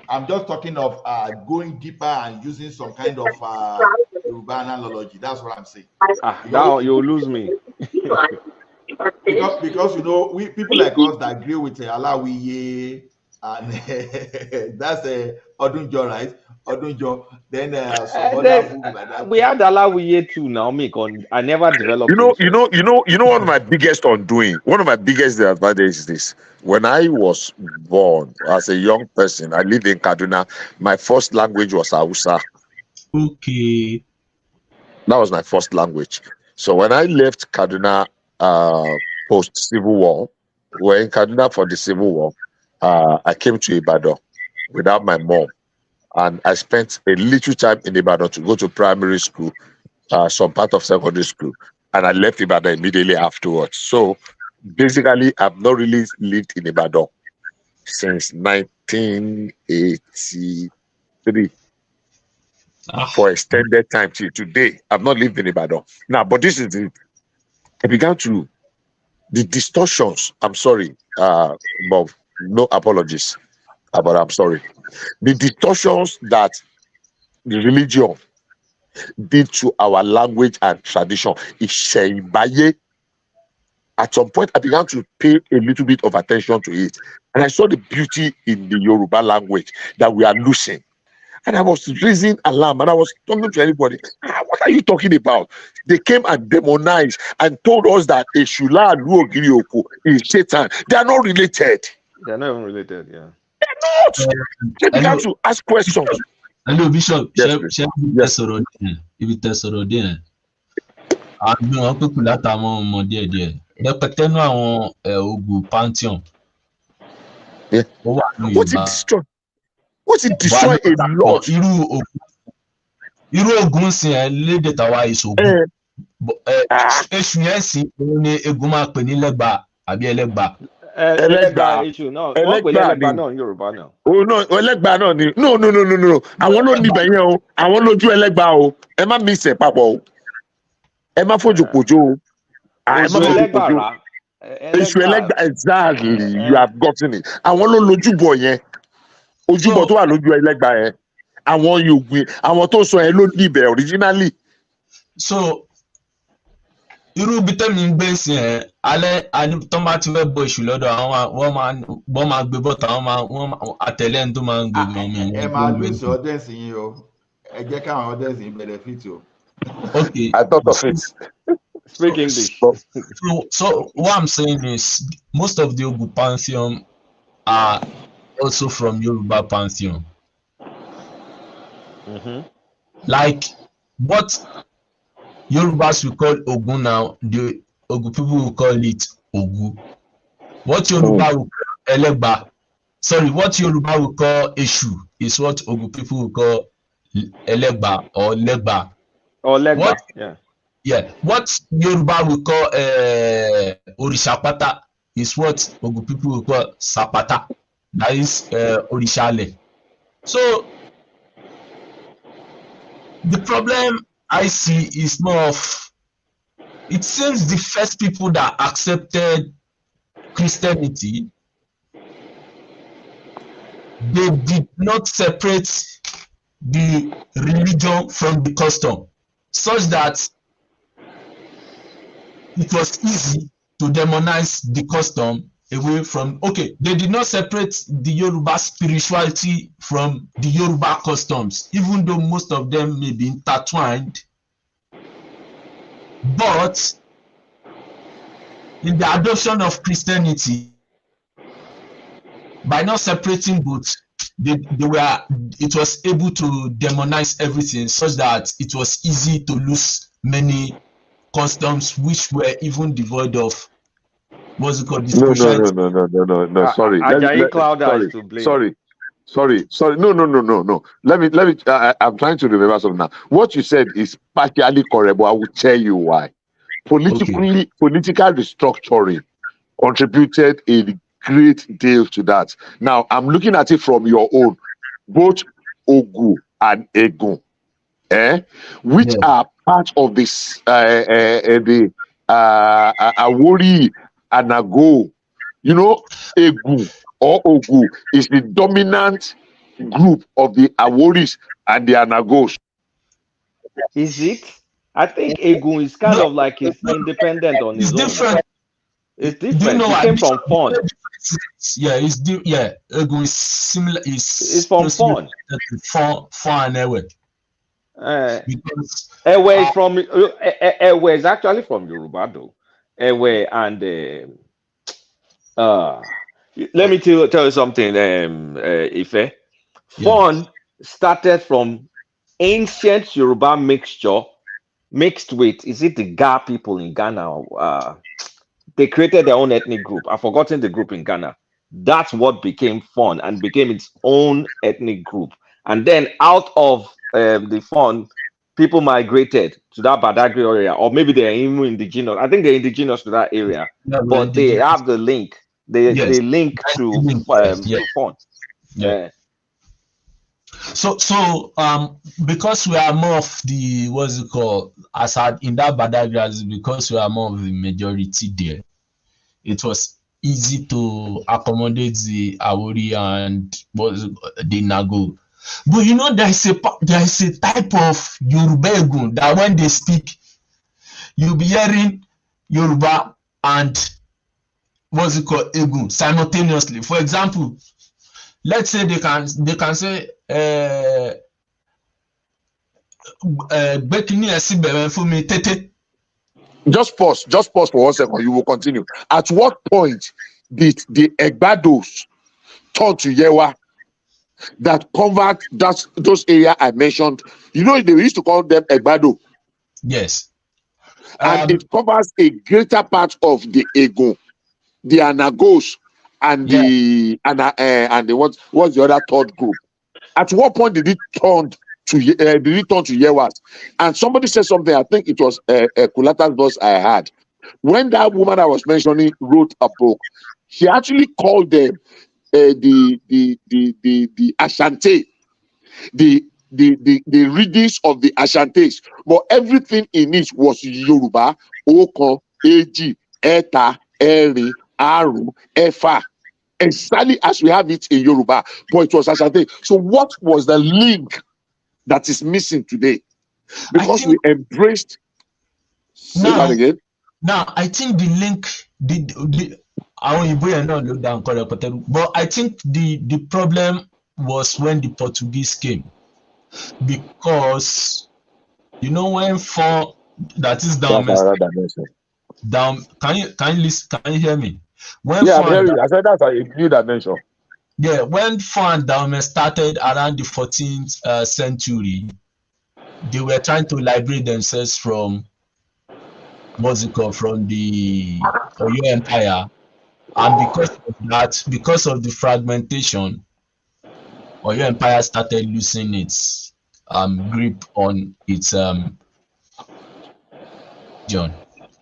I'm just talking of going deeper and using some kind of Yoruba analogy. That's what I'm saying. Now you'll lose me. because we people like us that agree with Alawiye and that's Odunjo, right? Odunjo. Then some other people like that. We had Alawiye too. Now, I never developed. You know. One of my biggest advantages is this. When I was born as a young person, I lived in Kaduna. My first language was Hausa. Okay. That was my first language. So when I left Kaduna post Civil War, we're in Kaduna for the Civil War. I came to Ibadan without my mom, and I spent a little time in Ibadan to go to primary school, some part of secondary school, and I left Ibadan immediately afterwards. So basically, I've not really lived in Ibadan since 1983. For extended time till today. I've not lived in Ibadan. Now, but this is it. I began to the distortions. I'm sorry, but no apologies. But I'm sorry. The distortions that the religion did to our language and tradition is Sheibaye. At some point, I began to pay a little bit of attention to it. And I saw the beauty in the Yoruba language that we are losing. And I was raising alarm and I was talking to anybody. What are you talking about? They came and demonized and told us that Eshula and Luogirioko is Satan. They are not related. They are not even related, yeah. They're not. They began to ask questions. Hello, Bishop. Yes. What's it destroy a lot? Irú ogun sin ẹ lédè tàwa ìṣògùn. Èṣù yẹn sì ní egun máa pè ní lẹ́gba àbí ẹlẹ́gba. Ẹlẹ́gba issue náà. Wọ́n pè lẹ́gba náà ní Yorùbá náà. Oh no, ẹlẹ́gba náà ni. No. Àwọn ló níbẹ̀ yẹn o. Àwọn lójú ẹlẹ́gba o. Ẹ má mix ẹ̀ papọ̀ o. Ẹ má fojú kojú o. Ẹ má fojú kojú o. Èṣù ẹlẹ́gba exactly you have gotten it. Àwọn ló lójúbọ yẹn. Ojúbọ tó wà lójú ẹlẹ́gba yẹn. Àwọn Yorùbá àwọn tó sọ yẹn ló níbẹ̀ originally. So irú bí tẹ́mi ń gbé sí ẹ̀ alẹ́ tó máa ti fẹ́ bọ èṣù lọ́dọ̀ àwọn wọ́n máa gbé bọ́ta wọ́n àtẹ̀lé ẹni tó máa ń gbé mi. Ẹ máa gbé sí ọdẹ́sì yín o. Ẹ jẹ́ káwọn ọdẹ́sì yín benefit o. Okay. I thought of it. Speak English. So what I'm saying is most of the Ogu pantheon are also from Yoruba pantheon. Mm-hmm. Like what Yorubas will call Ogun now, the Ogu people will call it Ogu. What Yoruba will call Elegba, what Yoruba will call Eshu is what Ogu people will call Elegba or Legba. Or Legba, yeah. What Yoruba will call Orishapata is what Ogu people will call Sapata. That is Orishale. So the problem I see is more of, it seems the first people that accepted Christianity, they did not separate the religion from the custom, such that it was easy to demonize the custom away from, okay, they did not separate the Yoruba spirituality from the Yoruba customs, even though most of them may be intertwined. But in the adoption of Christianity, by not separating both, it was able to demonize everything such that it was easy to lose many customs which were even devoid of what's it called, the No. spirituality. Sorry. Ajayi Clouder is to blame. Sorry. No. Let me. I'm trying to remember something now. What you said is partially correct, but I will tell you why. Political restructuring contributed a great deal to that. Now I'm looking at it from your own, both Ogu and Egun, which are part of this the Awori and Ago. You know, Egu or Ogu is the dominant group of the Aworis and the Anagos. Is it? I think Egun is kind of like he's independent on his own. Different. It's different. He came from Fon. Yeah, Egun is similar. It's from Fon. Fon and Ewe. Ewe is from Ewe is actually from Yoruba though. Ewe and let me tell you something, Ife. Fon started from ancient Yoruba mixture mixed with, is it the Ga people in Ghana? They created their own ethnic group. I've forgotten the group in Ghana. That's what became Fon and became its own ethnic group. And then out of the Fon, people migrated to that Badagry area, or maybe they're even indigenous. I think they're indigenous to that area, but they have the link. They link to Fon. Yeah. So because we are more of the in that Badagry, because we are more of the majority there, it was easy to accommodate the Awori and the Nago. But you know, there is a type of Yoruba Egun that when they speak, you'll be hearing Yoruba and Egun simultaneously. For example, let's say they can say Just pause for 1 second. You will continue. At what point did the Egbados turn to Yewa that covered those areas I mentioned? You know, they used to call them Egbado. Yes. And it covers a greater part of the Egun, the Anagos, and the what's the other third group? At what point did it turn to Yewas? And somebody said something. I think it was Kulata's voice I had. When that woman I was mentioning wrote a book, she actually called them the Ashanti, the readings of the Ashantis, but everything in it was Yoruba, Oko, Eji, Eta, Eri, Aru, Efa, exactly as we have it in Yoruba, but it was Ashanti. So what was the link that is missing today? Because we embraced. Say that again. Now I think the link but I think the problem was when the Portuguese came, because you know when that is down. Can you listen? Can you hear me? I'm hearing you. I said that's a new dimension. Yeah, when Fon Daume started around the 14th century, they were trying to liberate themselves from from the Oyo Empire, and because of the fragmentation, Oyo Empire started losing its grip on its region.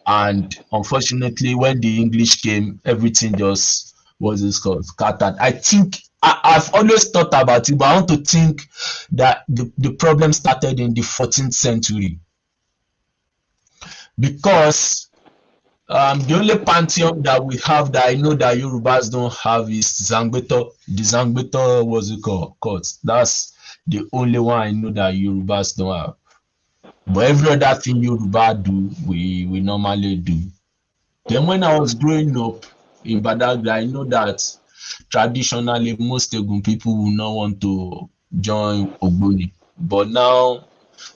And unfortunately, when the English came, everything just scattered. I think I've always thought about it, but I want to think that the problem started in the 14th century, because the only pantheon that we have that I know that Yorubas don't have is Zangbeto. The Zangbeto called. That's the only one I know that Yorubas don't have. But every other thing Yoruba do, we normally do. Then when I was growing up, in Badagry, I know that traditionally most Egun people will not want to join Ogboni. But now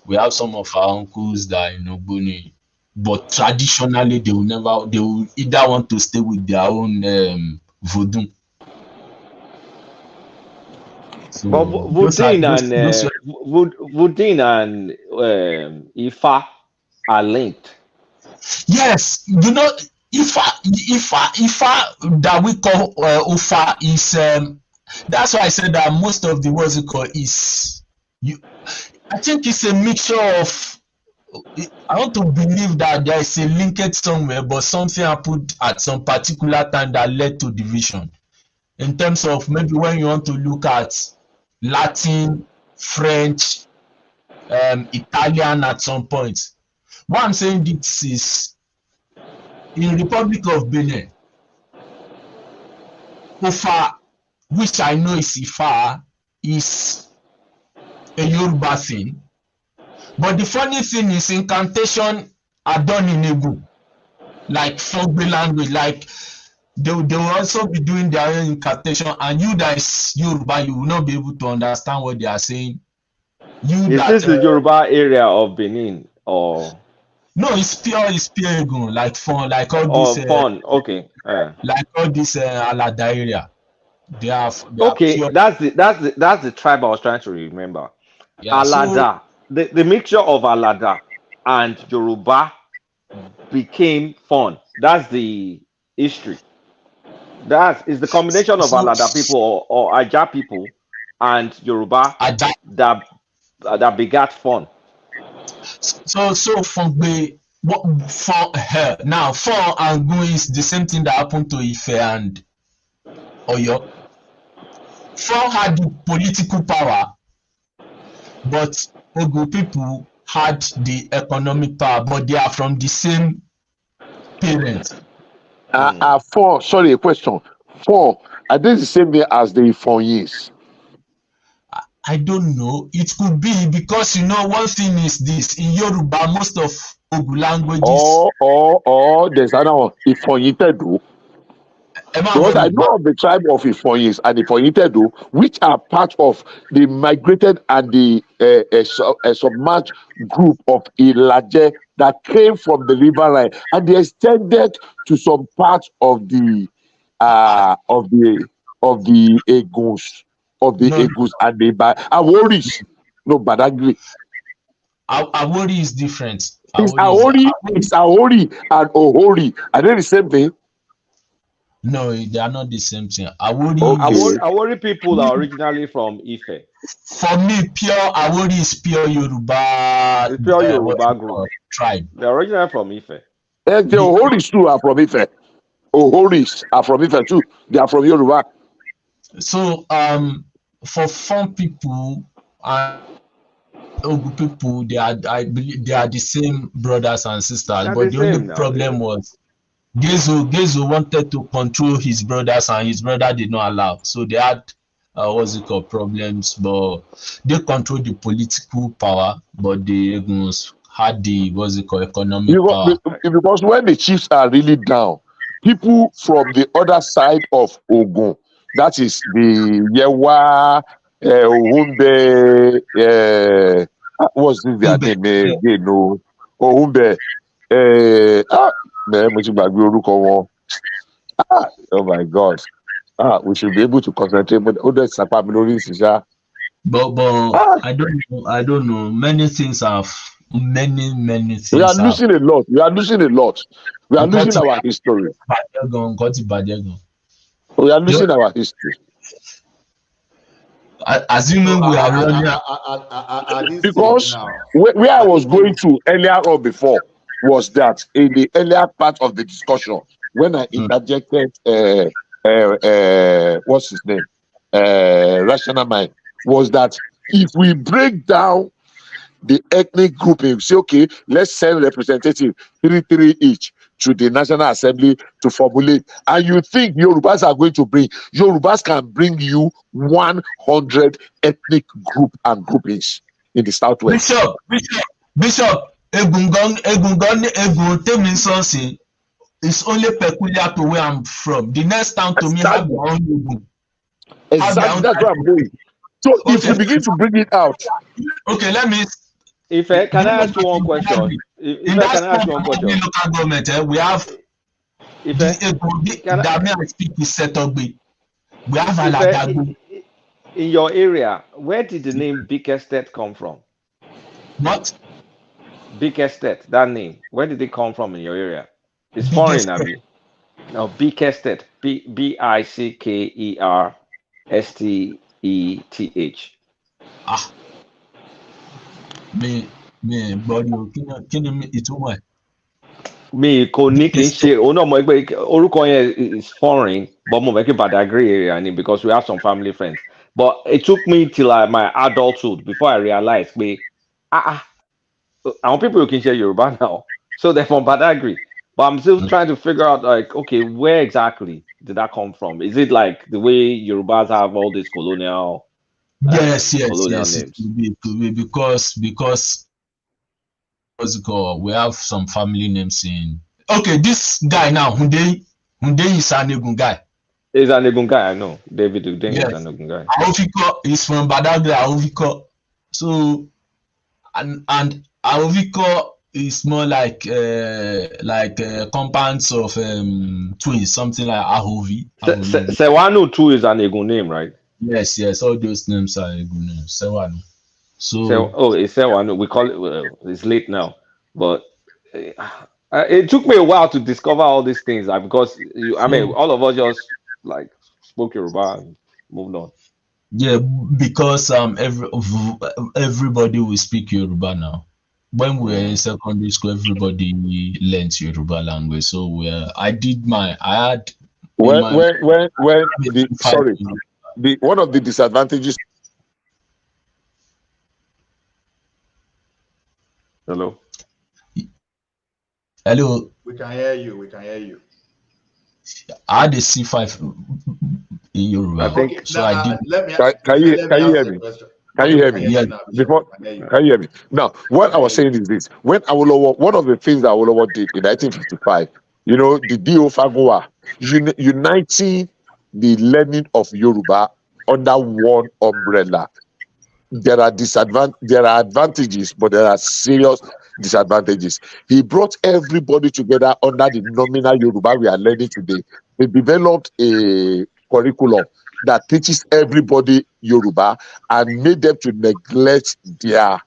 we have some of our uncles that are in Ogboni. But traditionally they will either want to stay with their own Vodun. So But Vodun and Ifa are linked. Yes, you know, Ifa that we call Ufa is that's why I said that most of the what's it called is I think it's a mixture of. I want to believe that there is a linkage somewhere, but something happened at some particular time that led to division. In terms of maybe when you want to look at Latin, French, Italian at some point. What I'm saying this is in Republic of Benin, Ufa, which I know is Ifa, is a Yoruba thing. But the funny thing is incantation are done in Igbo, like Fogbe language, like they will also be doing their own incantation, and you that is Yoruba, you will not be able to understand what they are saying. Is this the Yoruba area of Benin or? No, it's pure Egun, like fun, like all this. Fun, okay. Like all this Alada area. They are okay. Pure. That's the tribe I was trying to remember. Yeah, Alada, so, the mixture of Alada and Yoruba became Fun. That's the history. That is the combination of Alada people or Aja people and Yoruba that begat Fun. So Fogbe, now Fun and Gu is the same thing that happened to Ife and Oyo. Fun had the political power, but Ogu people had the economic power, but they are from the same parents. Sorry, a question. Are they the same way as the Ifonyis? I don't know. It could be because you know one thing is this in Yoruba, most of Ogu languages. There's another one. Ifonyitedu. Because I know of the tribe of Ifonyis and Ifonyitedu, which are part of the migrated and the submerged group of Ilaje that came from the river line, and they extended to some parts of the Egus. Of the Egus and the Aworis. No, Badagry. Awori is different. It's Awori and Ohori. Are they the same thing? No, they are not the same thing. Awori people are originally from Ife. For me, pure Awori is pure Yoruba. It's pure Yoruba group tribe. They're originally from Ife. And the Ohoris too are from Ife. Ohoris are from Ife too. They are from Yoruba. So, for Fon people and Ogu people, I believe they are the same brothers and sisters. But the only problem was Gezo wanted to control his brothers, and his brother did not allow. So they had problems, but they controlled the political power, but the Eguns had the economic power. Because when the chiefs are really down, people from the other side of Ogun, that is the Yewa, Ohumbe, what's their name again? No, Ohumbe. Oh my God. We should be able to concentrate, but I don't know. Many things have many things. We are losing a lot. We are losing our history. We are losing our history. Assuming we are running because where I was going to earlier on before was that in the earlier part of the discussion when I interjected what's his name? Rational mind was that if we break down the ethnic grouping, say okay, let's send representative 3 each to the National Assembly to formulate, and you think Yorubas are going to bring, Yorubas can bring you 100 ethnic group and groupings in the Southwest. Bishop, Egun Temi Sonsi, it's only peculiar to where I'm from. The next town to me have their own Egun. Exactly, that's where I'm going. So if you begin to bring it out, okay, let me. Ife, can I ask you one question? In that local government, we have Ife, that I speak with Setogbe. We have Ife, Aladago. in your area, where did the name Big Estate come from? What? Big Estate, that name. Where did it come from in your area? It's foreign, Abi. No, Big Estate. Bickersteth. Ah. Me, body, can you it's all right. Me kò ní kí n ṣe òun náà mọ̀ pé orúkọ yẹn is foreign but mo mọ̀ pé Badagry area ni because we have some family friends but it took me till my adulthood before I realized pé àwọn people kì í ṣe Yorùbá now so they're from Badagry but I'm still trying to figure out like okay where exactly did that come from? Is it like the way Yorubas have all these colonial yes names? It could be because we have some family names in. Okay, this guy now, Hunde is an Egun guy. He's an Egun guy, I know. David Udeng is an Egun guy. Aoviko is from Badagry, Aoviko. So, and Aoviko is more like compounds of twins, something like Ahovi. Sewanu too is an Egun name, right? Yes, all those names are Egun names. Sewanu. It's Sewanu. We call it. It's late now, but it took me a while to discover all these things. Because all of us just like spoke Yoruba and moved on. Yeah, because everybody will speak Yoruba now. When we were in secondary school, everybody learns Yoruba language. So one of the disadvantages. Hello. We can hear you. I had a C5 in Yoruba. I think so. I did. Can you hear me? Can you hear me? Yeah. Can you hear me? Now, what I was saying is this: when Awolowo, one of the things that Awolowo did in 1955, the D.O. Fagunwa, uniting the learning of Yoruba under one umbrella. There are advantages, but there are serious disadvantages. He brought everybody together under the nominal Yoruba we are learning today. He developed a curriculum that teaches everybody Yoruba and made them to neglect their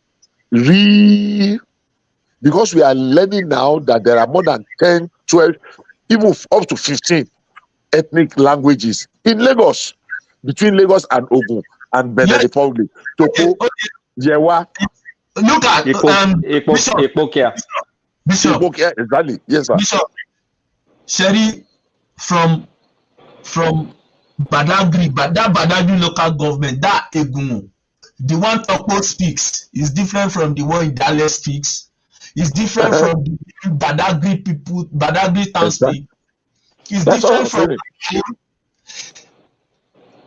because we are learning now that there are more than 10, 12, even up to 15 ethnic languages in Lagos, between Lagos and Ogun and Benin Republic. Toko, Yewa. Look at Bishop. Exactly. Yes, sir. Bishop. Sherry from Badagry, that Badagry local government, that Egun, the one Toko speaks is different from the one Idale speaks. It's different from the Badagry people, Badagry town speak. It's different from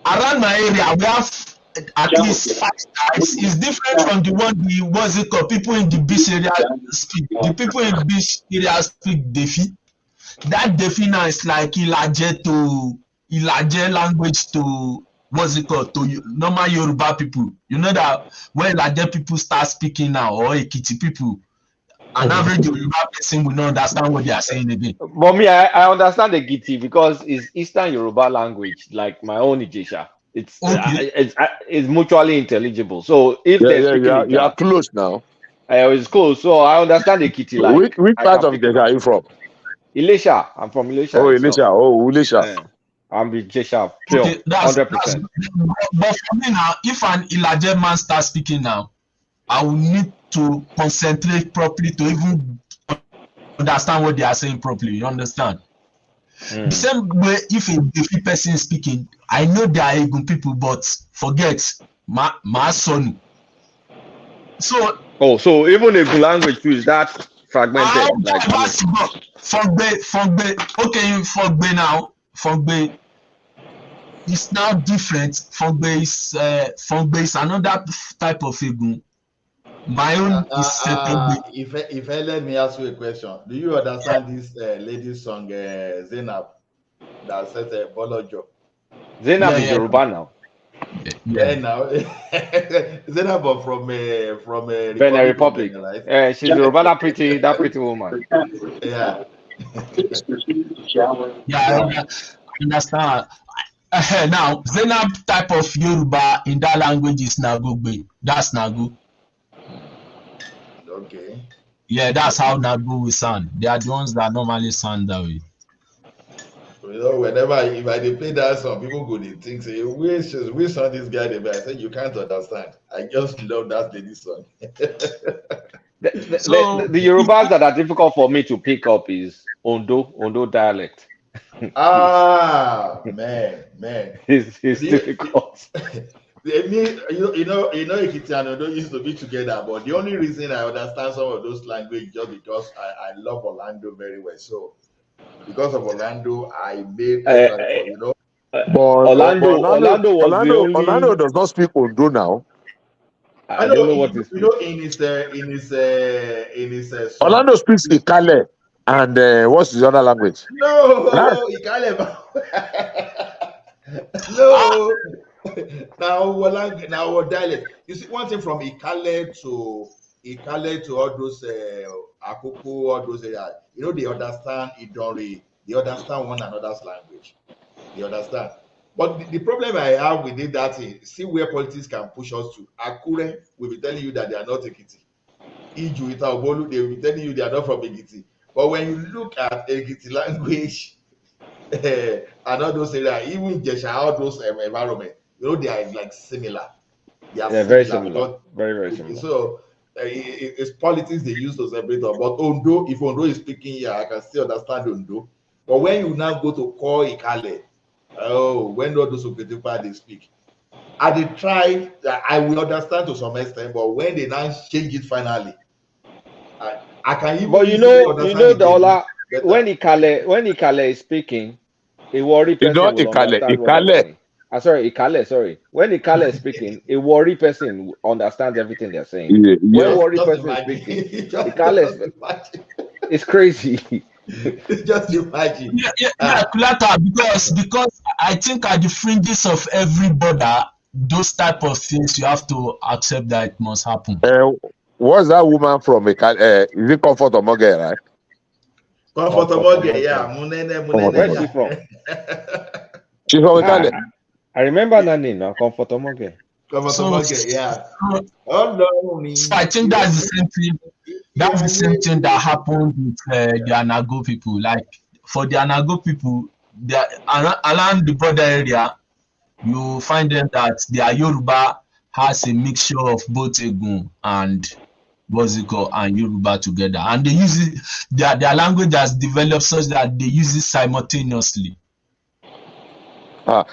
around my area. We have at least 5 types. It's different from the one people in the beach area speak. The people in the beach area speak Defi. That Defi now is like Ilaje language to to normal Yoruba people. You know that when Ilaje people start speaking now, or Ekiti people, an average Yoruba person will not understand what they are saying again. But me, I understand the Giti because it's Eastern Yoruba language, like my own Ijesha. It's mutually intelligible. So if you are close now. It's close. So I understand the Giti. Like which part of Ijesha are you from? Ilesha. I'm from Ilesha. Oh, Ilesha. Oh, Ilesha. Yeah. I'm Ijesha. Pure. 100%. But for me now, if an Ilaje man starts speaking now, I will need to concentrate properly to even understand what they are saying properly. You understand? The same way, if a Defi person is speaking, I know they are Egun people, but forget my son. So even Egun language too is that fragmented. Fogbe now. Fogbe is now different. Fogbe is another type of Egun. My own is if I let me ask you a question, do you understand this lady's song Zainab that says Bolojo? Zainab is Yoruba now. Yeah, now Zainab from Benin Republic Republic. of Benin, right? She's Yoruba, that pretty woman. Yeah. Yeah, I understand. Now, Zainab type of Yoruba in that language is Nagogbe. That's Nagu. Okay. Yeah, that's how Nagu will sound. They are the ones that normally sound that way. You know, whenever if I play that song, people go they think, say, which song this guy they play? I said, you can't understand. I just love that lady song. The Yorubas that are difficult for me to pick up is Ondo dialect. Man. It's difficult. You know, Ekiti and Ondo used to be together, but the only reason I understand some of those languages just because I love Orlando very well. So because of Orlando, I made you know. But Orlando does not speak Ondo now. I don't know what is. You know, in his song. Orlando speaks Ikale and what's his other language? No, Ikale. No. Now dialect. You see, one thing from Ikale to all those Akoko, all those areas, you know, they understand Idori, they understand one another's language. They understand. But the problem I have with it that is, see where politics can push us to. Akure will be telling you that they are not Ekiti. Iju Itaobolu, they will be telling you they are not from Ekiti. But when you look at Ekiti language and all those areas, even Jesha, all those environment, you know, they are like similar. They are very similar. Very similar. So it's politics they use to separate them. But Ondo, if Ondo is speaking here, I can still understand Ondo. But when you now go to call Ikale, when all those Oketupa they speak, I did try. I will understand to some extent, but when they now change it finally, I can even. But you know, Dola, when Ikale is speaking, a worried person will understand what they're saying. Sorry, when Ikale is speaking, a worried person understands everything they're saying. When a worried person is speaking, Ikale it's crazy. Just imagine. Kulata, because I think at the fringes of every border, those type of things you have to accept that it must happen. What's that woman from? Is it Comfort Omoge, right? Comfort Omoge, yeah. Where's she from? She's from Italy. I remember that name now, Comfort Omoge. Yeah. So I think that's the same thing. That's the same thing that happened with the Anago people. Like for the Anago people, around the border area, you find them that their Yoruba has a mixture of both Egun and Boziko and Yoruba together, and they use it. Their language has developed such that they use it simultaneously. Ẹ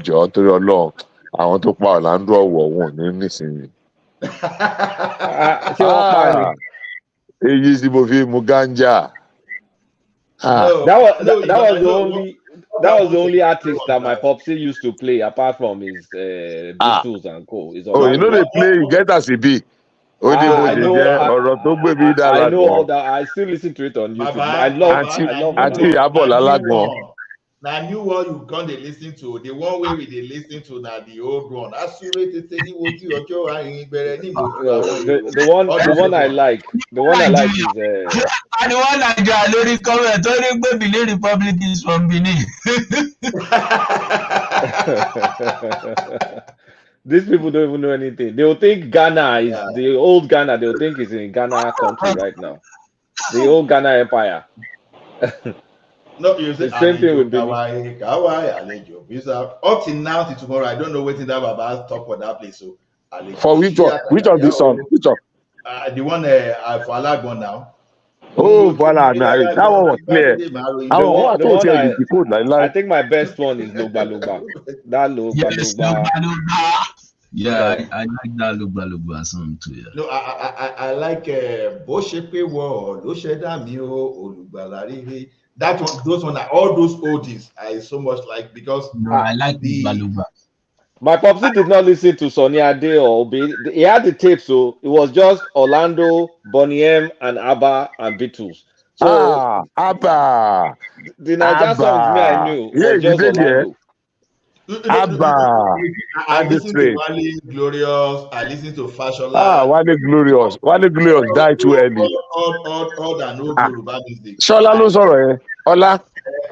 jọ̀ọ́ torí Ọlọ́run, àwọn tó pa Orlando ọ̀wọ̀ wọn ní nísìnyí. Ṣé wọ́n pa ni? Èyí sì mo fi mu ganja. That was the only artist that my popsy used to play apart from his Beatles and co. You know they play you get as e be. I know all that. I still listen to it on YouTube. I love Now new one you can't listen to. The one way we they listen to now the old one. The one I like is the one Nigeria lórí comment only Benin Republic is from Benin. These people don't even know anything. They will think Ghana is the old Ghana. They will think it's in Ghana country right now. The old Ghana Empire. No, you say the same thing with Benin. Up till now, till tomorrow, I don't know what that Baba talk for that place. So, for which one? Which of this song? Which one? The one for Alagbon now. Oh, voilà, that one was clear. I think my best one is Lugba Lugba. That Lugba Lugba. Yeah, I like that Lugba song too. Yeah. No, I like Boshepe Wo, Losheda Mio, Olugbalari. That one, those one, all those oldies I so much like because I like the Lugba. My popsy did not listen to Sonny Ade or Obi. He had the tape, so it was just Orlando, Boney M, and ABBA and Beatles. So Abba, the Niger songs me I Abba. knew Yeah, was you just did there. Orlando. Abba, I on the listened to street. Wale Glorious. I listened to Fashola. Wale Glorious. Wale Glorious died too early. All that no Yoruba music. Shola ló sọ̀rọ̀ yẹn. Ọlá,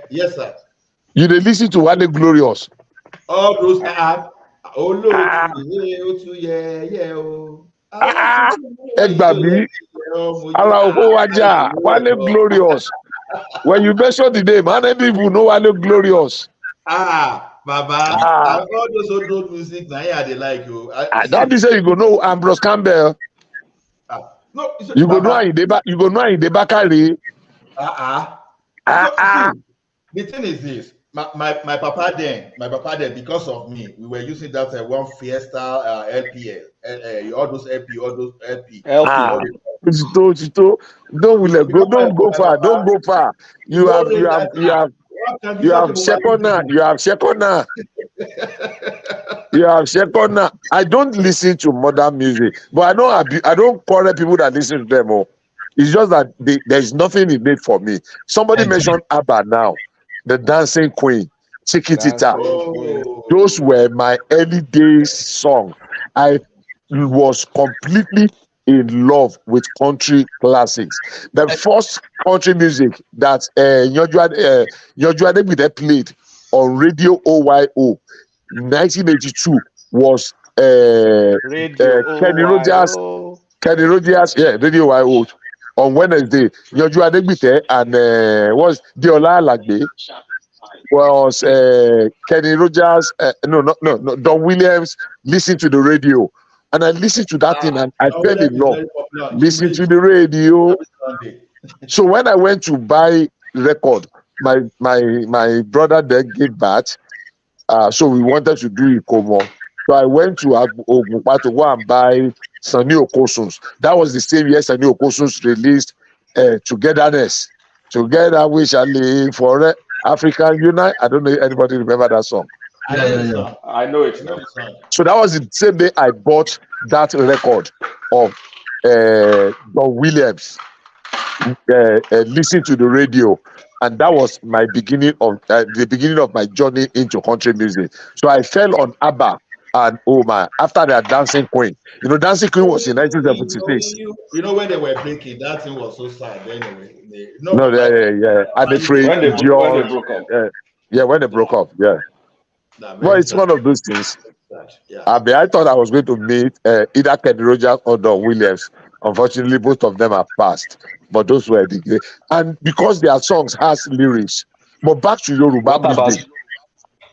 Yes, sir. you dey listen to Wale Glorious. All those olóòtú yẹ ó tún yẹ o. Ẹ gbà mí. Ara oko wájà. Wale Glorious. When you mention the name, how many people know Wale Glorious? Baba, all those old music now yeah, they like you. Don't be say you go know Ambrose Campbell. No, you go know Ayinde Bakare. See, the thing is this. My papa then, because of me, we were using that one Fiesta LPL, all those LP. Don't go far. You have second. I don't listen to modern music, but I don't quarrel people that listen to them. It's just that there's nothing in it for me. Somebody mentioned ABBA now, the Dancing Queen, Chiquitita. Those were my early days song. I was completely in love with country classics. The first country music that Nyoju Adebide played on Radio OYO 1982 was Kenny Rogers, Radio OYO on Wednesday. Nyoju Adebide and was Deola Alagbe was Kenny Rogers, no, Don Williams. Listen to the radio, and I listened to that thing, and I fell in love. Listen to the radio. So when I went to buy record, my brother then gave back. So we wanted to do Ikomo. So I went to Ogunpa to go and buy Sunny Okosun's. That was the same year Sunny Okosun's released Togetherness. Together we shall live for African Unite. I don't know if anybody remember that song. Yeah. I know it now. So that was the same day I bought that record of Don Williams. Listen to the radio, and that was my beginning of the beginning of my journey into country music. So I fell on ABBA and after that Dancing Queen. Dancing Queen was in 1976. You know when they were breaking, that thing was so sad. Anyway, And when they broke up. When they broke up, Well, it's one of those things. I thought I was going to meet either Kenny Rogers or Don Williams. Unfortunately, both of them are passed. But those were the great. And because their songs has lyrics. But back to Yoruba music.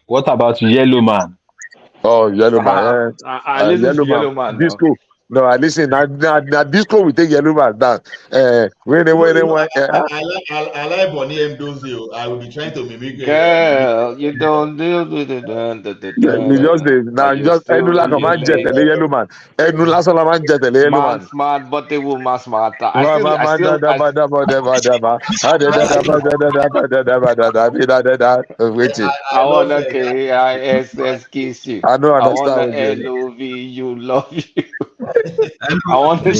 What about Yellow Man? Oh, Yellow Man. I listen to Yellow Man. Disco. No, I listen. Now disco we take Yellow Man down. I like Bonnie M. Dozio. I will be trying to mimic. Girl, you don't do Enula command jet Yellow Man. Enula Solomon jet Yellow Man. Smart, but they will mass smarter. I wanna KISS kiss you. I don't understand. I wanna LOV you, love you. I want to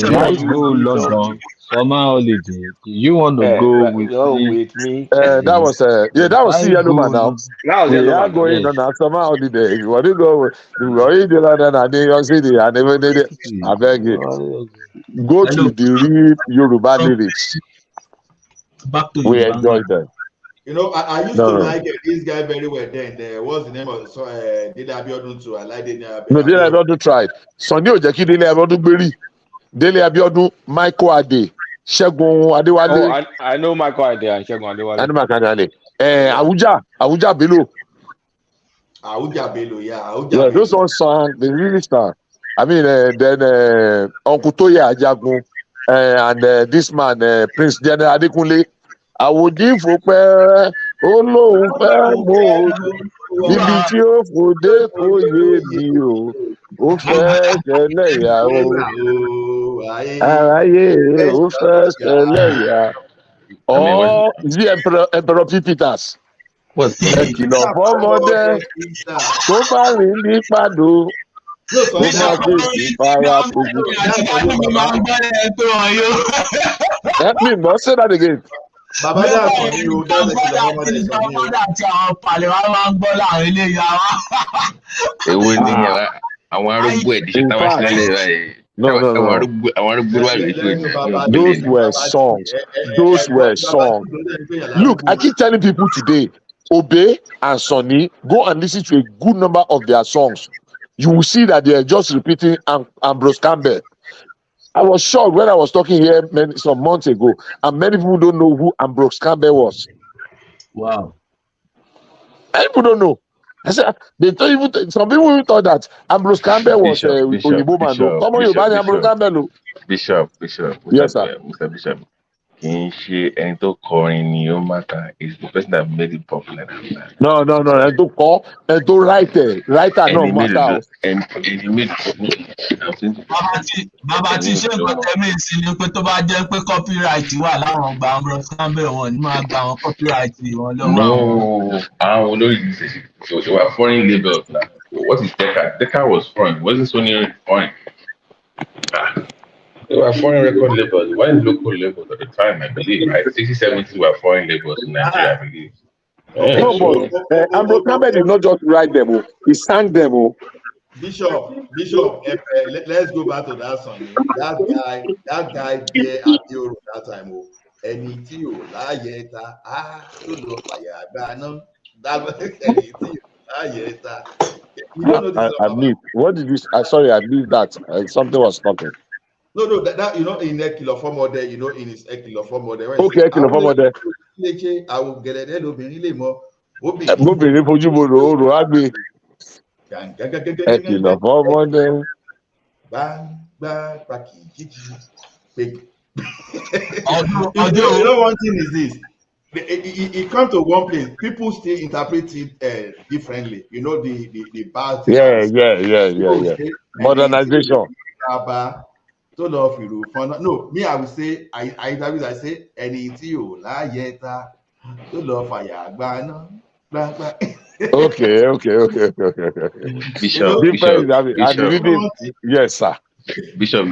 go London summer holiday. You want to go with me? That was Yellow Man now. We are going on a summer holiday. You want to go? You go in the London and New York City and even I beg you. Go to the real Yoruba lyrics. We enjoy them. I used to like this guy very well then. What's the name of Dele Abiodun too? I like Dele Abiodun. No, Dele Abiodun tried. Sunday Ojeki Dele Abiodun Gberi. Dele Abiodun, Michael Ade, Segun Adewale. Oh, I know Michael Ade and Segun Adewale. I know Michael Ade. Awuja Bello. Awuja Bello, yeah, those ones sang, they really sang. I mean, then Uncle Toye Ajagun and this man, Prince General Adekunle. Àwòdì fòpẹ́ olóhùn fẹ́ mọ́ níbi tí ó fòdé kò yé mi o ó fẹ́ ṣẹlẹ́yà o aráyé ó fẹ́ ṣẹlẹ́yà. Is it Emperor P. Peters? What's that? Kìlọ̀ fọ́mọdé tó bá rìn ní pàdó kó má fèsì fara kojú. Help me, boss. Say that again. Bàbá dà sọ ní o, dáṣẹ kìlọ̀ fọ́mọdé sọ ní o. Àti àwọn pàlẹ́ wa máa ń gbọ́ láàrin ilé ìyá wa. Èwo ni àwọn arúgbó ẹ̀díṣẹ́ táwọn ṣe lálẹ́ báyìí? No. Those were songs. Look, I keep telling people today, Obey and Sonny, go and listen to a good number of their songs. You will see that they are just repeating Ambrose Campbell. I was shocked when I was talking here some months ago, and many people don't know who Ambrose Campbell was. Wow. Many people don't know. I said some people even thought that Ambrose Campbell was Oyibo man. Ambrose Campbell. Bishop. Yes, sir. Mr. Bishop. Is the person that made it popular. No. And to writer no matter. And he made Bàbá tí ṣe nǹkan tẹ́mí sí ni pé tó bá jẹ́ pé copyright wà láwọn gba Ambrose Campbell wọn ni máa gba àwọn copyright wọn lọ́wọ́. No, àwọn olórí ìṣẹ̀ṣẹ̀ so they were foreign labels now. What is Decca? Decca was foreign. Wasn't Sony foreign? They were foreign record labels. Why local labels at the time, I believe, right? 60s, 70s were foreign labels in Nigeria, I believe. No, but Ambrose Campbell did not just write them, he sang them. Bishop, let's go back to that song. That guy there at Euro that time. Ẹni tí ò láyé ta, tó lọ fàyà gbà náà. Ẹni tí ò láyé ta. I missed. What did you say? Sorry, I missed that. Something was talking. No, that in Ekilofo model, in his Ekilofo model. Okay, Ekilofo model. I will get it. Obìnrin fojú mo rò ó àgbè. Ekilofo model. One thing is this. It comes to one place, people still interpret it differently. The bad thing. Yeah. Modernization. No, me, I would say, I say, any to la yeta to love fire gbana. Okay. Bishop. Yes, sir. Bishop.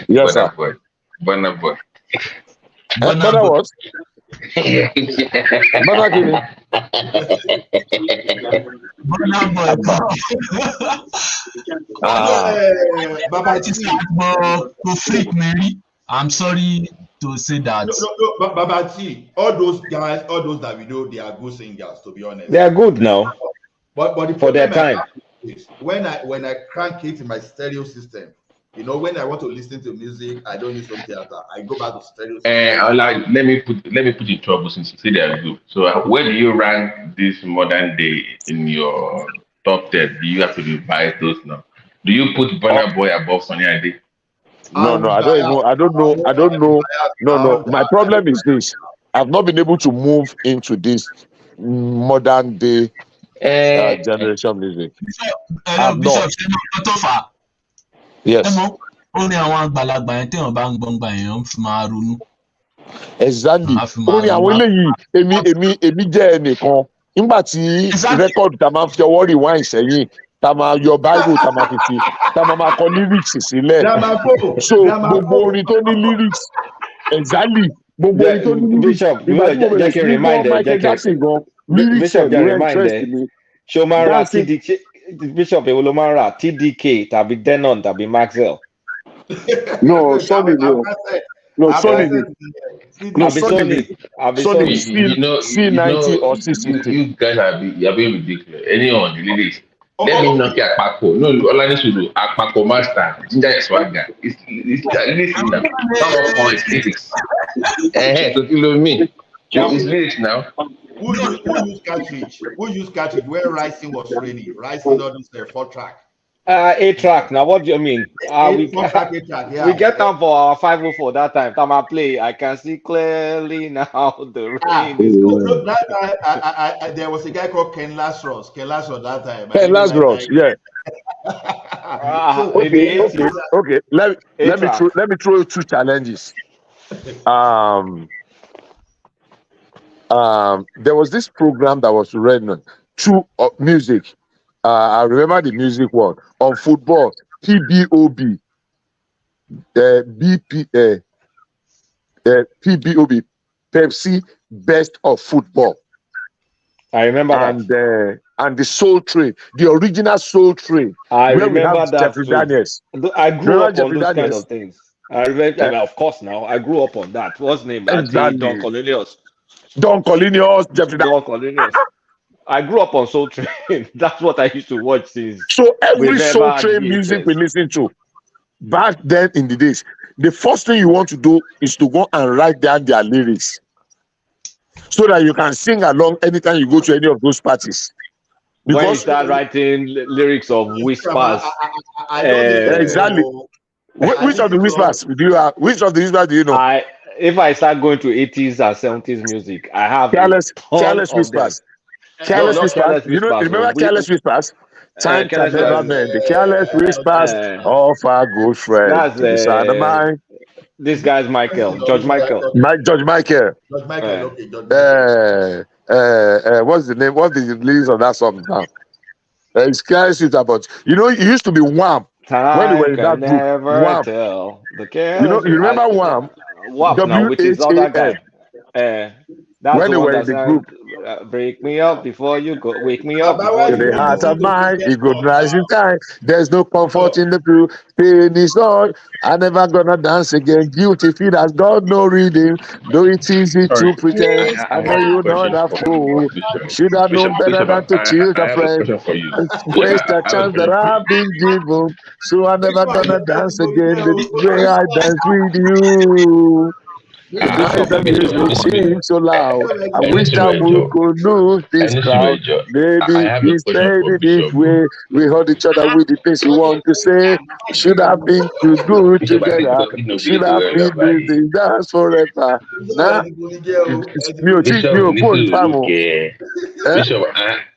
Yes, sir. Burna Boy. Burna what? Burna Kini. Baba to freak Mary. I'm sorry to say that. No, Baba T, all those guys, all those that we know, they are good singers, to be honest. They are good now. But the for their time. Is when I crank it in my stereo system, when I want to listen to music, I don't use home theater. I go back to stereo system. Let me put in trouble since you say they are good. So where do you rank this modern day in your top 10? Do you have to revise those now? Do you put Burna Boy above Sonny Ade? No, I don't know. No. My problem is this. I've not been able to move into this modern day generation music. Bishop, yes. Exactly. Only àwọn eléyìí èmi jẹ́ ẹnìkan nígbà tí record tá máa fi ọwọ́ rewind sẹ́yìn tá máa yọ bible tá máa fi tá máa kọ lyrics sílẹ̀ so gbogbo orin tó ní lyrics exactly gbogbo orin tó ní lyrics nígbà tí mo bẹ̀rẹ̀ sí ní Michael Jackson gan lyrics ẹ̀ ló interest mi. Ṣé o máa ra Bishop èwo ló máa ra TDK tàbí Denon tàbí Maxwell? No, Sonny ni. No, Sonny. C90 or C60. You guys are being ridiculous. Anyone, the lyrics. Let me knock your Akpako. No, all I need to do, Akpako master, Ginger is swagger. It's lyrics now. Some of all is lyrics. So you know me. It's lyrics now. Who used cartridge? Where Rising was raining? Rising on this 4-track. 8-track. Now, what do you mean? We get them for our 504 that time. Time I play, I can see clearly now the rain is going. That time, there was a guy called Ken Lazarus that time. Ken Lazarus, yeah. Okay. Let me throw 2 challenges. There was this program that was running through music. I remember the music one on football. PBOB, PBOB, Pepsi Best of Football. I remember that. And the Soul Train, the original Soul Train. I where we have remember that Jeffrey too. Daniels. I grew Remember up on Jeffrey those kind Daniels? of things. I remember, I mean, of course, now I grew up on that. What's his name? Exactly. Don Cornelius. Don Cornelius, Jeffrey Don Cornelius. I grew up on Soul Train. That's what I used to watch since. So every Soul Train music we listen to back then in the days, the first thing you want to do is to go and write down their lyrics so that you can sing along anytime you go to any of those parties. Because when you start writing lyrics of whispers, exactly. Which of the whispers do you have? Which of the whispers do you know? If I start going to 80s and 70s music, I have Careless Whispers. Careless Whispers. You know, remember Careless Whispers? Time can never mend the careless whispers of our good friend. That's this guy's George Michael. George Michael. George Michael, okay, George Michael. What's the name? What's the lyrics of that song now? It's Careless Whispers, but you know, it used to be Wham. When they were in that group, Wham. You remember Wham? Now with his other guy. That's when they were in the group. Break me up before you go. Wake me up. In the heart of mine, it good rising time. There's no comfort in the blue. Pain is all. I'm never gonna dance again. Guilty feet has got no reading. Though it's easy to pretend. I know you're not a fool. Should have known better than to cheat a friend. Waste a chance that I've been given. So I'm never gonna dance again the way I dance with you. The music seems so loud. I wish that we could lose this crowd. Maybe we stayed in this way. We hold each other with the things we want to say. Should have been too good together. Should have been doing this dance forever. Nah, Bishop,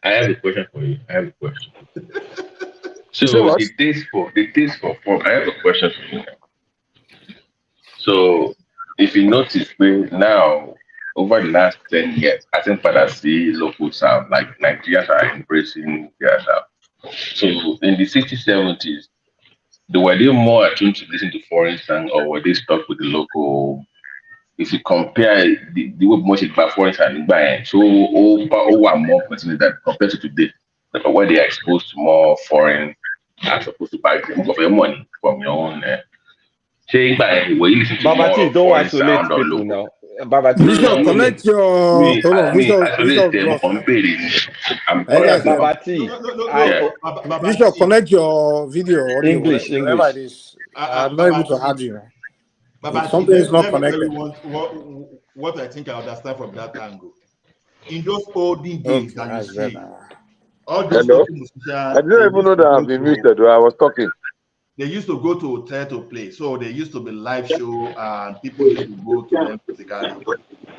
I have a question for you. I have a question. So the taste for form. I have a question for you. So if you notice, now over the last 10 years, I think that I see local sound like Nigerians are embracing their sound. So in the 60s, 70s, were they more attuned to listen to foreign sound, or were they stuck with the local? If you compare the way most of foreign sound, so over more percentage that compared to today, where they are exposed to more foreign as opposed to buy them for your money from your own. Babati, don't isolate people now. Babati, Bishop, connect your. Hold on, Bishop, connect your video. English. Whatever it is, I'm not able to add you. Something is not connected. What I think I understand from that angle. In those olden days that you see, all those musicians, I didn't even know that I've been muted. I was talking. They used to go to hotel to play, so there used to be live show, and people used to go to them physically.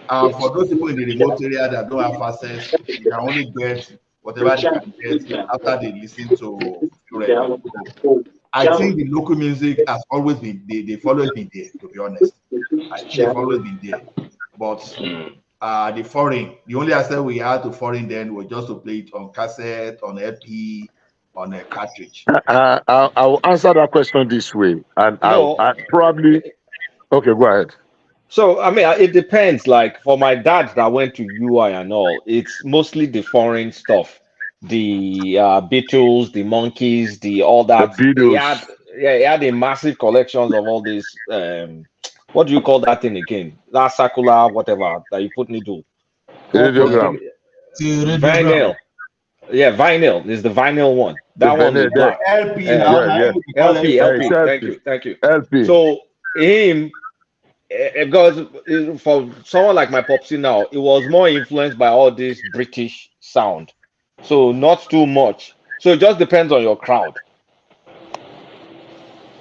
For those people in the remote area that don't have access, they can only get whatever they can get after they listen to radio. I think the local music has always been they've always been there, to be honest. They've always been there. But the foreign, the only access we had to foreign then was just to play it on cassette, on LP, on a cartridge. I'll answer that question this way, and I'll probably. Okay, go ahead. So I mean, it depends. Like for my dad that went to UI and all, it's mostly the foreign stuff, the Beatles, the Monkeys, all that. He had a massive collections of all these. What do you call that thing again? That circular whatever that you put needle. Radiogram. Vinyl. Yeah, vinyl is the vinyl one. That one is black. LP. LP. Thank you. LP. So him, because for someone like my popsy now, it was more influenced by all this British sound. So not too much. So it just depends on your crowd.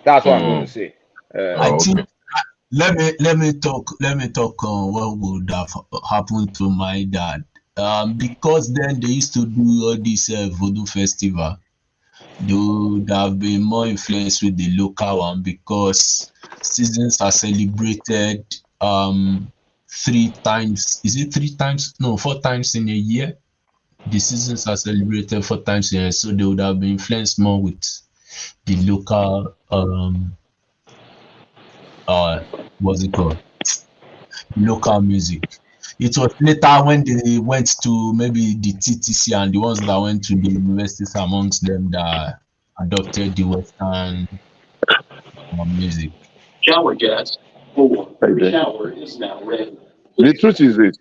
That's what I'm going to say. I think let me talk on what would have happened to my dad. Because then they used to do all this voodoo festival, they would have been more influenced with the local one because seasons are celebrated 3 times. Is it 3 times? No, 4 times in a year. The seasons are celebrated 4 times a year, so they would have been influenced more with the local what's it called? Local music. It was later when they went to maybe the TTC and the ones that went to the universities amongst them that adopted the Western music. Shower gas. Shower is now ready. The truth is this.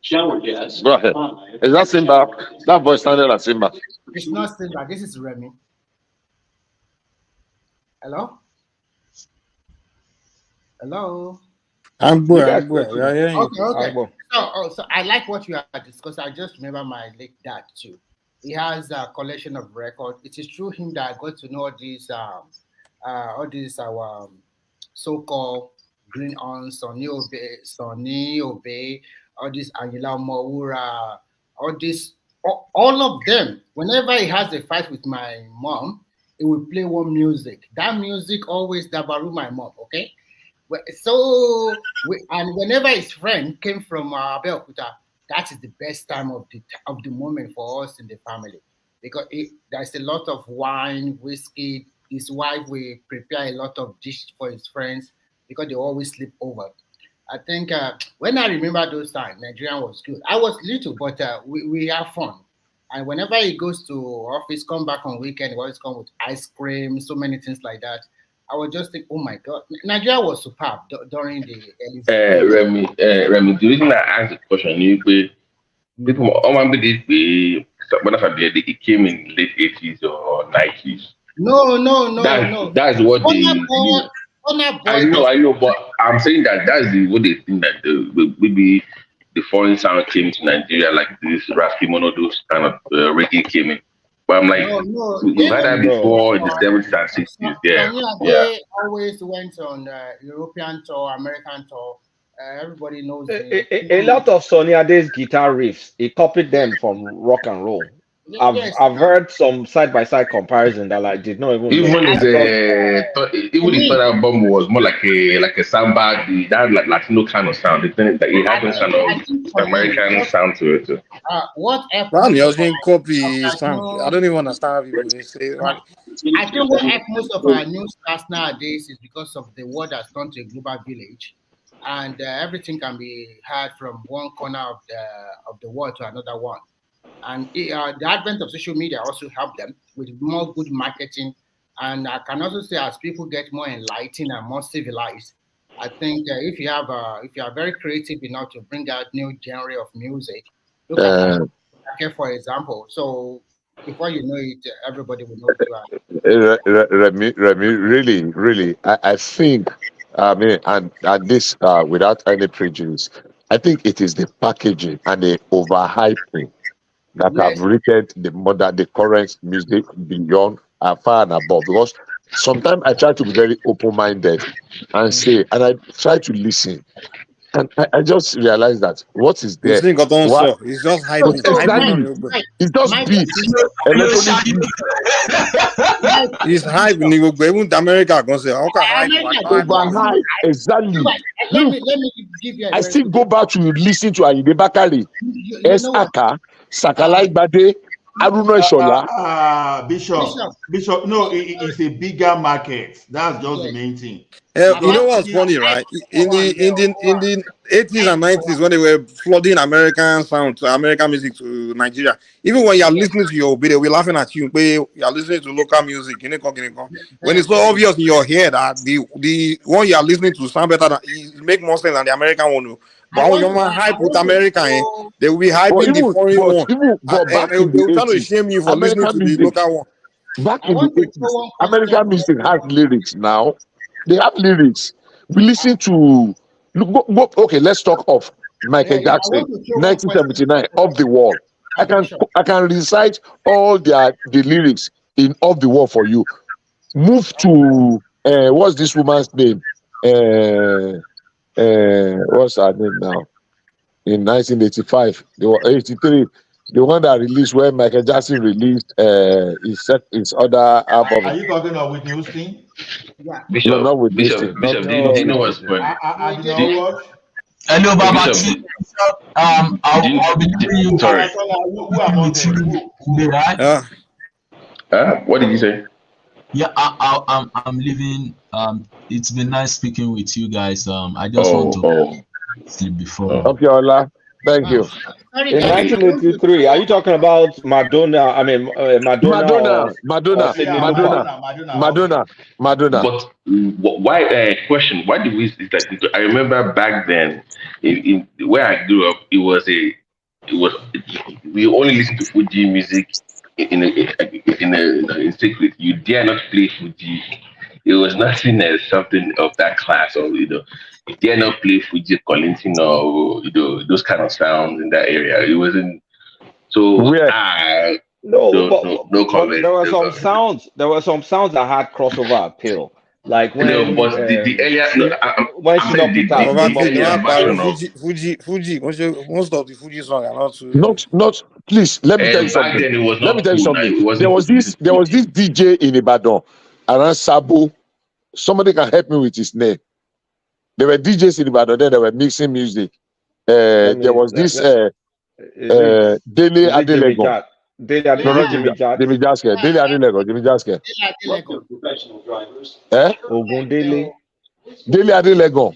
Shower gas. Go ahead. Is that Simba? That voice sounded like Simba. It's not Simba. This is Remy. Hello? Hello? I'm good. Okay. So I like what you had discussed. I just remember my late dad too. He has a collection of records. It is through him that I got to know all these our so-called green on Sonny Obey, all this Angela Moura, all of them. Whenever he has a fight with my mom, he will play one music. That music always dabaru my mom. Okay. So, and whenever his friend came from Abeokuta, that is the best time of the moment for us in the family, because there's a lot of wine, whiskey. His wife will prepare a lot of dish for his friends because they always sleep over. I think when I remember those times, Nigerian was good. I was little, but we have fun. And whenever he goes to office, come back on weekend, he always come with ice cream, so many things like that. I would just think, oh my God, Nigeria was superb during the early. Remy, the reason I asked the question is people believe it came in late 80s or 90s. No. That's what I know, but I'm saying that's what they think that maybe the foreign sound came to Nigeria, like this Raski Mono, those kind of reggae came in. But I'm like, we've had that before in the 70s and 60s. They always went on European tour, American tour. Everybody knows a lot of Sonny Ade's guitar riffs. He copied them from rock and roll. I've heard some side-by-side comparison that I did not even the third album was more like a samba, that like Latino kind of sound. It had this kind of American sound to it. What copy sound? I don't even understand how people say it. I think what helped most of our new stars nowadays is because of the world has turned to a global village, and everything can be heard from one corner of the world to another one. And the advent of social media also helped them with more good marketing. And I can also say, as people get more enlightened and more civilized, I think if you are very creative enough to bring out new genre of music, look at for example. So before you know it, everybody will know you are. Remy, really, I think, and this without any prejudice, I think it is the packaging and the overhyping that have rated the current music beyond far and above. Because sometimes I try to be very open-minded and say, and I try to listen, and I just realize that what is there? It's just hype. Exactly. It's just beat. It's hype. Even America can say, hype. Exactly. Let me give you. I still go back to listen to Ayinde Bakari, Aka, Sakalai Bade, Aruna Shola. Bishop. No, it's a bigger market. That's just the main thing. You know what's funny, right? In the 80s and 90s, when they were flooding American sound, American music to Nigeria, even when you're listening to your video, we're laughing at you. You're listening to local music. When it's so obvious in your head that the one you're listening to sound better than it make more sense than the American one. But when you're hype with American, they will be hyping the foreign one. They will try to shame you for listening to the local one. Back in the 80s, American music has lyrics now. They have lyrics. We listen to okay, let's talk of Michael Jackson, 1979, Off the Wall. I can recite all the lyrics in Off the Wall for you. Move to what's this woman's name? What's her name now? In 1985, they were 83. The one that released when Michael Jackson released his other album. Are you talking of Whitney Houston? Yeah. No, not with Houston. Bishop, do you know what's funny? I did not watch. Hello, Baba. Bishop, I'll be leaving you. sorry. Who among them? Today, right? What did you say? Yeah, I'm leaving. It's been nice speaking with you guys. I just want to sleep before. Okay, Ola. Thank you. In 1983, are you talking about Madonna? I mean, Madonna. Madonna. But why? Question: why did we? It's like, I remember back then, in where I grew up, we only listened to Fuji music in secret. You dare not play Fuji. It was not seen as something of that class, or you dare not play Fuji Collington or those kind of sounds in that area. It wasn't. So no comment. There were some sounds. There were some sounds that had crossover appeal, like when the earlier. When Fuji. Most of the Fuji songs are not too. Not. Please let me tell you something. Then it was Let me tell you cool. something. There was this DJ in Ibadan around Sabo. Somebody can help me with his name. There were DJs in Ibadan. Then they were mixing music. There was this Dele Adelego. Dele Adelego. Jimmy Jaske. Professional drivers. Ogundele. Dele Adelego.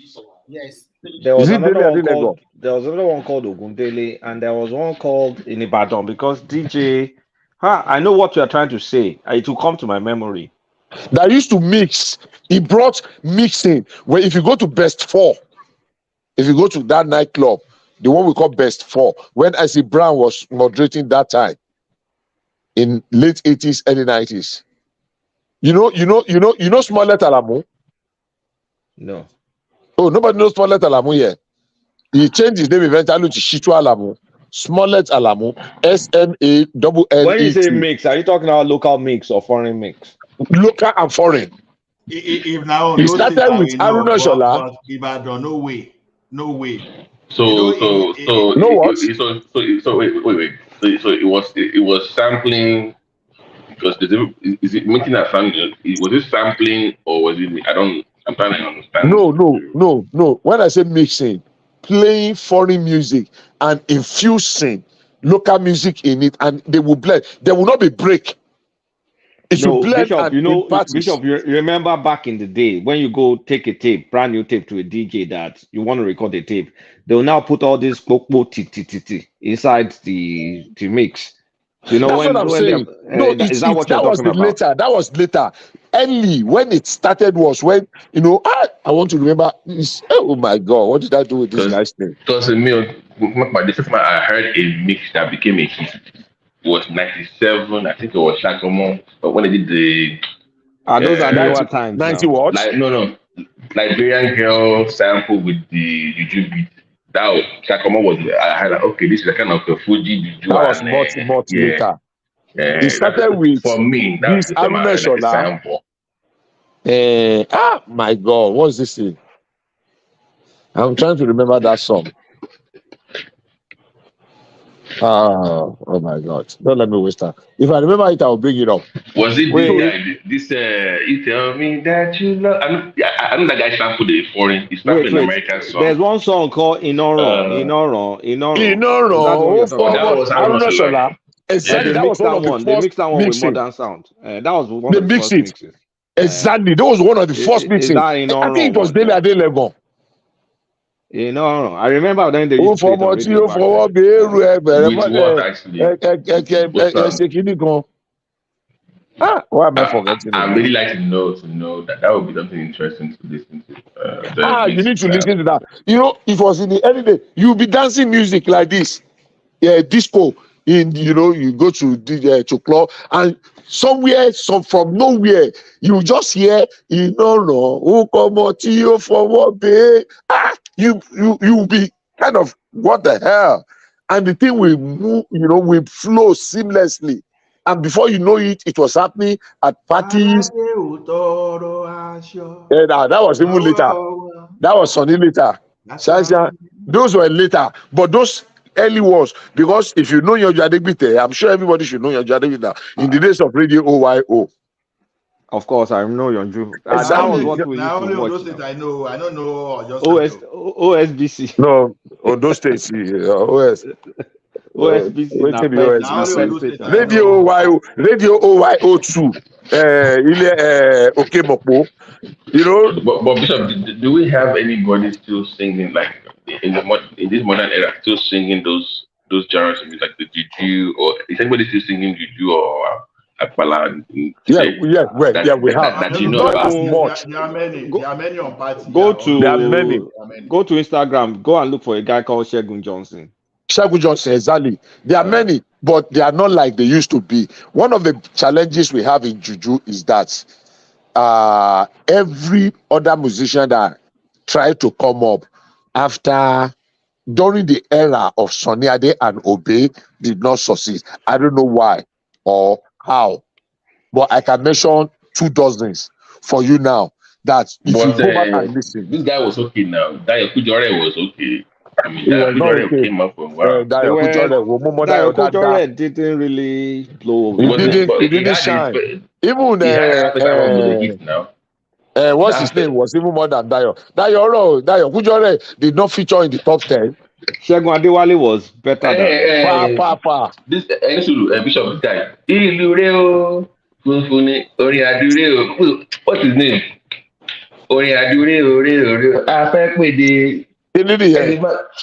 Yes. There was another one called Ogundele, and there was one called in Ibadan because DJ. I know what you are trying to say. It will come to my memory. That used to mix. He brought mixing. Where if you go to Best 4, if you go to that nightclub, the one we call Best 4, when Icy Brown was moderating that time in late 80s, early 90s. You know Smollett Alamu? No. Oh, nobody knows Smollett Alamu here. He changed his name eventually to Shitu Alamu. Smollett Alamu, SMALLET. When you say mix, are you talking about local mix or foreign mix? Local and foreign. If now he started with Haruna Shola. Ibadan, no way. So wait. So it was sampling. Because is it making a sound? Was it sampling or was it? I'm trying to understand. No. When I say mixing, playing foreign music and infusing local music in it, and they will blend. There will not be break. It will blend. Bishop, you remember back in the day when you go take a tape, brand new tape to a DJ that you want to record a tape, they will now put all this inside the mix. So, that's what I'm saying. That was later. Early when it started was when I want to remember. Oh my God, what did I do with this guy's name? Because the first time I heard a mix that became a hit was 97. I think it was Shakomo. But when they did the those are newer times. 90 what? No, Liberian Girl sample with the Juju beat. That was Shakomo was. I had okay, this is a kind of a Fuji Juju. That was much later. It started with for me. This Haruna Shola. My God, what's this thing? I'm trying to remember that song. Oh my God! Don't let me waste time. If I remember it, I'll bring it up. Was it this? You tell me that you love. I know that guy sampled the foreign. It's not an American song. There's one song called Inoro. That was Haruna Shola. Exactly. That was one of the first. They mixed that one with modern sound. That was one of the first mixes. Exactly. That was one of the first mixes. I think it was Dele Adelego. I remember then they used to with what actually? Why am I forgetting? I really like to know that would be something interesting to listen to. You need to listen to that. It was in the early day. You'll be dancing music like this. Disco. You go to club and somewhere, from nowhere, you just hear, you will be kind of, what the hell? And the thing will move, will flow seamlessly. And before you know it, it was happening at parties. That was even later. That was Sonny later. Those were later. But those early ones, because if you know your Adegbite, I'm sure everybody should know your Adegbite now. In the days of Radio OYO. Of course, I know Yonju. Exactly. That was what we used Now to only on watch. those states I know. I don't know just OSBC. No, on those states, OS. OSBC Wait na till the first OSBC. station. Radio OYO2. Okemokpo. You know. But Bishop, do we have anybody still singing like in this modern era, still singing those genres of music, like the juju, or is anybody still singing juju or Akpala? We have. That you know Not about. as much. There are many. There are many on party. Go to Go to Instagram. Go and look for a guy called Shegun Johnson. Shegun Johnson, exactly. There are many, but they are not like they used to be. One of the challenges we have in juju is that every other musician that tried to come up during the era of Sunny Ade and Obey did not succeed. I don't know why or how, but I can mention 2 dozens for you now. That if you go back and listen, this guy was okay now. Dayo Kujore was okay. I mean, Dayo Kujore came up from wow. Dayo Kujore didn't really blow. He didn't shine. What's his name was even more than Dayo. Dayo Kujore did not feature in the top 10. Shegun Adewale was better than This Bishop guy. What's his name?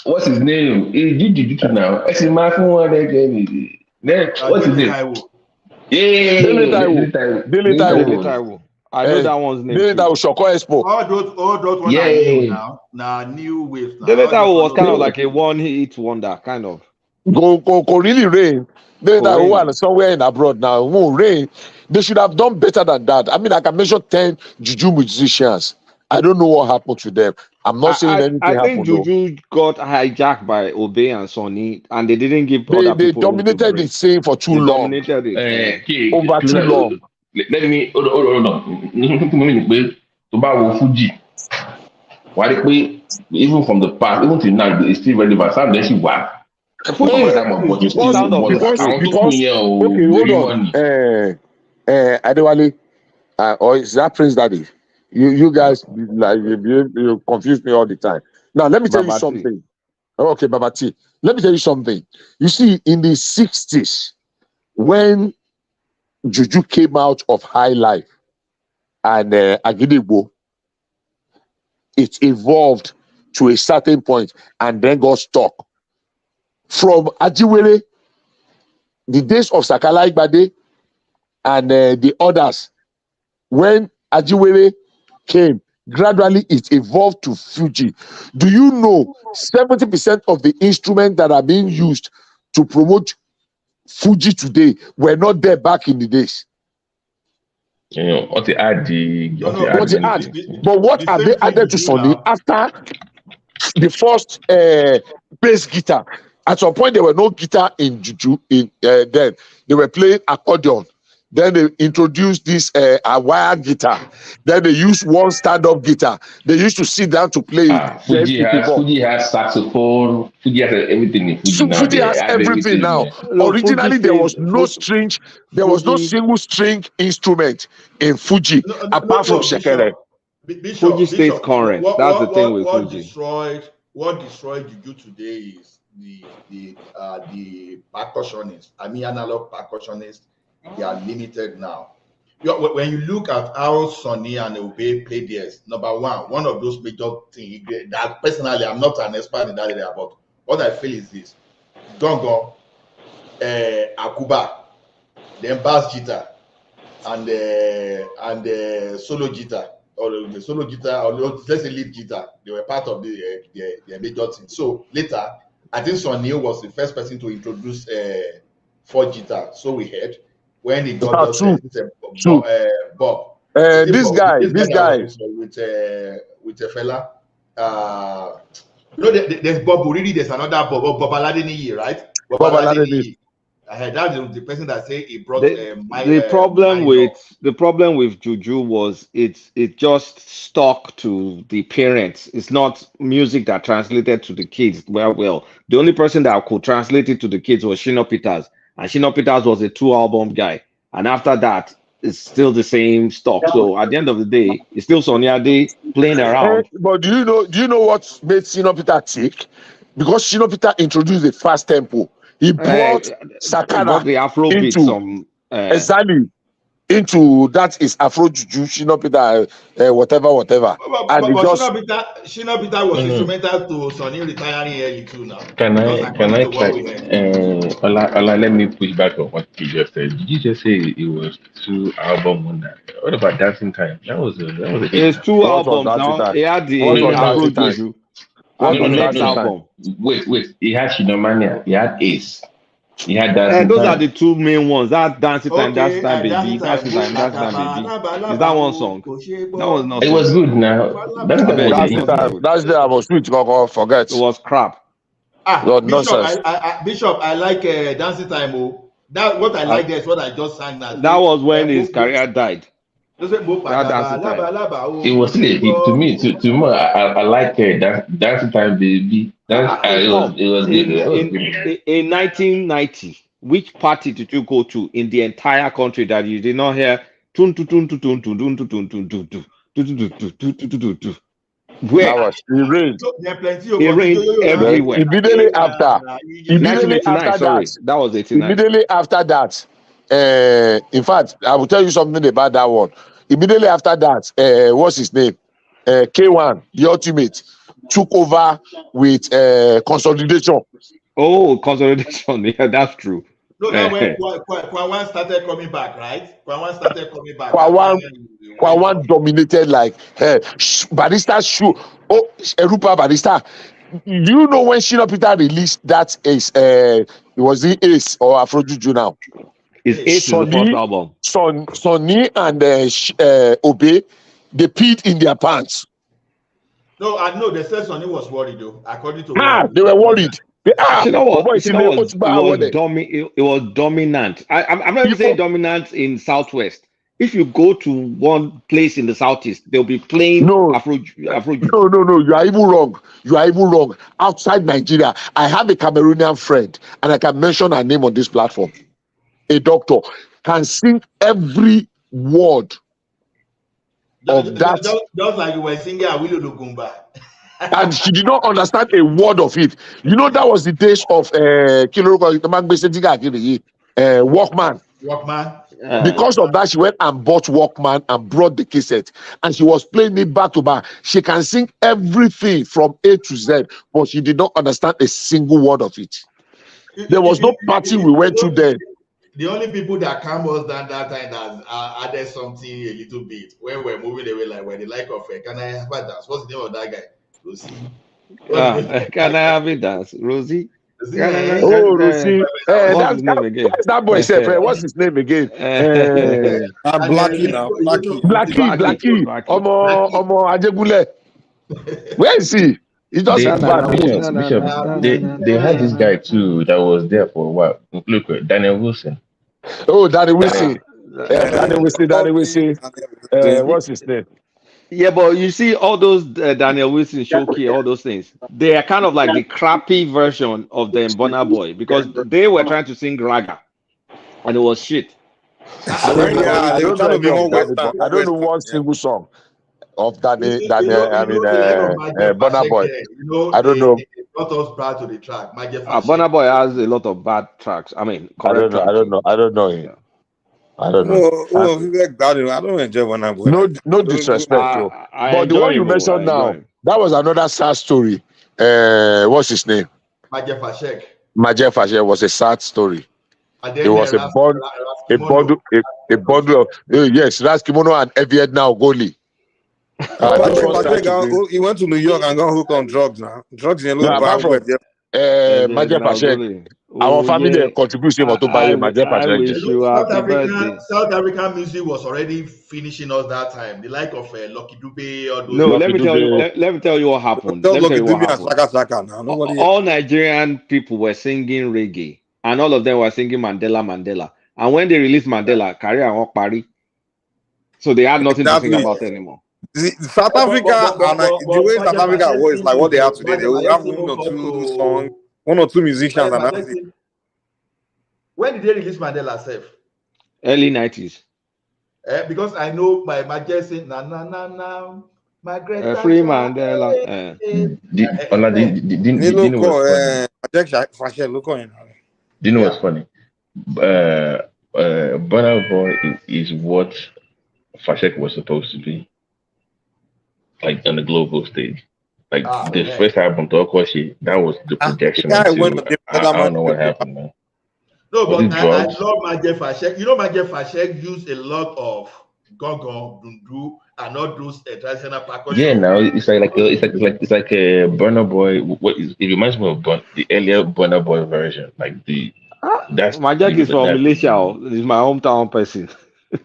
What's his name? He did now. What's his name? Dele Taiwo. I know that one's name. Dele Taiwo Shoko Expo. All those ones are new now. Now new waves. Dele Taiwo was kind of like a one-hit wonder, kind of. Go really rain. Dele Taiwo and somewhere in abroad now. Won't rain. They should have done better than that. I mean, I can mention 10 juju musicians. I don't know what happened to them. I'm not saying anything happened. I think Juju got hijacked by Obey and Sonny, and they didn't give other people. They dominated the scene for too long. Over too long. Let me hold on. To Fuji. Why even from the past, even till now, it's still relevant. Some days you work. Okay, hold on. Adewale, or is that Prince Daddy? You guys like you confuse me all the time. Now let me tell you something. Okay, Babati. Let me tell you something. You see, in the 60s, when Juju came out of High Life and Agidigbo, it evolved to a certain point and then got stuck. From Ajiwere, the days of Sakala Igbade and the others, when Ajiwere came, gradually it evolved to Fuji. Do you know 70% of the instruments that are being used to promote Fuji today were not there back in the days? You know, what they add, but what are they added to Sonny after the first bass guitar? At some point, there were no guitar in Juju. Then they were playing accordion. Then they introduced this a wire guitar. Then they used one stand-up guitar. They used to sit down to play. Fuji has saxophone. Fuji has everything in Fuji now. Fuji has everything now. Originally, there was no string. There was no single string instrument in Fuji apart from shekere. Fuji stays current. That's the thing with Fuji. What destroyed Juju today is the percussionists. I mean, analog percussionists. They are limited now. When you look at how Sonny and Obey played theirs, number one of those major things that personally I'm not an expert in that area, but what I feel is this: Gongo, Akuba, then bass guitar, and solo guitar, or the solo guitar, or let's say lead guitar. They were part of the major thing. So later, I think Sonny was the first person to introduce 4 guitar. So we heard. When he got Bob. This guy with a fella. There's Bob Uridi, there's another Bob Aladini, right? Bob Aladini. That's the person that say he brought the problem with Juju was it just stuck to the parents. It's not music that translated to the kids well. The only person that could translate it to the kids was Shina Peters, and Shina Peters was a 2-album guy. And after that, it's still the same stock. So at the end of the day, it's still Sonny Ade playing around. But do you know what made Shina Peter tick? Because Shina Peter introduced the fast tempo. He brought Sakara the Afrobeat exactly into that is Afro Juju, Shina Peter, whatever. But Shina Peter was instrumental to Sonny retiring early too now. Can I try? Let me push back on what you just said. Did you just say it was 2 albums on that? What about Dancing Time? That was a It's 2 albums now. He had the Afro Juju. Next album. Wait. He had Shinomania. He had Ace. He had Dancing those Time. are the 2 main ones. That Dancing Time, Dancing Time Baby, Dancing Time Baby. Is that one song? That was not. It was good now. Dancing Time that's the I was sweet. Forget. It was crap. Bishop, I like Dancing Time. That what I like there is what I just sang now. That was when his career died. It was still a hit to me. To me, I like Dancing Time Baby. It was good. In 1990, which party did you go to in the entire country that you did not hear? Where? That was it rained. It rained everywhere. Immediately after that, that was 89. Immediately after that, in fact, I will tell you something about that one. Immediately after that, what's his name? K1, the Ultimate, took over with Consolidation. Oh, Consolidation. Yeah, that's true. No, that when Kwawan started coming back, right? Kwawan dominated like Barista shoe. Oh, Erupa Barista. Do you know when Shina Peter released that Ace? It was the Ace or Afro Juju now. It's Ace in the first album. Sonny and Obe, they peed in their pants. No, I know. They said Sonny was worried though. According to they were worried. You know what? It was dominant. I'm not even saying dominant in Southwest. If you go to one place in the Southeast, they'll be playing Afro. No. You are even wrong. Outside Nigeria, I have a Cameroonian friend, and I can mention her name on this platform. A doctor can sing every word of that. Just like you were singing Awilo Lugumba. And she did not understand a word of it. You know, that was the days of Walkman. Because of that, she went and bought Walkman and brought the cassette, and she was playing it back to back. She can sing everything from A to Z, but she did not understand a single word of it. There was no party we went to there. The only people that calm us down that time that added something a little bit when we're moving away, like when the like of can I have a dance? What's the name of that guy? Rosie. Can I have a dance, Rosie? Rosie. What's his name again? That boy said, what's his name again? Blackie now. Blackie. Omo Ajegule. Where is he? He just Bishop. They had this guy too that was there for a while. Look, Daniel Wilson. Oh, Danny Wilson. Danny Wilson. What's his name? Yeah, but you see all those Daniel Wilson, Shoki, all those things. They are kind of like the crappy version of the Burna Boy because they were trying to sing raga, and it was shit. I don't know one single song of Burna Boy. I don't know. Got us bad to the track. Burna Boy has a lot of bad tracks. I mean, I don't know. I don't know. I don't enjoy Burna Boy. No disrespect, but the one you mentioned now, that was another sad story. What's his name? Majef Fashek was a sad story. It was a bundle of yes, Ras Kimono and Evied now Goli. He went to New York and got hooked on drugs now. Drugs in Majef Fashek. Our family contribution to buy Majef Fashek. South African music was already finishing us that time. The like of Lucky Dube or those. No, let me tell you what happened. All Nigerian people were singing reggae, and all of them were singing Mandela, Mandela. And when they released Mandela, career and Pari, so they had nothing to sing about anymore. South Africa and the way South Africa was like what they have today. They will have one or two musicians, and that's it. When did they release Mandela self? Early 90s. Because I know my Majesty na na na na my great Free Mandela. Do you know what's funny? Burna Boy is what Flashback was supposed to be, like on the global stage. Like the first album, that was the projection. I don't know what happened, man. No, but I love Majek Flashback. You know, Majek Flashback used a lot of gong, dundu, and all those traditional percussion. Yeah, now it's like a Burna Boy. It reminds me of the earlier Burna Boy version, like the. That's Majek is from Malaysia. He's my hometown person.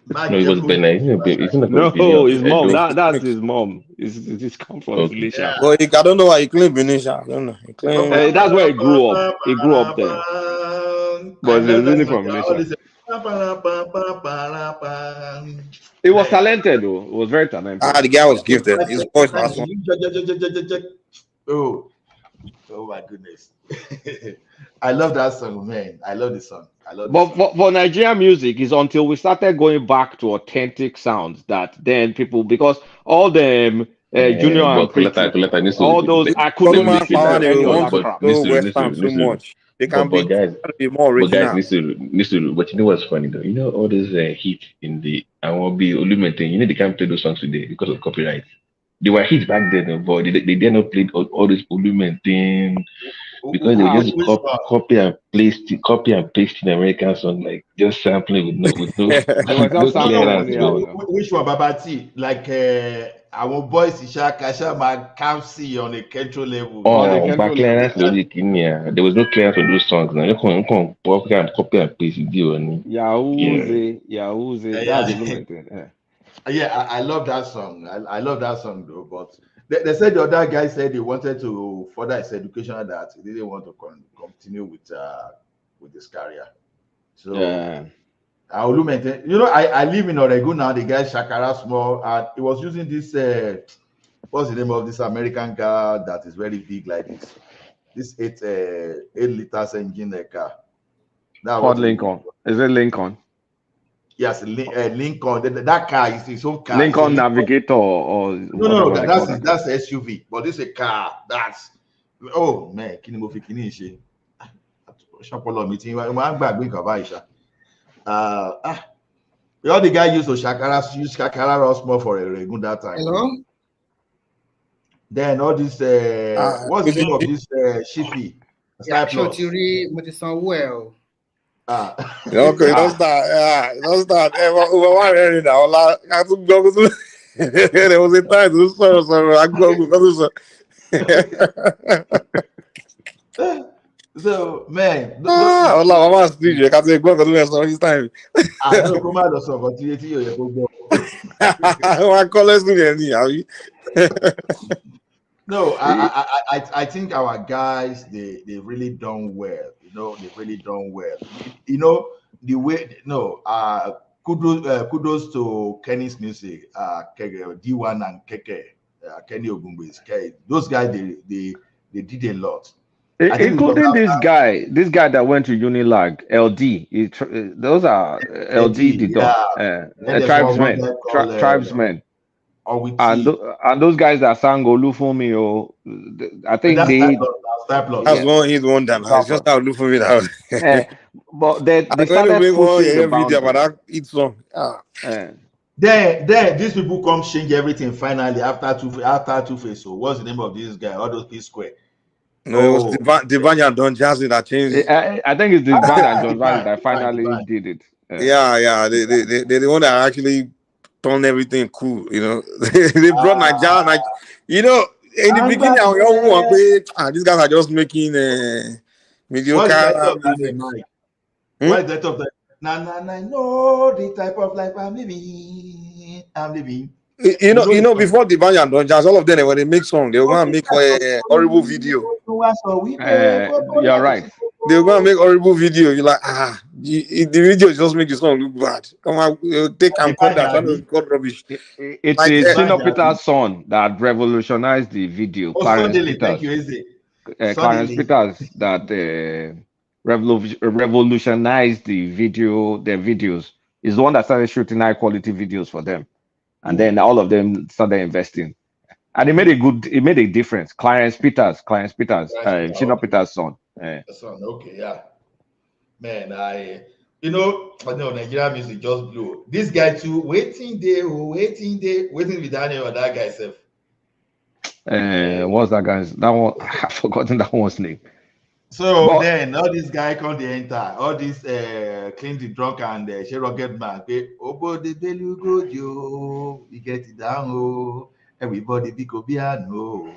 No, he was Benin. No, his mom. That's his mom. He's come from Malaysia. Well, I don't know why he claimed Benisha. I don't know. He claimed that's where he grew up. He grew up there. But he's really from Malaysia. He was talented though. He was very talented. The guy was gifted. His voice was awesome. Oh my goodness. I love that song, man. I love the song. But for Nigerian music, it's until we started going back to authentic sounds that then people, because all them Junior and Pretty, all those I couldn't listen to any other crap. They can be more original. But guys, but you know what's funny though? You know all those hits in the I won't be Olumente. You know they can't play those songs today because of copyright. They were hits back then, but they did not play all this Olumente because they were just copy and paste in American song, like just sampling with no clearance. Which one, Babati? Like our boys Kasha my Kamsi on a control level. Back clearance there was no clearance on those songs. Now you can copy and paste it. Yahoo! That's Olumente. Yeah, I love that song. I love that song though, but they said the other guy said he wanted to further his education, that he didn't want to continue with this career. So Olumente, you know, I live in Oregon now. The guy Shakara Small, and he was using this what's the name of this American car that is very big like this 8 liters engine car. Ford Lincoln. Is it Lincoln? Yes, Lincoln. That car is his own car. Lincoln Navigator or no, that's SUV. But this is a car. That's man, the other guy used Shakara Rosmo for a regular that time. Hello? Then all this what's the name of this Shifi? Well. Okay, that's that. That's that. There was a time so man, I'm DJ. Can't take go because this time. I don't come out of so continue you go. I call us No, I think our guys they really done well. You know, they really done well. You know the way. Kudos to Kenny's music. D1 and Keke, Kenny Ogumbe's. Those guys they did a lot. Including this guy that went to Unilag, LD. Those are LD tribesmen. And those guys that sang Olufumi, I think that's one hit wonder. It's just how Olufumi now. But they started pushing the video about that hit song. Then these people come change everything finally after Two-Face. So what's the name of this guy? All those P-Square. No, it was Divine and Don Jazzy that changed. I think it's Divine and Don Jazzy that finally did it. Yeah. They're the one that actually turned everything cool, you know. They brought Nigeria, you know, in the beginning, these guys are just making mediocre. Why that of the no the type of life I'm living. You know, before Divine and Don Jazz, all of them when they make song, they were gonna make a horrible video. You're right. they're gonna make horrible video. You're like, the video just make the song look bad. Come on, take and cut that. Trying to record rubbish. It's Like, a Shino Peters' son that revolutionized the video. Clarence Suddenly, Peters. thank you, Eze. Clarence Peters that revolutionized the videos. Is the one that started shooting high quality videos for them, and then all of them started investing, and it made a difference. Clarence Peters, Shino Peters' son. Son, okay, yeah. Man, I know Nigerian music just blew. This guy too, waiting with Daniel or that guy self. What's that guy's? That one, I've forgotten that one's name. So then all this guy come the enter, all this clean the drunk and she rocket man. Obo the belu go yo, we get it down oh. Everybody be no.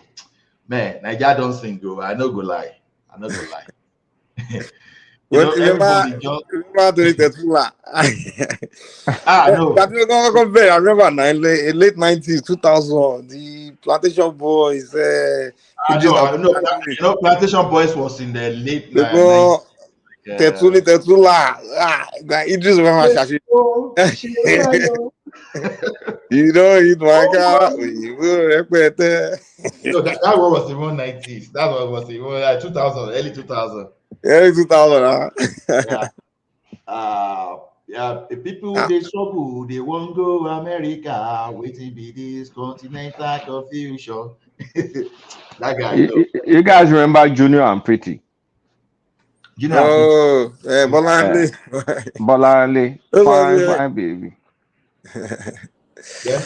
Man, Nigeria don't sing go. I no go lie. Remember 2013. No. I remember late 90s, 2000, the Plantation Boys. Plantation Boys was in the late 90s. Tetula. Idris Shashi. You know, my car. That one was even 90s. That one was even 2000, early 2000. Early 2000, the people they struggle, they won't go America, waiting be this continental confusion. That guy. You guys remember Junior and Pretty? Bolanle. Fine, baby. Then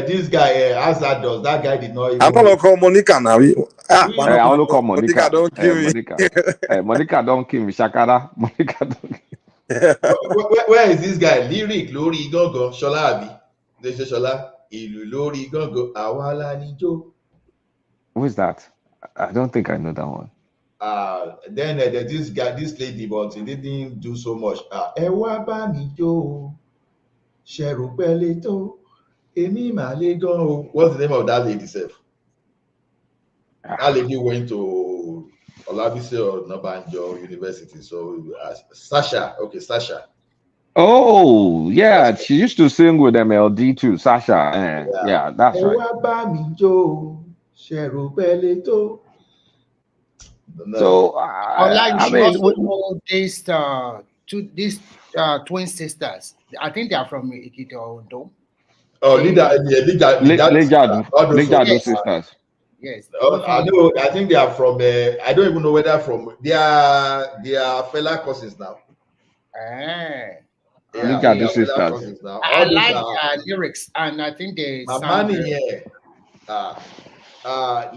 this guy, as that does, that guy did not even. I'm not call Monica now. I want to call Monica. Monica don't kill me. Monica don't kill me. Shakara. Monica don't. Where is this guy? Lyric Lori Gogo Shola Abi. They say Shola Ilu Lori Gogo Awala Nijo. Who is that? I don't think I know that one. Then there's this lady, but he didn't do so much. Ewa ba mi jo. Sheru Peleto, Emi Malego. What's the name of that lady, self? That lady went to Olabisi or Nabanjo University. So Sasha. Oh, yeah. She used to sing with MLD too, Sasha. Yeah, that's right. So, I mean, these twin sisters. I think they are from Ikito Ondo. Oh, Lijado sisters. Yes. I know. I think they are from. I don't even know whether from. They are fella cousins now. Lijado sisters. I like their lyrics, and I think they sound.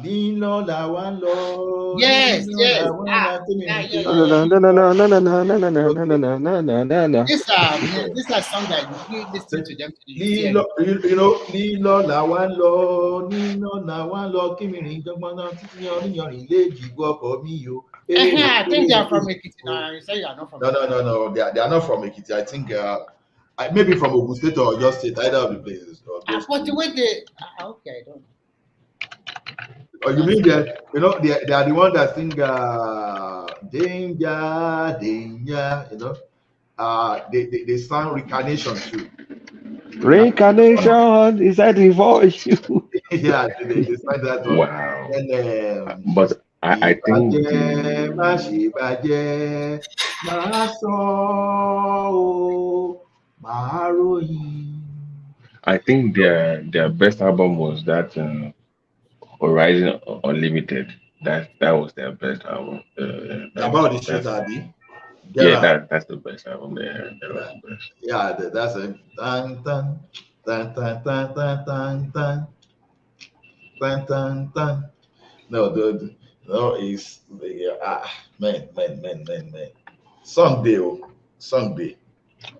Lino la one lo. Yes. This are songs that you listen to them. Lino la one lo, Nino la one lo. Kimini jogmana titi yoni leji go mi yo. I think they are from Ekiti. Now you say you are not from. No. They are not from Ekiti. I think maybe from Ogun State or your state, either of the places. But the way they okay, I don't. Oh, you mean that they are the one that sing danger, they sang Reincarnation too. Reincarnation is that the voice you. Yeah, they sang that one. Wow. And but I think I think their best album was that Horizon Unlimited. That was their best album. About the shit, Abby. Yeah, that's the best album they had. Yeah, that's a dun dun dun dun dun dun dun dun dun dun dun. No, it's man. Someday.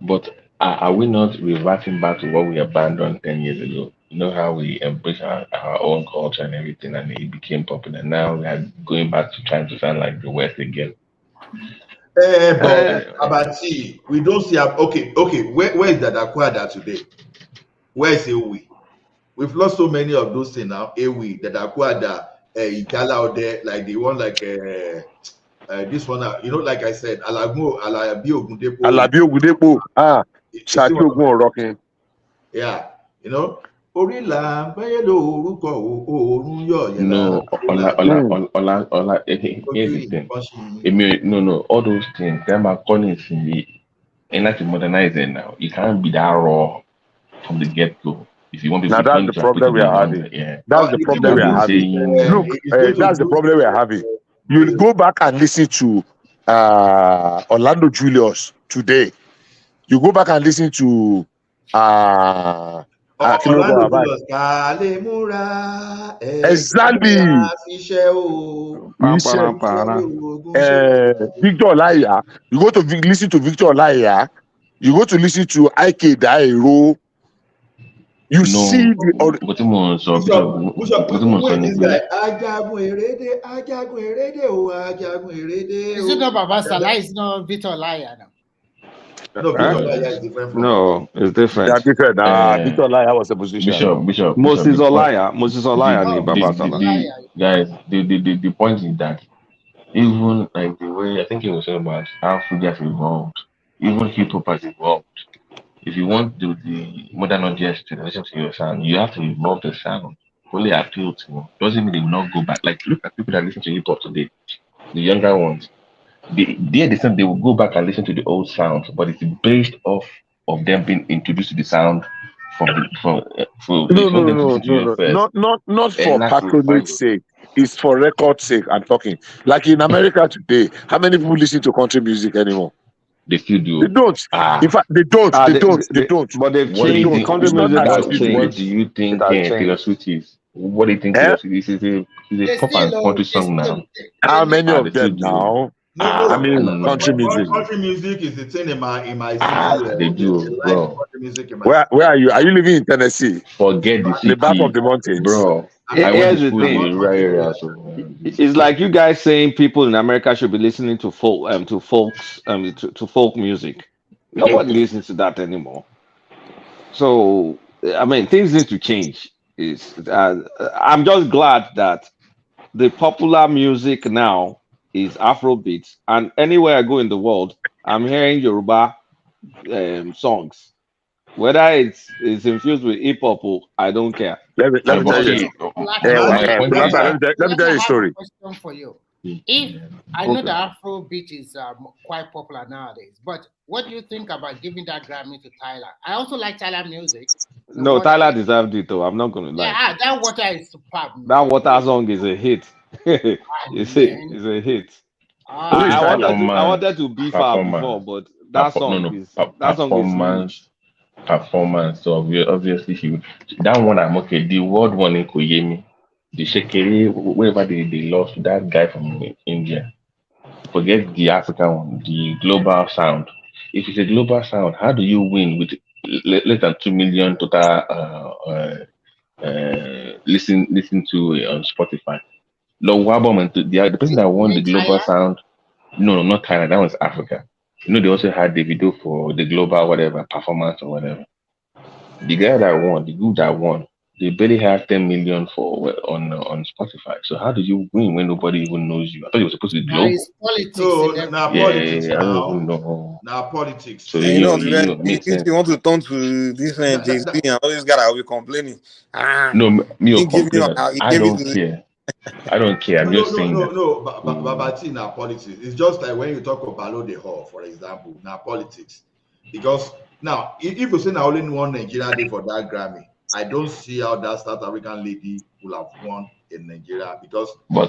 But are we not reverting back to what we abandoned 10 years ago? You know how we embrace our own culture and everything, and it became popular. Now we are going back to trying to sound like the West again. But see, we don't see. Okay. Where is that Akwada today? Where is Ewi? We've lost so many of those things now. Ewi, that Akwada, Ikala out there, like the one like this one, like I said, Alabi Ogundepo. Alabi Ogundepo. Shaki Ogun rocking. Yeah, Orila orúkọ oorun yọ No, Ola. Here's the thing. No. All those things. Them are calling it. And like to modernize it now. You can't be that raw from the get go. If you want to now, that's the problem we are having. That's the problem we are having. Look, that's the problem we are having. You go back and listen to Orlando Julius today. You go back and listen to Orlando Julius. Exactly. Victor Olaiya. You go to listen to Victor Olaiya. You go to listen to Ike Dairo. You see the Is it not Baba Salah? It's not Victor Olaiya now. No, Victor Olaiya is different from No, it's different. They're different. Victor Olaiya was a position. Bishop. Moses Olaiya ni Baba Salah. Guys, the point is that even like the way I think it was about how food has evolved, even hip hop has evolved. If you want the modern audience to listen to your sound, you have to evolve the sound. Only appeal to them. Doesn't mean they will not go back. Like look at people that listen to hip hop today, the younger ones. They will go back and listen to the old sounds, but it's based off of them being introduced to the sound not for patronage sake. It's for record sake. I'm talking. Like in America today, how many people listen to country music anymore? They still do. They don't. In fact, they don't. They don't. But they've changed. Country music has changed. What do you think Taylor Swift is? What do you think Taylor Swift is? It's a pop and country song now. How many of them now? Country music. Country music is the thing in my they do, bro. Where are you? Are you living in Tennessee? Forget the city. The back of the mountains, bro. Here's the thing. It's like you guys saying people in America should be listening to folk music. Nobody listens to that anymore. So things need to change. I'm just glad that the popular music now is Afrobeat, and anywhere I go in the world, I'm hearing Yoruba songs. Whether it's infused with hip hop, I don't care. Let me tell you. Let me tell you a story. Question for you. If I know the Afrobeat is quite popular nowadays, but what do you think about giving that Grammy to Tyler? I also like Tyler music. No, Tyler deserved it though. I'm not gonna lie. Yeah, that Water is superb. That Water song is a hit. It's a hit. I wanted to beef her before, but that song is huge. Performance. So obviously that one I'm okay. The world one in Koyemi, the Shekeri, wherever they lost that guy from India. Forget the African one, the global sound. If it's a global sound, how do you win with less than 2 million total listen to on Spotify? The person that won the global sound, no, not Thailand, that was Africa. They also had the video for the global whatever performance or whatever. The guy that won, the group that won, they barely have 10 million on Spotify. So how do you win when nobody even knows you? I thought you were supposed to be global. Politics. I don't even know. Now politics. So if you want to turn to this JC and all this guy that will be complaining. No, me complain. I don't care. I don't care. I'm just saying. Babati now politics. It's just like when you talk about Balo de Hall, for example, now politics. Because now, if you say now only one Nigeria day for that Grammy, I don't see how that South African lady will have won in Nigeria because you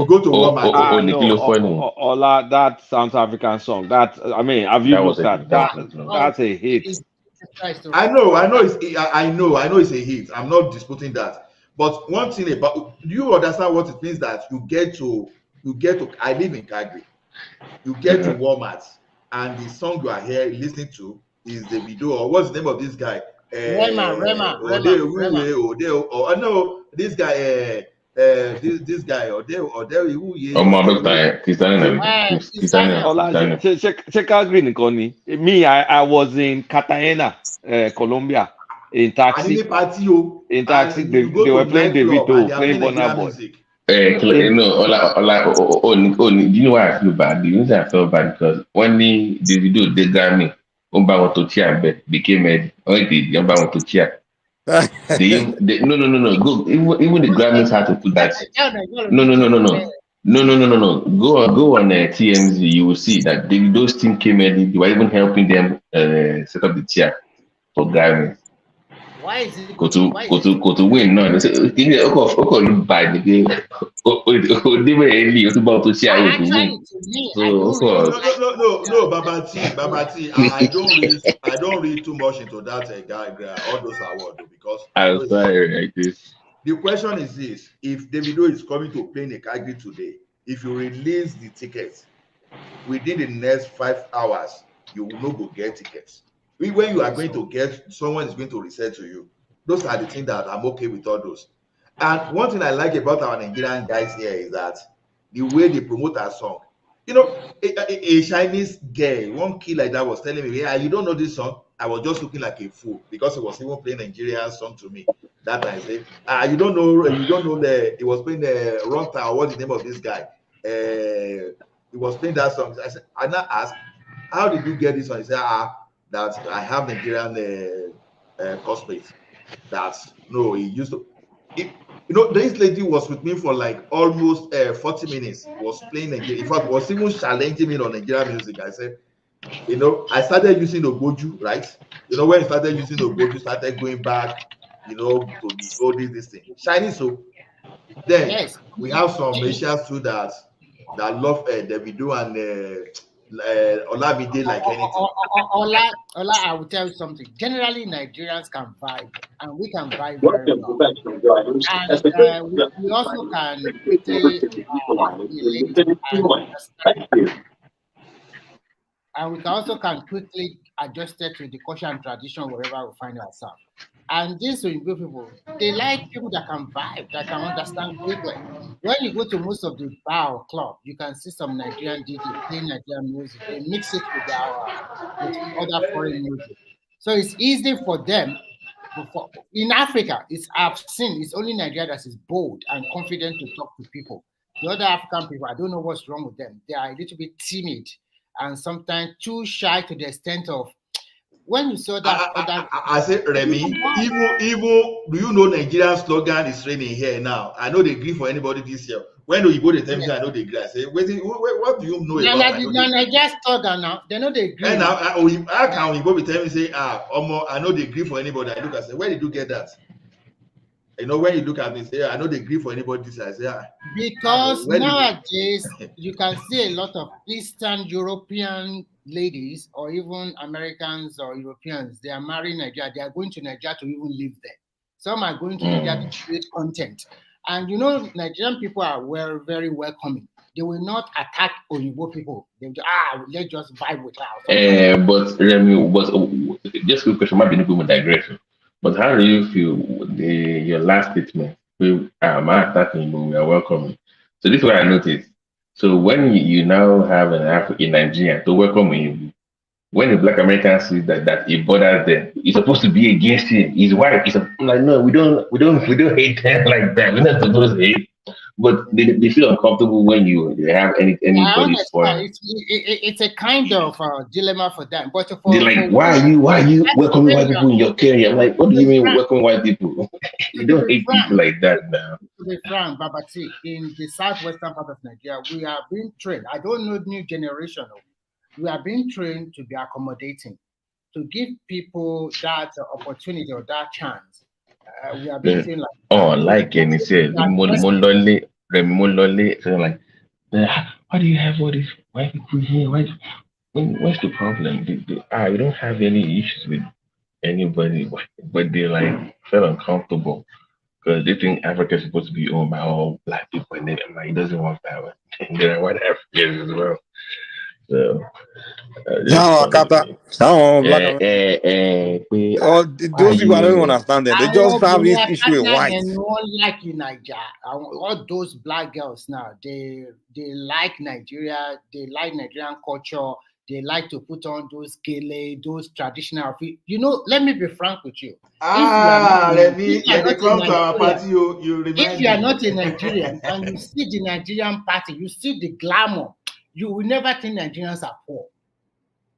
go to Walmart. Ola, that South African song. Have you looked at that? That's a hit. I know it's a hit. I'm not disputing that. But one thing about, do you understand what it means that you get to I live in Calgary, you get to Walmart and the song you are here listening to is the video, or what's the name of this guy? Rema. This guy, check out Green Connie. Me, I was in Cartagena, Colombia. In taxi, they were playing the video, playing Burna Boy. You know, do you know why I feel bad? The reason I feel bad because when the video they got me, want to cheer, became a want to cheer. No. Go even the Grammys had to put that. No. Go on TMZ. You will see that those team came in. They were even helping them set up the chair for Grammys. Why is it go to win? No, say look bad again. About to share with win. No, Babati. I don't read too much into that guy, all those awards because I'm sorry, like this. The question is this: if Davido is coming to play in Calgary today, if you release the tickets within the next 5 hours, you will not go get tickets. When you are going to get, someone is going to resell to you. Those are the things that I'm okay with all those. And one thing I like about our Nigerian guys here is that the way they promote our song. You know, a Chinese girl, one kid like that was telling me, "Yeah, you don't know this song." I was just looking like a fool because he was even playing Nigerian song to me. That time I said, you don't know he was playing the wrong time. What's the name of this guy? He was playing that song. I said, I now asked, how did you get this one? He said, that I have Nigerian cosplays. That's no, he used to. This lady was with me for like almost 40 minutes. Was playing Nigerian. In fact, was even challenging me on Nigerian music. I said, I started using Ogoju, right? When I started using Ogoju, started going back, to the old this thing. Shiny so. Then we have some Asians too that love Davido and Olamide like anything. Ola, I will tell you something. Generally, Nigerians can vibe, and we can vibe very well. And we also can quickly relate and understand. And we also can quickly adjust it to the culture and tradition wherever we find ourselves. And these Oyibo people, they like people that can vibe, that can understand quickly. When you go to most of the bar or club, you can see some Nigerian DJ playing Nigerian music. They mix it with other foreign music. So it's easy for them. In Africa, I've seen it's only Nigeria that is bold and confident to talk to people. The other African people, I don't know what's wrong with them. They are a little bit timid and sometimes too shy to the extent of when you saw that. I said, Remy, even do you know Nigerian slogan is raining here now? I know they agree for anybody this year. When you go to the I know they agree. I say, what do you know about Nigerian slogan now? They know they agree. And now, how can we go with them and say, I know they agree for anybody? I look and say, where did you get that? When you look at me, say, I know they agree for anybody this year. I say, because nowadays you can see a lot of Eastern European ladies or even Americans or Europeans, they are marrying Nigeria. They are going to Nigeria to even live there. Some are going to Nigeria to create content. And Nigerian people are very welcoming. They will not attack Oyibo people. They will let's just vibe with us. But Remy, just a question, might be no digression. But how do you feel your last statement? We are attacking, but we are welcoming. So this is what I noticed. So when you now have an African Nigerian to welcome him, when the Black American sees that it bothers them, he's supposed to be against him. His wife is like, no, we don't hate them like that. We're not supposed to hate. But they feel uncomfortable when you have anybody spoiled. It's a kind of dilemma for them. But they're like, why are you welcoming white people in your career? I'm like, what do you mean welcoming white people? You don't hate people like that now. To be frank, Babati, in the southwestern part of Nigeria, we are being trained. I don't know new generation. We are being trained to be accommodating, to give people that opportunity or that chance. We are being trained like like and he said, more lonely, so like, why do you have all these white people here? What's the problem? We don't have any issues with anybody, but they like felt uncomfortable because they think Africa is supposed to be owned by all black people, and then it doesn't work that way. And there are white Africans as well. So those people I don't understand them. They just have this issue with white. Like in Nigeria, all those black girls now, they like Nigeria, they like Nigerian culture, They like to put on those gele, those traditional outfits. You know, let me be frank with you. Let me come to our party. You remind me. If you are not a Nigerian and you see the Nigerian party, you see the glamour, you will never think Nigerians are poor.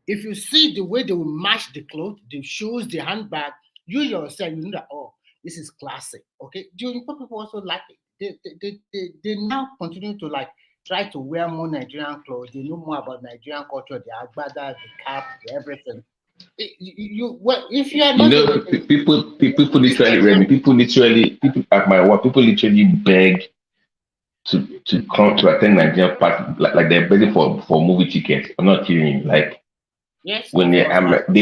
If you see the way they will match the clothes, the shoes, the handbag, you yourself, you know that, oh, this is classic. Okay. Do people also like it? They now continue to like try to wear more Nigerian clothes. They know more about Nigerian culture, the agbada, the cap, the everything. If you are not, people at my work, people literally beg to come to attend Nigerian party, like they're begging for movie tickets. I'm not kidding you. Like, yes, when they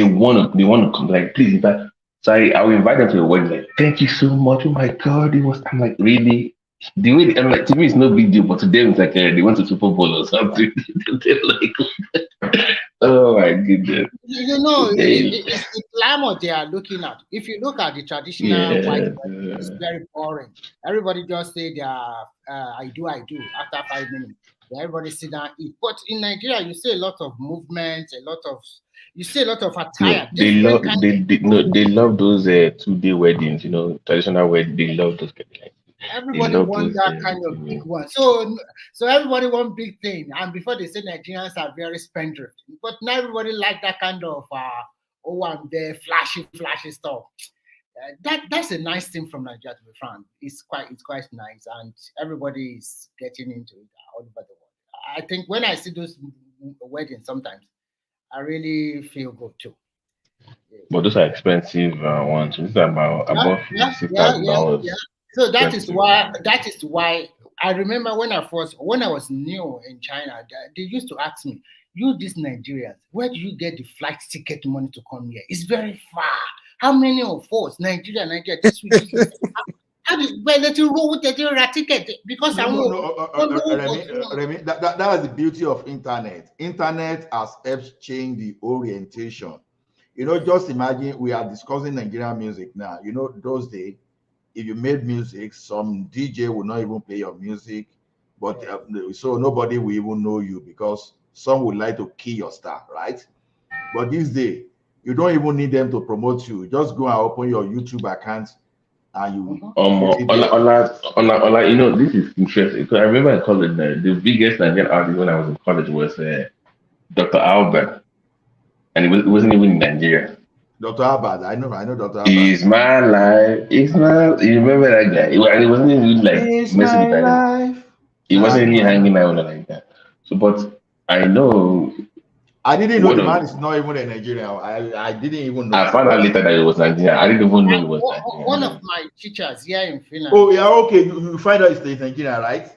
want to come, like, please invite. So I will invite them to the wedding. Like, thank you so much. Oh my God, I'm like, really? The way I'm like, to me it's no big deal, but to them it's like they went to Super Bowl or something. They're like, oh my goodness. You know, it's the glamour they are looking at. If you look at the traditional white, it's very boring. Everybody just say their I do after 5 minutes. Everybody sit down and eat. But in Nigeria, you see a lot of movement, you see a lot of attire. Yeah, they love those 2-day weddings, traditional weddings. They love those. Everybody wants that kind of big one. So everybody wants big thing. And before they say Nigerians are very spendthrift, but now everybody like that kind of I'm there, flashy stuff. That's a nice thing from Nigeria, to be frank. It's quite nice, and everybody is getting into it all over the world. I think when I see those weddings, sometimes I really feel good too. But those are expensive ones. These are about $6,000. So that is why I remember when I was new in China, they used to ask me, "You these Nigerians, where do you get the flight ticket money to come here? It's very far. How many of us, Nigeria, this week, how do you let you roll with the ticket?" Because Remy, that is the beauty of internet. Internet has helped change the orientation. Just imagine we are discussing Nigerian music now. Those days, if you made music, some DJ will not even play your music, but so nobody will even know you because some would like to kill your star, right? But these days, you don't even need them to promote you. Just go and open your YouTube account and you. This is interesting because I remember in college, the biggest Nigerian artist when I was in college was Dr. Albert, and it wasn't even in Nigeria. Dr. Albert, I know Dr. Albert. It's my life. It's my. You remember that guy? It wasn't even like it's my life. He wasn't really hanging out like that. So, but I know. I didn't know the man is not even a Nigerian. I didn't even know. I found out later that it was Nigerian. I didn't even know it was Nigerian. One of my teachers here in Finland. Oh yeah, okay. You find out it's Nigerian, right?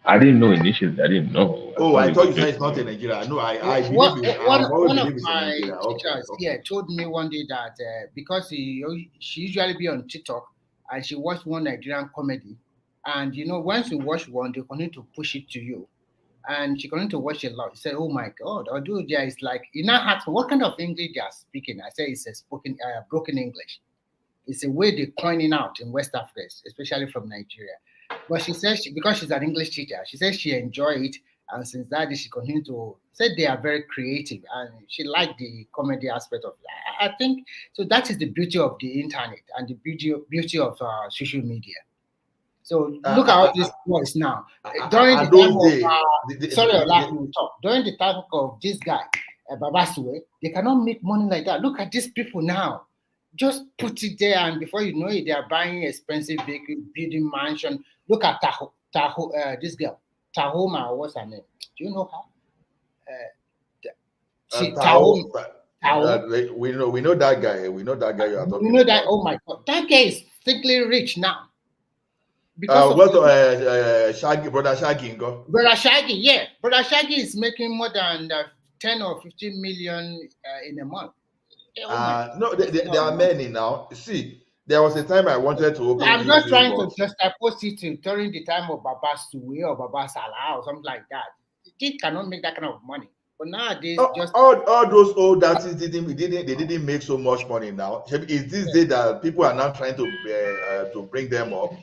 I didn't know initially. I didn't know. I thought you said it's not in Nigeria. No, I believe one of my teachers here told me one day that because she usually be on TikTok and she watched one Nigerian comedy, and once you watch one, they continue to push it to you, and she continued to watch a lot. She said, "Oh my God, although there is like," asked me what kind of English they are speaking. I said it's a broken English. It's a way they're coining out in West Africa, especially from Nigeria. But she says because she's an English teacher, she says she enjoyed it, and since that she continued to say they are very creative, and she liked the comedy aspect of it. I think so. That is the beauty of the internet and the beauty of social media. So look at all this voice now. During the time of this guy, Babasue, they cannot make money like that. Look at these people now. Just put it there, and before you know it, they are buying expensive vehicle, building mansion. Look at this girl, Tahoma. What's her name? Do you know her? We know that guy. We know that guy you are talking. We know that. Oh my God, that guy is thickly rich now. Because Shaggy, brother Shaggy, Brother Shaggy is making more than 10 or 15 million in a month. No, there are many now. See, there was a time I wanted to open. I'm not trying to just post it during the time of Baba Suwe or Baba Salah or something like that. They cannot make that kind of money. But nowadays, all those old dances didn't make so much money now. It's this day that people are now trying to bring them up.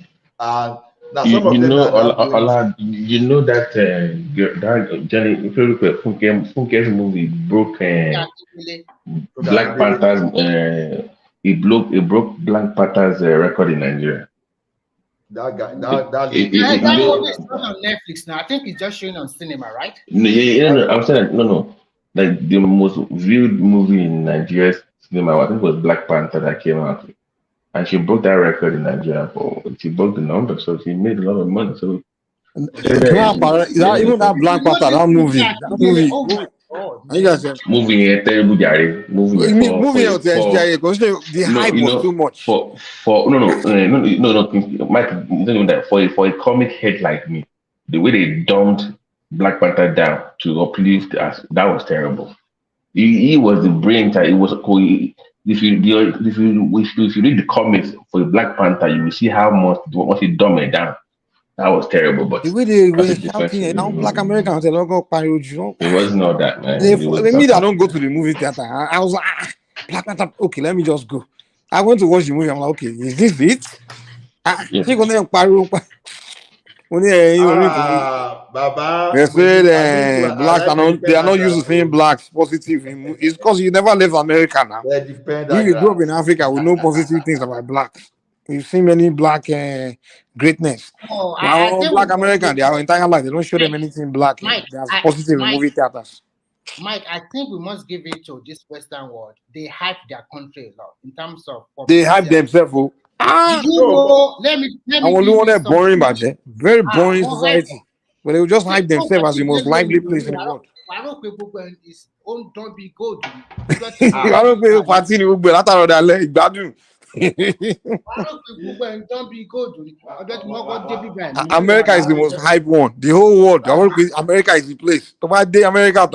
And Now some of you them know, are now going. you know that that Johnny, if you look at Funke's movie broke Black Panther's it broke Black Panther's record in Nigeria. That guy, It, that it, lady, it, That you that movie know, is not on Netflix now. I think it's just showing on cinema, right? no, no, I'm saying that, no. Like the most viewed movie in Nigeria's cinema, I think it was Black Panther that came out, and she broke that record in Nigeria. But she broke the number, so she made a lot of money. So Even that Black Panther, Oh my God, you man. guys said, movie here, terrible, Gary. Movie here movie of the SGI, because the no, hype was too much. for no, Mike, you don't know that for a comic head like me, the way they dumped Black Panther down to uplift us, that was terrible. He was the brain child. It was if you read the comics for Black Panther, you will see how much he dumbed it down. That was terrible, but The way they that's were a different shouting, now story. Black Americans, they don't go parody. It wasn't all that, man. It was Me that don't go to the movie theater. I was like, Black Panther. Okay, let me just go. I went to watch the movie. I'm like, okay, is this it? Yeah. She gonna parody. Baba, They maybe I think said I blacks are like to not. defend They are not used to Nigeria. seeing blacks positive. It's because you never left America now. They defend If that you grew up in grass. Africa, we know positive things about blacks. You've seen many black greatness. Oh, I Now, think we black must American, give their entire life, they don't show them Mike, anything black. Mike, That's positive in movie theaters. Mike, I think we must give it to this Western world. They hype their country a lot in terms of They publicity. hype themselves. Do you know? Let me I want give to you that something. boring, but very boring What hype? society. But they will just Say, hype themselves as the most lively place in the world. Why don't people go and his own don't be good? I don't pay party in Ugbe. That's how they let it gbadun. Why don't people go and don't be good? America is the most hype one. The whole world. America is the place. Day America,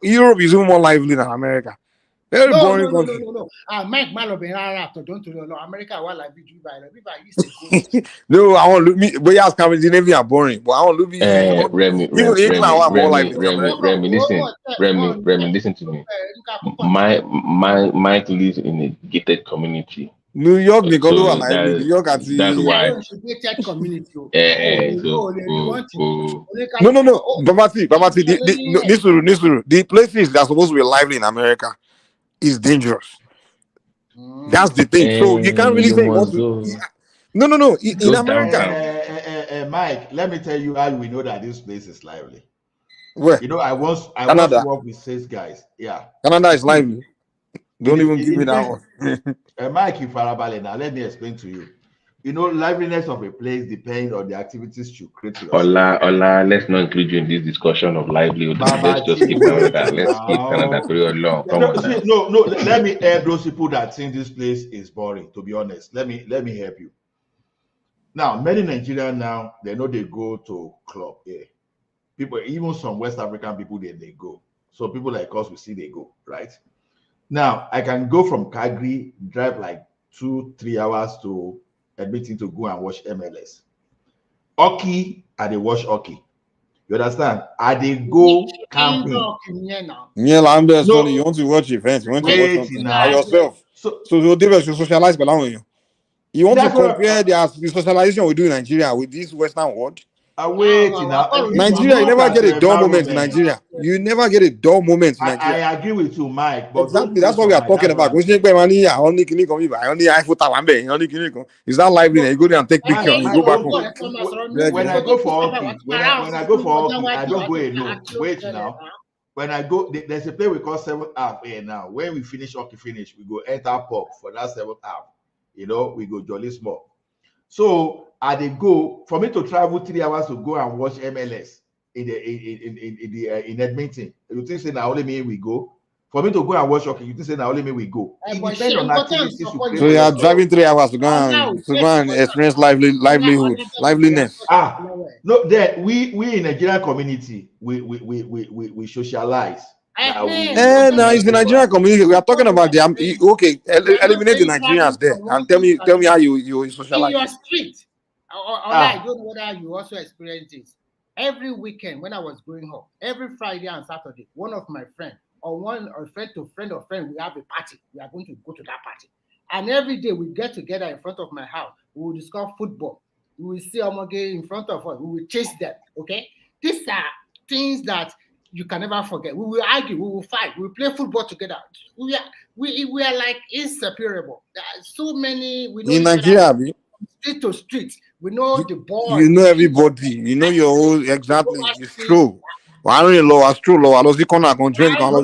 Europe is even more lively than America. Very boring country. No. Mike Malobin, don't you know America? What like by No, I want me. But yes, Scandinavia are boring. But I want to be Remy, listen to me. Mike lives in a gated community. New York, so New York at that's why. No. Babati, Nisuru. The places that are supposed to be lively in America is dangerous. That's the thing. So you can't really say you want to. No. In America, Mike, let me tell you how we know that this place is lively. Where? You know, I once worked with 6 guys. Yeah. Canada is lively. Don't even give me that one. Mike, you farabale now. Let me explain to you. You know, liveliness of a place depends on the activities you create. Ola, let's not include you in this discussion of livelihood. Let's just keep Canada. Let's keep Canada pretty along. No. Let me help those people that think this place is boring. To be honest, let me help you. Now, many Nigerians now they know they go to club. Yeah, people, even some West African people, they go. So people like us, we see they go, right? Now, I can go from Calgary, drive like 2-3 hours to Edmonton to go and watch MLS. Hockey, I they watch hockey. You understand? I they go camping. Yeah, I'm there. So you want to watch events, you want to watch something by yourself. So the difference to socialize, but you want to compare the socialization we do in Nigeria with this Western world. Nigeria, you never get a dull moment in Nigeria. You never get a dull moment in Nigeria. I agree with you, Mike. But exactly, that's what we are talking about. Is that lively? You go there and take picture and you go back home. When I go for hockey, I don't go alone. Wait now. When I go, there's a play we call 7th half here now. When we finish hockey, we go enter pub for that 7th half. You know, we go jolly small. So they go for me to travel 3 hours to go and watch MLS in Edmonton. You think say now only me we go? For me to go and watch hockey, you think say now only me we go? It depends on activities. So you are driving 3 hours to go and experience liveliness. No, that we in Nigerian community we socialize. Now it's the Nigerian community. We are talking about the eliminate the Nigerians there and tell me how you socialize. In your street, I don't know whether you also experience this. Every weekend when I was going home, every Friday and Saturday, one of my friends or friend to friend of friend, we have a party. We are going to go to that party, and every day we get together in front of my house. We will discuss football. We will see Omoge in front of us. We will chase them. Okay, these are things that you can never forget. We will argue. We will fight. We will play football together. We are like inseparable. There are so many. We know in Nigeria, street to street. We know the boys. You know everybody. You know your whole exactly. It's true. I don't know. It's true. I was the corner control. No,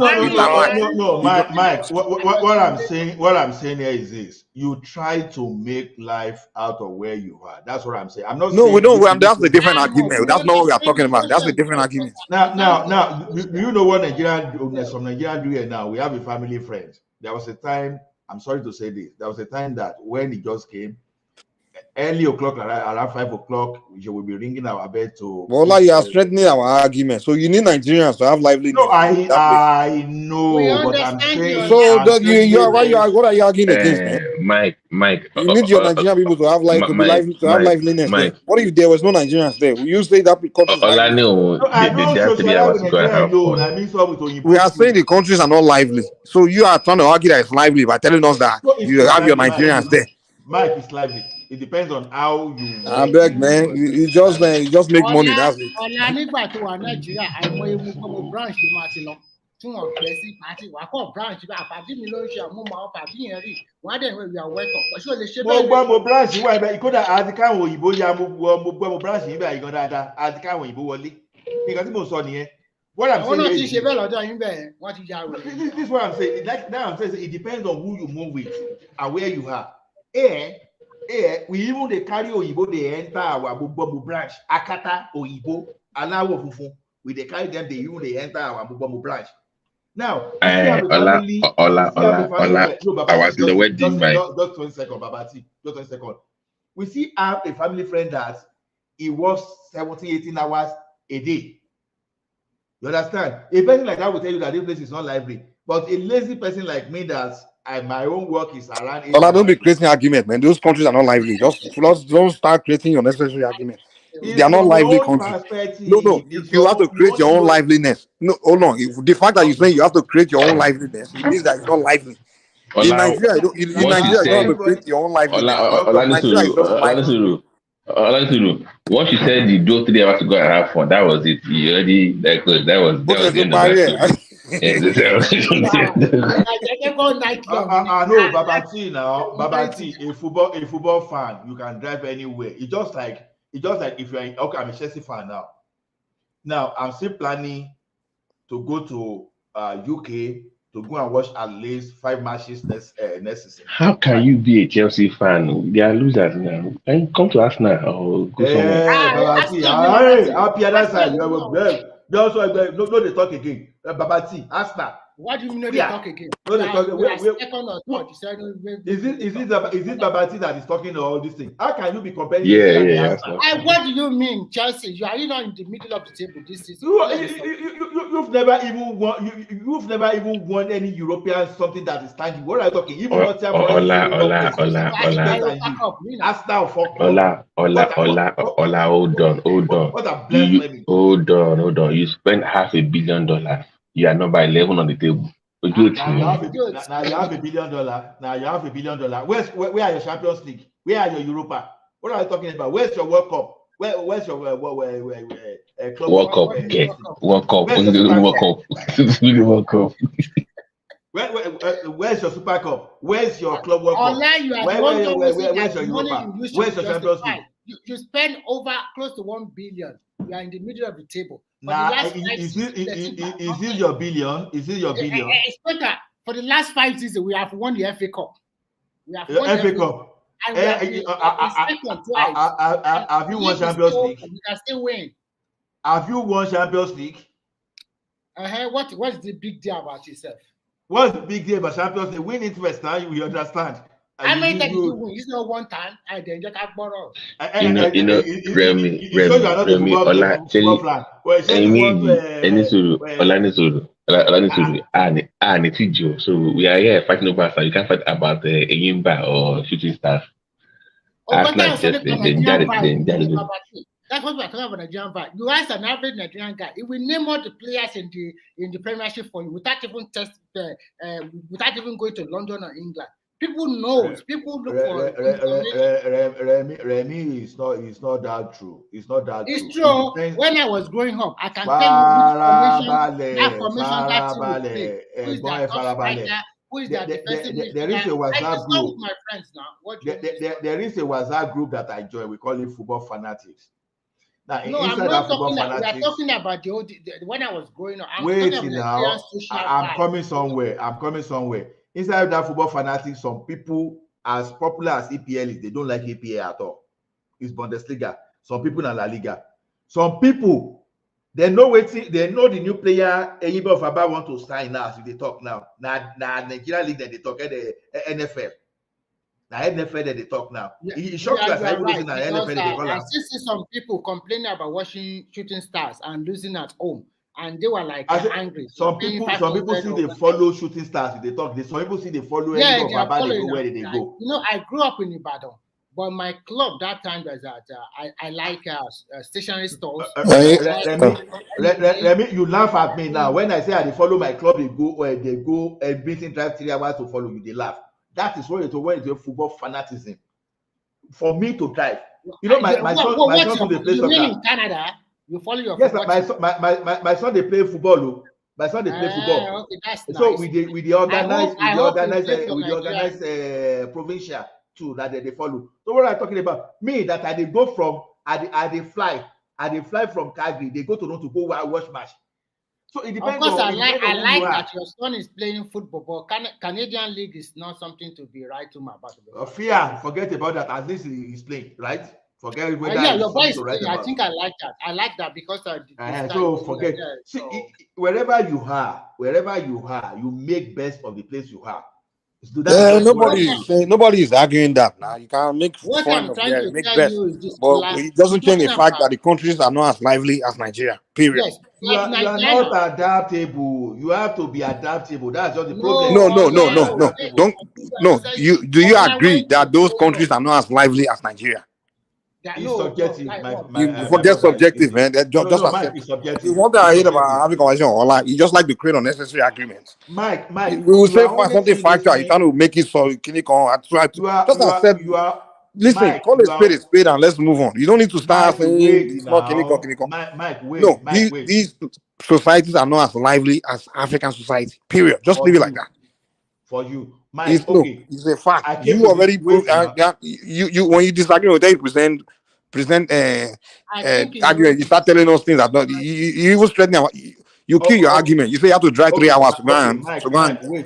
Mike. What I'm saying here is this: you try to make life out of where you are. That's what I'm saying. I'm not. No, we don't. That's the different argument. That's not what we are talking about. That's the different argument. Now, do you know what some Nigerian do here now? We have a family friend. There was a time. I'm sorry to say this. There was a time that when he just came, early o'clock, around 5 o'clock, we will be ringing our bell to. Well, you are strengthening our argument. So you need Nigerians to have liveliness. No, I know, but I'm saying. So what are you arguing against, man? Mike. You need your Nigerian people to have liveliness. What if there was no Nigerians there? Will you say that countries we are saying the countries are not lively. So you are trying to argue that it's lively by telling us that you have your Nigerians there. Mike is lively. It depends on how you. I beg, man. You just make money. That's it. What I'm saying is, this is what I'm saying. Like now, I'm saying it depends on who you move with and where you are. We even they carry Oyibo, they enter our Bubobu branch. Akata Oyibo, Alawo Fufu. We they carry them, they enter our Bubobu branch. Now, just 20 seconds, Babati. Just 20 seconds. We see have a family friend that he works 17, 18 hours a day. You understand? A person like that will tell you that this place is not lively. But a lazy person like me that my own work is around. Don't be creating argument, man. Those countries are not lively. Just don't start creating your necessary argument. They are not lively countries. No. You have to create your own liveliness. No, hold on. If the fact that you say you have to create your own liveliness, it means that it's not lively. In Nigeria, you don't have to create your own liveliness. Once you said you do 3 hours to go and have fun, that was it. You already that was the end of that. I know, Babati, a football fan, you can drive anywhere. It's just like if you're okay, I'm a Chelsea fan now. Now I'm still planning to go to UK to go and watch at least 5 matches next season. How can you be a Chelsea fan? They are losers now. Can you come to us now or go somewhere? Happy other side. No, they talk again. Babati, Arsenal. What do you mean they talk again? No, they talk. Is it Babati that is talking all this thing? How can you be comparing? Yeah. What do you mean, Chelsea? You are not in the middle of the table this season. You've never even won. You've never even won any European something that is tangible. What are you talking? Even Hold on. You spend $500 million. You are number 11 on the table. Now you have $1 billion. Now you have $1 billion. Where are your Champions League? Where are your Europa? What are you talking about? Where's your World Cup? Where's your club? World Cup. Okay. World Cup. Where's your Super Cup? Where's your Club World Cup? Where's your Europa? Where's your Champions League? You spend over close to 1 billion. You are in the middle of the table. Now, is this your billion? Is this your billion? It's better. For the last 5 seasons, we have won the FA Cup. We have won the FA Cup. Have you won Champions League? We can still win. Have you won Champions League? What's the big deal about yourself? What's the big deal about Champions League? Win it first now, you will understand. I mean that you win. It's not one time. I then just have borrow. Remy, so we are here fighting over stuff. You can't fight about Eyimba or shooting stars. That's what we're talking about Nigerian vibe. You ask an average Nigerian guy, he will name all the players in the Premiership for you without even going to London or England. People knows. People look for Remy is not that true. It's not that it's true. true. It When I was growing up, I can tell you which formation that team will play. Who is their top striker? Who is their defensive midfielder? There is a WhatsApp group. With my friends now. What there is a WhatsApp group that I join. We call it Football Fanatics. Now, no, I'm not talking about. We are talking about when I was growing up. Wait now. I'm coming somewhere. Inside that Football Fanatics, some people, as popular as EPL is, they don't like EPL at all. It's Bundesliga. Some people in La Liga. Some people, they know the new player Eyibo of Aba want to sign now. So they talk now. Now Nigeria League that they talk at the NFL. Now NFL that they talk now. It shocks us. I still see some people complaining about watching Shooting Stars and losing at home. And they were like angry. Some people see they follow Shooting Stars. They talk. Some people see they follow. Yeah, they are following where they go. You know, I grew up in Ibadan, but my club that time was that I like stationery stores. Remy, you laugh at me now. When I say I follow my club, they go and meeting drive 3 hours to follow you. They laugh. That is when it's a football fanaticism. For me to drive, you know, my son they play soccer. You mean in Canada? You follow your yes, my son they play football. My son they play football. Okay, that's so nice. we organize provincial too that they follow. So what I'm talking about, me that I they go from I fly from Calgary, they go to Toronto to go watch match. So it depends. Of course, I like that your son is playing football, but Canadian League is not something to be right to my about. Fear, forget about that. At least he's playing, right? Forget whether your voice. I think I like that. I like that because so forget. See, wherever you are, you make best of the place you are. Nobody is arguing that now. You can't make fun of it, make best, but it doesn't change the fact that the countries are not as lively as Nigeria. Period. Yes, you are not adaptable. You have to be adaptable. That's just the problem. No. Do you agree that those countries are not as lively as Nigeria? It's subjective. You forget subjective, man. Just accept. Subjective. One thing I hate about having conversation online, you just like to create unnecessary arguments. Mike, we will say something factual. You trying to make it so clinical. I try to just accept. Listen, Mike, call a spade and let's move on. You don't need to start saying it's not clinical. Mike, wait. No, these societies are not as lively as African society. Period. Just leave it like that. For you, Mike. It's a fact. You already proved. You when you disagree with that, you present argument. You start telling us things that not. You even threatening. You kill your argument. You say you have to drive 3 hours to go and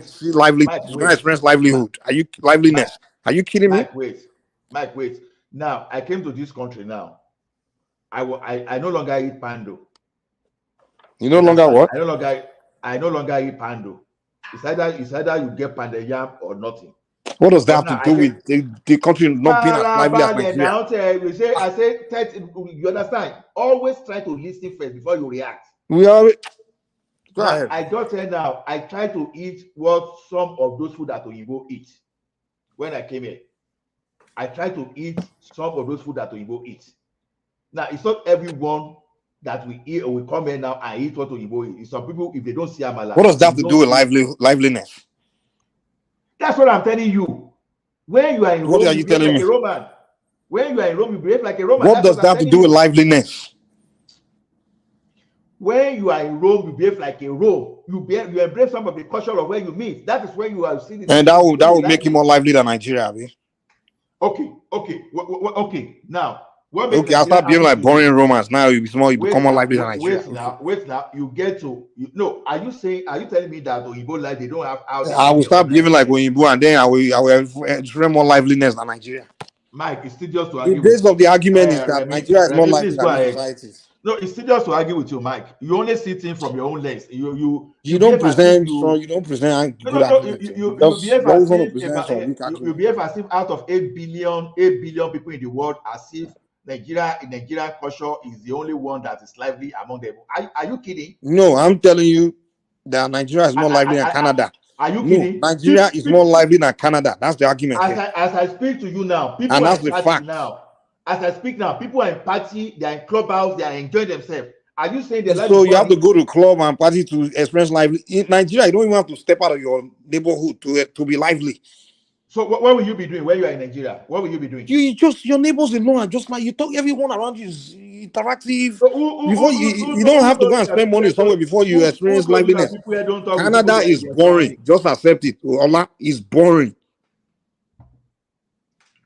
see lively, to go experience livelihood. Liveliness? Are you kidding me? Mike, wait. Now I came to this country. Now I no longer eat pando. You no longer what? I no longer eat pando. It's either you get panda yam or nothing. What does that have to do with the country not being as lively as Nigeria? I say, you understand? Always try to listen first before you react. Go ahead. I just said now, I try to eat what some of those food that Oyinbo eat. When I came here, I try to eat some of those food that Oyinbo eat. Now, it's not everyone that we eat or we come here now and eat what Oyinbo eat. Some people, if they don't see amala. What does that have to do with liveliness? That's what I'm telling you. When you are in Rome, what are you telling me? When you are in Rome, you behave like a Roman. What does that have to do with liveliness? When you are in Rome, you behave like a Rome. You embrace some of the culture of where you meet. That is when you are seeing it. And that will make you more lively than Nigeria, Abi. Okay. Now, I'll start behaving like boring Romans. Now you become more lively than Nigeria. Wait now. You get to are you telling me that Oyinbo like they don't have out? I will start behaving like Oyinbo, and then I will express more liveliness than Nigeria. Mike, it's still just to argue. The base of the argument is that Nigeria is more lively than societies. No, it's still just to argue with you, Mike. You only see things from your own lens. You don't present good arguments. You behave as if out of 8 billion people in the world, as if Nigerian culture is the only one that is lively among them. Are you kidding? No, I'm telling you that Nigeria is more lively than Canada. Are you kidding? Nigeria is more lively than Canada. That's the argument. As I speak to you now, people and are that's the fact. Now. As I speak now, people are in party, they are in clubhouse, they are enjoying themselves. Are you saying they like? So you have to go to club and party to experience lively? In Nigeria, you don't even have to step out of your neighborhood to be lively. So what will you be doing when you are in Nigeria? What will you be doing? You just your neighbors alone are just like you talk. Everyone around you is interactive. So Before you don't have to go and spend money somewhere before you experience told you that liveliness. people here don't talk with people Canada they are in is their boring. surrounding? Just accept it. Ola is boring.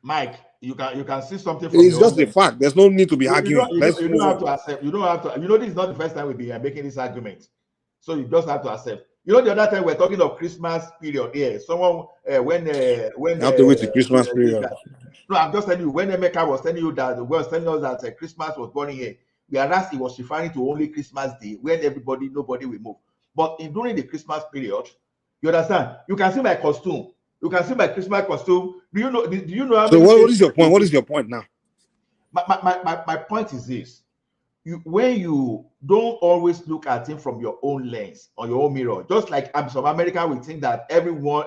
Mike, you can see something from It's your just own a fact. There's no need to be arguing. you Let's don't move have on. to accept. You don't have to. You know, this is not the first time we've been making this argument. So you just have to accept. You know, the other time we're talking of Christmas period here. Someone when You have to wait till Christmas period. no, I'm just telling you, when Emeka was telling you that the was telling us that Christmas was born here, whereas he was referring to only Christmas Day when nobody will move. But during the Christmas period, you understand? You can see my costume. You can see my Christmas costume. Do you know how So many? what is your point? What is your point now? My point is this. When you don't always look at it from your own lens or your own mirror, just like some American will think that everyone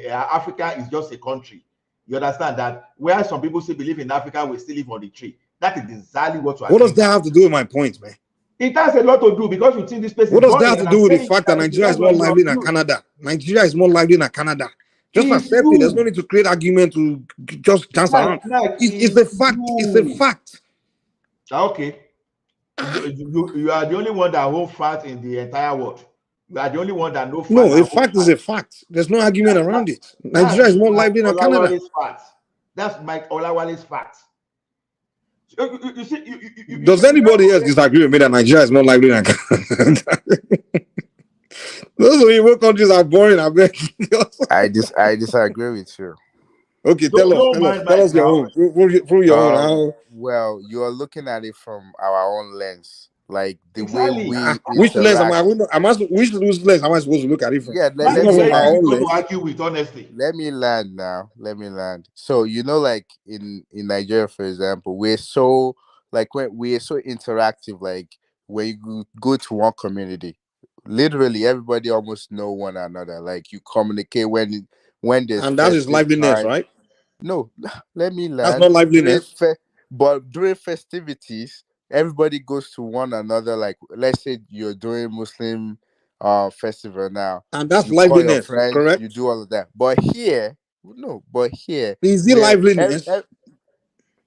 Africa is just a country. You understand that where some people still believe in Africa, we still live on the tree. That is exactly what you are. What does that have to do with my point, man? It has a lot to do because you think this place What is does that boring. have to do with the fact that Nigeria is more lively than Canada? Nigeria is more lively than Canada. Just accept it. There's no need to create argument to just dance around. It's a fact. It's a fact. Okay. You are the only one that hold fat in the entire world. You are the only one that know fat. No, a fact is a fact. There's no argument around it. Nigeria is more lively than Canada. That's Mike Olawale's fact. You see, Does anybody else disagree with me that Nigeria is more lively than Canada? Those Igbo countries are boring. I bet. I disagree with you. Okay, tell us your own. Prove your own. Well, you are looking at it from our own lens, like the way we. Which lens am I? Which lens am I supposed to look at it from? Yeah, let me argue with honesty. Let me land now. Let me land. So like in Nigeria, for example, we're so when we're so interactive. Like when you go to one community, literally everybody almost know one another. Like you communicate when there's and that is liveliness, time. Right? No, let me land. That's not liveliness. But during festivities, everybody goes to one another. Like let's say you're doing Muslim festival now, and that's you liveliness. Call your friends, correct? You do all of that. But here, is it liveliness?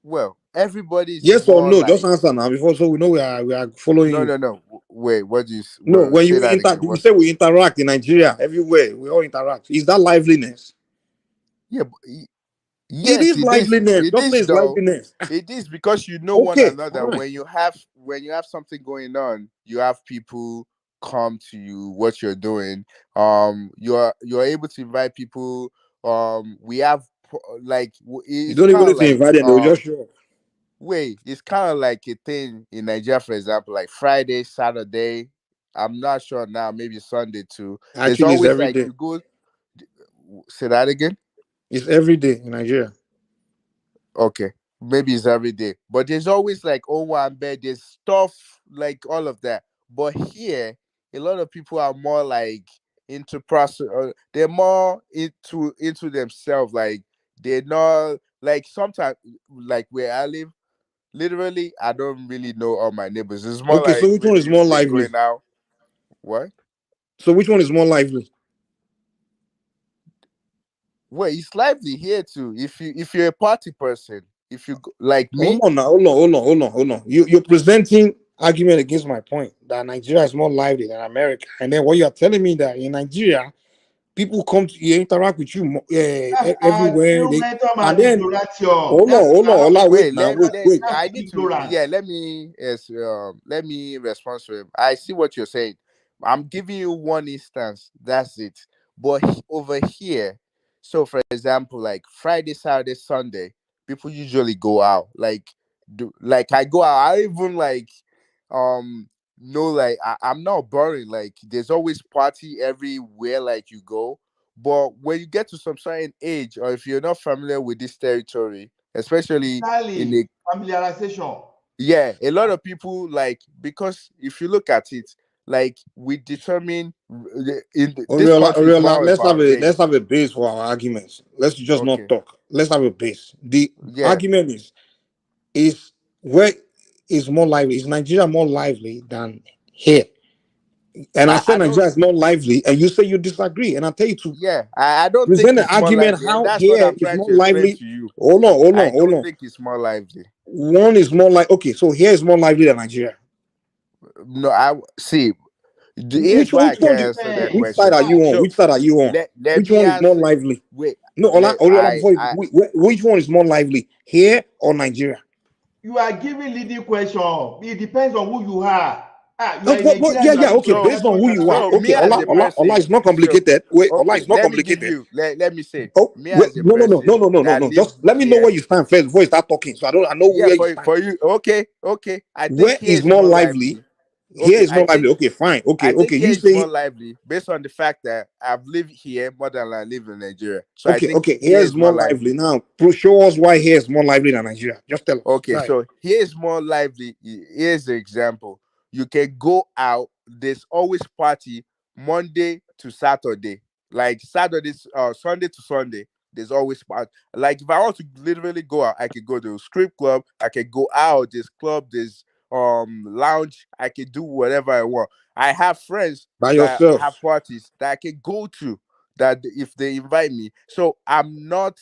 Well, everybody's yes or no. Just answer now before so we know we are following. No. Wait, what do you? No, when you say we interact in Nigeria everywhere, we all interact. Is that liveliness? Yeah. Yes, it is liveliness. Don't say it's liveliness. It is because you know one another. Right. When you have something going on, you have people come to you. What you're doing, you're able to invite people. We have you don't even need to invite them. They'll just show up. Wait, it's kind of like a thing in Nigeria, for example, like Friday, Saturday. I'm not sure now. Maybe Sunday too. Actually, it's every day. You go. Say that again. It's every day in Nigeria. Okay, maybe it's every day, but there's always like one bed. There's stuff like all of that. But here, a lot of people are more like into process. They're more into themselves. Like they're not like sometimes like where I live. Literally, I don't really know all my neighbors. It's more okay. Like so which one is more lively? Going out. What? So which one is more lively? Well, it's lively here too. If you're a party person, if you like me. Hold on. You're presenting argument against my point that Nigeria is more lively than America, and then what you are telling me that in Nigeria, people come to interact with you everywhere. And then hold on. Wait. I need to. Yeah, let me respond to him. I see what you're saying. I'm giving you one instance. That's it. But over here, so for example, like Friday, Saturday, Sunday, people usually go out. Like I go out. I even no, like I'm not boring. Like there's always party everywhere. Like you go. But when you get to some certain age, or if you're not familiar with this territory, especially in the familiarization, yeah, a lot of people because if you look at it, like we determine in this country. Let's have a base for our arguments. Let's just not talk. Let's have a base. The argument is where is more lively? Is Nigeria more lively than here? And I said Nigeria is more lively, and you say you disagree, and I tell you to I don't think present an it's more argument lively, and how that's what here I'm is trying more to explain lively. to you. Hold I on. don't think it's more lively. One is more like okay, so here is more lively than Nigeria. No, I see. Here's why I can't answer that Which side question. are you on? Which side are you on? Let Which me one is more answer. lively? Wait, No, Ola, before which one is more lively, here or Nigeria? You are giving leading question. It depends on who you are. You are in Nigeria. Yeah, okay. Based on who you are, okay. Ola is not complicated. Wait, Ola is not let me give complicated. you. Let me say. Oh, Me wait, as a person no. Just let me know where you stand first before you start talking. So I know where you stand. For you. Okay. I think Where here is is more more lively? lively. Here is more lively. Okay, fine. I think Okay. here You is more say lively based on the fact that I've lived here more than I live in Nigeria. So I think okay. here Here is is more lively. Now, show us why here is more lively than Nigeria. Just tell us. Okay, Right. so here's more lively. Here's the example. You can go out. There's always party Monday to Saturday. Like Saturdays, Sunday to Sunday. There's always party. Like if I want to literally go out, I could go to a strip club. I could go out. There's club. There's lounge. I can do whatever I want. I have friends By that yourself. have parties that I can go to. That if they invite me, so I'm not.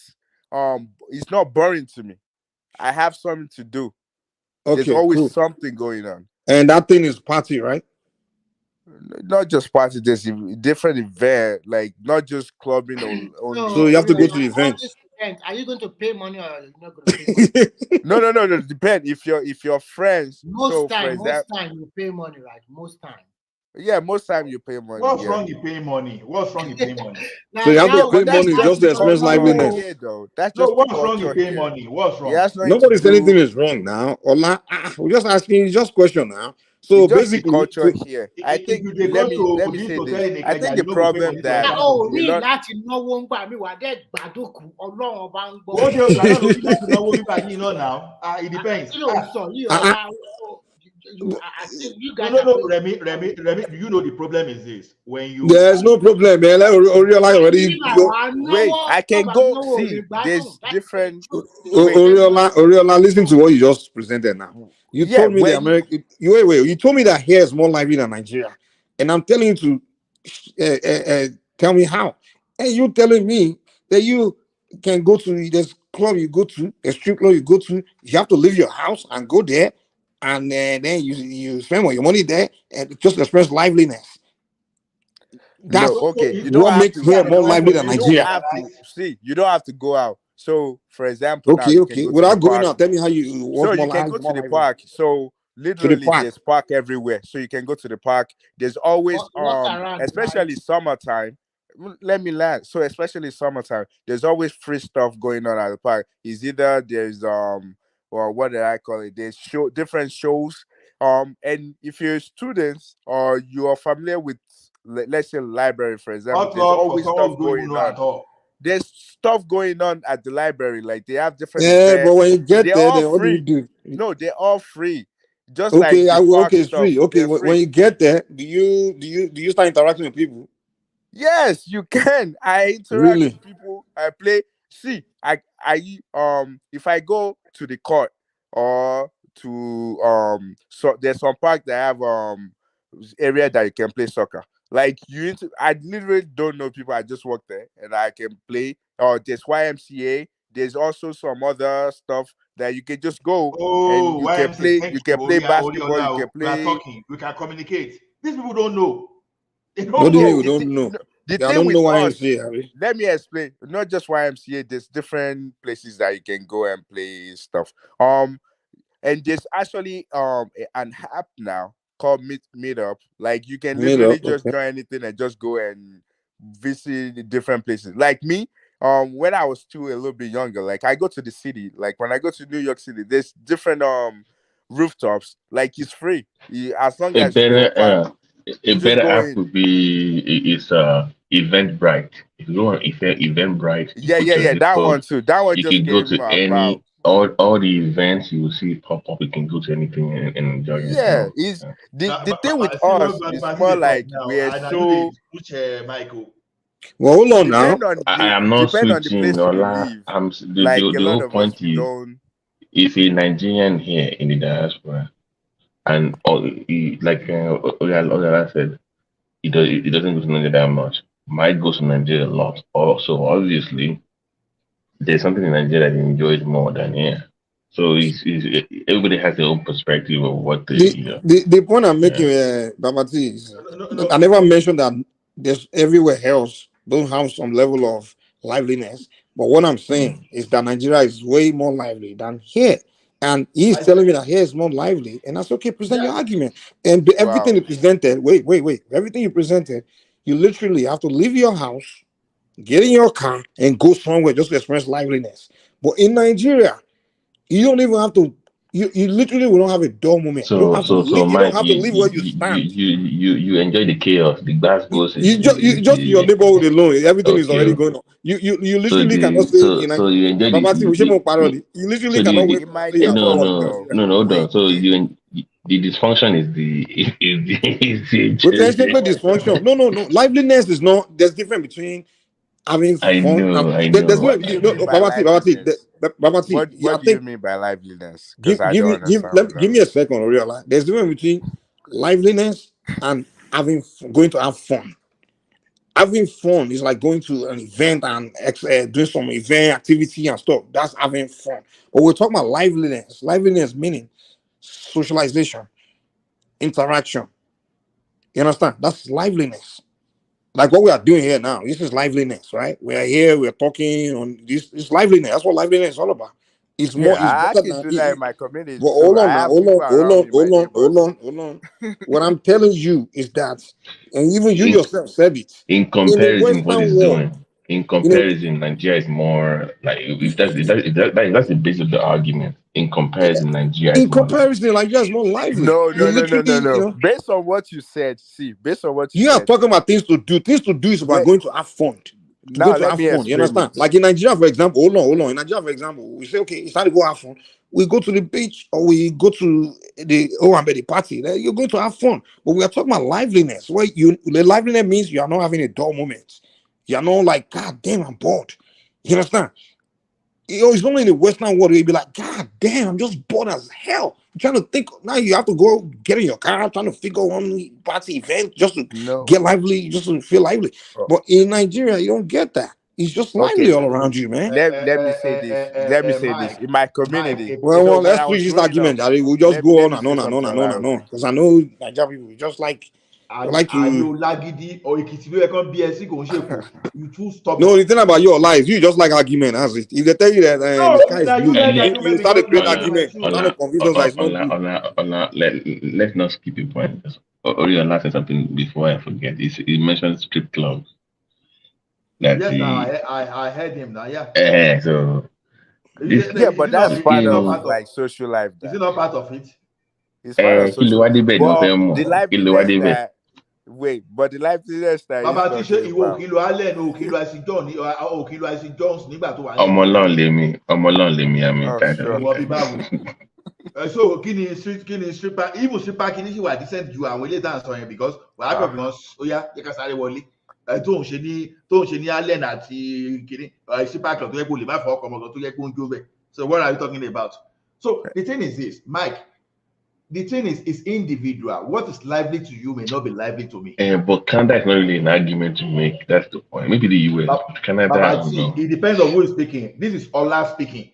It's not boring to me. I have something to do. There's Okay, always cool. something going on. And that thing is party, right? Not just party, there's different event, like not just clubbing or only. So you have to go to the All event. this event, are you going to pay money or are you not going to pay money? No. Depend if your friends. Most time you pay money, right? Most time. Yeah, most time you pay money. What's wrong in paying money? So you have to pay money just to express liveliness. That's no, just what's the wrong in culture paying here. money? What's wrong? Nobody said anything is wrong now. Ola, we're just asking you just question now. So it's just basically, the culture here. I think let me say this. I think the problem that ní láti náwó ń gbà mí wà dé gbàdúkù Ọlọ́run ọba ń gbọ́. Ó dé ọgbà náà ló ní láti náwó bíbá yìí náà now. It depends. Kí ló ń sọ yìí ọ̀la? No, Remy, do you know the problem is this? When you there's no problem, man. Already. Wait, I can go see. There's different. Oriola, listen to what you just presented now. You told me the American. You told me that here is more lively than Nigeria, and I'm telling you to tell me how. And you telling me that you can go to this club you go to, a strip club you go to. You have to leave your house and go there, and then you spend all your money there and just express liveliness. That's You don't what have makes here more lively than Nigeria. You don't have to go out. So, for example, now okay. You can go Without to the going park. out, tell me how you. So you can go to the park. So literally, there's park everywhere. So you can go to the park. There's always especially summertime. Let me land. So especially summertime, there's always free stuff going on at the park. Is either there's or what did I call it? There's different shows. And if you're students or you are familiar with, let's say, library, for example, there's always stuff going on. There's stuff going on at the library, like they have different events. But when you get there, all then what do you do? No, they're all free. Just okay, like it's free. Okay, when you get there, do you start interacting with people? Yes, you can. I interact with people. I play. See, I if I go to the court or to so there's some park that have area that you can play soccer. Like I literally don't know people. I just walk there and I can play. Or there's YMCA. There's also some other stuff that you can just go and you can play. You can play basketball. You can play. We are talking. We can communicate. These people don't know. They don't what do know. you don't know? The I thing don't with know us, YMCA. let me explain. Not just YMCA. There's different places that you can go and play stuff. And there's actually an app now called Meetup. Like you can literally just join anything and just go and visit the different places. Like me, when I was still a little bit younger, like I go to the city. Like when I go to New York City, there's different rooftops. Like it's free as long as you a better app would be Eventbrite. If you go on Eventbrite, yeah, that one too. That one you just can go came to about. all the events you will see pop up. You can go to anything and enjoy yourself. Is the thing with us is more like we're so. Well, hold on now. I am not switching. The whole point is, if a Nigerian here in the diaspora, and like Oyala said, He doesn't go to Nigeria that much. Mike goes to Nigeria a lot. Also, obviously, there's something in Nigeria that he enjoys more than here. So everybody has their own perspective of what they, The point I'm making, Babati, is I never mentioned that there's everywhere else don't have some level of liveliness. But what I'm saying is that Nigeria is way more lively than here. And he's telling me that here is more lively, and that's okay. Present your argument. And everything you presented, wait. Everything you presented, you literally have to leave your house, get in your car, and go somewhere just to experience liveliness. But in Nigeria, you don't even have to. You literally will not have a dull moment. You don't have to leave. You don't Mike, have to leave where you stand. you enjoy the chaos, the bass goes. You just your neighborhood alone. Everything is already going on. You literally cannot say so you enjoy you literally cannot wait. No, hold on. So the dysfunction is potentially dysfunction. No. Liveliness is not. There's difference between having fun. I know. What do you mean by liveliness? What do you mean by liveliness? Because I don't understand. Give me a second to realize. There's difference between liveliness and going to have fun. Having fun is like going to an event and doing some event activity and stuff. That's having fun. But we're talking about liveliness. Liveliness meaning socialization, interaction. You understand? That's liveliness. Like what we are doing here now. This is liveliness, right? We are here. We are talking on this. It's liveliness. That's what liveliness is all about. It's more. I It's better can than. do that in my community. But hold on now. Hold on. What I'm telling you is that, and even you yourself said it. In comparison, what it's doing. In comparison, Nigeria is more like if that's the base of the argument. In comparison, Nigeria is more lively. No. Based on what you said, you are talking about things to do. Things to do is about going to have fun. You understand? Like in Nigeria, for example, hold on. In Nigeria, for example, we say, okay, it's time to go have fun. We go to the beach or we go to the party. You're going to have fun. But we are talking about liveliness. Where the liveliness means you are not having a dull moment. You are not like, God damn, I'm bored. You understand? It's only in the Western world where you'll be like, God damn, I'm just bored as hell. I'm trying to think. Now you have to go get in your car, trying to figure one party event just to get lively, just to feel lively. But in Nigeria, you don't get that. It's just lively all around you, man. Let me say this. In my community. Well, let's switch this argument. We'll just go on and on. Because I know Nigerian people just like to. Lagidi or you too stop. No, the thing about your life, you just like argument. That's it. If they tell you that the sky is blue, you start a great argument. Trying to convince us that it's not blue. Let's not skip a point. Oriola said something before I forget. He mentioned strip clubs. I heard him now. Yeah. So. But that's part of like social life. Is it not part of it? It's part of social life. The liveliness that. Wait, but the liveliness that Baba ti ṣe ìwọ kìlọ̀ Allen o kìlọ̀ Isaac John o kìlọ̀ Isaac Jones nígbà tó wà ní. Ọmọ Ọlọ́run lèmi àmì ìtajà. Ìwọ bí báwo. So kí ni stripper even stripper kí ni ṣì wà decent ju àwọn ilé ìtàn sọ yẹn because wàá kọ̀ bí wọ́n ó yá yẹ ká sáré wọlé. Tó ń ṣe ní Allen àti kìíní stripper club tó yẹ kó lè má fọ ọkọ̀ ọmọ kan tó yẹ kó ń jó bẹ̀. So what are you talking about? So the thing is this, Mike. The thing is individual. What is lively to you may not be lively to me. But Canada is not really an argument to make. That's the point. Maybe the US, Canada. It depends on who is speaking. This is Ola speaking.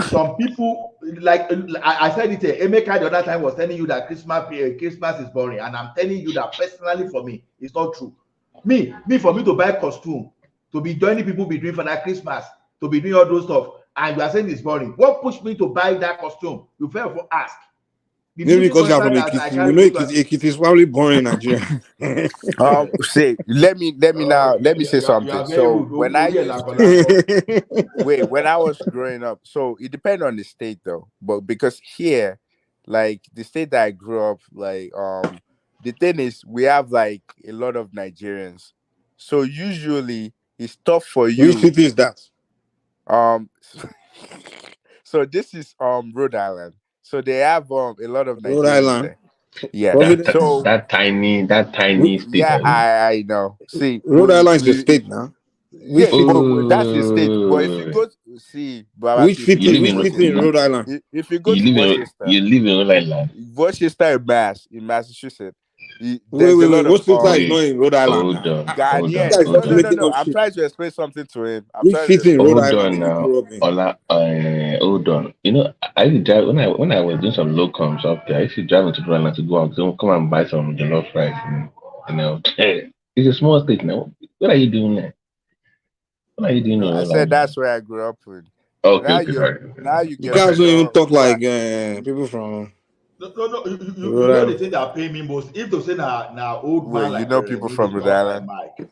Some people, like I said it here, Emeka the other time was telling you that Christmas is boring. And I'm telling you that personally for me, it's not true. For me to buy costume, to be joining people be doing for that Christmas, to be doing all those stuff, and you are saying it's boring. What pushed me to buy that costume? You fail for ask. Maybe because you have from Ekiti. You know Ekiti is probably boring in Nigeria. Let me say something. So when I was growing up, so it depends on the state though. But because here, like the state that I grew up, like the thing is we have like a lot of Nigerians. So usually it's tough for you. Which city is that? So this is Rhode Island. So they have a lot of Nigerians Rhode Island. there. Yeah. So that tiny state. Yeah, I know. See, Rhode Island is the state now. Yeah, that's the state. But if you go to see, which city in Rhode Island? If you go to Worcester, you live in Rhode Island. Worcester in Massachusetts. Wait. What's the is not in Rhode Island now? Ghanaian. No. I'm trying to explain something to him. Which city in Rhode Island now. grew up in? Hold on. You know, I used to drive when I was doing some locums up there. I used to drive into Rhode Island to go and come and buy some jollof rice. You know, it's a small state now. What are you doing there? What are you doing? I said that's where I grew up with. Okay. Now you get. You guys don't even talk like people from. No. You know the thing that pay me most. If they say now old man like people from Rhode Island. Mike.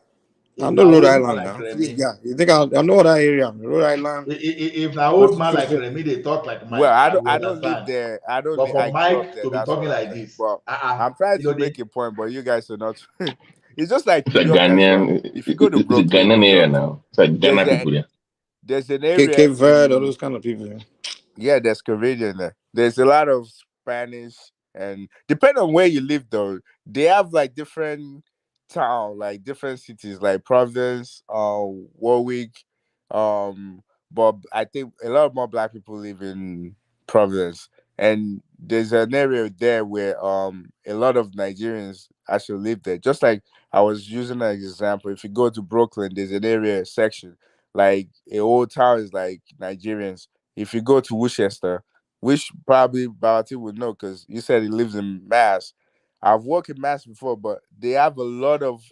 I know Rhode Island now. Yeah, you think I know that area? Rhode Island. If now old man like Remy, they talk like Mike. Well, I don't live there. I don't. But for Mike there, to be talking like this, but I'm trying to make a point. But you guys are not. It's just like New York as well. If you go to Brooklyn, it's a Ghanaian area now. It's like Ghana people there. There's an area. Cape Verde, all those kind of people. Yeah, there's Caribbean there. There's a lot of Spanish, and depending on where you live, though, they have like different town, like different cities, like Providence, Warwick. But I think a lot more Black people live in Providence, and there's an area there where a lot of Nigerians actually live there. Just like I was using an example, if you go to Brooklyn, there's an area section like a whole town is like Nigerians. If you go to Worcester, which probably Bawati would know because you said he lives in Mass. I've worked in Mass before, but they have a lot of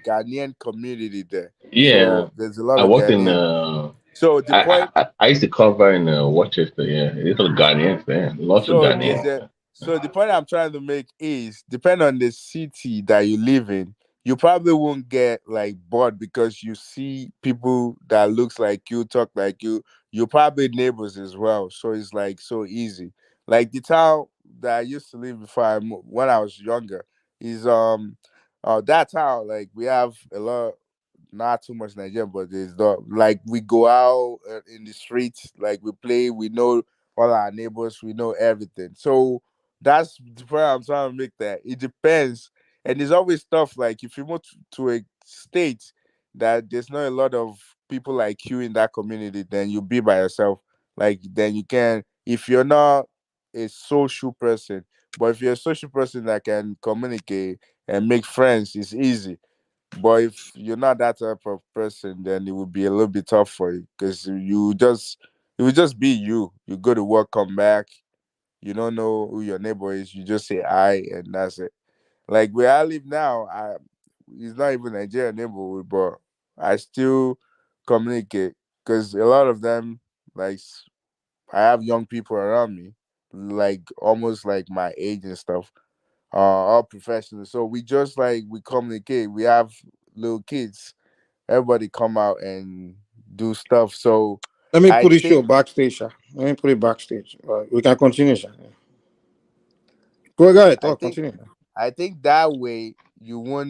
Ghanaian community there. Yeah, so there's a lot I of worked Ghanaian. in. So the point I used to cover in Worcester. Yeah, little Ghanaians there, lots of Ghanaians. So the point I'm trying to make is, depending on the city that you live in, you probably won't get like bored because you see people that looks like you, talk like you. You're probably neighbors as well, so it's like so easy. Like the town that I used to live before when I was younger is that town. Like we have a lot, not too much Nigerian, but there's like we go out in the streets, like we play, we know all our neighbors, we know everything. So that's the point I'm trying to make. That it depends. And there's always stuff like if you move to a state that there's not a lot of people like you in that community, then you be by yourself. Like then you can, if you're not a social person, but if you're a social person that can communicate and make friends, it's easy. But if you're not that type of person, then it would be a little bit tough for you because it would just be you. You go to work, come back, you don't know who your neighbor is. You just say hi, and that's it. Like where I live now, it's not even Nigerian neighborhood, but I still communicate because a lot of them, like, I have young people around me, like almost like my age and stuff, all professionals. So we just like we communicate. We have little kids. Everybody come out and do stuff. So let me put the show backstage. Let me put it backstage. We can continue. Go ahead. Continue. I think that way you won't